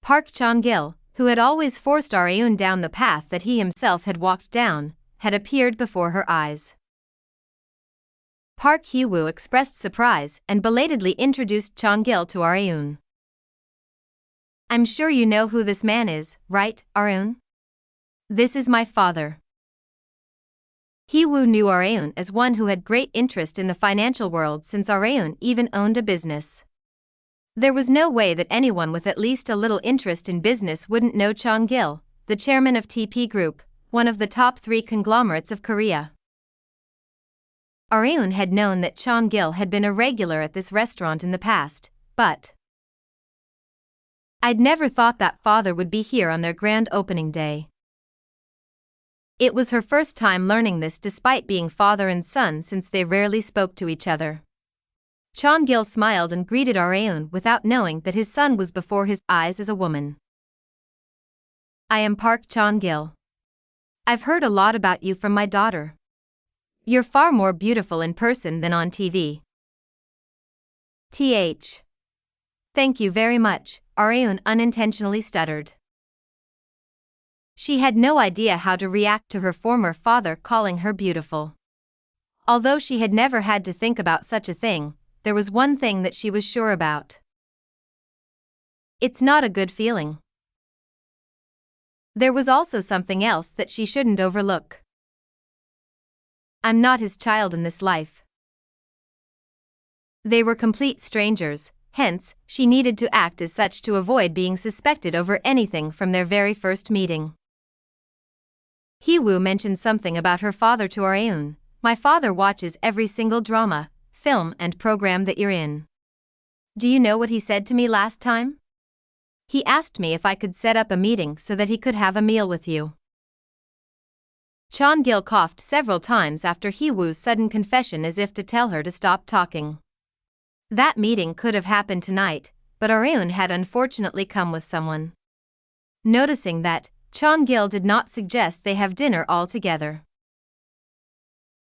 Park Chan-gil, who had always forced Arun down the path that he himself had walked down, had appeared before her eyes. Park Hee-woo expressed surprise and belatedly introduced Chan-gil to Arun. I'm sure you know who this man is, right, Arun? This is my father. Hee-woo knew Arun as one who had great interest in the financial world since Arun even owned a business. There was no way that anyone with at least a little interest in business wouldn't know Chan-gil, the chairman of TP Group, one of the top 3 conglomerates of Korea. Arun had known that Chan-gil had been a regular at this restaurant in the past, but I'd never thought that father would be here on their grand opening day. It was her first time learning this despite being father and son since they rarely spoke to each other. Chan-gil smiled and greeted Arun without knowing that his son was before his eyes as a woman. I am Park Chan-gil. I've heard a lot about you from my daughter. You're far more beautiful in person than on TV. Thank you very much, Arun unintentionally stuttered. She had no idea how to react to her former father calling her beautiful. Although she had never had to think about such a thing, there was one thing that she was sure about. It's not a good feeling. There was also something else that she shouldn't overlook. I'm not his child in this life. They were complete strangers, hence, she needed to act as such to avoid being suspected over anything from their very first meeting. Hee-woo mentioned something about her father to Areun. My father watches every single drama, film and program that you're in. Do you know what he said to me last time? He asked me if I could set up a meeting so that he could have a meal with you. Han-Gyo coughed several times after Hee-woo's sudden confession as if to tell her to stop talking. That meeting could have happened tonight, but Areun had unfortunately come with someone. Noticing that, Han-Gyo did not suggest they have dinner all together.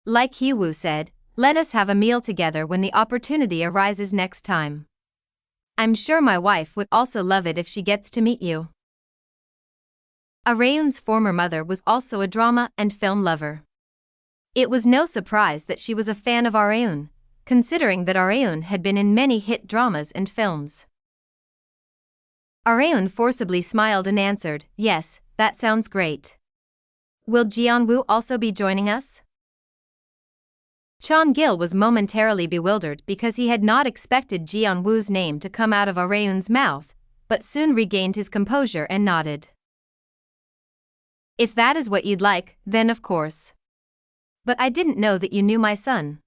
Like Hee-woo said, let us have a meal together when the opportunity arises next time. I'm sure my wife would also love it if she gets to meet you. Areun's former mother was also a drama and film lover. It was no surprise that she was a fan of Areun, considering that Areun had been in many hit dramas and films. Areun forcibly smiled and answered, yes, that sounds great. Will Geon-Woo also be joining us? Han-Gyo was momentarily bewildered because he had not expected Geon-Woo's name to come out of Areun's mouth, but soon regained his composure and nodded. If that is what you'd like, then of course. But I didn't know that you knew my son.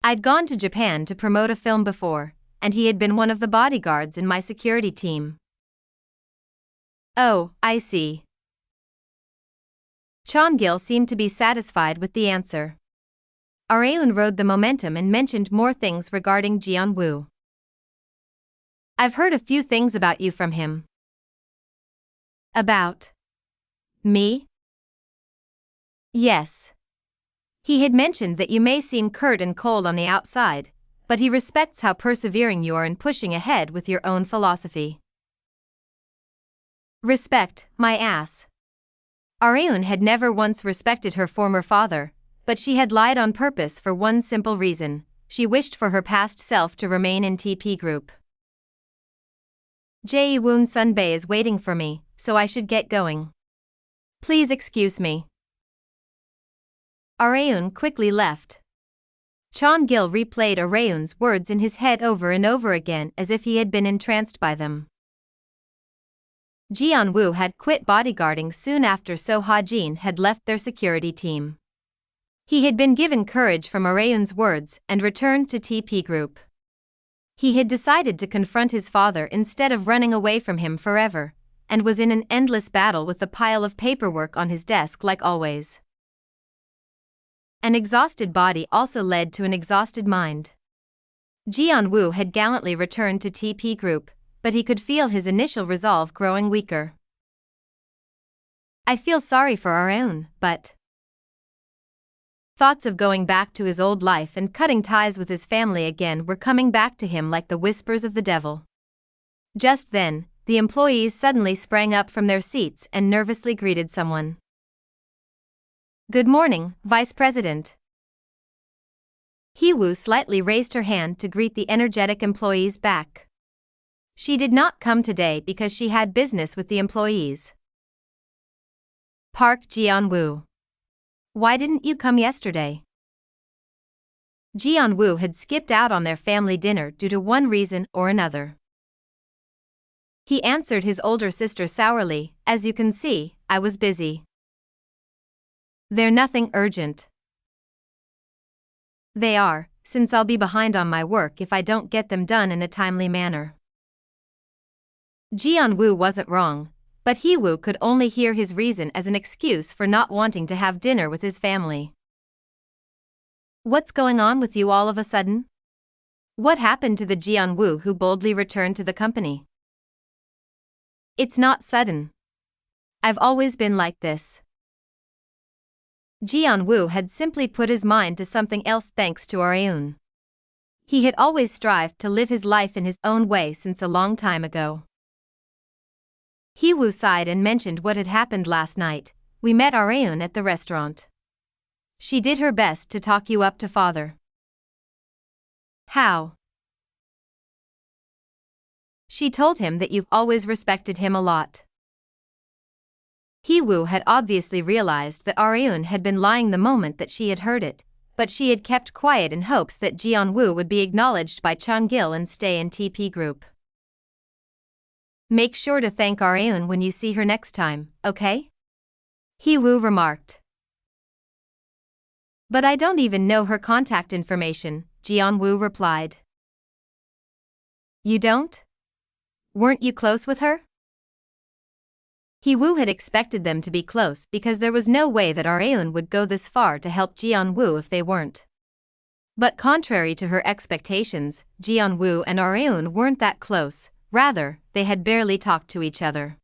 I'd gone to Japan to promote a film before, and he had been one of the bodyguards in my security team. Oh, I see. Han-Gyo seemed to be satisfied with the answer. Areun rode the momentum and mentioned more things regarding Geon-Woo. I've heard a few things about you from him. About me? Yes. He had mentioned that you may seem curt and cold on the outside, but he respects how persevering you are in pushing ahead with your own philosophy. Respect, my ass. Areun had never once respected her former father, but she had lied on purpose for one simple reason: she wished for her past self to remain in TP Group. Jae-woon Sunbae is waiting for me, so I should get going. Please excuse me. Areun quickly left. Han-Gyo replayed Areun's words in his head over and over again as if he had been entranced by them. Geon-Woo had quit bodyguarding soon after So Ha-jin had left their security team. He had been given courage from Areun's words and returned to TP Group. He had decided to confront his father instead of running away from him forever, and was in an endless battle with the pile of paperwork on his desk like always. An exhausted body also led to an exhausted mind. Geon-Woo had gallantly returned to TP Group, but he could feel his initial resolve growing weaker. I feel sorry for Areun, but... Thoughts of going back to his old life and cutting ties with his family again were coming back to him like the whispers of the devil. Just then, the employees suddenly sprang up from their seats and nervously greeted someone. Good morning, Vice President. Hee-woo slightly raised her hand to greet the energetic employees back. She did not come today because she had business with the employees. Park Geon-Woo. Why didn't you come yesterday? Geon-Woo had skipped out on their family dinner due to one reason or another. He answered his older sister sourly, as you can see, I was busy. They're nothing urgent. They are, since I'll be behind on my work if I don't get them done in a timely manner. Geon-Woo wasn't wrong, but Hee-woo could only hear his reason as an excuse for not wanting to have dinner with his family. What's going on with you all of a sudden? What happened to the Geon-Woo who boldly returned to the company? It's not sudden. I've always been like this. Geon-Woo had simply put his mind to something else thanks to Areun. He had always strived to live his life in his own way since a long time ago. Hee-woo sighed and mentioned what had happened last night. We met Areun at the restaurant. She did her best to talk you up to father. How? She told him that you've always respected him a lot. Hee-woo had obviously realized that Areun had been lying the moment that she had heard it, but she had kept quiet in hopes that Geon-Woo would be acknowledged by Chang-Gil and stay in TP group. Make sure to thank Areun when you see her next time, okay? Hee-woo remarked. But I don't even know her contact information, Geon-Woo replied. You don't? Weren't you close with her? Hee-woo had expected them to be close because there was no way that Areun would go this far to help Geon-Woo if they weren't. But contrary to her expectations, Geon-Woo and Areun weren't that close, rather, they had barely talked to each other.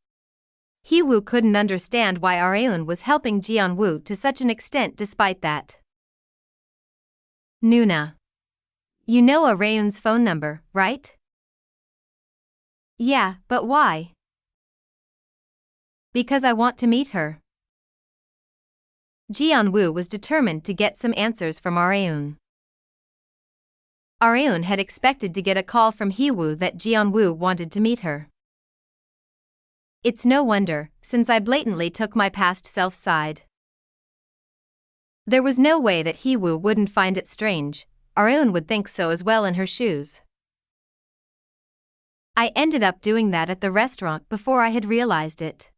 Hee-woo couldn't understand why Areun was helping Geon-Woo to such an extent despite that. Nuna. You know Areun's phone number, right? Yeah, but why? Because I want to meet her. Geon-Woo was determined to get some answers from Areun. Areun had expected to get a call from Hee-woo that Geon-Woo wanted to meet her. It's no wonder, since I blatantly took my past self's side. There was no way that Hee-woo wouldn't find it strange. Areun would think so as well in her shoes. I ended up doing that at the restaurant before I had realized it.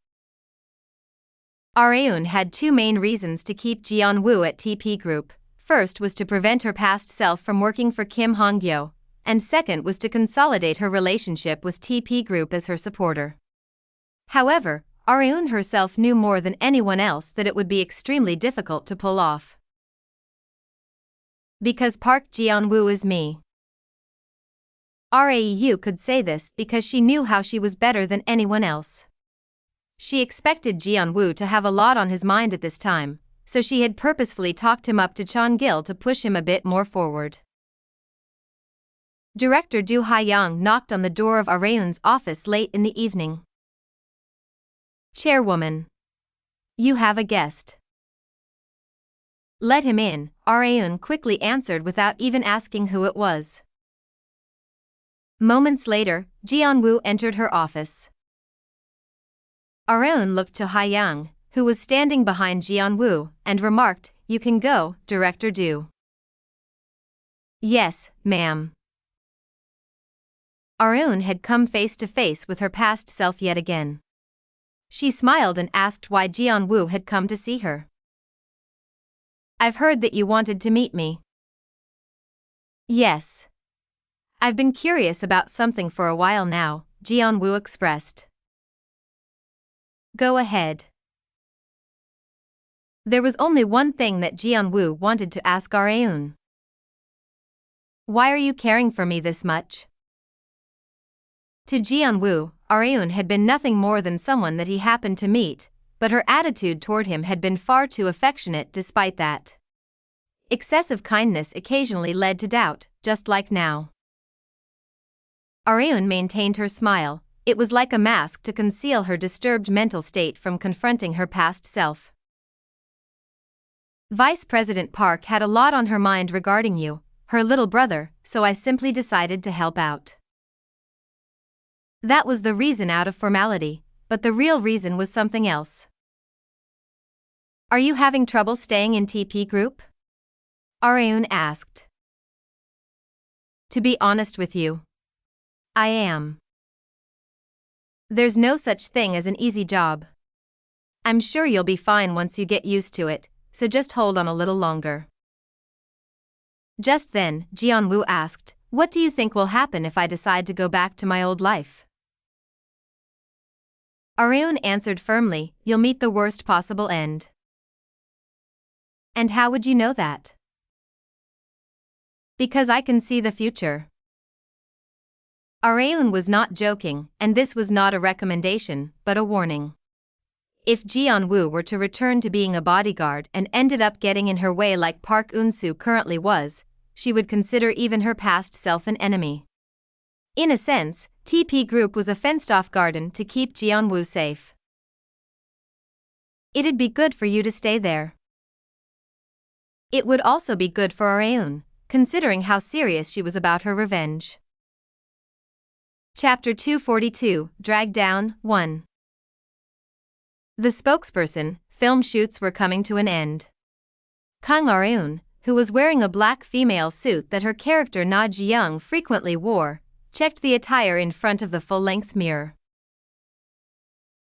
Areun had two main reasons to keep Geon-Woo at TP Group. First was to prevent her past self from working for Kim Han-Gyo, and second was to consolidate her relationship with TP Group as her supporter. However, Areun herself knew more than anyone else that it would be extremely difficult to pull off. Because Park Geon-Woo is me. Rau could say this because she knew how she was better than anyone else. She expected Geon-Woo to have a lot on his mind at this time, so she had purposefully talked him up to Chang-Gil to push him a bit more forward. Director Do Ha-young knocked on the door of Areun's office late in the evening. Chairwoman. You have a guest. Let him in, Areun quickly answered without even asking who it was. Moments later, Geon-Woo entered her office. Areun looked to Ha-young, who was standing behind Geon-Woo, and remarked, You can go, Director Do. Yes, ma'am. Areun had come face to face with her past self yet again. She smiled and asked why Geon-Woo had come to see her. I've heard that you wanted to meet me. Yes. I've been curious about something for a while now, Geon-Woo expressed. Go ahead. There was only one thing that Geon-Woo wanted to ask Areun. Why are you caring for me this much? To Geon-Woo, Areun had been nothing more than someone that he happened to meet, but her attitude toward him had been far too affectionate despite that. Excessive kindness occasionally led to doubt, just like now. Areun maintained her smile. It was like a mask to conceal her disturbed mental state from confronting her past self. Vice President Park had a lot on her mind regarding you, her little brother, so I simply decided to help out. That was the reason out of formality, but the real reason was something else. Are you having trouble staying in TP Group? Areun asked. To be honest with you, I am. There's no such thing as an easy job. I'm sure you'll be fine once you get used to it, so just hold on a little longer. Just then, Geon-Woo asked, What do you think will happen if I decide to go back to my old life? Areun answered firmly, You'll meet the worst possible end. And how would you know that? Because I can see the future. Areun was not joking, and this was not a recommendation, but a warning. If Geon-Woo were to return to being a bodyguard and ended up getting in her way like Park Eun-soo currently was, she would consider even her past self an enemy. In a sense, TP Group was a fenced-off garden to keep Geon-Woo safe. It'd be good for you to stay there. It would also be good for Areun, considering how serious she was about her revenge. Chapter 242, Drag Down, 1. The spokesperson, film shoots were coming to an end. Kang Areun, who was wearing a black female suit that her character Na Ji-young frequently wore, checked the attire in front of the full-length mirror.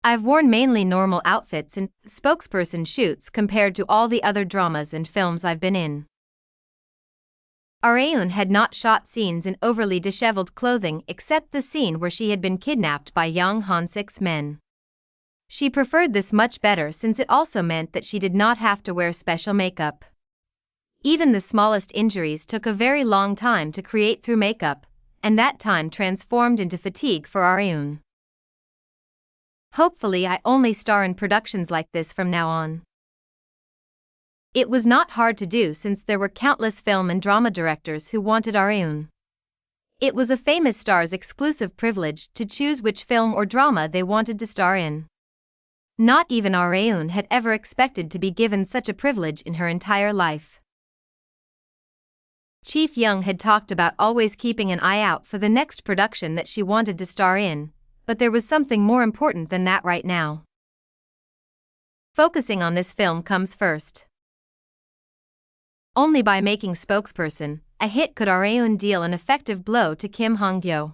I've worn mainly normal outfits in spokesperson shoots compared to all the other dramas and films I've been in. Areun had not shot scenes in overly disheveled clothing except the scene where she had been kidnapped by young Han-sik's men. She preferred this much better since it also meant that she did not have to wear special makeup. Even the smallest injuries took a very long time to create through makeup, and that time transformed into fatigue for Areun. Hopefully I only star in productions like this from now on. It was not hard to do since there were countless film and drama directors who wanted Areun. It was a famous star's exclusive privilege to choose which film or drama they wanted to star in. Not even Areun had ever expected to be given such a privilege in her entire life. Chief Young had talked about always keeping an eye out for the next production that she wanted to star in, but there was something more important than that right now. Focusing on this film comes first. Only by making spokesperson a hit could Areun deal an effective blow to Kim Han-Gyo.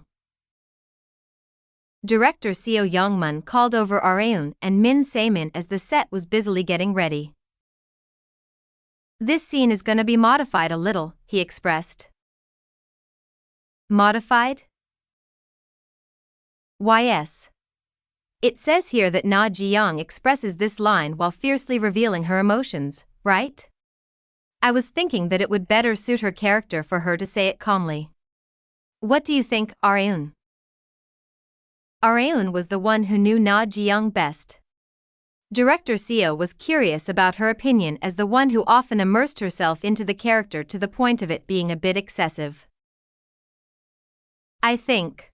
Director Seo Young-mun called over Areun and Min Se-min as the set was busily getting ready. "This scene is gonna be modified a little," he expressed. Modified? Why yes. It says here that Na Ji-young expresses this line while fiercely revealing her emotions, right? I was thinking that it would better suit her character for her to say it calmly. What do you think, Areun? Areun was the one who knew Na Ji-young best. Director Seo was curious about her opinion as the one who often immersed herself into the character to the point of it being a bit excessive. I think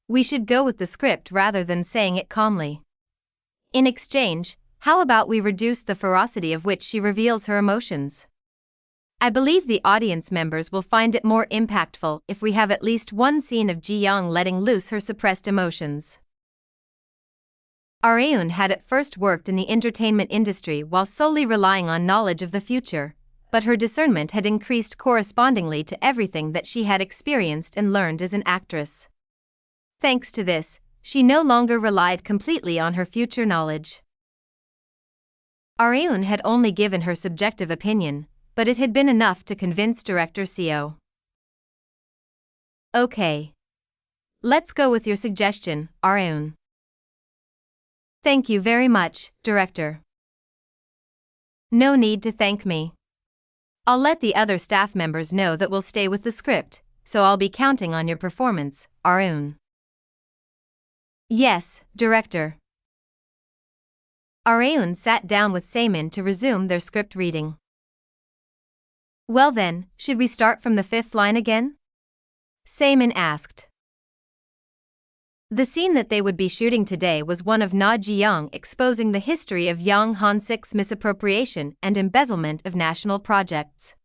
we should go with the script rather than saying it calmly. In exchange, how about we reduce the ferocity of which she reveals her emotions? I believe the audience members will find it more impactful if we have at least one scene of Ji-young letting loose her suppressed emotions. Areun had at first worked in the entertainment industry while solely relying on knowledge of the future, but her discernment had increased correspondingly to everything that she had experienced and learned as an actress. Thanks to this, she no longer relied completely on her future knowledge. Areun had only given her subjective opinion, but it had been enough to convince Director Seo. Okay. Let's go with your suggestion, Areun. Thank you very much, Director. No need to thank me. I'll let the other staff members know that we'll stay with the script, so I'll be counting on your performance, Areun. Yes, Director. Areun sat down with Se-min to resume their script reading. Well then, should we start from the fifth line again? Se-min asked. The scene that they would be shooting today was one of Na Ji-young exposing the history of young Han-sik's misappropriation and embezzlement of national projects.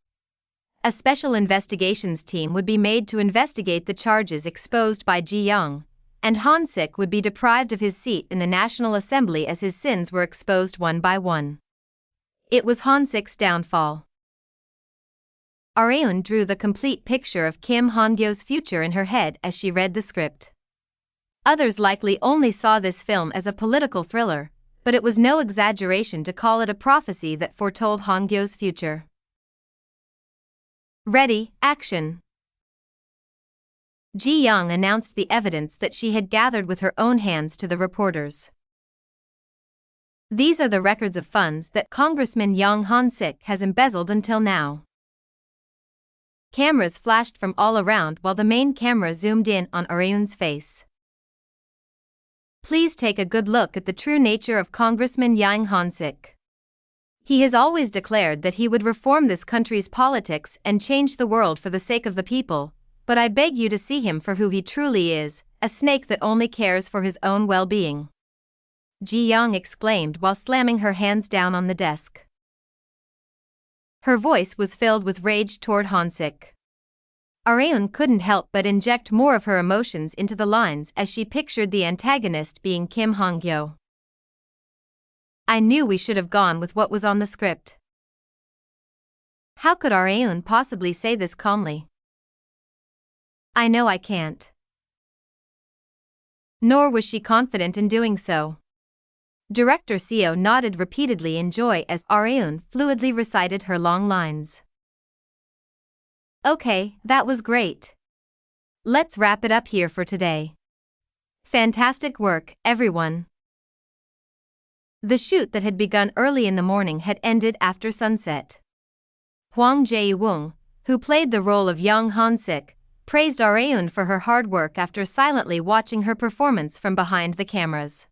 A special investigations team would be made to investigate the charges exposed by Ji-young, and Han-sik would be deprived of his seat in the National Assembly as his sins were exposed one by one. It was Han-sik's downfall. Areun drew the complete picture of Kim Han-gyo's future in her head as she read the script. Others likely only saw this film as a political thriller, but it was no exaggeration to call it a prophecy that foretold Han-gyo's future. Ready, action! Ji-young announced the evidence that she had gathered with her own hands to the reporters. These are the records of funds that Congressman Young Han-sik has embezzled until now. Cameras flashed from all around while the main camera zoomed in on Areun's face. Please take a good look at the true nature of Congressman Yang Han-sik. He has always declared that he would reform this country's politics and change the world for the sake of the people, but I beg you to see him for who he truly is, a snake that only cares for his own well-being. Ji-young exclaimed while slamming her hands down on the desk. Her voice was filled with rage toward Han-sik. Areun couldn't help but inject more of her emotions into the lines as she pictured the antagonist being Kim Han-gyo. I knew we should have gone with what was on the script. How could Areun possibly say this calmly? I know I can't. Nor was she confident in doing so. Director Seo nodded repeatedly in joy as Areun fluidly recited her long lines. Okay, that was great. Let's wrap it up here for today. Fantastic work, everyone. The shoot that had begun early in the morning had ended after sunset. Hwang Jae-woong, who played the role of young Han-sik, praised Areun for her hard work after silently watching her performance from behind the cameras.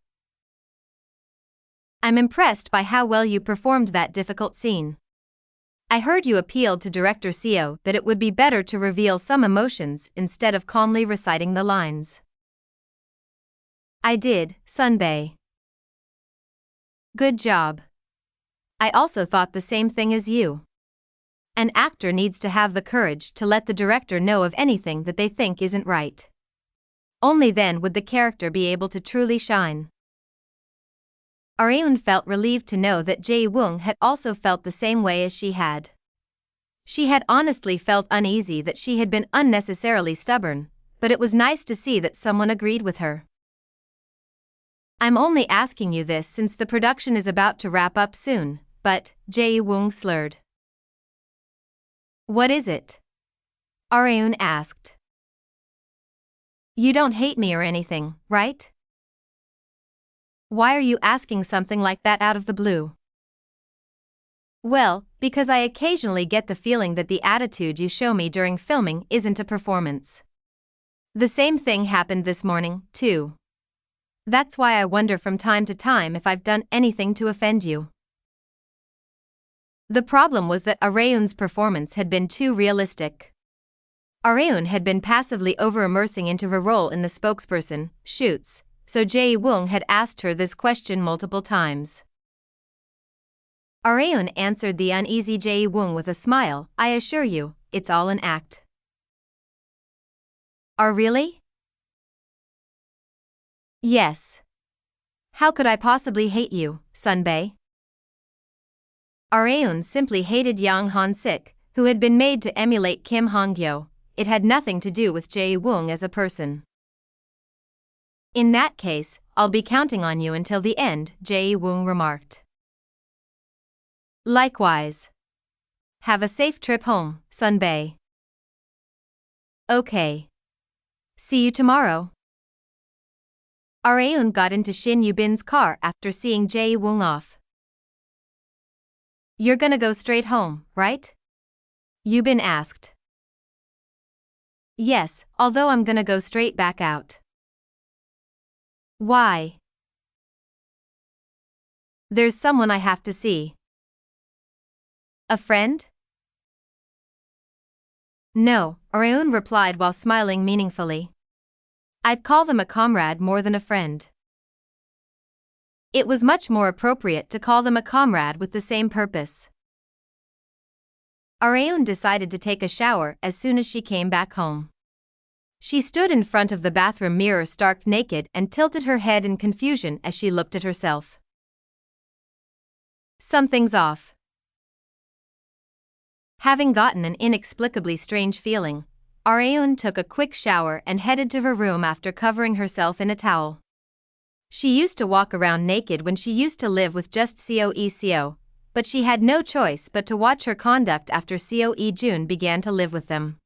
I'm impressed by how well you performed that difficult scene. I heard you appealed to Director Seo that it would be better to reveal some emotions instead of calmly reciting the lines. I did, Sunbae. Good job. I also thought the same thing as you. An actor needs to have the courage to let the director know of anything that they think isn't right. Only then would the character be able to truly shine. Areun felt relieved to know that Jae-woong had also felt the same way as she had. She had honestly felt uneasy that she had been unnecessarily stubborn, but it was nice to see that someone agreed with her. I'm only asking you this since the production is about to wrap up soon, but, Jae-woong slurred. What is it? Areun asked. You don't hate me or anything, right? Why are you asking something like that out of the blue? Well, because I occasionally get the feeling that the attitude you show me during filming isn't a performance. The same thing happened this morning, too. That's why I wonder from time to time if I've done anything to offend you. The problem was that Areun's performance had been too realistic. Areun had been passively over-immersing into her role in the spokesperson shoots, so Jae-woong had asked her this question multiple times. Areun answered the uneasy Jae-woong with a smile, I assure you, it's all an act. Really? Yes. How could I possibly hate you, Sunbae? Areun simply hated Yang Han-sik, who had been made to emulate Kim Han-Gyo. It had nothing to do with Jae-woong as a person. In that case, I'll be counting on you until the end, Jae-woong remarked. Likewise. Have a safe trip home, Sunbae. Okay. See you tomorrow. Areun got into Shin Yubin's car after seeing Jae-woong off. You're gonna go straight home, right? Yubin asked. Yes, although I'm gonna go straight back out. Why? There's someone I have to see. A friend? No, Areun replied while smiling meaningfully. I'd call them a comrade more than a friend. It was much more appropriate to call them a comrade with the same purpose. Areun decided to take a shower as soon as she came back home. She stood in front of the bathroom mirror stark naked and tilted her head in confusion as she looked at herself. Something's off. Having gotten an inexplicably strange feeling, Areun took a quick shower and headed to her room after covering herself in a towel. She used to walk around naked when she used to live with just Seo, but she had no choice but to watch her conduct after Seo-jun began to live with them.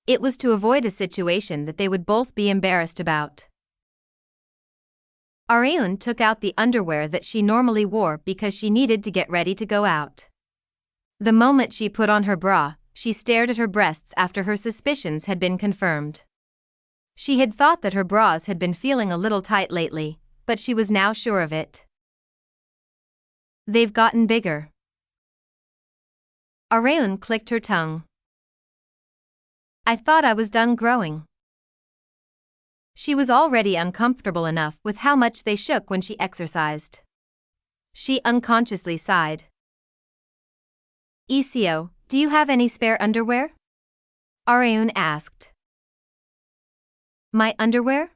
It was to avoid a situation that they would both be embarrassed about. Areun took out the underwear that she normally wore because she needed to get ready to go out. The moment she put on her bra, she stared at her breasts after her suspicions had been confirmed. She had thought that her bras had been feeling a little tight lately, but she was now sure of it. They've gotten bigger. Areun clicked her tongue. I thought I was done growing. She was already uncomfortable enough with how much they shook when she exercised. She unconsciously sighed. Seo, do you have any spare underwear? Areun asked. My underwear?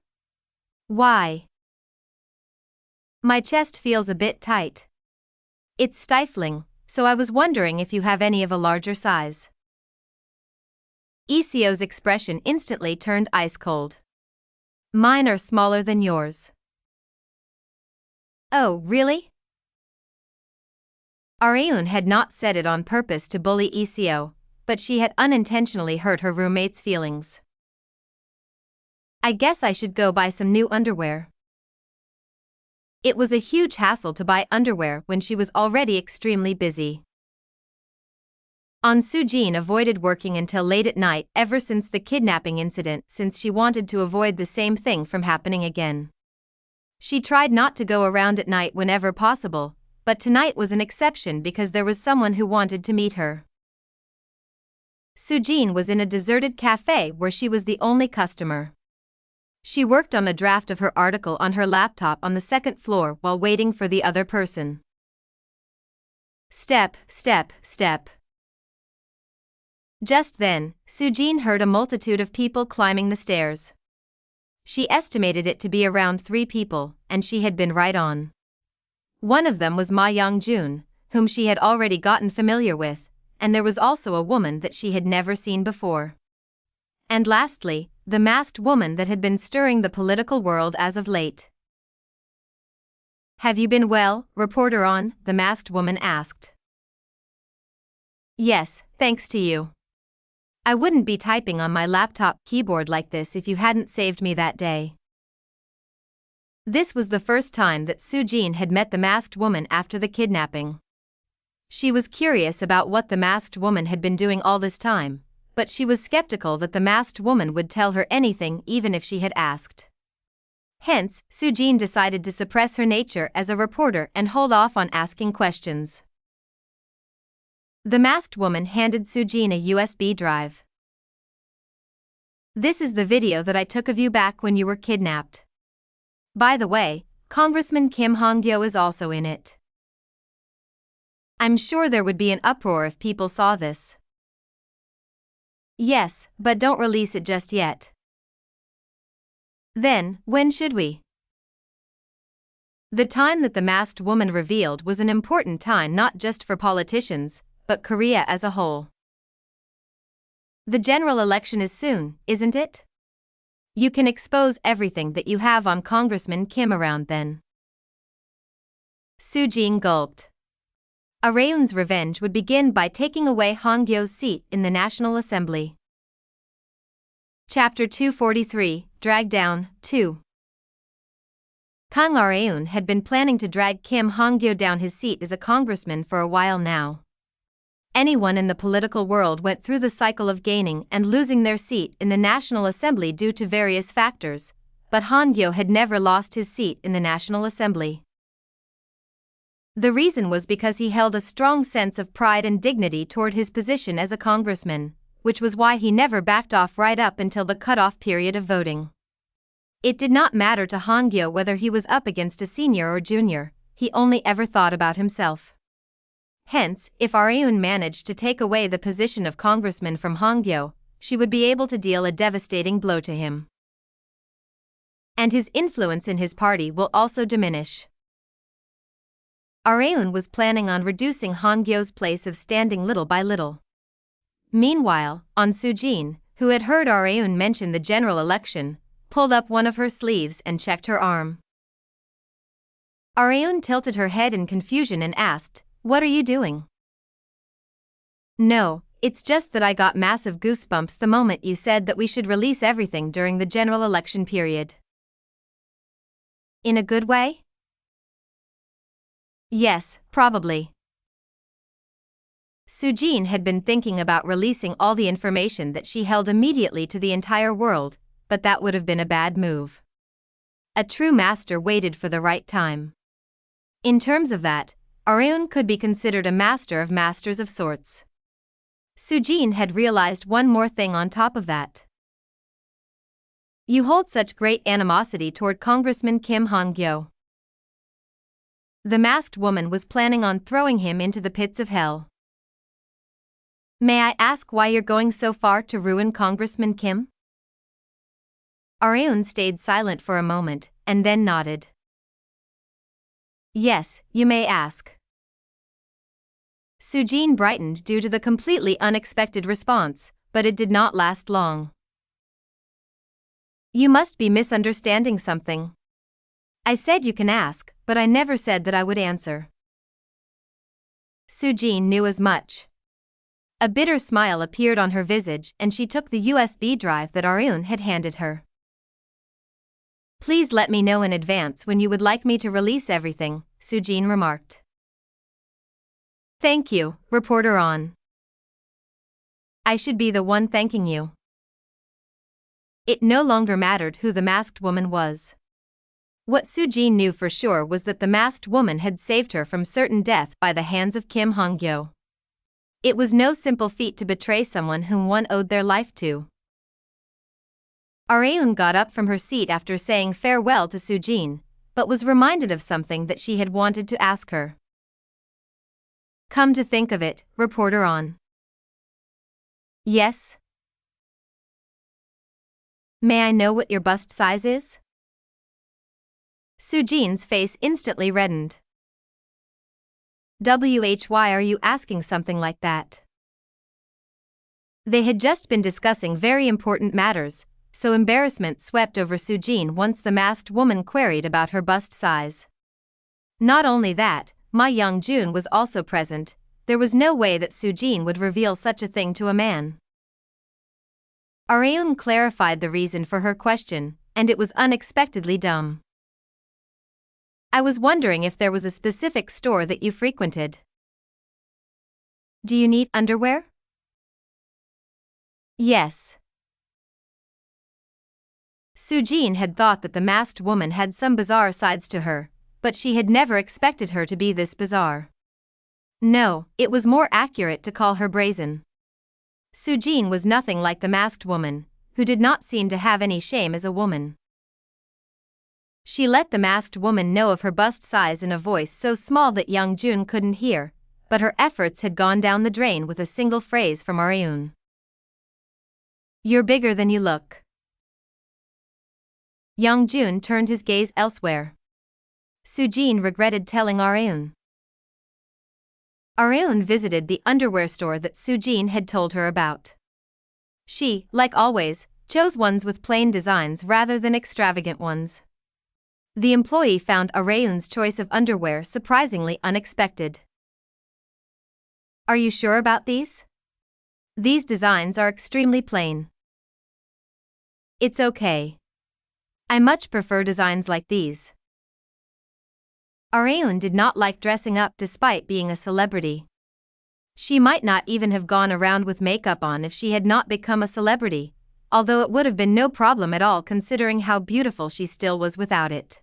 Why? My chest feels a bit tight. It's stifling, so I was wondering if you have any of a larger size. Iseo's expression instantly turned ice cold. Mine are smaller than yours. Oh, really? Areun had not said it on purpose to bully Iseo, but she had unintentionally hurt her roommate's feelings. I guess I should go buy some new underwear. It was a huge hassle to buy underwear when she was already extremely busy. Soo-jin avoided working until late at night ever since the kidnapping incident, since she wanted to avoid the same thing from happening again. She tried not to go around at night whenever possible, but tonight was an exception because there was someone who wanted to meet her. Soo-jin was in a deserted cafe where she was the only customer. She worked on a draft of her article on her laptop on the second floor while waiting for the other person. Step, step, step. Just then, Soo-jin heard a multitude of people climbing the stairs. She estimated it to be around 3 people, and she had been right on. One of them was Ma Young-jun, whom she had already gotten familiar with, and there was also a woman that she had never seen before. And lastly, the masked woman that had been stirring the political world as of late. Have you been well, reporter on? The masked woman asked. Yes, thanks to you. I wouldn't be typing on my laptop keyboard like this if you hadn't saved me that day. This was the first time that Soo-jin had met the masked woman after the kidnapping. She was curious about what the masked woman had been doing all this time, but she was skeptical that the masked woman would tell her anything even if she had asked. Hence, Soo-jin decided to suppress her nature as a reporter and hold off on asking questions. The masked woman handed Soo-jin a USB drive. This is the video that I took of you back when you were kidnapped. By the way, Congressman Kim Han-Gyo is also in it. I'm sure there would be an uproar if people saw this. Yes, but don't release it just yet. Then, when should we? The time that the masked woman revealed was an important time not just for politicians, but Korea as a whole. The general election is soon, isn't it? You can expose everything that you have on Congressman Kim around then. Soo-jin gulped. Areun's revenge would begin by taking away Han-Gyo's seat in the National Assembly. Chapter 243, Drag Down, 2. Kang Areun had been planning to drag Kim Han-Gyo down his seat as a congressman for a while now. Anyone in the political world went through the cycle of gaining and losing their seat in the National Assembly due to various factors, but Han-Gyo had never lost his seat in the National Assembly. The reason was because he held a strong sense of pride and dignity toward his position as a congressman, which was why he never backed off right up until the cutoff period of voting. It did not matter to Han-Gyo whether he was up against a senior or junior, he only ever thought about himself. Hence, if Areun managed to take away the position of congressman from Han-Gyo, she would be able to deal a devastating blow to him. And his influence in his party will also diminish. Areun was planning on reducing Han-Gyo's place of standing little by little. Meanwhile, Soo-jin, who had heard Areun mention the general election, pulled up one of her sleeves and checked her arm. Areun tilted her head in confusion and asked, "What are you doing?" "No, it's just that I got massive goosebumps the moment you said that we should release everything during the general election period." In a good way? Yes, probably. Soo-jin had been thinking about releasing all the information that she held immediately to the entire world, but that would have been a bad move. A true master waited for the right time. In terms of that, Areun could be considered a master of masters of sorts. Soo-jin had realized one more thing on top of that. You hold such great animosity toward Congressman Kim Han-Gyo. The masked woman was planning on throwing him into the pits of hell. May I ask why you're going so far to ruin Congressman Kim? Areun stayed silent for a moment, and then nodded. Yes, you may ask. Sujin brightened due to the completely unexpected response, but it did not last long. You must be misunderstanding something. I said you can ask, but I never said that I would answer. Sujin knew as much. A bitter smile appeared on her visage and she took the USB drive that Arun had handed her. Please let me know in advance when you would like me to release everything, Sujin remarked. Thank you, reporter on. I should be the one thanking you. It no longer mattered who the masked woman was. What Sujin knew for sure was that the masked woman had saved her from certain death by the hands of Han-Gyo. It was no simple feat to betray someone whom one owed their life to. Arun got up from her seat after saying farewell to Sujin, but was reminded of something that she had wanted to ask her. Come to think of it, reporter on. Yes? May I know what your bust size is? Sujin's face instantly reddened. Why are you asking something like that? They had just been discussing very important matters, so embarrassment swept over Sujin once the masked woman queried about her bust size. Not only that, Ma Young-jun was also present. There was no way that Sujin would reveal such a thing to a man. Arun clarified the reason for her question, and it was unexpectedly dumb. I was wondering if there was a specific store that you frequented. Do you need underwear? Yes. Sujin had thought that the masked woman had some bizarre sides to her, but she had never expected her to be this bizarre. No, it was more accurate to call her brazen. Sujin was nothing like the masked woman, who did not seem to have any shame as a woman. She let the masked woman know of her bust size in a voice so small that Young-jun couldn't hear, but her efforts had gone down the drain with a single phrase from Arun. You're bigger than you look. Young-jun turned his gaze elsewhere. Sujin regretted telling Arun. Arun visited the underwear store that Sujin had told her about. She, like always, chose ones with plain designs rather than extravagant ones. The employee found Arun's choice of underwear surprisingly unexpected. Are you sure about these? These designs are extremely plain. It's okay. I much prefer designs like these. Arun did not like dressing up despite being a celebrity. She might not even have gone around with makeup on if she had not become a celebrity, although it would have been no problem at all considering how beautiful she still was without it.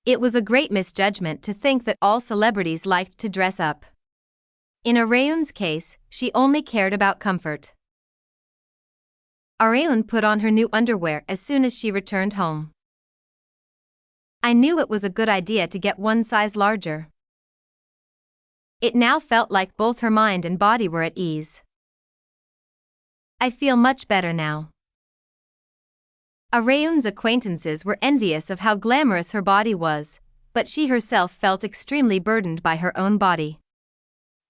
It was a great misjudgment to think that all celebrities liked to dress up. In Arun's case, she only cared about comfort. Arun put on her new underwear as soon as she returned home. I knew it was a good idea to get one size larger. It now felt like both her mind and body were at ease. I feel much better now. Arun's acquaintances were envious of how glamorous her body was, but she herself felt extremely burdened by her own body.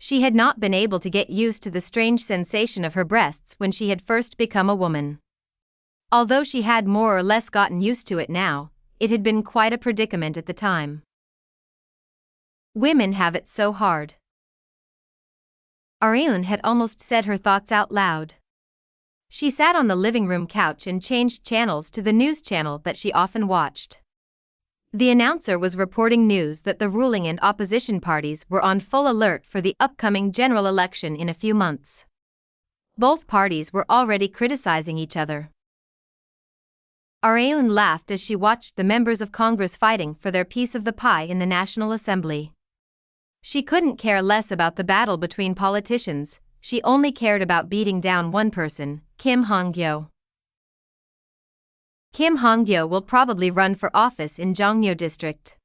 She had not been able to get used to the strange sensation of her breasts when she had first become a woman. Although she had more or less gotten used to it now, it had been quite a predicament at the time. Women have it so hard. Arun had almost said her thoughts out loud. She sat on the living room couch and changed channels to the news channel that she often watched. The announcer was reporting news that the ruling and opposition parties were on full alert for the upcoming general election in a few months. Both parties were already criticizing each other. Arun laughed as she watched the members of Congress fighting for their piece of the pie in the National Assembly. She couldn't care less about the battle between politicians, she only cared about beating down one person, Han-Gyo. Han-Gyo will probably run for office in Jeon-Woo district.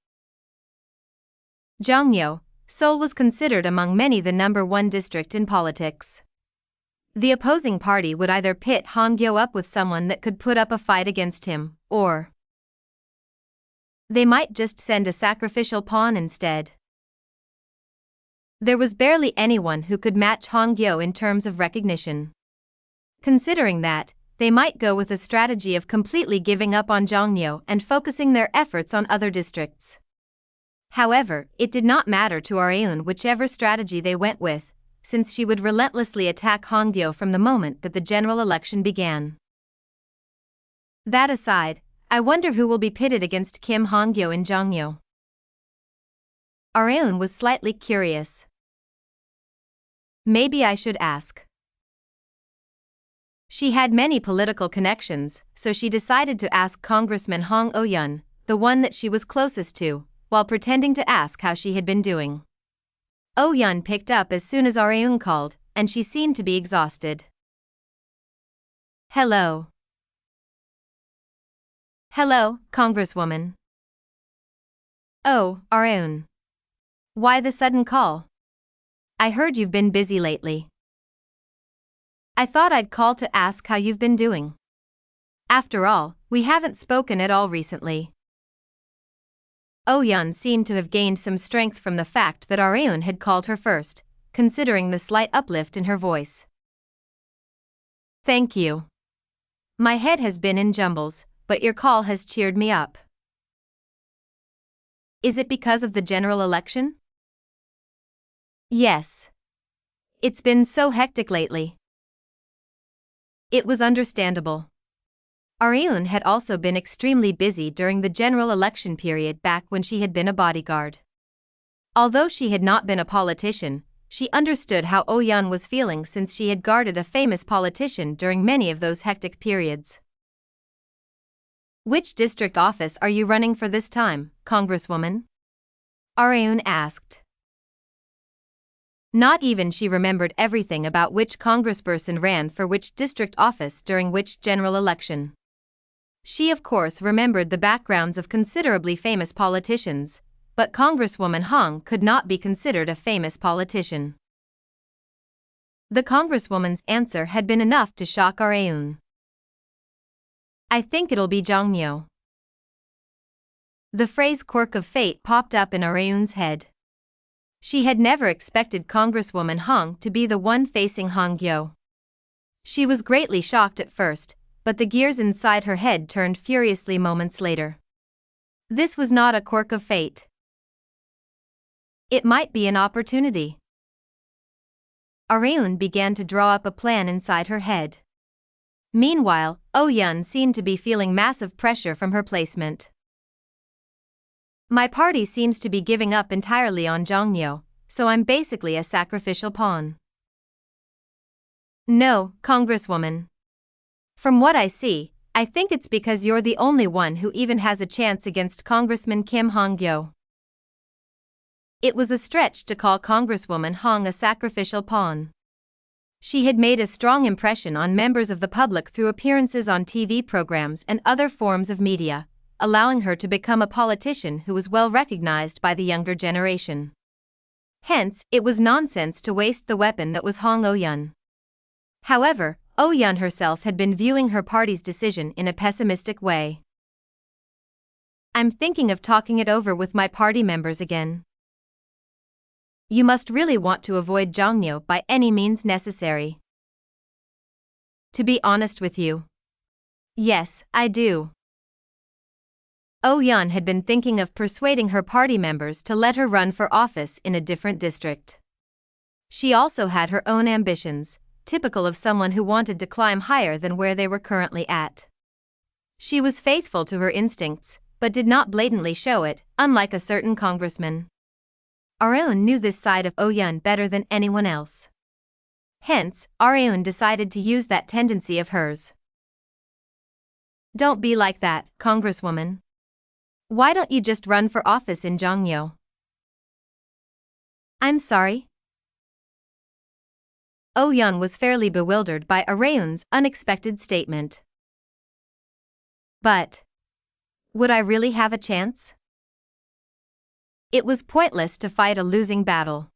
Jeon-Woo, Seoul was considered among many the #1 district in politics. The opposing party would either pit Han-Gyo up with someone that could put up a fight against him, or they might just send a sacrificial pawn instead. There was barely anyone who could match Han-Gyo in terms of recognition. Considering that, they might go with a strategy of completely giving up on Jeongyo and focusing their efforts on other districts. However, it did not matter to Areun whichever strategy they went with, since she would relentlessly attack Han-Gyo from the moment that the general election began. That aside, I wonder who will be pitted against Kim Han-Gyo in Jeongyo. Areun was slightly curious. Maybe I should ask. She had many political connections, so she decided to ask Congressman Hong Oh-yun, the one that she was closest to, while pretending to ask how she had been doing. Oh-yun picked up as soon as Areun called, and she seemed to be exhausted. Hello. Hello, Congresswoman. Oh, Areun. Why the sudden call? I heard you've been busy lately. I thought I'd call to ask how you've been doing. After all, we haven't spoken at all recently. Oh-yun seemed to have gained some strength from the fact that Areun had called her first, considering the slight uplift in her voice. Thank you. My head has been in jumbles, but your call has cheered me up. Is it because of the general election? Yes. It's been so hectic lately. It was understandable. Areun had also been extremely busy during the general election period back when she had been a bodyguard. Although she had not been a politician, she understood how Oh-yun was feeling since she had guarded a famous politician during many of those hectic periods. Which district office are you running for this time, Congresswoman? Areun asked. Not even she remembered everything about which congressperson ran for which district office during which general election. She of course remembered the backgrounds of considerably famous politicians, but Congresswoman Hong could not be considered a famous politician. The Congresswoman's answer had been enough to shock Areun. I think it'll be Jeongyo. The phrase quirk of fate popped up in Areun's head. She had never expected Congresswoman Hong to be the one facing Han-Gyo. She was greatly shocked at first, but the gears inside her head turned furiously moments later. This was not a quirk of fate. It might be an opportunity. Areun began to draw up a plan inside her head. Meanwhile, Oh-yun seemed to be feeling massive pressure from her placement. My party seems to be giving up entirely on Jeongyo, so I'm basically a sacrificial pawn. No, Congresswoman. From what I see, I think it's because you're the only one who even has a chance against Congressman Kim Han-Gyo. It was a stretch to call Congresswoman Hong a sacrificial pawn. She had made a strong impression on members of the public through appearances on TV programs and other forms of media, allowing her to become a politician who was well recognized by the younger generation. Hence, it was nonsense to waste the weapon that was Hong Oh-yun. However, Oh-yun herself had been viewing her party's decision in a pessimistic way. I'm thinking of talking it over with my party members again. You must really want to avoid Jeongyo by any means necessary. To be honest with you. Yes, I do. Oh-yun had been thinking of persuading her party members to let her run for office in a different district. She also had her own ambitions, typical of someone who wanted to climb higher than where they were currently at. She was faithful to her instincts, but did not blatantly show it, unlike a certain congressman. Areun knew this side of Oh-yun better than anyone else. Hence, Areun decided to use that tendency of hers. Don't be like that, Congresswoman. Why don't you just run for office in Jeongyo? I'm sorry? Oh-yun was fairly bewildered by Areun's unexpected statement. But would I really have a chance? It was pointless to fight a losing battle.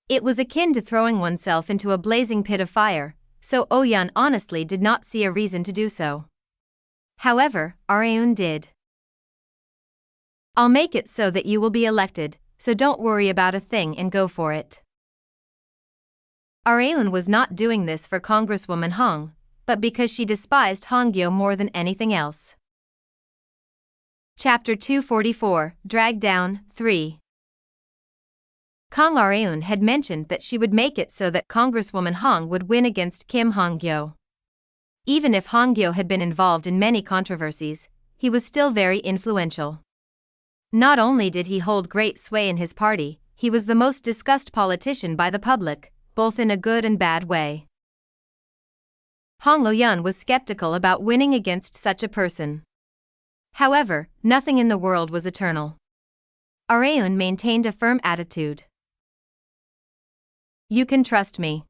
It was akin to throwing oneself into a blazing pit of fire, so Oh-yun honestly did not see a reason to do so. However, Areun did. I'll make it so that you will be elected, so don't worry about a thing and go for it. Areun was not doing this for Congresswoman Hong, but because she despised Han-Gyo more than anything else. Chapter 244, Drag Down, 3. Kang Areun had mentioned that she would make it so that Congresswoman Hong would win against Kim Han-Gyo. Even if Han-Gyo had been involved in many controversies, he was still very influential. Not only did he hold great sway in his party, he was the most discussed politician by the public, both in a good and bad way. Hong Lo-yun was skeptical about winning against such a person. However, nothing in the world was eternal. Areun maintained a firm attitude. You can trust me.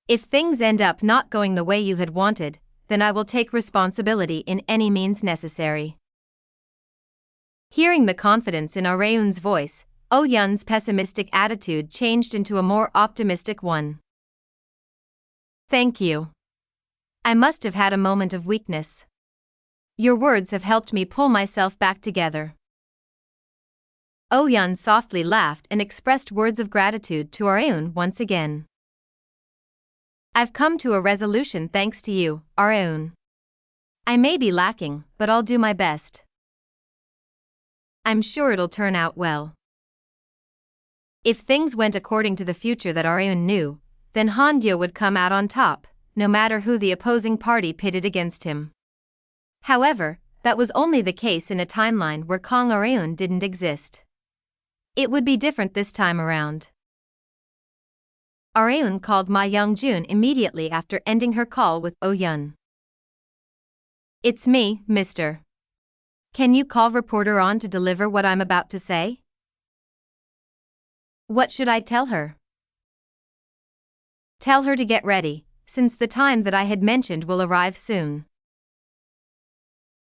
If things end up not going the way you had wanted, then I will take responsibility in any means necessary. Hearing the confidence in Areun's voice, Oh-yun's pessimistic attitude changed into a more optimistic one. Thank you. I must have had a moment of weakness. Your words have helped me pull myself back together. Oh-yun softly laughed and expressed words of gratitude to Areun once again. I've come to a resolution thanks to you, Areun. I may be lacking, but I'll do my best. I'm sure it'll turn out well. If things went according to the future that Areun knew, then Han-Gyo would come out on top, no matter who the opposing party pitted against him. However, that was only the case in a timeline where Kang Areun didn't exist. It would be different this time around. Areun called Ma Young-jun immediately after ending her call with Oh-yun. It's me, mister. Can you call reporter on to deliver what I'm about to say? What should I tell her? Tell her to get ready, since the time that I had mentioned will arrive soon.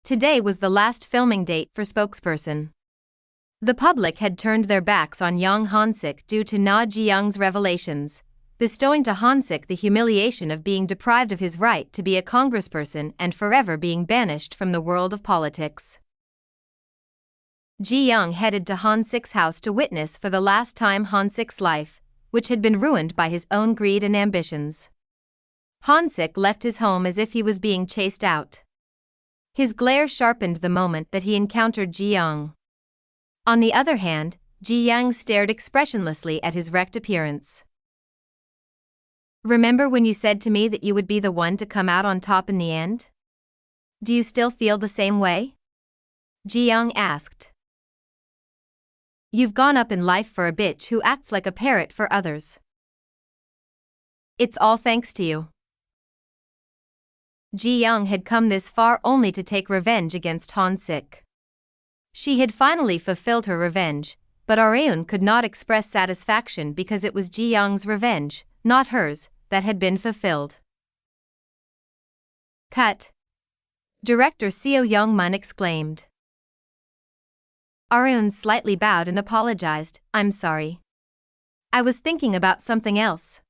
Today was the last filming date for spokesperson. The public had turned their backs on young Han-sik due to Na Ji-young's revelations, bestowing to Han-sik the humiliation of being deprived of his right to be a congressperson and forever being banished from the world of politics. Ji-young headed to Han-sik's house to witness for the last time Han-sik's life, which had been ruined by his own greed and ambitions. Han-sik left his home as if he was being chased out. His glare sharpened the moment that he encountered Ji-young. On the other hand, Ji-young stared expressionlessly at his wrecked appearance. Remember when you said to me that you would be the one to come out on top in the end? Do you still feel the same way? Ji-young asked. You've gone up in life for a bitch who acts like a parrot for others. It's all thanks to you. Ji-young had come this far only to take revenge against Han-sik. She had finally fulfilled her revenge, but Areun could not express satisfaction because it was Ji-young's revenge, not hers, that had been fulfilled. Cut. Director Seo Young-mun exclaimed. Areun slightly bowed and apologized, I'm sorry. I was thinking about something else.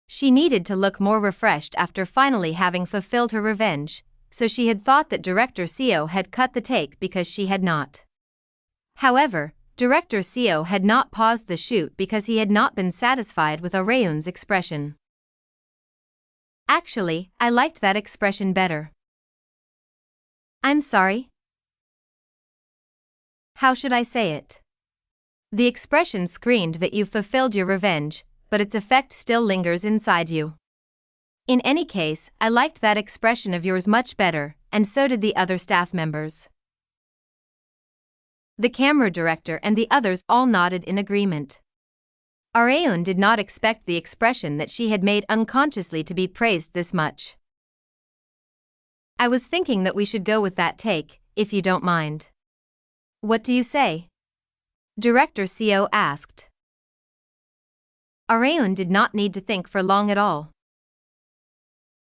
She needed to look more refreshed after finally having fulfilled her revenge, so she had thought that Director Seo had cut the take because she had not. However, Director Seo had not paused the shoot because he had not been satisfied with Areun's expression. Actually, I liked that expression better. I'm sorry? How should I say it? The expression screamed that you've fulfilled your revenge, but its effect still lingers inside you. In any case, I liked that expression of yours much better, and so did the other staff members. The camera director and the others all nodded in agreement. Areun did not expect the expression that she had made unconsciously to be praised this much. I was thinking that we should go with that take, if you don't mind. What do you say? Director Seo asked. Areun did not need to think for long at all.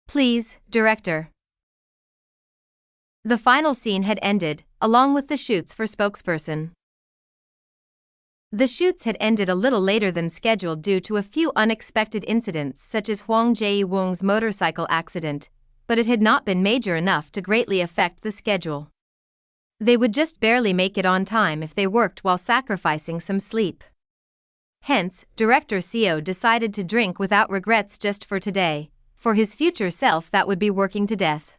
Please, Director. The final scene had ended, along with the shoots for spokesperson. The shoots had ended a little later than scheduled due to a few unexpected incidents such as Hwang Jae-woong's motorcycle accident, but it had not been major enough to greatly affect the schedule. They would just barely make it on time if they worked while sacrificing some sleep. Hence, Director Seo decided to drink without regrets just for today, for his future self that would be working to death.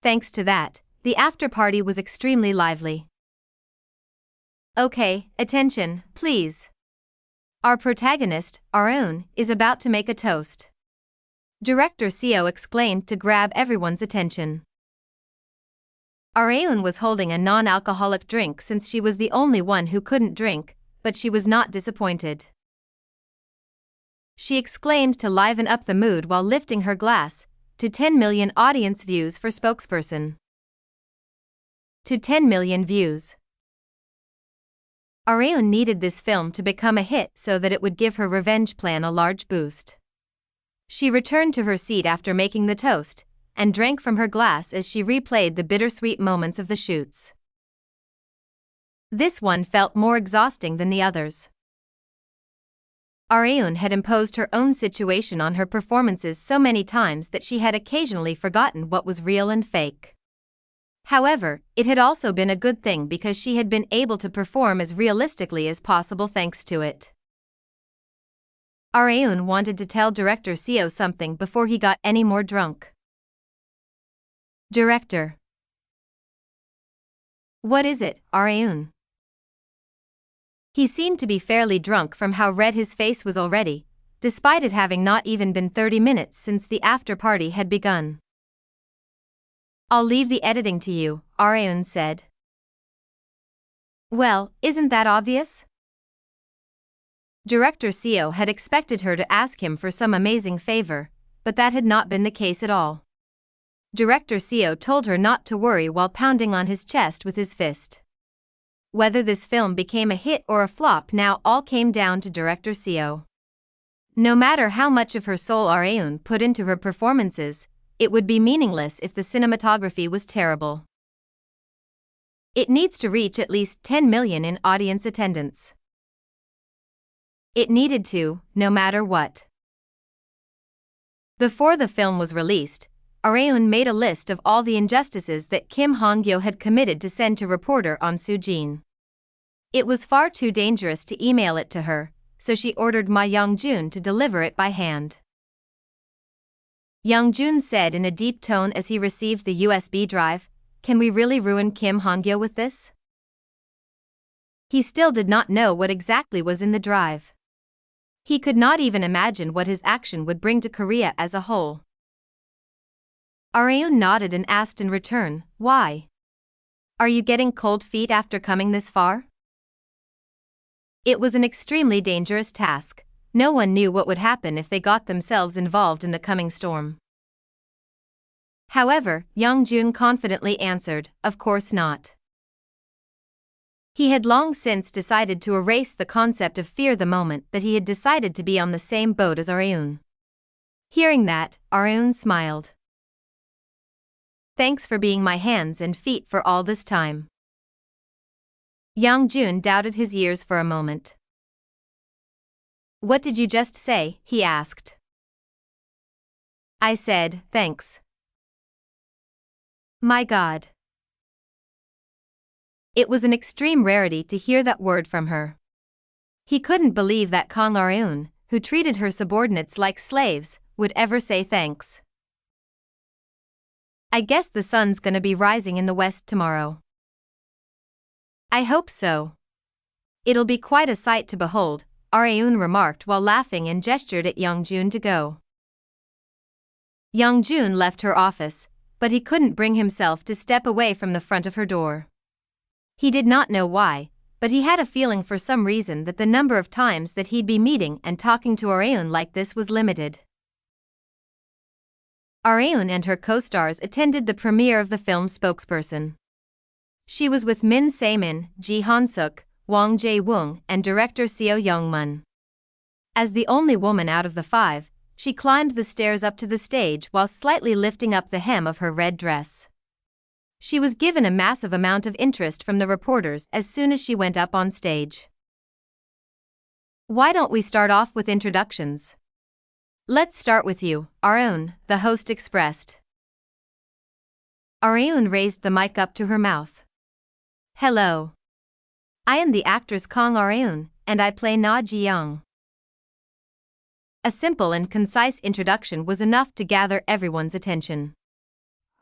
Thanks to that, the after-party was extremely lively. Okay, attention, please. Our protagonist, Arun, is about to make a toast. Director Seo exclaimed to grab everyone's attention. Arun was holding a non-alcoholic drink since she was the only one who couldn't drink, but she was not disappointed. She exclaimed to liven up the mood while lifting her glass, to 10 million audience views for spokesperson. To 10 million views. Arun needed this film to become a hit so that it would give her revenge plan a large boost. She returned to her seat after making the toast, and drank from her glass as she replayed the bittersweet moments of the shoots. This one felt more exhausting than the others. Arun had imposed her own situation on her performances so many times that she had occasionally forgotten what was real and fake. However, it had also been a good thing because she had been able to perform as realistically as possible thanks to it. Arun wanted to tell Director Seo something before he got any more drunk. Director. What is it, Arun? He seemed to be fairly drunk from how red his face was already, despite it having not even been 30 minutes since the after-party had begun. I'll leave the editing to you, Arun said. Well, isn't that obvious? Director Seo had expected her to ask him for some amazing favor, but that had not been the case at all. Director Seo told her not to worry while pounding on his chest with his fist. Whether this film became a hit or a flop now all came down to Director Seo. No matter how much of her soul Arun put into her performances, it would be meaningless if the cinematography was terrible. It needs to reach at least 10 million in audience attendance. It needed to, no matter what. Before the film was released, Arun made a list of all the injustices that Han-Gyo had committed to send to reporter On Soo-jin. It was far too dangerous to email it to her, so she ordered Ma Young-jun to deliver it by hand. Young-jun said in a deep tone as he received the USB drive, "Can we really ruin Han-Gyo with this?" He still did not know what exactly was in the drive. He could not even imagine what his action would bring to Korea as a whole. Arun nodded and asked in return, "Why? Are you getting cold feet after coming this far?" It was an extremely dangerous task. No one knew what would happen if they got themselves involved in the coming storm. However, Young-jun confidently answered, "Of course not." He had long since decided to erase the concept of fear the moment that he had decided to be on the same boat as Arun. Hearing that, Arun smiled. "Thanks for being my hands and feet for all this time." Young-jun doubted his ears for a moment. "What did you just say?" he asked. "I said, thanks." My God. It was an extreme rarity to hear that word from her. He couldn't believe that Kang Arun, who treated her subordinates like slaves, would ever say thanks. "I guess the sun's gonna be rising in the west tomorrow." "I hope so. It'll be quite a sight to behold," Arun remarked while laughing and gestured at Young-jun to go. Young-jun left her office, but he couldn't bring himself to step away from the front of her door. He did not know why, but he had a feeling for some reason that the number of times that he'd be meeting and talking to Arun like this was limited. Arun and her co-stars attended the premiere of the film's spokesperson. She was with Min Se-min, Ji Han-suk, Wang Jae-woong, and director Seo Young-mun. As the only woman out of the five, she climbed the stairs up to the stage while slightly lifting up the hem of her red dress. She was given a massive amount of interest from the reporters as soon as she went up on stage. "Why don't we start off with introductions? Let's start with you, Arun," the host expressed. Arun raised the mic up to her mouth. Hello. I am the actress Kang Areun, and I play Na Ji-young. A simple and concise introduction was enough to gather everyone's attention.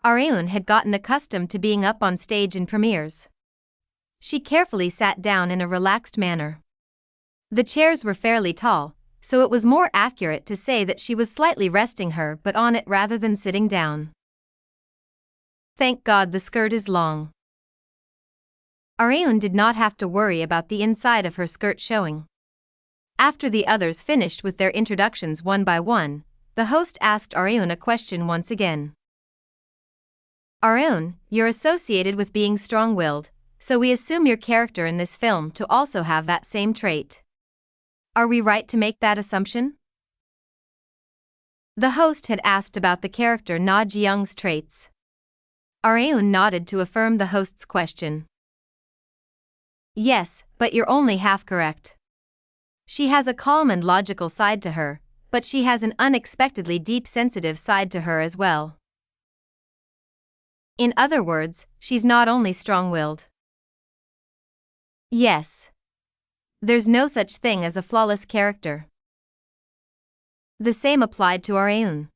Areun had gotten accustomed to being up on stage in premieres. She carefully sat down in a relaxed manner. The chairs were fairly tall, so it was more accurate to say that she was slightly resting her butt on it rather than sitting down. Thank God the skirt is long. Areun did not have to worry about the inside of her skirt showing. After the others finished with their introductions one by one, the host asked Areun a question once again. Areun, you're associated with being strong-willed, so we assume your character in this film to also have that same trait. Are we right to make that assumption? The host had asked about the character Na Ji-young's traits. Areun nodded to affirm the host's question. Yes, but you're only half correct. She has a calm and logical side to her, but she has an unexpectedly deep sensitive side to her as well. In other words, she's not only strong-willed. Yes. There's no such thing as a flawless character. The same applied to Areun.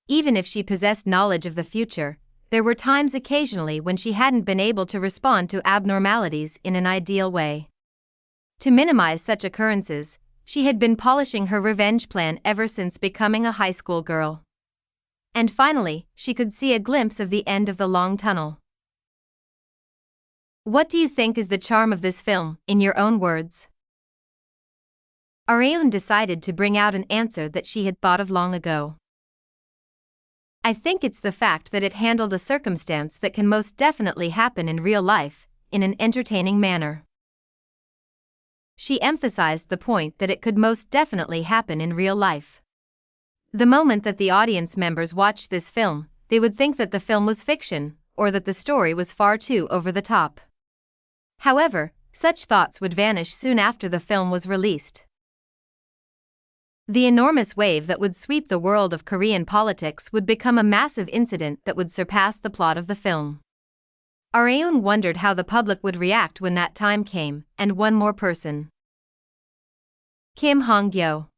Even if she possessed knowledge of the future, there were times occasionally when she hadn't been able to respond to abnormalities in an ideal way. To minimize such occurrences, she had been polishing her revenge plan ever since becoming a high school girl. And finally, she could see a glimpse of the end of the long tunnel. What do you think is the charm of this film, in your own words? Areun decided to bring out an answer that she had thought of long ago. I think it's the fact that it handled a circumstance that can most definitely happen in real life, in an entertaining manner. She emphasized the point that it could most definitely happen in real life. The moment that the audience members watched this film, they would think that the film was fiction, or that the story was far too over the top. However, such thoughts would vanish soon after the film was released. The enormous wave that would sweep the world of Korean politics would become a massive incident that would surpass the plot of the film. Areun wondered how the public would react when that time came, and one more person. Han-Gyo.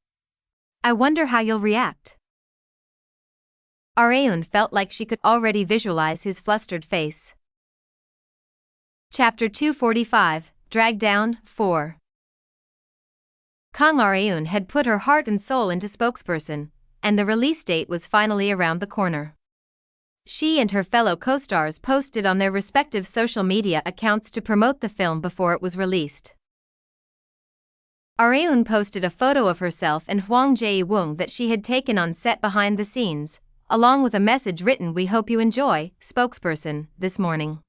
I wonder how you'll react. Areun felt like she could already visualize his flustered face. Chapter 245, Drag Down, 4. Kang Areun had put her heart and soul into spokesperson, and the release date was finally around the corner. She and her fellow co-stars posted on their respective social media accounts to promote the film before it was released. Areun posted a photo of herself and Hwang Jae-woong that she had taken on set behind the scenes, along with a message written, "We hope you enjoy, spokesperson," this morning.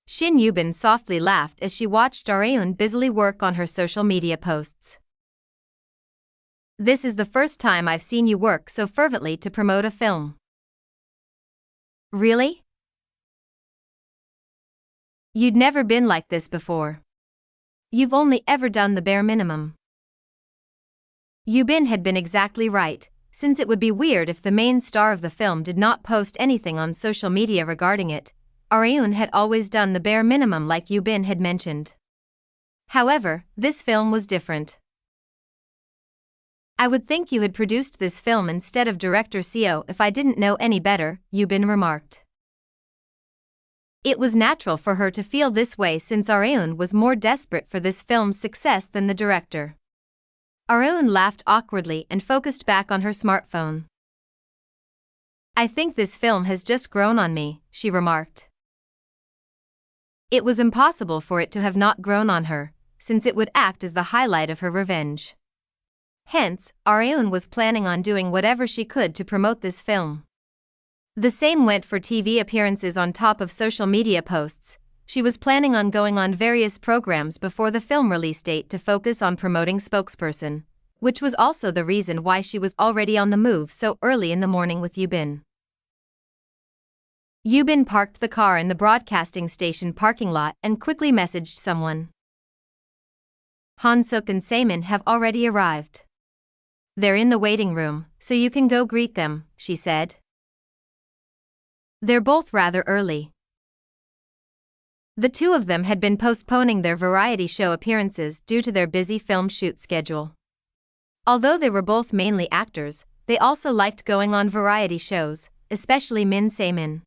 Shin Yubin softly laughed as she watched Areun busily work on her social media posts. This is the first time I've seen you work so fervently to promote a film. Really? You'd never been like this before. You've only ever done the bare minimum. Yubin had been exactly right, since it would be weird if the main star of the film did not post anything on social media regarding it. Areun had always done the bare minimum like Yubin had mentioned. However, this film was different. I would think you had produced this film instead of director Seo if I didn't know any better, Yubin remarked. It was natural for her to feel this way since Areun was more desperate for this film's success than the director. Areun laughed awkwardly and focused back on her smartphone. I think this film has just grown on me, she remarked. It was impossible for it to have not grown on her, since it would act as the highlight of her revenge. Hence, Areun was planning on doing whatever she could to promote this film. The same went for TV appearances on top of social media posts. She was planning on going on various programs before the film release date to focus on promoting spokesperson, which was also the reason why she was already on the move so early in the morning with Yubin. Yubin parked the car in the broadcasting station parking lot and quickly messaged someone. Han-Suk and Saemin have already arrived. They're in the waiting room, so you can go greet them, she said. They're both rather early. The two of them had been postponing their variety show appearances due to their busy film shoot schedule. Although they were both mainly actors, they also liked going on variety shows, especially Min Se-min.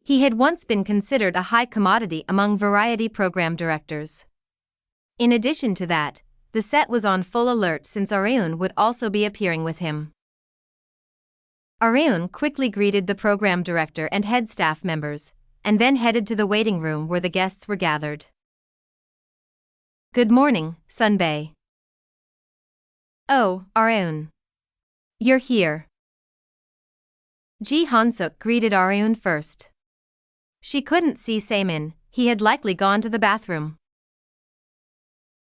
He had once been considered a high commodity among variety program directors. In addition to that, the set was on full alert since Areun would also be appearing with him. Areun quickly greeted the program director and head staff members, and then headed to the waiting room where the guests were gathered. "Good morning, Sunbae." "Oh, Areun. You're here." Ji Han-suk greeted Areun first. She couldn't see Se-min, he had likely gone to the bathroom.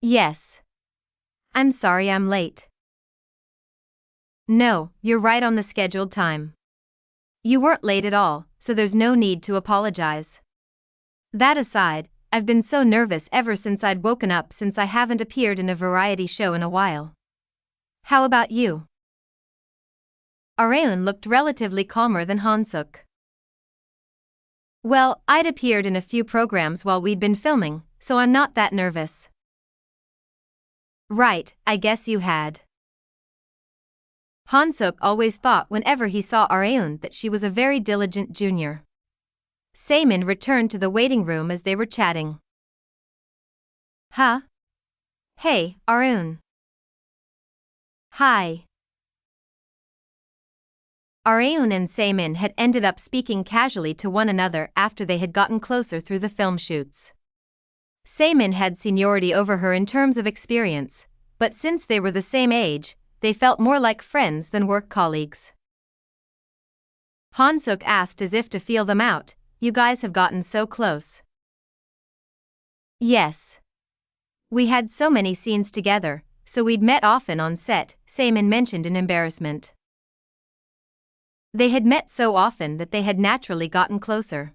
"Yes. I'm sorry I'm late." "No, you're right on the scheduled time. You weren't late at all, so there's no need to apologize. That aside, I've been so nervous ever since I'd woken up since I haven't appeared in a variety show in a while. How about you?" Areun looked relatively calmer than Han-suk. "Well, I'd appeared in a few programs while we'd been filming, so I'm not that nervous." "Right, I guess you had." Han-suk always thought whenever he saw Areun that she was a very diligent junior. Se-min returned to the waiting room as they were chatting. "Huh? Hey, Areun." "Hi." Areun and Se-min had ended up speaking casually to one another after they had gotten closer through the film shoots. Se-min had seniority over her in terms of experience, but since they were the same age, they felt more like friends than work colleagues. Han-suk asked as if to feel them out, "You guys have gotten so close." "Yes. We had so many scenes together, so we'd met often on set," Se-min mentioned in embarrassment. They had met so often that they had naturally gotten closer.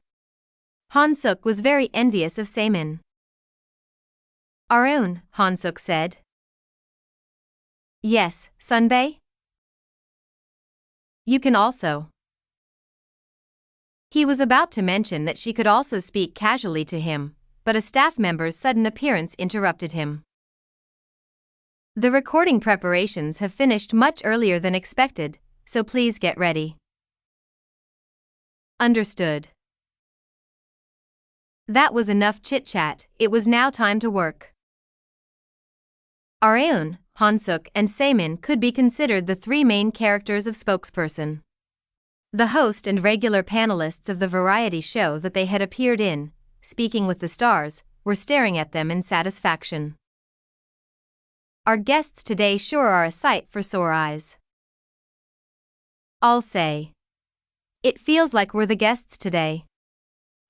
Han-suk was very envious of Se-min. "Areun," Han-suk said. "Yes, Sunbae? You can also." He was about to mention that she could also speak casually to him, but a staff member's sudden appearance interrupted him. "The recording preparations have finished much earlier than expected, so please get ready." "Understood." That was enough chit-chat, it was now time to work. Areun, Han-suk and Se-min could be considered the three main characters of Spokesperson. The host and regular panelists of the variety show that they had appeared in, Speaking with the Stars, were staring at them in satisfaction. "Our guests today sure are a sight for sore eyes. I'll say. It feels like we're the guests today.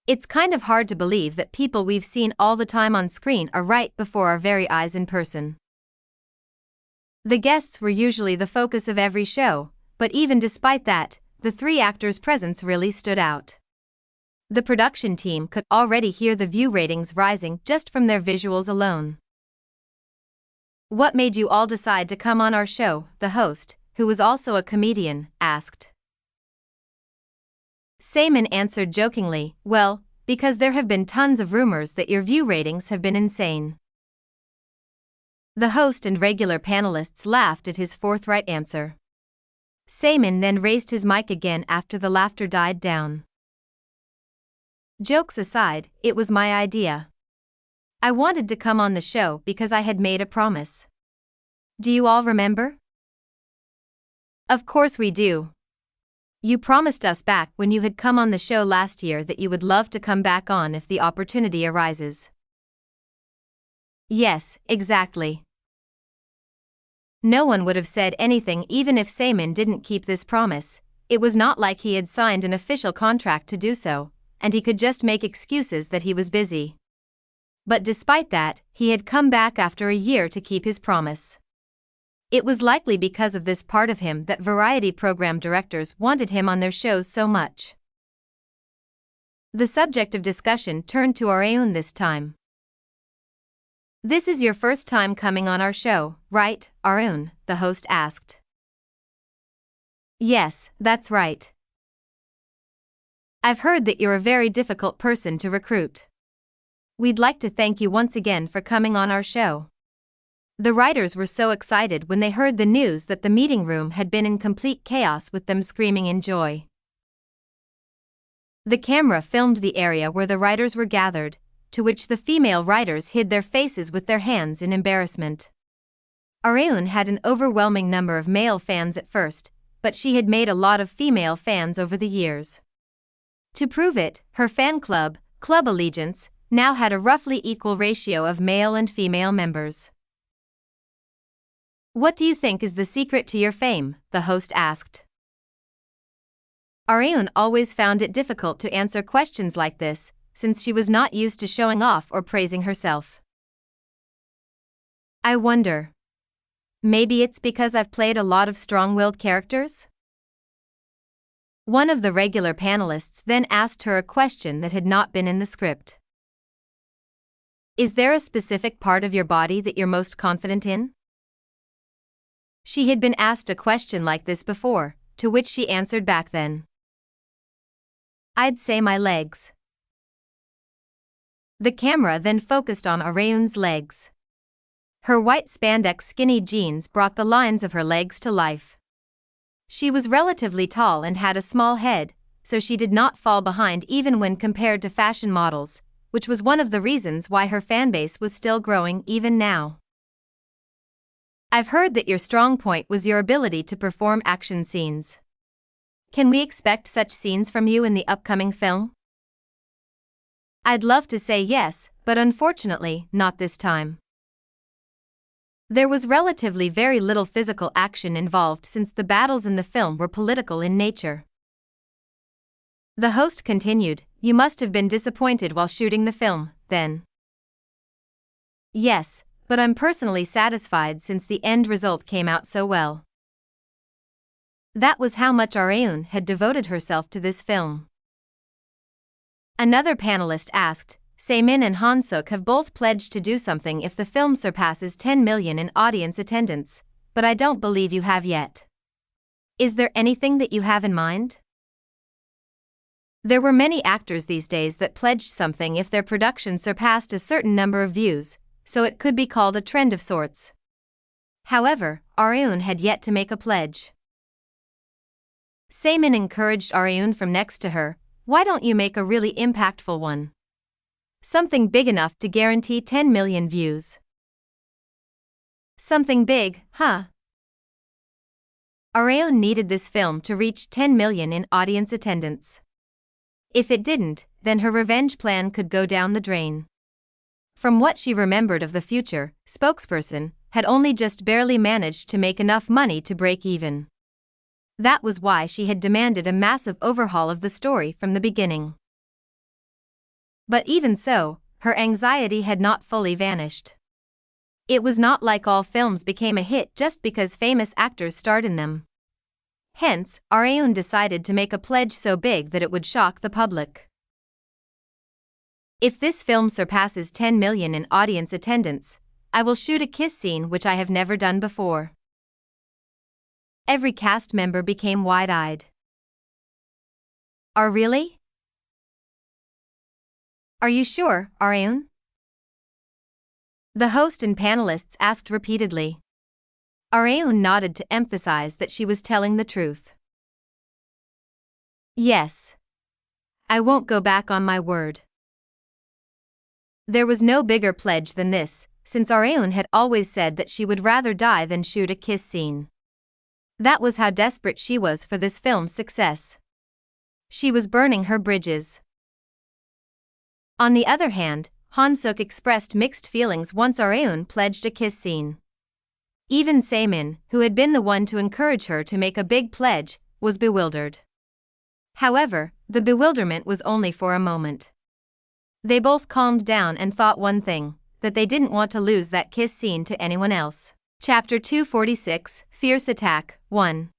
It's kind of hard to believe that people we've seen all the time on screen are right before our very eyes in person." The guests were usually the focus of every show, but even despite that, the three actors' presence really stood out. The production team could already hear the view ratings rising just from their visuals alone. "What made you all decide to come on our show?" the host, who was also a comedian, asked. Se-min answered jokingly, "Well, because there have been tons of rumors that your view ratings have been insane." The host and regular panelists laughed at his forthright answer. Se-min then raised his mic again after the laughter died down. "Jokes aside, it was my idea. I wanted to come on the show because I had made a promise. Do you all remember?" "Of course we do. You promised us back when you had come on the show last year that you would love to come back on if the opportunity arises." "Yes, exactly." No one would have said anything even if Se-min didn't keep this promise. It was not like he had signed an official contract to do so, and he could just make excuses that he was busy. But despite that, he had come back after a year to keep his promise. It was likely because of this part of him that variety program directors wanted him on their shows so much. The subject of discussion turned to Areun this time. "This is your first time coming on our show, right, Areun?" the host asked. "Yes, that's right. I've heard that you're a very difficult person to recruit." We'd like to thank you once again for coming on our show. The writers were so excited when they heard the news that the meeting room had been in complete chaos with them screaming in joy. The camera filmed the area where the writers were gathered, to which the female writers hid their faces with their hands in embarrassment. Areun had an overwhelming number of male fans at first, but she had made a lot of female fans over the years. To prove it, her fan club, Club Allegiance, now had a roughly equal ratio of male and female members. What do you think is the secret to your fame? The host asked. Areun always found it difficult to answer questions like this, since she was not used to showing off or praising herself. I wonder. Maybe it's because I've played a lot of strong-willed characters? One of the regular panelists then asked her a question that had not been in the script. Is there a specific part of your body that you're most confident in? She had been asked a question like this before, to which she answered back then. I'd say my legs. The camera then focused on Areun's legs. Her white spandex skinny jeans brought the lines of her legs to life. She was relatively tall and had a small head, so she did not fall behind even when compared to fashion models, which was one of the reasons why her fanbase was still growing even now. I've heard that your strong point was your ability to perform action scenes. Can we expect such scenes from you in the upcoming film? I'd love to say yes, but unfortunately, not this time. There was relatively very little physical action involved since the battles in the film were political in nature. The host continued, You must have been disappointed while shooting the film, then. Yes, but I'm personally satisfied since the end result came out so well. That was how much Areun had devoted herself to this film. Another panelist asked, Saemin and Han-Suk have both pledged to do something if the film surpasses 10 million in audience attendance, but I don't believe you have yet. Is there anything that you have in mind? There were many actors these days that pledged something if their production surpassed a certain number of views, so it could be called a trend of sorts. However, Areun had yet to make a pledge. Saemin encouraged Areun from next to her, Why don't you make a really impactful one? Something big enough to guarantee 10 million views. Something big, huh? Areun needed this film to reach 10 million in audience attendance. If it didn't, then her revenge plan could go down the drain. From what she remembered of the future, spokesperson had only just barely managed to make enough money to break even. That was why she had demanded a massive overhaul of the story from the beginning. But even so, her anxiety had not fully vanished. It was not like all films became a hit just because famous actors starred in them. Hence, Areun decided to make a pledge so big that it would shock the public. If this film surpasses 10 million in audience attendance, I will shoot a kiss scene which I have never done before. Every cast member became wide-eyed. Really? Are you sure, Areun? The host and panelists asked repeatedly. Areun nodded to emphasize that she was telling the truth. Yes. I won't go back on my word. There was no bigger pledge than this, since Areun had always said that she would rather die than shoot a kiss scene. That was how desperate she was for this film's success. She was burning her bridges. On the other hand, Han-Suk expressed mixed feelings once Areun pledged a kiss scene. Even Saemin, who had been the one to encourage her to make a big pledge, was bewildered. However, the bewilderment was only for a moment. They both calmed down and thought one thing, that they didn't want to lose that kiss scene to anyone else. Chapter 246, Fierce Attack, 1.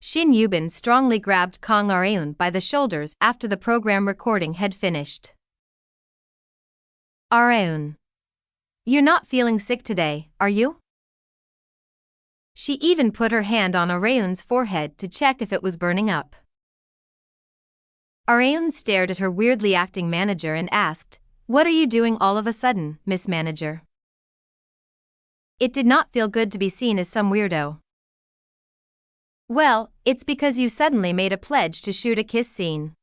Shin Yubin strongly grabbed Kang Areun by the shoulders after the program recording had finished. Areun. You're not feeling sick today, are you? She even put her hand on Areun's forehead to check if it was burning up. Areun stared at her weirdly acting manager and asked, What are you doing all of a sudden, Miss Manager? It did not feel good to be seen as some weirdo. Well, it's because you suddenly made a pledge to shoot a kiss scene.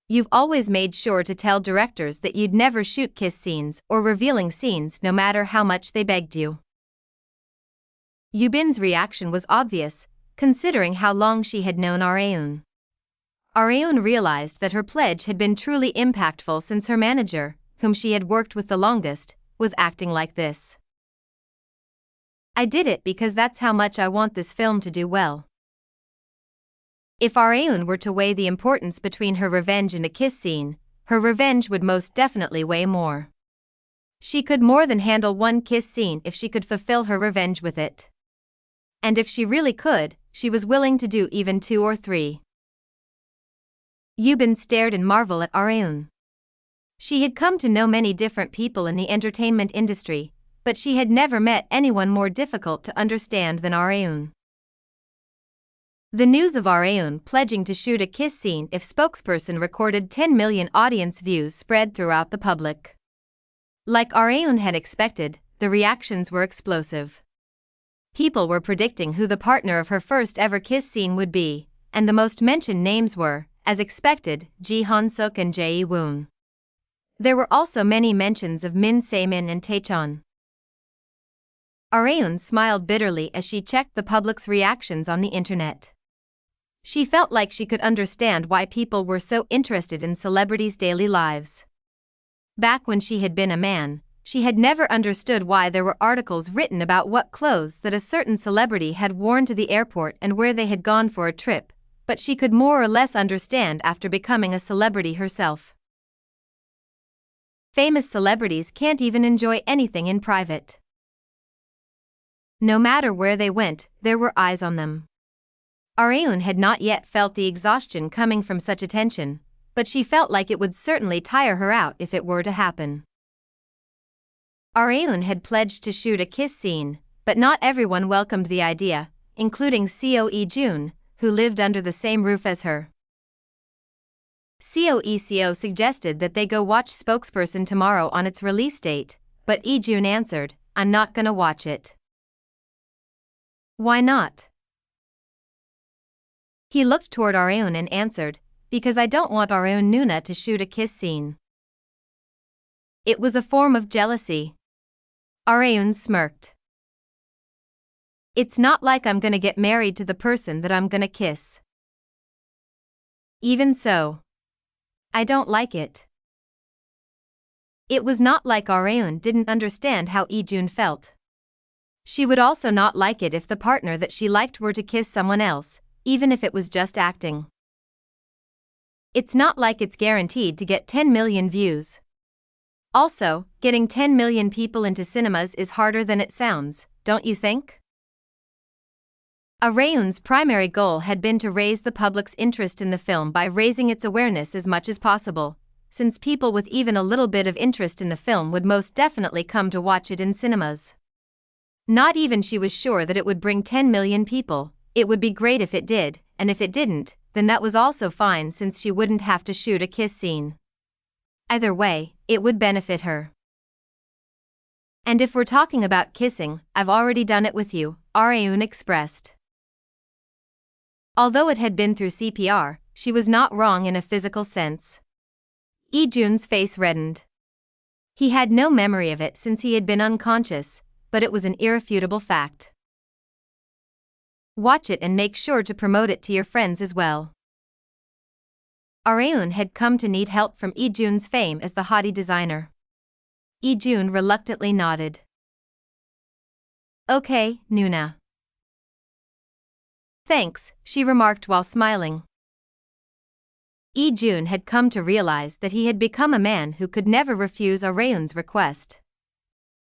You've always made sure to tell directors that you'd never shoot kiss scenes or revealing scenes no matter how much they begged you. Yubin's reaction was obvious, considering how long she had known Areun. Areun realized that her pledge had been truly impactful since her manager, whom she had worked with the longest, was acting like this. I did it because that's how much I want this film to do well. If Areun were to weigh the importance between her revenge and a kiss scene, her revenge would most definitely weigh more. She could more than handle one kiss scene if she could fulfill her revenge with it. And if she really could, she was willing to do even 2 or 3. Yubin stared in marvel at Areun. She had come to know many different people in the entertainment industry, but she had never met anyone more difficult to understand than Areun. The news of Areun pledging to shoot a kiss scene if spokesperson recorded 10 million audience views spread throughout the public. Like Areun had expected, the reactions were explosive. People were predicting who the partner of her first ever kiss scene would be, and the most mentioned names were, as expected, Ji Han-suk and Jae-woon. There were also many mentions of Min Se-min and Taechon. Areun smiled bitterly as she checked the public's reactions on the internet. She felt like she could understand why people were so interested in celebrities' daily lives. Back when she had been a man, she had never understood why there were articles written about what clothes that a certain celebrity had worn to the airport and where they had gone for a trip, but she could more or less understand after becoming a celebrity herself. Famous celebrities can't even enjoy anything in private. No matter where they went, there were eyes on them. Areun had not yet felt the exhaustion coming from such attention, but she felt like it would certainly tire her out if it were to happen. Areun had pledged to shoot a kiss scene, but not everyone welcomed the idea, including Seo Ijun, who lived under the same roof as her. Seo suggested that they go watch Spokesperson tomorrow on its release date, but Ijun answered, "I'm not gonna watch it." Why not? He looked toward Areun and answered, "Because I don't want Areun Nuna to shoot a kiss scene." It was a form of jealousy. Areun smirked. It's not like I'm gonna get married to the person that I'm gonna kiss. Even so, I don't like it. It was not like Areun didn't understand how Ijun felt. She would also not like it if the partner that she liked were to kiss someone else, even if it was just acting. It's not like it's guaranteed to get 10 million views. Also, getting 10 million people into cinemas is harder than it sounds, don't you think? Areun's primary goal had been to raise the public's interest in the film by raising its awareness as much as possible, since people with even a little bit of interest in the film would most definitely come to watch it in cinemas. Not even she was sure that it would bring 10 million people. It would be great if it did, and if it didn't, then that was also fine since she wouldn't have to shoot a kiss scene. Either way, it would benefit her. And if we're talking about kissing, I've already done it with you, Areun expressed. Although it had been through CPR, she was not wrong in a physical sense. Ijun's face reddened. He had no memory of it since he had been unconscious, but it was an irrefutable fact. Watch it and make sure to promote it to your friends as well. Areun had come to need help from Ijun's fame as the haughty designer. Ijun reluctantly nodded. Okay, Nuna. Thanks, she remarked while smiling. Ijun had come to realize that he had become a man who could never refuse Areun's request.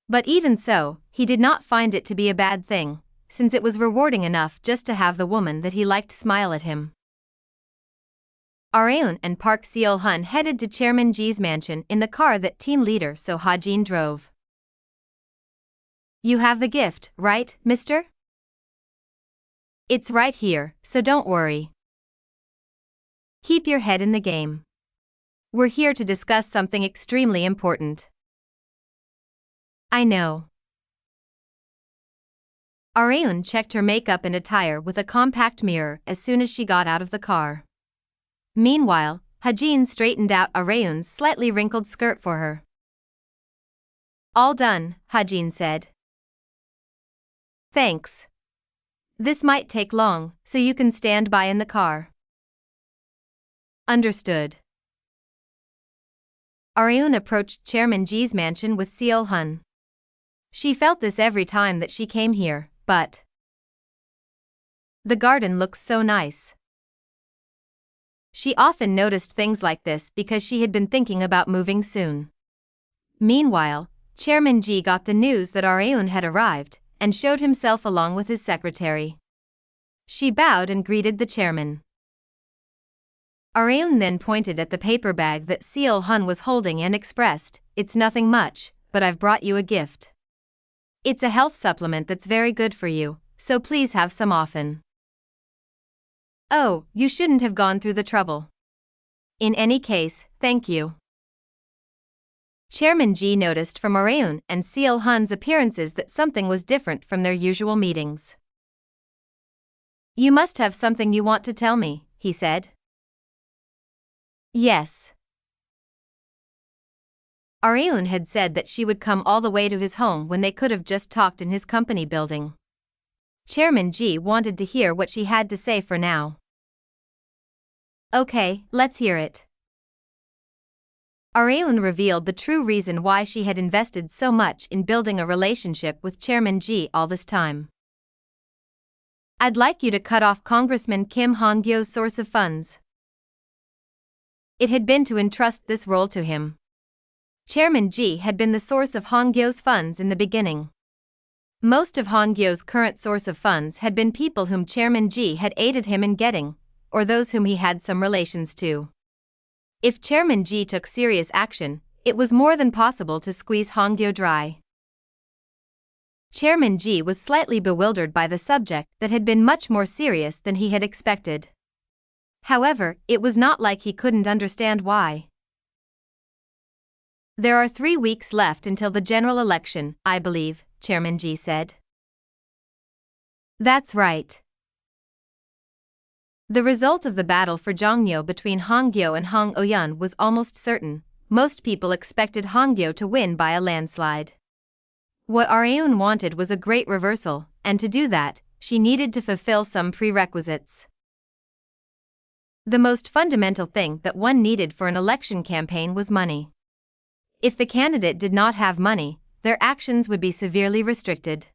But even so, he did not find it to be a bad thing, since it was rewarding enough just to have the woman that he liked smile at him. Areun and Park Seo-hun headed to Chairman Ji's mansion in the car that team leader So Ha-jin drove. You have the gift, right, mister? It's right here, so don't worry. Keep your head in the game. We're here to discuss something extremely important. I know. Areun checked her makeup and attire with a compact mirror as soon as she got out of the car. Meanwhile, Hajin straightened out Areun's slightly wrinkled skirt for her. All done, Hajin said. Thanks. This might take long, so you can stand by in the car. Understood. Areun approached Chairman Ji's mansion with Seol-hun. She felt this every time that she came here, but the garden looks so nice. She often noticed things like this because she had been thinking about moving soon. Meanwhile, Chairman Ji got the news that Areun had arrived and showed himself along with his secretary. She bowed and greeted the chairman. Areun then pointed at the paper bag that Seol-hun was holding and expressed, "It's nothing much, but I've brought you a gift. It's a health supplement that's very good for you, so please have some often." Oh, you shouldn't have gone through the trouble. In any case, thank you. Chairman Ji noticed from Areun and Seol-hun's appearances that something was different from their usual meetings. You must have something you want to tell me, he said. Yes. Areun had said that she would come all the way to his home when they could have just talked in his company building. Chairman Ji wanted to hear what she had to say for now. Okay, let's hear it. Areun revealed the true reason why she had invested so much in building a relationship with Chairman Ji all this time. I'd like you to cut off Congressman Kim Han-Gyo's source of funds. It had been to entrust this role to him. Chairman Ji had been the source of Han-Gyo's funds in the beginning. Most of Han-Gyo's current source of funds had been people whom Chairman Ji had aided him in getting, or those whom he had some relations to. If Chairman Ji took serious action, it was more than possible to squeeze Han-Gyo dry. Chairman Ji was slightly bewildered by the subject that had been much more serious than he had expected. However, it was not like he couldn't understand why. There are 3 weeks left until the general election, I believe, Chairman Ji said. That's right. The result of the battle for Jeong-Yo between Han-Gyo and Hong Oh-yeon was almost certain. Most people expected Han-Gyo to win by a landslide. What Areun wanted was a great reversal, and to do that, she needed to fulfill some prerequisites. The most fundamental thing that one needed for an election campaign was money. If the candidate did not have money, their actions would be severely restricted.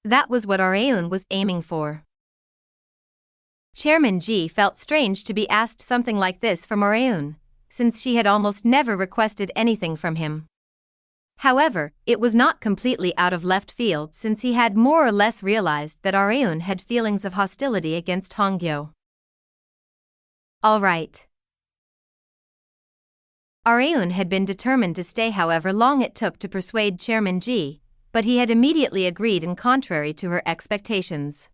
That was what Areun was aiming for. Chairman Ji felt strange to be asked something like this from Areun, since she had almost never requested anything from him. However, it was not completely out of left field since he had more or less realized that Areun had feelings of hostility against Han-Gyo. All right. Areun had been determined to stay however long it took to persuade Chairman Ji, but he had immediately agreed in contrary to her expectations.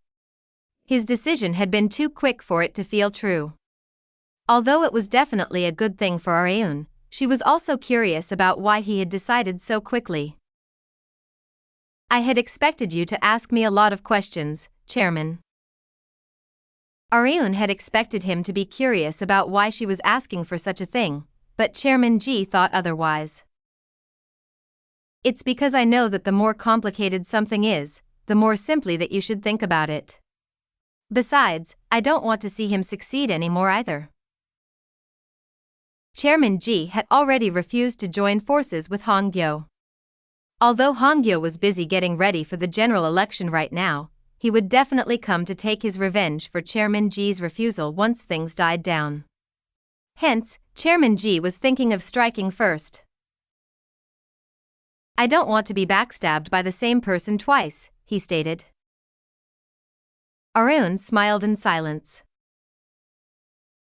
His decision had been too quick for it to feel true. Although it was definitely a good thing for Areun, she was also curious about why he had decided so quickly. I had expected you to ask me a lot of questions, Chairman. Areun had expected him to be curious about why she was asking for such a thing, but Chairman Ji thought otherwise. It's because I know that the more complicated something is, the more simply that you should think about it. Besides, I don't want to see him succeed anymore either. Chairman Ji had already refused to join forces with Han-Gyo. Although Han-Gyo was busy getting ready for the general election right now, he would definitely come to take his revenge for Chairman Ji's refusal once things died down. Hence, Chairman Ji was thinking of striking first. I don't want to be backstabbed by the same person twice, he stated. Areun smiled in silence.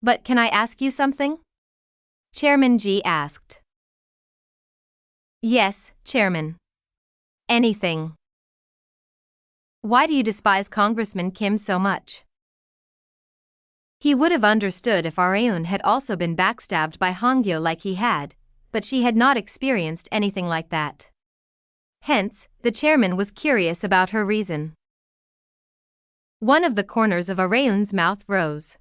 But can I ask you something? Chairman Ji asked. Yes, Chairman. Anything. Why do you despise Congressman Kim so much? He would have understood if Areun had also been backstabbed by Han-Gyo like he had, but she had not experienced anything like that. Hence, the chairman was curious about her reason. One of the corners of Areun's mouth rose.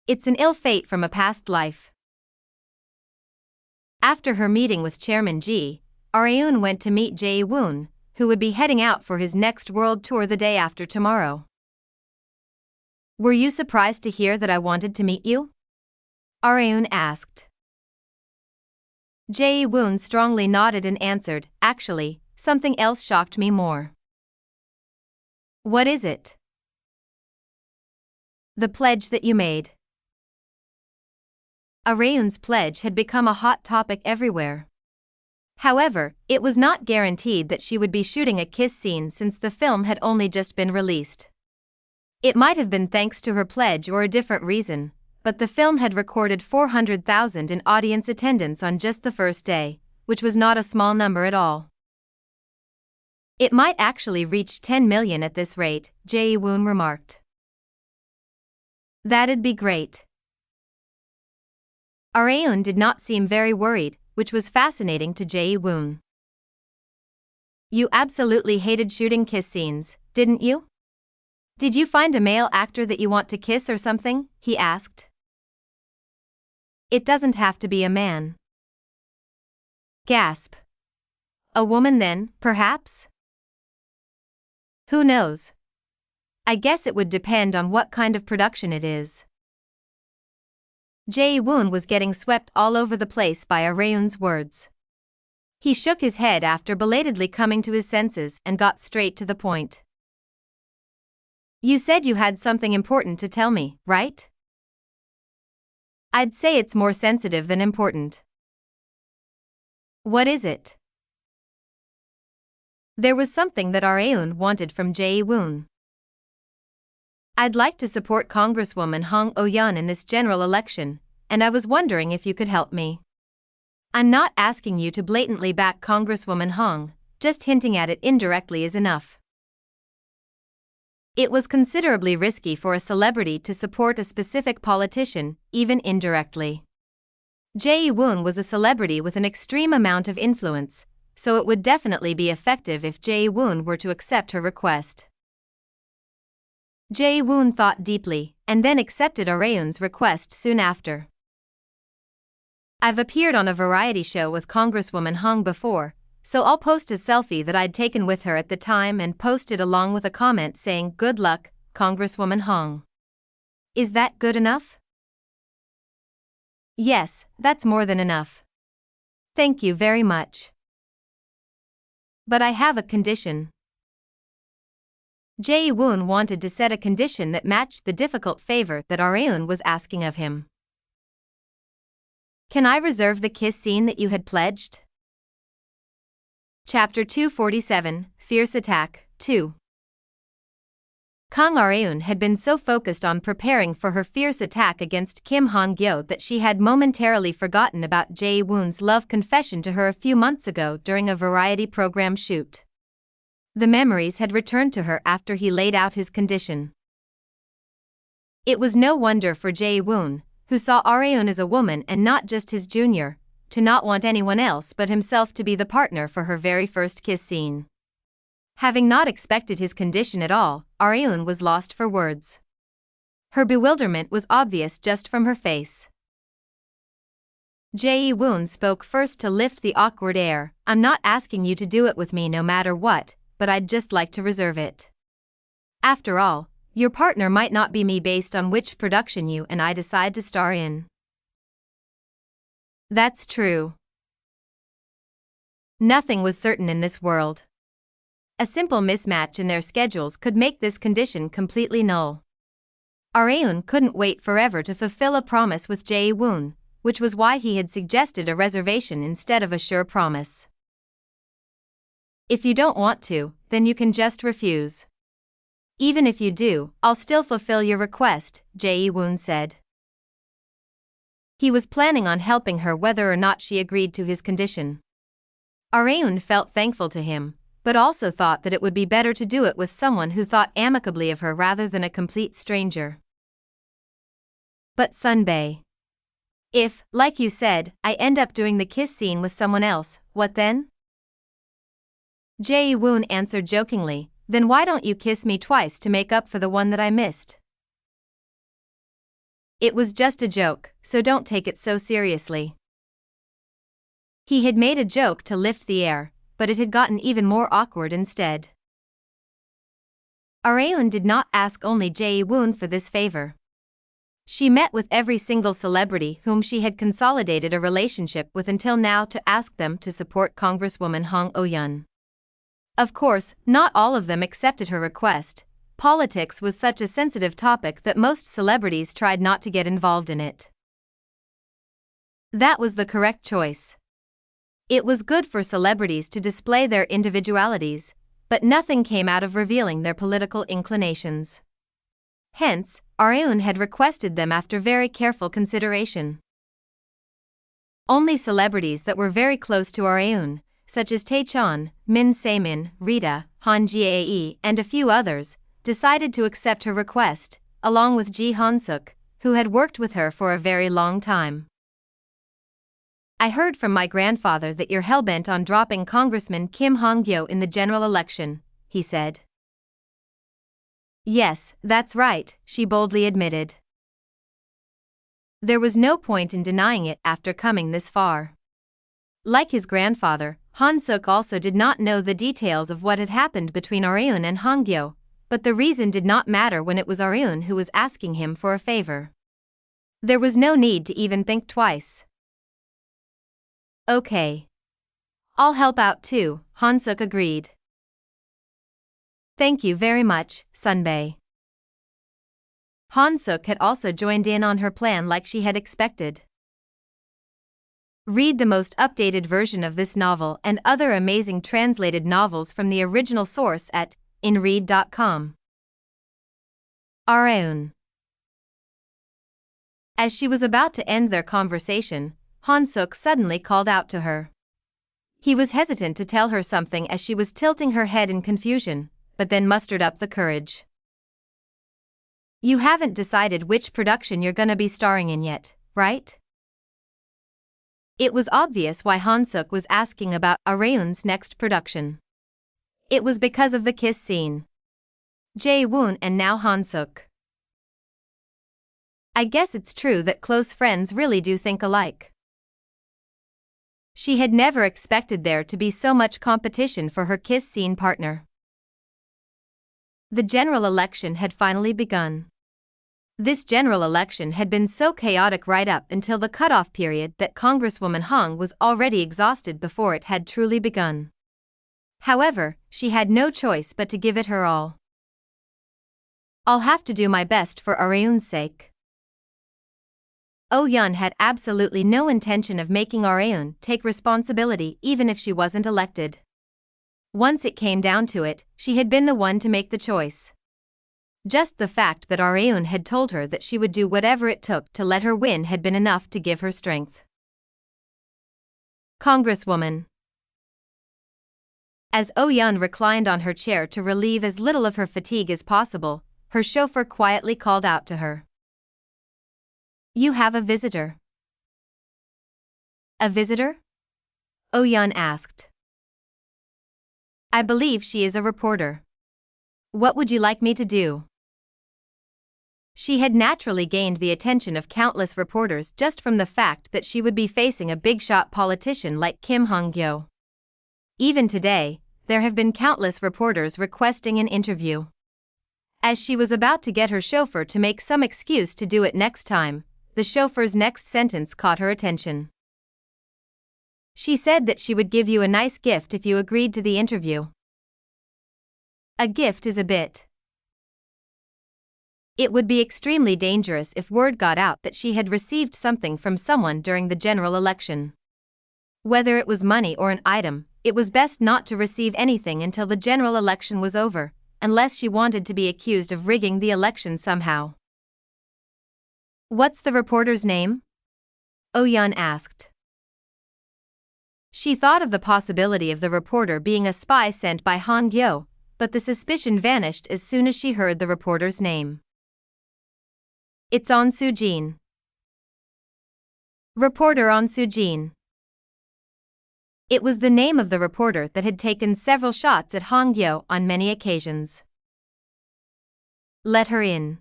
It's an ill fate from a past life. After her meeting with Chairman Ji, Areun went to meet Jae-woon, who would be heading out for his next world tour the day after tomorrow. Were you surprised to hear that I wanted to meet you? Areun asked. Jae-woon strongly nodded and answered, actually, something else shocked me more. What is it? The pledge that you made. Areun's pledge had become a hot topic everywhere. However, it was not guaranteed that she would be shooting a kiss scene since the film had only just been released. It might have been thanks to her pledge or a different reason, but the film had recorded 400,000 in audience attendance on just the first day, which was not a small number at all. It might actually reach 10 million at this rate, Jae-woon remarked. That'd be great. Areun did not seem very worried, which was fascinating to Jae-woon. You absolutely hated shooting kiss scenes, didn't you? Did you find a male actor that you want to kiss or something? He asked. It doesn't have to be a man. Gasp. A woman then, perhaps? Who knows? I guess it would depend on what kind of production it is. Jae-woon was getting swept all over the place by Areun's words. He shook his head after belatedly coming to his senses and got straight to the point. You said you had something important to tell me, right? I'd say it's more sensitive than important. What is it? There was something that Areun wanted from Jae-woon. I'd like to support Congresswoman Han-Gyo in this general election, and I was wondering if you could help me. I'm not asking you to blatantly back Congresswoman Han, just hinting at it indirectly is enough. It was considerably risky for a celebrity to support a specific politician, even indirectly. Jae-woon was a celebrity with an extreme amount of influence, so it would definitely be effective if Jae-woon were to accept her request. Jae-woon thought deeply, and then accepted Areun's request soon after. I've appeared on a variety show with Congresswoman Han before, so I'll post a selfie that I'd taken with her at the time and post it along with a comment saying, "Good luck, Congresswoman Han." Is that good enough? Yes, that's more than enough. Thank you very much. But I have a condition. Jae-woon wanted to set a condition that matched the difficult favor that Areun was asking of him. Can I reserve the kiss scene that you had pledged? Chapter 247, Fierce Attack, 2. Kang Areun had been so focused on preparing for her fierce attack against Kim Han-Gyo that she had momentarily forgotten about Jae-woon's love confession to her a few months ago during a variety program shoot. The memories had returned to her after he laid out his condition. It was no wonder for Jae-woon, who saw Areun as a woman and not just his junior, to not want anyone else but himself to be the partner for her very first kiss scene. Having not expected his condition at all, Areun was lost for words. Her bewilderment was obvious just from her face. Jae-woon spoke first to lift the awkward air. I'm not asking you to do it with me no matter what, but I'd just like to reserve it. After all, your partner might not be me based on which production you and I decide to star in. That's true. Nothing was certain in this world. A simple mismatch in their schedules could make this condition completely null. Areun couldn't wait forever to fulfill a promise with Jae-woon, which was why he had suggested a reservation instead of a sure promise. If you don't want to, then you can just refuse. Even if you do, I'll still fulfill your request, Jae-woon said. He was planning on helping her whether or not she agreed to his condition. Areun felt thankful to him, but also thought that it would be better to do it with someone who thought amicably of her rather than a complete stranger. But Sunbae. If, like you said, I end up doing the kiss scene with someone else, what then? Jae-woon answered jokingly, then why don't you kiss me twice to make up for the one that I missed? It was just a joke, so don't take it so seriously. He had made a joke to lift the air, but it had gotten even more awkward instead. Areun did not ask only Jae-woon for this favor. She met with every single celebrity whom she had consolidated a relationship with until now to ask them to support Congresswoman Hong Oh-yeon. Of course, not all of them accepted her request. Politics was such a sensitive topic that most celebrities tried not to get involved in it. That was the correct choice. It was good for celebrities to display their individualities, but nothing came out of revealing their political inclinations. Hence, Areun had requested them after very careful consideration. Only celebrities that were very close to Areun, such as Taechan, Min Se-min, Rita, Han-Gyo, and a few others, decided to accept her request, along with Ji Han-suk, who had worked with her for a very long time. I heard from my grandfather that you're hellbent on dropping Congressman Kim Han-gyo in the general election, he said. Yes, that's right, she boldly admitted. There was no point in denying it after coming this far. Like his grandfather, Han-suk also did not know the details of what had happened between Areun and Han-gyo, but the reason did not matter when it was Areun who was asking him for a favor. There was no need to even think twice. Okay. I'll help out too, Han-suk agreed. Thank you very much, Sunbae. Han-suk had also joined in on her plan like she had expected. Read the most updated version of this novel and other amazing translated novels from the original source at inread.com. Areun. As she was about to end their conversation, Han-suk suddenly called out to her. He was hesitant to tell her something as she was tilting her head in confusion, but then mustered up the courage. You haven't decided which production you're gonna be starring in yet, right? It was obvious why Han-suk was asking about Areun's next production. It was because of the kiss scene. Jae-woon and now Han-suk. I guess it's true that close friends really do think alike. She had never expected there to be so much competition for her kiss scene partner. The general election had finally begun. This general election had been so chaotic right up until the cutoff period that Congresswoman Hong was already exhausted before it had truly begun. However, she had no choice but to give it her all. I'll have to do my best for Areun's sake. Oh-yeon had absolutely no intention of making Areun take responsibility even if she wasn't elected. Once it came down to it, she had been the one to make the choice. Just the fact that Areun had told her that she would do whatever it took to let her win had been enough to give her strength. Congresswoman. As Oh-yeon reclined on her chair to relieve as little of her fatigue as possible, her chauffeur quietly called out to her. You have a visitor. A visitor? Oh-yeon asked. I believe she is a reporter. What would you like me to do? She had naturally gained the attention of countless reporters just from the fact that she would be facing a big-shot politician like Kim Han-gyo. Even today, there have been countless reporters requesting an interview. As she was about to get her chauffeur to make some excuse to do it next time, the chauffeur's next sentence caught her attention. She said that she would give you a nice gift if you agreed to the interview. A gift is a bit. It would be extremely dangerous if word got out that she had received something from someone during the general election. Whether it was money or an item, it was best not to receive anything until the general election was over, unless she wanted to be accused of rigging the election somehow. What's the reporter's name? Oh-yeon asked. She thought of the possibility of the reporter being a spy sent by Han-gyo, but the suspicion vanished as soon as she heard the reporter's name. It's On Soo-jin. Reporter on Sujin. It was the name of the reporter that had taken several shots at Han-Gyo on many occasions. Let her in.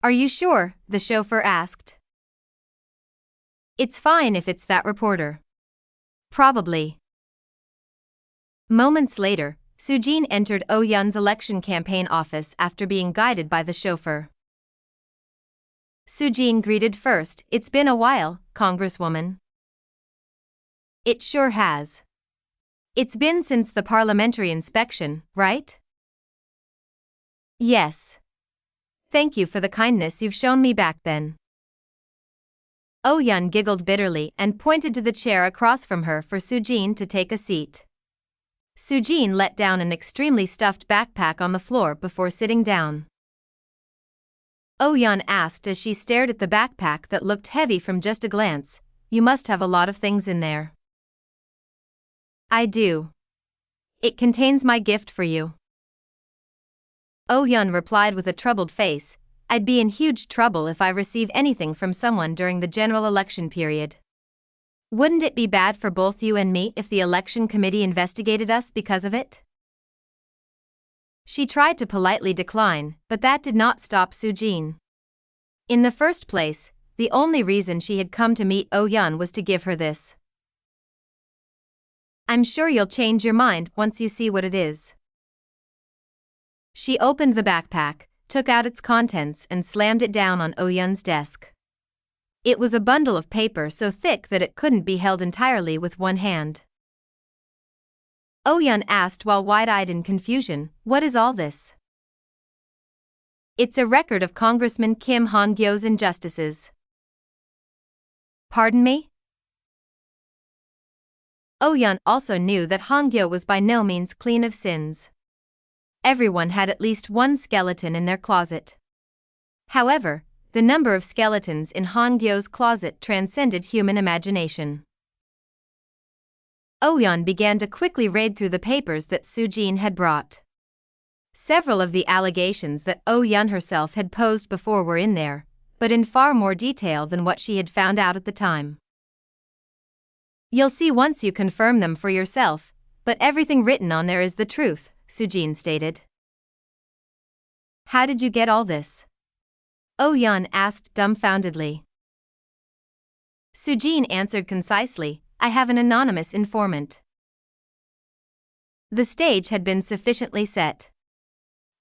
Are you sure? The chauffeur asked. It's fine if it's that reporter. Probably. Moments later, Sujin entered Oh-yeon's election campaign office after being guided by the chauffeur. Sujin greeted first. It's been a while, Congresswoman. It sure has. It's been since the parliamentary inspection, right? Yes. Thank you for the kindness you've shown me back then. Oh-yeon giggled bitterly and pointed to the chair across from her for Sujin to take a seat. Sujin let down an extremely stuffed backpack on the floor before sitting down. Oh-yeon asked as she stared at the backpack that looked heavy from just a glance, "You must have a lot of things in there." "I do. It contains my gift for you." Oh-yeon replied with a troubled face, "I'd be in huge trouble if I receive anything from someone during the general election period. Wouldn't it be bad for both you and me if the election committee investigated us because of it?" She tried to politely decline, but that did not stop Sujin. In the first place, the only reason she had come to meet Oh-yeon was to give her this. "I'm sure you'll change your mind once you see what it is." She opened the backpack, took out its contents and slammed it down on Oh-yeon's desk. It was a bundle of paper so thick that it couldn't be held entirely with one hand. Oh-yeon asked while wide-eyed in confusion, "What is all this?" "It's a record of Congressman Kim Han-Gyo's injustices." "Pardon me?" Oh-yeon also knew that Han-Gyo was by no means clean of sins. Everyone had at least one skeleton in their closet. However, the number of skeletons in Han-Gyo's closet transcended human imagination. Oh-yeon began to quickly raid through the papers that Sujin had brought. Several of the allegations that Oh-yeon herself had posed before were in there, but in far more detail than what she had found out at the time. "You'll see once you confirm them for yourself, but everything written on there is the truth," Sujin stated. "How did you get all this?" Oh-yeon asked dumbfoundedly. Sujin answered concisely, "I have an anonymous informant." The stage had been sufficiently set.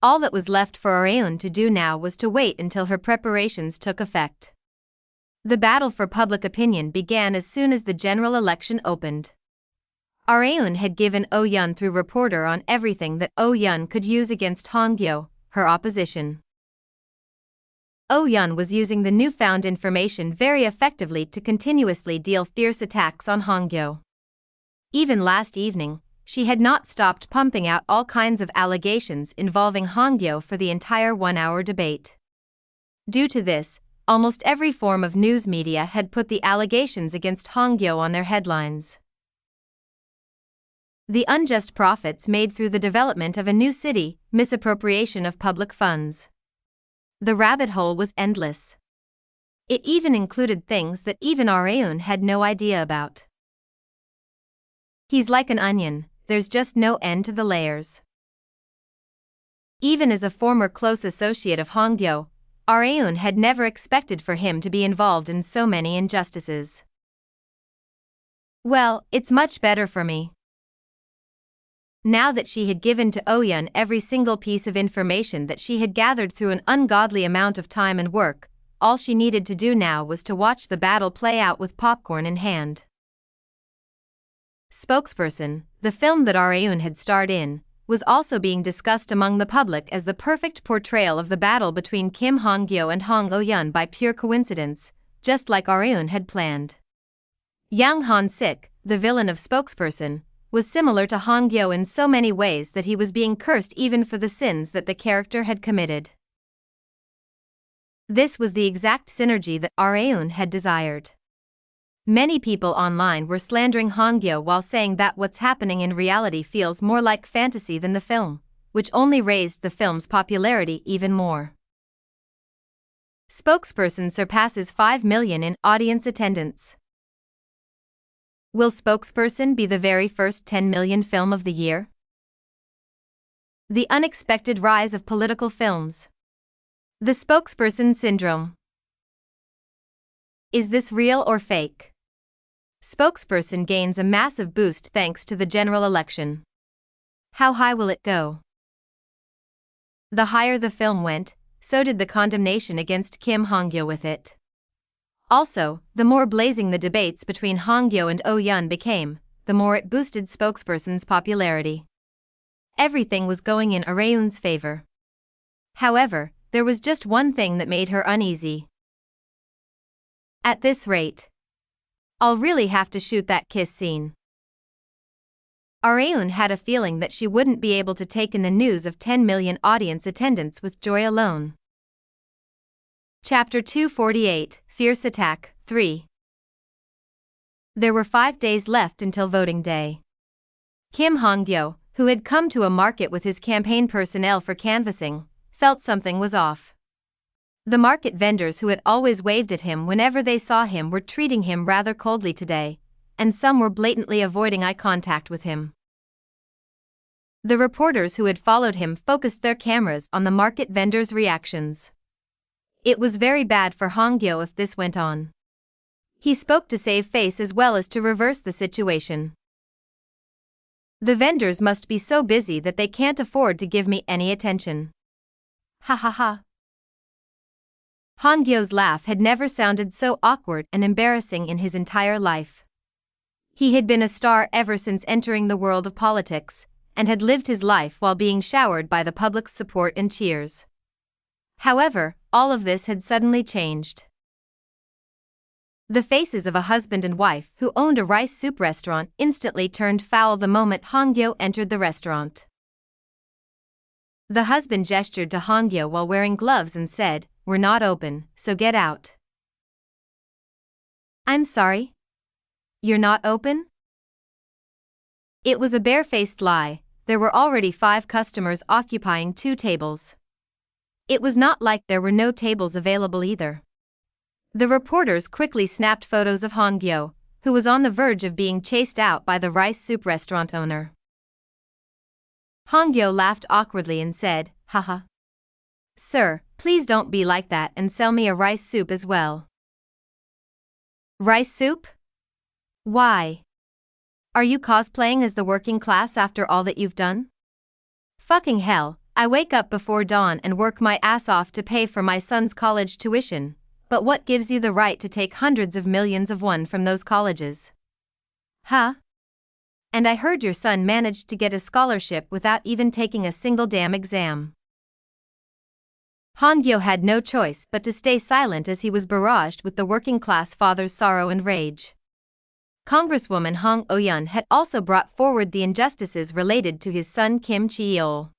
All that was left for Areun to do now was to wait until her preparations took effect. The battle for public opinion began as soon as the general election opened. Areun had given Oh-yeon through reporter on everything that Oh-yeon could use against Han-Gyo, her opposition. Oh-yeon was using the newfound information very effectively to continuously deal fierce attacks on Han-Gyo. Even last evening, she had not stopped pumping out all kinds of allegations involving Han-Gyo for the entire one-hour debate. Due to this, almost every form of news media had put the allegations against Han-Gyo on their headlines. The unjust profits made through the development of a new city, misappropriation of public funds. The rabbit hole was endless. It even included things that even Areun had no idea about. He's like an onion, there's just no end to the layers. Even as a former close associate of Han-Gyo, Areun had never expected for him to be involved in so many injustices. "Well, it's much better for me." Now that she had given to Oh-yeon every single piece of information that she had gathered through an ungodly amount of time and work, all she needed to do now was to watch the battle play out with popcorn in hand. Spokesperson, the film that Areun had starred in, was also being discussed among the public as the perfect portrayal of the battle between Kim Han-Gyo and Han Oh-yeon by pure coincidence, just like Areun had planned. Yang Han-sik, the villain of Spokesperson, was similar to Han-Gyo in so many ways that he was being cursed even for the sins that the character had committed. This was the exact synergy that Areun had desired. Many people online were slandering Han-Gyo while saying that what's happening in reality feels more like fantasy than the film, which only raised the film's popularity even more. Spokesperson surpasses 5 million in audience attendance. Will Spokesperson be the very first 10 million film of the year? The unexpected rise of political films. The Spokesperson Syndrome. Is this real or fake? Spokesperson gains a massive boost thanks to the general election. How high will it go? The higher the film went, so did the condemnation against Kim Han-Gyo with it. Also, the more blazing the debates between Han-Gyo and Oh-yeon became, the more it boosted Spokesperson's popularity. Everything was going in Areun's favor. However, there was just one thing that made her uneasy. At this rate, I'll really have to shoot that kiss scene. Areun had a feeling that she wouldn't be able to take in the news of 10 million audience attendance with joy alone. Chapter 248, Fierce Attack, 3. There were 5 days left until voting day. Kim Han-Gyo, who had come to a market with his campaign personnel for canvassing, felt something was off. The market vendors who had always waved at him whenever they saw him were treating him rather coldly today, and some were blatantly avoiding eye contact with him. The reporters who had followed him focused their cameras on the market vendors' reactions. It was very bad for Han-Gyo if this went on. He spoke to save face as well as to reverse the situation. The vendors must be so busy that they can't afford to give me any attention. Ha ha ha. Han-Gyo's laugh had never sounded so awkward and embarrassing in his entire life. He had been a star ever since entering the world of politics, and had lived his life while being showered by the public's support and cheers. However, all of this had suddenly changed. The faces of a husband and wife who owned a rice soup restaurant instantly turned foul the moment Han-Gyo entered the restaurant. The husband gestured to Han-Gyo while wearing gloves and said, "We're not open, so get out." "I'm sorry? You're not open?" It was a barefaced lie. There were already 5 customers occupying 2 tables. It was not like there were no tables available either. The reporters quickly snapped photos of Han-Gyo, who was on the verge of being chased out by the rice soup restaurant owner. Han-Gyo laughed awkwardly and said, "Haha. Sir, please don't be like that and sell me a rice soup as well." Rice soup? Why? Are you cosplaying as the working class after all that you've done? Fucking hell, I wake up before dawn and work my ass off to pay for my son's college tuition, but what gives you the right to take hundreds of millions of won from those colleges? Huh? And I heard your son managed to get a scholarship without even taking a single damn exam. Han-Gyo had no choice but to stay silent as he was barraged with the working-class father's sorrow and rage. Congresswoman Hong Oh-yeon had also brought forward the injustices related to his son Kim Chi-yeol.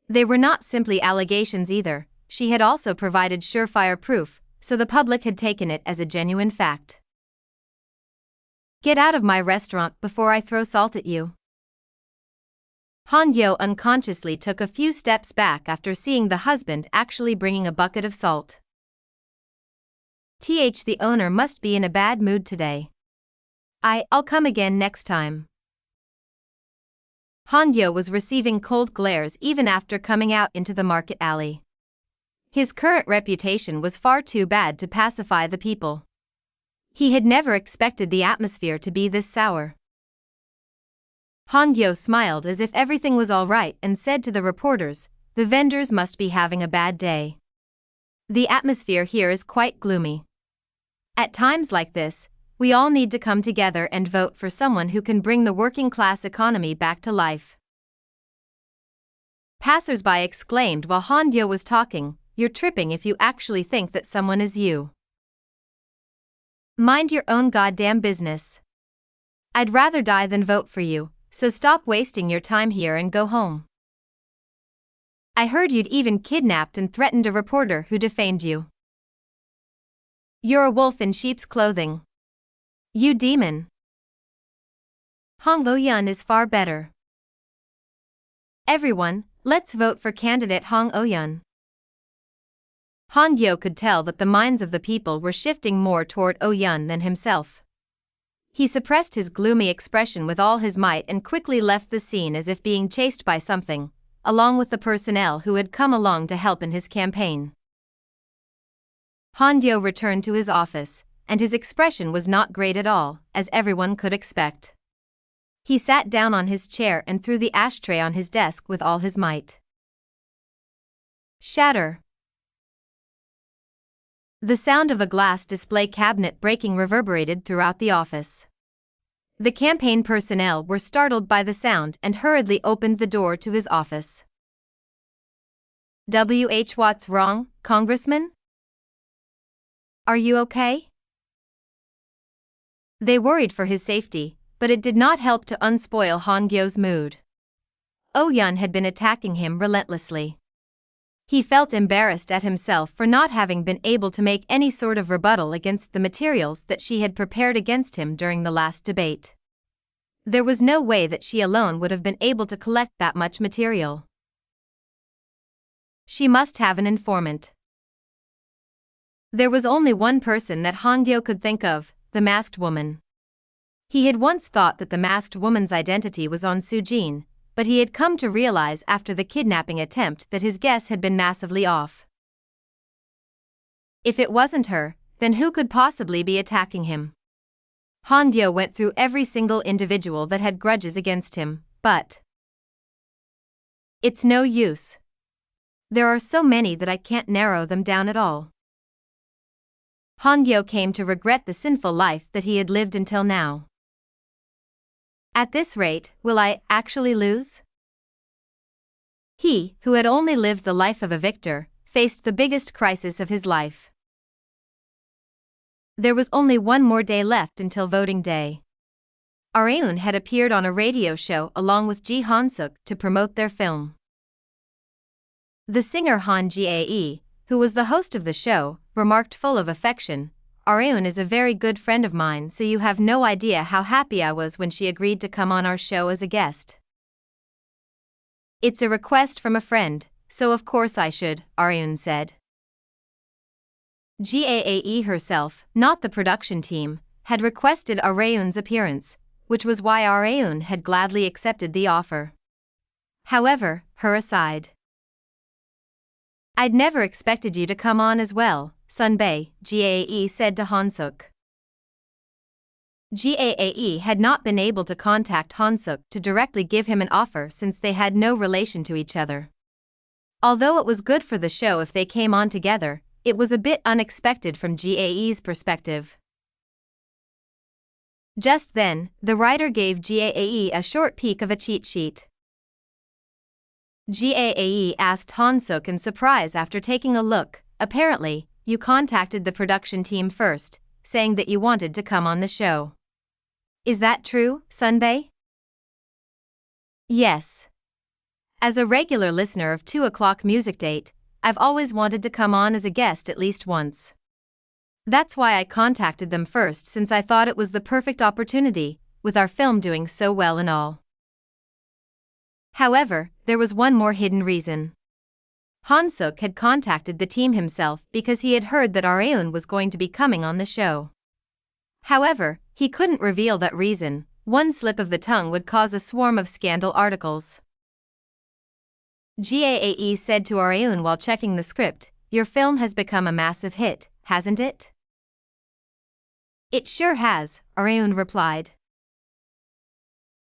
They were not simply allegations either, she had also provided surefire proof, so the public had taken it as a genuine fact. Get out of my restaurant before I throw salt at you. Han-Gyo unconsciously took a few steps back after seeing the husband actually bringing a bucket of salt. The owner must be in a bad mood today. I'll come again next time. Han-Gyo was receiving cold glares even after coming out into the market alley. His current reputation was far too bad to pacify the people. He had never expected the atmosphere to be this sour. Han-Gyo smiled as if everything was all right and said to the reporters, "The vendors must be having a bad day. The atmosphere here is quite gloomy. At times like this, we all need to come together and vote for someone who can bring the working-class economy back to life." Passers-by exclaimed while Han-Gyo was talking, "You're tripping if you actually think that someone is you. Mind your own goddamn business. I'd rather die than vote for you, so stop wasting your time here and go home. I heard you'd even kidnapped and threatened a reporter who defamed you. You're a wolf in sheep's clothing. You demon. Hong Oh-yeon is far better. Everyone, let's vote for candidate Hong Oh-yeon." Han-Gyo could tell that the minds of the people were shifting more toward Oh-yeon than himself. He suppressed his gloomy expression with all his might and quickly left the scene as if being chased by something, along with the personnel who had come along to help in his campaign. Han-Gyo returned to his office, and his expression was not great at all, as everyone could expect. He sat down on his chair and threw the ashtray on his desk with all his might. Shatter. The sound of a glass display cabinet breaking reverberated throughout the office. The campaign personnel were startled by the sound and hurriedly opened the door to his office. What's wrong, Congressman? Are you okay? They worried for his safety, but it did not help to unspoil Han-Gyo's mood. Oh-yeon had been attacking him relentlessly. He felt embarrassed at himself for not having been able to make any sort of rebuttal against the materials that she had prepared against him during the last debate. There was no way that she alone would have been able to collect that much material. She must have an informant. There was only one person that Han-Gyo could think of, the masked woman. He had once thought that the masked woman's identity was On Soo-jin, but he had come to realize after the kidnapping attempt that his guess had been massively off. If it wasn't her, then who could possibly be attacking him? Han-Gyo went through every single individual that had grudges against him, but it's no use. There are so many that I can't narrow them down at all. Han-Gyo came to regret the sinful life that he had lived until now. At this rate, will I actually lose? He, who had only lived the life of a victor, faced the biggest crisis of his life. There was only one more day left until voting day. Areun had appeared on a radio show along with Ji Han-suk to promote their film. The singer Han-Gyo, who was the host of the show, remarked full of affection, "Areun is a very good friend of mine, so you have no idea how happy I was when she agreed to come on our show as a guest. It's a request from a friend, so of course I should," Areun said. Gaae herself, not the production team, had requested Areun's appearance, which was why Areun had gladly accepted the offer. However, her aside. "I'd never expected you to come on as well, Sunbae," Gaae said to Han-suk. Gaae had not been able to contact Han-suk to directly give him an offer since they had no relation to each other. Although it was good for the show if they came on together, it was a bit unexpected from Gaae's perspective. Just then, the writer gave Gaae a short peek of a cheat sheet. Gaae asked Han-suk in surprise after taking a look. "Apparently, you contacted the production team first, saying that you wanted to come on the show. Is that true, Sunbae?" "Yes. As a regular listener of 2 o'clock Music Date, I've always wanted to come on as a guest at least once. That's why I contacted them first, since I thought it was the perfect opportunity, with our film doing so well and all." However, there was one more hidden reason. Han-suk had contacted the team himself because he had heard that Areun was going to be coming on the show. However, he couldn't reveal that reason. One slip of the tongue would cause a swarm of scandal articles. Gaae said to Areun while checking the script, "Your film has become a massive hit, hasn't it?" "It sure has," Areun replied.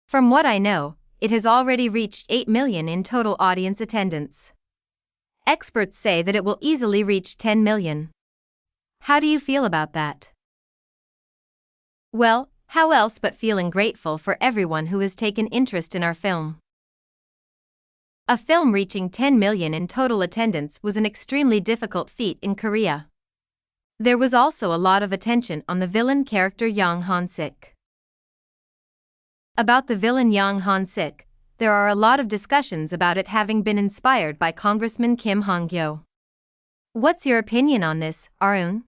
"From what I know, it has already reached 8 million in total audience attendance. Experts say that it will easily reach 10 million. How do you feel about that?" "Well, how else but feeling grateful for everyone who has taken interest in our film." A film reaching 10 million in total attendance was an extremely difficult feat in Korea. There was also a lot of attention on the villain character Yang Han-sik. About the villain Yang Han-sik, there are a lot of discussions about it having been inspired by Congressman Kim Han-Gyo. What's your opinion on this, Areun?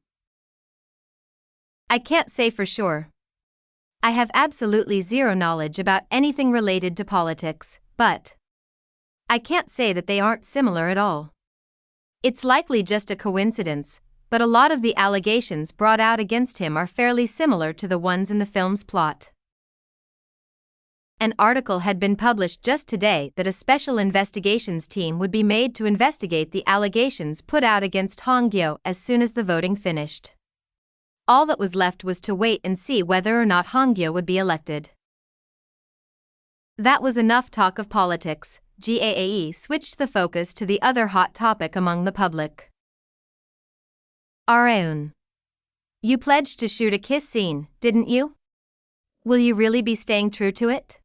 I can't say for sure. I have absolutely zero knowledge about anything related to politics, but I can't say that they aren't similar at all. It's likely just a coincidence, but a lot of the allegations brought out against him are fairly similar to the ones in the film's plot. An article had been published just today that a special investigations team would be made to investigate the allegations put out against Han-Gyo as soon as the voting finished. All that was left was to wait and see whether or not Han-Gyo would be elected. That was enough talk of politics. GAAE switched the focus to the other hot topic among the public. Areun. You pledged to shoot a kiss scene, didn't you? Will you really be staying true to it?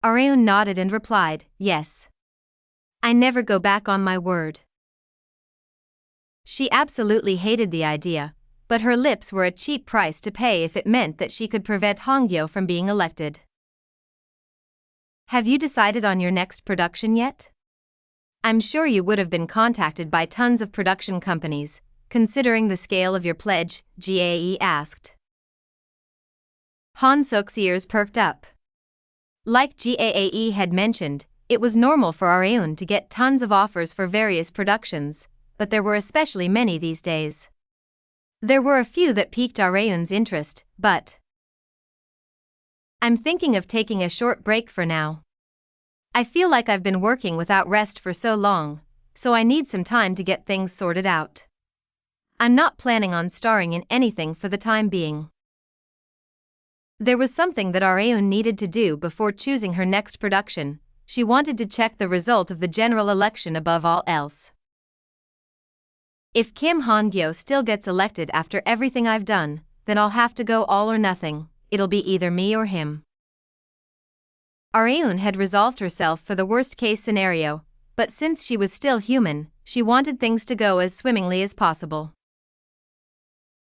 Areun nodded and replied, yes. I never go back on my word. She absolutely hated the idea, but her lips were a cheap price to pay if it meant that she could prevent Han-Gyo from being elected. Have you decided on your next production yet? I'm sure you would have been contacted by tons of production companies, considering the scale of your pledge, GAE asked. Han Suk's ears perked up. Like GAAE had mentioned, it was normal for Areun to get tons of offers for various productions, but there were especially many these days. There were a few that piqued Areun's interest, but I'm thinking of taking a short break for now. I feel like I've been working without rest for so long, so I need some time to get things sorted out. I'm not planning on starring in anything for the time being. There was something that Areun needed to do before choosing her next production. She wanted to check the result of the general election above all else. If Kim Han-Gyo still gets elected after everything I've done, then I'll have to go all or nothing. It'll be either me or him. Areun had resolved herself for the worst-case scenario, but since she was still human, she wanted things to go as swimmingly as possible.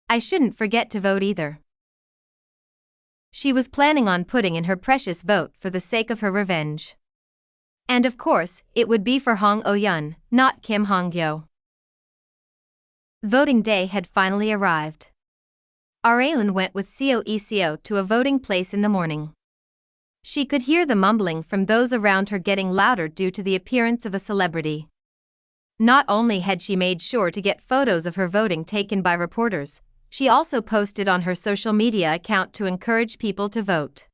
I shouldn't forget to vote either. She was planning on putting in her precious vote for the sake of her revenge. And of course, it would be for Hong Oh-yeon, not Kim Han-Gyo. Voting day had finally arrived. Areun went with Seo to a voting place in the morning. She could hear the mumbling from those around her getting louder due to the appearance of a celebrity. Not only had she made sure to get photos of her voting taken by reporters, she also posted on her social media account to encourage people to vote.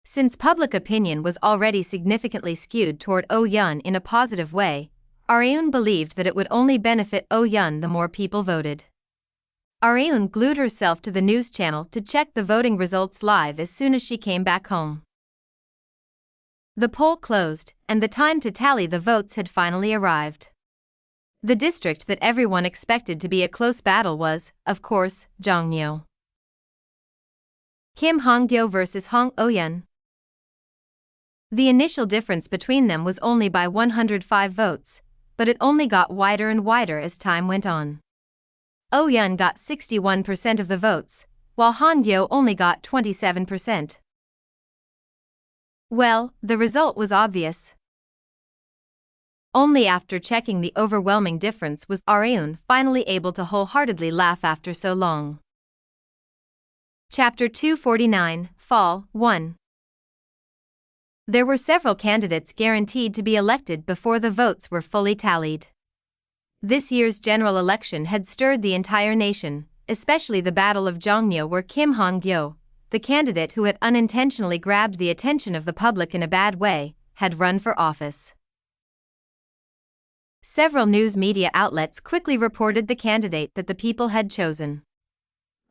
Since public opinion was already significantly skewed toward Oh-yeon in a positive way, Areun believed that it would only benefit Oh-yeon the more people voted. Areun glued herself to the news channel to check the voting results live as soon as she came back home. The poll closed, and the time to tally the votes had finally arrived. The district that everyone expected to be a close battle was, of course, Jeongyo. Kim Han-Gyo versus Hong Oh-yeon. The initial difference between them was only by 105 votes, but it only got wider and wider as time went on. Oh-yeon got 61% of the votes, while Han-Gyo only got 27%. Well, the result was obvious. Only after checking the overwhelming difference was Areun finally able to wholeheartedly laugh after so long. Chapter 249, Fall 1. There were several candidates guaranteed to be elected before the votes were fully tallied. This year's general election had stirred the entire nation, especially the Battle of Jeongyo, where Kim Han-Gyo, the candidate who had unintentionally grabbed the attention of the public in a bad way, had run for office. Several news media outlets quickly reported the candidate that the people had chosen.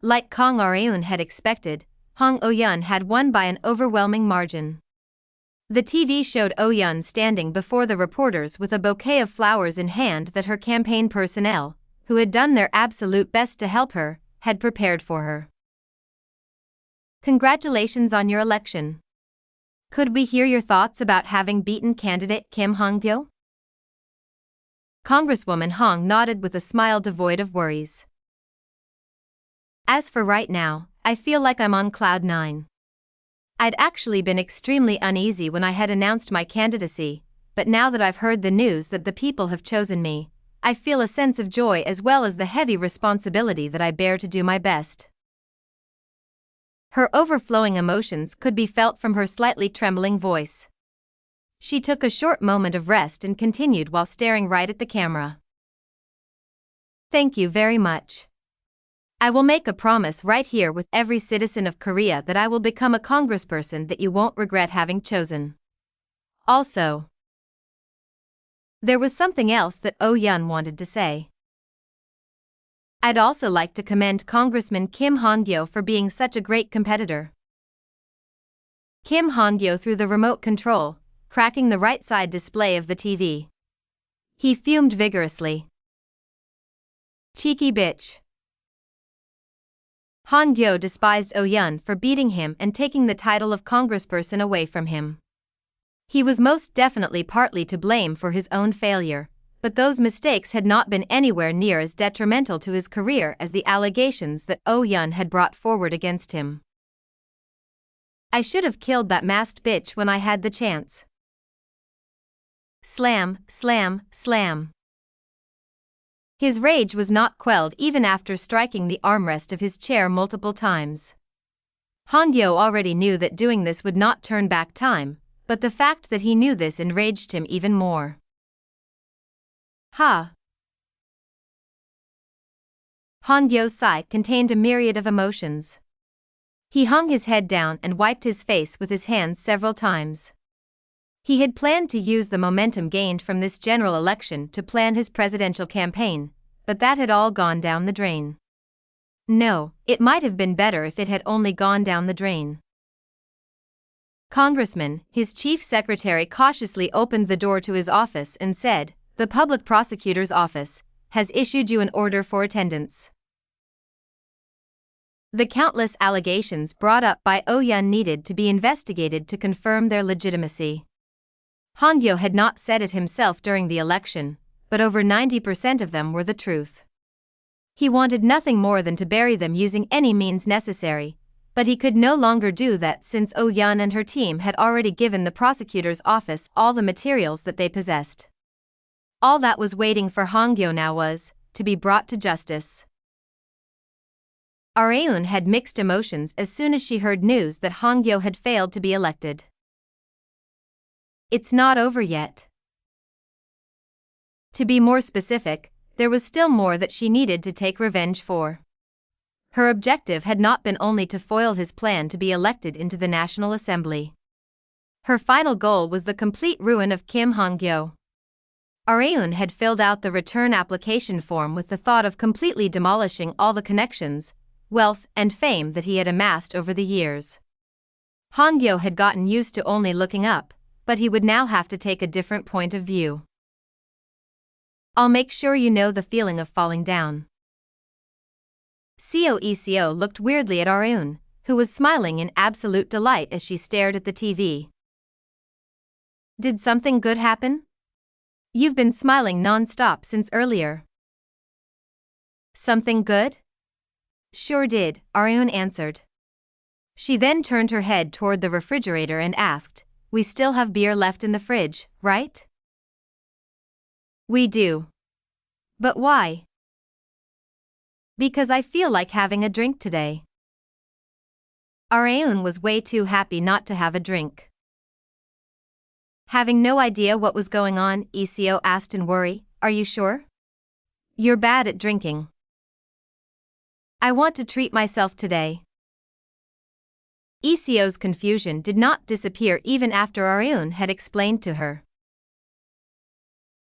Like Kang Areun had expected, Hong Oh-yeon had won by an overwhelming margin. The TV showed Oh-yeon standing before the reporters with a bouquet of flowers in hand that her campaign personnel, who had done their absolute best to help her, had prepared for her. Congratulations on your election. Could we hear your thoughts about having beaten candidate Kim Han-Gyo? Congresswoman Hong nodded with a smile devoid of worries. As for right now, I feel like I'm on cloud nine. I'd actually been extremely uneasy when I had announced my candidacy, but now that I've heard the news that the people have chosen me, I feel a sense of joy as well as the heavy responsibility that I bear to do my best. Her overflowing emotions could be felt from her slightly trembling voice. She took a short moment of rest and continued while staring right at the camera. Thank you very much. I will make a promise right here with every citizen of Korea that I will become a congressperson that you won't regret having chosen. Also, there was something else that Oh-yeon wanted to say. I'd also like to commend Congressman Kim Han-Gyo for being such a great competitor. Kim Han-Gyo threw the remote control, cracking the right side display of the TV. He fumed vigorously. Cheeky bitch. Han-Gyo despised Oh-yeon for beating him and taking the title of congressperson away from him. He was most definitely partly to blame for his own failure, but those mistakes had not been anywhere near as detrimental to his career as the allegations that Oh-yeon had brought forward against him. I should have killed that masked bitch when I had the chance. Slam, slam, slam. His rage was not quelled even after striking the armrest of his chair multiple times. Han-Gyo already knew that doing this would not turn back time, but the fact that he knew this enraged him even more. Ha! Han-Gyo's sigh contained a myriad of emotions. He hung his head down and wiped his face with his hands several times. He had planned to use the momentum gained from this general election to plan his presidential campaign, but that had all gone down the drain. No, it might have been better if it had only gone down the drain. Congressman, his chief secretary cautiously opened the door to his office and said, "The public prosecutor's office has issued you an order for attendance." The countless allegations brought up by Oh-yeon needed to be investigated to confirm their legitimacy. Han-Gyo had not said it himself during the election, but over 90% of them were the truth. He wanted nothing more than to bury them using any means necessary, but he could no longer do that since Oh-yeon and her team had already given the prosecutor's office all the materials that they possessed. All that was waiting for Han-Gyo now was to be brought to justice. Areun had mixed emotions as soon as she heard news that Han-Gyo had failed to be elected. It's not over yet. To be more specific, there was still more that she needed to take revenge for. Her objective had not been only to foil his plan to be elected into the National Assembly. Her final goal was the complete ruin of Kim Han-Gyo. Areun had filled out the return application form with the thought of completely demolishing all the connections, wealth, and fame that he had amassed over the years. Han-Gyo had gotten used to only looking up, but he would now have to take a different point of view. I'll make sure you know the feeling of falling down. Seo looked weirdly at Areun, who was smiling in absolute delight as she stared at the TV. Did something good happen? You've been smiling non-stop since earlier. Something good? Sure did, Areun answered. She then turned her head toward the refrigerator and asked, "We still have beer left in the fridge, right?" We do. But why? Because I feel like having a drink today. Areun was way too happy not to have a drink. Having no idea what was going on, Seo asked in worry, "Are you sure? You're bad at drinking." I want to treat myself today. Seo's confusion did not disappear even after Areun had explained to her.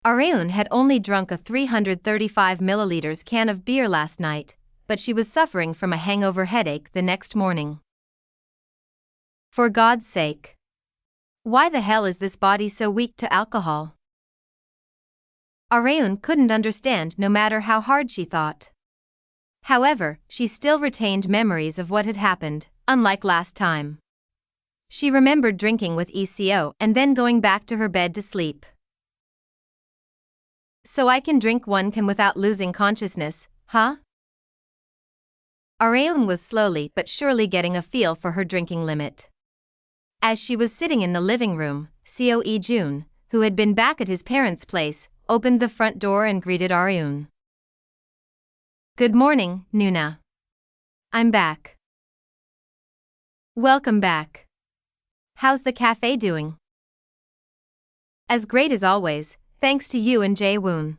Areun had only drunk a 335 milliliters can of beer last night, but she was suffering from a hangover headache the next morning. For God's sake. Why the hell is this body so weak to alcohol? Areun couldn't understand no matter how hard she thought. However, she still retained memories of what had happened, unlike last time. She remembered drinking with Seo and then going back to her bed to sleep. So I can drink one can without losing consciousness, huh? Areun was slowly but surely getting a feel for her drinking limit. As she was sitting in the living room, Seo Jun, who had been back at his parents' place, opened the front door and greeted Areun. Good morning, Nuna. I'm back. Welcome back. How's the cafe doing? As great as always, thanks to you and Jae-woon.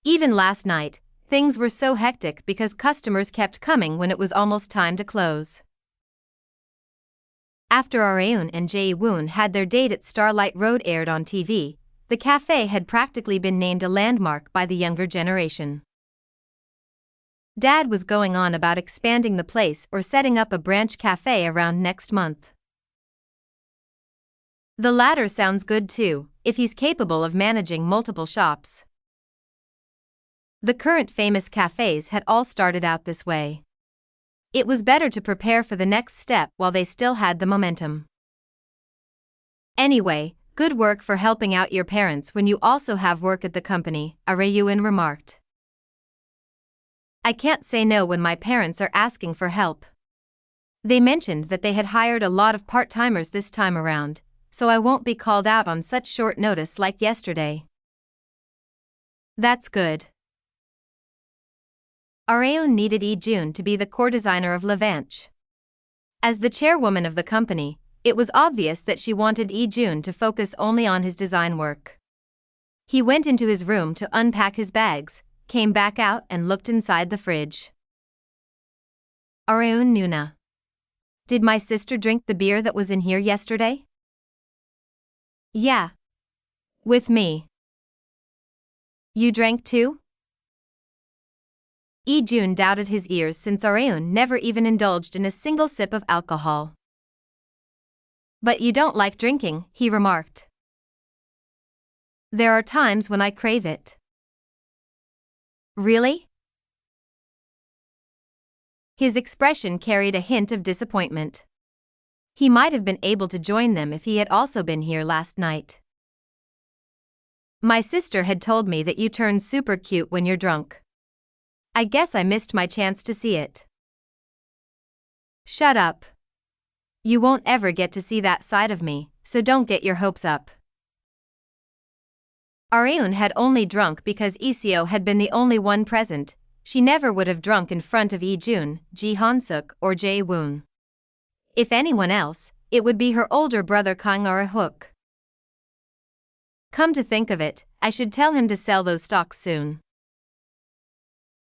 Even last night, things were so hectic because customers kept coming when it was almost time to close. After Areun and Jae-woon had their date at Starlight Road aired on TV, the cafe had practically been named a landmark by the younger generation. Dad was going on about expanding the place or setting up a branch cafe around next month. The latter sounds good too, if he's capable of managing multiple shops. The current famous cafes had all started out this way. It was better to prepare for the next step while they still had the momentum. Anyway, good work for helping out your parents when you also have work at the company, Areun remarked. I can't say no when my parents are asking for help. They mentioned that they had hired a lot of part-timers this time around, so I won't be called out on such short notice like yesterday. That's good. Areun needed Lee-jun to be the core designer of Levanche. As the chairwoman of the company, it was obvious that she wanted Lee-jun to focus only on his design work. He went into his room to unpack his bags, came back out and looked inside the fridge. Areun Nuna. Did my sister drink the beer that was in here yesterday? Yeah. With me. You drank too? Lee-jun doubted his ears since Areun never even indulged in a single sip of alcohol. But you don't like drinking, he remarked. There are times when I crave it. Really? His expression carried a hint of disappointment. He might have been able to join them if he had also been here last night. My sister had told me that you turn super cute when you're drunk. I guess I missed my chance to see it. Shut up. You won't ever get to see that side of me, so don't get your hopes up. Areun had only drunk because Iseo had been the only one present. She never would have drunk in front of Lee-jun, Ji Han-suk, or Jae-woon. If anyone else, it would be her older brother Kang Ara-hook. Come to think of it, I should tell him to sell those stocks soon.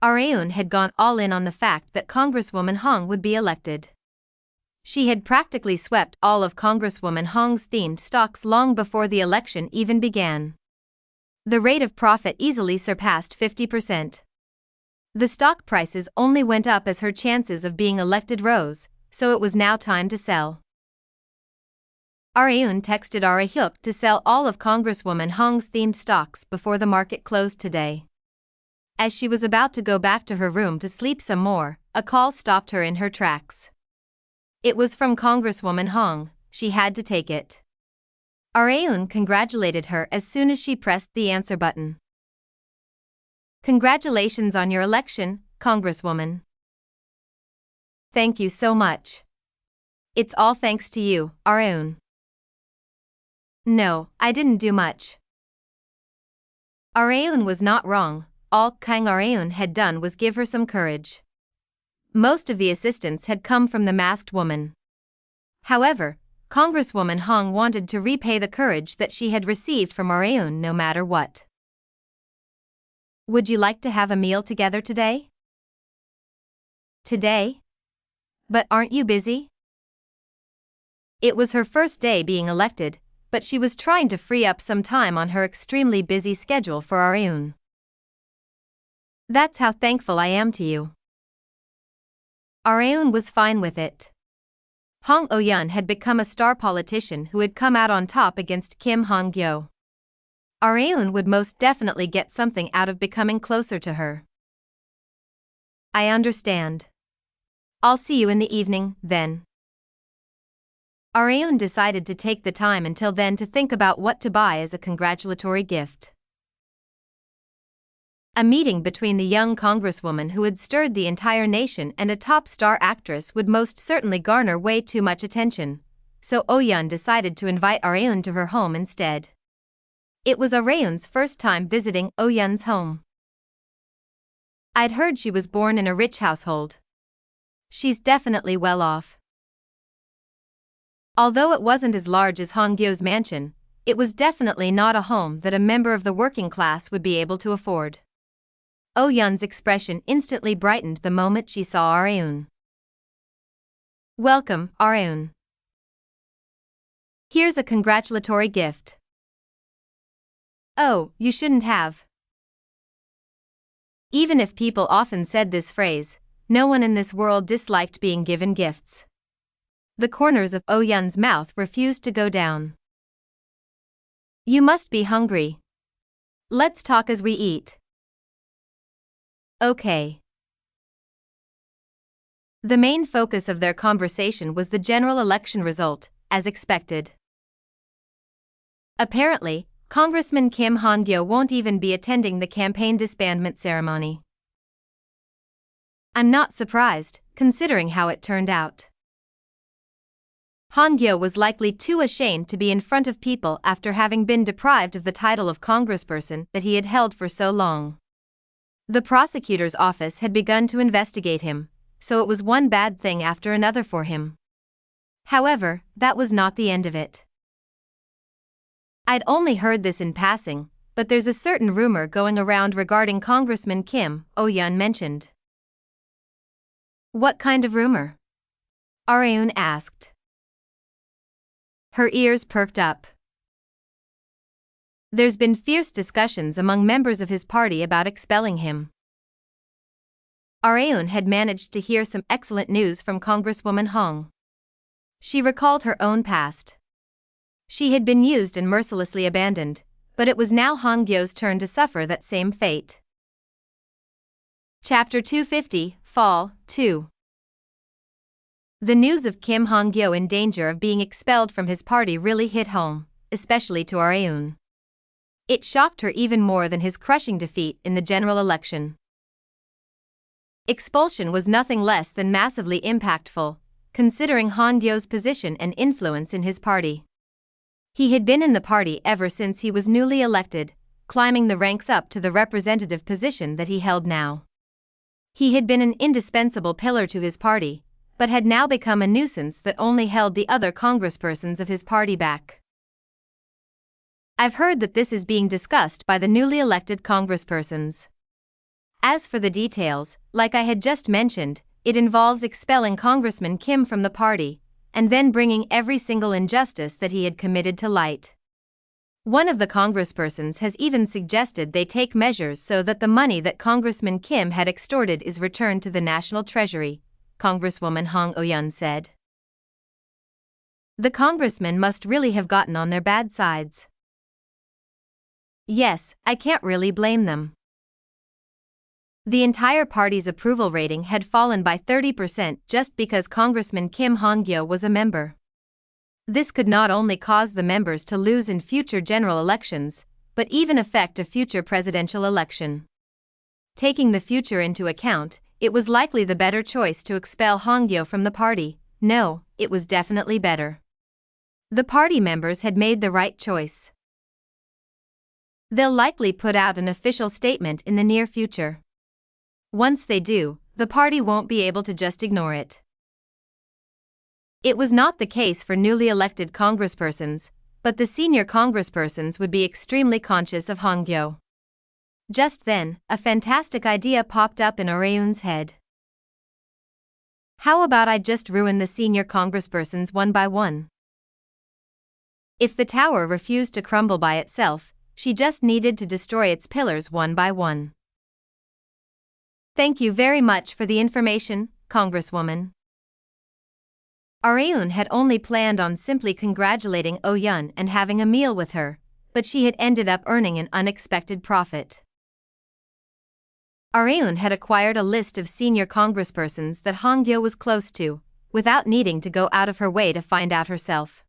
Areun had gone all in on the fact that Congresswoman Hong would be elected. She had practically swept all of Congresswoman Hong's themed stocks long before the election even began. The rate of profit easily surpassed 50%. The stock prices only went up as her chances of being elected rose, so it was now time to sell. Areun texted Ara-hyuk to sell all of Congresswoman Hong's themed stocks before the market closed today. As she was about to go back to her room to sleep some more, a call stopped her in her tracks. It was from Congresswoman Hong. She had to take it. Areun congratulated her as soon as she pressed the answer button. Congratulations on your election, Congresswoman. Thank you so much. It's all thanks to you, Areun. No, I didn't do much. Areun was not wrong. All Kang Areun had done was give her some courage. Most of the assistance had come from the masked woman. However, Congresswoman Hong wanted to repay the courage that she had received from Areun no matter what. Would you like to have a meal together today? Today? But aren't you busy? It was her first day being elected, but she was trying to free up some time on her extremely busy schedule for Areun. That's how thankful I am to you. Areun was fine with it. Hong Oh-yeon had become a star politician who had come out on top against Kim Han-Gyo. Areun would most definitely get something out of becoming closer to her. I understand. I'll see you in the evening, then. Areun decided to take the time until then to think about what to buy as a congratulatory gift. A meeting between the young congresswoman who had stirred the entire nation and a top star actress would most certainly garner way too much attention, so Oh-yeon decided to invite Areun to her home instead. It was Areun's first time visiting Oh-yeon's home. I'd heard she was born in a rich household. She's definitely well off. Although it wasn't as large as Han-Gyo's mansion, it was definitely not a home that a member of the working class would be able to afford. Oh Yun's expression instantly brightened the moment she saw Areun. Welcome, Areun. Here's a congratulatory gift. Oh, you shouldn't have. Even if people often said this phrase, no one in this world disliked being given gifts. The corners of Oh Yun's mouth refused to go down. You must be hungry. Let's talk as we eat. Okay. The main focus of their conversation was the general election result, as expected. Apparently, Congressman Kim Han-Gyo won't even be attending the campaign disbandment ceremony. I'm not surprised, considering how it turned out. Han-Gyo was likely too ashamed to be in front of people after having been deprived of the title of congressperson that he had held for so long. The prosecutor's office had begun to investigate him, so it was one bad thing after another for him. However, that was not the end of it. I'd only heard this in passing, but there's a certain rumor going around regarding Congressman Kim, Oh Yun mentioned. What kind of rumor? Areun asked. Her ears perked up. There's been fierce discussions among members of his party about expelling him. Areun had managed to hear some excellent news from Congresswoman Hong. She recalled her own past. She had been used and mercilessly abandoned, but it was now Han-Gyo's turn to suffer that same fate. Chapter 250, Fall 2. The news of Kim Han-Gyo in danger of being expelled from his party really hit home, especially to Areun. It shocked her even more than his crushing defeat in the general election. Expulsion was nothing less than massively impactful, considering Han-Gyo's position and influence in his party. He had been in the party ever since he was newly elected, climbing the ranks up to the representative position that he held now. He had been an indispensable pillar to his party, but had now become a nuisance that only held the other congresspersons of his party back. I've heard that this is being discussed by the newly elected congresspersons. As for the details, like I had just mentioned, it involves expelling Congressman Kim from the party, and then bringing every single injustice that he had committed to light. One of the congresspersons has even suggested they take measures so that the money that Congressman Kim had extorted is returned to the national treasury, Congresswoman Hong Oh-yun said. The congressmen must really have gotten on their bad sides. Yes, I can't really blame them. The entire party's approval rating had fallen by 30% just because Congressman Kim Han-Gyo was a member. This could not only cause the members to lose in future general elections, but even affect a future presidential election. Taking the future into account, it was likely the better choice to expel Han-Gyo from the party. No, it was definitely better. The party members had made the right choice. They'll likely put out an official statement in the near future. Once they do, the party won't be able to just ignore it. It was not the case for newly elected congresspersons, but the senior congresspersons would be extremely conscious of Han-Gyo. Just then, a fantastic idea popped up in Areun's head. How about I just ruin the senior congresspersons one by one? If the tower refused to crumble by itself, she just needed to destroy its pillars one by one. Thank you very much for the information, Congresswoman. Areun had only planned on simply congratulating Oh Yun and having a meal with her, but she had ended up earning an unexpected profit. Areun had acquired a list of senior congresspersons that Han-Gyo was close to, without needing to go out of her way to find out herself.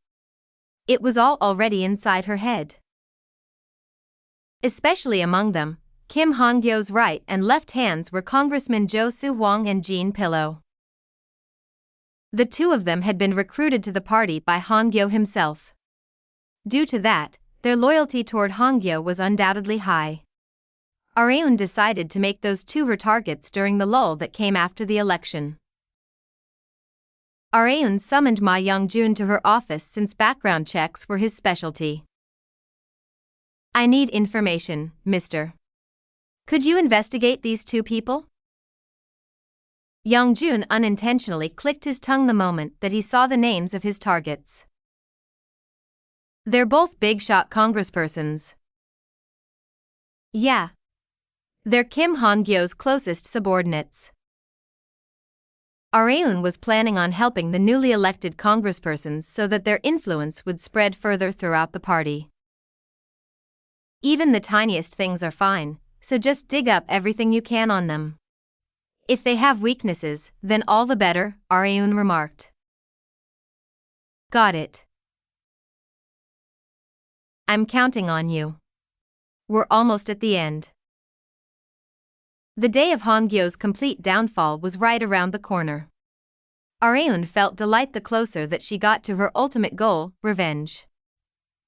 It was all already inside her head. Especially among them, Kim Han-Gyo's right and left hands were Congressmen Jo Soo-wong and Jean Pillow. The two of them had been recruited to the party by Han-Gyo himself. Due to that, their loyalty toward Han-Gyo was undoubtedly high. Areun decided to make those two her targets during the lull that came after the election. Areun summoned Ma Young-jun to her office since background checks were his specialty. I need information, mister. Could you investigate these two people? Young-jun unintentionally clicked his tongue the moment that he saw the names of his targets. They're both big-shot congresspersons. Yeah. They're Kim Han-Gyo's closest subordinates. Areun was planning on helping the newly elected congresspersons so that their influence would spread further throughout the party. Even the tiniest things are fine, so just dig up everything you can on them. If they have weaknesses, then all the better, Areun remarked. Got it. I'm counting on you. We're almost at the end. The day of Han-Gyo's complete downfall was right around the corner. Areun felt delight the closer that she got to her ultimate goal, revenge.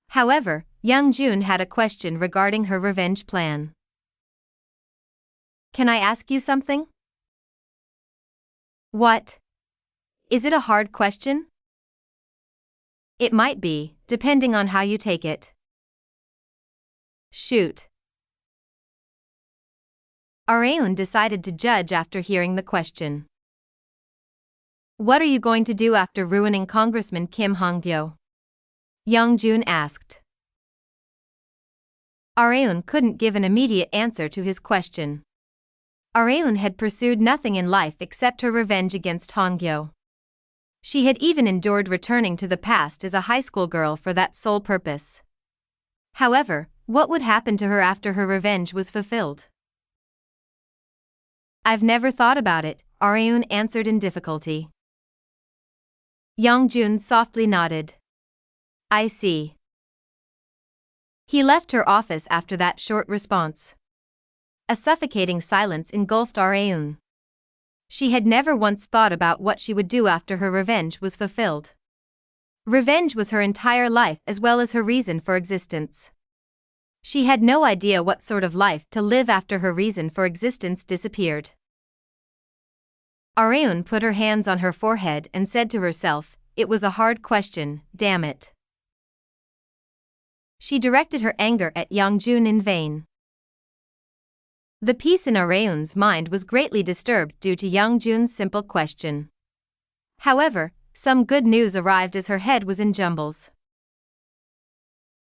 However, Young-jun had a question regarding her revenge plan. Can I ask you something? What? Is it a hard question? It might be, depending on how you take it. Shoot. Areun decided to judge after hearing the question. What are you going to do after ruining Congressman Kim Han-Gyo? Young-jun asked. Areun couldn't give an immediate answer to his question. Areun had pursued nothing in life except her revenge against Han-Gyo. She had even endured returning to the past as a high school girl for that sole purpose. However, what would happen to her after her revenge was fulfilled? I've never thought about it, Areun answered in difficulty. Young-jun softly nodded. I see. He left her office after that short response. A suffocating silence engulfed Areun. She had never once thought about what she would do after her revenge was fulfilled. Revenge was her entire life as well as her reason for existence. She had no idea what sort of life to live after her reason for existence disappeared. Areun put her hands on her forehead and said to herself, it was a hard question, damn it. She directed her anger at Young-jun in vain. The peace in Areun's mind was greatly disturbed due to Young-jun's simple question. However, some good news arrived as her head was in jumbles.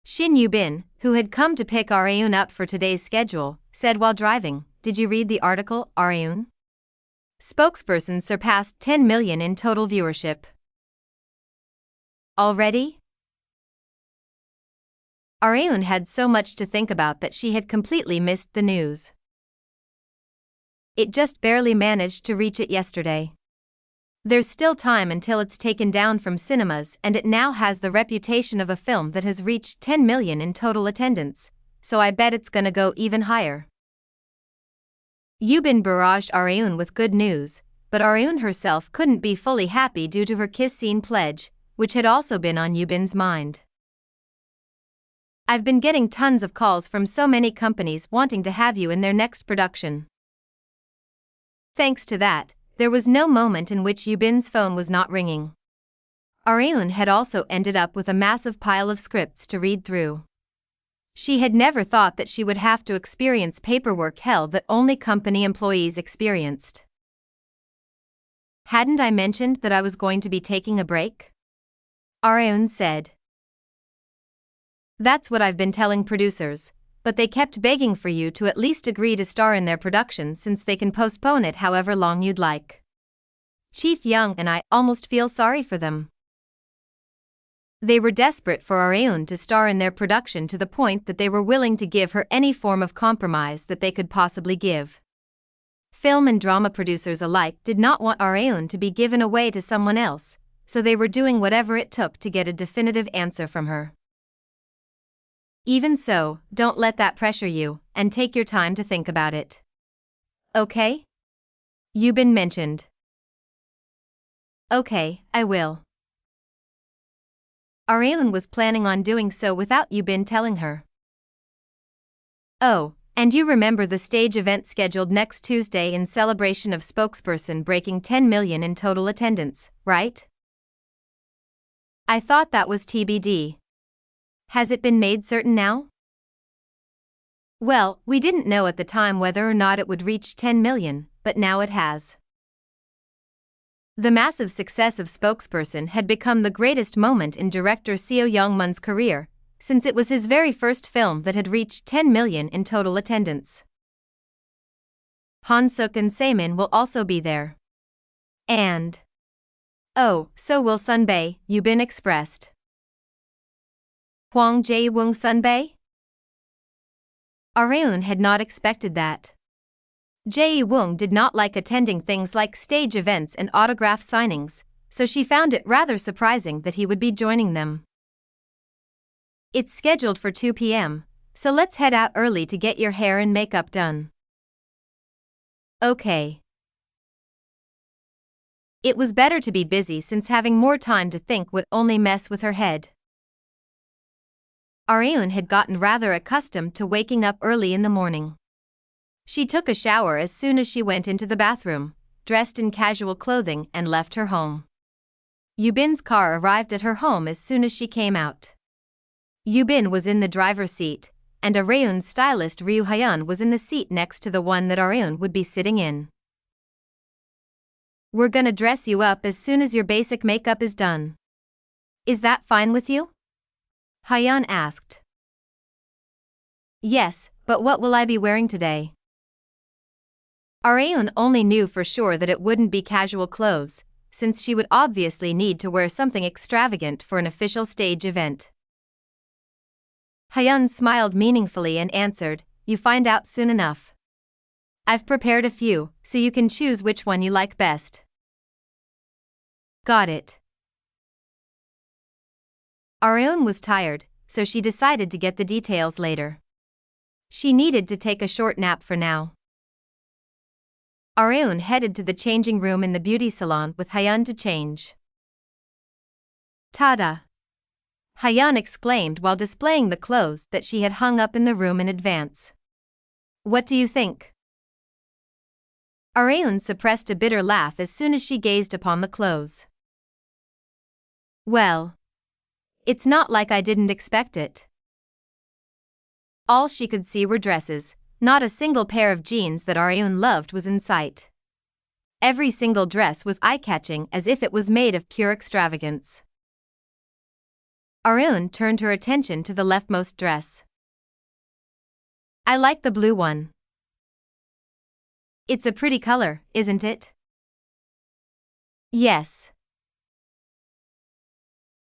Shin Yubin, who had come to pick Areun up for today's schedule, said while driving, did you read the article, Areun? Spokesperson surpassed 10 million in total viewership. Already? Areun had so much to think about that she had completely missed the news. It just barely managed to reach it yesterday. There's still time until it's taken down from cinemas, and it now has the reputation of a film that has reached 10 million in total attendance, so I bet it's gonna go even higher. Yubin barraged Areun with good news, but Areun herself couldn't be fully happy due to her kiss scene pledge, which had also been on Yubin's mind. I've been getting tons of calls from so many companies wanting to have you in their next production. Thanks to that, there was no moment in which Yubin's phone was not ringing. Areun had also ended up with a massive pile of scripts to read through. She had never thought that she would have to experience paperwork hell that only company employees experienced. Hadn't I mentioned that I was going to be taking a break? Areun said. That's what I've been telling producers, but they kept begging for you to at least agree to star in their production since they can postpone it however long you'd like. Chief Young and I almost feel sorry for them. They were desperate for Areun to star in their production to the point that they were willing to give her any form of compromise that they could possibly give. Film and drama producers alike did not want Areun to be given away to someone else, so they were doing whatever it took to get a definitive answer from her. Even so, don't let that pressure you, and take your time to think about it. Okay? Yubin mentioned. Okay, I will. Areun was planning on doing so without Yubin telling her. Oh, and you remember the stage event scheduled next Tuesday in celebration of Spokesperson breaking 10 million in total attendance, right? I thought that was TBD. Has it been made certain now? Well, we didn't know at the time whether or not it would reach 10 million, but now it has. The massive success of Spokesperson had become the greatest moment in director Seo Young-mun's career, since it was his very first film that had reached 10 million in total attendance. Han Suk and Saemin will also be there. And oh, so will Sunbae, Yubin expressed. Hwang Jae-woong Sunbae? Areun had not expected that. Jae-woong did not like attending things like stage events and autograph signings, so she found it rather surprising that he would be joining them. It's scheduled for 2 p.m., so let's head out early to get your hair and makeup done. Okay. It was better to be busy since having more time to think would only mess with her head. Areun had gotten rather accustomed to waking up early in the morning. She took a shower as soon as she went into the bathroom, dressed in casual clothing and left her home. Yubin's car arrived at her home as soon as she came out. Yubin was in the driver's seat, and Areun's stylist Ryu Hyun was in the seat next to the one that Areun would be sitting in. We're gonna dress you up as soon as your basic makeup is done. Is that fine with you? Hyun asked. Yes, but what will I be wearing today? Areun only knew for sure that it wouldn't be casual clothes, since she would obviously need to wear something extravagant for an official stage event. Hyun smiled meaningfully and answered, "You find out soon enough. I've prepared a few, so you can choose which one you like best." Got it. Areun was tired, so she decided to get the details later. She needed to take a short nap for now. Areun headed to the changing room in the beauty salon with Hyun to change. "Tada!" Hyun exclaimed while displaying the clothes that she had hung up in the room in advance. "What do you think?" Areun suppressed a bitter laugh as soon as she gazed upon the clothes. Well, it's not like I didn't expect it. All she could see were dresses, not a single pair of jeans that Areun loved was in sight. Every single dress was eye-catching as if it was made of pure extravagance. Areun turned her attention to the leftmost dress. "I like the blue one. It's a pretty color, isn't it?" "Yes."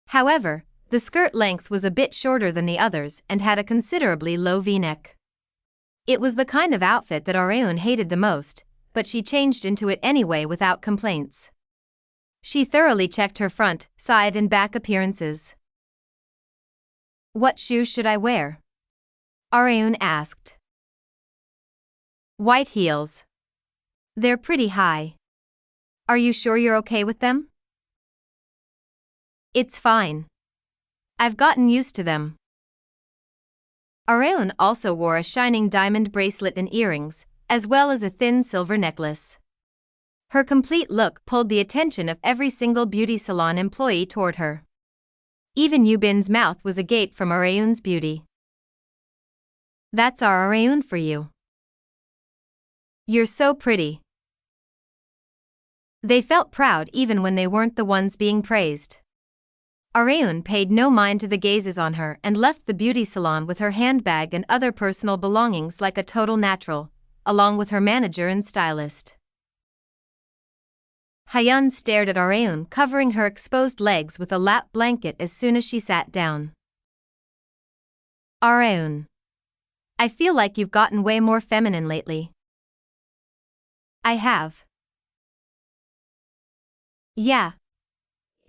However, the skirt length was a bit shorter than the others and had a considerably low V-neck. It was the kind of outfit that Areun hated the most, but she changed into it anyway without complaints. She thoroughly checked her front, side and back appearances. "What shoes should I wear?" Areun asked. "White heels. They're pretty high. Are you sure you're okay with them?" "It's fine. I've gotten used to them." Areun also wore a shining diamond bracelet and earrings, as well as a thin silver necklace. Her complete look pulled the attention of every single beauty salon employee toward her. Even Yubin's mouth was agape from Areun's beauty. "That's our Areun for you. You're so pretty." They felt proud even when they weren't the ones being praised. Areun paid no mind to the gazes on her and left the beauty salon with her handbag and other personal belongings like a total natural, along with her manager and stylist. Hyun stared at Areun covering her exposed legs with a lap blanket as soon as she sat down. "Areun, I feel like you've gotten way more feminine lately." "I have." "Yeah.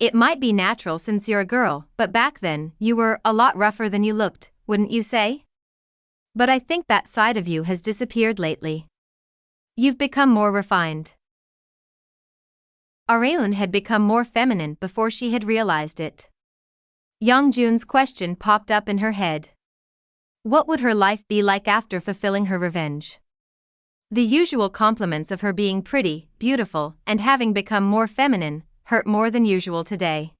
It might be natural since you're a girl, but back then, you were a lot rougher than you looked, wouldn't you say? But I think that side of you has disappeared lately. You've become more refined." Areun had become more feminine before she had realized it. Youngjun's question popped up in her head. What would her life be like after fulfilling her revenge? The usual compliments of her being pretty, beautiful, and having become more feminine hurt more than usual today.